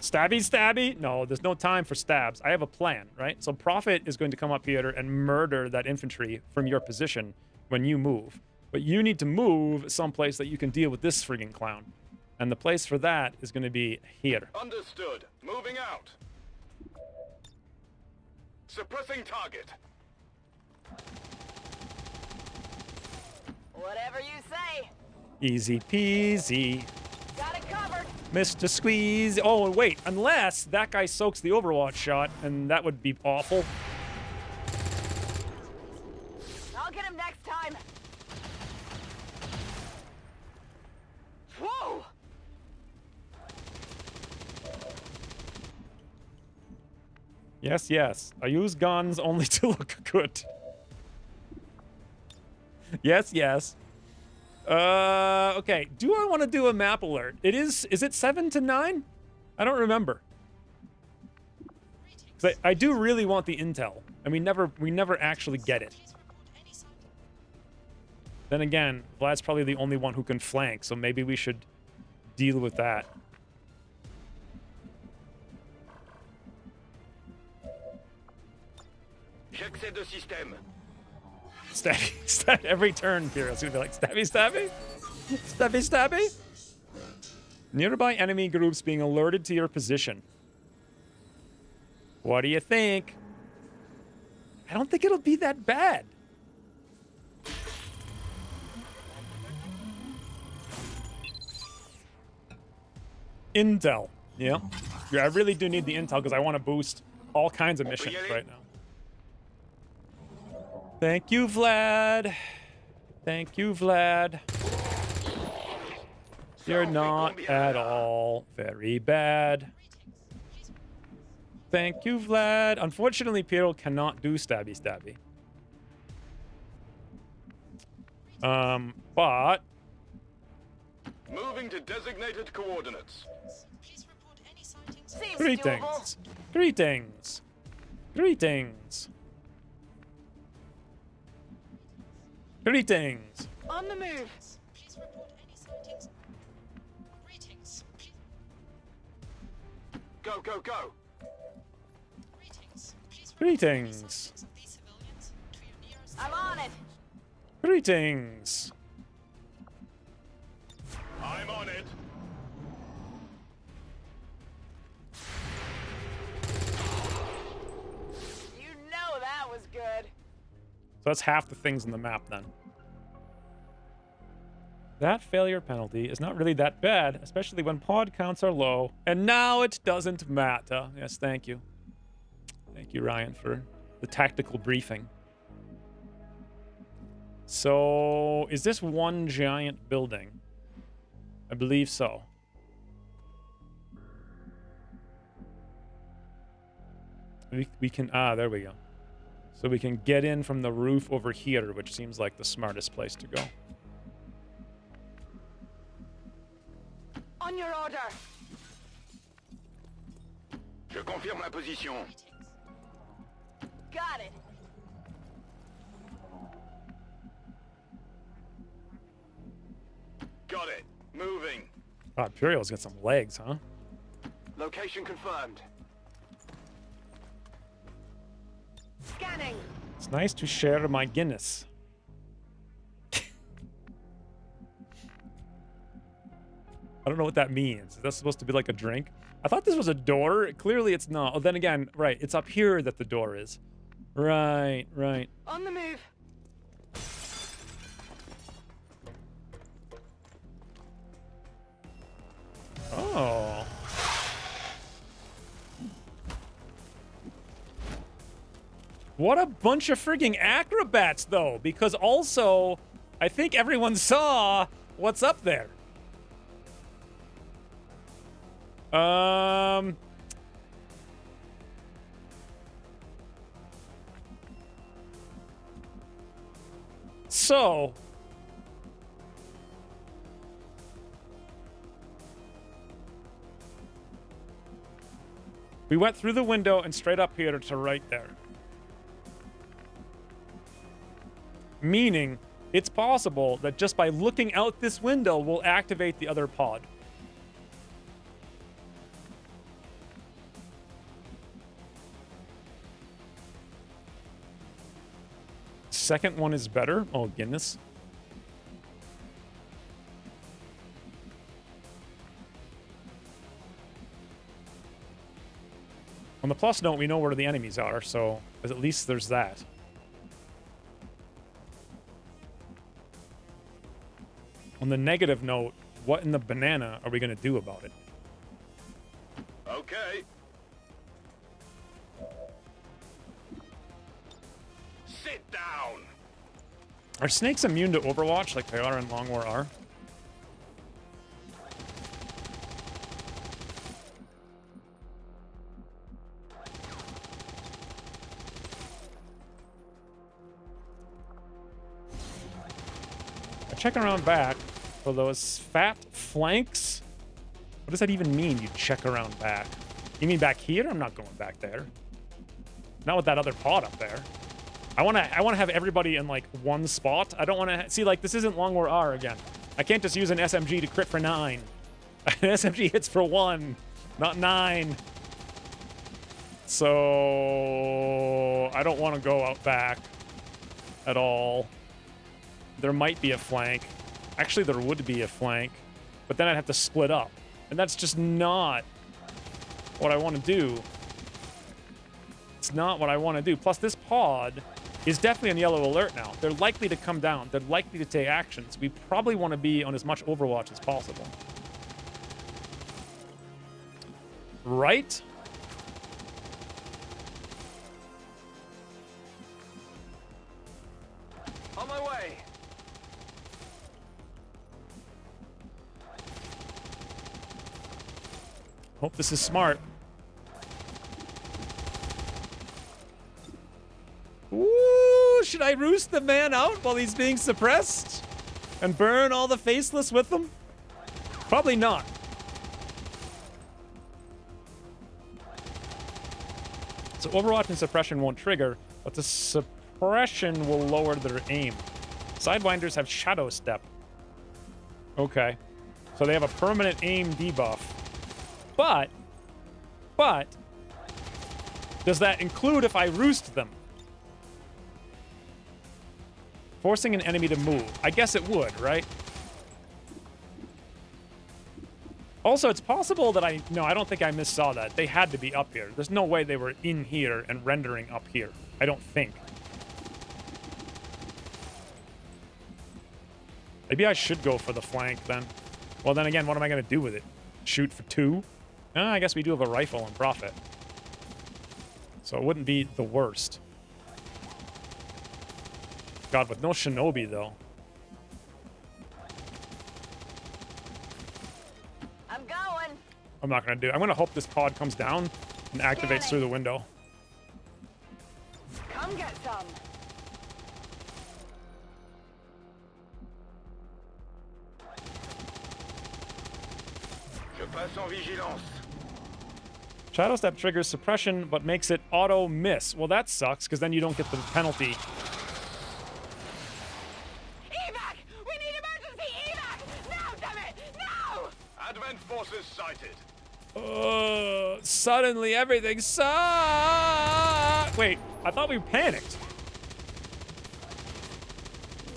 Stabby, stabby? No, there's no time for stabs. I have a plan, right? So Prophet is going to come up here and murder that infantry from your position when you move. But you need to move someplace that you can deal with this friggin' clown. And the place for that is going to be here. Understood. Moving out. Suppressing target. Whatever you say. Easy peasy. Got it covered. Mr. Squeeze. Oh, wait. Unless that guy soaks the Overwatch shot, and that would be awful. I'll get him next time. Whoa! Yes, yes. I use guns only to look good. Yes, yes. Okay. Do I want to do a map alert? Is it 7 to 9? I don't remember. 'Cause I do really want the intel, and we never actually get it. Then again, Vlad's probably the only one who can flank, so maybe we should deal with that. J'accède au système. Stabby, stabby. Every turn, Piero's gonna be like, stabby, stabby? Stabby, stabby? Nearby enemy groups being alerted to your position. What do you think? I don't think it'll be that bad. Intel. Yeah. Yeah, I really do need the intel because I want to boost all kinds of missions right now. Thank you, Vlad. Thank you, Vlad. You're not at all very bad. Thank you, Vlad. Unfortunately, Piero cannot do stabby stabby. But Moving to designated coordinates. Seems greetings. doable. Greetings. Greetings. Greetings. On the move. Go, go, go. Greetings. I'm on it. Greetings. I'm on it. You know that was good. So that's half the things in the map then. That failure penalty is not really that bad, especially when pod counts are low. And now it doesn't matter. Yes, thank you. Thank you, Ryan, for the tactical briefing. So, is this one giant building? I believe so. We can, there we go. So we can get in from the roof over here, which seems like the smartest place to go. On your order. Je confirme ma position. Got it. Got it. Moving. God, Imperial's got some legs, huh? Location confirmed. Scanning. It's nice to share my Guinness. I don't know what that means. Is that supposed to be like a drink? I thought this was a door. Clearly it's not. Oh, then again, right. It's up here that the door is. Right, right. On the move. Oh. What a bunch of frigging acrobats, though. Because also, I think everyone saw what's up there. So, we went through the window and straight up here to right there. Meaning, it's possible that just by looking out this window, we'll activate the other pod. Second one is better. Oh, goodness. On the plus note, we know where the enemies are, so at least there's that. On the negative note, what in the banana are we going to do about it? Okay. Sit down. Are snakes immune to Overwatch like they are in Long War R? I check around back for those fat flanks. What does that even mean, you check around back? You mean back here? I'm not going back there. Not with that other pod up there. I want to have everybody in like one spot. I don't want to see, like, this isn't Long War R again. I can't just use an SMG to crit for 9. An SMG hits for 1, not 9. So I don't want to go out back at all. There might be a flank. Actually, there would be a flank, but then I'd have to split up, and that's just not what I want to do. It's not what I want to do. Plus, this pod is definitely on yellow alert now. They're likely to come down. They're likely to take actions. We probably want to be on as much Overwatch as possible. Right? On my way. Hope this is smart. Ooh, should I roost the man out while he's being suppressed? And burn all the faceless with them? Probably not. So Overwatch and suppression won't trigger, but the suppression will lower their aim. Sidewinders have Shadow Step. Okay. So they have a permanent aim debuff. But, does that include if I roost them? Forcing an enemy to move. I guess it would, right? Also, it's possible that no, I don't think I missaw that. They had to be up here. There's no way they were in here and rendering up here. I don't think. Maybe I should go for the flank then. Well, then again, what am I going to do with it? Shoot for 2? I guess we do have a rifle and profit. So it wouldn't be the worst. God, with no shinobi, though. I'm going. I'm not going to do it. I'm going to hope this pod comes down and activates through the window. Come get some. Je passe en vigilance. Shadow Step triggers suppression, but makes it auto miss. Well, that sucks, because then you don't get the penalty. Evac! We need emergency evac! Now, damn it! Now! Advent forces sighted. Suddenly everything sucks. Wait, I thought we panicked.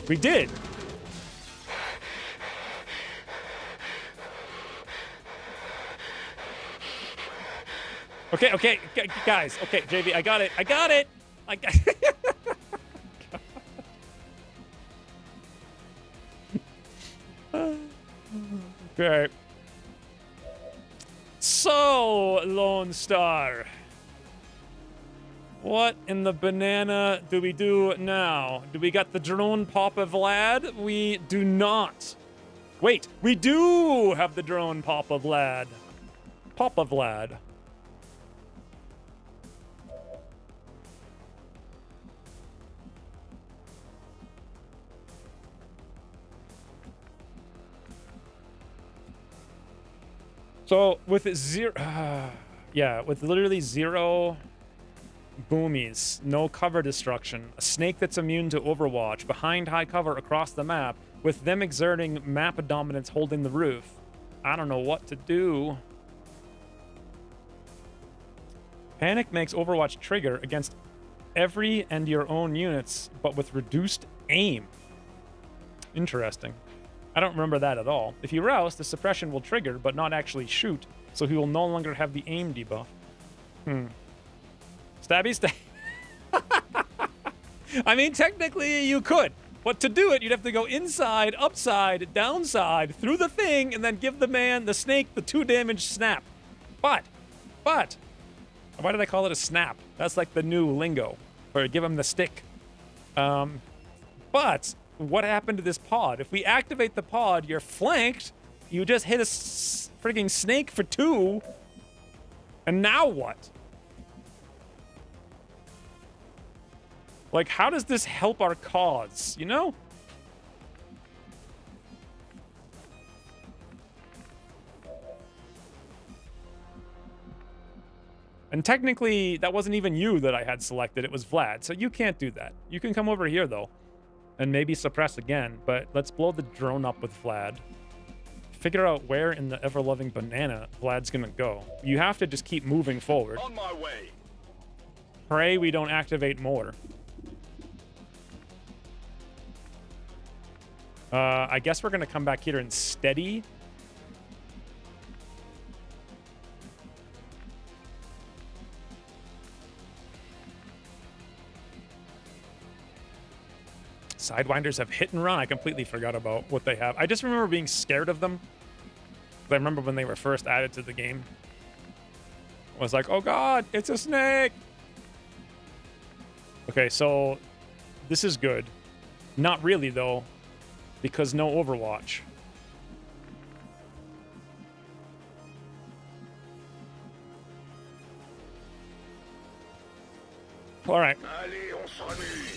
We did. Okay, guys. Okay, JV, I got it. I got it. Okay. So, Lone Star. What in the banana do we do now? Do we got the drone Papa Vlad? We do not. Wait, we do have the drone Papa Vlad. Papa Vlad. So with with literally 0 boomies, no cover destruction, a snake that's immune to Overwatch, behind high cover across the map, with them exerting map dominance holding the roof. I don't know what to do. Panic makes Overwatch trigger against every and your own units, but with reduced aim. Interesting. I don't remember that at all. If you rouse, the suppression will trigger, but not actually shoot, so he will no longer have the aim debuff. Stabby stab. I mean, technically you could, but to do it, you'd have to go inside, upside, downside, through the thing, and then give the snake, the 2 damage snap. But, why did I call it a snap? That's like the new lingo for give him the stick. But what happened to this pod? If we activate the pod, you're flanked. You just hit a frigging snake for 2. And now what? Like, how does this help our cause, you know? And technically, that wasn't even you that I had selected. It was Vlad, so you can't do that. You can come over here, though, and maybe suppress again, but let's blow the drone up with Vlad. Figure out where in the ever-loving banana Vlad's gonna go. You have to just keep moving forward. On my way. Pray we don't activate more. I guess we're gonna come back here and steady. Sidewinders have hit and run. I completely forgot about what they have. I just remember being scared of them. I remember when they were first added to the game. I was like, oh god, it's a snake! Okay, so this is good. Not really, though, because no Overwatch. All right. Allez, on s'amuse.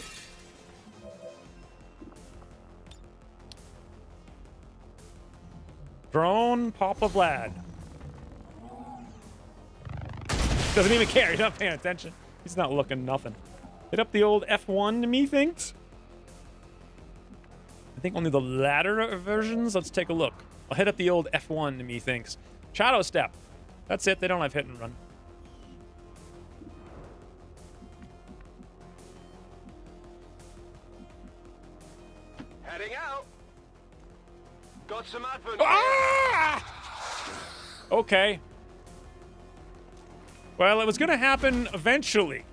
Drone Papa Vlad. Doesn't even care. He's not paying attention. He's not looking nothing. Hit up the old F1 methinks. I think only the latter versions. Let's take a look. I'll hit up the old F1 methinks. Shadow Step. That's it. They don't have hit and run. Heading out. Got some advent. Ah! Okay. Well, it was going to happen eventually.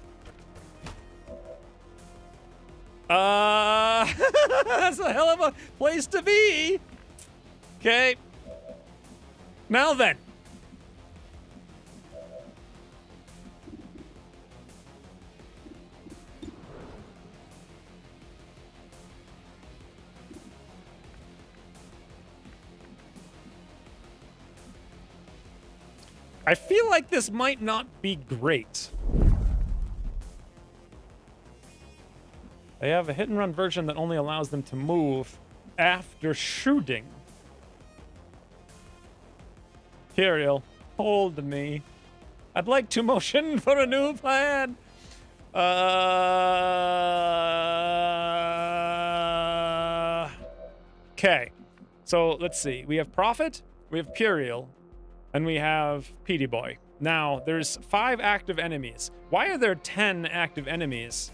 That's a hell of a place to be. Okay. Now then. I feel like this might not be great. They have a hit and run version that only allows them to move after shooting. Imperial, hold me. I'd like to motion for a new plan. Okay. So let's see. We have Prophet, we have Imperial, and we have Petey Boy. Now, there's 5 active enemies. Why are there 10 active enemies?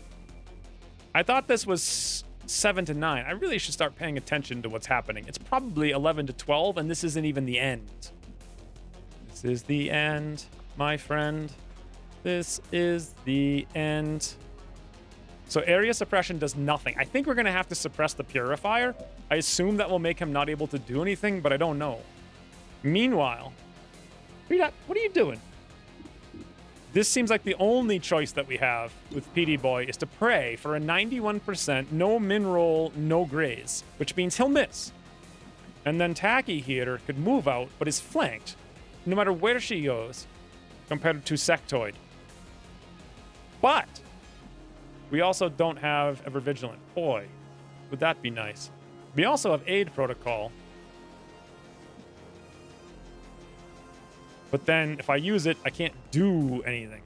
I thought this was 7 to 9. I really should start paying attention to what's happening. It's probably 11 to 12, and this isn't even the end. This is the end, my friend. This is the end. So area suppression does nothing. I think we're going to have to suppress the Purifier. I assume that will make him not able to do anything, but I don't know. Meanwhile, what are you doing? This seems like the only choice that we have with PD Boy is to pray for a 91% no min roll, no graze, which means he'll miss. And then Tacky here could move out, but is flanked, no matter where she goes, compared to Sectoid. But we also don't have Ever Vigilant. Boy, would that be nice. We also have Aid Protocol. But then, if I use it, I can't do anything.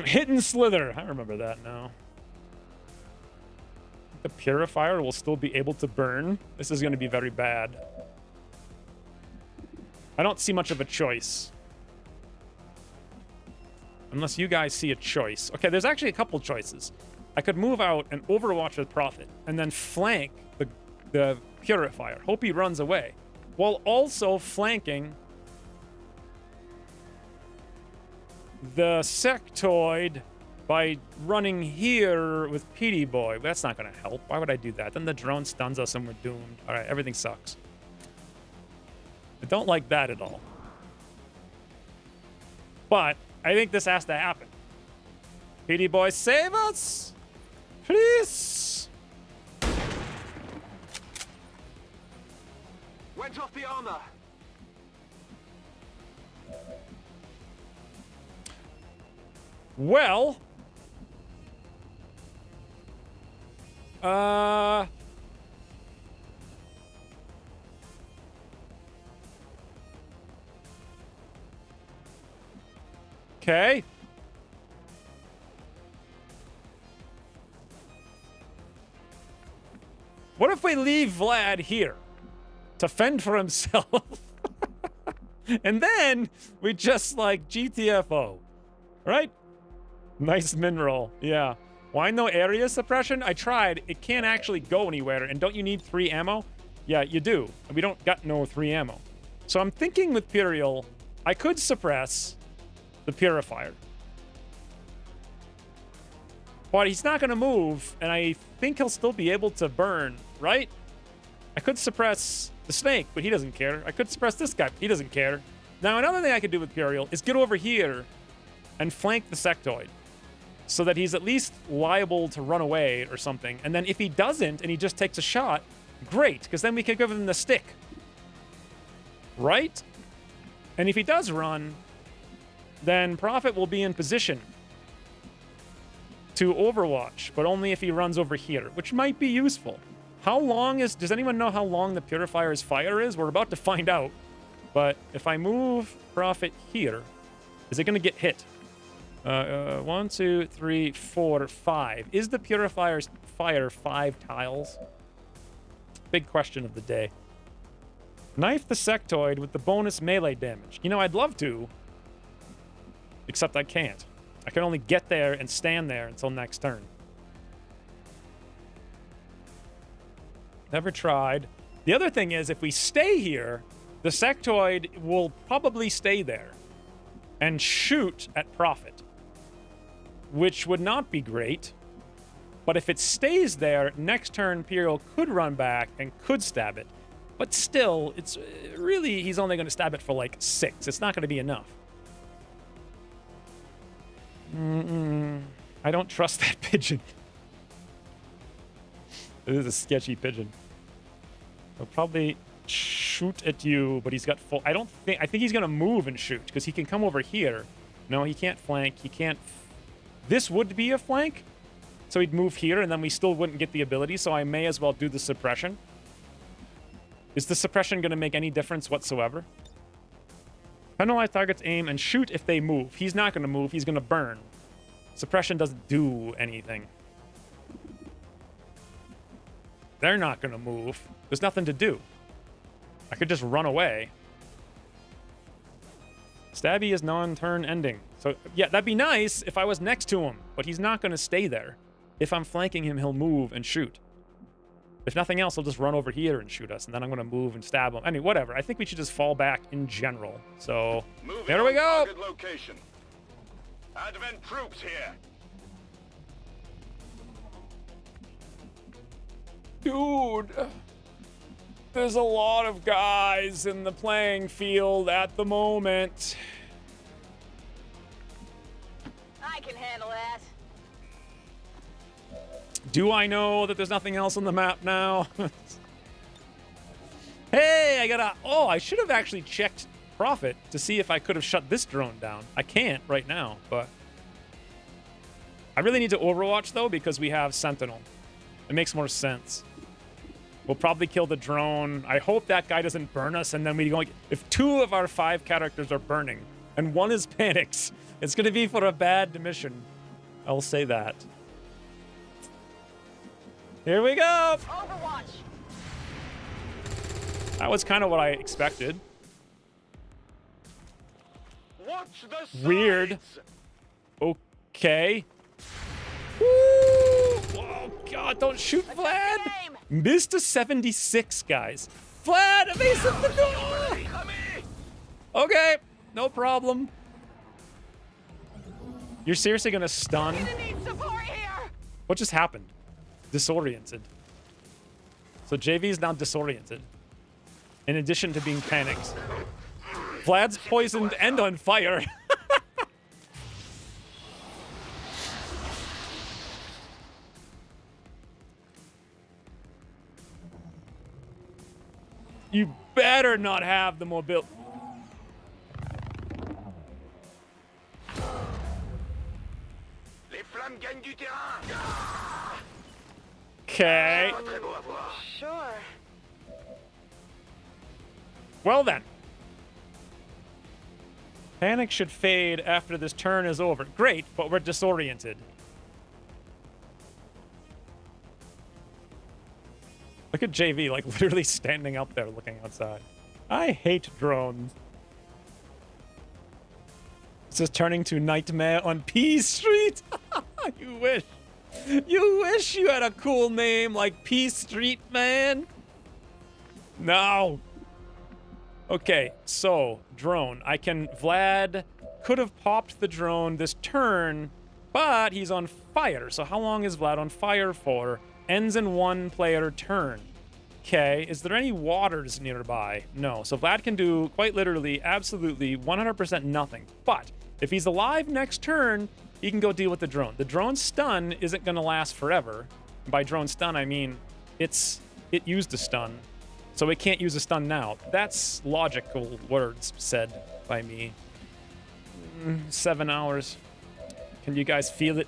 Hit and Slither. I remember that now. The Purifier will still be able to burn. This is going to be very bad. I don't see much of a choice. Unless you guys see a choice. Okay, there's actually a couple choices. I could move out and overwatch with Prophet and then flank the Purifier. Hope he runs away. While also flanking the Sectoid by running here with PD Boy. That's not going to help. Why would I do that? Then the drone stuns us and we're doomed. All right, everything sucks. I don't like that at all. But I think this has to happen. PD Boy, save us! Please! Went off the armor. Well... Okay. What if we leave Vlad here to fend for himself? And then we just like GTFO. Right? Nice mineral. Yeah. Why no area suppression? I tried. It can't actually go anywhere. And don't you need 3 ammo? Yeah, you do. We don't got no 3 ammo. So I'm thinking with Purial, I could suppress the Purifier. But he's not going to move, and I think he'll still be able to burn, right? I could suppress the Snake, but he doesn't care. I could suppress this guy, but he doesn't care. Now, another thing I could do with Purial is get over here and flank the Sectoid so that he's at least liable to run away or something. And then if he doesn't and he just takes a shot, great, because then we can give him the stick. right? And if he does run, then Prophet will be in position to overwatch, but only if he runs over here, which might be useful. How long is... Does anyone know how long the Purifier's fire is? We're about to find out. But if I move Prophet here, is it going to get hit? 1, 2, 3, 4, 5. Is the Purifier's fire 5 tiles? Big question of the day. Knife the sectoid with the bonus melee damage. You know, I'd love to, except I can't. I can only get there and stand there until next turn. Never tried. The other thing is, if we stay here, the sectoid will probably stay there and shoot at Prophet, which would not be great. But if it stays there, next turn Imperial could run back and could stab it. But still, it's really, he's only going to stab it for like 6. It's not going to be enough. I don't trust that pigeon. This is a sketchy pigeon. He'll probably shoot at you, but he's got full... I think he's going to move and shoot, because he can come over here. No, he can't flank. He can't... This would be a flank, so he'd move here, and then we still wouldn't get the ability, so I may as well do the suppression. Is the suppression going to make any difference whatsoever? Penalize targets aim and shoot if they move. He's not going to move. He's going to burn. Suppression doesn't do anything. They're not going to move. There's nothing to do. I could just run away. Stabby is non-turn ending. So, yeah, that'd be nice if I was next to him, but he's not going to stay there. If I'm flanking him, he'll move and shoot. If nothing else, he'll just run over here and shoot us, and then I'm going to move and stab him. Anyway, whatever. I think we should just fall back in general. So, there we go. Location. Advent troops here. Dude, there's a lot of guys in the playing field at the moment. I can handle that. Do I know that there's nothing else on the map now? Hey, I gotta... Oh, I should have actually checked Prophet to see if I could have shut this drone down. I can't right now, but... I really need to Overwatch, though, because we have Sentinel. It makes more sense. We'll probably kill the drone. I hope that guy doesn't burn us, and then we go... If 2 of our 5 characters are burning, and 1 is Panics, it's gonna be for a bad mission. I'll say that. Here we go! Overwatch! That was kind of what I expected. Watch the sides. Weird. Okay. Woo! Oh, God, don't shoot Vlad! Missed a 76, guys. Vlad, evasive the door! Okay, no problem. You're seriously gonna stun? What just happened? Disoriented. So JV's now disoriented. In addition to being panicked. Vlad's poisoned and on fire. You better not have the mobility. Okay. Sure. Well then. Panic should fade after this turn is over. Great, but we're disoriented. Look at JV, like, literally standing up there looking outside. I hate drones. This is turning to Nightmare on P Street. You wish. You wish you had a cool name like P Street, man. No. Okay, so, drone. Vlad could have popped the drone this turn, but he's on fire. So how long is Vlad on fire for? Ends in 1 player turn. Okay, is there any waters nearby? No. So Vlad can do, quite literally, absolutely, 100% nothing. But if he's alive next turn, he can go deal with the drone. The drone's stun isn't going to last forever. By drone stun, I mean it used a stun. So we can't use a stun now. That's logical words said by me. 7 hours. Can you guys feel it?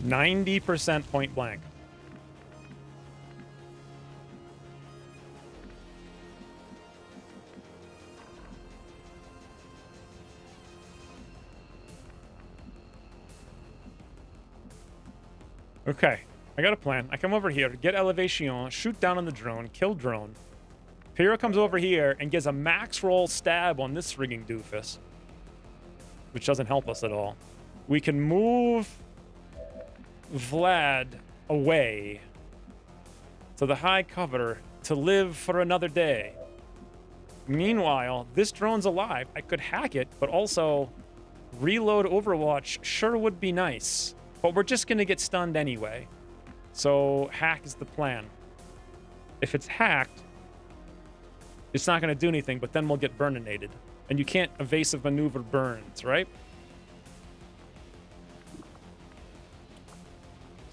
%90 point blank. Okay, I got a plan. I come over here, get elevation, shoot down on the drone, kill drone. Pyro comes over here and gets a max roll stab on this frigging doofus, which doesn't help us at all. We can move Vlad away to the high cover to live for another day. Meanwhile, this drone's alive. I could hack it, but also reload Overwatch sure would be nice. But we're just going to get stunned anyway. So hack is the plan. If it's hacked, it's not going to do anything, but then we'll get burninated. And you can't evasive maneuver burns, right?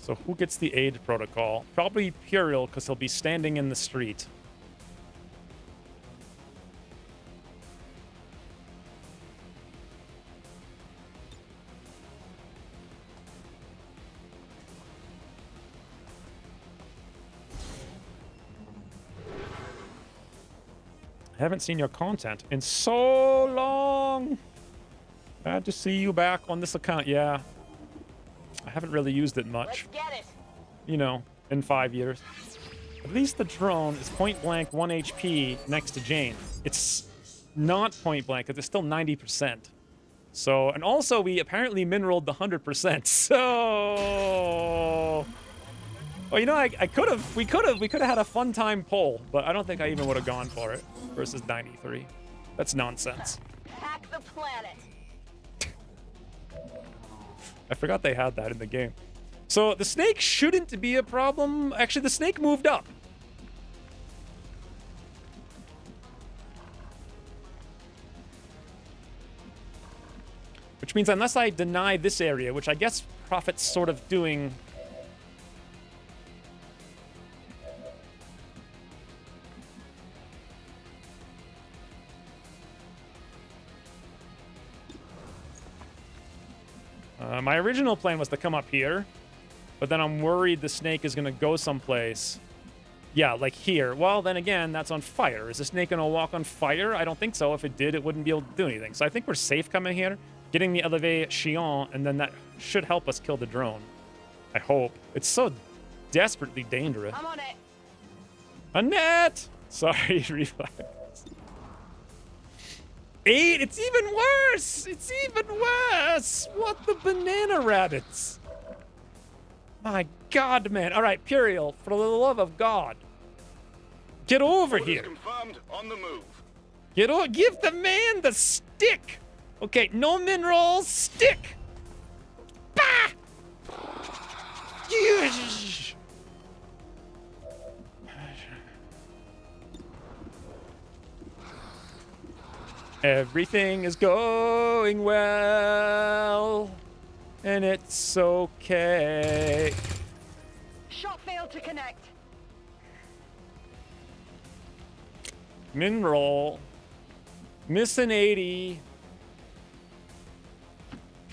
So who gets the aid protocol? Probably Puriel, because he'll be standing in the street. I haven't seen your content in so long. Glad to see you back on this account. Yeah. I haven't really used it much. Let's get it. You know, in 5 years. At least the drone is point blank 1 HP next to Jane. It's not point blank because it's still 90%. So, and also we apparently min-rolled the 100%. So, well, you know, we could have had a fun time poll, but I don't think I even would have gone for it versus 93. That's nonsense. Hack the planet. I forgot they had that in the game. So the snake shouldn't be a problem. Actually, the snake moved up. Which means unless I deny this area, which I guess Prophet's sort of doing... my original plan was to come up here, but then I'm worried the snake is going to go someplace. Yeah, like here. Well, then again, that's on fire. Is the snake going to walk on fire? I don't think so. If it did, it wouldn't be able to do anything. So I think we're safe coming here, getting the elevation, and then that should help us kill the drone. I hope. It's so desperately dangerous. I'm on it. Annette! Sorry, reflex. 8? It's even worse! It's even worse! What the banana rabbits? My God, man. All right, Puriel, for the love of God. Get over here. Confirmed. On the move. Give the man the stick. Okay, no min rolls, stick. Bah! Everything is going well, and it's okay. Shot failed to connect. Min roll. Miss an 80.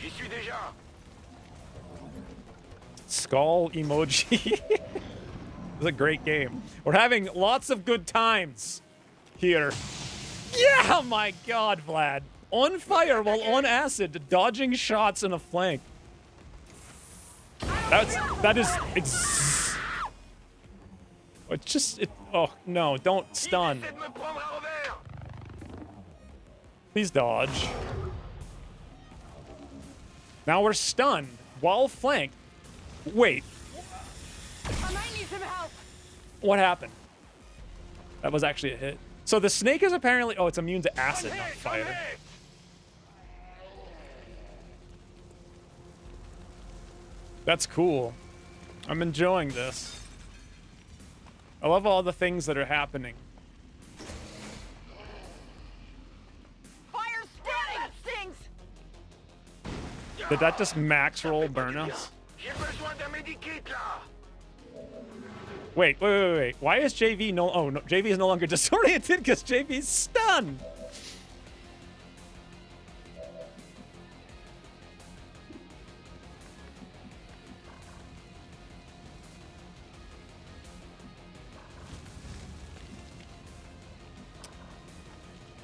J'y suis déjà. Skull emoji. It was a great game. We're having lots of good times here. Yeah, my God, Vlad. On fire while on acid, dodging shots in a flank. That is oh, no, don't stun. Please dodge. Now we're stunned while flanked. Wait. I might need some help. What happened? That was actually a hit. So the snake is apparently... Oh, it's immune to acid, not fire. That's cool. I'm enjoying this. I love all the things that are happening. Fire spreading! That stings! Did that just max roll burn us? Wait. Why is JV no... Oh, no, JV is no longer disoriented because JV's stunned.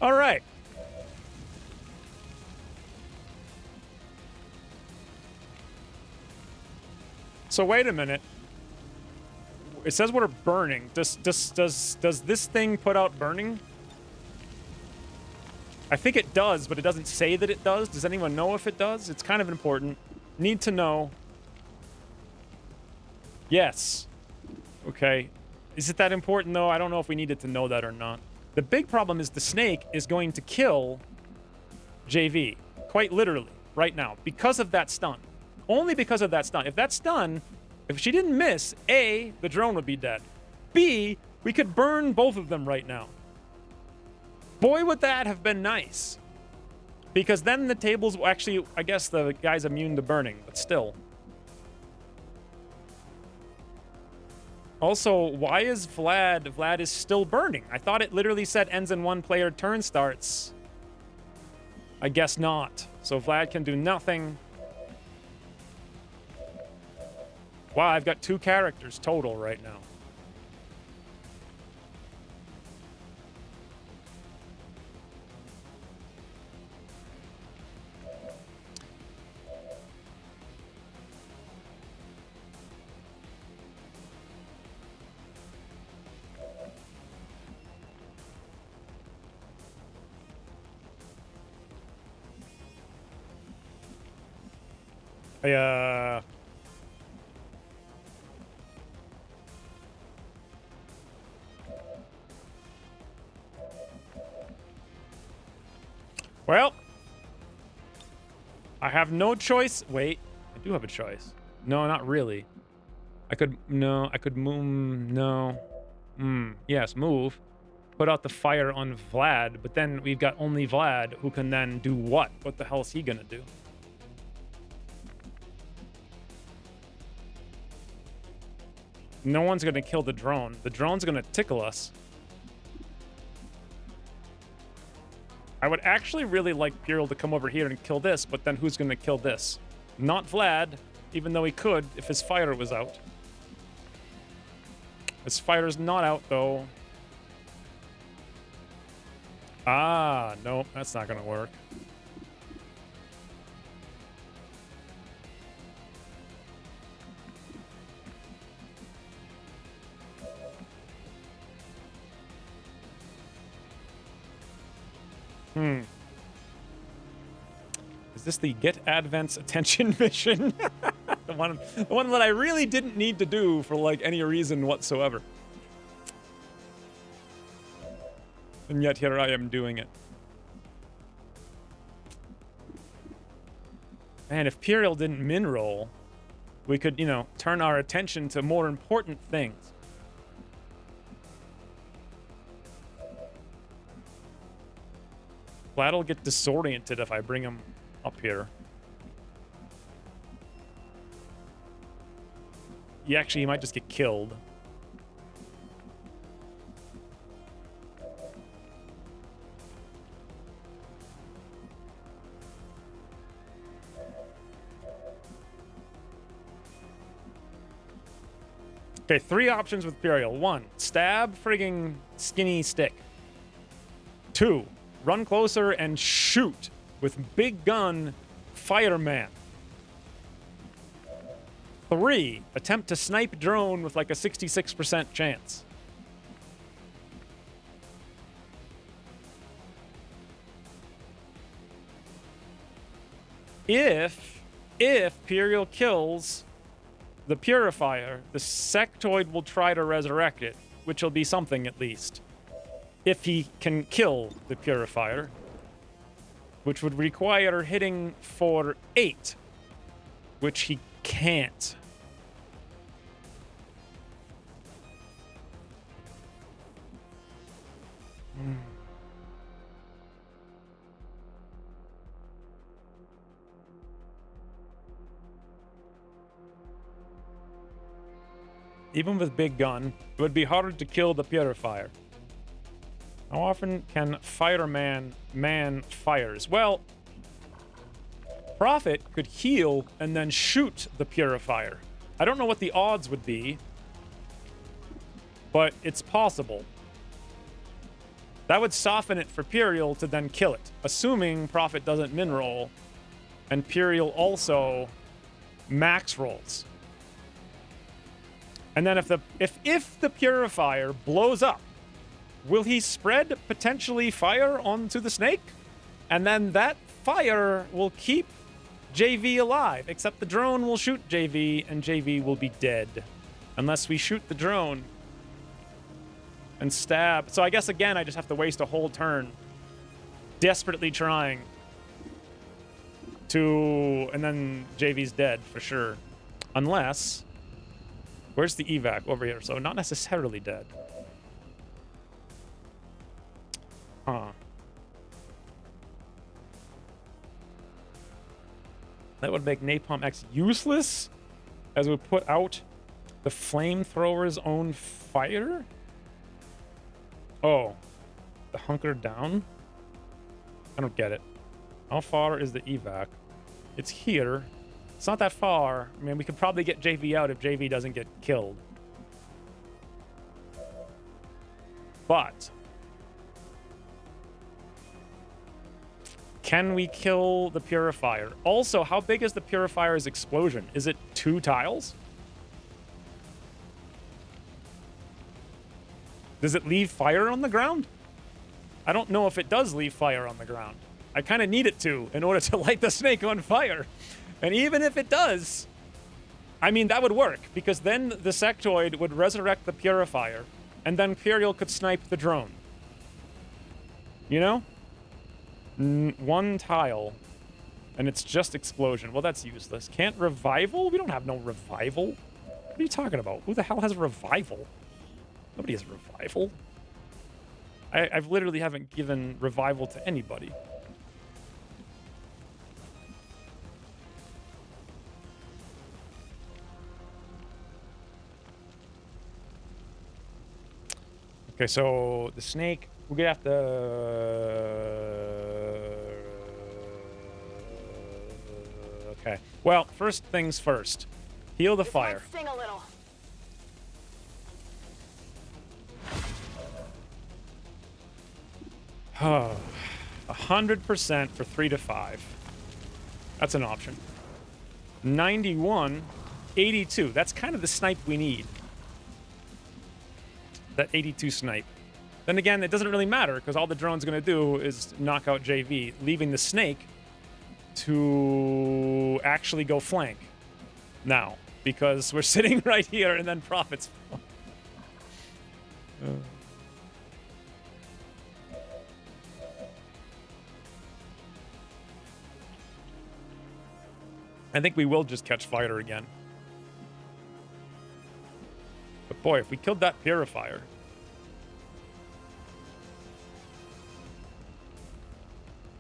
All right. So wait a minute. It says we're burning. Does this thing put out burning? I think it does, but it doesn't say that it does. Does anyone know if it does? It's kind of important. Need to know. Yes. Okay. Is it that important though? I don't know if we needed to know that or not. The big problem is the snake is going to kill JV, quite literally, right now, because of that stun. Only because of that stun. If that stun, if she didn't miss, A, the drone would be dead. B, we could burn both of them right now. Boy, would that have been nice. Because then the tables will actually, I guess the guy's immune to burning, but still. Also, why is Vlad is still burning? I thought it literally said ends in one player turn starts. I guess not. So Vlad can do nothing. Wow, I've got 2 characters total right now. Well, I have no choice. Wait, I do have a choice. No, not really. I could move. No. Yes, move. Put out the fire on Vlad, but then we've got only Vlad who can then do what? What the hell is he gonna do? No one's gonna kill the drone. The drone's gonna tickle us. I would actually really like Pyrrhal to come over here and kill this, but then who's gonna kill this? Not Vlad, even though he could if his fire was out. His fire's not out, though. Ah, no, that's not gonna work. Is this the Get Advent's Attention mission? the one that I really didn't need to do for, like, any reason whatsoever. And yet here I am doing it. Man, if Pyrrhal didn't min-roll, we could, you know, turn our attention to more important things. Vlad'll get disoriented if I bring him up here. He might just get killed. Okay, 3 options with Pyrrhal. 1, stab frigging skinny stick. 2, run closer and shoot with big gun fireman. 3, attempt to snipe drone with like a 66% chance. If Pyrrhal kills the Purifier, the sectoid will try to resurrect it, which will be something at least. If he can kill the Purifier, which would require hitting for 8, which he can't. Even with big gun, it would be harder to kill the purifier. How often can fireman man fires? Well, Prophet could heal and then shoot the purifier. I don't know what the odds would be, but it's possible. That would soften it for Puriel to then kill it, assuming Prophet doesn't min roll, and Puriel also max rolls. And then if the purifier blows up, will he spread potentially fire onto the snake? And then that fire will keep JV alive, except the drone will shoot JV and JV will be dead. Unless we shoot the drone and stab. So I guess again, I just have to waste a whole turn desperately trying to, and then JV's dead for sure. Unless, where's the evac? Over here. So not necessarily dead. Huh. That would make Napalm X useless, as it would put out the flamethrower's own fire? Oh. The hunker down? I don't get it. How far is the evac? It's here. It's not that far. I mean, we could probably get JV out if JV doesn't get killed. But can we kill the purifier? Also, how big is the purifier's explosion? Is it 2 tiles? Does it leave fire on the ground? I don't know if it does leave fire on the ground. I kind of need it to in order to light the snake on fire. And even if it does, I mean, that would work, because then the sectoid would resurrect the purifier, and then Puriel could snipe the drone. You know? 1 tile, and it's just explosion. Well, that's useless. Can't revival? We don't have no revival. What are you talking about? Who the hell has revival? Nobody has revival. I've literally haven't given revival to anybody. Okay, so the snake, we're gonna have to... okay. Well, first things first. Heal the fire. Might sting a little. Oh, 100% for 3 to 5. That's an option. 91, 82. That's kind of the snipe we need. That 82 snipe. Then again, it doesn't really matter, because all the drone's going to do is knock out JV, leaving the snake to actually go flank now, because we're sitting right here and then Prophet's. I think we will just catch fire again. But boy, if we killed that purifier...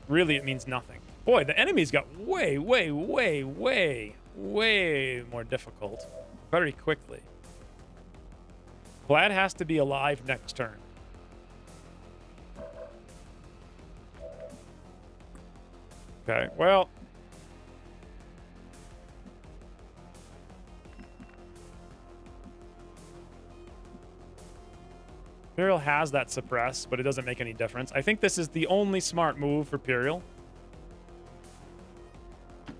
really, it means nothing. Boy, the enemies got way, way, way, way, way more difficult very quickly. Vlad has to be alive next turn. Okay, well... Puriel has that suppress, but it doesn't make any difference. I think this is the only smart move for Puriel.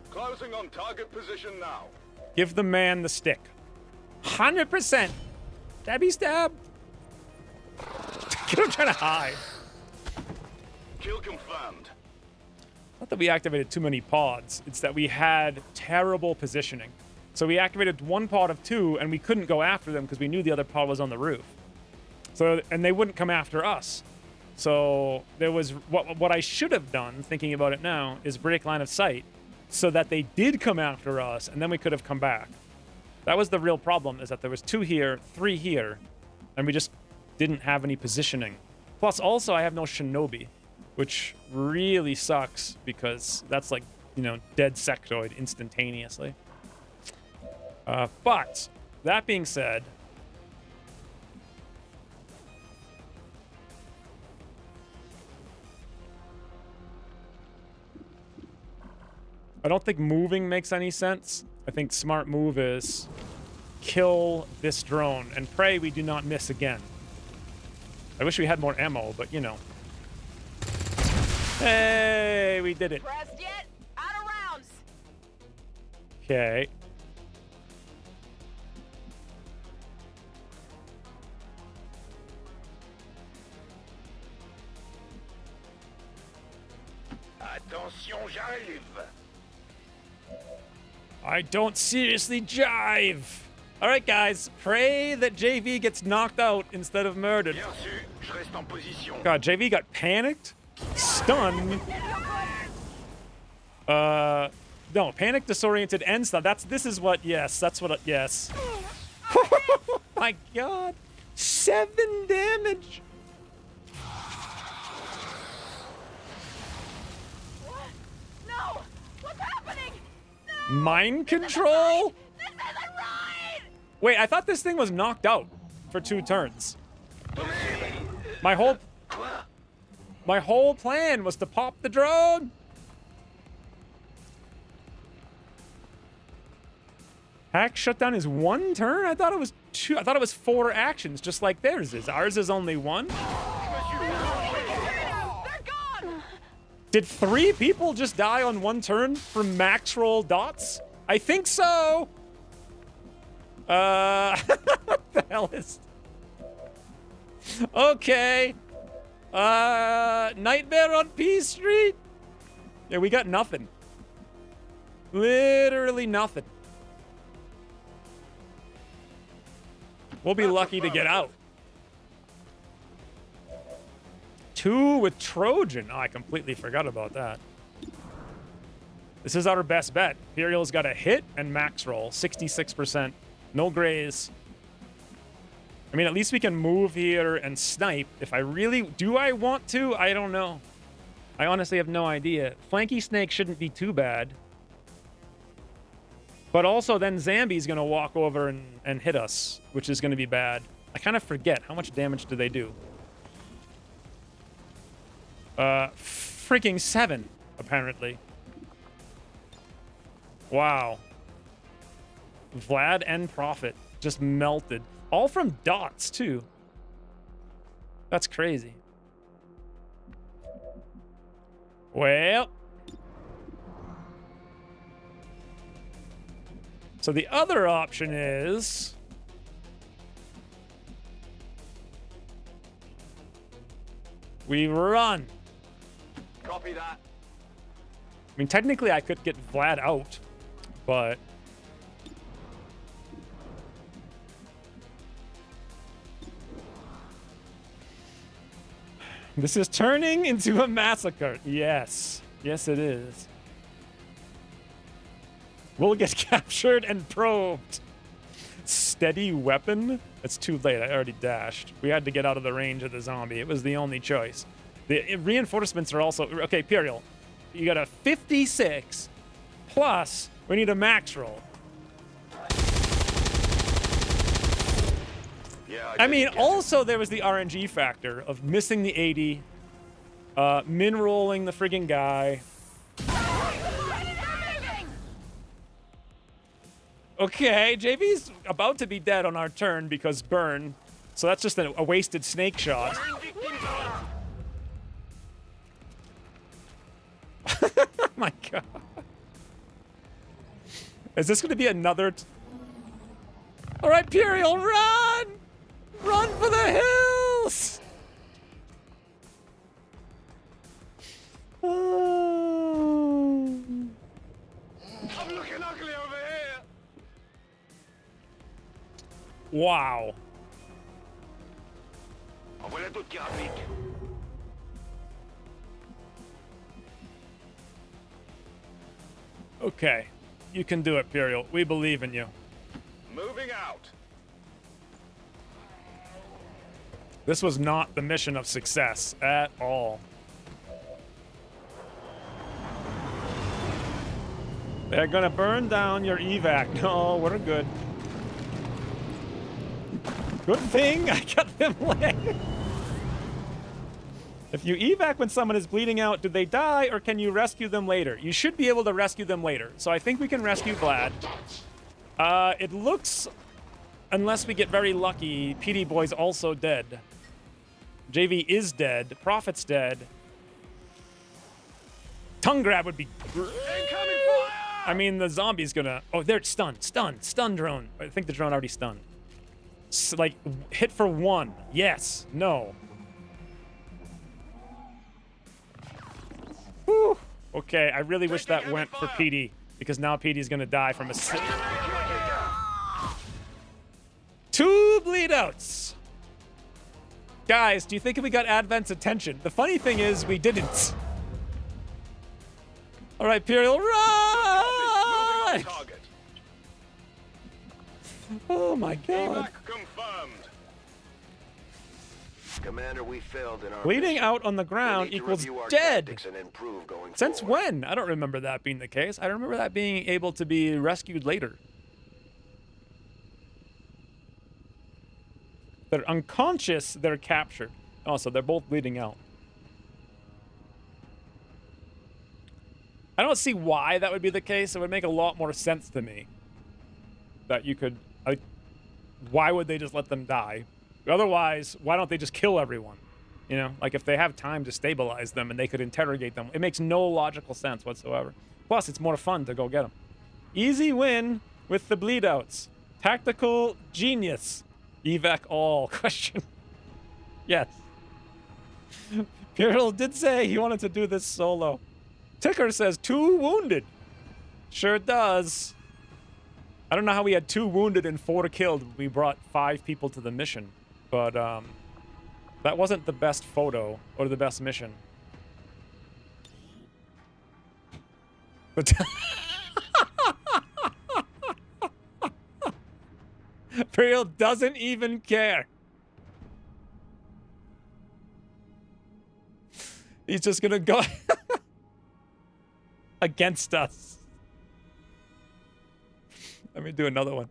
Closing on target position now. Give the man the stick. 100%. Stabby stab. I'm trying to hide. Kill confirmed. Not that we activated too many pods. It's that we had terrible positioning. So we activated 1 pod of 2, and we couldn't go after them because we knew the other pod was on the roof. So, and they wouldn't come after us. So there was what I should have done, thinking about it now, is break line of sight so that they did come after us, and then we could have come back. That was the real problem, is that there was 2 here, 3 here, and we just didn't have any positioning. Plus, also, I have no shinobi, which really sucks because that's like, you know, dead sectoid instantaneously. But that being said, I don't think moving makes any sense. I think smart move is kill this drone and pray we do not miss again. I wish we had more ammo, but you know. Hey, we did it. Pressed yet? Out of rounds. Okay. Attention, j'arrive. I don't seriously jive. All right, guys. Pray that JV gets knocked out instead of murdered. Bien sûr, je reste en position. God, JV got panicked, stunned. No, panicked, disoriented, and stunned. This is what, yes, that's what, yes. My God. 7 damage. What? No! What's happening? No! Mind control? This isn't right! Wait, I thought this thing was knocked out for 2 turns. My whole plan was to pop the drone. Hack shutdown is 1 turn? I thought it was 2. I thought it was 4 actions, just like theirs is. Ours is only 1. They're gone! Did 3 people just die on 1 turn from max roll dots? I think so. What the hell is... Okay. Nightmare on P Street? Yeah, we got nothing. Literally nothing. We'll be lucky to get out. 2 with Trojan. Oh, I completely forgot about that. This is our best bet. Imperial's got a hit and max roll. 66%. No grays. I mean, at least we can move here and snipe. If I really... Do I want to? I don't know. I honestly have no idea. Flanky Snake shouldn't be too bad. But also then Zambi's going to walk over and hit us, which is going to be bad. I kind of forget. How much damage do they do? Freaking 7, apparently. Wow. Vlad and Prophet just melted. All from dots, too. That's crazy. Well... So the other option is... we run. Copy that. I mean, technically I could get Vlad out, but... This is turning into a massacre. Yes. Yes, it is. We'll get captured and probed. Steady weapon? It's too late. I already dashed. We had to get out of the range of the zombie. It was the only choice. The reinforcements are also... Okay, Imperial. You got a 56 plus we need a max roll. Yeah, I mean, also there was the RNG factor of missing the 80, min-rolling the friggin' guy. Okay, JV's about to be dead on our turn because burn. So that's just a wasted snake shot. My God. Is this going to be another... All right, Imperial, run! Run for the hills! Oh. I'm looking ugly over here. Wow. Envoie la d'autres qui rappliquent. Okay. You can do it, Imperial. We believe in you. Moving out. This was not the mission of success at all. They're gonna burn down your evac. No, we're good. Good thing I got them leg. If you evac when someone is bleeding out, do they die or can you rescue them later? You should be able to rescue them later. So I think we can rescue Vlad. It looks, unless we get very lucky, PD Boy's also dead. JV is dead. Prophet's dead. Tongue grab would be great. I mean, the zombie's gonna... Oh, they're stunned. Stun drone. I think the drone already stunned. Like, hit for 1. Yes. No. Whew. Okay, I really wish that went for PD, because now PD's gonna die from a... 2 bleed outs. Guys, do you think we got Advent's attention? The funny thing is, we didn't. All right, Imperial, run! Oh my God. Commander, we failed in our Bleeding mission. out on the ground We need to equals review our dead. tactics and improve going Since forward. when? I don't remember that being the case. I remember that being able to be rescued later. They're unconscious, they're captured. Oh, so they're both bleeding out. I don't see why that would be the case. It would make a lot more sense to me that you could... Like, why would they just let them die? Otherwise, why don't they just kill everyone? You know, like if they have time to stabilize them and they could interrogate them. It makes no logical sense whatsoever. Plus, it's more fun to go get them. Easy win with the bleed outs. Tactical genius. Evac all. Question. Yes. Piril did say he wanted to do this solo. Ticker says 2 wounded. Sure does. I don't know how we had 2 wounded and 4 killed. We brought 5 people to the mission. But, that wasn't the best photo or the best mission. But Imperial doesn't even care. He's just gonna go against us. Let me do another one.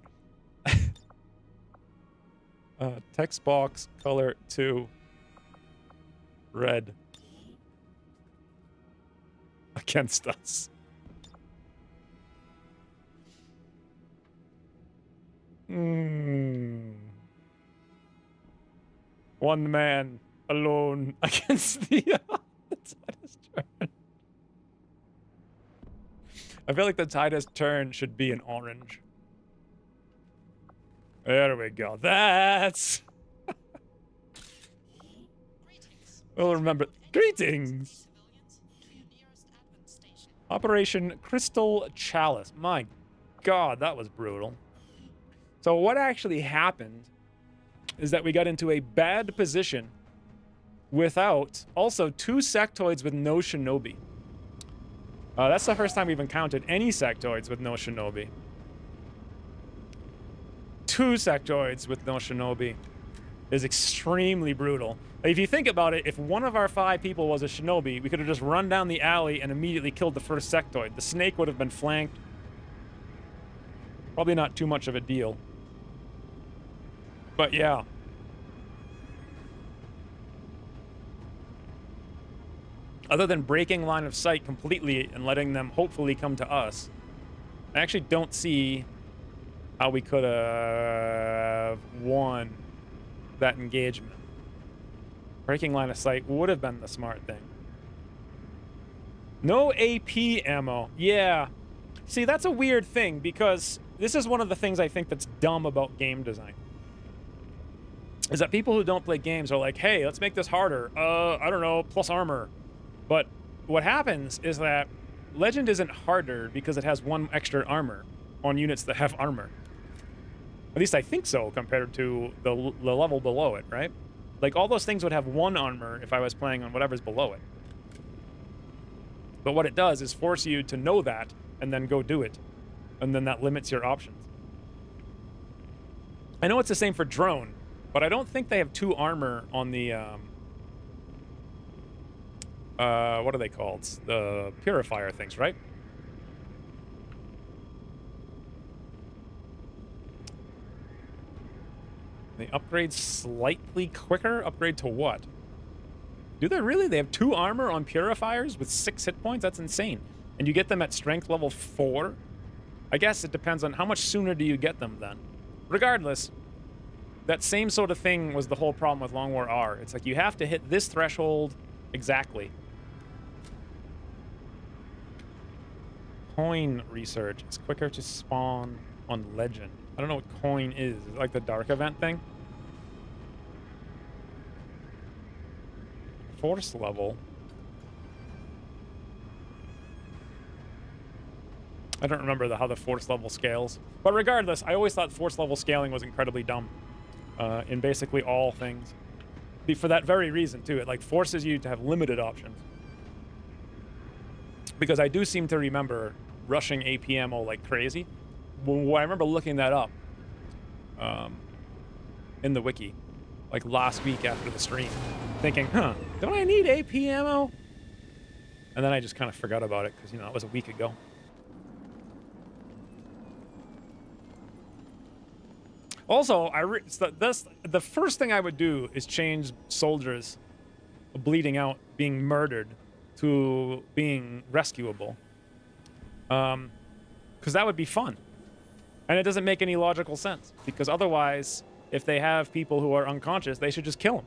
Text box color 2 red against us. One man alone against the tide has turned. I feel like the tide has turned should be an orange. There we go. That's... We'll remember. Greetings! Operation Crystal Chalice. My God, that was brutal. So what actually happened is that we got into a bad position without also 2 sectoids with no shinobi. That's the first time we've encountered any sectoids with no shinobi. 2 sectoids with no shinobi is extremely brutal. If you think about it, if one of our 5 people was a shinobi, we could have just run down the alley and immediately killed the first sectoid. The snake would have been flanked. Probably not too much of a deal. But yeah. Other than breaking line of sight completely and letting them hopefully come to us, I actually don't see how we could have won that engagement. Breaking line of sight would have been the smart thing. No AP ammo. Yeah. See, that's a weird thing because this is one of the things I think that's dumb about game design. Is that people who don't play games are like, hey, let's make this harder. I don't know, plus armor. But what happens is that Legend isn't harder because it has 1 extra armor on units that have armor. At least I think so compared to the level below it, right? Like, all those things would have 1 armor if I was playing on whatever's below it. But what it does is force you to know that and then go do it. And then that limits your options. I know it's the same for drone, but I don't think they have 2 armor on the, what are they called? The purifier things, right? They upgrade slightly quicker? Upgrade to what? Do they really? They have 2 armor on purifiers with 6 hit points? That's insane. And you get them at strength level 4? I guess it depends on how much sooner do you get them then. Regardless, that same sort of thing was the whole problem with Long War R. It's like you have to hit this threshold exactly. Coin research. It's quicker to spawn on Legend. I don't know what coin is. Is it like the dark event thing? Force level. I don't remember how the force level scales. But regardless, I always thought force level scaling was incredibly dumb in basically all things. For that very reason, too. It like forces you to have limited options. Because I do seem to remember rushing APMO like crazy. Well, I remember looking that up in the wiki, like last week after the stream, thinking, huh, don't I need APMO? And then I just kind of forgot about it because, you know, it was a week ago. Also, the first thing I would do is change soldiers bleeding out, being murdered, to being rescuable. Because that would be fun. And it doesn't make any logical sense. Because otherwise, if they have people who are unconscious, they should just kill them.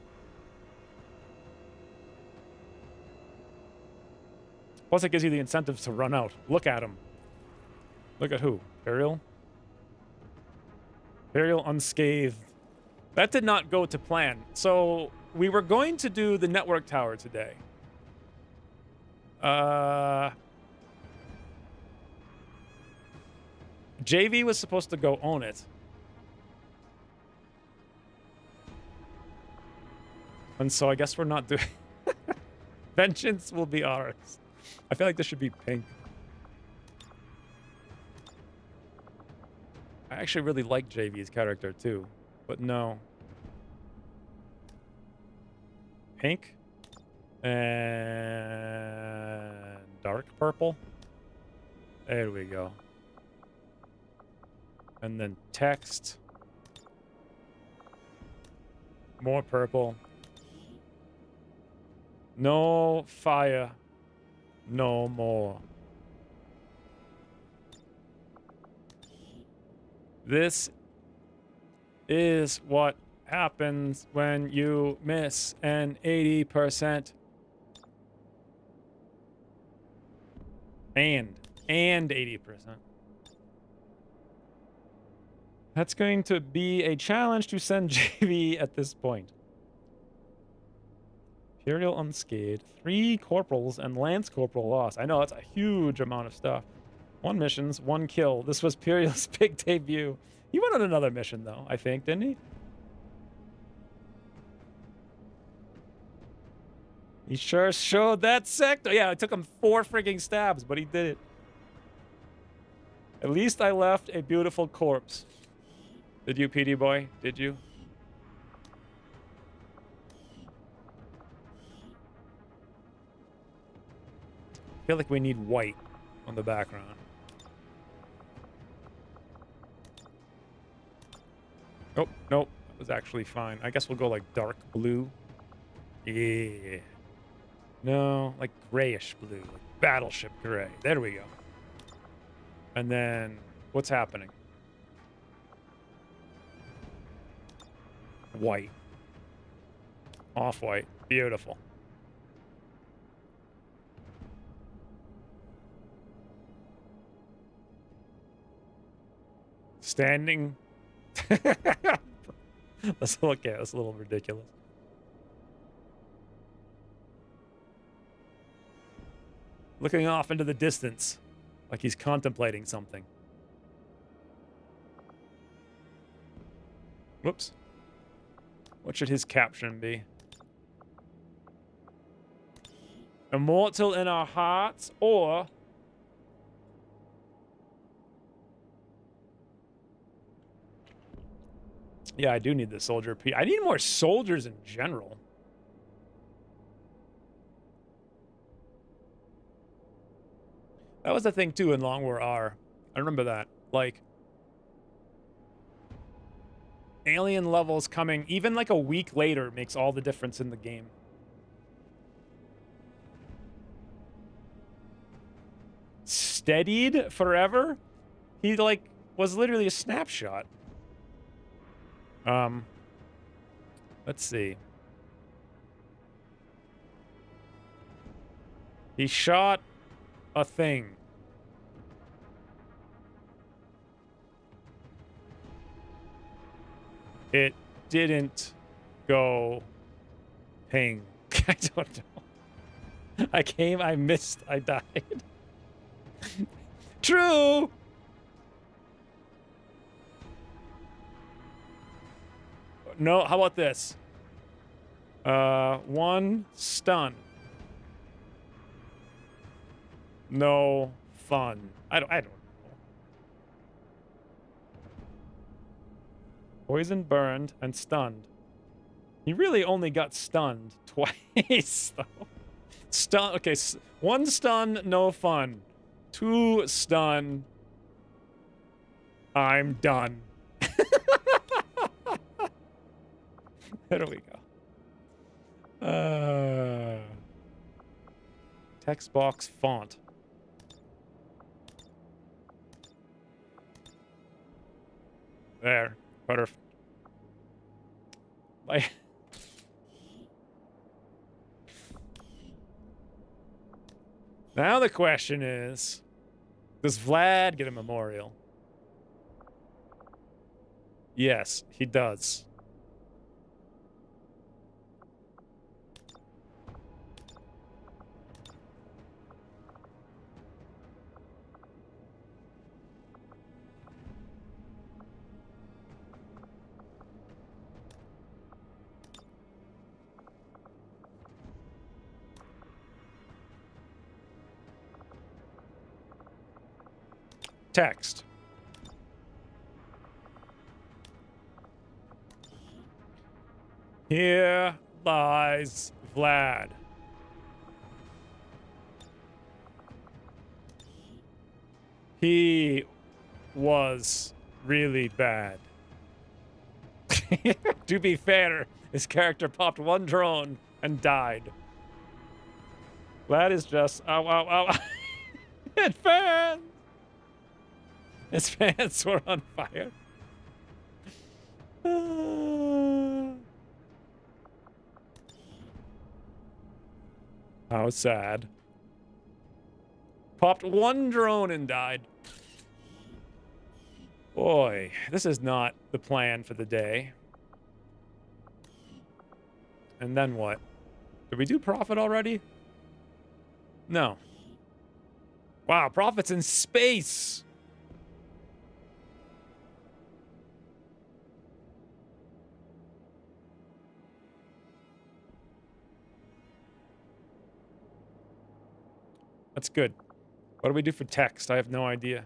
Plus, it gives you the incentive to run out. Look at him. Look at who? Imperial? Imperial unscathed. That did not go to plan. So, we were going to do the network tower today. JV was supposed to go own it. And so I guess we're not doing... Vengeance will be ours. I feel like this should be pink. I actually really like JV's character too, but no. Pink. And dark purple. There we go. And then text. More purple. No fire. No more. This is what happens when you miss an 80%. And 80%. That's going to be a challenge to send JV at this point. Imperial unscathed. 3 corporals and lance corporal loss. I know, that's a huge amount of stuff. 1 missions, 1 kill. This was Imperial's big debut. He went on another mission, though, I think, didn't he? He sure showed that sector. Yeah, it took him 4 freaking stabs, but he did it. At least I left a beautiful corpse. Did you, PD boy? Did you? I feel like we need white on the background. Oh, nope. That was actually fine. I guess we'll go like dark blue. Yeah. No, like grayish blue. Like battleship gray. There we go. And then, what's happening? White. Off-white. Beautiful. Standing. Let's look at it. That's a little ridiculous. Looking off into the distance, like he's contemplating something. Whoops. What should his caption be? Immortal in our hearts, or... Yeah, I do need the soldier P. I need more soldiers in general. That was the thing, too, in Long War R. I remember that. Like, alien levels coming even like a week later makes all the difference in the game. steadied forever. He, like, was literally a snapshot. Let's see. He shot a thing. It didn't go ping. I don't know. I missed, I died. True! No, how about this? One stun. No fun. I don't know. Poison, burned, and stunned. He really only got stunned twice, though. Stun. Okay, one stun, no fun. Two stun. I'm done. There we go. Text box font. There. Perfect. Like. Now the question is, does Vlad get a memorial? Yes, he does. Text. Here lies Vlad. He was really bad. To be fair, his character popped one drone and died. Vlad is just ow ow ow. It fans. His pants were on fire. How sad. Popped one drone and died. Boy, this is not the plan for the day. And then what? Did we do profit already? No. Wow, profit's in space. That's good. What do we do for text? I have no idea.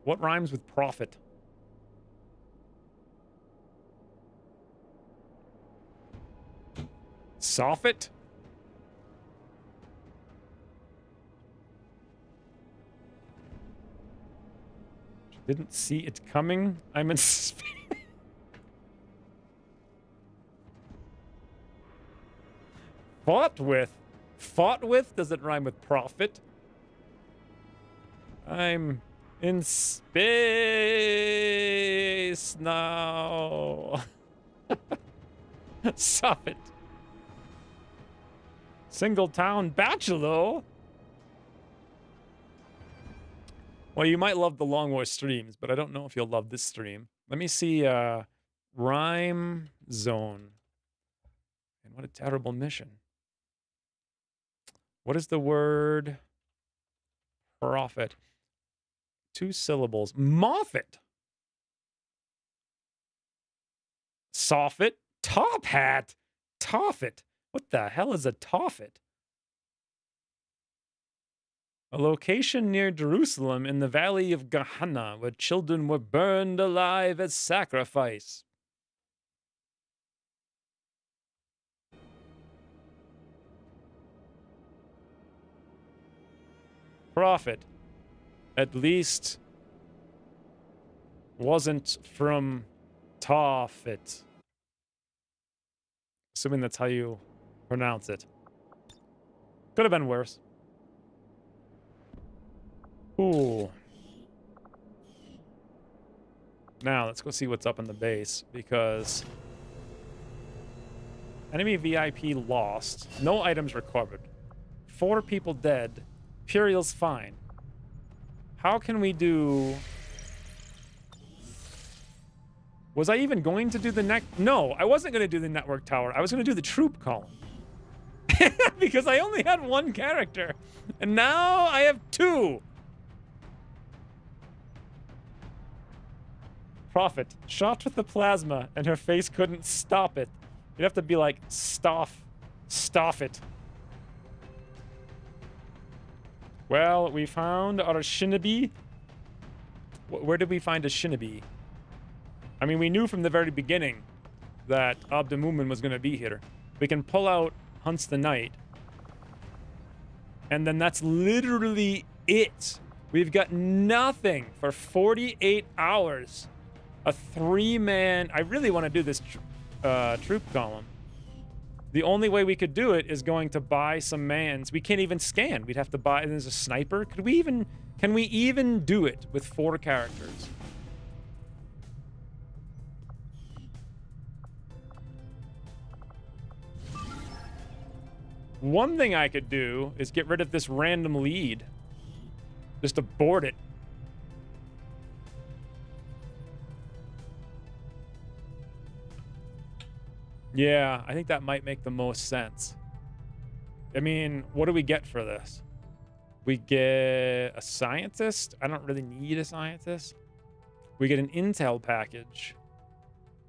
What rhymes with profit? Soffit? Didn't see it coming. I'm in space. Fought with? Fought with? Does it rhyme with profit? I'm in space now. Stop it. Single town bachelor. Well, you might love the Long War streams, but I don't know if you'll love this stream. Let me see. Rhyme zone. And what a terrible mission. What is the word? Profit. 2 syllables. Moffat. Soffit. Top hat. Toffet. What the hell is a toffet? A location near Jerusalem in the valley of Gehenna where children were burned alive as sacrifice. Profit. At least wasn't from Toffet. Assuming that's how you pronounce it. Could have been worse. Ooh. Now, let's go see what's up in the base, because... Enemy VIP lost. No items recovered. 4 people dead. Imperial's fine. How can we do... Was I even going to do the No, I wasn't going to do the network tower. I was going to do the troop column. Because I only had 1 character. And now I have 2. Prophet. Shot with the plasma, and her face couldn't stop it. You'd have to be like, stop it. Well, we found our shinobi. Where did we find a shinobi? I mean, we knew from the very beginning that Abdumumin was going to be here. We can pull out Hunts the Night. And then that's literally it. We've got nothing for 48 hours. A 3-man... I really want to do this troop column. The only way we could do it is going to buy some mans. We can't even scan. We'd have to buy... And there's a sniper. Can we even do it with 4 characters? One thing I could do is get rid of this random lead. Just abort it. Yeah, I think that might make the most sense. I mean, what do we get for this? We get a scientist. I don't really need a scientist. We get an intel package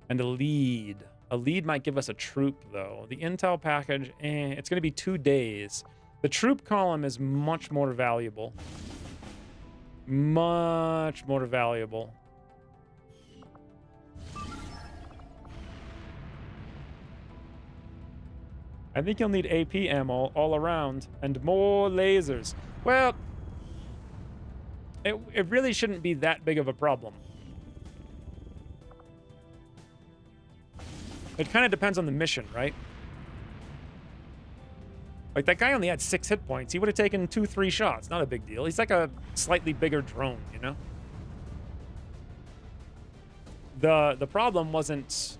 and a lead. A lead might give us a troop, though. The intel package, it's going to be 2 days. The troop column is much more valuable. Much more valuable. I think you'll need AP ammo all around and more lasers. Well, it really shouldn't be that big of a problem. It kind of depends on the mission, right? Like, that guy only had 6 hit points. He would have taken 2-3 shots. Not a big deal. He's like a slightly bigger drone, you know? The problem wasn't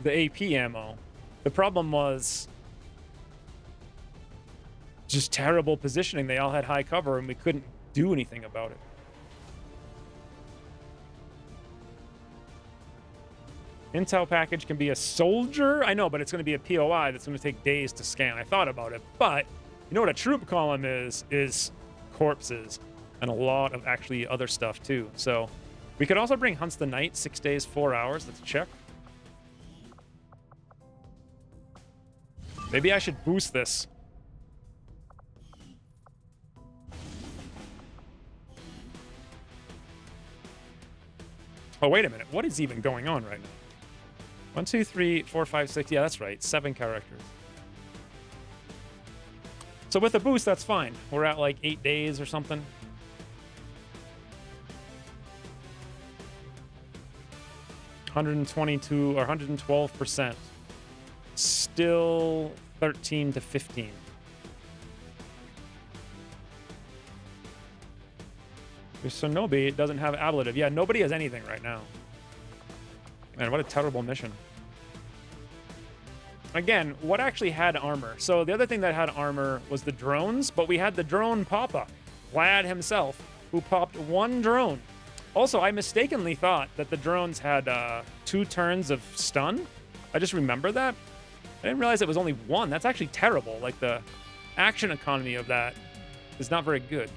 the AP ammo. The problem was just terrible positioning. They all had high cover, and we couldn't do anything about it. Intel package can be a soldier. I know, but it's going to be a POI that's going to take days to scan. I thought about it, but you know what a troop column is corpses and a lot of actually other stuff too. So we could also bring Hunts the Night, 6 days, 4 hours. Let's check. Maybe I should boost this. Oh, wait a minute. What is even going on right now? 1, 2, 3, 4, 5, 6. Yeah, that's right. 7 characters. So with a boost, that's fine. We're at like 8 days or something. $122 or 112%. Still 13 to 15. So Nobi doesn't have ablative. Yeah, nobody has anything right now. Man, what a terrible mission. Again, what actually had armor? So the other thing that had armor was the drones, but we had the drone Papa, Vlad himself, who popped 1 drone. Also, I mistakenly thought that the drones had 2 turns of stun. I just remember that. I didn't realize it was only 1. That's actually terrible. Like, the action economy of that is not very good.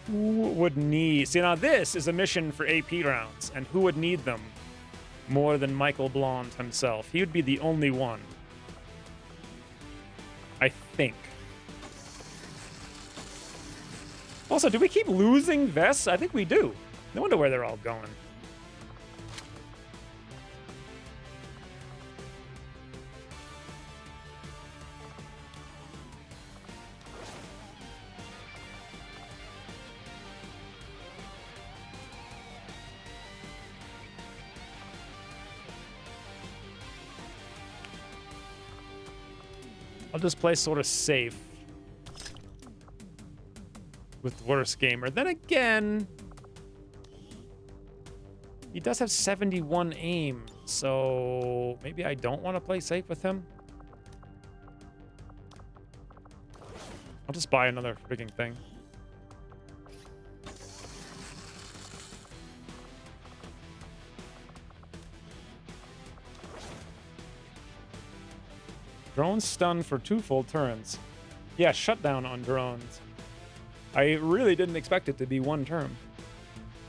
Who would need... See, now this is a mission for AP rounds, and who would need them more than Michael Blond himself? He would be the only one. I think. Also, do we keep losing vests? I think we do. No wonder where they're all going. I'll just play sort of safe with Worst Gamer. Then again, he does have 71 aim, so maybe I don't want to play safe with him. I'll just buy another freaking thing. Drone stun for 2 full turns. Yeah, shutdown on drones. I really didn't expect it to be 1 turn.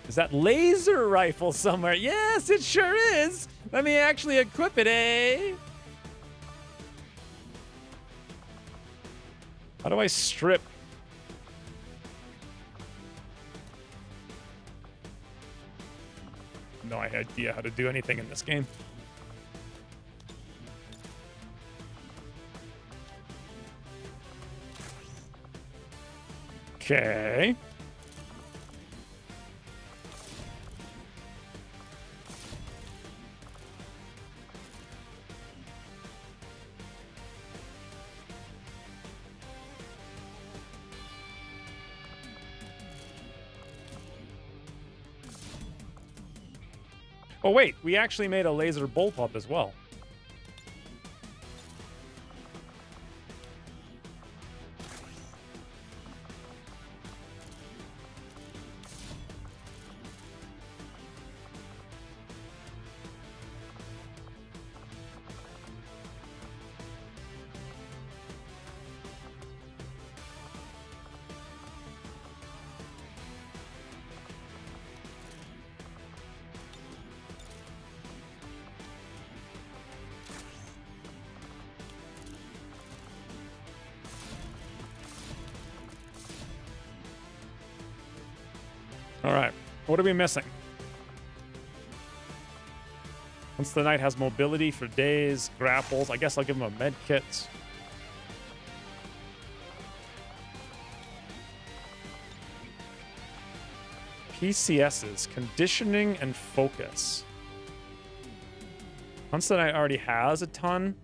Is that laser rifle somewhere? Yes, it sure is. Let me actually equip it, eh? How do I strip? No idea how to do anything in this game. Okay. Oh wait, we actually made a laser bullpup as well. All right, what are we missing? Once the knight has mobility for days, grapples, I guess I'll give him a med kit. PCS's, conditioning and focus. Once the knight already has a ton,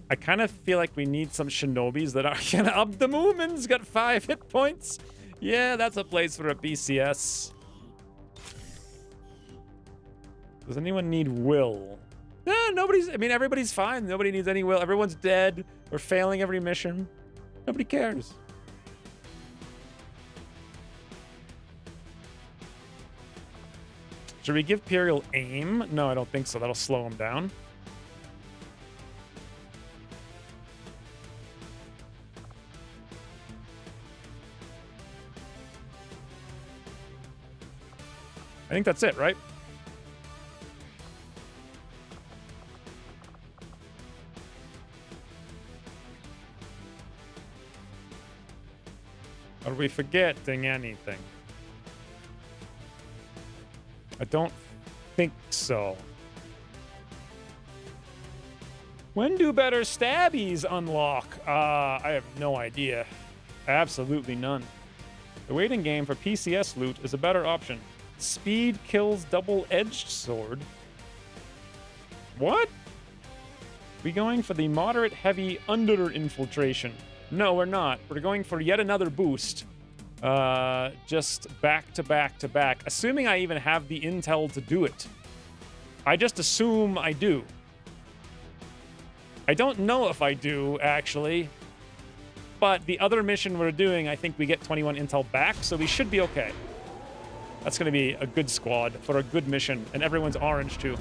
I kind of feel like we need some shinobis that are gonna up the movements, got 5 hit points. Yeah, that's a place for a PCS. Does anyone need will? Nobody's, I mean, everybody's fine. Nobody needs any will. Everyone's dead. We're failing every mission. Nobody cares. Should we give Imperial aim? No, I don't think so. That'll slow him down. I think that's it, right? Are we forgetting anything? I don't think so. When do better stabbies unlock? I have no idea. Absolutely none. The waiting game for PCS loot is a better option. Speed kills double-edged sword. What? We going for the moderate heavy under infiltration? No, we're not. We're going for yet another boost. Just back to back to back. Assuming I even have the intel to do it. I just assume I do. I don't know if I do, actually. But the other mission we're doing, I think we get 21 intel back, so we should be okay. That's going to be a good squad for a good mission, and everyone's orange, too.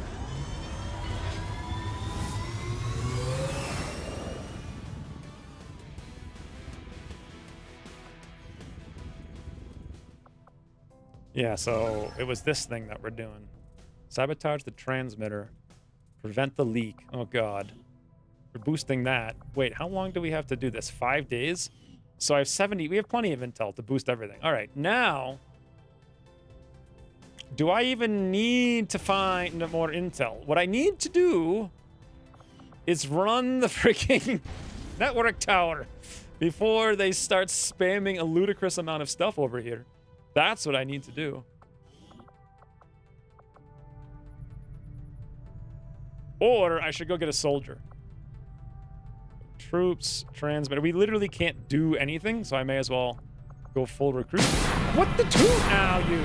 Yeah, so it was this thing that we're doing. Sabotage the transmitter. Prevent the leak. Oh, God. We're boosting that. Wait, how long do we have to do this? 5 days? So I have 70. We have plenty of intel to boost everything. All right, now, do I even need to find more intel? What I need to do is run the freaking network tower before they start spamming a ludicrous amount of stuff over here. That's what I need to do. Or I should go get a soldier. Troops, transmitter. We literally can't do anything, so I may as well go full recruit. What the toot now, you?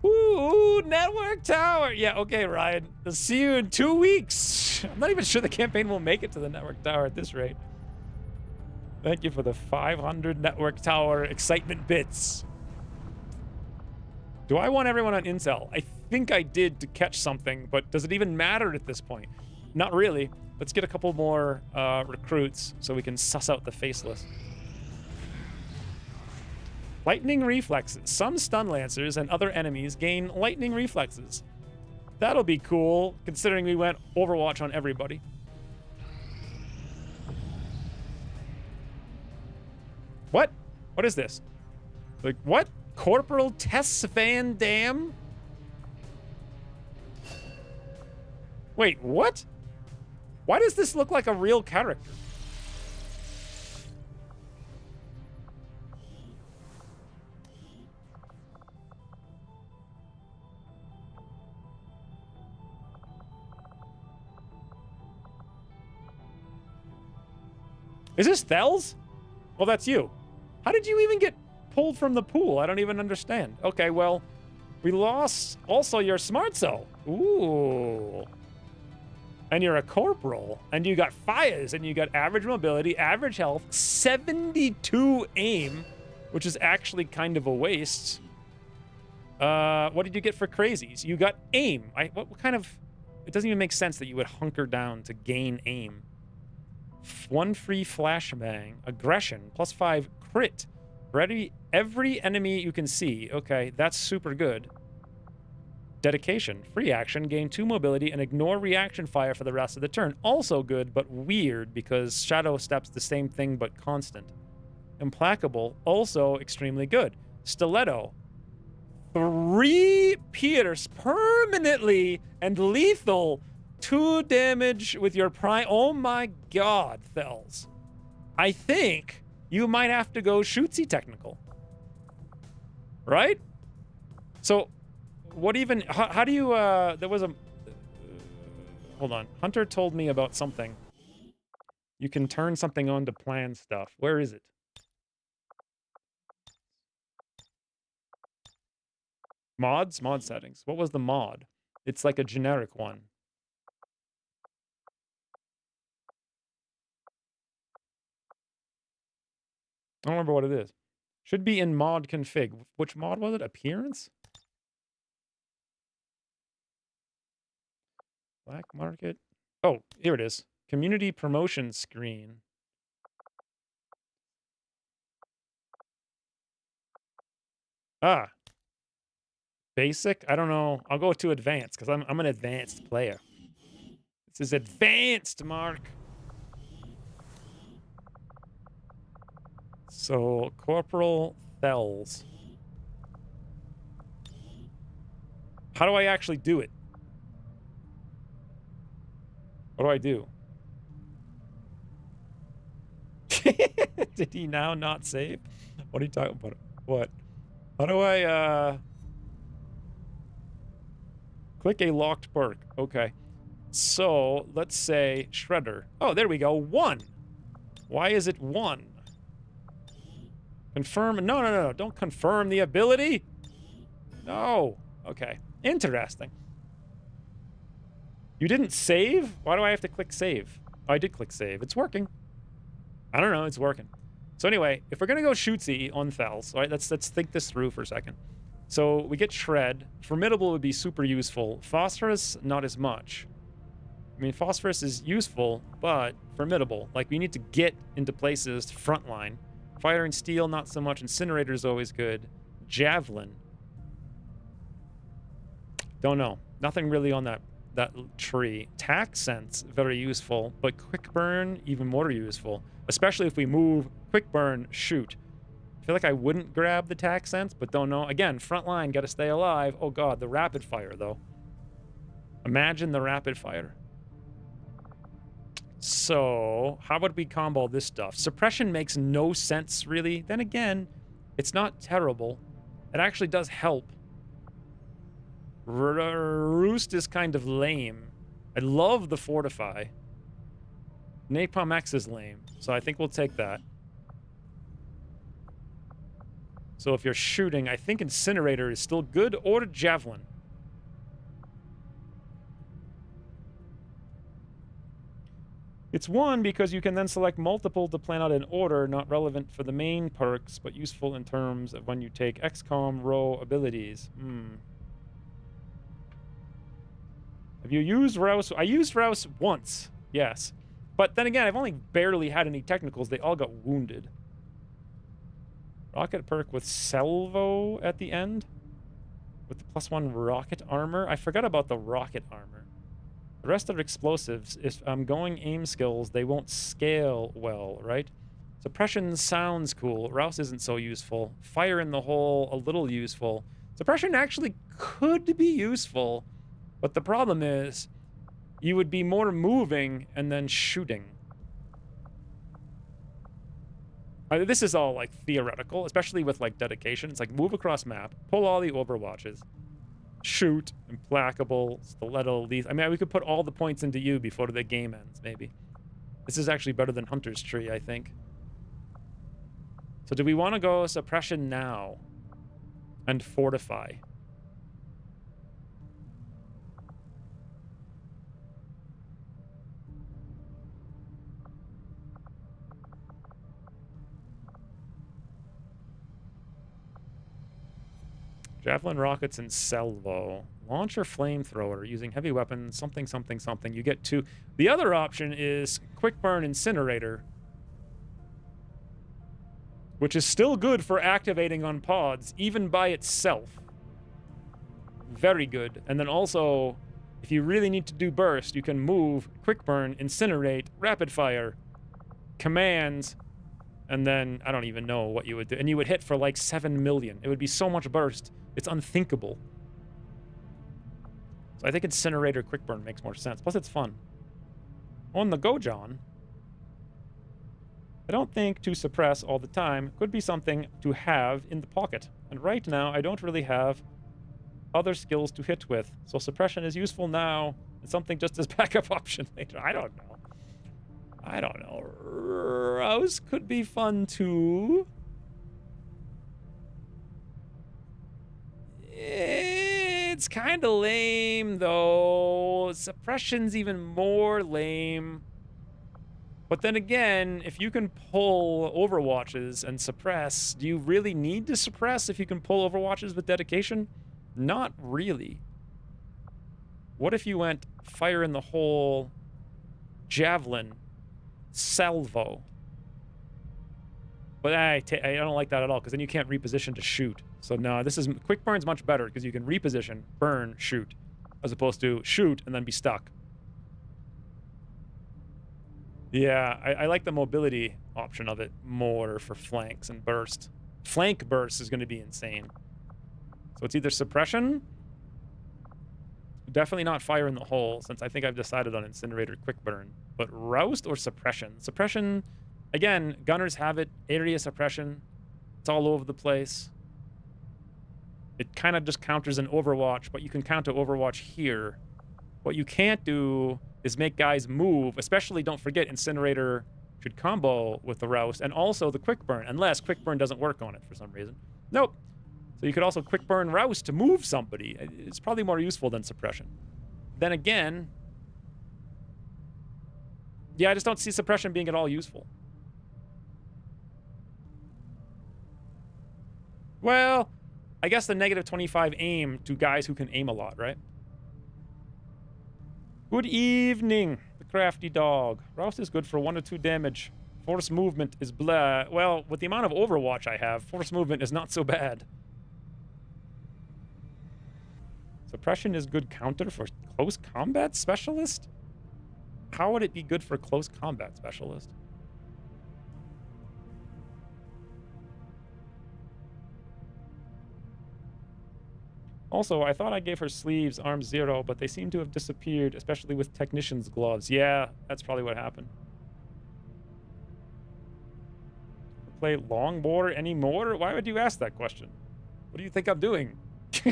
Ooh, network tower. Yeah, okay, Ryan. I'll see you in 2 weeks. I'm not even sure the campaign will make it to the network tower at this rate. Thank you for the 500 network tower excitement bits. Do I want everyone on intel? I think I did to catch something, but does it even matter at this point? Not really. Let's get a couple more recruits so we can suss out the faceless. Lightning reflexes. Some stun lancers and other enemies gain lightning reflexes. That'll be cool, considering we went Overwatch on everybody. What? What is this? Like, what? Corporal Tess Van Dam? Wait, what? Why does this look like a real character? Is this Thels? Well, that's you. How did you even get pulled from the pool? I don't even understand. Okay, well, we lost also your smart cell. Ooh. And you're a corporal, and you got fires, and you got average mobility, average health, 72 aim, which is actually kind of a waste. What did you get for crazies? You got aim. What kind of... It doesn't even make sense that you would hunker down to gain aim. 1 free flashbang. Aggression. +5 crit. For every enemy you can see. Okay, that's super good. Dedication. Free action. Gain 2 mobility and ignore reaction fire for the rest of the turn. Also good, but weird because Shadow Step's the same thing but constant. Implacable. Also extremely good. Stiletto. 3 pierce permanently and lethal. 2 damage with your prime. Oh my god, Thels. I think you might have to go shootsy technical. Right? So, what even... How do you... there was a... hold on. Hunter told me about something. You can turn something on to plan stuff. Where is it? Mods? Mod settings. What was the mod? It's like a generic one. I don't remember what it is. Should be in mod config. Which mod was it? Appearance? Black market? Oh, here it is. Community promotion screen. Ah. Basic? I don't know. I'll go to advanced because I'm an advanced player. This is advanced, Mark. So, Corporal Thels. How do I actually do it? What do I do? Did he now not save? What are you talking about? What? How do I, click a locked perk. Okay. So, let's say Shredder. Oh, there we go. 1. Why is it 1? Confirm. No. Don't confirm the ability. No. Okay. Interesting. You didn't save? Why do I have to click save? Oh, I did click save. It's working. I don't know. It's working. So anyway, if we're going to go shootsy on Thels, all right, let's think this through for a second. So we get Shred. Formidable would be super useful. Phosphorus, not as much. I mean, Phosphorus is useful, but formidable. Like, we need to get into places frontline. Fire and Steel, not so much. Incinerator is always good. Javelin. Don't know. Nothing really on that that tree. Tack sense, very useful, but quick burn, even more useful. Especially if we move, quick burn, shoot. I feel like I wouldn't grab the tack sense, but don't know. Again, front line, gotta stay alive. Oh god, the rapid fire, though. Imagine the rapid fire. So, how would we combo this stuff? Suppression makes no sense, really. Then again, it's not terrible. It actually does help. Roost is kind of lame. I love the Fortify. Napalm X is lame, so I think we'll take that. So if you're shooting, I think Incinerator is still good, or Javelin. It's one because you can then select multiple to plan out in order, not relevant for the main perks, but useful in terms of when you take XCOM row abilities. Have you used Rouse? I used Rouse once, yes. But then again, I've only barely had any technicals. They all got wounded. Rocket perk with Salvo at the end? With the +1 rocket armor? I forgot about the rocket armor. The rest are explosives. If I'm going aim skills, they won't scale well, right? Suppression sounds cool. Rouse isn't so useful. Fire in the hole, a little useful. Suppression actually could be useful, but the problem is you would be more moving and then shooting. This is all, like, theoretical, especially with, like, dedication. It's like, move across map, pull all the Overwatches, shoot, implacable, stiletto, lethal. I mean, we could put all the points into you before the game ends, maybe. This is actually better than Hunter's Tree, I think. So do we want to go suppression now and fortify? Javelin rockets and salvo. Launcher flamethrower using heavy weapons, something, something, something. You get two. The other option is quick burn incinerator, which is still good for activating on pods, even by itself. Very good. And then also, if you really need to do burst, you can move, quick burn, incinerate, rapid fire, commands, and then I don't even know what you would do. And you would hit for like 7 million. It would be so much burst. It's unthinkable. So I think incinerator quick burn makes more sense. Plus it's fun. On the go, John. I don't think to suppress all the time could be something to have in the pocket. And right now, I don't really have other skills to hit with. So suppression is useful now. It's something just as backup option later. I don't know. I don't know. Rouse could be fun too. It's kind of lame though. Suppression's even more lame. But then again, if you can pull Overwatches and suppress, do you really need to suppress if you can pull Overwatches with dedication? Not really. What if you went fire in the hole, javelin, salvo? But I don't like that at all, because then you can't reposition to shoot. So no, this is quick burn's much better, because you can reposition, burn, shoot, as opposed to shoot and then be stuck. Yeah, I like the mobility option of it more for flanks and burst. Flank burst is going to be insane. So it's either suppression, definitely not fire in the hole, since I think I've decided on incinerator quick burn, but roust or suppression. Suppression, again, gunners have it, area suppression, it's all over the place. It kind of just counters an Overwatch, but you can counter Overwatch here. What you can't do is make guys move, especially don't forget Incinerator should combo with the roust and also the quick burn, unless quick burn doesn't work on it for some reason. Nope. So you could also quick burn roust to move somebody. It's probably more useful than suppression. Then again, yeah, I just don't see suppression being at all useful. Well, I guess the negative 25 aim to guys who can aim a lot, right? Good evening, the crafty dog. Roust is good for 1 or 2 damage. Force movement is blah. Well, with the amount of Overwatch I have, force movement is not so bad. Suppression is good counter for Close combat specialist? How would it be good for close combat specialist? Also, I thought I gave her sleeves, arms 0, but they seem to have disappeared, especially with technician's gloves. Yeah, that's probably what happened. Play longboard anymore? Why would you ask that question? What do you think I'm doing? Do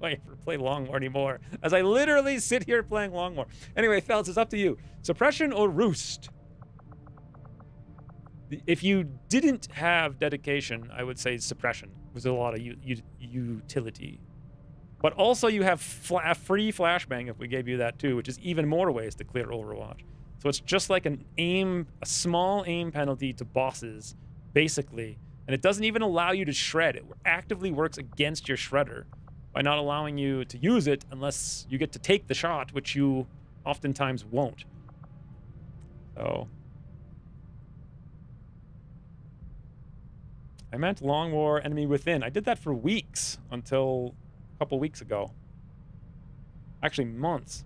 I ever play longboard anymore? As I literally sit here playing longboard. Anyway, fellas, it's up to you. Suppression or roost? If you didn't have dedication, I would say suppression was a lot of utility. But also you have free flashbang if we gave you that too, which is even more ways to clear Overwatch. So it's just like a small aim penalty to bosses, basically. And it doesn't even allow you to shred. It actively works against your shredder by not allowing you to use it unless you get to take the shot, which you oftentimes won't. So I meant long war enemy within. I did that for weeks until a couple weeks ago. Actually, months.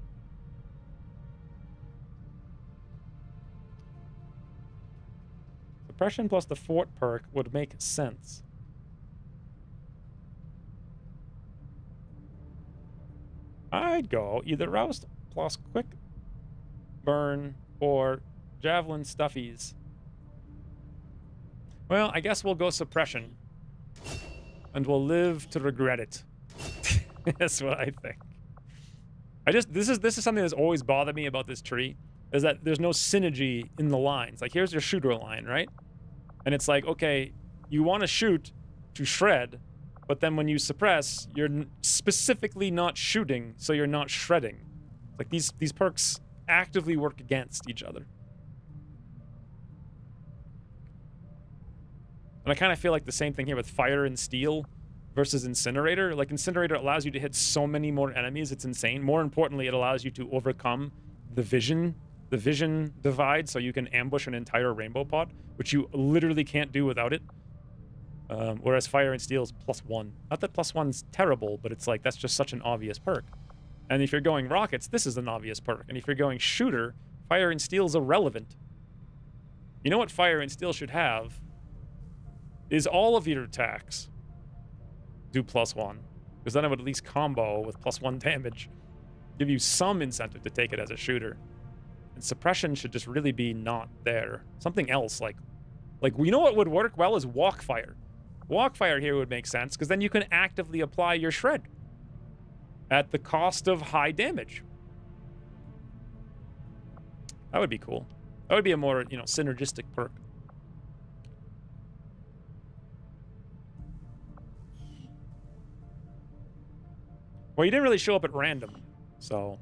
Suppression plus the fort perk would make sense. I'd go either roust plus quick burn or javelin stuffies. Well, I guess we'll go suppression. And we'll live to regret it. That's what I think. This is something that's always bothered me about this tree, is that there's no synergy in the lines. Like, here's your shooter line, right? And it's like, okay, you want to shoot to shred, but then when you suppress, you're specifically not shooting, so you're not shredding. Like, these perks actively work against each other. And I kind of feel like the same thing here with fire and steel versus incinerator. Like, incinerator allows you to hit so many more enemies, it's insane. More importantly, it allows you to overcome the vision divide, so you can ambush an entire rainbow pod, which you literally can't do without it. Whereas fire and steel is +1. Not that +1's terrible, but it's like, that's just such an obvious perk. And if you're going rockets, this is an obvious perk. And if you're going shooter, fire and steel is irrelevant. You know what fire and steel should have? Is all of your attacks do +1. Because then it would at least combo with +1 damage. Give you some incentive to take it as a shooter. And suppression should just really be not there. Something else, like we know what would work well is walk fire. Walk fire here would make sense, because then you can actively apply your shred at the cost of high damage. That would be cool. That would be a more, synergistic perk. Well, you didn't really show up at random, so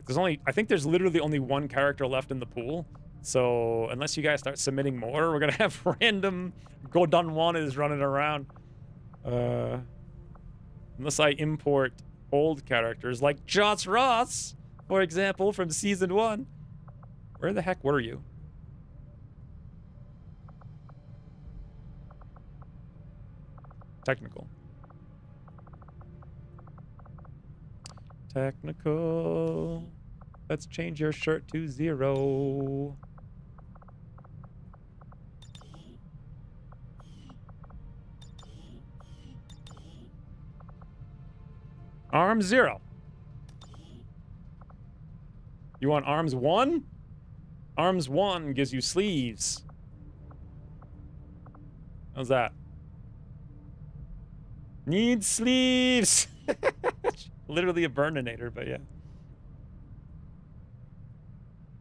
I think there's literally only one character left in the pool. So unless you guys start submitting more, we're gonna have random Godonwanas running around. Unless I import old characters like Joss Ross, for example, from season 1. Where the heck were you? Technical. Let's change your shirt to 0. Arms 0. You want arms 1? Arms 1 gives you sleeves. How's that? Need sleeves. Literally a burninator, but yeah.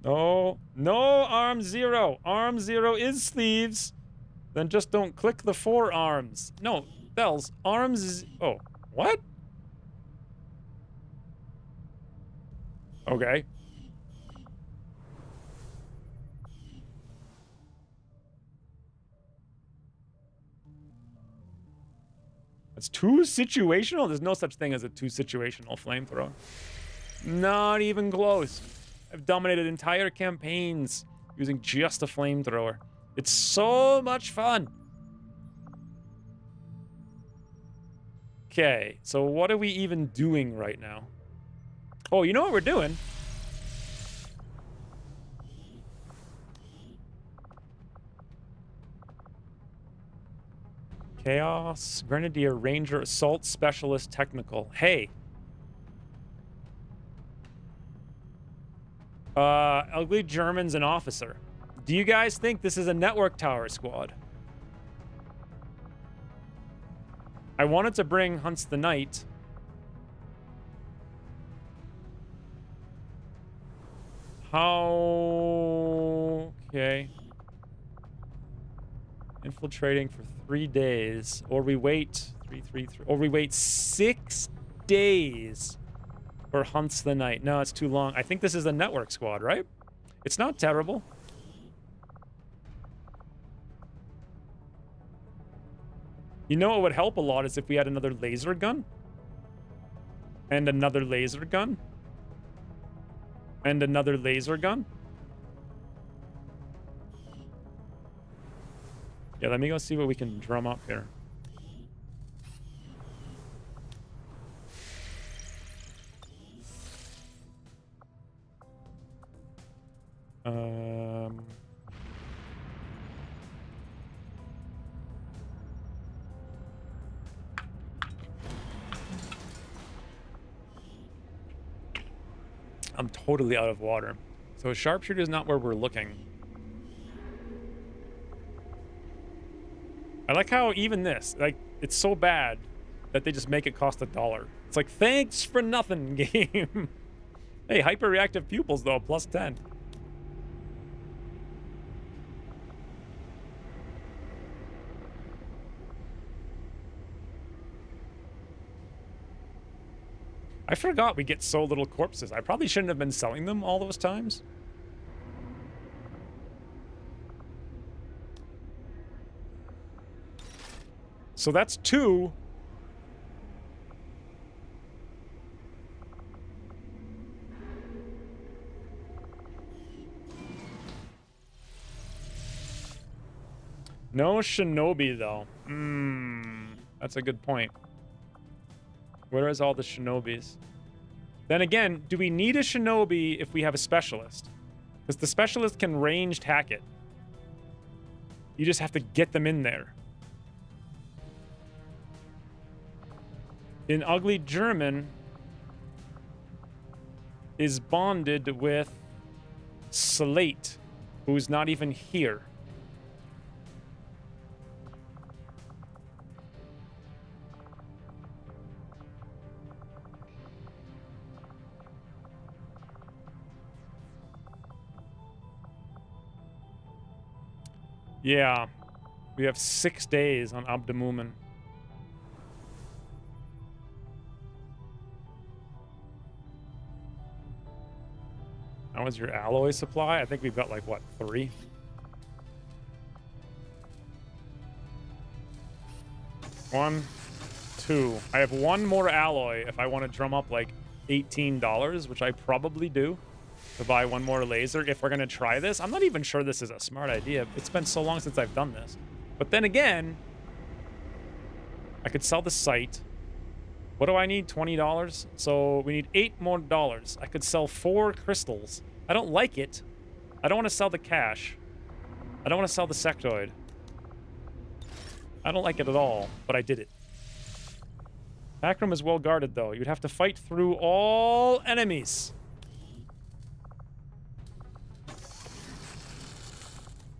No, arm 0. Arm 0 is sleeves. Then just don't click the forearms. No, Bells, arms. Oh, what? Okay. It's too situational? There's no such thing as a too situational flamethrower. Not even close. I've dominated entire campaigns using just a flamethrower. It's so much fun. Okay, so what are we even doing right now? Oh, you know what we're doing? Chaos, Grenadier, Ranger, Assault Specialist, Technical. Hey. Ugly German's an officer. Do you guys think this is a network tower squad? I wanted to bring Hunts the Knight. How... Okay. Infiltrating for 3 days. Or we wait... 3. Or we wait 6 days for Hunts the Knight. No, it's too long. I think this is a network squad, right? It's not terrible. You know what would help a lot is if we had another laser gun. And another laser gun. And another laser gun. Yeah, let me go see what we can drum up here. I'm totally out of water. So a sharpshooter is not where we're looking. I like how even this, like, it's so bad that they just make it cost $1. It's like, thanks for nothing, game. Hey, hyper-reactive pupils, though, plus 10. I forgot we get so little corpses. I probably shouldn't have been selling them all those times. So that's 2. No shinobi, though. That's a good point. Where is all the shinobis? Then again, do we need a shinobi if we have a specialist? Because the specialist can ranged hack it. You just have to get them in there. An ugly German is bonded with Slate, who's not even here. Yeah, we have 6 days on Abdemumen. How was your alloy supply? I think we've got like, what, 3? One, 2. I have 1 more alloy if I want to drum up like $18, which I probably do, to buy 1 more laser if we're going to try this. I'm not even sure this is a smart idea. It's been so long since I've done this. But then again, I could sell the site. What do I need? $20? So we need $8 more. I could sell 4 crystals. I don't like it. I don't want to sell the cash. I don't want to sell the sectoid. I don't like it at all, but I did it. Back room is well guarded, though. You'd have to fight through all enemies.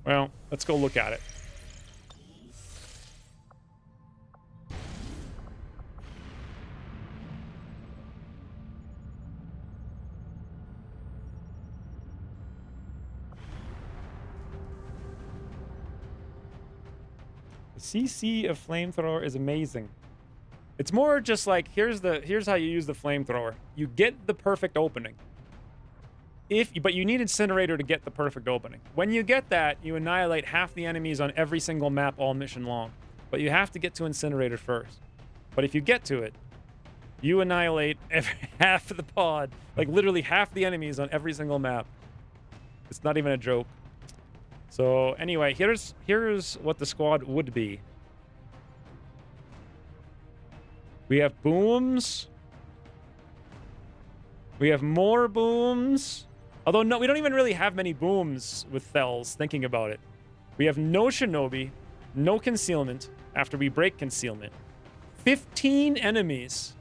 Well, let's go look at it. The CC of flamethrower is amazing. It's more just like, here's how you use the flamethrower. You get the perfect opening. But you need Incinerator to get the perfect opening. When you get that, you annihilate half the enemies on every single map all mission long. But you have to get to Incinerator first. But if you get to it, you annihilate half of the pod. Like literally half the enemies on every single map. It's not even a joke. So anyway, here's what the squad would be. We have booms. We have more booms. Although, no, we don't even really have many booms with Thels, thinking about it. We have no Shinobi, no concealment after we break concealment. 15 enemies.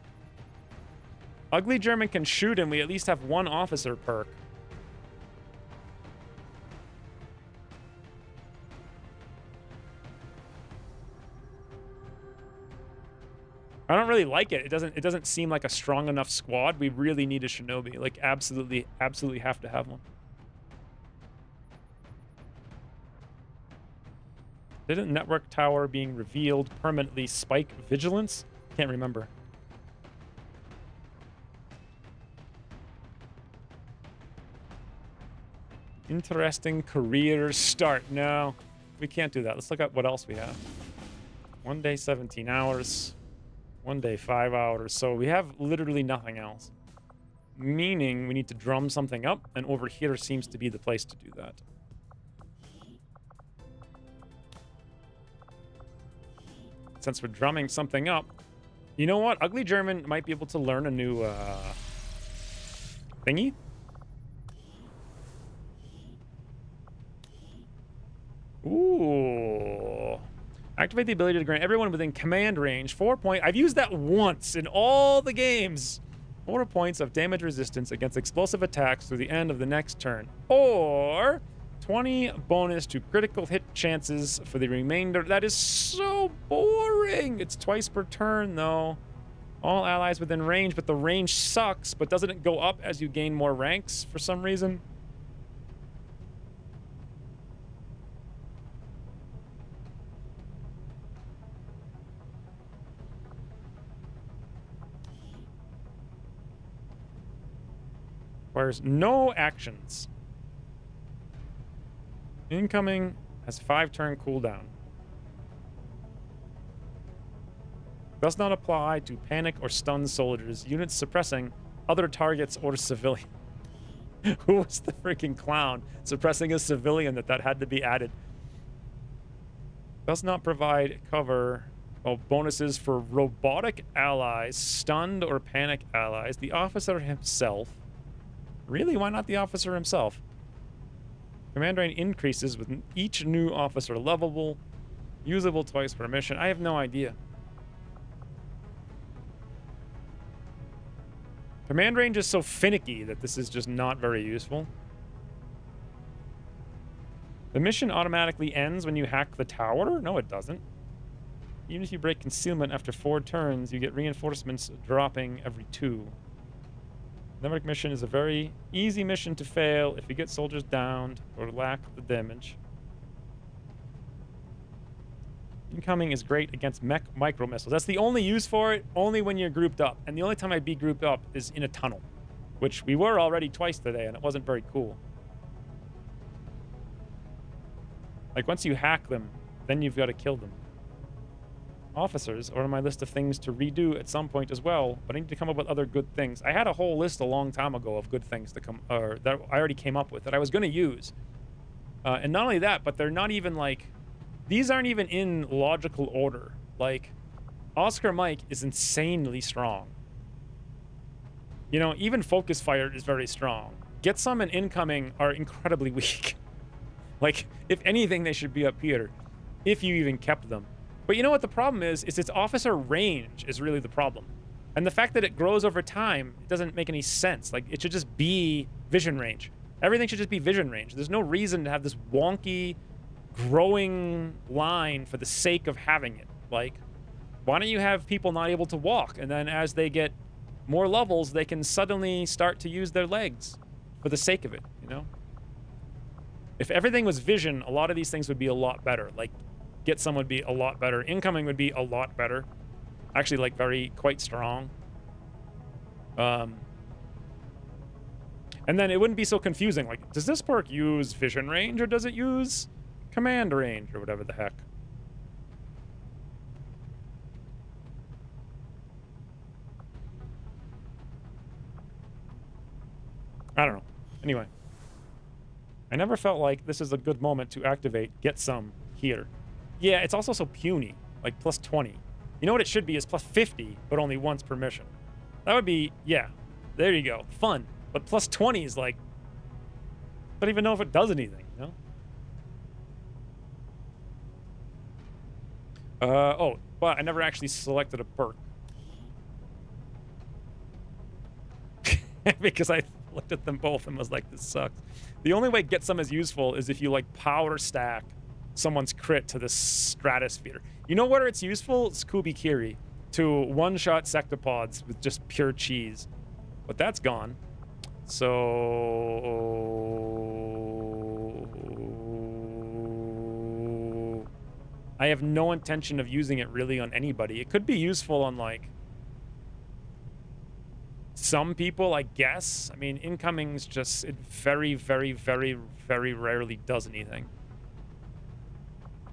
Ugly German can shoot him. We at least have one officer perk. I don't really like it. It doesn't seem like a strong enough squad. We really need a Shinobi. Like, absolutely have to have one. Didn't network tower being revealed permanently spike vigilance? Can't remember. Interesting career start. No, we can't do that. Let's look at what else we have. 1 day, 17 hours. 1 day, 5 hours. So we have literally nothing else. Meaning we need to drum something up, and over here seems to be the place to do that. Since we're drumming something up, you know what? Ugly German might be able to learn a new thingy. Ooh. Activate the ability to grant everyone within command range 4 points. I've used that once in all the games. 4 points of damage resistance against explosive attacks through the end of the next turn. Or 20 bonus to critical hit chances for the remainder. That is so boring. It's twice per turn, though. All allies within range, but the range sucks. But doesn't it go up as you gain more ranks for some reason? Requires no actions. Incoming has 5-turn cooldown. Does not apply to panic or stun soldiers, units suppressing other targets or civilian. Who was the freaking clown suppressing a civilian that had to be added? Does not provide cover. Oh, bonuses for robotic allies, stunned or panic allies. The officer himself. Really? Why not the officer himself? Command range increases with each new officer levelable. Usable twice per mission. I have no idea. Command range is so finicky that this is just not very useful. The mission automatically ends when you hack the tower? No, it doesn't. Even if you break concealment after 4 turns, you get reinforcements dropping every 2. Network mission is a very easy mission to fail if you get soldiers downed or lack the damage. Incoming is great against mech micro missiles. That's the only use for it, only when you're grouped up. And the only time I'd be grouped up is in a tunnel, which we were already twice today, and it wasn't very cool. Like, once you hack them, then you've got to kill them. Officers are on my list of things to redo at some point as well, but I need to come up with other good things. I had a whole list a long time ago of good things to come, or that I already came up with that I was going to use. And not only that, but they're not even like, these aren't even in logical order. Like, Oscar Mike is insanely strong. You know, even Focus Fire is very strong. Get Some and Incoming are incredibly weak. Like, if anything, they should be up here, if you even kept them. But you know what the problem is its officer range is really the problem. And the fact that it grows over time, it doesn't make any sense. Like, it should just be vision range. Everything should just be vision range. There's no reason to have this wonky, growing line for the sake of having it. Like, why don't you have people not able to walk, and then as they get more levels, they can suddenly start to use their legs for the sake of it, you know? If everything was vision, a lot of these things would be a lot better. Like, Get Some would be a lot better. Incoming would be a lot better. Actually, like, quite strong. And then it wouldn't be so confusing. Like, does this perk use vision range, or does it use command range, or whatever the heck? I don't know. Anyway. I never felt like this is a good moment to activate Get Some here. Yeah, it's also so puny, like plus 20. You know what it should be is plus 50, but only once per mission. That would be, yeah, there you go. Fun. But plus 20 is like, I don't even know if it does anything, you know? Oh, but I never actually selected a perk. Because I looked at them both and was like, this sucks. The only way get some is useful is if you like power stack someone's crit to the stratosphere. You know where it's useful? It's Kubikiri. To one-shot sectopods with just pure cheese. But that's gone. So I have no intention of using it really on anybody. It could be useful on like some people, I guess. I mean, incoming's just, it very, very, very, very rarely does anything.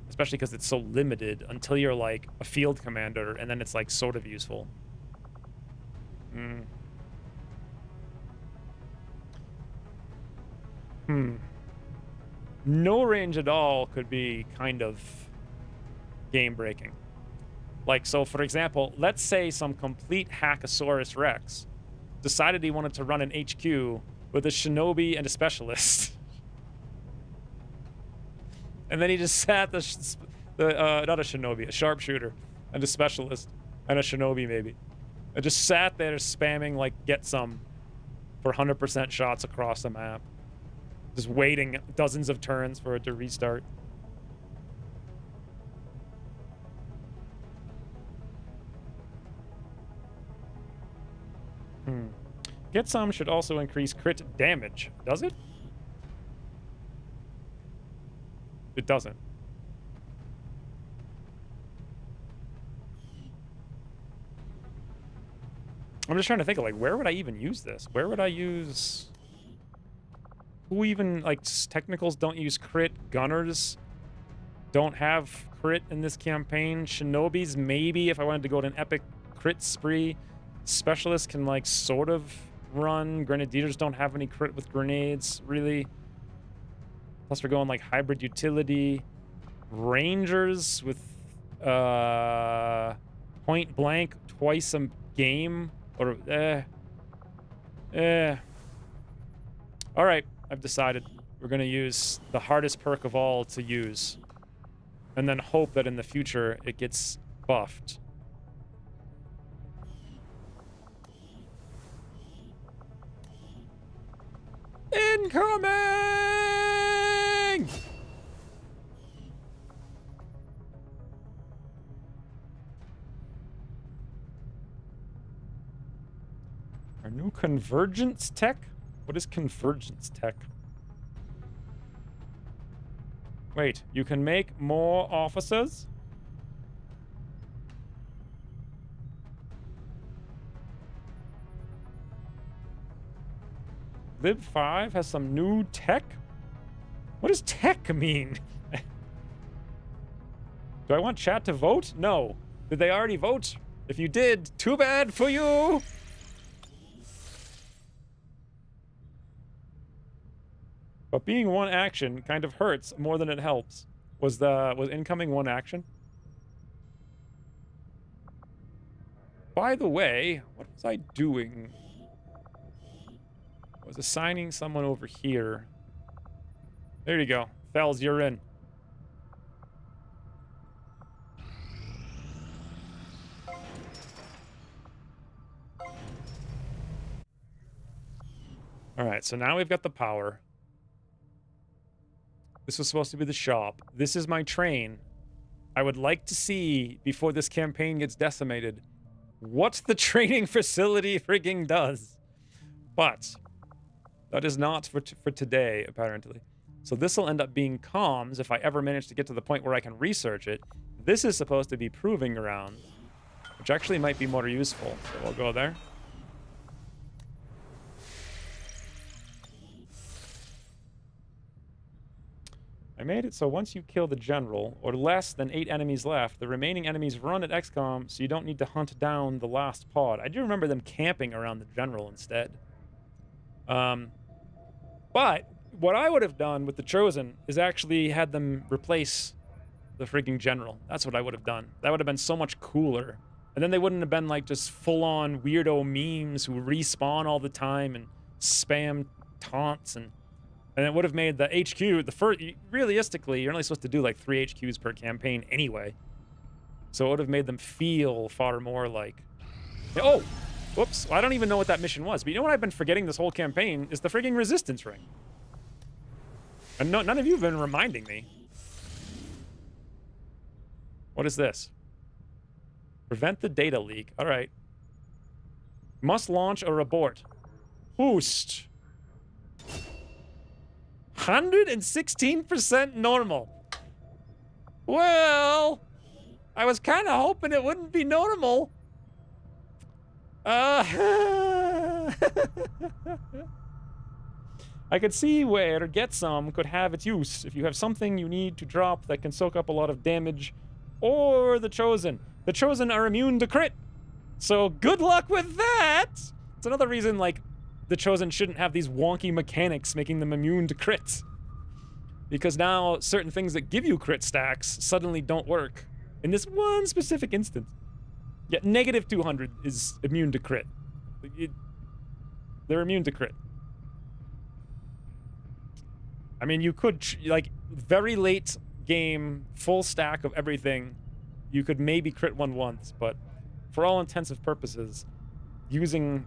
Especially because it's so limited until you're like a field commander, and then it's like sort of useful. No range at all could be kind of game breaking. Like, so for example, let's say some complete Hackosaurus Rex decided he wanted to run an HQ with a shinobi and a specialist. And then he just sat not a shinobi, a sharpshooter, and a specialist, and a shinobi maybe. And just sat there spamming like get some for 100% shots across the map. Just waiting dozens of turns for it to restart. Get some should also increase crit damage. Does it? It doesn't. I'm just trying to think of like, where would I even use this? Where would I use... Who even, like, technicals don't use crit. Gunners don't have crit in this campaign. Shinobis, maybe, if I wanted to go to an epic crit spree. Specialists can, like, sort of run. Grenadiers don't have any crit with grenades, really. Plus we're going, like, hybrid utility. Rangers with, point blank twice a game. Or, Alright. I've decided we're going to use the hardest perk of all to use. And then hope that in the future it gets buffed. Incoming! Our new convergence tech? What is convergence tech? Wait, you can make more officers? Lib 5 has some new tech? What does tech mean? Do I want chat to vote? No. Did they already vote? If you did, too bad for you! But being one action kind of hurts more than it helps. Was incoming one action? By the way, what was I doing? I was assigning someone over here. There you go. Fells, you're in. Alright, so now we've got the power. This was supposed to be the shop. This is my train. I would like to see, before this campaign gets decimated, what the training facility frigging does. But that is not for today, apparently. So this will end up being comms if I ever manage to get to the point where I can research it. This is supposed to be proving ground, which actually might be more useful. So we'll go there. I made it so once you kill the general, or less than 8 enemies left, the remaining enemies run at XCOM, so you don't need to hunt down the last pod. I do remember them camping around the general instead. But what I would have done with the Chosen is actually had them replace the freaking general. That's what I would have done. That would have been so much cooler. And then they wouldn't have been like just full-on weirdo memes who respawn all the time and spam taunts, and it would have made the HQ, the first, realistically, you're only supposed to do like 3 HQs per campaign anyway. So it would have made them feel far more like, oh, whoops, I don't even know what that mission was. But you know what I've been forgetting this whole campaign is the frigging resistance ring. And none of you have been reminding me. What is this? Prevent the data leak. All right. Must launch or abort. Boost. 116% normal. Well, I was kind of hoping it wouldn't be normal. I could see where Get Some could have its use if you have something you need to drop that can soak up a lot of damage, or the Chosen. The Chosen are immune to crit. So good luck with that! It's another reason, like, the Chosen shouldn't have these wonky mechanics making them immune to crits. Because now certain things that give you crit stacks suddenly don't work. In this one specific instance. Yet negative 200 is immune to crit. They're immune to crit. I mean, you could, like, very late game, full stack of everything, you could maybe crit one once, but for all intensive purposes, using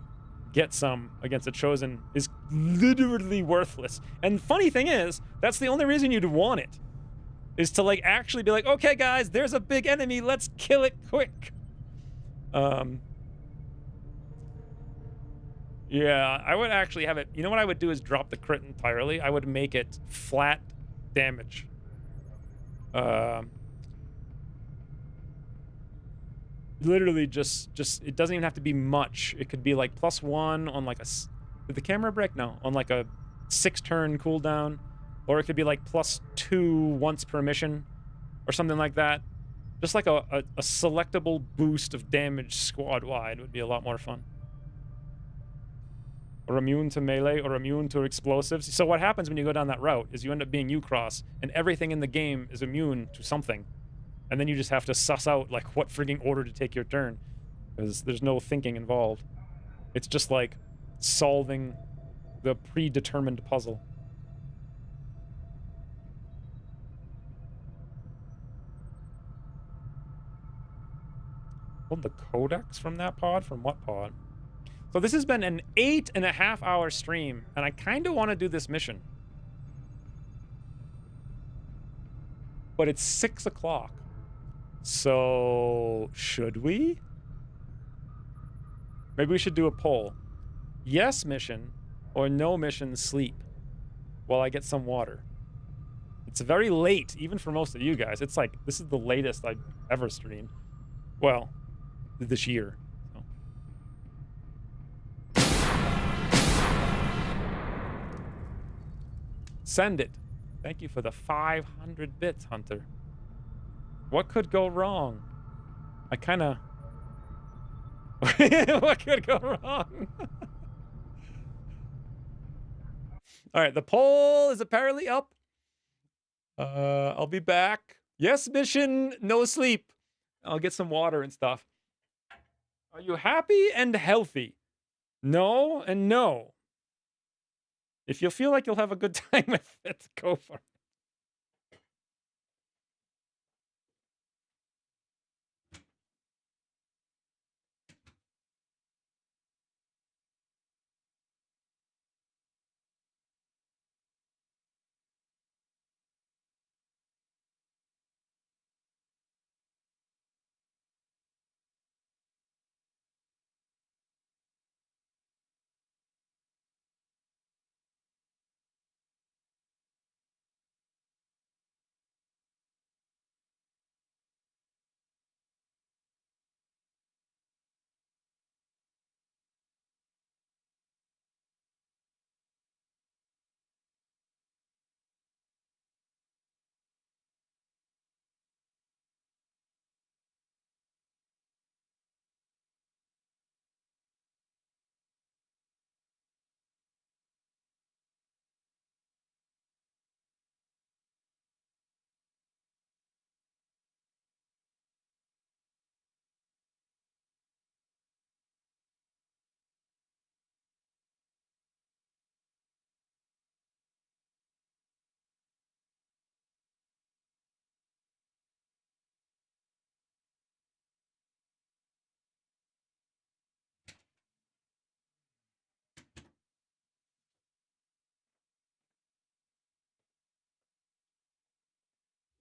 Get Some against a Chosen is literally worthless. And funny thing is, that's the only reason you'd want it. Is to, like, actually be like, okay, guys, there's a big enemy, let's kill it quick. Yeah, I would actually have it. You know what I would do is drop the crit entirely. I would make it flat damage. Literally just it doesn't even have to be much. It could be like +1 on like a, did the camera break? No, on like a 6-turn cooldown, or it could be like +2 once per mission, or something like that. Just like a selectable boost of damage squad wide would be a lot more fun. Or immune to melee, or immune to explosives. So what happens when you go down that route is you end up being U-Cross, and everything in the game is immune to something. And then you just have to suss out, like, what frigging order to take your turn. Because there's no thinking involved. It's just like solving the predetermined puzzle. Pulled the codex from that pod? From what pod? So this has been an 8.5-hour stream, and I kind of want to do this mission. But it's 6 o'clock. So, should we? Maybe we should do a poll. Yes mission, or no mission sleep, while I get some water. It's very late, even for most of you guys. It's like, this is the latest I've ever streamed. Well, this year. So. Send it. Thank you for the 500 bits, Hunter. What could go wrong? I kind of... What could go wrong? All right, the poll is apparently up. I'll be back. Yes, mission, no sleep. I'll get some water and stuff. Are you happy and healthy? No and no. If you feel like you'll have a good time with it, go for it.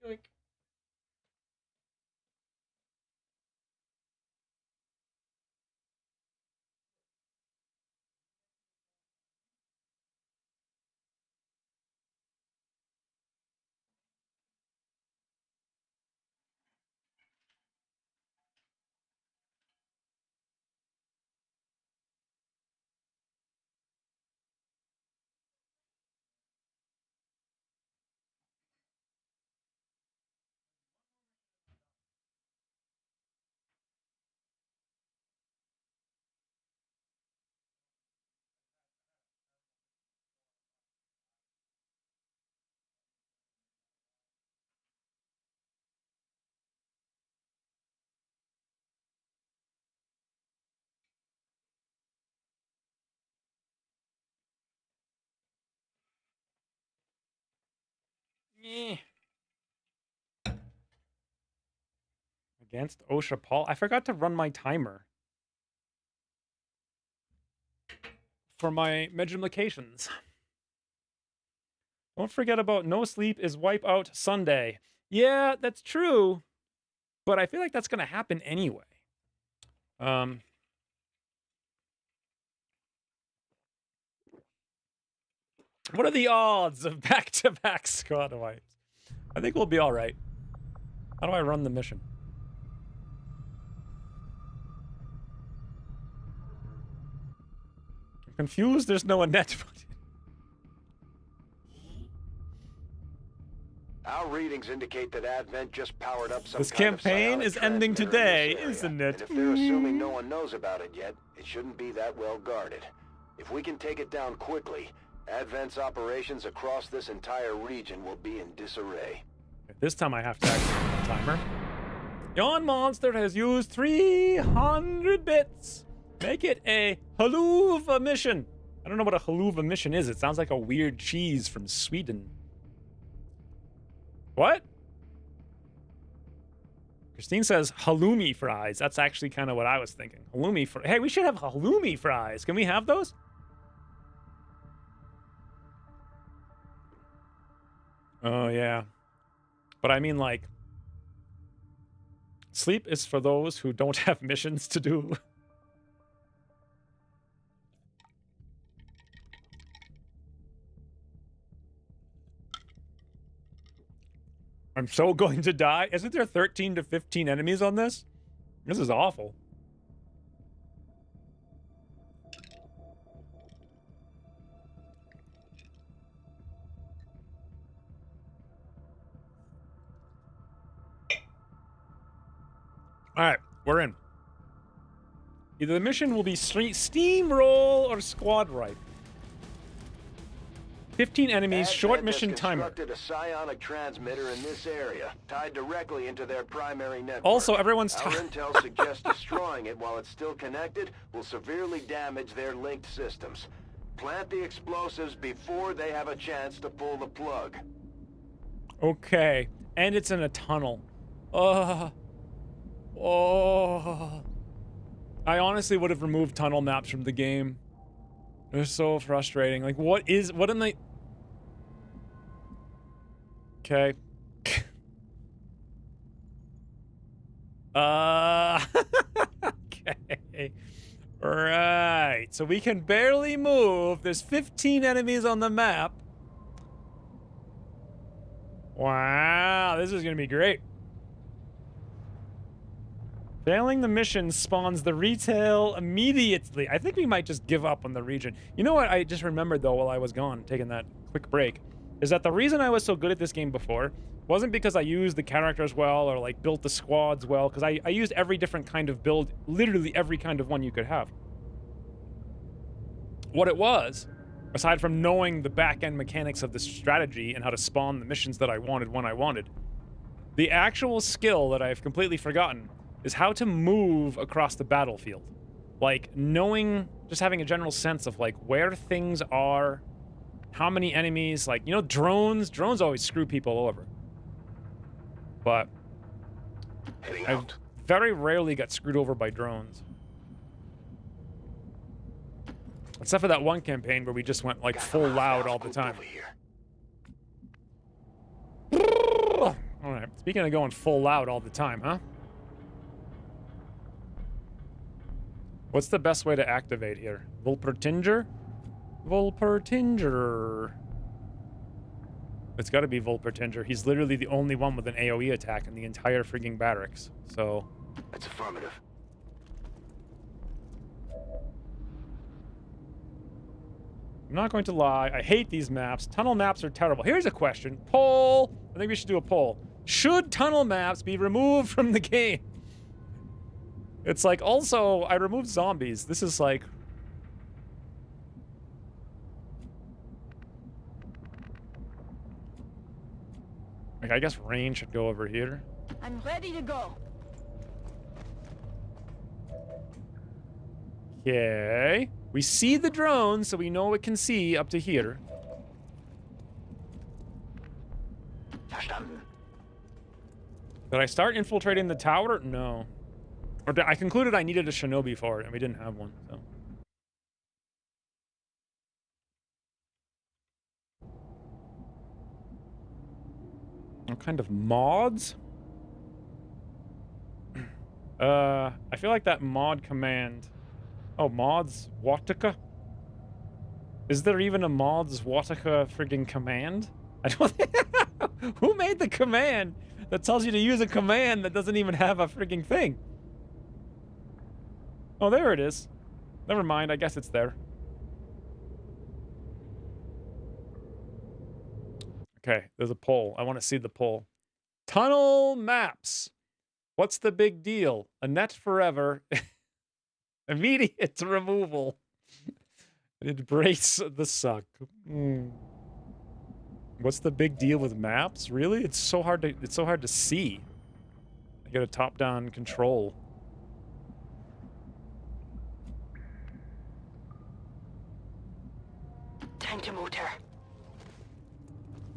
Yoink. Eh. Against OSHA Paul. I forgot to run my timer for my multiplications. Don't forget about no sleep is wipeout Sunday. Yeah, that's true. But I feel like that's going to happen anyway. What are the odds of back-to-back squad wipes? I think we'll be all right. How do I run the mission? I'm confused. There's no Annette button. Our readings indicate that Advent just powered up some This kind of campaign psionic is ending transmitter in today, this area. isn't it? And if they're assuming no one knows about it yet, it shouldn't be that well guarded. If we can take it down quickly, Advent's operations across this entire region will be in disarray. This time I have to actually run the timer. Yon Monster has used 300 bits. Make it a haluva mission. I don't know what a haluva mission is. It sounds like a weird cheese from Sweden. What? Christine says halloumi fries. That's actually kind of what I was thinking. Halloumi fries. Hey, we should have halloumi fries. Can we have those? Oh, yeah. But I mean, like, sleep is for those who don't have missions to do. I'm so going to die. Isn't there 13 to 15 enemies on this? This is awful. All right, we're in. Either the mission will be steamroll or squad wipe. 15 enemies, short mission timer. Advent has constructed a psionic transmitter in this area, tied directly into their primary network. Also, everyone's Our intel suggests destroying it while it's still connected will severely damage their linked systems. Plant the explosives before they have a chance to pull the plug. Okay, and it's in a tunnel. Oh. I honestly would have removed tunnel maps from the game. They're so frustrating. Like, what am I... Okay. Okay. Right. So we can barely move. There's 15 enemies on the map. Wow, this is gonna be great. Failing the mission spawns the retail immediately. I think we might just give up on the region. You know what I just remembered, though, while I was gone, taking that quick break, is that the reason I was so good at this game before wasn't because I used the characters well or, like, built the squads well, because I used every different kind of build, literally every kind of one you could have. What it was, aside from knowing the back-end mechanics of the strategy and how to spawn the missions that I wanted when I wanted, the actual skill that I've completely forgotten is how to move across the battlefield. Like, knowing, just having a general sense of, like, where things are, how many enemies, like, you know, drones always screw people over. But I very rarely got screwed over by drones. Except for that one campaign where we just went, like, full loud all the time. All right. Speaking of going full out all the time, huh? What's the best way to activate here? Volpertinger? Volpertinger. It's got to be Volpertinger. He's literally the only one with an AoE attack in the entire frigging barracks. So... That's affirmative. I'm not going to lie. I hate these maps. Tunnel maps are terrible. Here's a question. Poll. I think we should do a poll. Should tunnel maps be removed from the game? It's like, also, I removed zombies. This is like... Like, I guess rain should go over here. I'm ready to go. Okay. We see the drone, so we know it can see up to here. Verstanden. Did I start infiltrating the tower? No. Or I concluded I needed a shinobi for it, and we didn't have one, so... What kind of mods? I feel like that mod command... Oh, mods wotc? Is there even a mods wotc friggin' command? I don't Who made the command that tells you to use a command that doesn't even have a friggin' thing? Oh, there it is. Never mind, I guess it's there. Okay, there's a poll. I want to see the poll. Tunnel maps. What's the big deal? A net forever. Immediate removal. It breaks the suck. What's the big deal with maps? Really? It's so hard to see. I get a top-down control. Time to motor.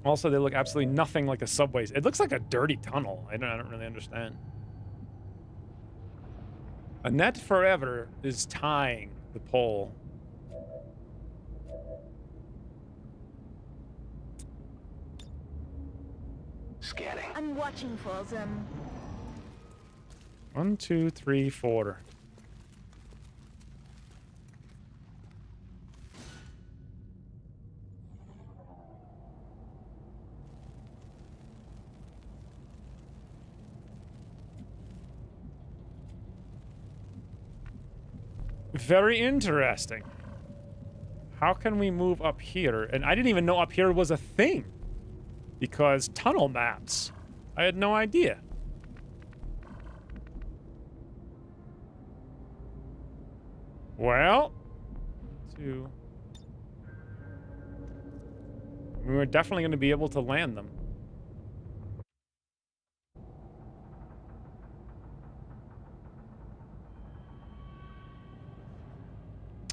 Also, they look absolutely nothing like the subways. It looks like a dirty tunnel. I don't really understand. A net forever is tying the pole. Scanning. I'm watching for them. 1, 2, 3, 4. Very interesting. How can we move up here? And I didn't even know up here was a thing. Because tunnel maps. I had no idea. Well. We were definitely going to be able to land them.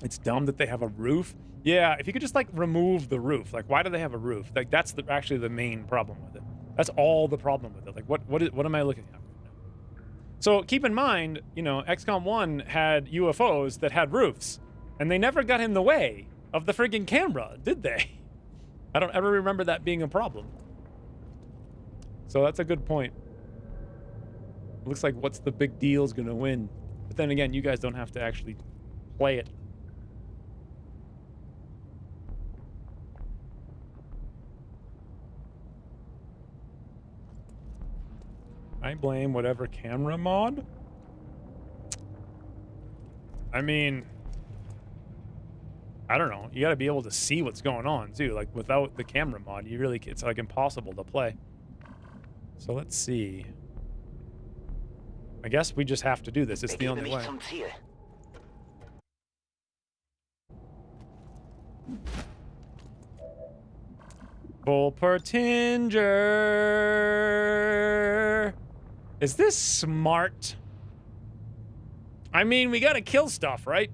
It's dumb that they have a roof. Yeah, if you could just, like, remove the roof. Like, why do they have a roof? Like, that's actually the main problem with it. That's all the problem with it. Like, what am I looking at? So, keep in mind, you know, XCOM 1 had UFOs that had roofs. And they never got in the way of the friggin' camera, did they? I don't ever remember that being a problem. So, that's a good point. It looks like what's the big deal's gonna win. But then again, you guys don't have to actually play it. I blame whatever camera mod. I mean, I don't know. You gotta be able to see what's going on too. Like without the camera mod, it's like impossible to play. So let's see. I guess we just have to do this. It's the only way. Volpertinger. Is this smart? I mean, we gotta kill stuff, right?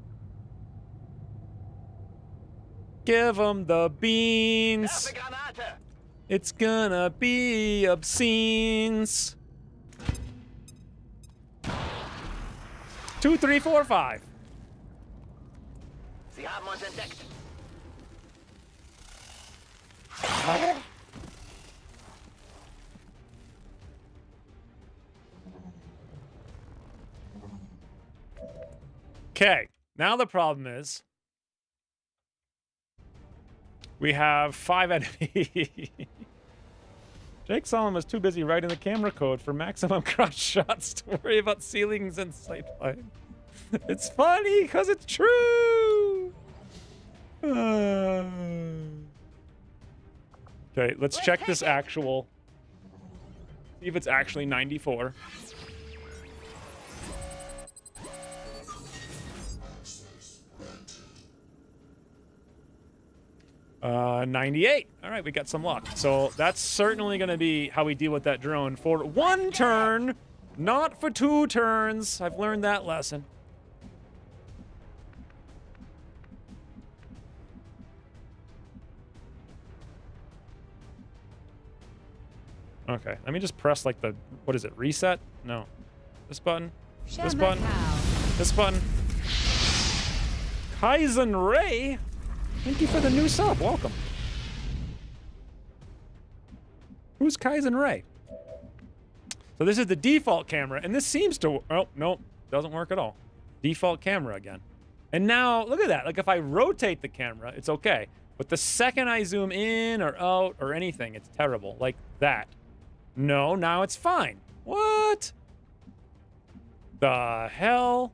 Give them the beans. It's gonna be obscenes. 2, 3, 4, 5. Sie haben uns entdeckt. Okay, now the problem is we have 5 enemies. Jake Solomon was too busy writing the camera code for maximum cross shots to worry about ceilings and sightline. It's funny because it's true. Okay, let's check this actual. See if it's actually 94. 98. All right, we got some luck. So that's certainly going to be how we deal with that drone for 1 turn, not for 2 turns. I've learned that lesson. Okay, let me just press like the, what is it, reset? No. This button, this button, this button. Kaizen Ray, thank you for the new sub, welcome. Who's Kaizen Ray? So this is the default camera, and this seems to, oh, no, doesn't work at all. Default camera again. And now, look at that, like if I rotate the camera, it's okay. But the second I zoom in or out or anything, it's terrible, like that. No, now it's fine. What? The hell?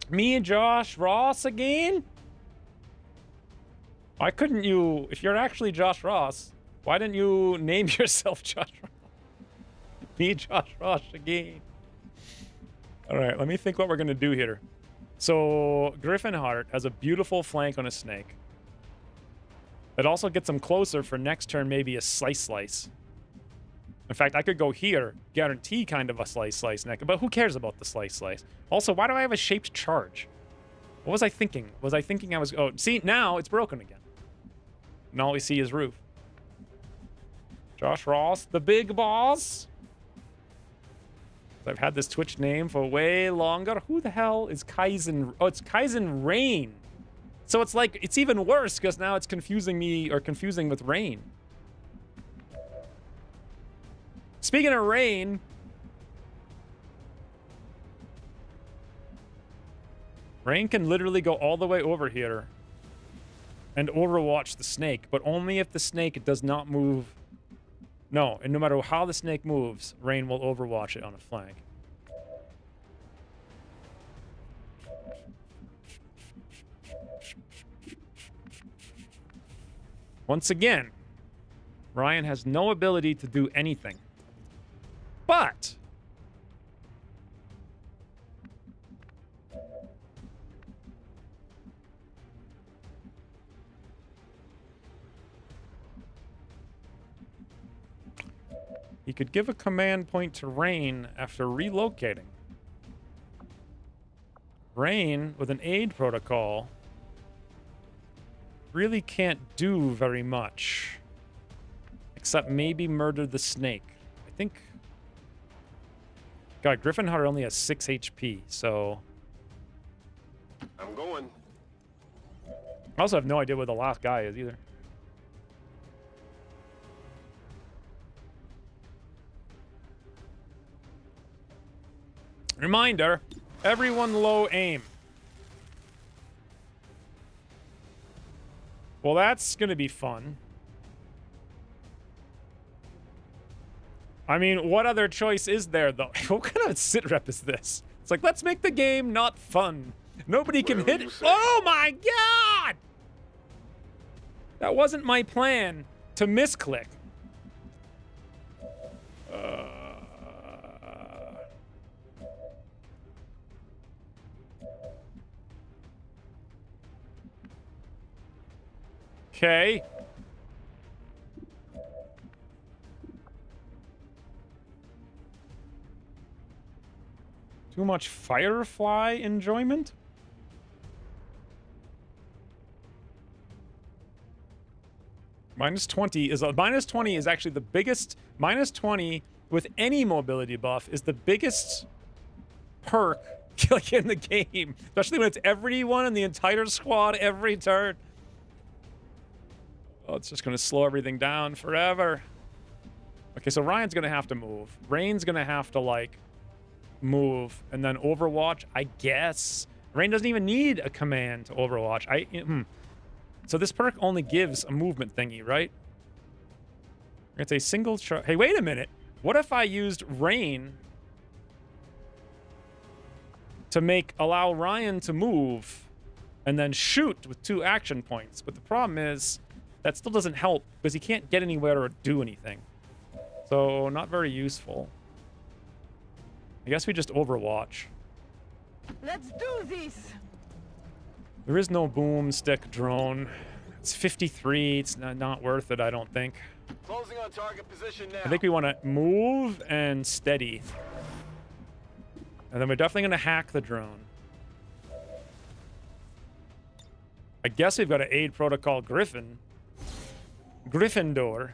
Me and Josh Ross again? Why couldn't you, if you're actually Josh Ross, why didn't you name yourself Josh Ross? Me, Josh Ross again. All right, let me think what we're going to do here. So, Griffin Hart has a beautiful flank on a snake. It also gets him closer for next turn, maybe a slice. In fact, I could go here, guarantee kind of a slice neck, but who cares about the slice? Also, why do I have a shaped charge? What was I thinking? Was I thinking I was, oh, see, now it's broken again. And all we see is roof. Josh Ross, the big boss. I've had this Twitch name for way longer. Who the hell is Kaizen? Oh, it's Kaizen Rain. So it's like, it's even worse because now it's confusing me or confusing with Rain. Speaking of Rain, Rain can literally go all the way over here and overwatch the snake, but only if the snake does not move. No, and no matter how the snake moves, Rain will overwatch it on a flank. Once again, Ryan has no ability to do anything. But he could give a command point to Rain after relocating. Rain, with an aid protocol, really can't do very much. Except maybe murder the snake. I think... God, Griffin Hunter only has 6 HP, so... I'm going. I also have no idea where the last guy is, either. Reminder, everyone low aim. Well, that's gonna be fun. I mean, what other choice is there, though? What kind of sit rep is this? It's like, let's make the game not fun. Nobody can hit it. Oh my god! That wasn't my plan to misclick. Okay. Too much Firefly enjoyment? Minus 20 is actually the biggest. Minus 20 with any mobility buff is the biggest perk like in the game, especially when it's everyone in the entire squad every turn. Oh, it's just going to slow everything down forever. Okay, so Ryan's going to have to move. Rain's going to have to, like, move, and then Overwatch, I guess. Rain doesn't even need a command to Overwatch. So this perk only gives a movement thingy, right? It's a single shot. Hey, wait a minute. What if I used Rain to allow Ryan to move and then shoot with 2 action points? But the problem is that still doesn't help because he can't get anywhere or do anything. So not very useful. I guess we just Overwatch. Let's do this. There is no boomstick drone. It's 53. It's not worth it, I don't think. Closing on target position now. I think we want to move and steady. And then we're definitely going to hack the drone. I guess we've got to aid Protocol Griffin. Gryffindor.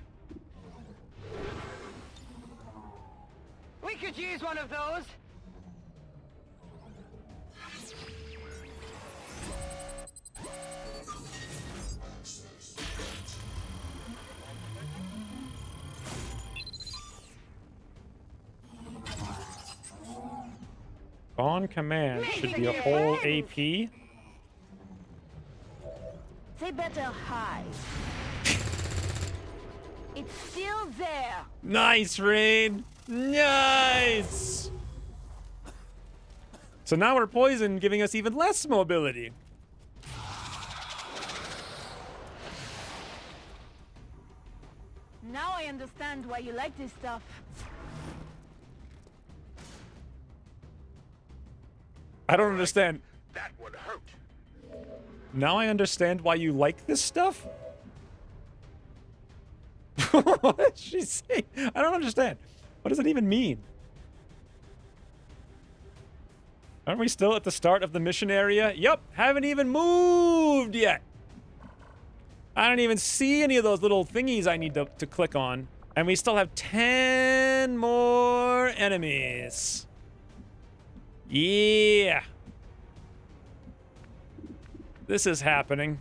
We could use one of those. On command should be a whole AP. They better hide. It's still there. Nice, Rain. Nice. So now we're poisoned, giving us even less mobility. Now I understand why you like this stuff. I don't understand. That would hurt. Now I understand why you like this stuff? What did she say? I don't understand. What does it even mean? Aren't we still at the start of the mission area? Yup, haven't even moved yet. I don't even see any of those little thingies I need to click on. And we still have 10 more enemies. Yeah. This is happening.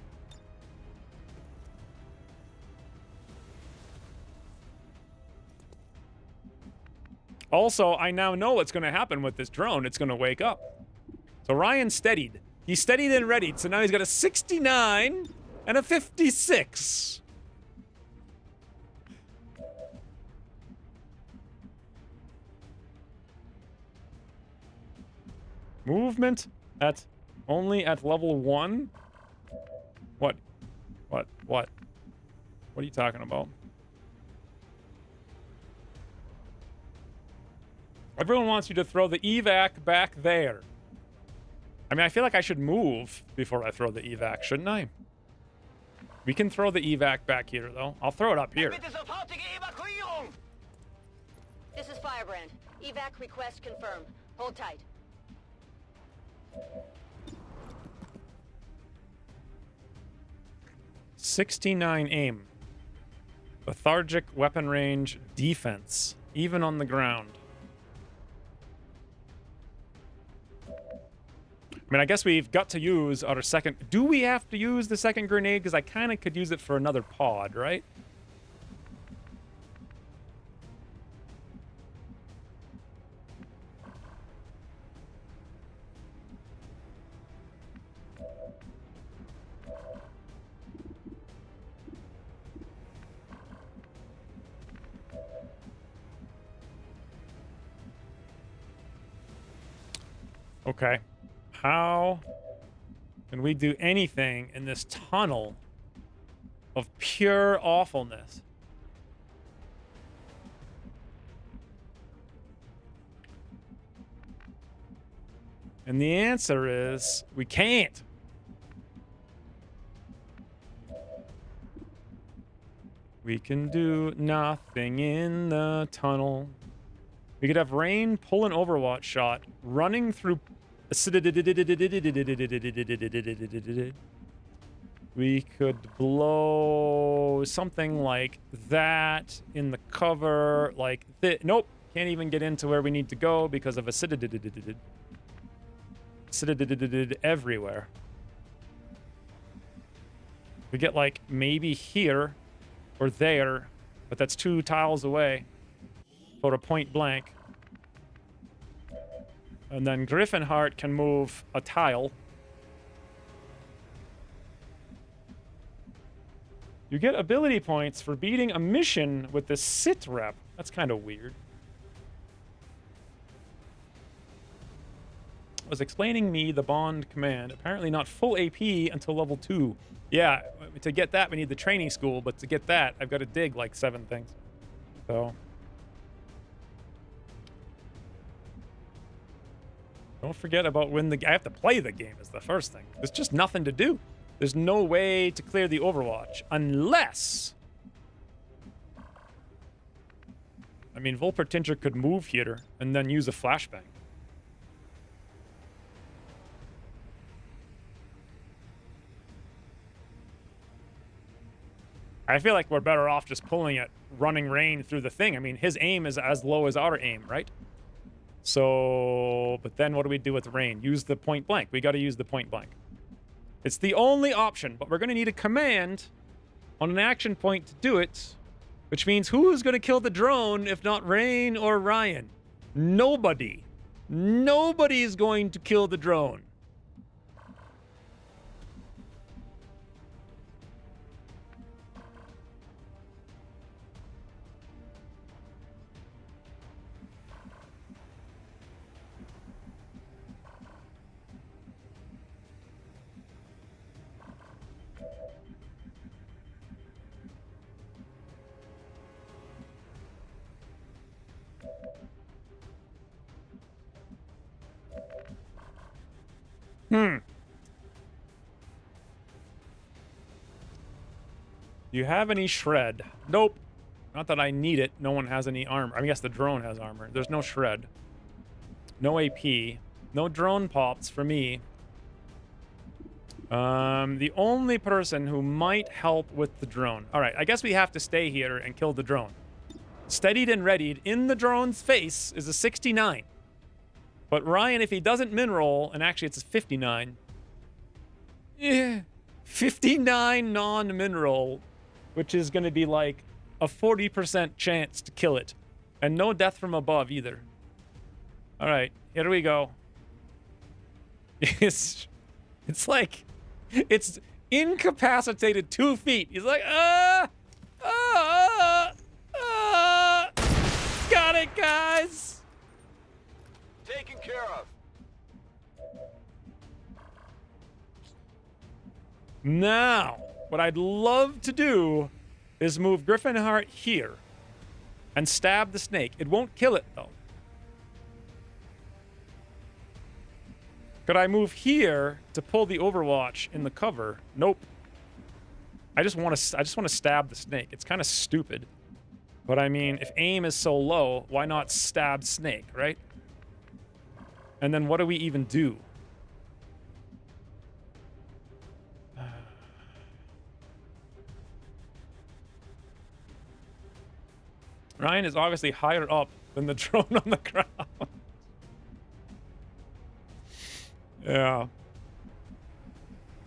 Also, I now know what's going to happen with this drone. It's going to wake up. So Ryan steadied. He steadied and readied. So now he's got a 69 and a 56. Movement at only at level 1? What? What are you talking about? Everyone wants you to throw the evac back there. I mean, I feel like I should move before I throw the evac, shouldn't I? We can throw the evac back here, though. I'll throw it up here. This is Firebrand. Evac request confirmed. Hold tight. 69 aim. Lethargic weapon range defense, even on the ground. I mean, I guess we've got to use our second... Do we have to use the second grenade? Because I kind of could use it for another pod, right? Okay. How can we do anything in this tunnel of pure awfulness? And the answer is we can't. We can do nothing in the tunnel. We could have Rain pull an Overwatch shot running through. We could blow something like that in the cover, like nope, can't even get into where we need to go because of everywhere. We get like maybe here or there, but that's 2 tiles away. Or a point blank. And then Griffinheart can move a tile. You get ability points for beating a mission with the sit rep. That's kind of weird. Was explaining me the bond command. Apparently not full AP until level 2. Yeah, to get that we need the training school, but to get that I've got to dig like 7 things. So don't forget about when I have to play the game is the first thing. There's just nothing to do. There's no way to clear the Overwatch unless... I mean, Volpertinger could move here and then use a flashbang. I feel like we're better off just pulling it, running Rain through the thing. I mean, his aim is as low as our aim, right? So, but then what do we do with Rain? Use the point blank. We got to use the point blank. It's the only option, but we're going to need a command on an action point to do it, which means who's going to kill the drone if not Rain or Ryan? Nobody. Nobody's going to kill the drone. Do you have any shred? Nope. Not that I need it. No one has any armor. I guess the drone has armor. There's no shred. No AP. No drone pops for me. The only person who might help with the drone. All right, I guess we have to stay here and kill the drone. Steadied and readied in the drone's face is a 69. But Ryan, if he doesn't min roll, and actually it's a 59. Yeah, 59 non-min roll, which is going to be like a 40% chance to kill it. And no death from above either. All right, here we go. It's like, it's incapacitated 2 feet. He's like, got it, guys. Taken care of. Now, what I'd love to do is move Griffinheart here and stab the snake. It won't kill it, though. Could I move here to pull the Overwatch in the cover? Nope. I just want to stab the snake. It's kind of stupid. But I mean, if aim is so low, why not stab snake, right? And then what do we even do? Ryan is obviously higher up than the drone on the ground. Yeah.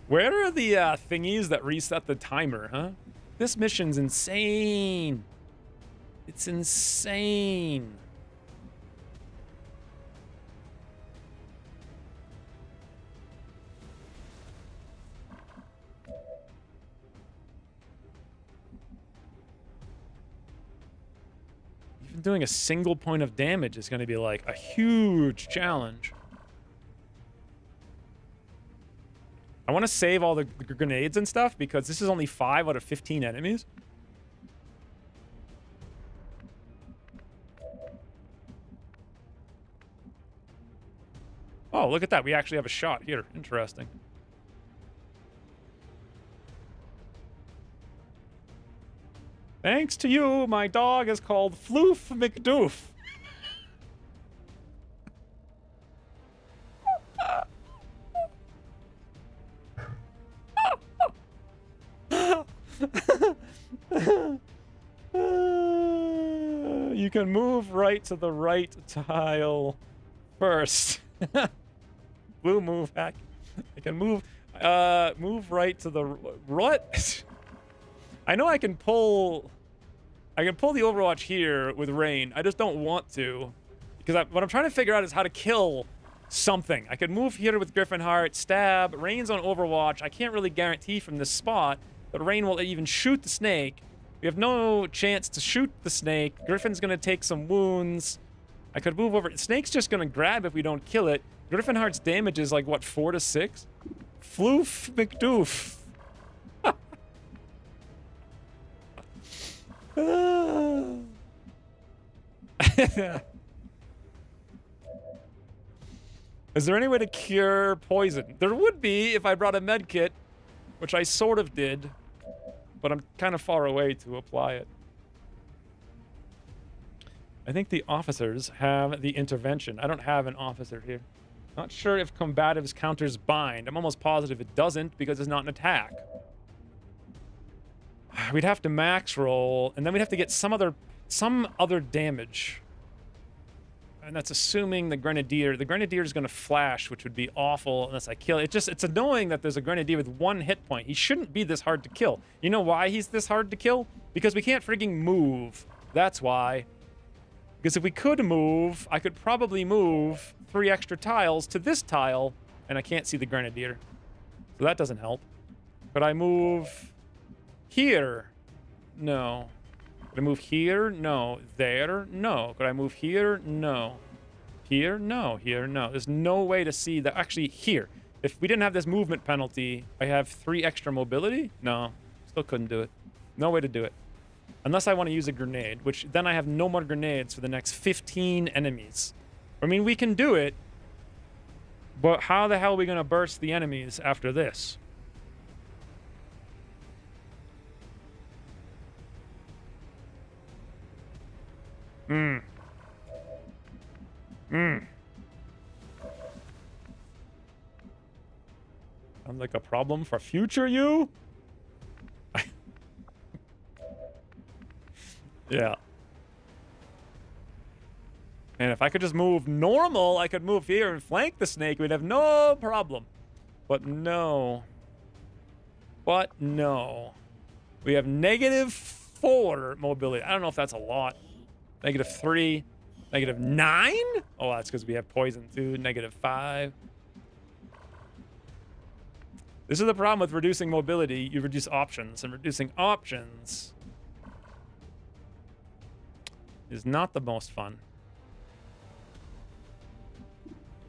Where are the thingies that reset the timer, huh? This mission's insane. It's insane. Even doing a single point of damage is going to be like a huge challenge. I want to save all the grenades and stuff because this is only 5 out of 15 enemies. Oh, look at that. We actually have a shot here. Interesting. Thanks to you, my dog is called Floof McDoof. You can move right to the right tile first. Blue move hack. I can move right to the what? I know I can pull the Overwatch here with Rain. I just don't want to because what I'm trying to figure out is how to kill something. I could move here with Griffin Heart, stab. Rain's on Overwatch. I can't really guarantee from this spot that Rain will even shoot the snake. We have no chance to shoot the snake. Griffin's going to take some wounds. I could move over. Snake's just going to grab if we don't kill it. Griffin Heart's damage is like, what, 4 to 6? Floof McDoof. Is there any way to cure poison? There would be if I brought a med kit, which I sort of did, but I'm kind of far away to apply it. I think the officers have the intervention. I don't have an officer here. Not sure if combatives counters bind. I'm almost positive it doesn't because it's not an attack. We'd have to max roll, and then we'd have to get some other damage. And that's assuming the Grenadier. The Grenadier is going to flash, which would be awful unless I kill it. It's annoying that there's a Grenadier with 1 hit point. He shouldn't be this hard to kill. You know why he's this hard to kill? Because we can't frigging move. That's why. Because if we could move, I could probably move 3 extra tiles to this tile, and I can't see the Grenadier. So that doesn't help. Could I move here? No. Could I move here? No. There? No. Could I move here? No. Here? No. Here? No. There's no way to see that. Actually, here. If we didn't have this movement penalty, I have 3 extra mobility? No. Still couldn't do it. No way to do it. Unless I want to use a grenade, which then I have no more grenades for the next 15 enemies. I mean, we can do it, but how the hell are we going to burst the enemies after this? Sounds like a problem for future you? Yeah. And if I could just move normal, I could move here and flank the snake. We'd have no problem. But no. But no. We have -4 mobility. I don't know if that's a lot. -3. -9? Oh, that's because we have poison too. -5. This is the problem with reducing mobility. You reduce options, and reducing options is not the most fun.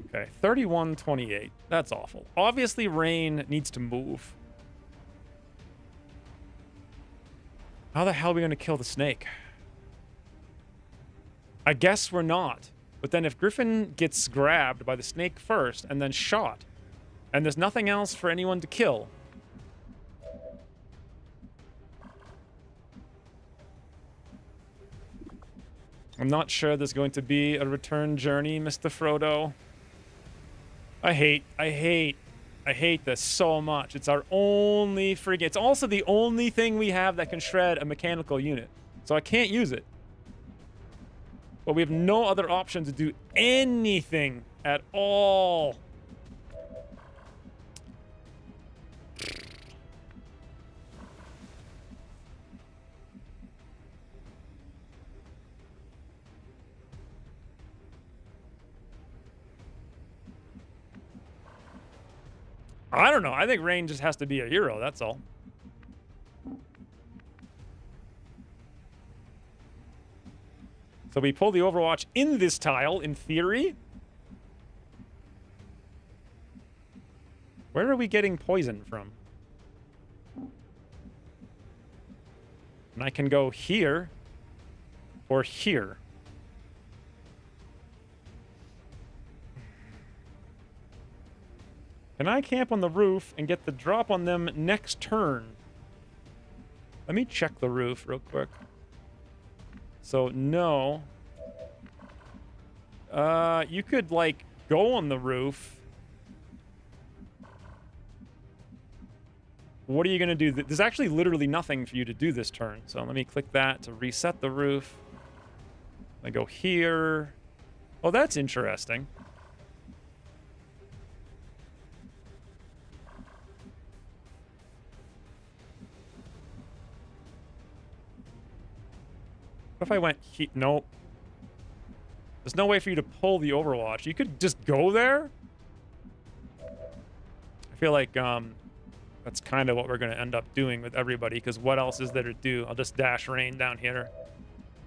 Okay, 31-28. That's awful. Obviously, Rain needs to move. How the hell are we going to kill the snake? I guess we're not. But then if Griffin gets grabbed by the snake first and then shot, and there's nothing else for anyone to kill, I'm not sure there's going to be a return journey, Mr. Frodo. I hate this so much. It's our only friggin'... It's also the only thing we have that can shred a mechanical unit. So I can't use it. But we have no other option to do anything at all. I don't know. I think Rain just has to be a hero, that's all. So we pull the Overwatch in this tile, in theory. Where are we getting poison from? And I can go here or here. Can I camp on the roof and get the drop on them next turn? Let me check the roof real quick. So, no. You could, like, go on the roof. What are you going to do? There's actually literally nothing for you to do this turn. So let me click that to reset the roof. I go here. Oh, that's interesting. What if I went Nope. There's no way for you to pull the Overwatch. You could just go there. I feel like that's kind of what we're going to end up doing with everybody, because what else is there to do? I'll just dash Rain down here.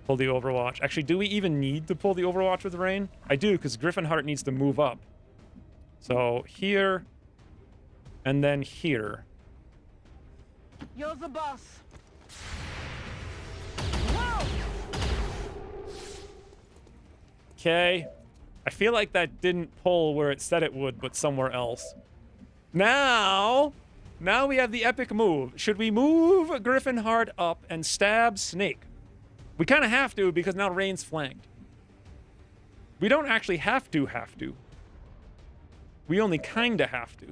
Pull the Overwatch. Actually, do we even need to pull the Overwatch with Rain? I do, because Griffinheart needs to move up. So here, and then here. You're the boss. Whoa! Okay. I feel like that didn't pull where it said it would, but somewhere else. Now we have the epic move. Should we move Griffinheart up and stab Snake? We kind of have to, because now Rain's flanked. We don't actually have to. We only kind of have to.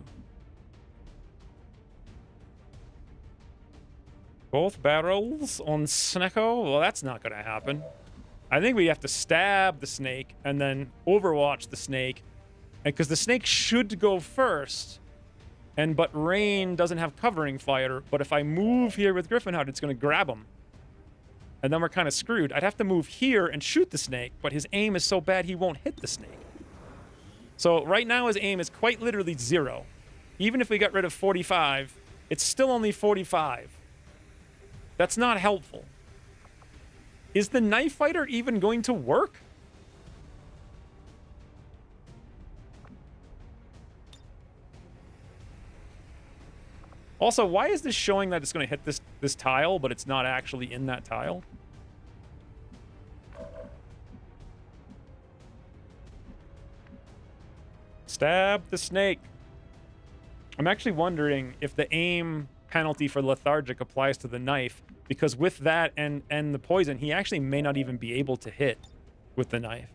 Both barrels on Snecko? Well, that's not going to happen. I think we have to stab the Snake and then Overwatch the Snake. And because the Snake should go first. But Rain doesn't have covering fire. But if I move here with Griffinheart, it's going to grab him. And then we're kind of screwed. I'd have to move here and shoot the Snake, but his aim is so bad he won't hit the Snake. So right now his aim is quite literally 0. Even if we got rid of 45, it's still only 45. That's not helpful. Is the Knife Fighter even going to work? Also, why is this showing that it's going to hit this tile, but it's not actually in that tile? Stab the Snake. I'm actually wondering if the aim penalty for lethargic applies to the knife, because with that and the poison, he actually may not even be able to hit with the knife.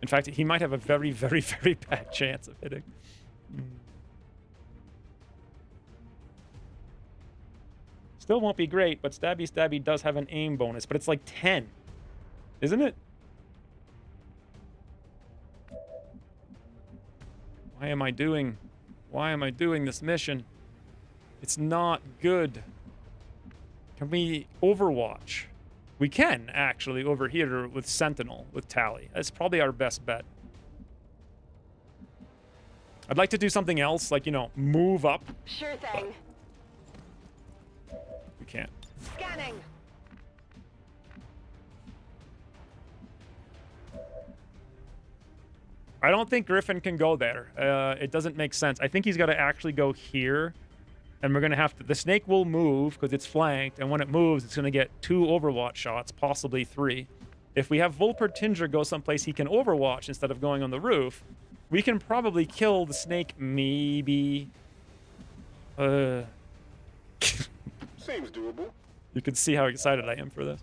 In fact, he might have a very, very, very bad chance of hitting. Still won't be great, but Stabby Stabby does have an aim bonus, but it's like 10, isn't it? Why am I doing this mission? It's not good. Can we Overwatch? We can, actually, over here with Sentinel, with Tally. That's probably our best bet. I'd like to do something else, like, you know, move up. Sure thing. We can't. Scanning. I don't think Griffin can go there. It doesn't make sense. I think he's got to actually go here. And we're going to have to... The Snake will move because it's flanked. And when it moves, it's going to get 2 Overwatch shots, possibly 3. If we have Volpertinger go someplace he can Overwatch instead of going on the roof, we can probably kill the Snake, maybe. Seems doable. You can see how excited I am for this.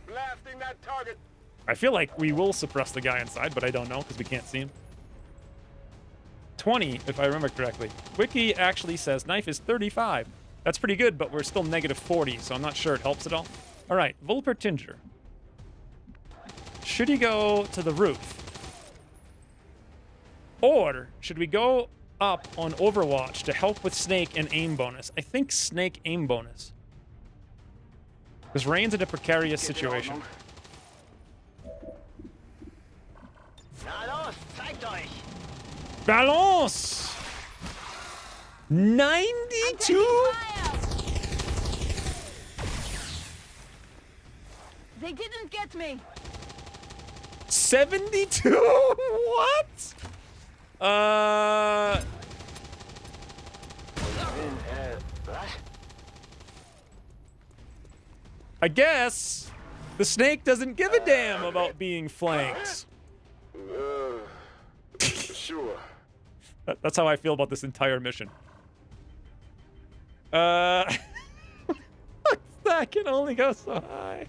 Blasting that target. I feel like we will suppress the guy inside, but I don't know because we can't see him. 20, if I remember correctly. Wiki actually says knife is 35. That's pretty good, but we're still negative 40, so I'm not sure it helps at all. All right, Volpertinger. Should he go to the roof? Or should we go up on Overwatch to help with Snake and aim bonus? I think Snake aim bonus. Because Rain's in a precarious situation. Na los, zeigt euch! Balance! 92? They didn't get me. 72? What? What? I guess the Snake doesn't give a damn about being flanked. Sure. That's how I feel about this entire mission. That can only go so high.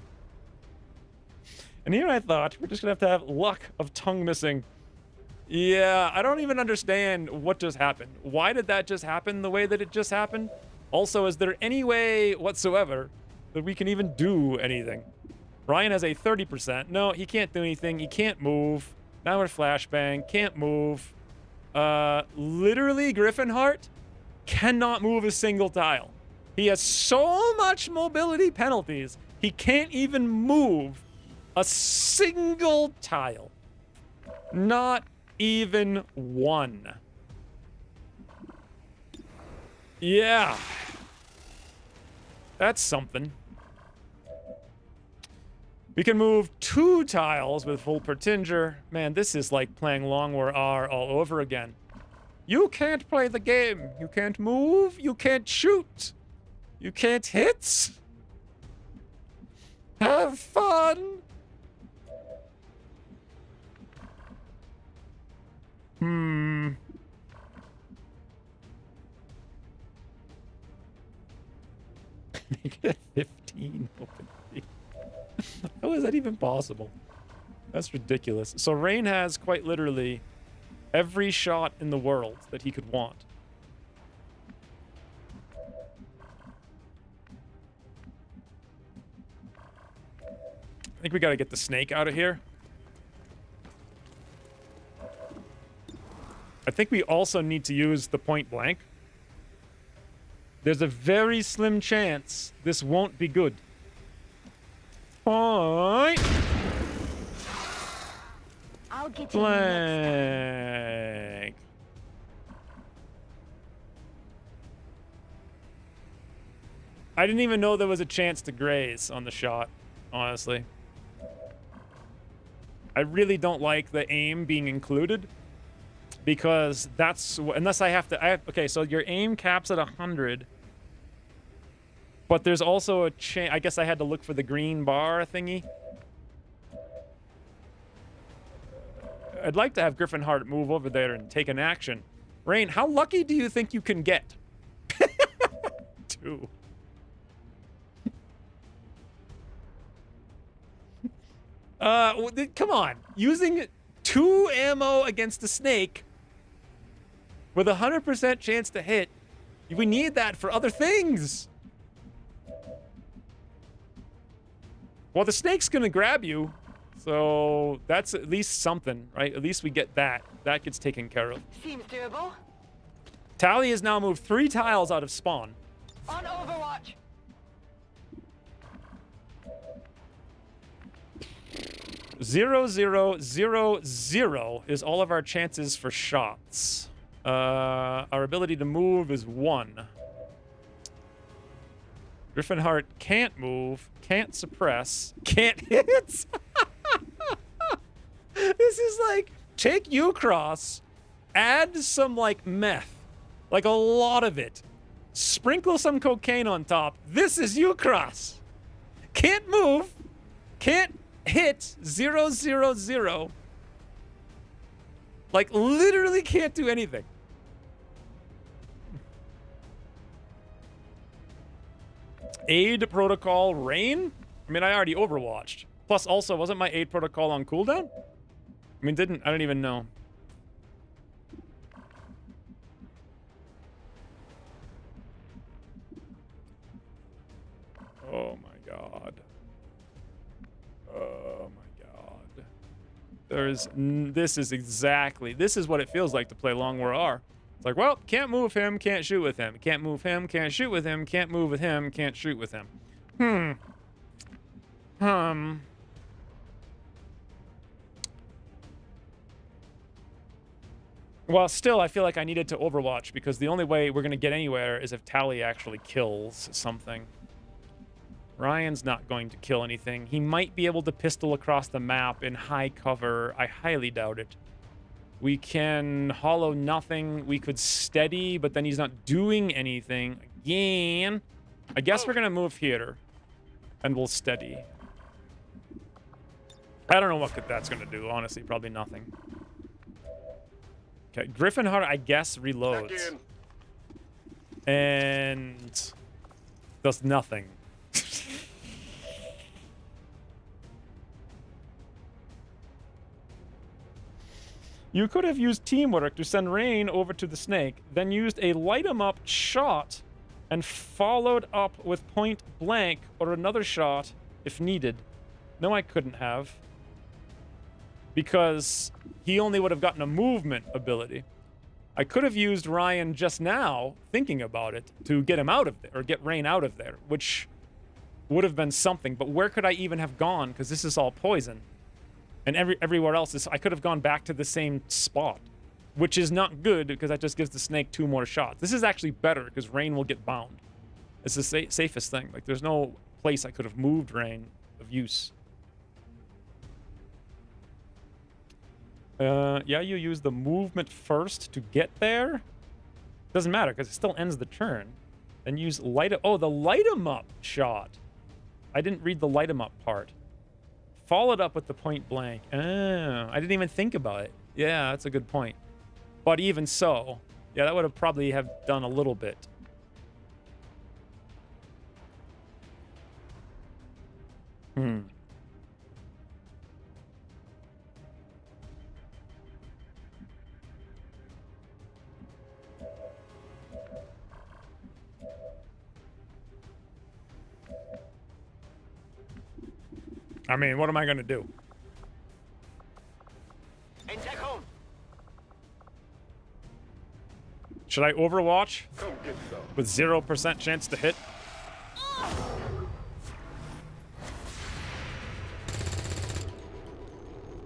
And here I thought we're just gonna have to have luck of tongue missing. Yeah, I don't even understand what just happened. Why did that just happen the way that it just happened? Also, is there any way whatsoever that we can even do anything? Ryan has a 30%. No, he can't do anything. He can't move. Now we're flashbang. Can't move. Literally, Griffinheart cannot move a single tile. He has so much mobility penalties, he can't even move a single tile. Not even one. Yeah. That's something. We can move 2 tiles with full Pertinger. Man, this is like playing Long War R all over again. You can't play the game. You can't move. You can't shoot. You can't hit. Have fun. Hmm. Negative 15 open field. How is that even possible? That's ridiculous. So Rain has quite literally every shot in the world that he could want. I think we gotta get the snake out of here. I think we also need to use the point blank. There's a very slim chance this won't be good. Point I'll get you next blank. I didn't even know there was a chance to graze on the shot, honestly. I really don't like the aim being included. Because that's, unless I have to, okay, so your aim caps at 100. But there's also a chance, I guess I had to look for the green bar thingy. I'd like to have Griffin Hart move over there and take an action. Rain, how lucky do you think you can get? 2. Come on. Using 2 ammo against a snake with a 100% chance to hit. We need that for other things. Well, the snake's gonna grab you, so that's at least something, right? At least we get that. That gets taken care of. Seems doable. Tally has now moved 3 tiles out of spawn. On Overwatch. Zero, 0, 0, 0 is all of our chances for shots. Our ability to move is 1. Griffin Hart can't move, can't suppress, can't hit. This is like, take Ucross, add some like meth, like a lot of it. Sprinkle some cocaine on top. This is Ucross. Can't move, can't hit, 0, 0, 0. Like literally can't do anything. Aid protocol Rain? I mean, I already overwatched. Plus, also, wasn't my aid protocol on cooldown? I mean, I don't even know. Oh my god. Oh my god. This is what it feels like to play Long War R. It's like, well, can't move him, can't shoot with him. Can't move him, can't shoot with him, can't move with him, can't shoot with him. Well, still, I feel like I needed to overwatch because the only way we're going to get anywhere is if Tally actually kills something. Ryan's not going to kill anything. He might be able to pistol across the map in high cover. I highly doubt it. We can hollow nothing. We could steady, but then he's not doing anything. Again. I guess we're going to move here. And we'll steady. I don't know what that's going to do, honestly. Probably nothing. Okay, Griffin Hart, I guess, reloads. And does nothing. You could have used teamwork to send Rain over to the snake, then used a light-em-up shot and followed up with point blank or another shot if needed. No, I couldn't have. Because he only would have gotten a movement ability. I could have used Ryan just now, thinking about it, to get him out of there, or get Rain out of there, which would have been something. But where could I even have gone? Because this is all poison. And everywhere else is... I could have gone back to the same spot, which is not good, because that just gives the snake 2 more shots. This is actually better, because Rain will get bound. It's the safest thing. Like, there's no place I could have moved Rain of use. Yeah, you use the movement first to get there. Doesn't matter, because it still ends the turn. Then use light up. Oh, the light 'em up shot. I didn't read the light 'em up part. Followed up with the point blank. Oh, I didn't even think about it. Yeah, that's a good point. But even so, yeah, that would have probably have done a little bit. I mean, what am I going to do? Entdeckung! Should I overwatch Come get some. with 0% chance to hit?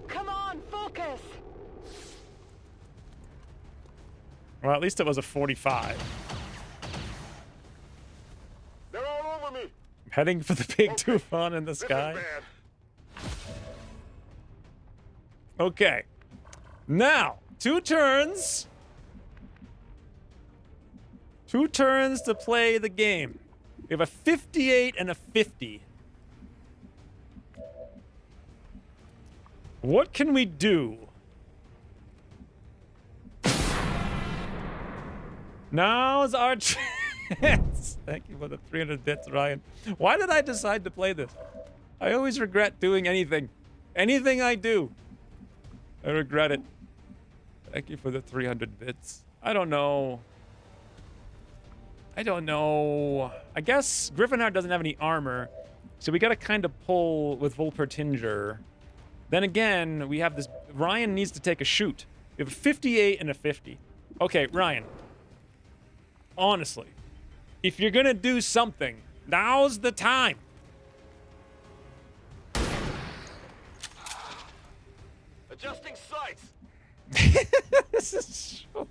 Come on, focus! Well, at least it was a 45. They're all over me. Heading for the big Tufan in the This sky. is bad. Okay. Now, 2 turns. 2 turns to play the game. We have a 58 and a 50. What can we do? Now's our chance. Thank you for the 300 bits, Ryan. Why did I decide to play this? I always regret doing anything. Anything I do, I regret it. Thank you for the 300 bits. I don't know. I guess Griffinheart doesn't have any armor, so we gotta kind of pull with Volpertinger. Then again, we have this... Ryan needs to take a shoot. We have a 58 and a 50. Okay, Ryan. Honestly, if you're gonna do something, now's the time. Adjusting sights. This is so...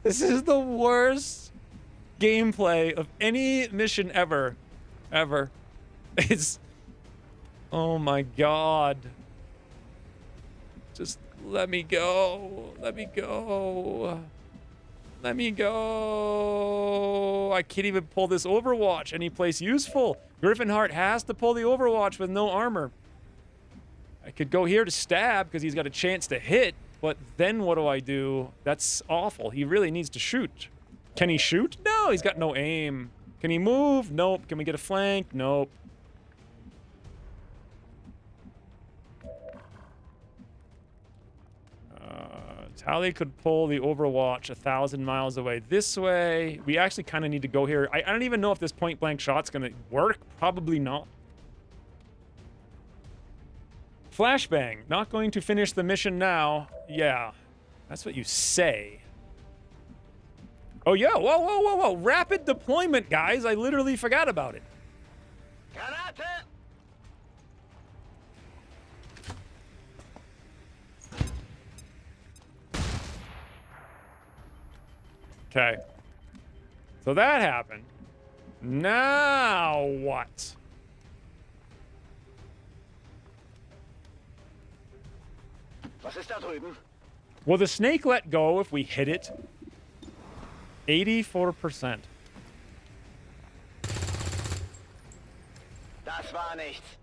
This is the worst gameplay of any mission ever. Ever. It's... Oh my god. Just let me go. Let me go. Let me go. I can't even pull this Overwatch any place useful. Griffinheart has to pull the Overwatch with no armor. I could go here to stab because he's got a chance to hit, but then what do I do? That's awful. He really needs to shoot. Can he shoot? No, he's got no aim. Can he move? Nope. Can we get a flank? Nope. Tally could pull the Overwatch 1,000 miles away this way. We actually kind of need to go here. I don't even know if this point-blank shot's going to work. Probably not. Flashbang. Not going to finish the mission now. Yeah. That's what you say. Oh, yeah. Whoa, whoa, whoa, whoa. Rapid deployment, guys. I literally forgot about it. Granate! Okay. So that happened. Now what? Was ist da drüben? Will the snake let go if we hit it? 84%. Das war nichts.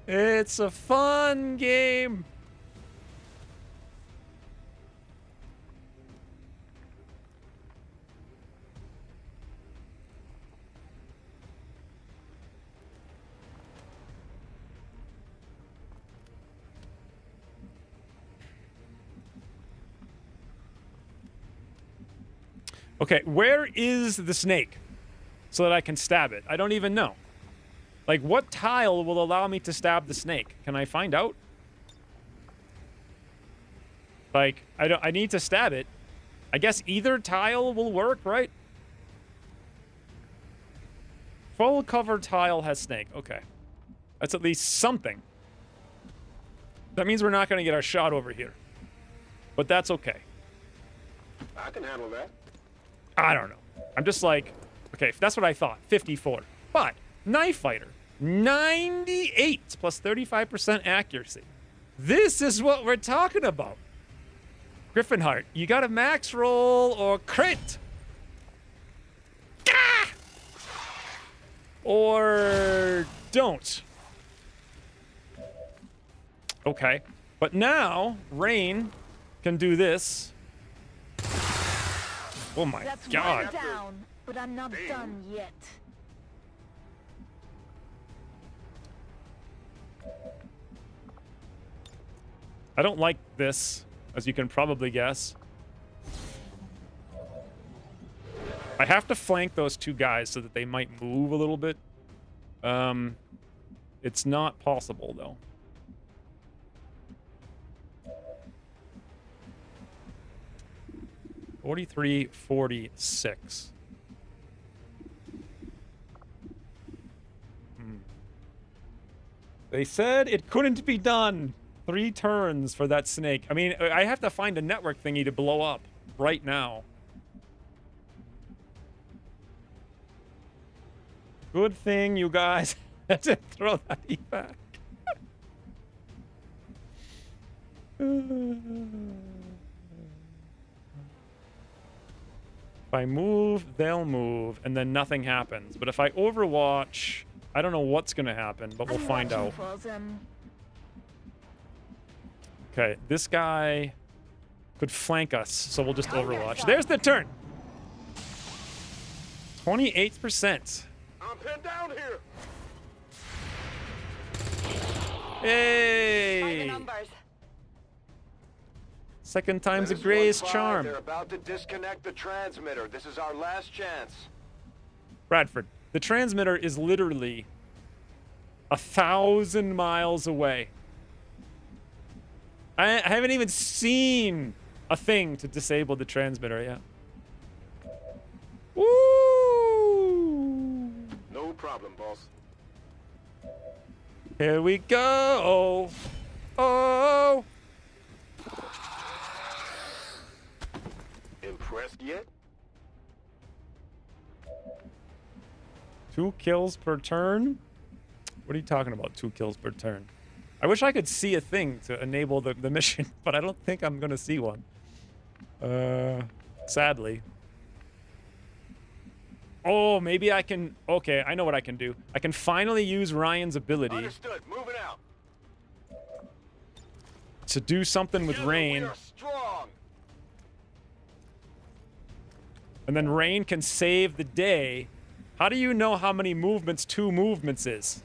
It's a fun game. Okay, where is the snake? So that I can stab it. I don't even know. Like, what tile will allow me to stab the snake? Can I find out? Like, I need to stab it. I guess either tile will work, right? Full cover tile has snake. Okay. That's at least something. That means we're not going to get our shot over here. But that's okay. I can handle that. I don't know. I'm just like, okay, if that's what I thought. 54. But, Knife Fighter. 98 plus 35% accuracy. This is what we're talking about. Griffinheart, you got a max roll or crit. Ah! Or don't. Okay. But now, Rain can do this. Oh my That's god. one down, but I'm not done yet. I don't like this, as you can probably guess. I have to flank those two guys so that they might move a little bit. It's not possible, though. $43.46. They said it couldn't be done. 3 turns for that snake. I mean, I have to find a network thingy to blow up right now. Good thing you guys had to throw that evac. If I move, they'll move, and then nothing happens. But if I overwatch, I don't know what's going to happen, but we'll find out. Okay, this guy could flank us, so we'll just overwatch. There's the turn! 28%. I'm pinned down here. By the Hey! numbers. Second time's a Menace greatest 1-5, charm. They're about to disconnect the transmitter. This is our last chance. Bradford, the transmitter is literally 1,000 miles away. I haven't even seen a thing to disable the transmitter yet. Woo! No problem, boss. Here we go. Oh! Impressed yet? 2 kills per turn? What are you talking about, 2 kills per turn? I wish I could see a thing to enable the mission, but I don't think I'm going to see one. Sadly. Oh, maybe I can... Okay, I know what I can do. I can finally use Ryan's ability Understood. Moving out. to do something with Together Rain. We are strong. And then Rain can save the day. How do you know how many movements 2 movements is?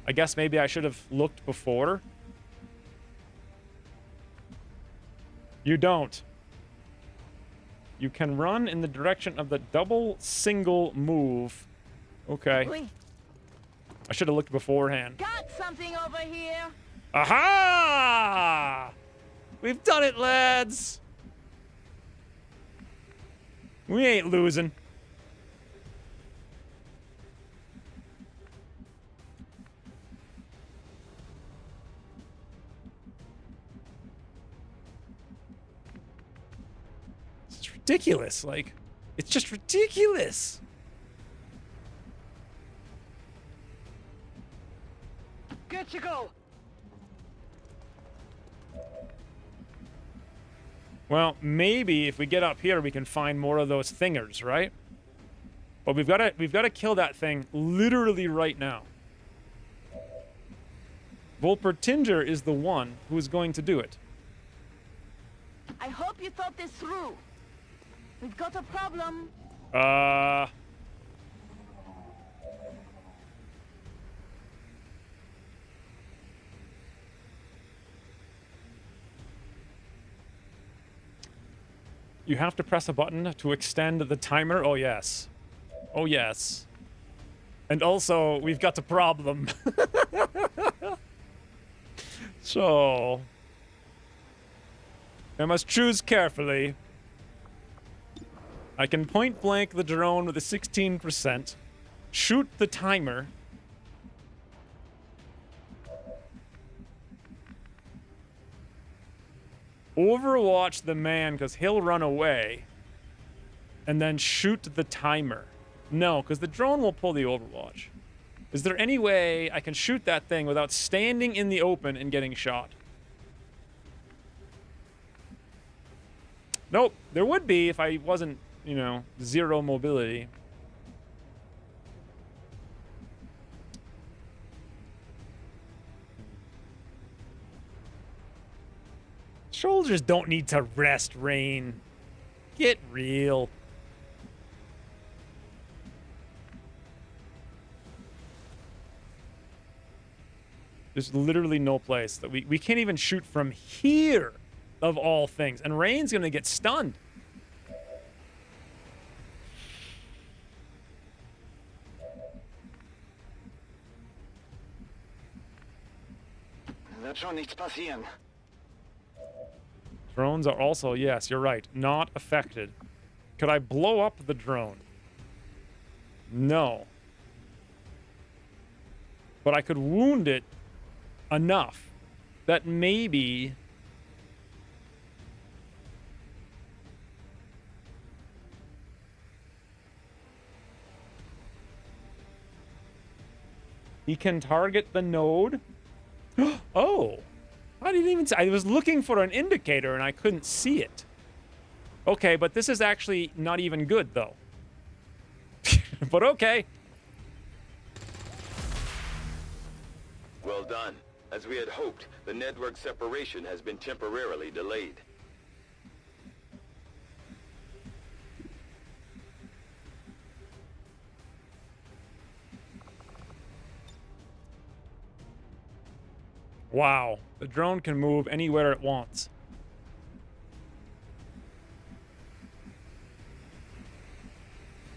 I guess maybe I should have looked before. You don't. You can run in the direction of the double single move. Okay. I should have looked beforehand. Got something over here. Aha! We've done it, lads. We ain't losing. It's ridiculous. Like, it's just ridiculous. Good to go. Well, maybe if we get up here, we can find more of those thingers, right? But we've got to kill that thing literally right now. Volpertinger is the one who is going to do it. I hope you thought this through. We've got a problem. You have to press a button to extend the timer. Oh, yes. Oh, yes. And also, we've got a problem. So, I must choose carefully. I can point blank the drone with a 16%, shoot the timer, overwatch the man because he'll run away, and then shoot the timer. No, because the drone will pull the overwatch. Is there any way I can shoot that thing without standing in the open and getting shot? Nope. There would be if I wasn't, you know, zero mobility. Soldiers don't need to rest, Rain. Get real. There's literally no place that we can't even shoot from here, of all things. And Rain's gonna get stunned. Wird schon nichts passieren. Drones are also, yes, you're right, not affected. Could I blow up the drone? No. But I could wound it enough that maybe he can target the node. Oh, I didn't even see. I was looking for an indicator and I couldn't see it. Okay, but this is actually not even good though. But okay. Well done. As we had hoped, the network separation has been temporarily delayed. Wow, the drone can move anywhere it wants.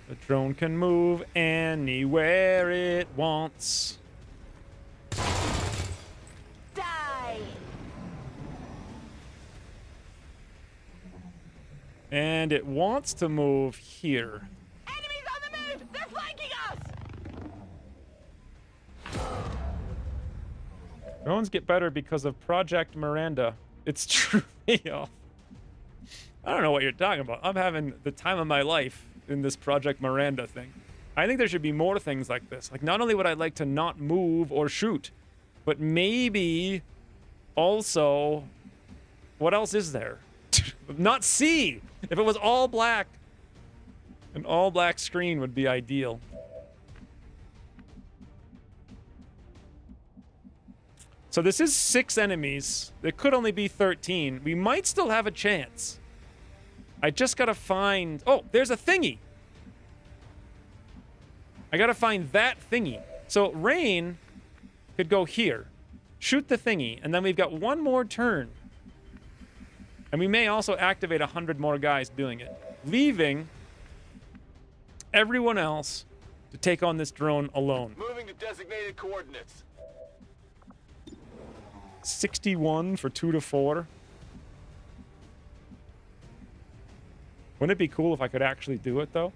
The drone can move anywhere it wants. Die! And it wants to move here. Enemies on the move! They're flanking us! Drones get better because of Project Miranda. It's true. I don't know what you're talking about. I'm having the time of my life in this Project Miranda thing. I think there should be more things like this. Like, not only would I like to not move or shoot, but maybe also, what else is there? Not see. If it was all black, an all black screen would be ideal. So this is 6 enemies. There could only be 13. We might still have a chance. I just gotta find... Oh, there's a thingy. I gotta find that thingy. So Rain could go here, shoot the thingy, and then we've got one more turn. And we may also activate 100 more guys doing it, leaving everyone else to take on this drone alone. Moving to designated coordinates. 61 for 2 to 4. Wouldn't it be cool if I could actually do it, though?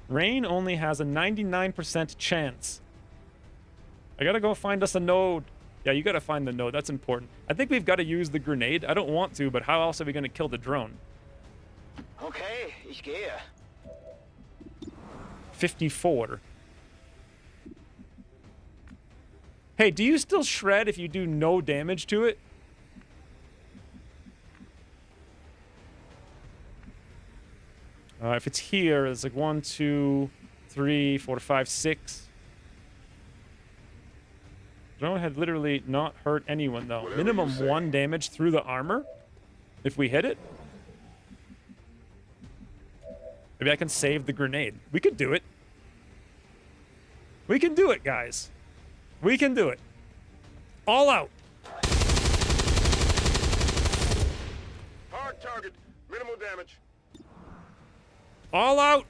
Rain only has a 99% chance. I gotta go find us a node. Yeah, you gotta find the node. That's important. I think we've got to use the grenade. I don't want to, but how else are we gonna kill the drone? Okay, ich gehe. 54. Hey, do you still shred if you do no damage to it? If it's here, it's like 1, 2, 3, 4, 5, 6. Drone had literally not hurt anyone, though. Whatever Minimum you say. 1 damage through the armor if we hit it. Maybe I can save the grenade. We could do it. We can do it, guys. We can do it. All out. Hard target. Minimal damage. All out.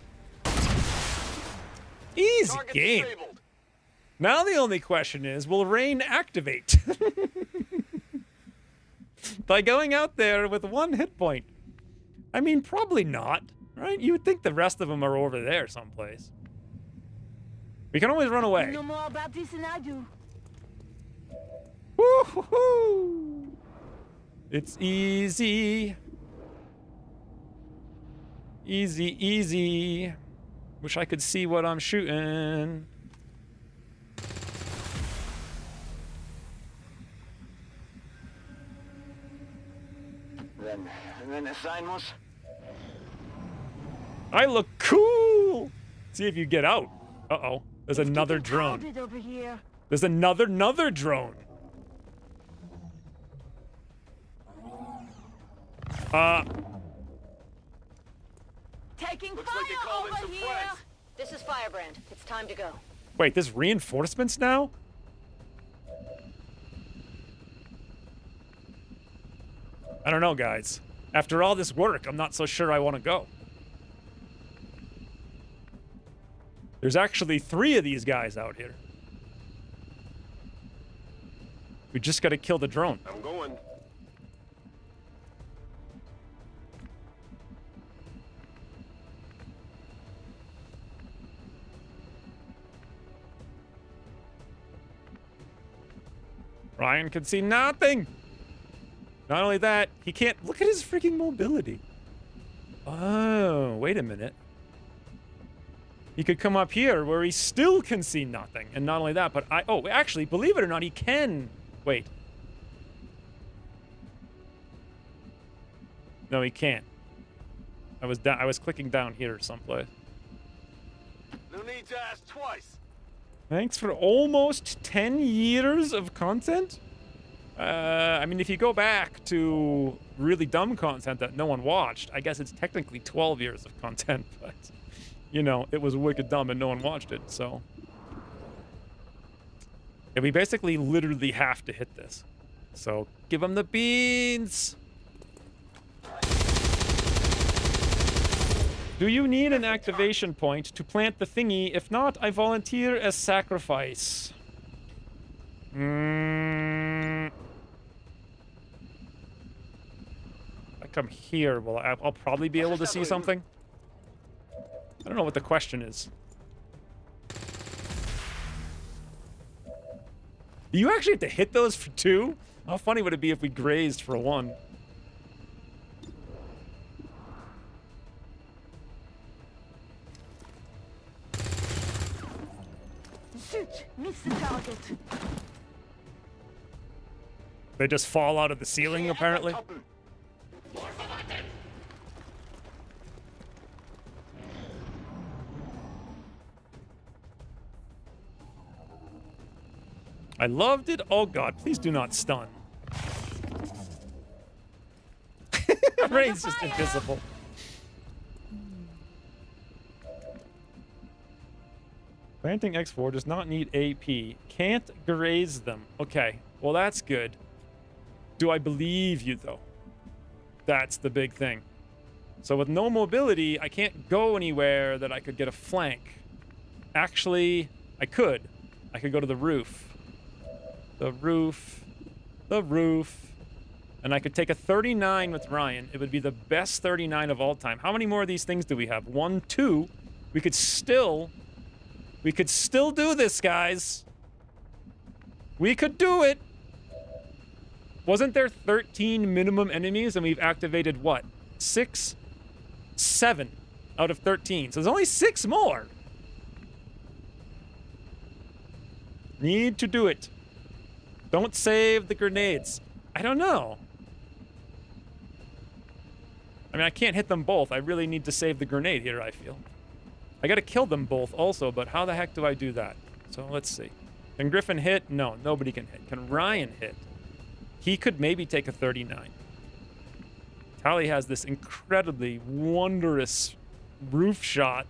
Easy Target game. disabled. Now the only question is, will rain activate? By going out there with 1 hit point. I mean, probably not, right? You would think the rest of them are over there someplace. We can always run You away. know more about this than I do. Woo-hoo-hoo. It's easy. Easy, easy. Wish I could see what I'm shooting. Then assignments? I look cool. See if you get out. Uh-oh. There's It's another getting drone. crowded over here. There's another drone. Taking Looks like they fire called in over some here. friends. This is Firebrand. It's time to go. Wait, there's reinforcements now? I don't know, guys. After all this work, I'm not so sure I want to go. There's actually 3 of these guys out here. We just got to kill the drone. I'm going. Ryan can see nothing. Not only that, he can't... Look at his freaking mobility. Oh, wait a minute. He could come up here where he still can see nothing. And not only that, but Oh, actually, believe it or not, he can... Wait. No, he can't. I was clicking down here someplace. No need to ask twice. Thanks for almost 10 years of content? I mean, if you go back to really dumb content that no one watched, I guess it's technically 12 years of content, but, you know, it was wicked dumb and no one watched it, so. Yeah, we basically literally have to hit this. So, give him the beans! Do you need an activation point to plant the thingy? If not, I volunteer as sacrifice. I come here, well, I'll probably be able to see something. I don't know what the question is. Do you actually have to hit those for 2? How funny would it be if we grazed for 1? Shoot! Miss the target. They just fall out of the ceiling, apparently. I loved it. Oh god, please do not stun. Rain's just invisible. Planting X4 does not need AP. Can't graze them. Okay, well that's good. Do I believe you, though? That's the big thing. So with no mobility, I can't go anywhere that I could get a flank. Actually, I could. I could go to the roof. The roof. The roof. And I could take a 39 with Ryan. It would be the best 39 of all time. How many more of these things do we have? 1, 2. We could still do this, guys. We could do it. Wasn't there 13 minimum enemies and we've activated what? 6? 7 out of 13. So there's only 6 more. Need to do it. Don't save the grenades. I don't know. I mean, I can't hit them both. I really need to save the grenade here, I feel. I gotta kill them both also, but how the heck do I do that? So let's see. Can Griffin hit? No, nobody can hit. Can Ryan hit? He could maybe take a 39. Tally has this incredibly wondrous roof shot.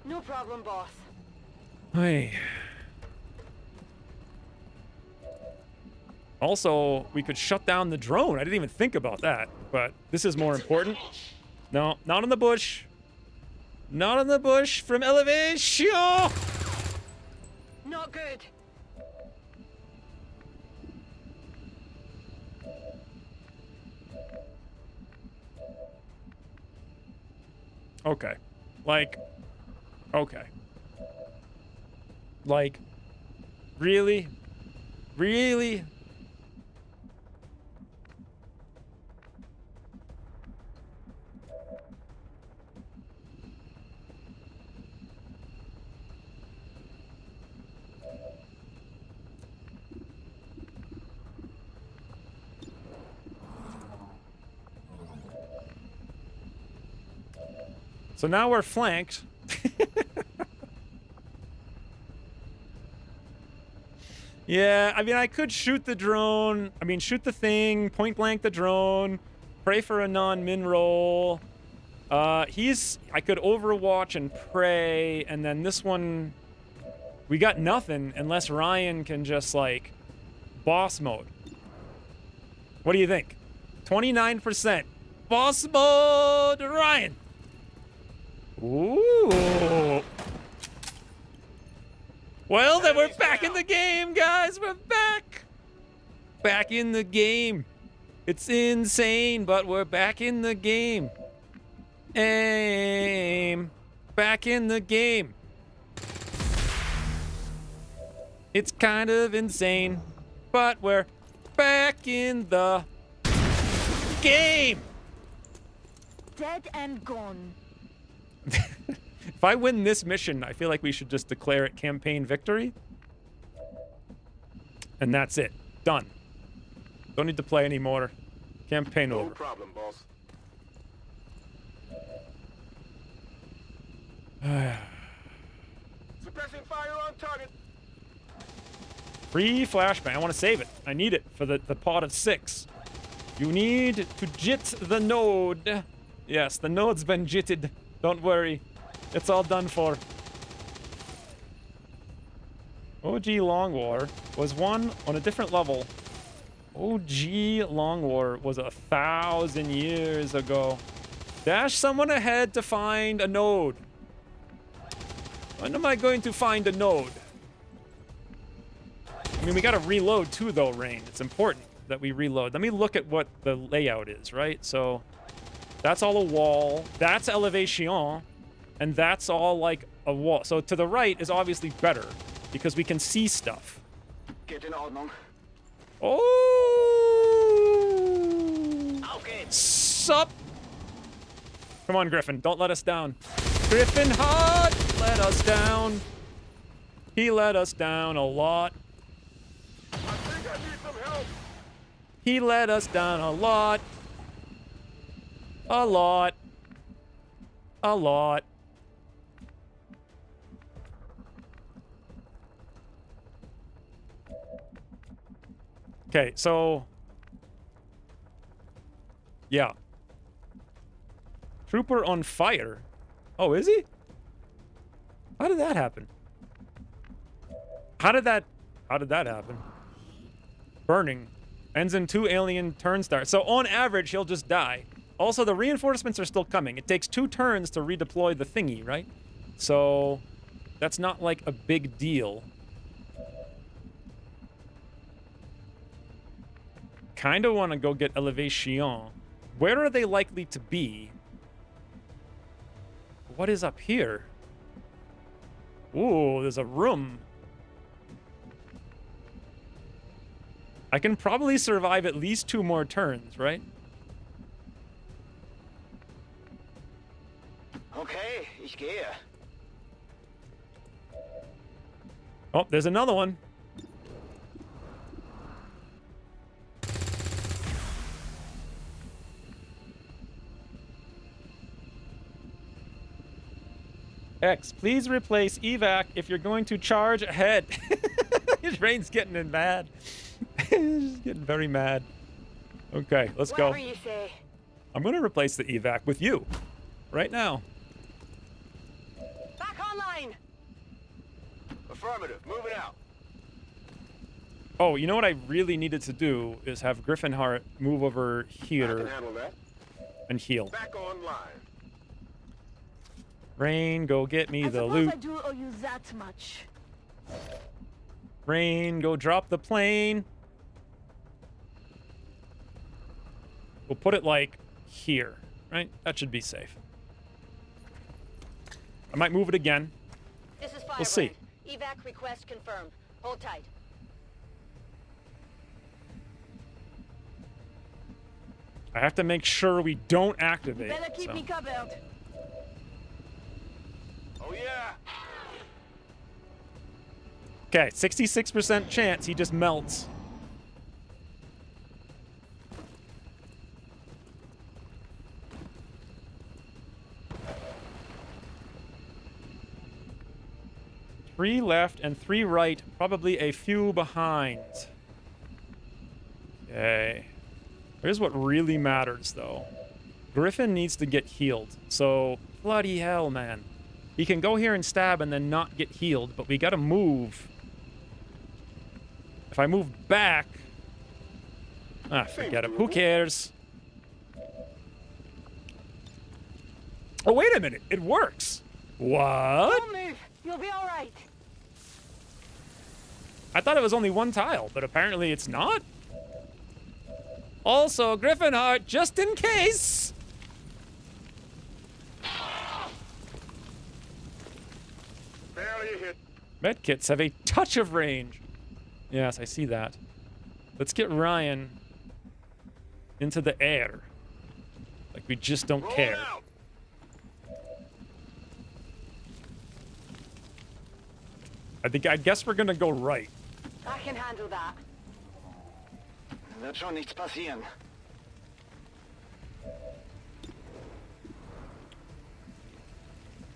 No problem, boss. Hey. Also, we could shut down the drone. I didn't even think about that, but this is more important. No, not in the bush. Not in the bush from elevation. Not good. Okay. Like, okay. Like, really? Really? So now we're flanked. Yeah, I mean, I could shoot the drone. I mean, shoot the thing, point blank the drone, pray for a non-min roll. I could overwatch and pray, and then this one, we got nothing unless Ryan can just, like, boss mode. What do you think? 29%. Boss mode, Ryan. Ooh. Well, then we're back in the game, guys. We're back. Back in the game. It's insane, but we're back in the game. Aim. Back in the game. It's kind of insane, but we're back in the game. Dead and gone. If I win this mission, I feel like we should just declare it campaign victory. And that's it. Done. Don't need to play anymore. Campaign No over. problem, boss. Suppressing fire on target. Free flashbang. I want to save it. I need it for the pot of 6. You need to jit the node. Yes, the node's been jitted. Don't worry. It's all done for. OG Long War was won on a different level. OG Long War was 1,000 years ago. Dash someone ahead to find a node. When am I going to find a node? I mean, we gotta reload too, though, Rain. It's important that we reload. Let me look at what the layout is, right? So, that's all a wall. That's elevation. And that's all, like, a wall. So, to the right is obviously better, because we can see stuff. Get in Ordnung. Oh! Okay. Sup? Come on, Griffin. Don't let us down. Griffin Hard let us down. He let us down a lot. I think I need some help. He let us down a lot. A lot. A lot. Okay, so... yeah. Trooper on fire. Oh, is he? How did that happen? How did that happen? Burning. Ends in 2 alien turn stars. So on average, he'll just die. Also, the reinforcements are still coming. It takes 2 turns to redeploy the thingy, right? So that's not like a big deal. Kind of want to go get elevation. Where are they likely to be? What is up here? Ooh, there's a room. I can probably survive at least 2 more turns, right? Okay, ich gehe. Oh, there's another one. X, please replace evac if you're going to charge ahead. His brain's getting mad. He's getting very mad. Okay, let's go. Whatever you say. I'm going to replace the evac with you right now. Back online. Affirmative. Moving out. Oh, you know what I really needed to do is have Griffinheart move over I can here handle that. and heal. Back online. Rain, go get me I the suppose loot. I do owe you that much. Rain, go drop the plane. We'll put it like here, right? That should be safe. I might move it again. This is Firebrand. We'll see. Evac request confirmed. Hold tight. I have to make sure we don't You activate. better keep so. me covered. Oh yeah. Okay, 66% chance he just melts. Three left and 3 right, probably a few behind. Okay. Here's what really matters, though. Griffin needs to get healed. So, bloody hell, man. He can go here and stab and then not get healed, but we gotta move. If I move back... Ah, forget it. Who cares? Oh, wait a minute. It works. What? Don't move. You'll be all right. I thought it was only one tile, but apparently it's not. Also, Griffinheart, just in case. Barely hit. Medkits have a touch of range. Yes, I see that. Let's get Ryan into the air. Like we just don't Rolling care. out. I guess we're gonna go right. I can handle that. Wird schon nichts passieren.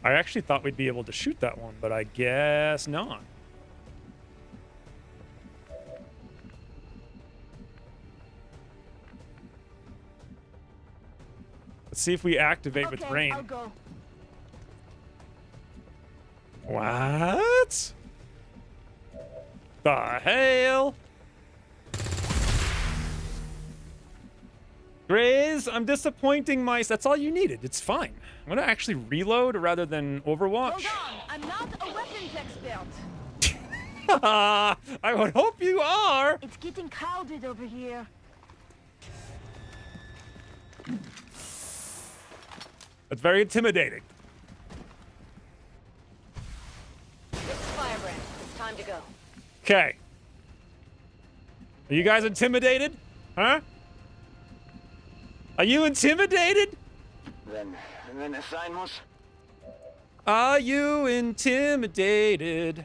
I actually thought we'd be able to shoot that one, but I guess not. Let's see if we activate with Okay, rain. I'll go. What? The hell? Graze, I'm disappointing that's all you needed. It's fine. I'm gonna actually reload rather than Overwatch. Hold on, I'm not a weapons expert. I would hope you are. It's getting crowded over here. That's very intimidating. This is Firebrand. It's time to go. Okay. Are you guys intimidated? Huh? Are you intimidated? Wenn es sein muss. Are you intimidated?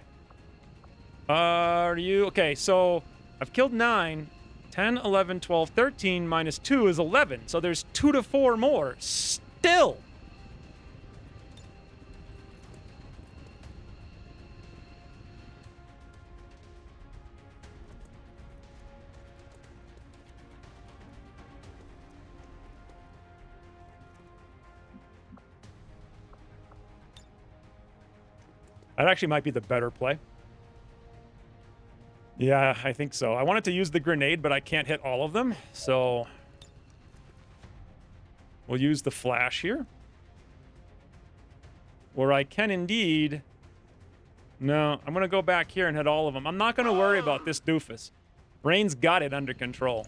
Are you... Okay, so I've killed 9. 10, 11, 12, 13 minus 2 is 11. So there's 2 to 4 more. Still. That actually might be the better play. Yeah, I think so. I wanted to use the grenade, but I can't hit all of them, so we'll use the flash here. Or I can indeed... No, I'm going to go back here and hit all of them. I'm not going to worry about this doofus. Rain's got it under control.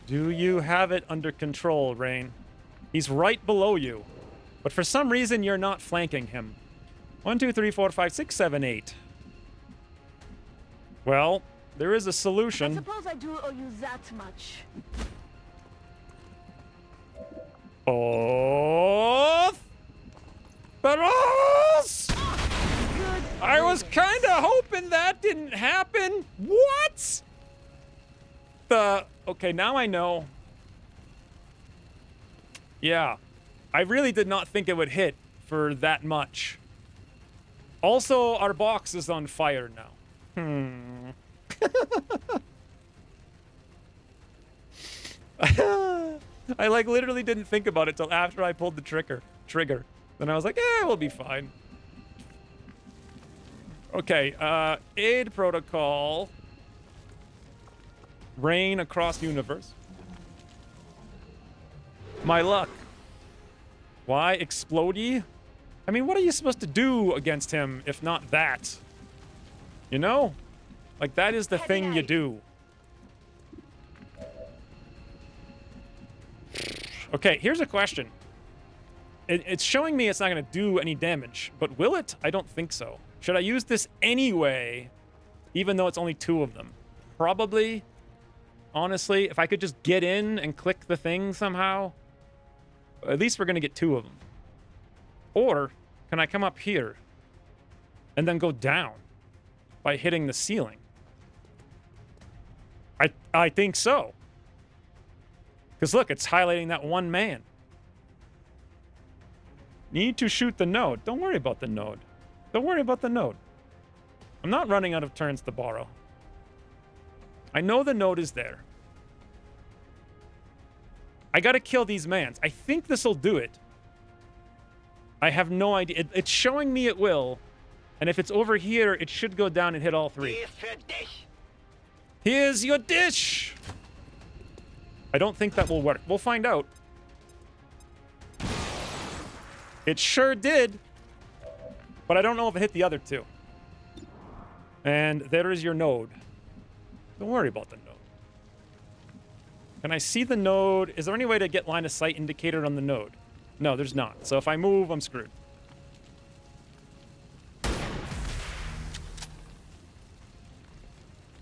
Do you have it under control, Rain? He's right below you. But for some reason, you're not flanking him. 1, 2, 3, 4, 5, 6, 7, 8. Well, there is a I solution. suppose I do owe you that much. Both barrels! Good. I was kind of hoping that didn't happen. What? Okay, now I know. Yeah. I really did not think it would hit for that much. Also, our box is on fire now. I like literally didn't think about it till after I pulled the trigger. Then I was like, we'll be fine. Okay, aid protocol. Rain across universe. My luck. Why explodey? I mean, what are you supposed to do against him if not that? You know? Like, that is the thing you do. Okay, here's a question. It's showing me it's not going to do any damage, but will it? I don't think so. Should I use this anyway, even though it's only 2 of them? Probably. Honestly, if I could just get in and click the thing somehow, at least we're going to get 2 of them. Or can I come up here and then go down by hitting the ceiling? I think so. Because look, it's highlighting that one man. Need to shoot the node. Don't worry about the node. Don't worry about the node. I'm not running out of turns to borrow. I know the node is there. I gotta kill these mans. I think this'll do it. I have no idea. It's showing me it will. And if it's over here, it should go down and hit all 3. Here's your dish! I don't think that will work. We'll find out. It sure did. But I don't know if it hit the other 2. And there is your node. Don't worry about the node. Can I see the node? Is there any way to get line of sight indicator on the node? No, there's not. So if I move, I'm screwed.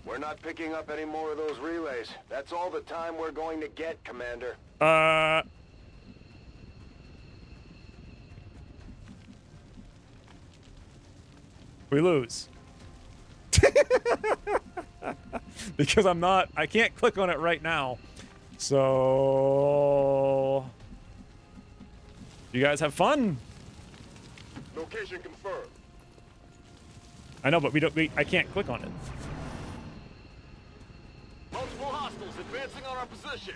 We're not picking up any more of those relays. That's all the time we're going to get, Commander. We lose. Because I can't click on it right now. So... you guys have fun. Location confirmed. I know, but I can't click on it. Multiple hostiles advancing on our position.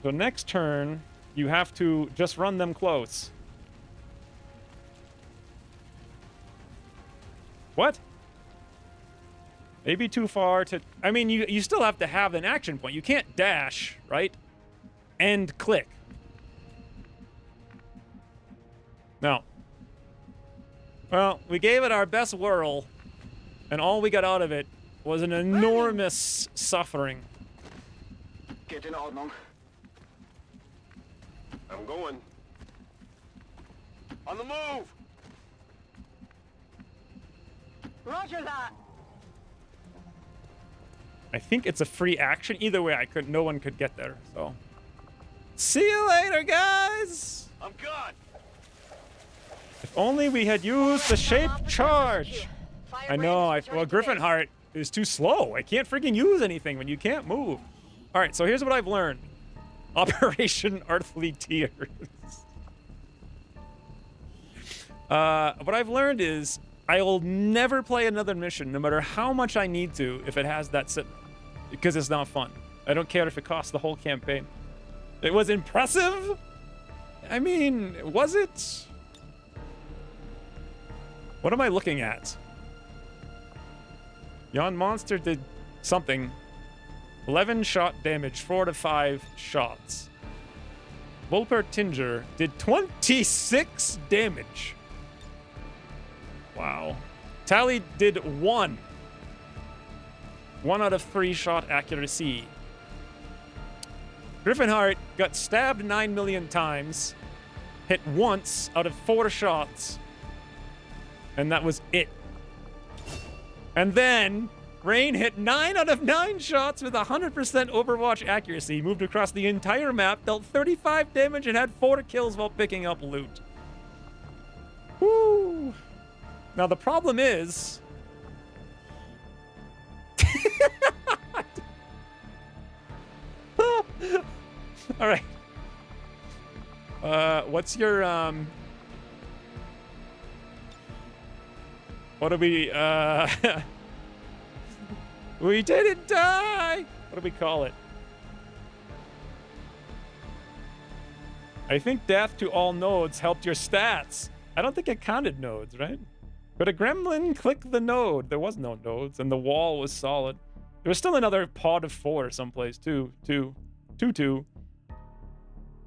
So next turn, you have to just run them close. What? Maybe too far to... I mean, you still have to have an action point. You can't dash, right? And click. No. Well, we gave it our best whirl, and all we got out of it was an enormous suffering. Get in Ordnung. I'm going. On the move! Roger that. I think it's a free action. Either way, no one could get there, so. See you later, guys! I'm gone! If only we had used the shape charge. I know, well, Griffin Heart is too slow. I can't freaking use anything when you can't move. All right, so here's what I've learned. Operation Earthly Tears. What I've learned is I will never play another mission, no matter how much I need to, if it has that sit, because it's not fun. I don't care if it costs the whole campaign. It was impressive? I mean, was it? What am I looking at? Yon Monster did something. 11 shot damage, 4 to 5 shots. Volper Tinger did 26 damage. Wow. Tally did 1. 1 out of 3 shot accuracy. Griffinheart got stabbed 9 million times, hit once out of 4 shots, and that was it. And then Rain hit 9 out of 9 shots with 100% Overwatch accuracy, moved across the entire map, dealt 35 damage, and had 4 kills while picking up loot. Woo! Now the problem is... All right. What's your What do we, we didn't die! What do we call it? I think death to all nodes helped your stats. I don't think it counted nodes, right? Could a gremlin click the node? There was no nodes, and the wall was solid. There was still another pod of 4 someplace, too. Two.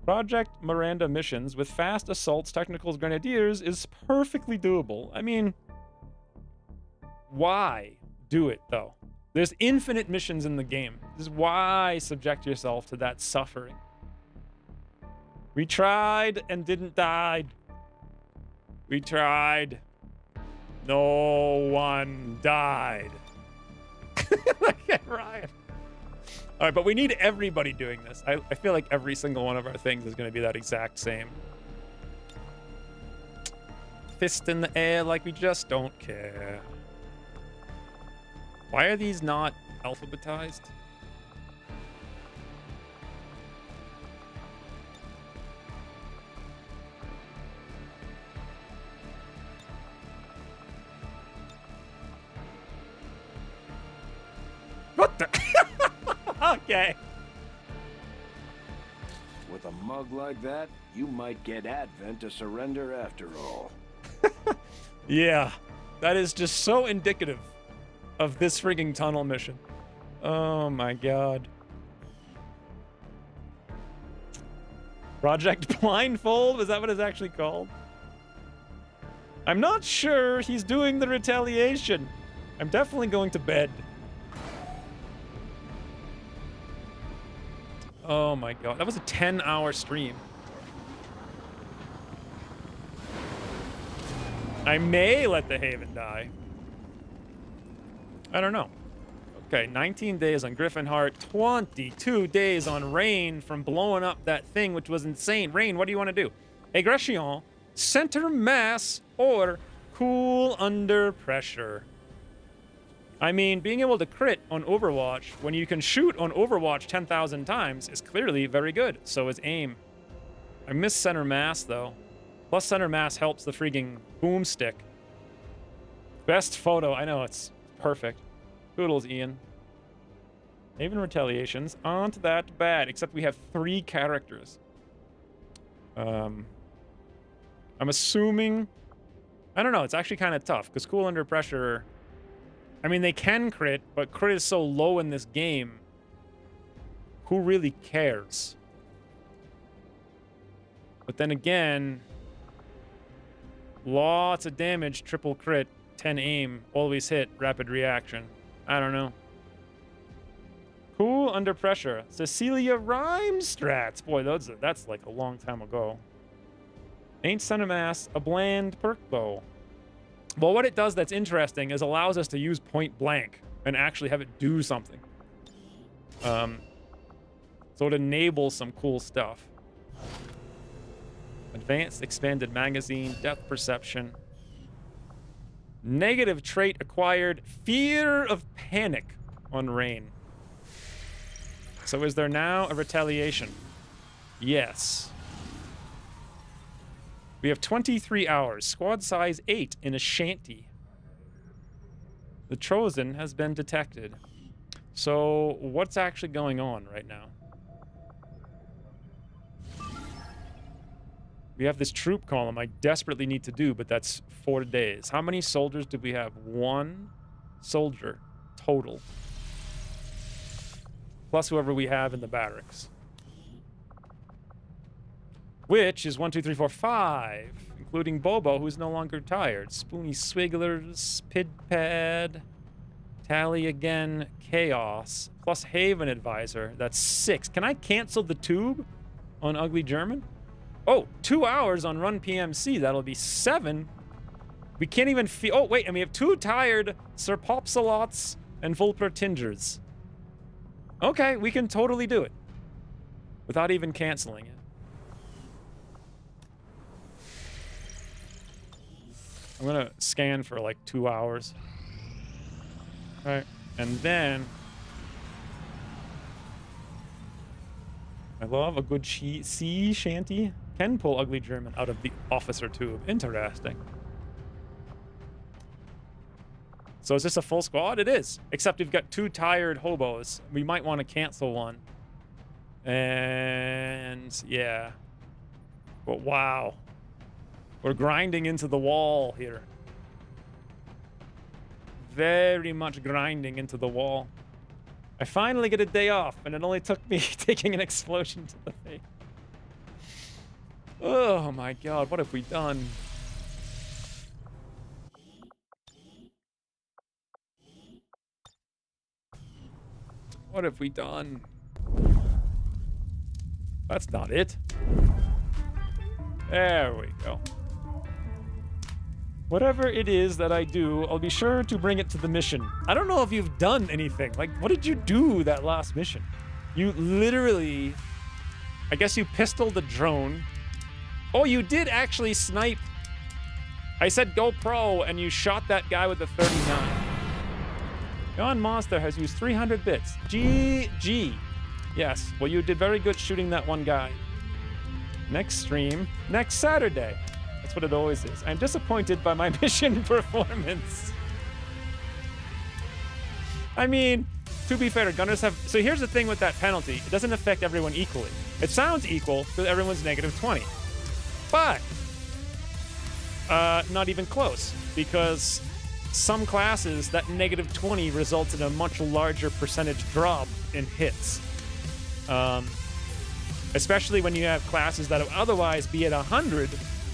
Project Miranda missions with fast assaults, technicals, grenadiers is perfectly doable. I mean, why do it, though? There's infinite missions in the game. This is why subject yourself to that suffering. We tried and didn't die. We tried. No one died. Okay, Ryan. All right, but we need everybody doing this. I feel like every single one of our things is going to be that exact same. Fist in the air like we just don't care. Why are these not alphabetized? What the? Okay. With a mug like that, you might get Advent to surrender after all. Yeah, that is just so indicative of this frigging tunnel mission. Oh my god. Project Blindfold? Is that what it's actually called? I'm not sure he's doing the retaliation. I'm definitely going to bed. Oh my god, that was a 10-hour stream. I may let the Haven die. I don't know. Okay, 19 days on Griffin Heart, 22 days on Rain from blowing up that thing, which was insane. Rain, what do you want to do? Aggression, center mass, or cool under pressure. I mean, being able to crit on Overwatch when you can shoot on Overwatch 10,000 times is clearly very good. So is aim. I miss center mass, though. Plus center mass helps the freaking boomstick. Best photo. I know, it's perfect. Poodles, Ian. Haven retaliations aren't that bad, except we have 3 characters. I'm assuming... I don't know, it's actually kind of tough, because cool under pressure... I mean, they can crit, but crit is so low in this game. Who really cares? But then again... Lots of damage, triple crit, 10 aim, always hit, rapid reaction. I don't know. Cool under pressure. Cecilia Rhymes strats. Boy, that's like a long time ago. Ain't center mass, a bland perk bow. Well, what it does that's interesting is allows us to use point blank and actually have it do something. So it enables some cool stuff. Advanced expanded magazine, depth perception. Negative trait acquired, fear of panic on Rain. So is there now a retaliation? Yes. We have 23 hours, squad size 8 in a shanty. The Trojan has been detected. So what's actually going on right now? We have this troop column I desperately need to do, but that's 4 days. How many soldiers do we have? 1 soldier total. Plus whoever we have in the barracks. Which is 1, 2, 3, 4, 5. Including Bobo, who's no longer tired. Spoony Swigglers, Pidpad, Tally again, Chaos. Plus Haven Advisor. That's 6. Can I cancel the tube on Ugly German? Oh, 2 hours on Run PMC. That'll be 7. We can't even feel... Oh, wait, and we have 2 tired Sir Popsalots and Vulper Tingers. Okay, we can totally do it. Without even canceling it. I'm gonna scan for like 2 hours. All right, and then... I love a good sea shanty. Can pull Ugly German out of the officer tube. Interesting. So is this a full squad? It is. Except we've got 2 tired hobos. We might want to cancel one. And yeah. But wow. We're grinding into the wall here. Very much grinding into the wall. I finally get a day off, and it only took me taking an explosion to the face. Oh my god, what have we done? What have we done? That's not it. There we go. Whatever it is that I do, I'll be sure to bring it to the mission. I don't know if you've done anything. Like, what did you do that last mission? You literally... I guess you pistoled the drone. Oh, you did actually snipe. I said go pro, and you shot that guy with the 39. John Monster has used 300 bits. GG. Yes, well, you did very good shooting that one guy. Next stream, next Saturday. That's what it always is. I'm disappointed by my mission performance. I mean, to be fair, gunners have... So here's the thing with that penalty. It doesn't affect everyone equally. It sounds equal because everyone's negative 20. But not even close, because some classes, that negative 20 results in a much larger percentage drop in hits. Especially when you have classes that would otherwise be at 100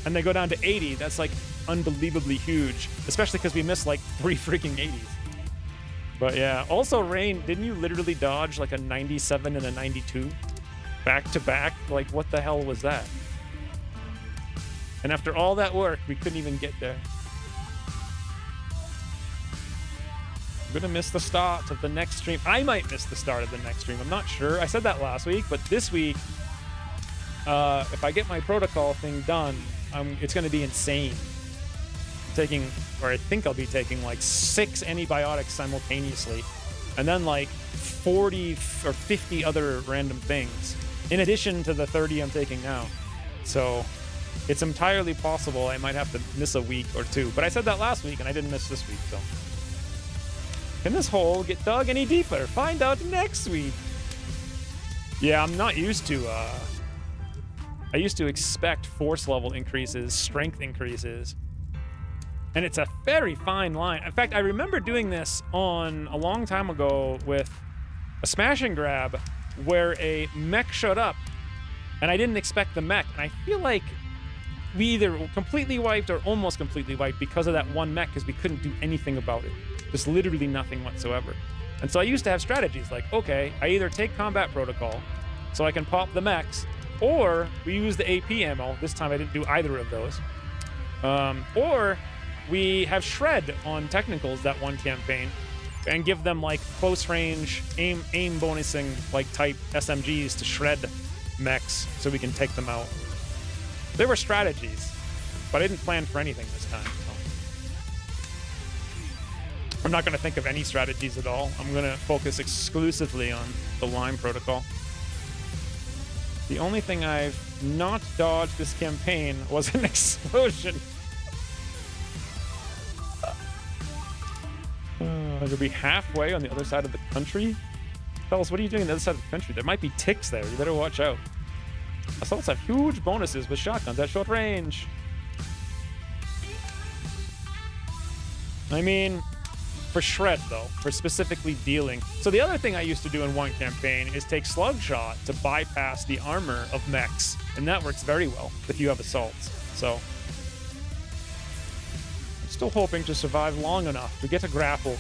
and they go down to 80. That's like unbelievably huge, especially because we missed like 3 freaking 80s. But yeah, also Rain, didn't you literally dodge like a 97 and a 92 back to back? Like, what the hell was that? And after all that work, we couldn't even get there. I'm gonna miss the start of the next stream. I might miss the start of the next stream. I'm not sure. I said that last week, but this week, if I get my protocol thing done, it's gonna be insane. I'm taking, or I think I'll be taking like 6 antibiotics simultaneously, and then like 40 or 50 other random things, in addition to the 30 I'm taking now. So it's entirely possible I might have to miss a week or 2. But I said that last week, and I didn't miss this week, so. Can this hole get dug any deeper? Find out next week. Yeah, I'm not used to, I used to expect force level increases, strength increases. And it's a very fine line. In fact, I remember doing this on a long time ago with a smash and grab where a mech showed up and I didn't expect the mech. And I feel like we either completely wiped or almost completely wiped because of that one mech, because we couldn't do anything about it. Just literally nothing whatsoever. And so I used to have strategies like, okay, I either take combat protocol so I can pop the mechs, or we use the AP ammo. This time I didn't do either of those. Or we have shred on technicals that one campaign and give them like close range aim bonusing like type SMGs to shred mechs so we can take them out. There were strategies, but I didn't plan for anything this time. So. I'm not going to think of any strategies at all. I'm going to focus exclusively on the Lime protocol. The only thing I've not dodged this campaign was an explosion. It'll be halfway on the other side of the country. Fellas, what are you doing on the other side of the country? There might be ticks there. You better watch out. Assaults have huge bonuses with shotguns at short range. I mean, for shred, though, for specifically dealing. So the other thing I used to do in one campaign is take slug shot to bypass the armor of mechs. And that works very well if you have assaults. So I'm still hoping to survive long enough to get a grapple.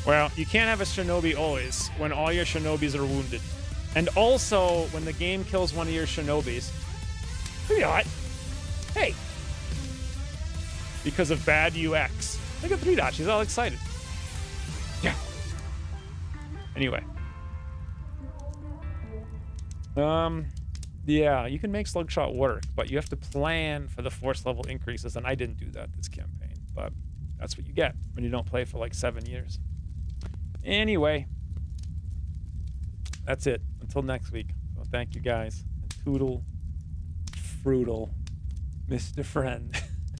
Well, you can't have a shinobi always when all your shinobis are wounded. And also when the game kills one of your shinobis. Look at that. Hey. Because of bad UX. Look at 3 Dot. She's all excited. Yeah. Anyway. Yeah, you can make slug shot work, but you have to plan for the force level increases, and I didn't do that this campaign. But that's what you get when you don't play for like 7 years. Anyway. That's it. Until next week. So thank you guys. And toodle fruital. Mr. Friend.